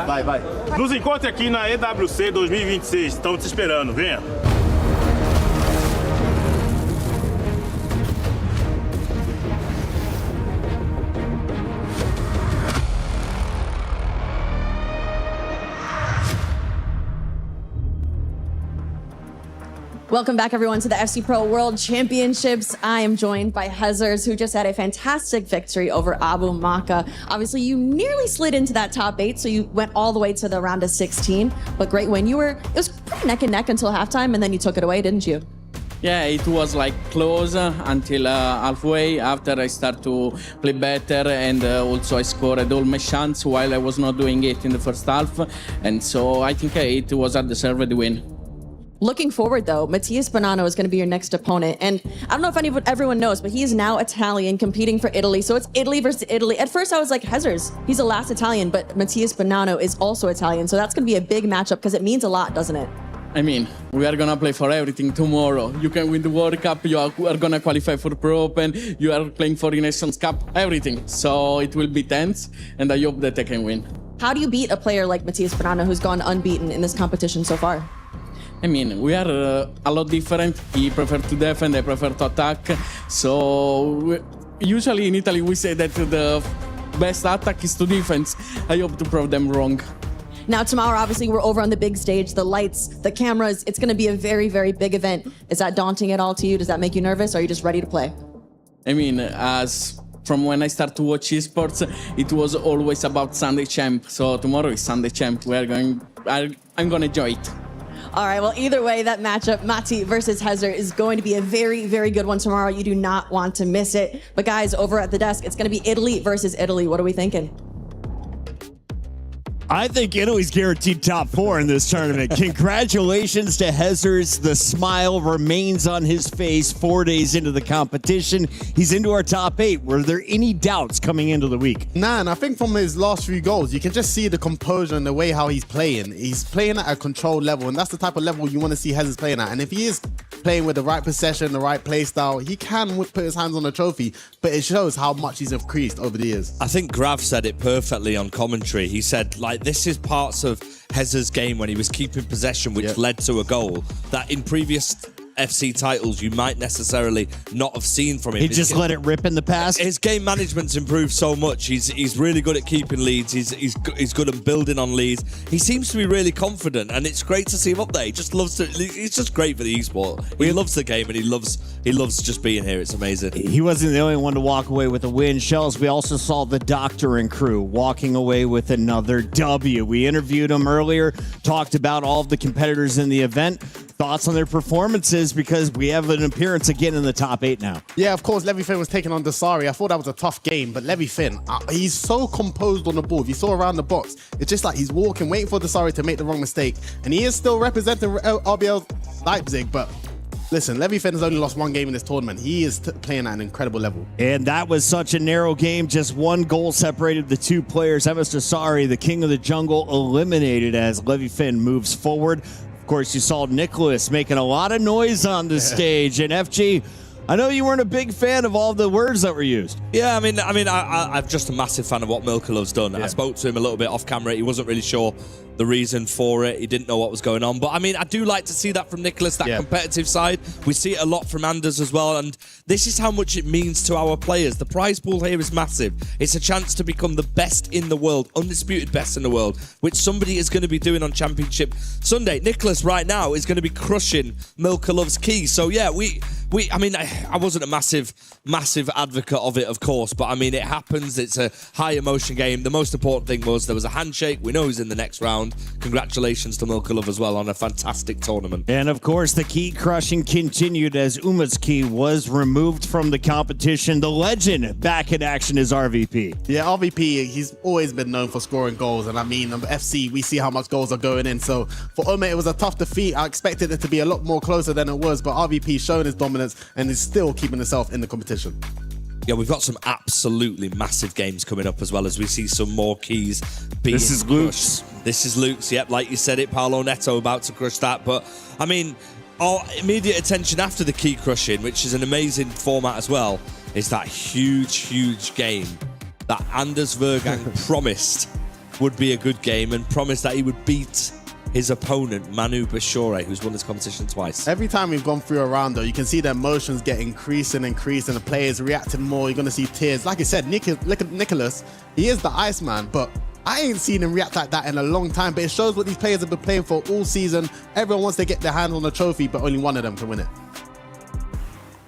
Vai. Nos encontre aqui na EWC 2026, estamos te esperando. Venha. Welcome back, everyone, to the FC Pro World Championships. I am joined by Hezers, who just had a fantastic victory over Abu Maka. Obviously, you nearly slid into that top 8, so you went all the way to the round of 16. But great win. It was pretty neck and neck until halftime, and then you took it away, didn't you? Yeah, it was like close until halfway. After I start to play better, and also I scored all my shots while I was not doing it in the first half. And so I think it was a deserved win. Looking forward, though, Mattias Bonanno is going to be your next opponent. And I don't know if everyone knows, but he is now Italian, competing for Italy. So it's Italy versus Italy. At first, I was like, Hezers, he's the last Italian, but Mattias Bonanno is also Italian. So that's going to be a big matchup because it means a lot, doesn't it? I mean, we are going to play for everything tomorrow. You can win the World Cup, you are going to qualify for Pro Open, you are playing for the Nations Cup, everything. So it will be tense, and I hope that I can win. How do you beat a player like Mattias Bonanno, who's gone unbeaten in this competition so far? I mean, we are a lot different. He prefers to defend, I prefer to attack. So usually in Italy we say that the best attack is to defense. I hope to prove them wrong. Now tomorrow, obviously, we're over on the big stage, the lights, the cameras. It's going to be a very, very big event. Is that daunting at all to you? Does that make you nervous? Or are you just ready to play? I mean, from when I start to watch esports, it was always about Sunday Champ. So tomorrow is Sunday Champ. I'm going to enjoy it. All right, well, either way, that matchup, Mati versus Hezer, is going to be a very, very good one tomorrow. You do not want to miss it. But guys, over at the desk, it's going to be Italy versus Italy. What are we thinking? I think Italy's guaranteed top 4 in this tournament. Congratulations to Hezers. The smile remains on his face 4 days into the competition. He's into our top 8. Were there any doubts coming into the week? Nah, and I think from his last few goals, you can just see the composure and the way how he's playing. He's playing at a controlled level, and that's the type of level you want to see Hezers playing at. And if he is playing with the right possession, the right play style, he can put his hands on the trophy, but it shows how much he's increased over the years. I think Grav said it perfectly on commentary. He said, like, this is parts of Hezer's game when he was keeping possession, which led to a goal that in previous FC titles you might necessarily not have seen from him. He just let it rip in the past. His game management's improved so much. He's really good at keeping leads. He's good at building on leads. He seems to be really confident, and it's great to see him up there. He just loves to. He's just great for the esport. He loves the game, and he loves just being here. It's amazing. He wasn't the only one to walk away with a win. Shells, we also saw the Doctor and crew walking away with another W. We interviewed him earlier, talked about all of the competitors in the event. Thoughts on their performances, because we have an appearance again in the top 8 now. Yeah, of course, Levy Finn was taking on Dasari. I thought that was a tough game, but Levy Finn, he's so composed on the ball. If you saw around the box, it's just like he's walking, waiting for Dasari to make the wrong mistake. And he is still representing RBL Leipzig, but listen, Levy Finn has only lost 1 game in this tournament. He is playing at an incredible level. And that was such a narrow game. Just 1 goal separated the 2 players. Emas Dasari, the king of the jungle, eliminated as Levy Finn moves forward. Of course, you saw Nicholas making a lot of noise on the stage. And FG, I know you weren't a big fan of all the words that were used. Yeah, I'm just a massive fan of what Milkolov's done. I spoke to him a little bit off camera. He wasn't really sure the reason for it. He didn't know what was going on. But I do like to see that from Nicholas, that competitive side. We see it a lot from Anders as well. And this is how much it means to our players. The prize pool here is massive. It's a chance to become the best in the world, undisputed best in the world, which somebody is going to be doing on Championship Sunday. Nicholas right now is going to be crushing Milkolov's key. So yeah, I wasn't a massive advocate of it, of course, but it happens. It's a high emotion game. The most important thing was there was a handshake. We know he's in the next round. Congratulations to Milkolov as well on a fantastic tournament. And of course, the key crushing continued as Uma's key was removed from the competition. The legend back in action is RVP. Yeah, RVP, he's always been known for scoring goals. And FC, we see how much goals are going in. So for Uma, it was a tough defeat. I expected it to be a lot more closer than it was, but RVP showing his dominance and is still keeping himself in the competition. Yeah, we've got some absolutely massive games coming up as well as we see some more keys being This is Luke's. This is Luke's, yep, like you said it, Paolo Neto about to crush that. But, our immediate attention after the key crushing, which is an amazing format as well, is that huge game that Anders Vergang promised would be a good game and promised that he would beat his opponent, Manu Bashore, who's won this competition twice. Every time we've gone through a round, though, you can see the emotions get increased and the players reacting more. You're going to see tears. Like I said, Nicholas, he is the Iceman, but I ain't seen him react like that in a long time. But it shows what these players have been playing for all season. Everyone wants to get their hands on the trophy, but only one of them can win it.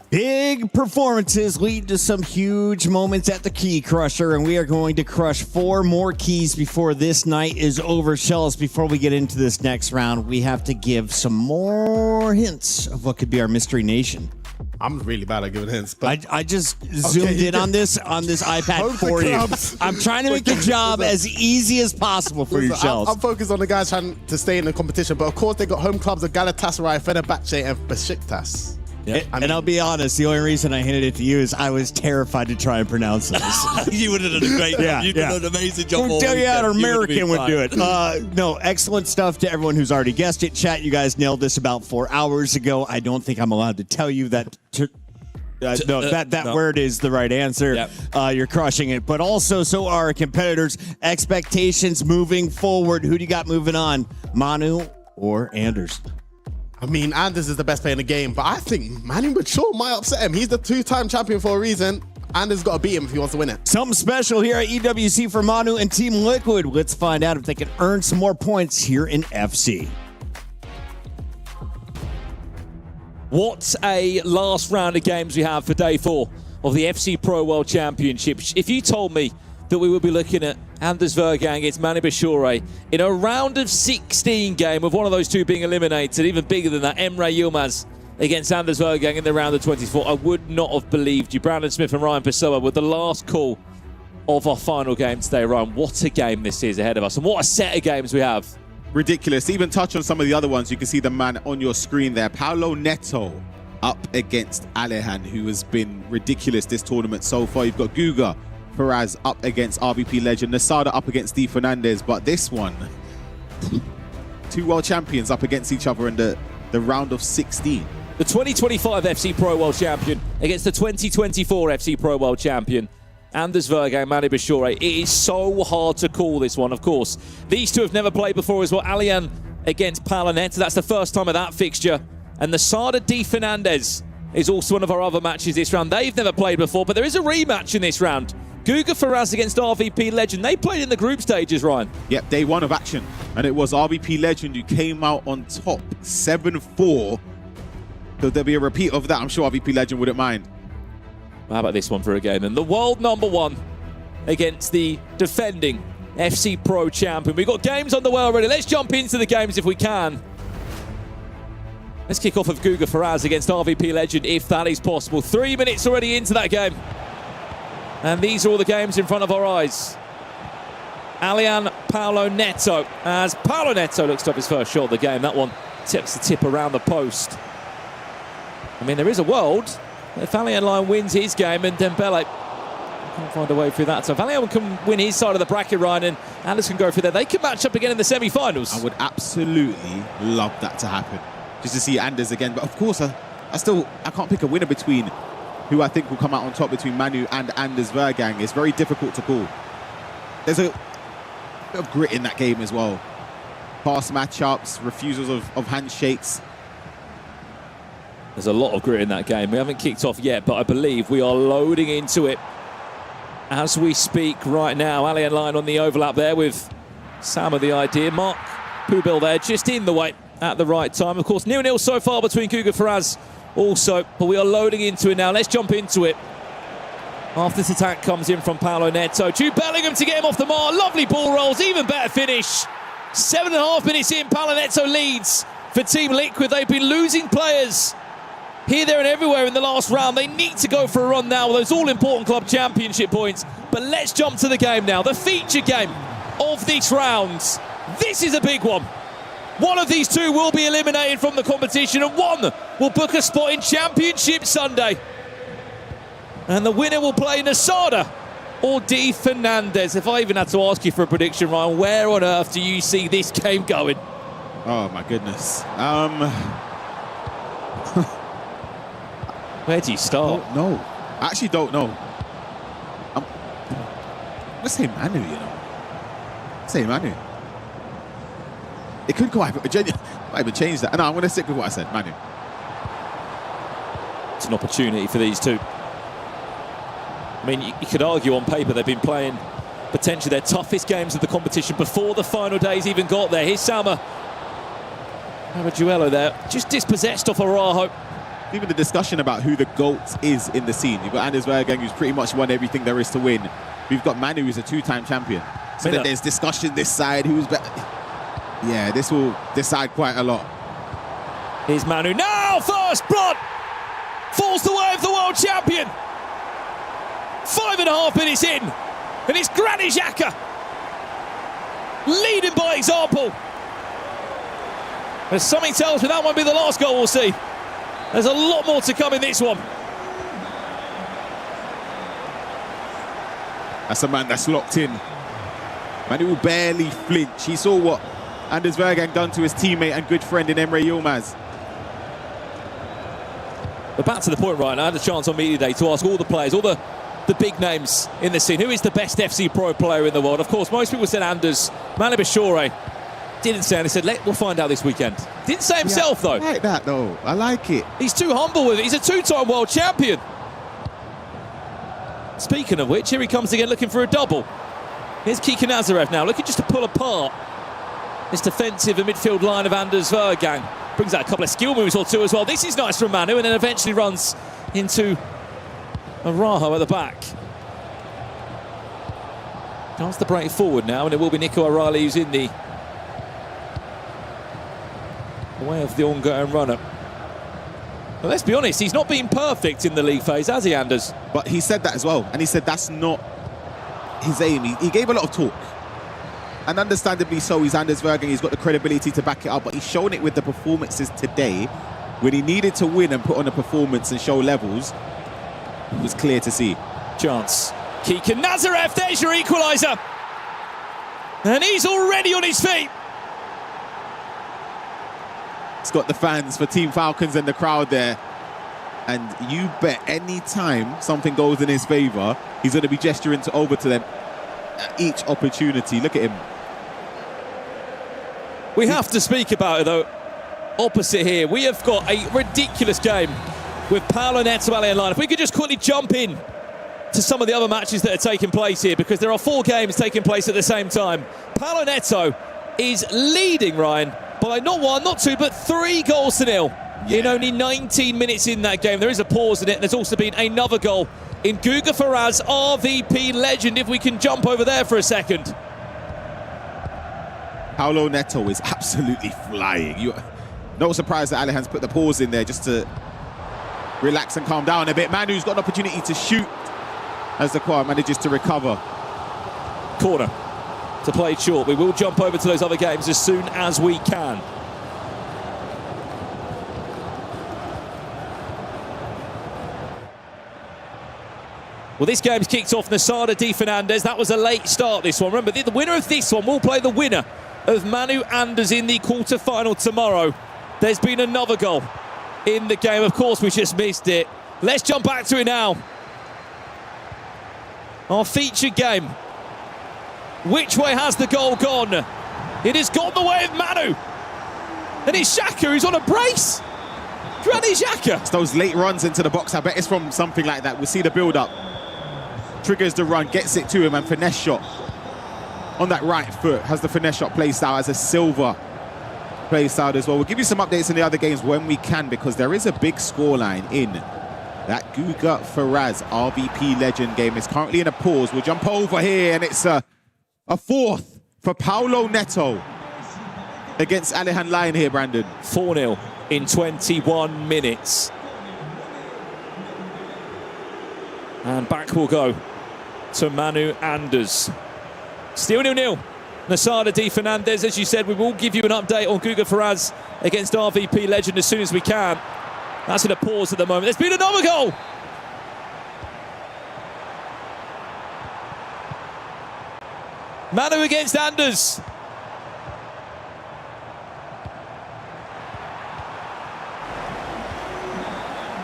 Big performances lead to some huge moments at the Key Crusher, and we are going to crush 4 more keys before this night is over. Shells, before we get into this next round, we have to give some more hints of what could be our Mystery Nation. I'm really bad at giving hints, but I just zoomed in on this iPad for you. I'm trying to make the job as easy as possible for you, Shells. I'm focused on the guys trying to stay in the competition, but of course they got home clubs of Galatasaray, Fenerbahce, and Besiktas. Yeah. And I'll be honest, the only reason I handed it to you is I was terrified to try and pronounce this. You would have done a great job. You've done an amazing job. I'll tell you how an American would do it. No, excellent stuff to everyone who's already guessed it. Chat, you guys nailed this about 4 hours ago. I don't think I'm allowed to tell you that. That word is the right answer. Yep. You're crushing it. But also, so are our competitors. Expectations moving forward. Who do you got moving on? Manu or Anders? Anders is the best player in the game, but I think Manu Mature might upset him. He's the 2-time champion for a reason. Anders got to beat him if he wants to win it. Something special here at EWC for Manu and Team Liquid. Let's find out if they can earn some more points here in FC. What a last round of games we have for day 4 of the FC Pro World Championship. If you told me that we would be looking at Anders Vergang against Manu Bashore in a round of 16 game, with one of those two being eliminated. Even bigger than that, Emre Yilmaz against Anders Vergang in the round of 24. I would not have believed you. Brandon Smith and Ryan Pessoa with the last call of our final game today. Ryan, what a game this is ahead of us, and what a set of games we have. Ridiculous. Even touch on some of the other ones. You can see the man on your screen there. Paulo Neto up against Alejan, who has been ridiculous this tournament so far. You've got Guga Faraz up against RVP legend. Nasada up against Di Fernandez. But this one, two world champions up against each other in the round of 16. The 2025 FC Pro World Champion against the 2024 FC Pro World Champion. Anders Vergang, Manu Bashore. It is so hard to call this one, of course. These two have never played before as well. Alian against Paulo Neto. That's the first time of that fixture. And the Sada Di Fernandez is also one of our other matches this round. They've never played before, but there is a rematch in this round. Guga Faraz against RVP Legend. They played in the group stages, Ryan. Yep, day one of action. And it was RVP Legend who came out on top, 7-4. So there'll be a repeat of that. I'm sure RVP Legend wouldn't mind. How about this one for a game? And the world number one against the defending FC Pro champion. We've got games on the way already. Let's jump into the games if we can. Let's kick off with Guga Faraz against RVP Legend, if that is possible. 3 minutes already into that game. And these are all the games in front of our eyes. Alian Paulo Neto, as Paulo Neto looks to have his first shot of the game. That one tips the tip around the post. I mean, there is a world. If Alian Line wins his game and Dembele can't find a way through that. So if Alian can win his side of the bracket, Ryan, and Anders can go through there, they can match up again in the semi-finals. I would absolutely love that to happen. Just to see Anders again. But of course, I can't pick a winner between who I think will come out on top between Manu and Anders Vergang. It's very difficult to call. There's a bit of grit in that game as well. Past matchups, refusals of handshakes. There's a lot of grit in that game. We haven't kicked off yet, but I believe we are loading into it as we speak right now. Alian Line on the overlap there with Sam of the idea. Mark Pubil there, just in the way at the right time. Of course, 0-0 so far between Guga Faraz also, but we are loading into it now. Let's jump into it. After this attack comes in from Paulo Neto. Jude Bellingham to get him off the mark. Lovely ball rolls, even better finish. 7.5 minutes in, Paulo Neto leads for Team Liquid. They've been losing players here, there and everywhere in the last round. They need to go for a run now with those all-important club championship points. But let's jump to the game now. The feature game of this round. This is a big one. One of these two will be eliminated from the competition, and one will book a spot in Championship Sunday. And the winner will play Nasada or Di Fernandez. If I even had to ask you for a prediction, Ryan, where on earth do you see this game going? Oh, my goodness. Where do you start? No, I actually don't know. I'm gonna say Manu, you know. Say Manu. It could go. I might even change that. No, I'm gonna stick with what I said, Manu. It's an opportunity for these two. I mean, you could argue on paper they've been playing potentially their toughest games of the competition before the final days even got there. Here's Sama Duello there, just dispossessed off Arajo. Even the discussion about who the GOAT is in the scene. You've got Anders Vergang, who's pretty much won everything there is to win. We've got Manu, who's a two-time champion. So then there's discussion this side, who's better. Yeah, this will decide quite a lot. Here's Manu now, first blood! Falls the way of the world champion! 5.5 minutes in, and it's Granit Xhaka leading by example. As something tells me that won't be the last goal we'll see. There's a lot more to come in this one. That's a man that's locked in. Manu will barely flinch. He saw what Anders Vergang done to his teammate and good friend in Emre Yilmaz. But back to the point, Ryan, I had a chance on Media Day to ask all the players, all the big names in the scene, who is the best FC Pro player in the world? Of course, most people said Anders. Manu Bashore didn't say, and he said, we'll find out this weekend. Didn't say himself, though. I like that, though. I like it. He's too humble with it. He's a two-time world champion. Speaking of which, here he comes again looking for a double. Here's Kiki Nazarev now, looking just to pull apart this defensive and midfield line of Anders Vergang. Brings out a couple of skill moves or two as well. This is nice from Manu, and then eventually runs into Arajo at the back. Chance to break forward now, and it will be Nico O'Reilly who's in the way of the ongoing run-up. Well, let's be honest, he's not been perfect in the league phase, has he, Anders? But he said that as well, and he said that's not his aim. He gave a lot of talk, and understandably so. He's Anders Bergen, he's got the credibility to back it up, but he's shown it with the performances today. When he needed to win and put on a performance and show levels, it was clear to see. Chance. Keegan Nazarev, there's your equaliser. And he's already on his feet. It's got the fans for Team Falcons and the crowd there. And you bet any time something goes in his favour, he's going to be gesturing over to them at each opportunity. Look at him. We have to speak about it, though. Opposite here, we have got a ridiculous game with Paolo Neto, Alien Line. If we could just quickly jump in to some of the other matches that are taking place here, because there are 4 games taking place at the same time. Paolo Neto is leading, Ryan, by not 1, not 2, but 3 goals to 0 in only 19 minutes in that game. There is a pause in it, and there's also been another goal in Guga Faraz, RVP legend, if we can jump over there for a second. Paolo Neto is absolutely flying. No surprise that Alihan's put the pause in there just to relax and calm down a bit. Manu's got an opportunity to shoot as the choir manages to recover. Corner to play short. We will jump over to those other games as soon as we can. Well, this game's kicked off Nasada Di Fernandez. That was a late start, this one. Remember, the winner of this one will play the winner of Manu Anders in the quarter-final tomorrow. There's been another goal in the game. Of course, we just missed it. Let's jump back to it now. Our featured game. Which way has the goal gone? It has gone the way of Manu. And it's Xhaka who's on a brace. Granit Xhaka. It's those late runs into the box. I bet it's from something like that. We'll see the build-up. Triggers the run, gets it to him, and finesse shot on that right foot. Has the finesse shot play style as a Silva play style as well. We'll give you some updates in the other games when we can, because there is a big scoreline in that Guga Faraz RVP legend game. Is currently in a pause. We'll jump over here, and it's a 4th for Paolo Neto against Alihan Lyon here, Brandon. 4-0 in 21 minutes. And back we'll go to Manu Anders. Still 0-0. Nasada Di Fernandez, as you said, we will give you an update on Guga Faraz against RVP legend as soon as we can. That's in a pause at the moment. There's been another goal. Manu against Anders.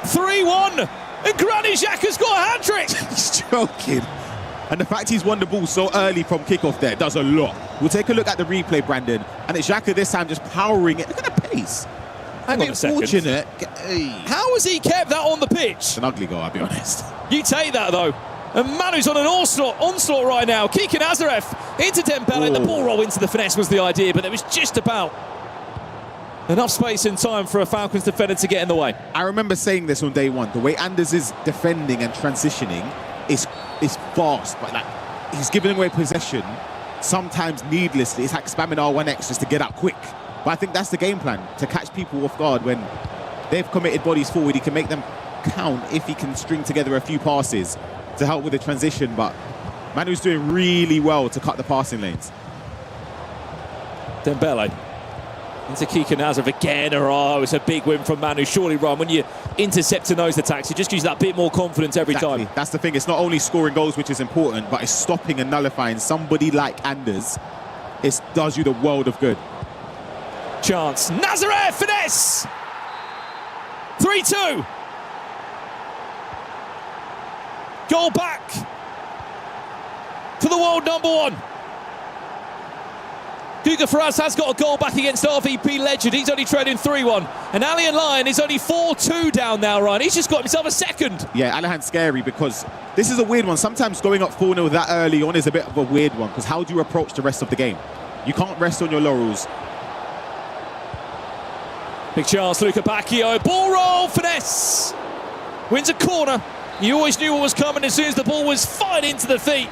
(3-1) and Granit Xhaka's got a hat-trick. He's joking. And the fact he's won the ball so early from kickoff there does a lot. We'll take a look at the replay, Brandon. And it's Xhaka this time just powering it. Look at the pace. Hang on a second. Fortunate. How has he kept that on the pitch? It's an ugly goal, I'll be honest. You take that, though. And Manu's on an onslaught right now. Keegan Nazarev into Dembele. The ball roll into the finesse was the idea, but there was just about enough space and time for a Falcons defender to get in the way. I remember saying this on day one. The way Anders is defending and transitioning is fast, but like he's giving away possession sometimes needlessly. It's like spamming R1X just to get up quick. But I think that's the game plan, to catch people off guard when they've committed bodies forward. He can make them count if he can string together a few passes to help with the transition. But Manu's doing really well to cut the passing lanes. Dembele into Keegan Nazarev again. Oh, it's a big win from Manu. Surely, Ryan, when you intercept those attacks, you just use that bit more confidence every time. That's the thing. It's not only scoring goals, which is important, but it's stopping and nullifying somebody like Anders. It does you the world of good. Chance. Nazarev, finesse! 3-2. Goal back for the world #1. Guga Faraz has got a goal back against RVP legend. He's only trading 3-1. And Alien Lyon is only 4-2 down now, Ryan. He's just got himself a second. Yeah, Alihan's scary because this is a weird one. Sometimes going up 4-0 that early on is a bit of a weird one, because how do you approach the rest of the game? You can't rest on your laurels. Big chance, Luca Bacchio. Ball roll, finesse. Wins a corner. You always knew what was coming as soon as the ball was fired into the feet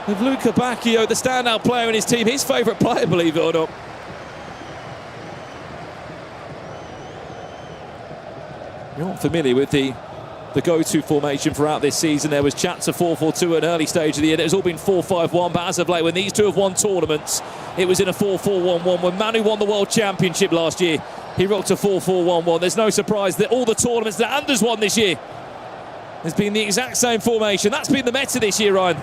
with Luca Bacchio, the standout player in his team, his favourite player, believe it or not. You're not familiar with the go-to formation throughout this season. There was chats of 4-4-2 at an early stage of the year. It's all been 4-5-1, but as of late, when these two have won tournaments, it was in a 4-4-1-1. When Manu won the World Championship last year, he rocked a 4-4-1-1. There's no surprise that all the tournaments that Anders won this year has been the exact same formation. That's been the meta this year, Ryan.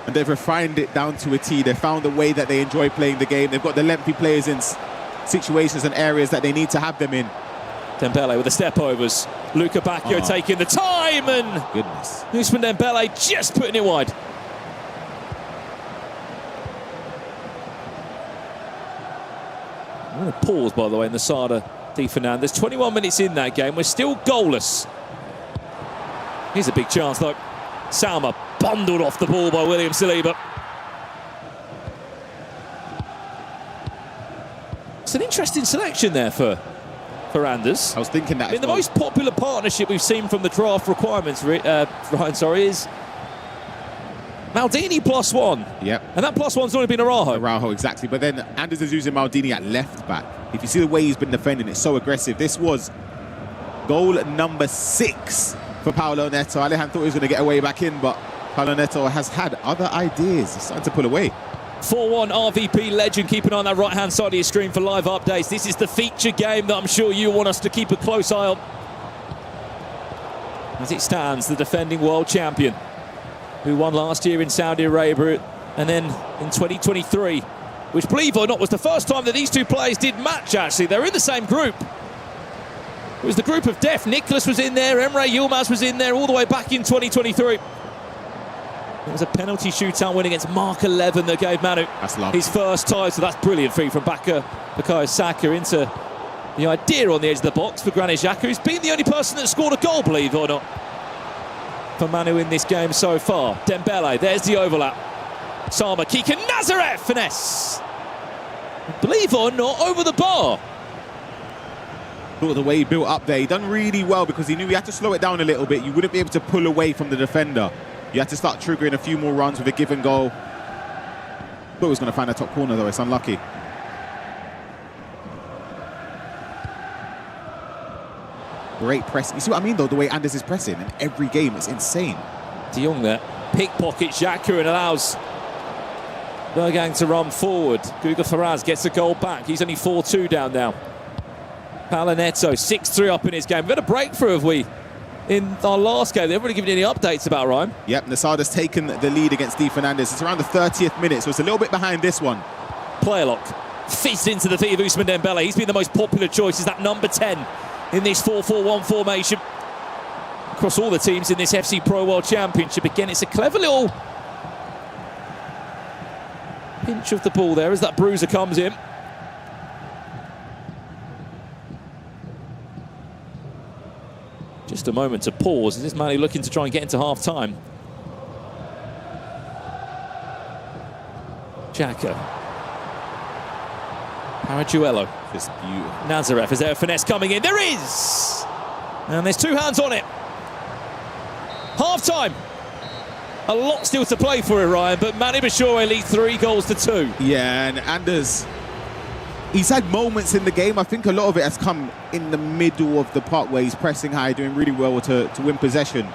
And they've refined it down to a T. They found a way that they enjoy playing the game. They've got the lengthy players in situations and areas that they need to have them in. Dembele with the step-overs. Luca Bacchio taking the time, and goodness, Ousmane Dembele just putting it wide. I'm going to pause, by the way, in the Sada Di Fernandez. 21 minutes in that game. We're still goalless. Here's a big chance, though. Salma bundled off the ball by William Saliba. It's an interesting selection there for Anders. I was thinking that. I mean, the most popular partnership we've seen from the draft requirements, Ryan, is Maldini +1. Yep. And that +1's only been Araujo. Araujo, exactly. But then Anders is using Maldini at left back. If you see the way he's been defending, it's so aggressive. This was goal number 6 for Paulo Neto. Alejan thought he was going to get away back in, but Paulo Neto has had other ideas. He's starting to pull away. 4-1 RVP Legend. Keep an eye on that right-hand side of your screen for live updates. This is the feature game that I'm sure you want us to keep a close eye on. As it stands, the defending world champion, who won last year in Saudi Arabia, and then in 2023, which, believe it or not, was the first time that these two players did match, actually. They're in the same group. It was the group of death. Nicholas was in there, Emre Yilmaz was in there all the way back in 2023. It was a penalty shootout win against Mark 11 that gave Manu his first title. So that's brilliant feed from Bukayo Saka into the idea on the edge of the box for Granit Xhaka, who's been the only person that scored a goal, believe it or not, for Manu in this game so far. Dembele, there's the overlap. Sama, Kika Nazareth, finesse. Believe it or not, over the bar. Thought the way he built up there, he done really well because he knew he had to slow it down a little bit. You wouldn't be able to pull away from the defender. You had to start triggering a few more runs with a give and go. Thought he was going to find a top corner, though. It's unlucky. Great press. You see what I mean, though? The way Anders is pressing in every game, it's insane. De Jong there. Pickpockets Xhaka and allows Bergang to run forward. Guga Ferraz gets a goal back. He's only 4-2 down now. Paulo Neto, 6-3 up in his game. We've had a breakthrough, have we? In our last game, they haven't really given you any updates about, Ryan. Yep, Nasada's taken the lead against Di Fernandez. It's around the 30th minute, so it's a little bit behind this one. Player lock. Fits into the feet of Ousmane Dembele. He's been the most popular choice. Is that number 10 in this 4-4-1 formation across all the teams in this FC Pro World Championship. Again, it's a clever little pinch of the ball there as that bruiser comes in. Just a moment to pause. Is this Manu looking to try and get into half-time? Xhaka. Parajuelo. Just beautiful. Nazareth, is there a finesse coming in? There is! And there's 2 hands on it. Half-time. A lot still to play for it, Ryan, but Manu Bashore leads 3-2. Yeah, and Anders, he's had moments in the game. I think a lot of it has come in the middle of the park where he's pressing high, doing really well to win possession.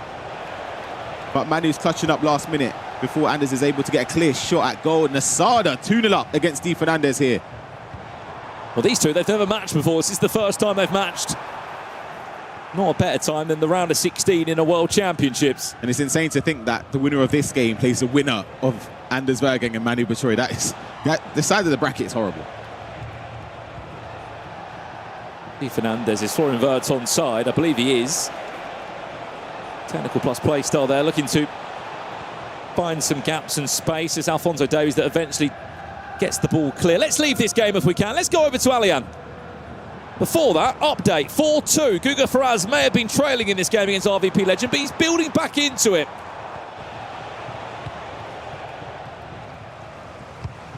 But Manu's clutching up last minute before Anders is able to get a clear shot at goal. Nasada 2-0 up against Di Fernandez here. Well, these two, they've never matched before. This is the first time they've matched. Not a better time than the round of 16 in a World Championships. And it's insane to think that the winner of this game plays the winner of Anders Bergang and Manu Bashore. The side of the bracket is horrible. Di Fernandez is 4 inverts on side. I believe he is. Technical plus play style there, looking to find some gaps and space. It's Alphonso Davies that eventually gets the ball clear. Let's leave this game if we can. Let's go over to Allian. Before that, update, 4-2. Guga Ferraz may have been trailing in this game against RVP Legend, but he's building back into it.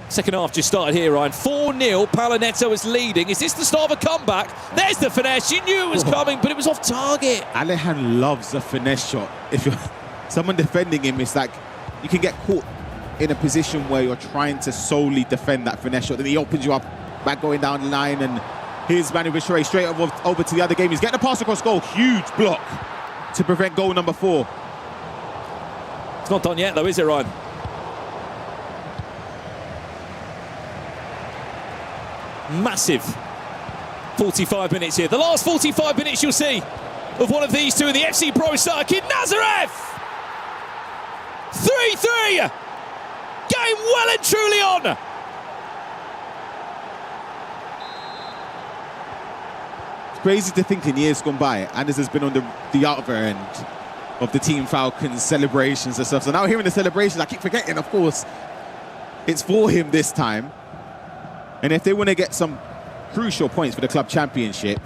Second half just started here, Ryan. 4-0, Paulo Neto is leading. Is this the start of a comeback? There's the finesse. You knew it was coming, but it was off target. Alejan loves a finesse shot. If you're someone defending him, it's like you can get caught in a position where you're trying to solely defend that finesse shot. Then he opens you up back going down the line, and here's Manu Bashir straight over to the other game. He's getting a pass across goal. Huge block to prevent goal number 4. It's not done yet though, is it, Ryan? Massive 45 minutes here. The last 45 minutes you'll see of one of these two in the FC Pro circuit. Nazareth! 3-3! Game well and truly on! It's crazy to think in years gone by, Anders has been on the other end of the Team Falcons celebrations and stuff. So now hearing the celebrations, I keep forgetting, of course, it's for him this time. And if they want to get some crucial points for the club championship,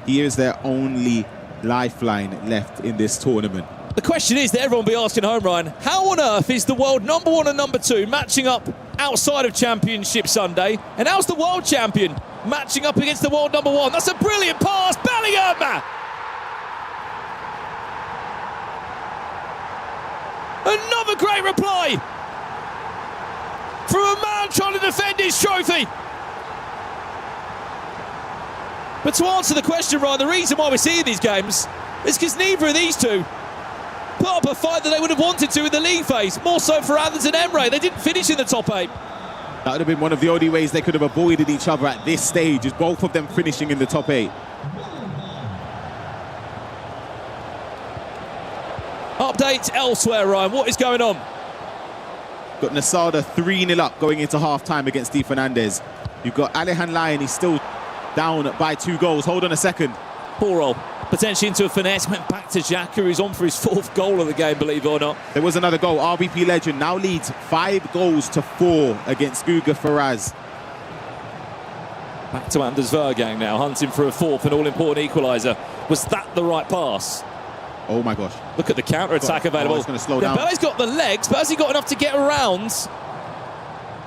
he is their only lifeline left in this tournament. The question is that everyone will be asking home, Ryan, how on earth is the world number 1 and number 2 matching up outside of Championship Sunday? And how's the world champion matching up against the world number 1? That's a brilliant pass, Bellingham! Another great reply from a man trying to defend his trophy. But to answer the question, Ryan, the reason why we're seeing these games is because neither of these two put up a fight that they would have wanted to in the league phase. More so for Athens and Emre. They didn't finish in the top 8. That would have been one of the only ways they could have avoided each other at this stage, is both of them finishing in the top 8. Updates elsewhere, Ryan. What is going on? Got Nasada 3-0 up going into half-time against Di Fernandez. You've got Alejan Lyon, he's still down by 2 goals. Hold on a second. Poor roll. Potentially into a finesse. Went back to Xhaka, who's on for his 4th goal of the game, believe it or not. There was another goal. RBP legend now leads 5-4 against Guga Faraz. Back to Anders Vergang now, hunting for a 4th, an all-important equaliser. Was that the right pass? Oh my gosh. Look at the counter-attack available. Oh, it's going to slow down. Dembele's got the legs, but has he got enough to get around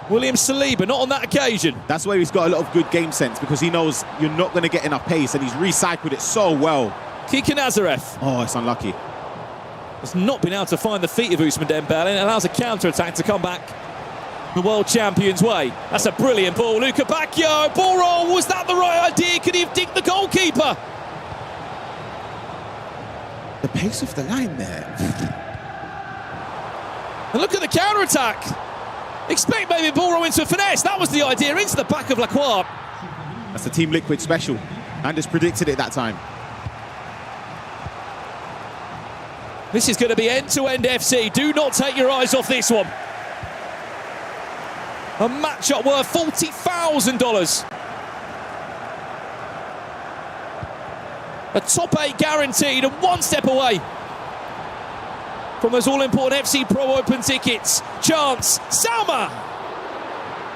William Saliba? Not on that occasion. That's where he's got a lot of good game sense, because he knows you're not going to get enough pace, and he's recycled it so well. Kika Nazareth. Oh, it's unlucky. Has not been able to find the feet of Ousmane Dembele, and allows a counter-attack to come back the world champion's way. That's a brilliant ball. Luca Bacchio, ball roll. Was that the right idea? Could he have dinked the goalkeeper? The pace of the line there. And look at the counter-attack. Expect maybe a ball roll into a finesse. That was the idea, into the back of Lacroix. That's the Team Liquid special. Anders predicted it that time. This is going to be end-to-end FC. Do not take your eyes off this one. A matchup worth $40,000. A top 8 guaranteed and 1 step away from those all-important FC Pro Open tickets. Chance, Salma!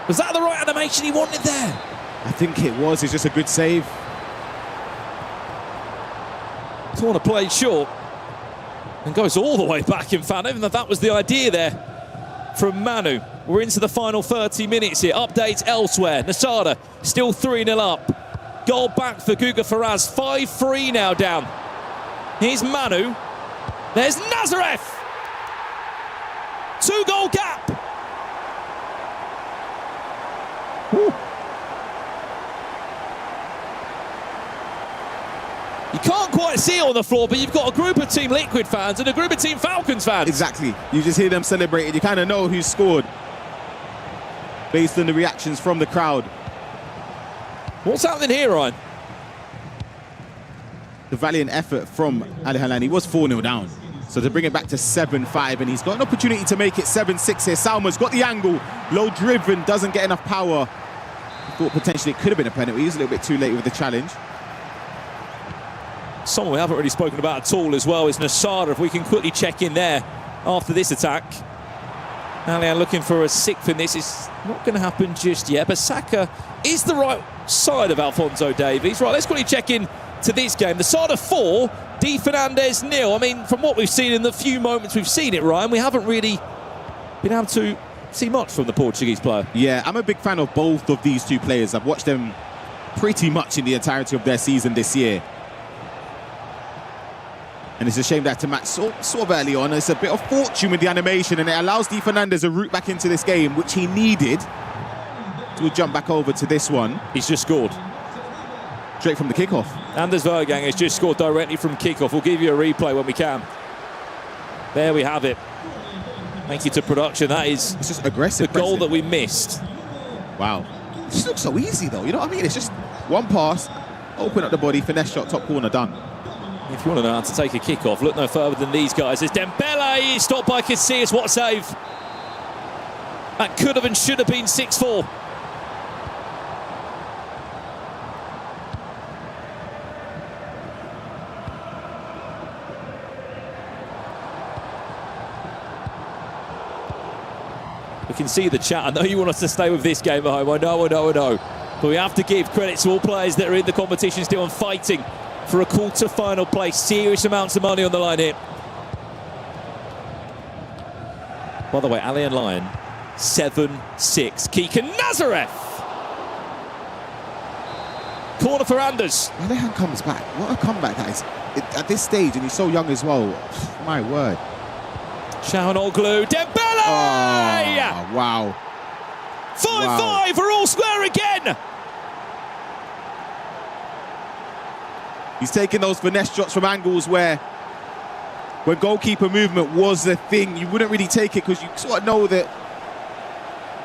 Was that the right animation he wanted there? I think it was. It's just a good save. Corner played short and goes all the way back, in fact, even though that was the idea there from Manu. We're into the final 30 minutes here. Updates elsewhere. Nasada still 3-0 up. Goal back for Guga Faraz. 5-3 now down. Here's Manu. There's Nazareth. 2-goal gap. Woo. You can't quite see it on the floor, but you've got a group of Team Liquid fans and a group of Team Falcons fans. Exactly. You just hear them celebrating. You kind of know who's scored based on the reactions from the crowd. What's happening here, Ryan? The valiant effort from Alejan. He was 4-0 down. So to bring it back to 7-5, and he's got an opportunity to make it 7-6 here. Salma's got the angle. Low driven, doesn't get enough power. Thought potentially it could have been a penalty. He's a little bit too late with the challenge. Someone we haven't really spoken about at all as well is Nasada. If we can quickly check in there after this attack. Alian looking for a 6th in this. It's not going to happen just yet, but Saka is the right side of Alphonso Davies. Right, let's quickly check in to this game. The Nasada 4, Di Fernandez 0. I mean, from what we've seen in the few moments we've seen it, Ryan, we haven't really been able to see much from the Portuguese player. Yeah, I'm a big fan of both of these two players. I've watched them pretty much in the entirety of their season this year. And it's a shame that to match sort of early on. It's a bit of fortune with the animation, and it allows Di Fernandez a route back into this game, which he needed to jump back over to this one. He's just scored. Straight from the kickoff. Anders Vergang has just scored directly from kickoff. We'll give you a replay when we can. There we have it. Thank you to production. That is it's just aggressive. The goal that we missed. Wow. It just looks so easy, though. You know what I mean? It's just one pass, open up the body, finesse shot, top corner, done. If you want to know how to take a kick-off, look no further than these guys. There's Dembele, stopped by Casillas. What a save. That could have and should have been 6-4. We can see the chat. I know you want us to stay with this game at home. I know. But we have to give credit to all players that are in the competition still and fighting for a quarter-final place. Serious amounts of money on the line here. By the way, Ali and Lion, 7-6. Keegan Nazareth. Corner for Anders. Alehan comes back. What a comeback that is. At this stage, and he's so young as well. My word. Çalhanoğlu, Dembele! Oh, wow. 5-5, we're all square again. He's taking those finesse shots from angles where goalkeeper movement was the thing. You wouldn't really take it because you sort of know that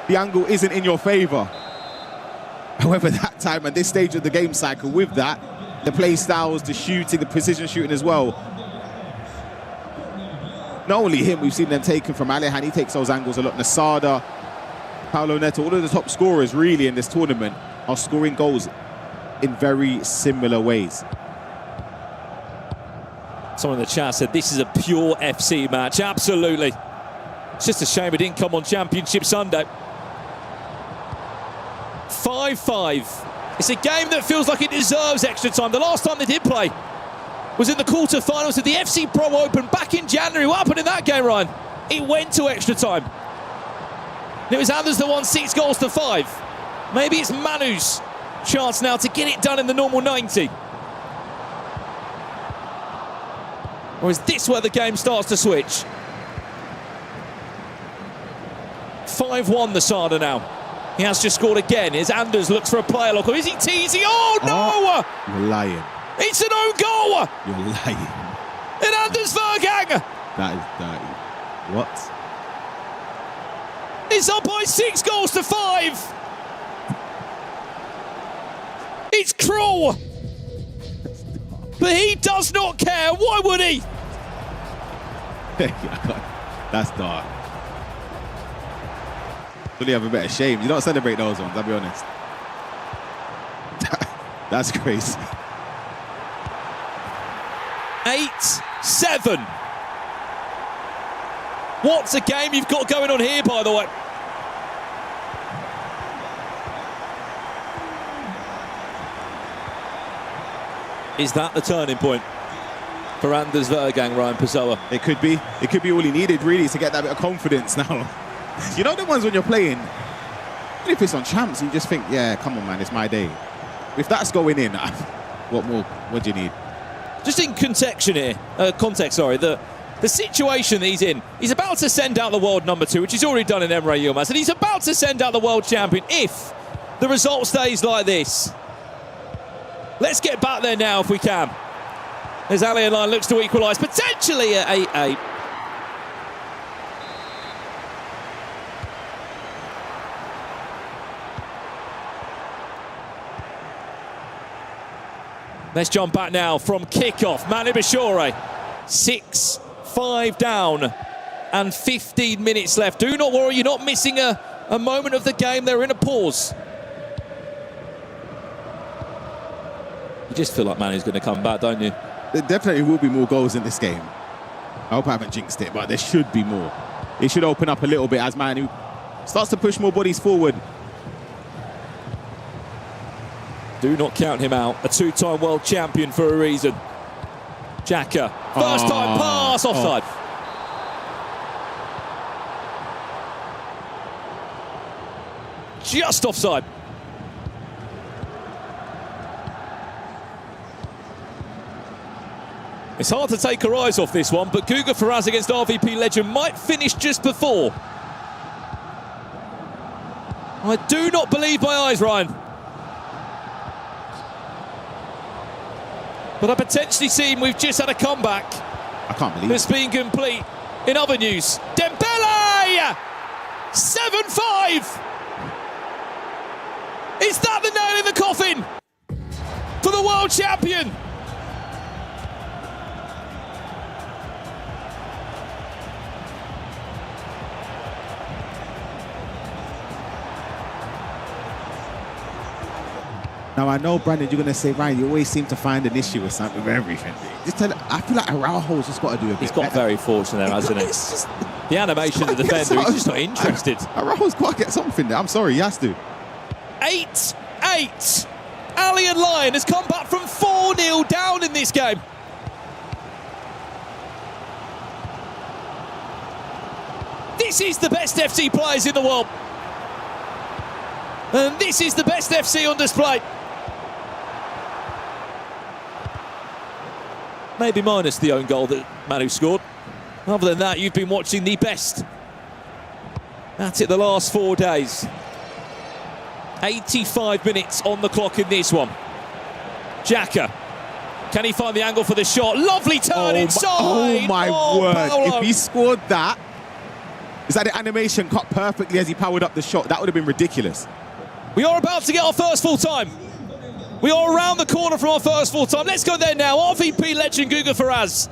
the angle isn't in your favour. However, that time at this stage of the game cycle, with that, the play styles, the shooting, the precision shooting as well. Not only him, we've seen them taken from Alehan. He takes those angles a lot. Nasada, Paulo Neto, all of the top scorers really in this tournament are scoring goals in very similar ways. Someone in the chat said this is a pure FC match. Absolutely. It's just a shame it didn't come on Championship Sunday. 5-5. It's a game that feels like it deserves extra time. The last time they did play was in the quarterfinals of the FC Pro Open back in January. What happened in that game, Ryan? It went to extra time. And it was Anders that won 6-5. Maybe it's Manu's chance now to get it done in the normal 90. Or is this where the game starts to switch? 5-1 the Sada now. He has just scored again. Here's Anders, looks for a player lock. Is he teasing? Oh, no! You're lying. It's an own goal! You're lying. And Anders Vergang! That is dirty. What? It's up by 6-5. It's cruel. But he does not care. Why would he? That's dark. Really have a bit of shame. You don't celebrate those ones, I'll be honest. That's crazy. 8-7. What's a game you've got going on here, by the way? Is that the turning point for Anders Vergang, Ryan Pessoa? It could be. It could be all he needed, really, to get that bit of confidence now. You know the ones when you're playing, even if it's on champs, you just think, yeah, come on, man, it's my day. If that's going in, what more? What do you need? Just in context, the situation that he's in, he's about to send out the world number 2, which he's already done in Emre Yilmaz, and he's about to send out the world champion if the result stays like this. Let's get back there now if we can. As Ali and Line looks to equalise, potentially at 8-8. Let's jump back now from kickoff. Manu Bashore, 6-5 down and 15 minutes left. Do not worry, you're not missing a moment of the game. They're in a pause. You just feel like Manu's going to come back, don't you? There definitely will be more goals in this game. I hope I haven't jinxed it, but there should be more. It should open up a little bit as Manu starts to push more bodies forward. Do not count him out. A two-time world champion for a reason. Xhaka, first time pass, offside. Just offside. It's hard to take her eyes off this one, but Guga Ferraz against RVP Legend might finish just before. I do not believe my eyes, Ryan. But I potentially seem we've just had a comeback. I can't believe it's been complete. In other news, Dembele! 7-5! Is that the nail in the coffin for the world champion? Now, I know, Brandon, you're going to say, Ryan, you always seem to find an issue with something with everything. I feel like Araujo's just got to do a bit He's got better. very fortunate there, hasn't he? Just, the animation of the defender, he's just not interested. Araujo's got to get something there. I'm sorry, he has to. 8-8. Allian Lion has come back from 4-0 down in this game. This is the best FC players in the world. And this is the best FC on display. Maybe minus the own goal that Manu scored. Other than that, you've been watching the best at it the last 4 days. 85 minutes on the clock in this one. Xhaka. Can he find the angle for the shot? Lovely turn inside. Oh my word. Paolo. If he scored that, is that the animation cut perfectly as he powered up the shot? That would have been ridiculous. We are about to get our first full time. We are around the corner from our first full time. Let's go there now. RVP legend Guga Ferraz.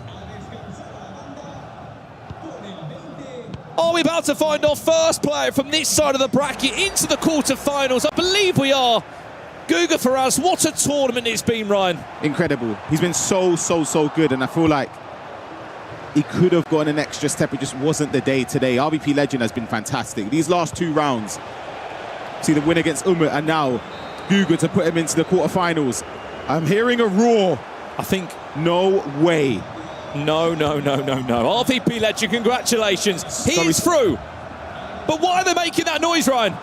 Are we about to find our first player from this side of the bracket into the quarterfinals? I believe we are. Guga Ferraz, what a tournament it's been, Ryan. Incredible. He's been so good, and I feel like he could have gone an extra step. It just wasn't the day today. RVP Legend has been fantastic. These last 2 rounds, see the win against Umut, and now Guga to put him into the quarterfinals. I'm hearing a roar. I think no way. No. RVP Legend, congratulations. He is through. But why are they making that noise, Ryan?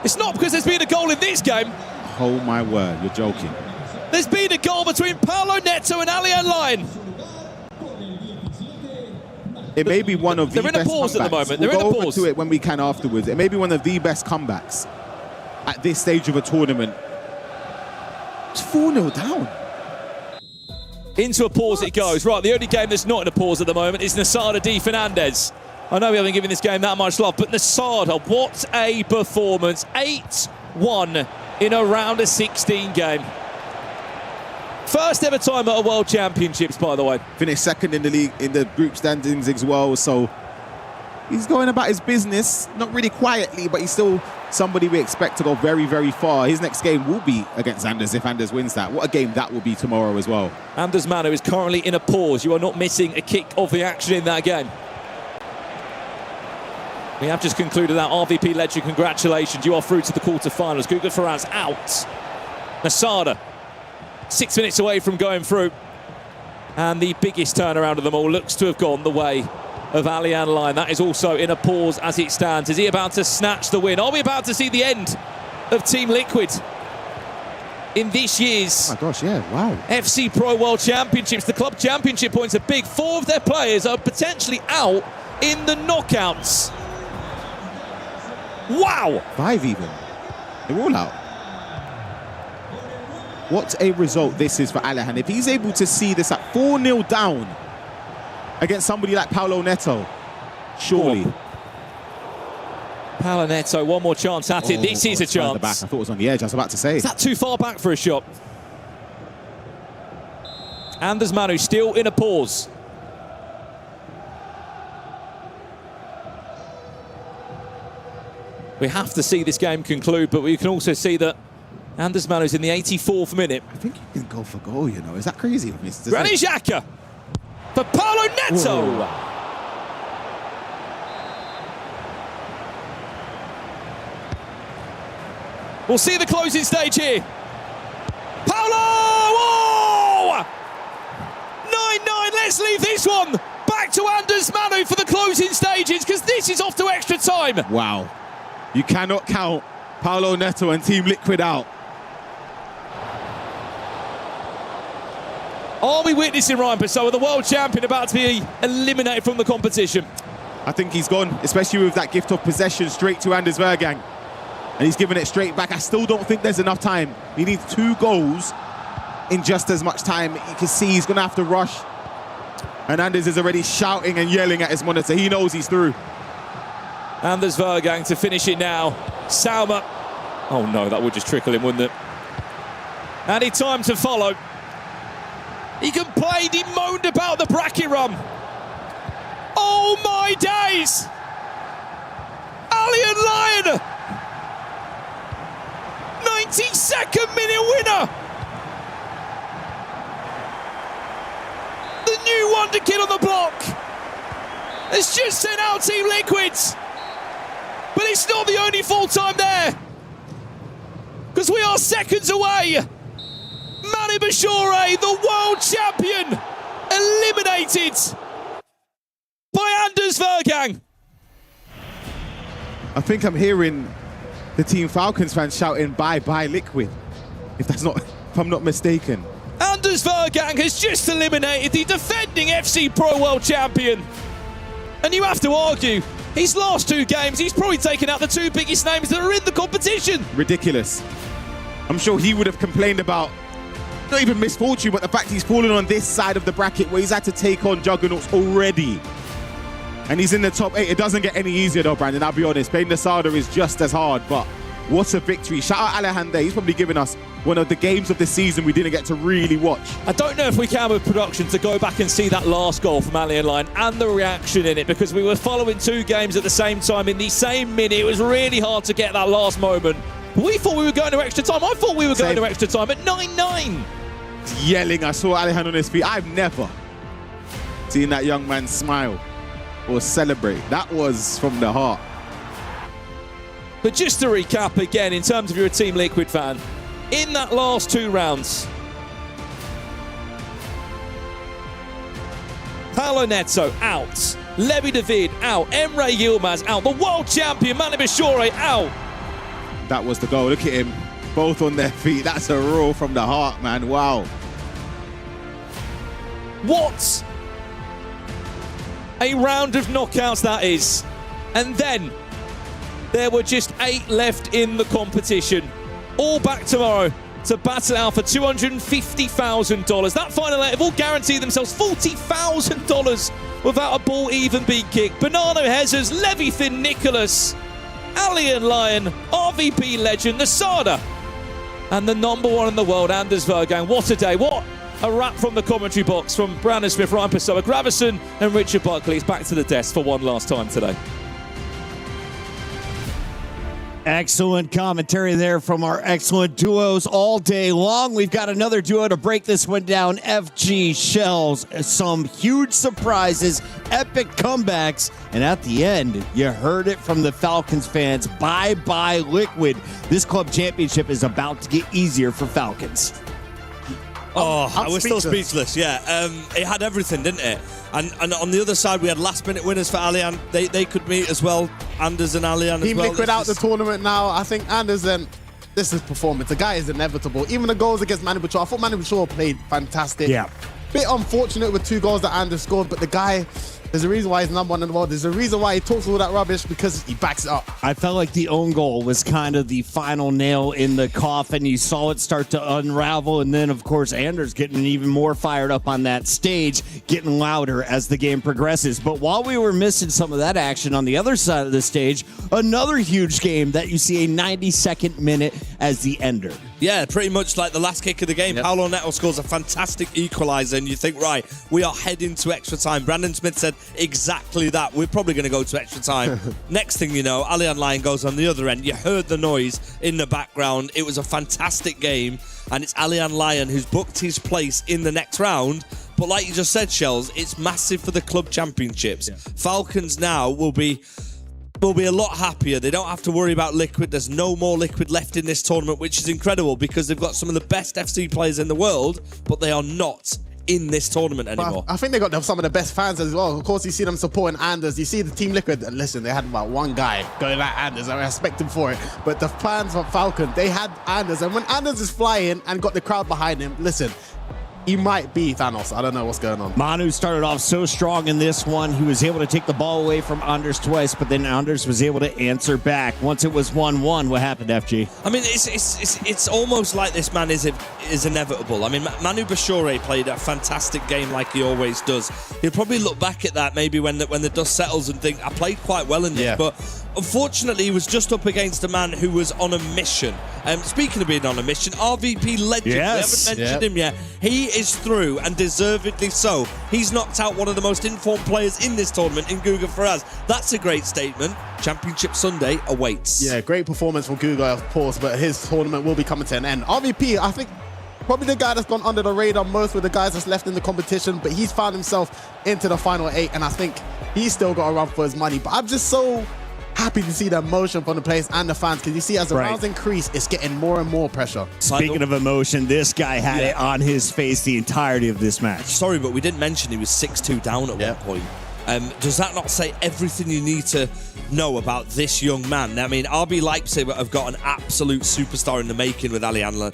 It's not because there's been a goal in this game. Oh my word, you're joking. There's been a goal between Paolo Neto and Allian Lion. It may be one of the best comebacks. They're in a pause at the moment. We'll They're go in a over pause. to it when we can afterwards. It may be one of the best comebacks at this stage of a tournament. It's 4-0 down. Into a pause it goes. Right, the only game that's not in a pause at the moment is Nasada D. Fernandez. I know we haven't given this game that much love, but Nasada, what a performance. 8-1 in a round of 16 game. First ever time at a World Championships, by the way. Finished second in the league, in the group standings as well, so he's going about his business, not really quietly, but he's still somebody we expect to go very far. His next game will be against Anders if Anders wins that. What a game that will be tomorrow as well. Anders Manu is currently in a pause. You are not missing a kick of the action in that game. We have just concluded that. RVP Legend, congratulations. You are through to the quarterfinals. Guga Ferraz out. Nasada, 6 minutes away from going through. And the biggest turnaround of them all looks to have gone the way of Allian Lion. That is also in a pause as it stands. Is he about to snatch the win? Are we about to see the end of Team Liquid in this year's FC Pro World Championships? The Club Championship points are big. 4 of their players are potentially out in the knockouts. Wow! 5 even. They're all out. What a result this is for Allian. If he's able to see this at 4-0 down against somebody like Paolo Neto, surely. Paolo Neto, one more chance at it. This is a chance. Back. I thought it was on the edge. I was about to say. Is that too far back for a shot? Anders Manu still in a pause. We have to see this game conclude, but we can also see that Anders Manu's in the 84th minute. I think he can go for goal, you know. Is that crazy of me? Granit Xhaka for Paolo Neto. Whoa. We'll see the closing stage here. Paolo! 9-9, let's leave this one back to Anders Manu for the closing stages, because this is off to extra time. Wow. You cannot count Paolo Neto and Team Liquid out. Are we witnessing Ryan Pessoa, the world champion, about to be eliminated from the competition? I think he's gone, especially with that gift of possession straight to Anders Vergang. And he's giving it straight back. I still don't think there's enough time. He needs 2 goals in just as much time. You can see he's going to have to rush. And Anders is already shouting and yelling at his monitor. He knows he's through. Anders Vergang to finish it now. Salma. Oh no, that would just trickle him, wouldn't it? Any time to follow. He complained, he moaned about the bracket run. Oh my days! Alien Lion! 92nd minute winner! The new wonder kid on the block has just sent out Team Liquids. But it's not the only full time there. Because we are seconds away. Manu Bashore, the world champion, eliminated by Anders Vergang. I think I'm hearing the Team Falcons fans shouting bye-bye Liquid, if I'm not mistaken. Anders Vergang has just eliminated the defending FC Pro World Champion. And you have to argue, his last 2 games, he's probably taken out the 2 biggest names that are in the competition. Ridiculous. I'm sure he would have complained about not even misfortune, but the fact he's fallen on this side of the bracket where he's had to take on juggernauts already. And he's in the top 8. It doesn't get any easier though, Brandon, I'll be honest. Playing Nasada is just as hard, but what a victory. Shout out Alejandro, he's probably given us one of the games of the season we didn't get to really watch. I don't know if we can with production to go back and see that last goal from Alien Lion and the reaction in it, because we were following 2 games at the same time in the same minute. It was really hard to get that last moment. We thought we were going to extra time. I thought we were going to extra time at 9-9. Yelling, I saw Alejandro on his feet. I've never seen that young man smile or celebrate. That was from the heart. But just to recap again, in terms of you're a Team Liquid fan, in that last 2 rounds, Paulo Neto out, Levi David out, Emre Yilmaz out, the world champion Manu Bashore out. That was the goal. Look at him, both on their feet. That's a roar from the heart, man. Wow. What a round of knockouts that is. And then there were just 8 left in the competition. All back tomorrow to battle out for $250,000. That final 8 have all guaranteed themselves $40,000 without a ball even being kicked. Bonano Hezers, Levi Thin Nicholas, Alien Lion, RVP legend, Nasada, and the #1 in the world, Anders Vergang. What a day. What a wrap from the commentary box from Brandon Smith, Ryan Pessoa, Gravison and Richard Buckley. It's back to the desk for one last time today. Excellent commentary there from our excellent duos all day long. We've got another duo to break this one down. FG Shells, some huge surprises, epic comebacks, and at the end, you heard it from the Falcons fans. Bye-bye Liquid. This club championship is about to get easier for Falcons. Oh, I was still speechless, yeah. It had everything, didn't it? And on the other side, we had last-minute winners for Allian. They could meet as well, Anders and Allian as well. Team Liquid out the tournament now. I think Anders and this is performance. The guy is inevitable. Even the goals against Manu Bashore, I thought Manu Bashore played fantastic. Yeah. Bit unfortunate with 2 goals that Anders scored, but the guy, there's a reason why he's #1 in the world. There's a reason why he talks all that rubbish, because he backs it up. I felt like the own goal was kind of the final nail in the coffin. You saw it start to unravel, and then, of course, Anders getting even more fired up on that stage, getting louder as the game progresses. But while we were missing some of that action on the other side of the stage, another huge game that you see a 92nd minute as the ender. Yeah, pretty much like the last kick of the game. Yep. Paulo Neto scores a fantastic equaliser, and you think, right, we are heading to extra time. Brandon Smith said exactly that. We're probably going to go to extra time. Next thing you know, Alien Lion goes on the other end. You heard the noise in the background. It was a fantastic game, and it's Alien Lion who's booked his place in the next round. But like you just said, Shells, it's massive for the club championships. Yeah. Falcons now will be a lot happier. They don't have to worry about Liquid. There's no more Liquid left in this tournament, which is incredible because they've got some of the best FC players in the world, but they are not in this tournament anymore. I think they got some of the best fans as well. Of course, you see them supporting Anders. You see the Team Liquid. Listen, they had about 1 guy going like Anders. I respect him for it. But the fans of Falcon, they had Anders. And when Anders is flying and got the crowd behind him, listen, he might be Thanos. I don't know what's going on. Manu started off so strong in this one. He was able to take the ball away from Anders twice, but then Anders was able to answer back. Once it was 1-1, what happened, FG? I mean, it's almost like this man is inevitable. I mean, Manu Bashore played a fantastic game like he always does. He'll probably look back at that maybe when the dust settles and think, I played quite well in this, but unfortunately, he was just up against a man who was on a mission. Speaking of being on a mission, RVP legend, we haven't mentioned him yet. He is through, and deservedly so. He's knocked out one of the most informed players in this tournament in Guga Faraz. That's a great statement. Championship Sunday awaits. Yeah, great performance from Guga, of course, but his tournament will be coming to an end. RVP, I think, probably the guy that's gone under the radar most with the guys that's left in the competition, but he's found himself into the final 8, and I think he's still got a run for his money. But I'm just so happy to see the emotion from the players and the fans, because you see as the rounds increase, it's getting more and more pressure. Speaking of emotion, this guy had it on his face the entirety of this match. Sorry, but we didn't mention he was 6-2 down at one point. Does that not say everything you need to know about this young man? I mean, RB Leipzig have got an absolute superstar in the making with Ali Hanlan,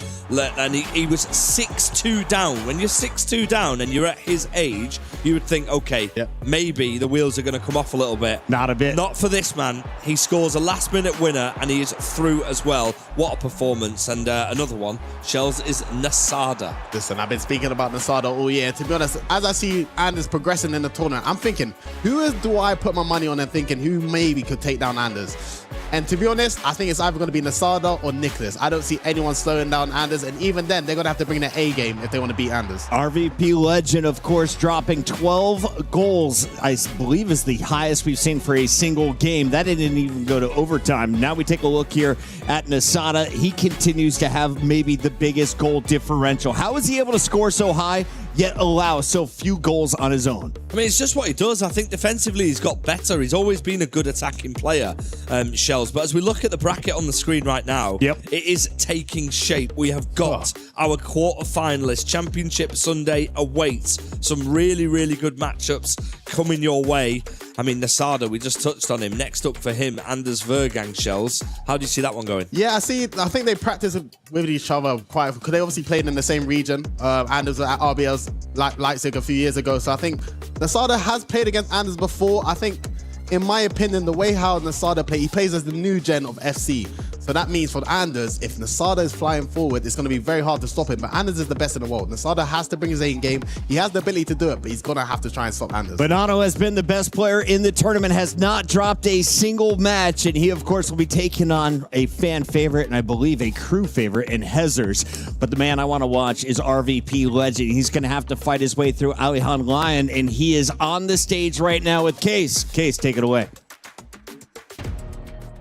and he was 6-2 down. When you're 6-2 down and you're at his age, you would think, okay, maybe the wheels are going to come off a little bit. Not a bit. Not for this man. He scores a last-minute winner, and he is through as well. What a performance. And another one, Shells, is Nasada. Listen, I've been speaking about Nasada all year. To be honest, as I see Anders progressing in the tournament, I'm thinking, do I put my money on and thinking who maybe could take down Anders? And to be honest, I think it's either going to be Nasada or Nicholas. I don't see anyone slowing down Anders, and even then, they're going to have to bring their A game if they want to beat Anders. RVP legend, of course, dropping 12 goals, I believe is the highest we've seen for a single game. That didn't even go to overtime. Now we take a look here at Nasada. He continues to have maybe the biggest goal differential. How is he able to score so high, yet allow so few goals on his own? I mean, it's just what he does. I think defensively he's got better. He's always been a good attacking player, Shells. But as we look at the bracket on the screen right now, it is taking shape. We have got our quarter-finalists. Championship Sunday awaits. Some really, really good matchups coming your way. I mean, Nasada, we just touched on him. Next up for him, Anders Vergang, Shells. How do you see that one going? Yeah, I think they practice with each other quite, because they obviously played in the same region. Anders was at RBL's Leipzig a few years ago. So I think Nasada has played against Anders before. I think, in my opinion, the way how Nasada plays, he plays as the new gen of FC. So that means for Anders, if Nasada is flying forward, it's going to be very hard to stop him. But Anders is the best in the world. Nasada has to bring his A game. He has the ability to do it, but he's going to have to try and stop Anders. Bonanno has been the best player in the tournament, has not dropped a single match, and he, of course, will be taking on a fan favorite and I believe a crew favorite in Hezers. But the man I want to watch is RVP legend. He's going to have to fight his way through Alihan Lion, and he is on the stage right now with Case. Case, take it away.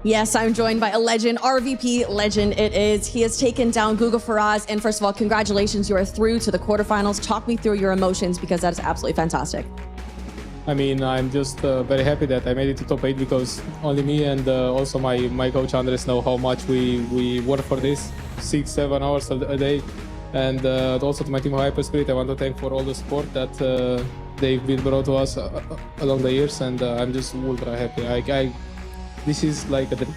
Yes, I'm joined by a legend, RVP legend it is. He has taken down Guga Faraz, and first of all, congratulations, you are through to the quarterfinals. Talk me through your emotions, because that is absolutely fantastic. I mean, I'm just very happy that I made it to top 8, because only me and also my coach Andres know how much we work for this, 6-7 hours a day. And also to my team Hyper Spirit, I want to thank for all the support that they've been brought to us along the years, and I'm just ultra happy. This is like a dream.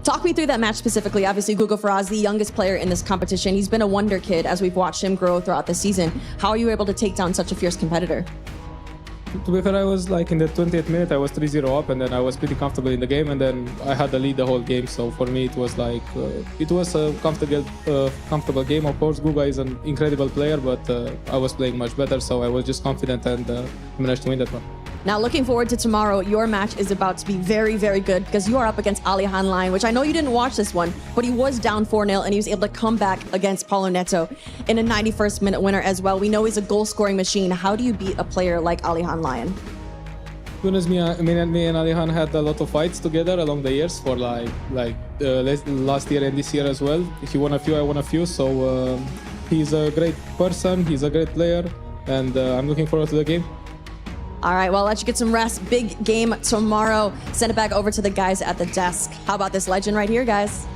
Talk me through that match specifically. Obviously, Guga Faraz, the youngest player in this competition. He's been a wonder kid as we've watched him grow throughout the season. How are you able to take down such a fierce competitor? To be fair, I was like in the 20th minute, I was 3-0 up, and then I was pretty comfortable in the game, and then I had the lead the whole game. So for me, it was like, it was a comfortable game. Of course, Guga is an incredible player, but I was playing much better, so I was just confident and managed to win that one. Now, looking forward to tomorrow, your match is about to be very, very good, because you are up against Alihan Lion, which I know you didn't watch this one, but he was down 4-0, and he was able to come back against Paulo Neto in a 91st minute winner as well. We know he's a goal-scoring machine. How do you beat a player like Alihan Lion? To be honest, me and Alihan had a lot of fights together along the years for last year and this year as well. He won a few, I won a few, so he's a great person, he's a great player, and I'm looking forward to the game. All right, well, I'll let you get some rest. Big game tomorrow. Send it back over to the guys at the desk. How about this legend right here, guys?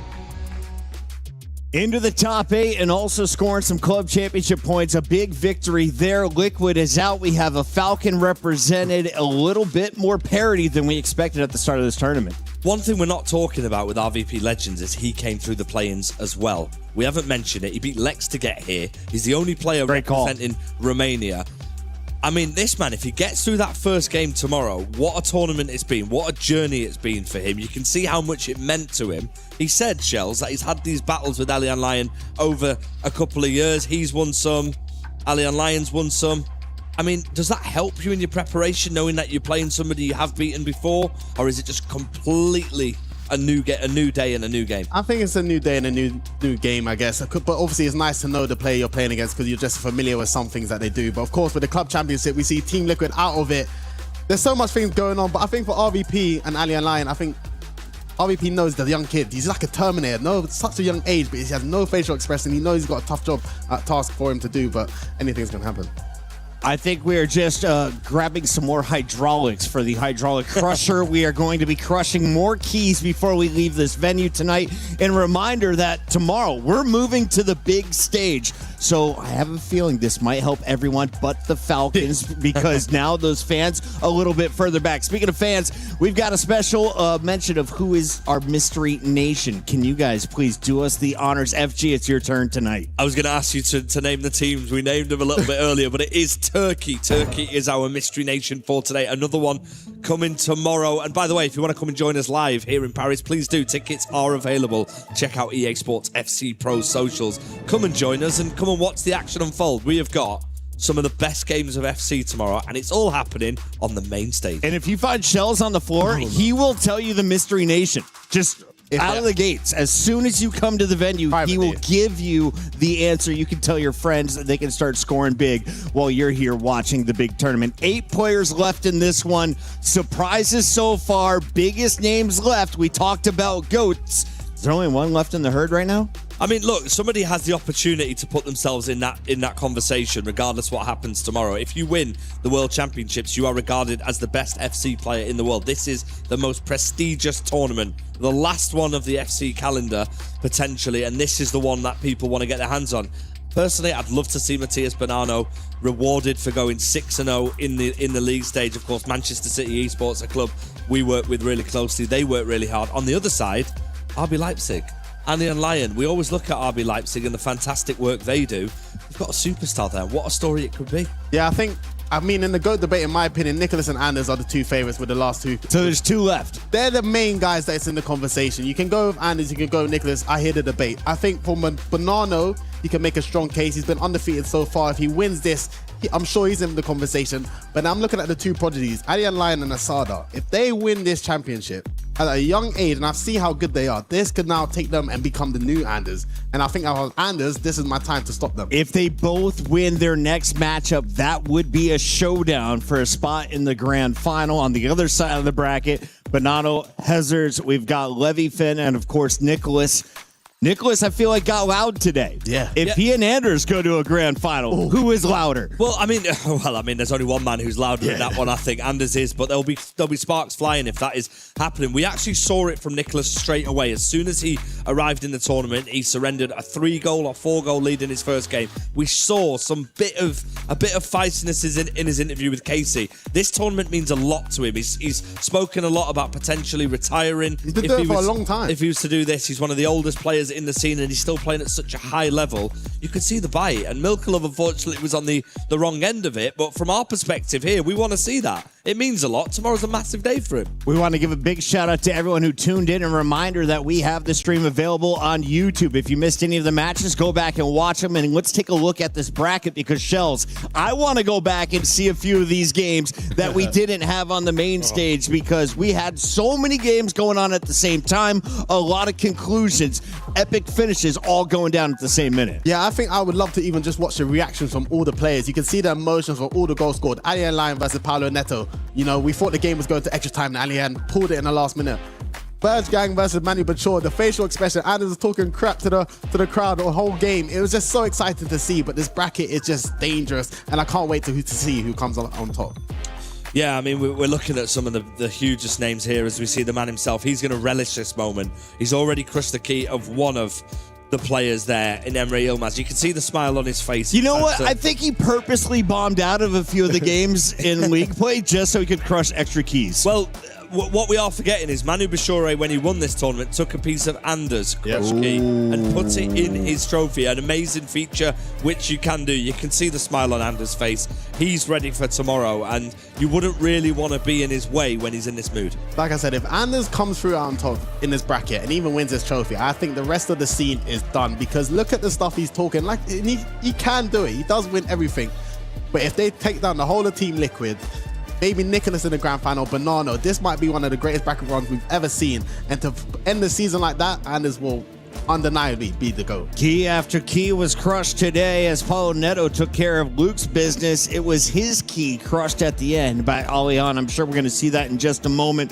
Into the top 8 and also scoring some club championship points. A big victory there. Liquid is out. We have a Falcon represented, a little bit more parity than we expected at the start of this tournament. One thing we're not talking about with RVP Legends is he came through the play-ins as well. We haven't mentioned it. He beat Lex to get here. He's the only player representing Romania. I mean, this man, if he gets through that first game tomorrow, what a tournament it's been, what a journey it's been for him. You can see how much it meant to him. He said, Shells, that he's had these battles with Alien Lion over a couple of years. He's won some, Alien Lion's won some. I mean, does that help you in your preparation, knowing that you're playing somebody you have beaten before? Or is it just completely a new day and a new game? I think it's a new day and a new game, I guess. But obviously, it's nice to know the player you're playing against because you're just familiar with some things that they do. But of course, with the club championship, we see Team Liquid out of it. There's so much things going on. But I think for RVP and Alien Lion, I think RVP knows the young kid. He's like a Terminator. No, such a young age, but he has no facial expression. He knows he's got a tough task for him to do, but anything's going to happen. I think we are just grabbing some more hydraulics for the hydraulic crusher. We are going to be crushing more keys before we leave this venue tonight. And a reminder that tomorrow we're moving to the big stage. So I have a feeling this might help everyone but the Falcons because now those fans a little bit further back. Speaking of fans, we've got a special mention of who is our mystery nation. Can you guys please do us the honors? FG, it's your turn tonight. I was going to ask you to name the teams. We named them a little bit earlier, but it is Turkey. Turkey is our mystery nation for today. Another one coming tomorrow. And by the way, if you want to come and join us live here in Paris, please do. Tickets are available. Check out EA Sports FC Pro socials. Come and join us and come and watch the action unfold. We have got some of the best games of FC tomorrow, and it's all happening on the main stage. And if you find Shells on the floor, he will tell you the mystery nation. Just out of the gates. As soon as you come to the venue, he will give you the answer. You can tell your friends that they can start scoring big while you're here watching the big tournament. 8 players left in this one. Surprises so far. Biggest names left. We talked about GOATs. Is there only one left in the herd right now? I mean, look, somebody has the opportunity to put themselves in that conversation, regardless what happens tomorrow. If you win the World Championships, you are regarded as the best FC player in the world. This is the most prestigious tournament, the last one of the FC calendar, potentially, and this is the one that people want to get their hands on. Personally, I'd love to see Matthias Bonanno rewarded for going 6-0 in the league stage. Of course, Manchester City Esports, a club we work with really closely. They work really hard. On the other side, RB Leipzig. Alien Lion, we always look at RB Leipzig and the fantastic work they do. We've got a superstar there. What a story it could be. Yeah, I mean, in the GOAT debate, in my opinion, Nicholas and Anders are the 2 favorites with the last 2. So there's 2 left. They're the main guys that's in the conversation. You can go with Anders, you can go with Nicholas. I hear the debate. I think for Bonanno, he can make a strong case. He's been undefeated so far. If he wins this, I'm sure he's in the conversation. But I'm looking at the 2 prodigies, Alien Lion and Asada. If they win this championship at a young age, and I see how good they are, this could now take them and become the new Anders. And I think I was Anders, this is my time to stop them. If they both win their next matchup, that would be a showdown for a spot in the grand final. On the other side of the bracket, Bonanno, Hezers, we've got Levyfin, and of course, Nicholas. Nicholas, I feel like, got loud today. Yeah. If he and Anders go to a grand final, who is louder? Well, I mean, there's only one man who's louder in that one, I think. Anders is, but there'll be sparks flying if that is happening. We actually saw it from Nicholas straight away. As soon as he arrived in the tournament, he surrendered a 3-goal or 4-goal lead in his first game. We saw a bit of feistiness in his interview with Casey. This tournament means a lot to him. He's spoken a lot about potentially retiring. He's been doing it for a long time. If he was to do this, he's one of the oldest players in the scene, and he's still playing at such a high level. You could see the bite, and Milkalov unfortunately was on the wrong end of it, but from our perspective here, we want to see that. It means a lot. Tomorrow's a massive day for him. We want to give a big shout out to everyone who tuned in, and a reminder that we have the stream available on YouTube. If you missed any of the matches, go back and watch them, and let's take a look at this bracket, because Shells, I want to go back and see a few of these games that we didn't have on the main stage, because we had so many games going on at the same time, a lot of conclusions, epic finishes all going down at the same minute. Yeah, I think I would love to even just watch the reactions from all the players. You can see the emotions of all the goals scored. Alien Lion versus Paolo Neto. You know, we thought the game was going to extra time, and Alien pulled it in the last minute. Birds Gang versus Manu Bachor, the facial expression, Anders was talking crap to the crowd the whole game. It was just so exciting to see, but this bracket is just dangerous, and I can't wait to see who comes on top. Yeah, I mean, we're looking at some of the hugest names here as we see the man himself. He's going to relish this moment. He's already crushed the key of one of the players there in Emre Yilmaz. You can see the smile on his face. You know what? I think he purposely bombed out of a few of the games in league play just so he could crush extra keys. Well, what we are forgetting is Manu Bashore, when he won this tournament, took a piece of Anders' crush key and put it in his trophy. An amazing feature, which you can do. You can see the smile on Anders' face. He's ready for tomorrow, and you wouldn't really want to be in his way when he's in this mood. Like I said, if Anders comes through on top in this bracket and even wins this trophy, I think the rest of the scene is done, because look at the stuff he's talking. Like, he can do it. He does win everything. But if they take down the whole of Team Liquid, maybe Nicholas in the grand final, Banano, this might be one of the greatest bracket runs we've ever seen. And to end the season like that, Anders will undeniably be the GOAT. Key after key was crushed today as Paulo Neto took care of Luke's business. It was his key crushed at the end by Alian. I'm sure we're going to see that in just a moment.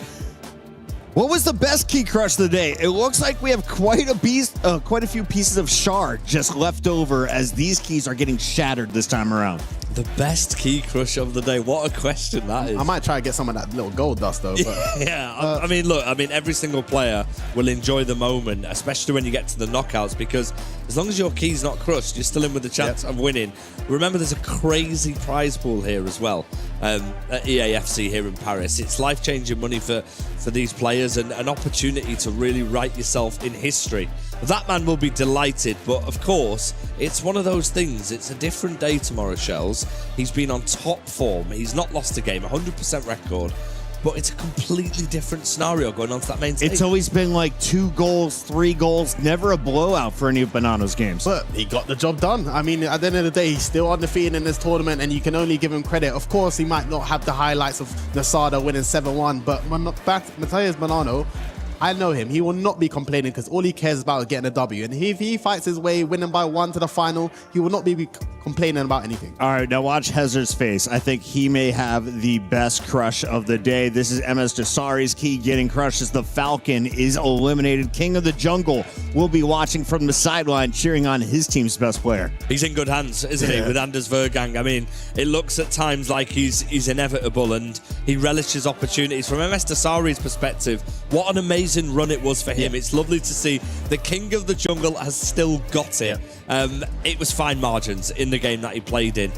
What was the best key crush of the day? It looks like we have quite a few pieces of shard just left over as these keys are getting shattered this time around. The best key crush of the day. What a question that is. I might try to get some of that little gold dust though. But, yeah, I mean, look, every single player will enjoy the moment, especially when you get to the knockouts, because as long as your key's not crushed, you're still in with a chance of winning. Remember, there's a crazy prize pool here as well at EAFC here in Paris. It's life-changing money for these players and an opportunity to really write yourself in history. That man will be delighted, but of course, it's one of those things. It's a different day tomorrow, Shells. He's been on top form. He's not lost a game, 100% record. But it's a completely different scenario going on to that main stage. It's always been like 2 goals, 3 goals, never a blowout for any of Banano's games. But he got the job done. I mean, at the end of the day, he's still undefeated in this tournament, and you can only give him credit. Of course, he might not have the highlights of Nasada winning 7-1, but Matthias Banano, I know him. He will not be complaining because all he cares about is getting a W. And if he fights his way, winning by 1 to the final, he will not be complaining about anything. All right, now watch Hezer's face. I think he may have the best crush of the day. This is MS Dasari's key getting crushed as the Falcon is eliminated. King of the Jungle will be watching from the sideline, cheering on his team's best player. He's in good hands, isn't he, with Anders Vergang? I mean, it looks at times like he's inevitable, and he relishes opportunities. From MS Dasari's perspective, what an amazing run it was for him. It's lovely to see the King of the Jungle has still got it. It was fine margins in the game that he played in.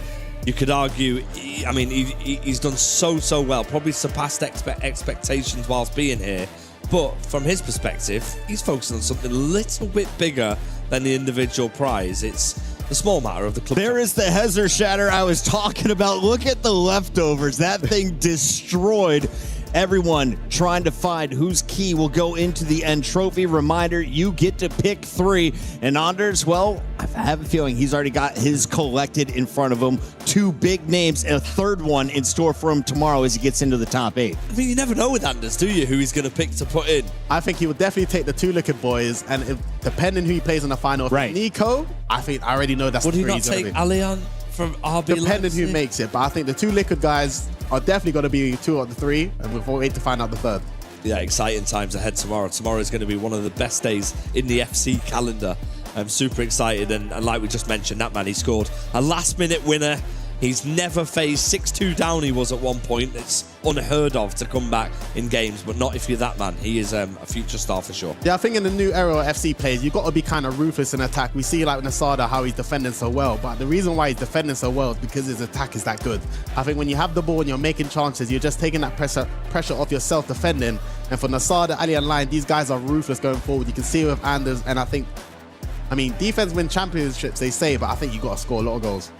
You could argue, he's done so well, probably surpassed expectations whilst being here. But from his perspective, he's focusing on something a little bit bigger than the individual prize. It's the small matter of the club. There is the Hezer shatter I was talking about. Look at the leftovers. That thing destroyed everyone trying to find whose key will go into the end trophy. Reminder, you get to pick 3. And Anders, well, I have a feeling he's already got his collected in front of him. 2 big names and a third one in store for him tomorrow as he gets into the top 8. I mean, you never know with Anders, do you, who he's going to pick to put in? I think he will definitely take the 2 Liquid boys, and depending who he plays in the final, right. Nico, I already know that's Would the he 3 not take Alian from RB Depending Leipzig? who makes it, but I think the 2 Liquid guys are definitely going to be 2 of the 3, and we'll wait to find out the 3rd. Yeah, exciting times ahead tomorrow. Tomorrow is going to be one of the best days in the FC calendar. I'm super excited, and like we just mentioned, that man, he scored a last-minute winner. He's never faced 6-2 down he was at one point. It's unheard of to come back in games, but not if you're that man. He is a future star for sure. Yeah, I think in the new era of FC players, you've got to be kind of ruthless in attack. We see like with Nasada how he's defending so well, but the reason why he's defending so well is because his attack is that good. I think when you have the ball and you're making chances, you're just taking that pressure off yourself defending. And for Nasada, Ali and Line, these guys are ruthless going forward. You can see it with Anders, and I mean, defense win championships, they say, but I think you've got to score a lot of goals.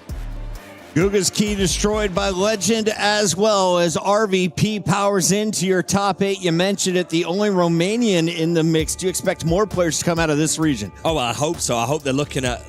Guga's key destroyed by Legend as well as RVP powers into your top 8. You mentioned it, the only Romanian in the mix. Do you expect more players to come out of this region? Oh, well, I hope so. I hope they're looking at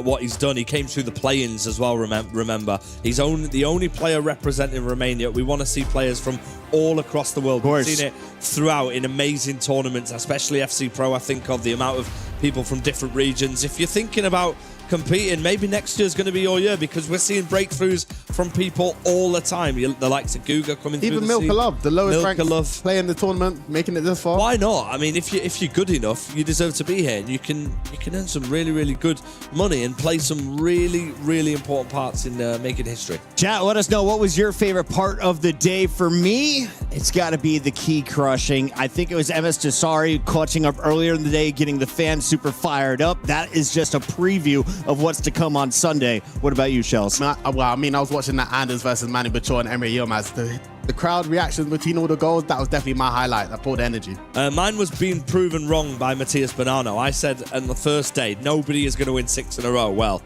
what he's done. He came through the play-ins as well, remember. He's the only player representing Romania. We want to see players from all across the world. We've seen it throughout in amazing tournaments, especially FC Pro. I think of the amount of people from different regions. If you're thinking about competing. Maybe next year's going to be your year because we're seeing breakthroughs from people all the time. The likes of Guga coming through. Even the Milka scene. Love, the lowest Milka ranked Love. player in the tournament, making it this far. Why not? I mean, if you're good enough, you deserve to be here, and you can earn some really, really good money and play some really, really important parts in making history. Chat, let us know what was your favorite part of the day. For me, it's got to be the key crushing. I think it was MS Jasari clutching up earlier in the day, getting the fans super fired up. That is just a preview of what's to come on Sunday. What about you, Shells? I was watching that Anders versus Manny Bachor and Emre Yilmaz. The crowd reaction between all the goals, that was definitely my highlight. That brought energy. Mine was being proven wrong by Matthias Bonanno. I said on the first day, nobody is going to win 6 in a row. Well,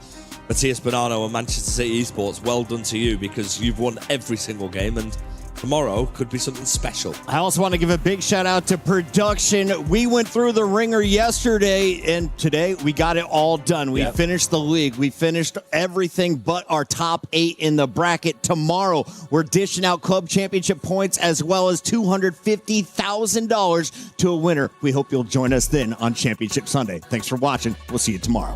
Matthias Bonanno and Manchester City Esports, well done to you because you've won every single game and tomorrow could be something special. I also want to give a big shout out to production. We went through the ringer yesterday, and today we got it all done. We finished the league. We finished everything but our top 8 in the bracket. Tomorrow, we're dishing out club championship points as well as $250,000 to a winner. We hope you'll join us then on Championship Sunday. Thanks for watching. We'll see you tomorrow.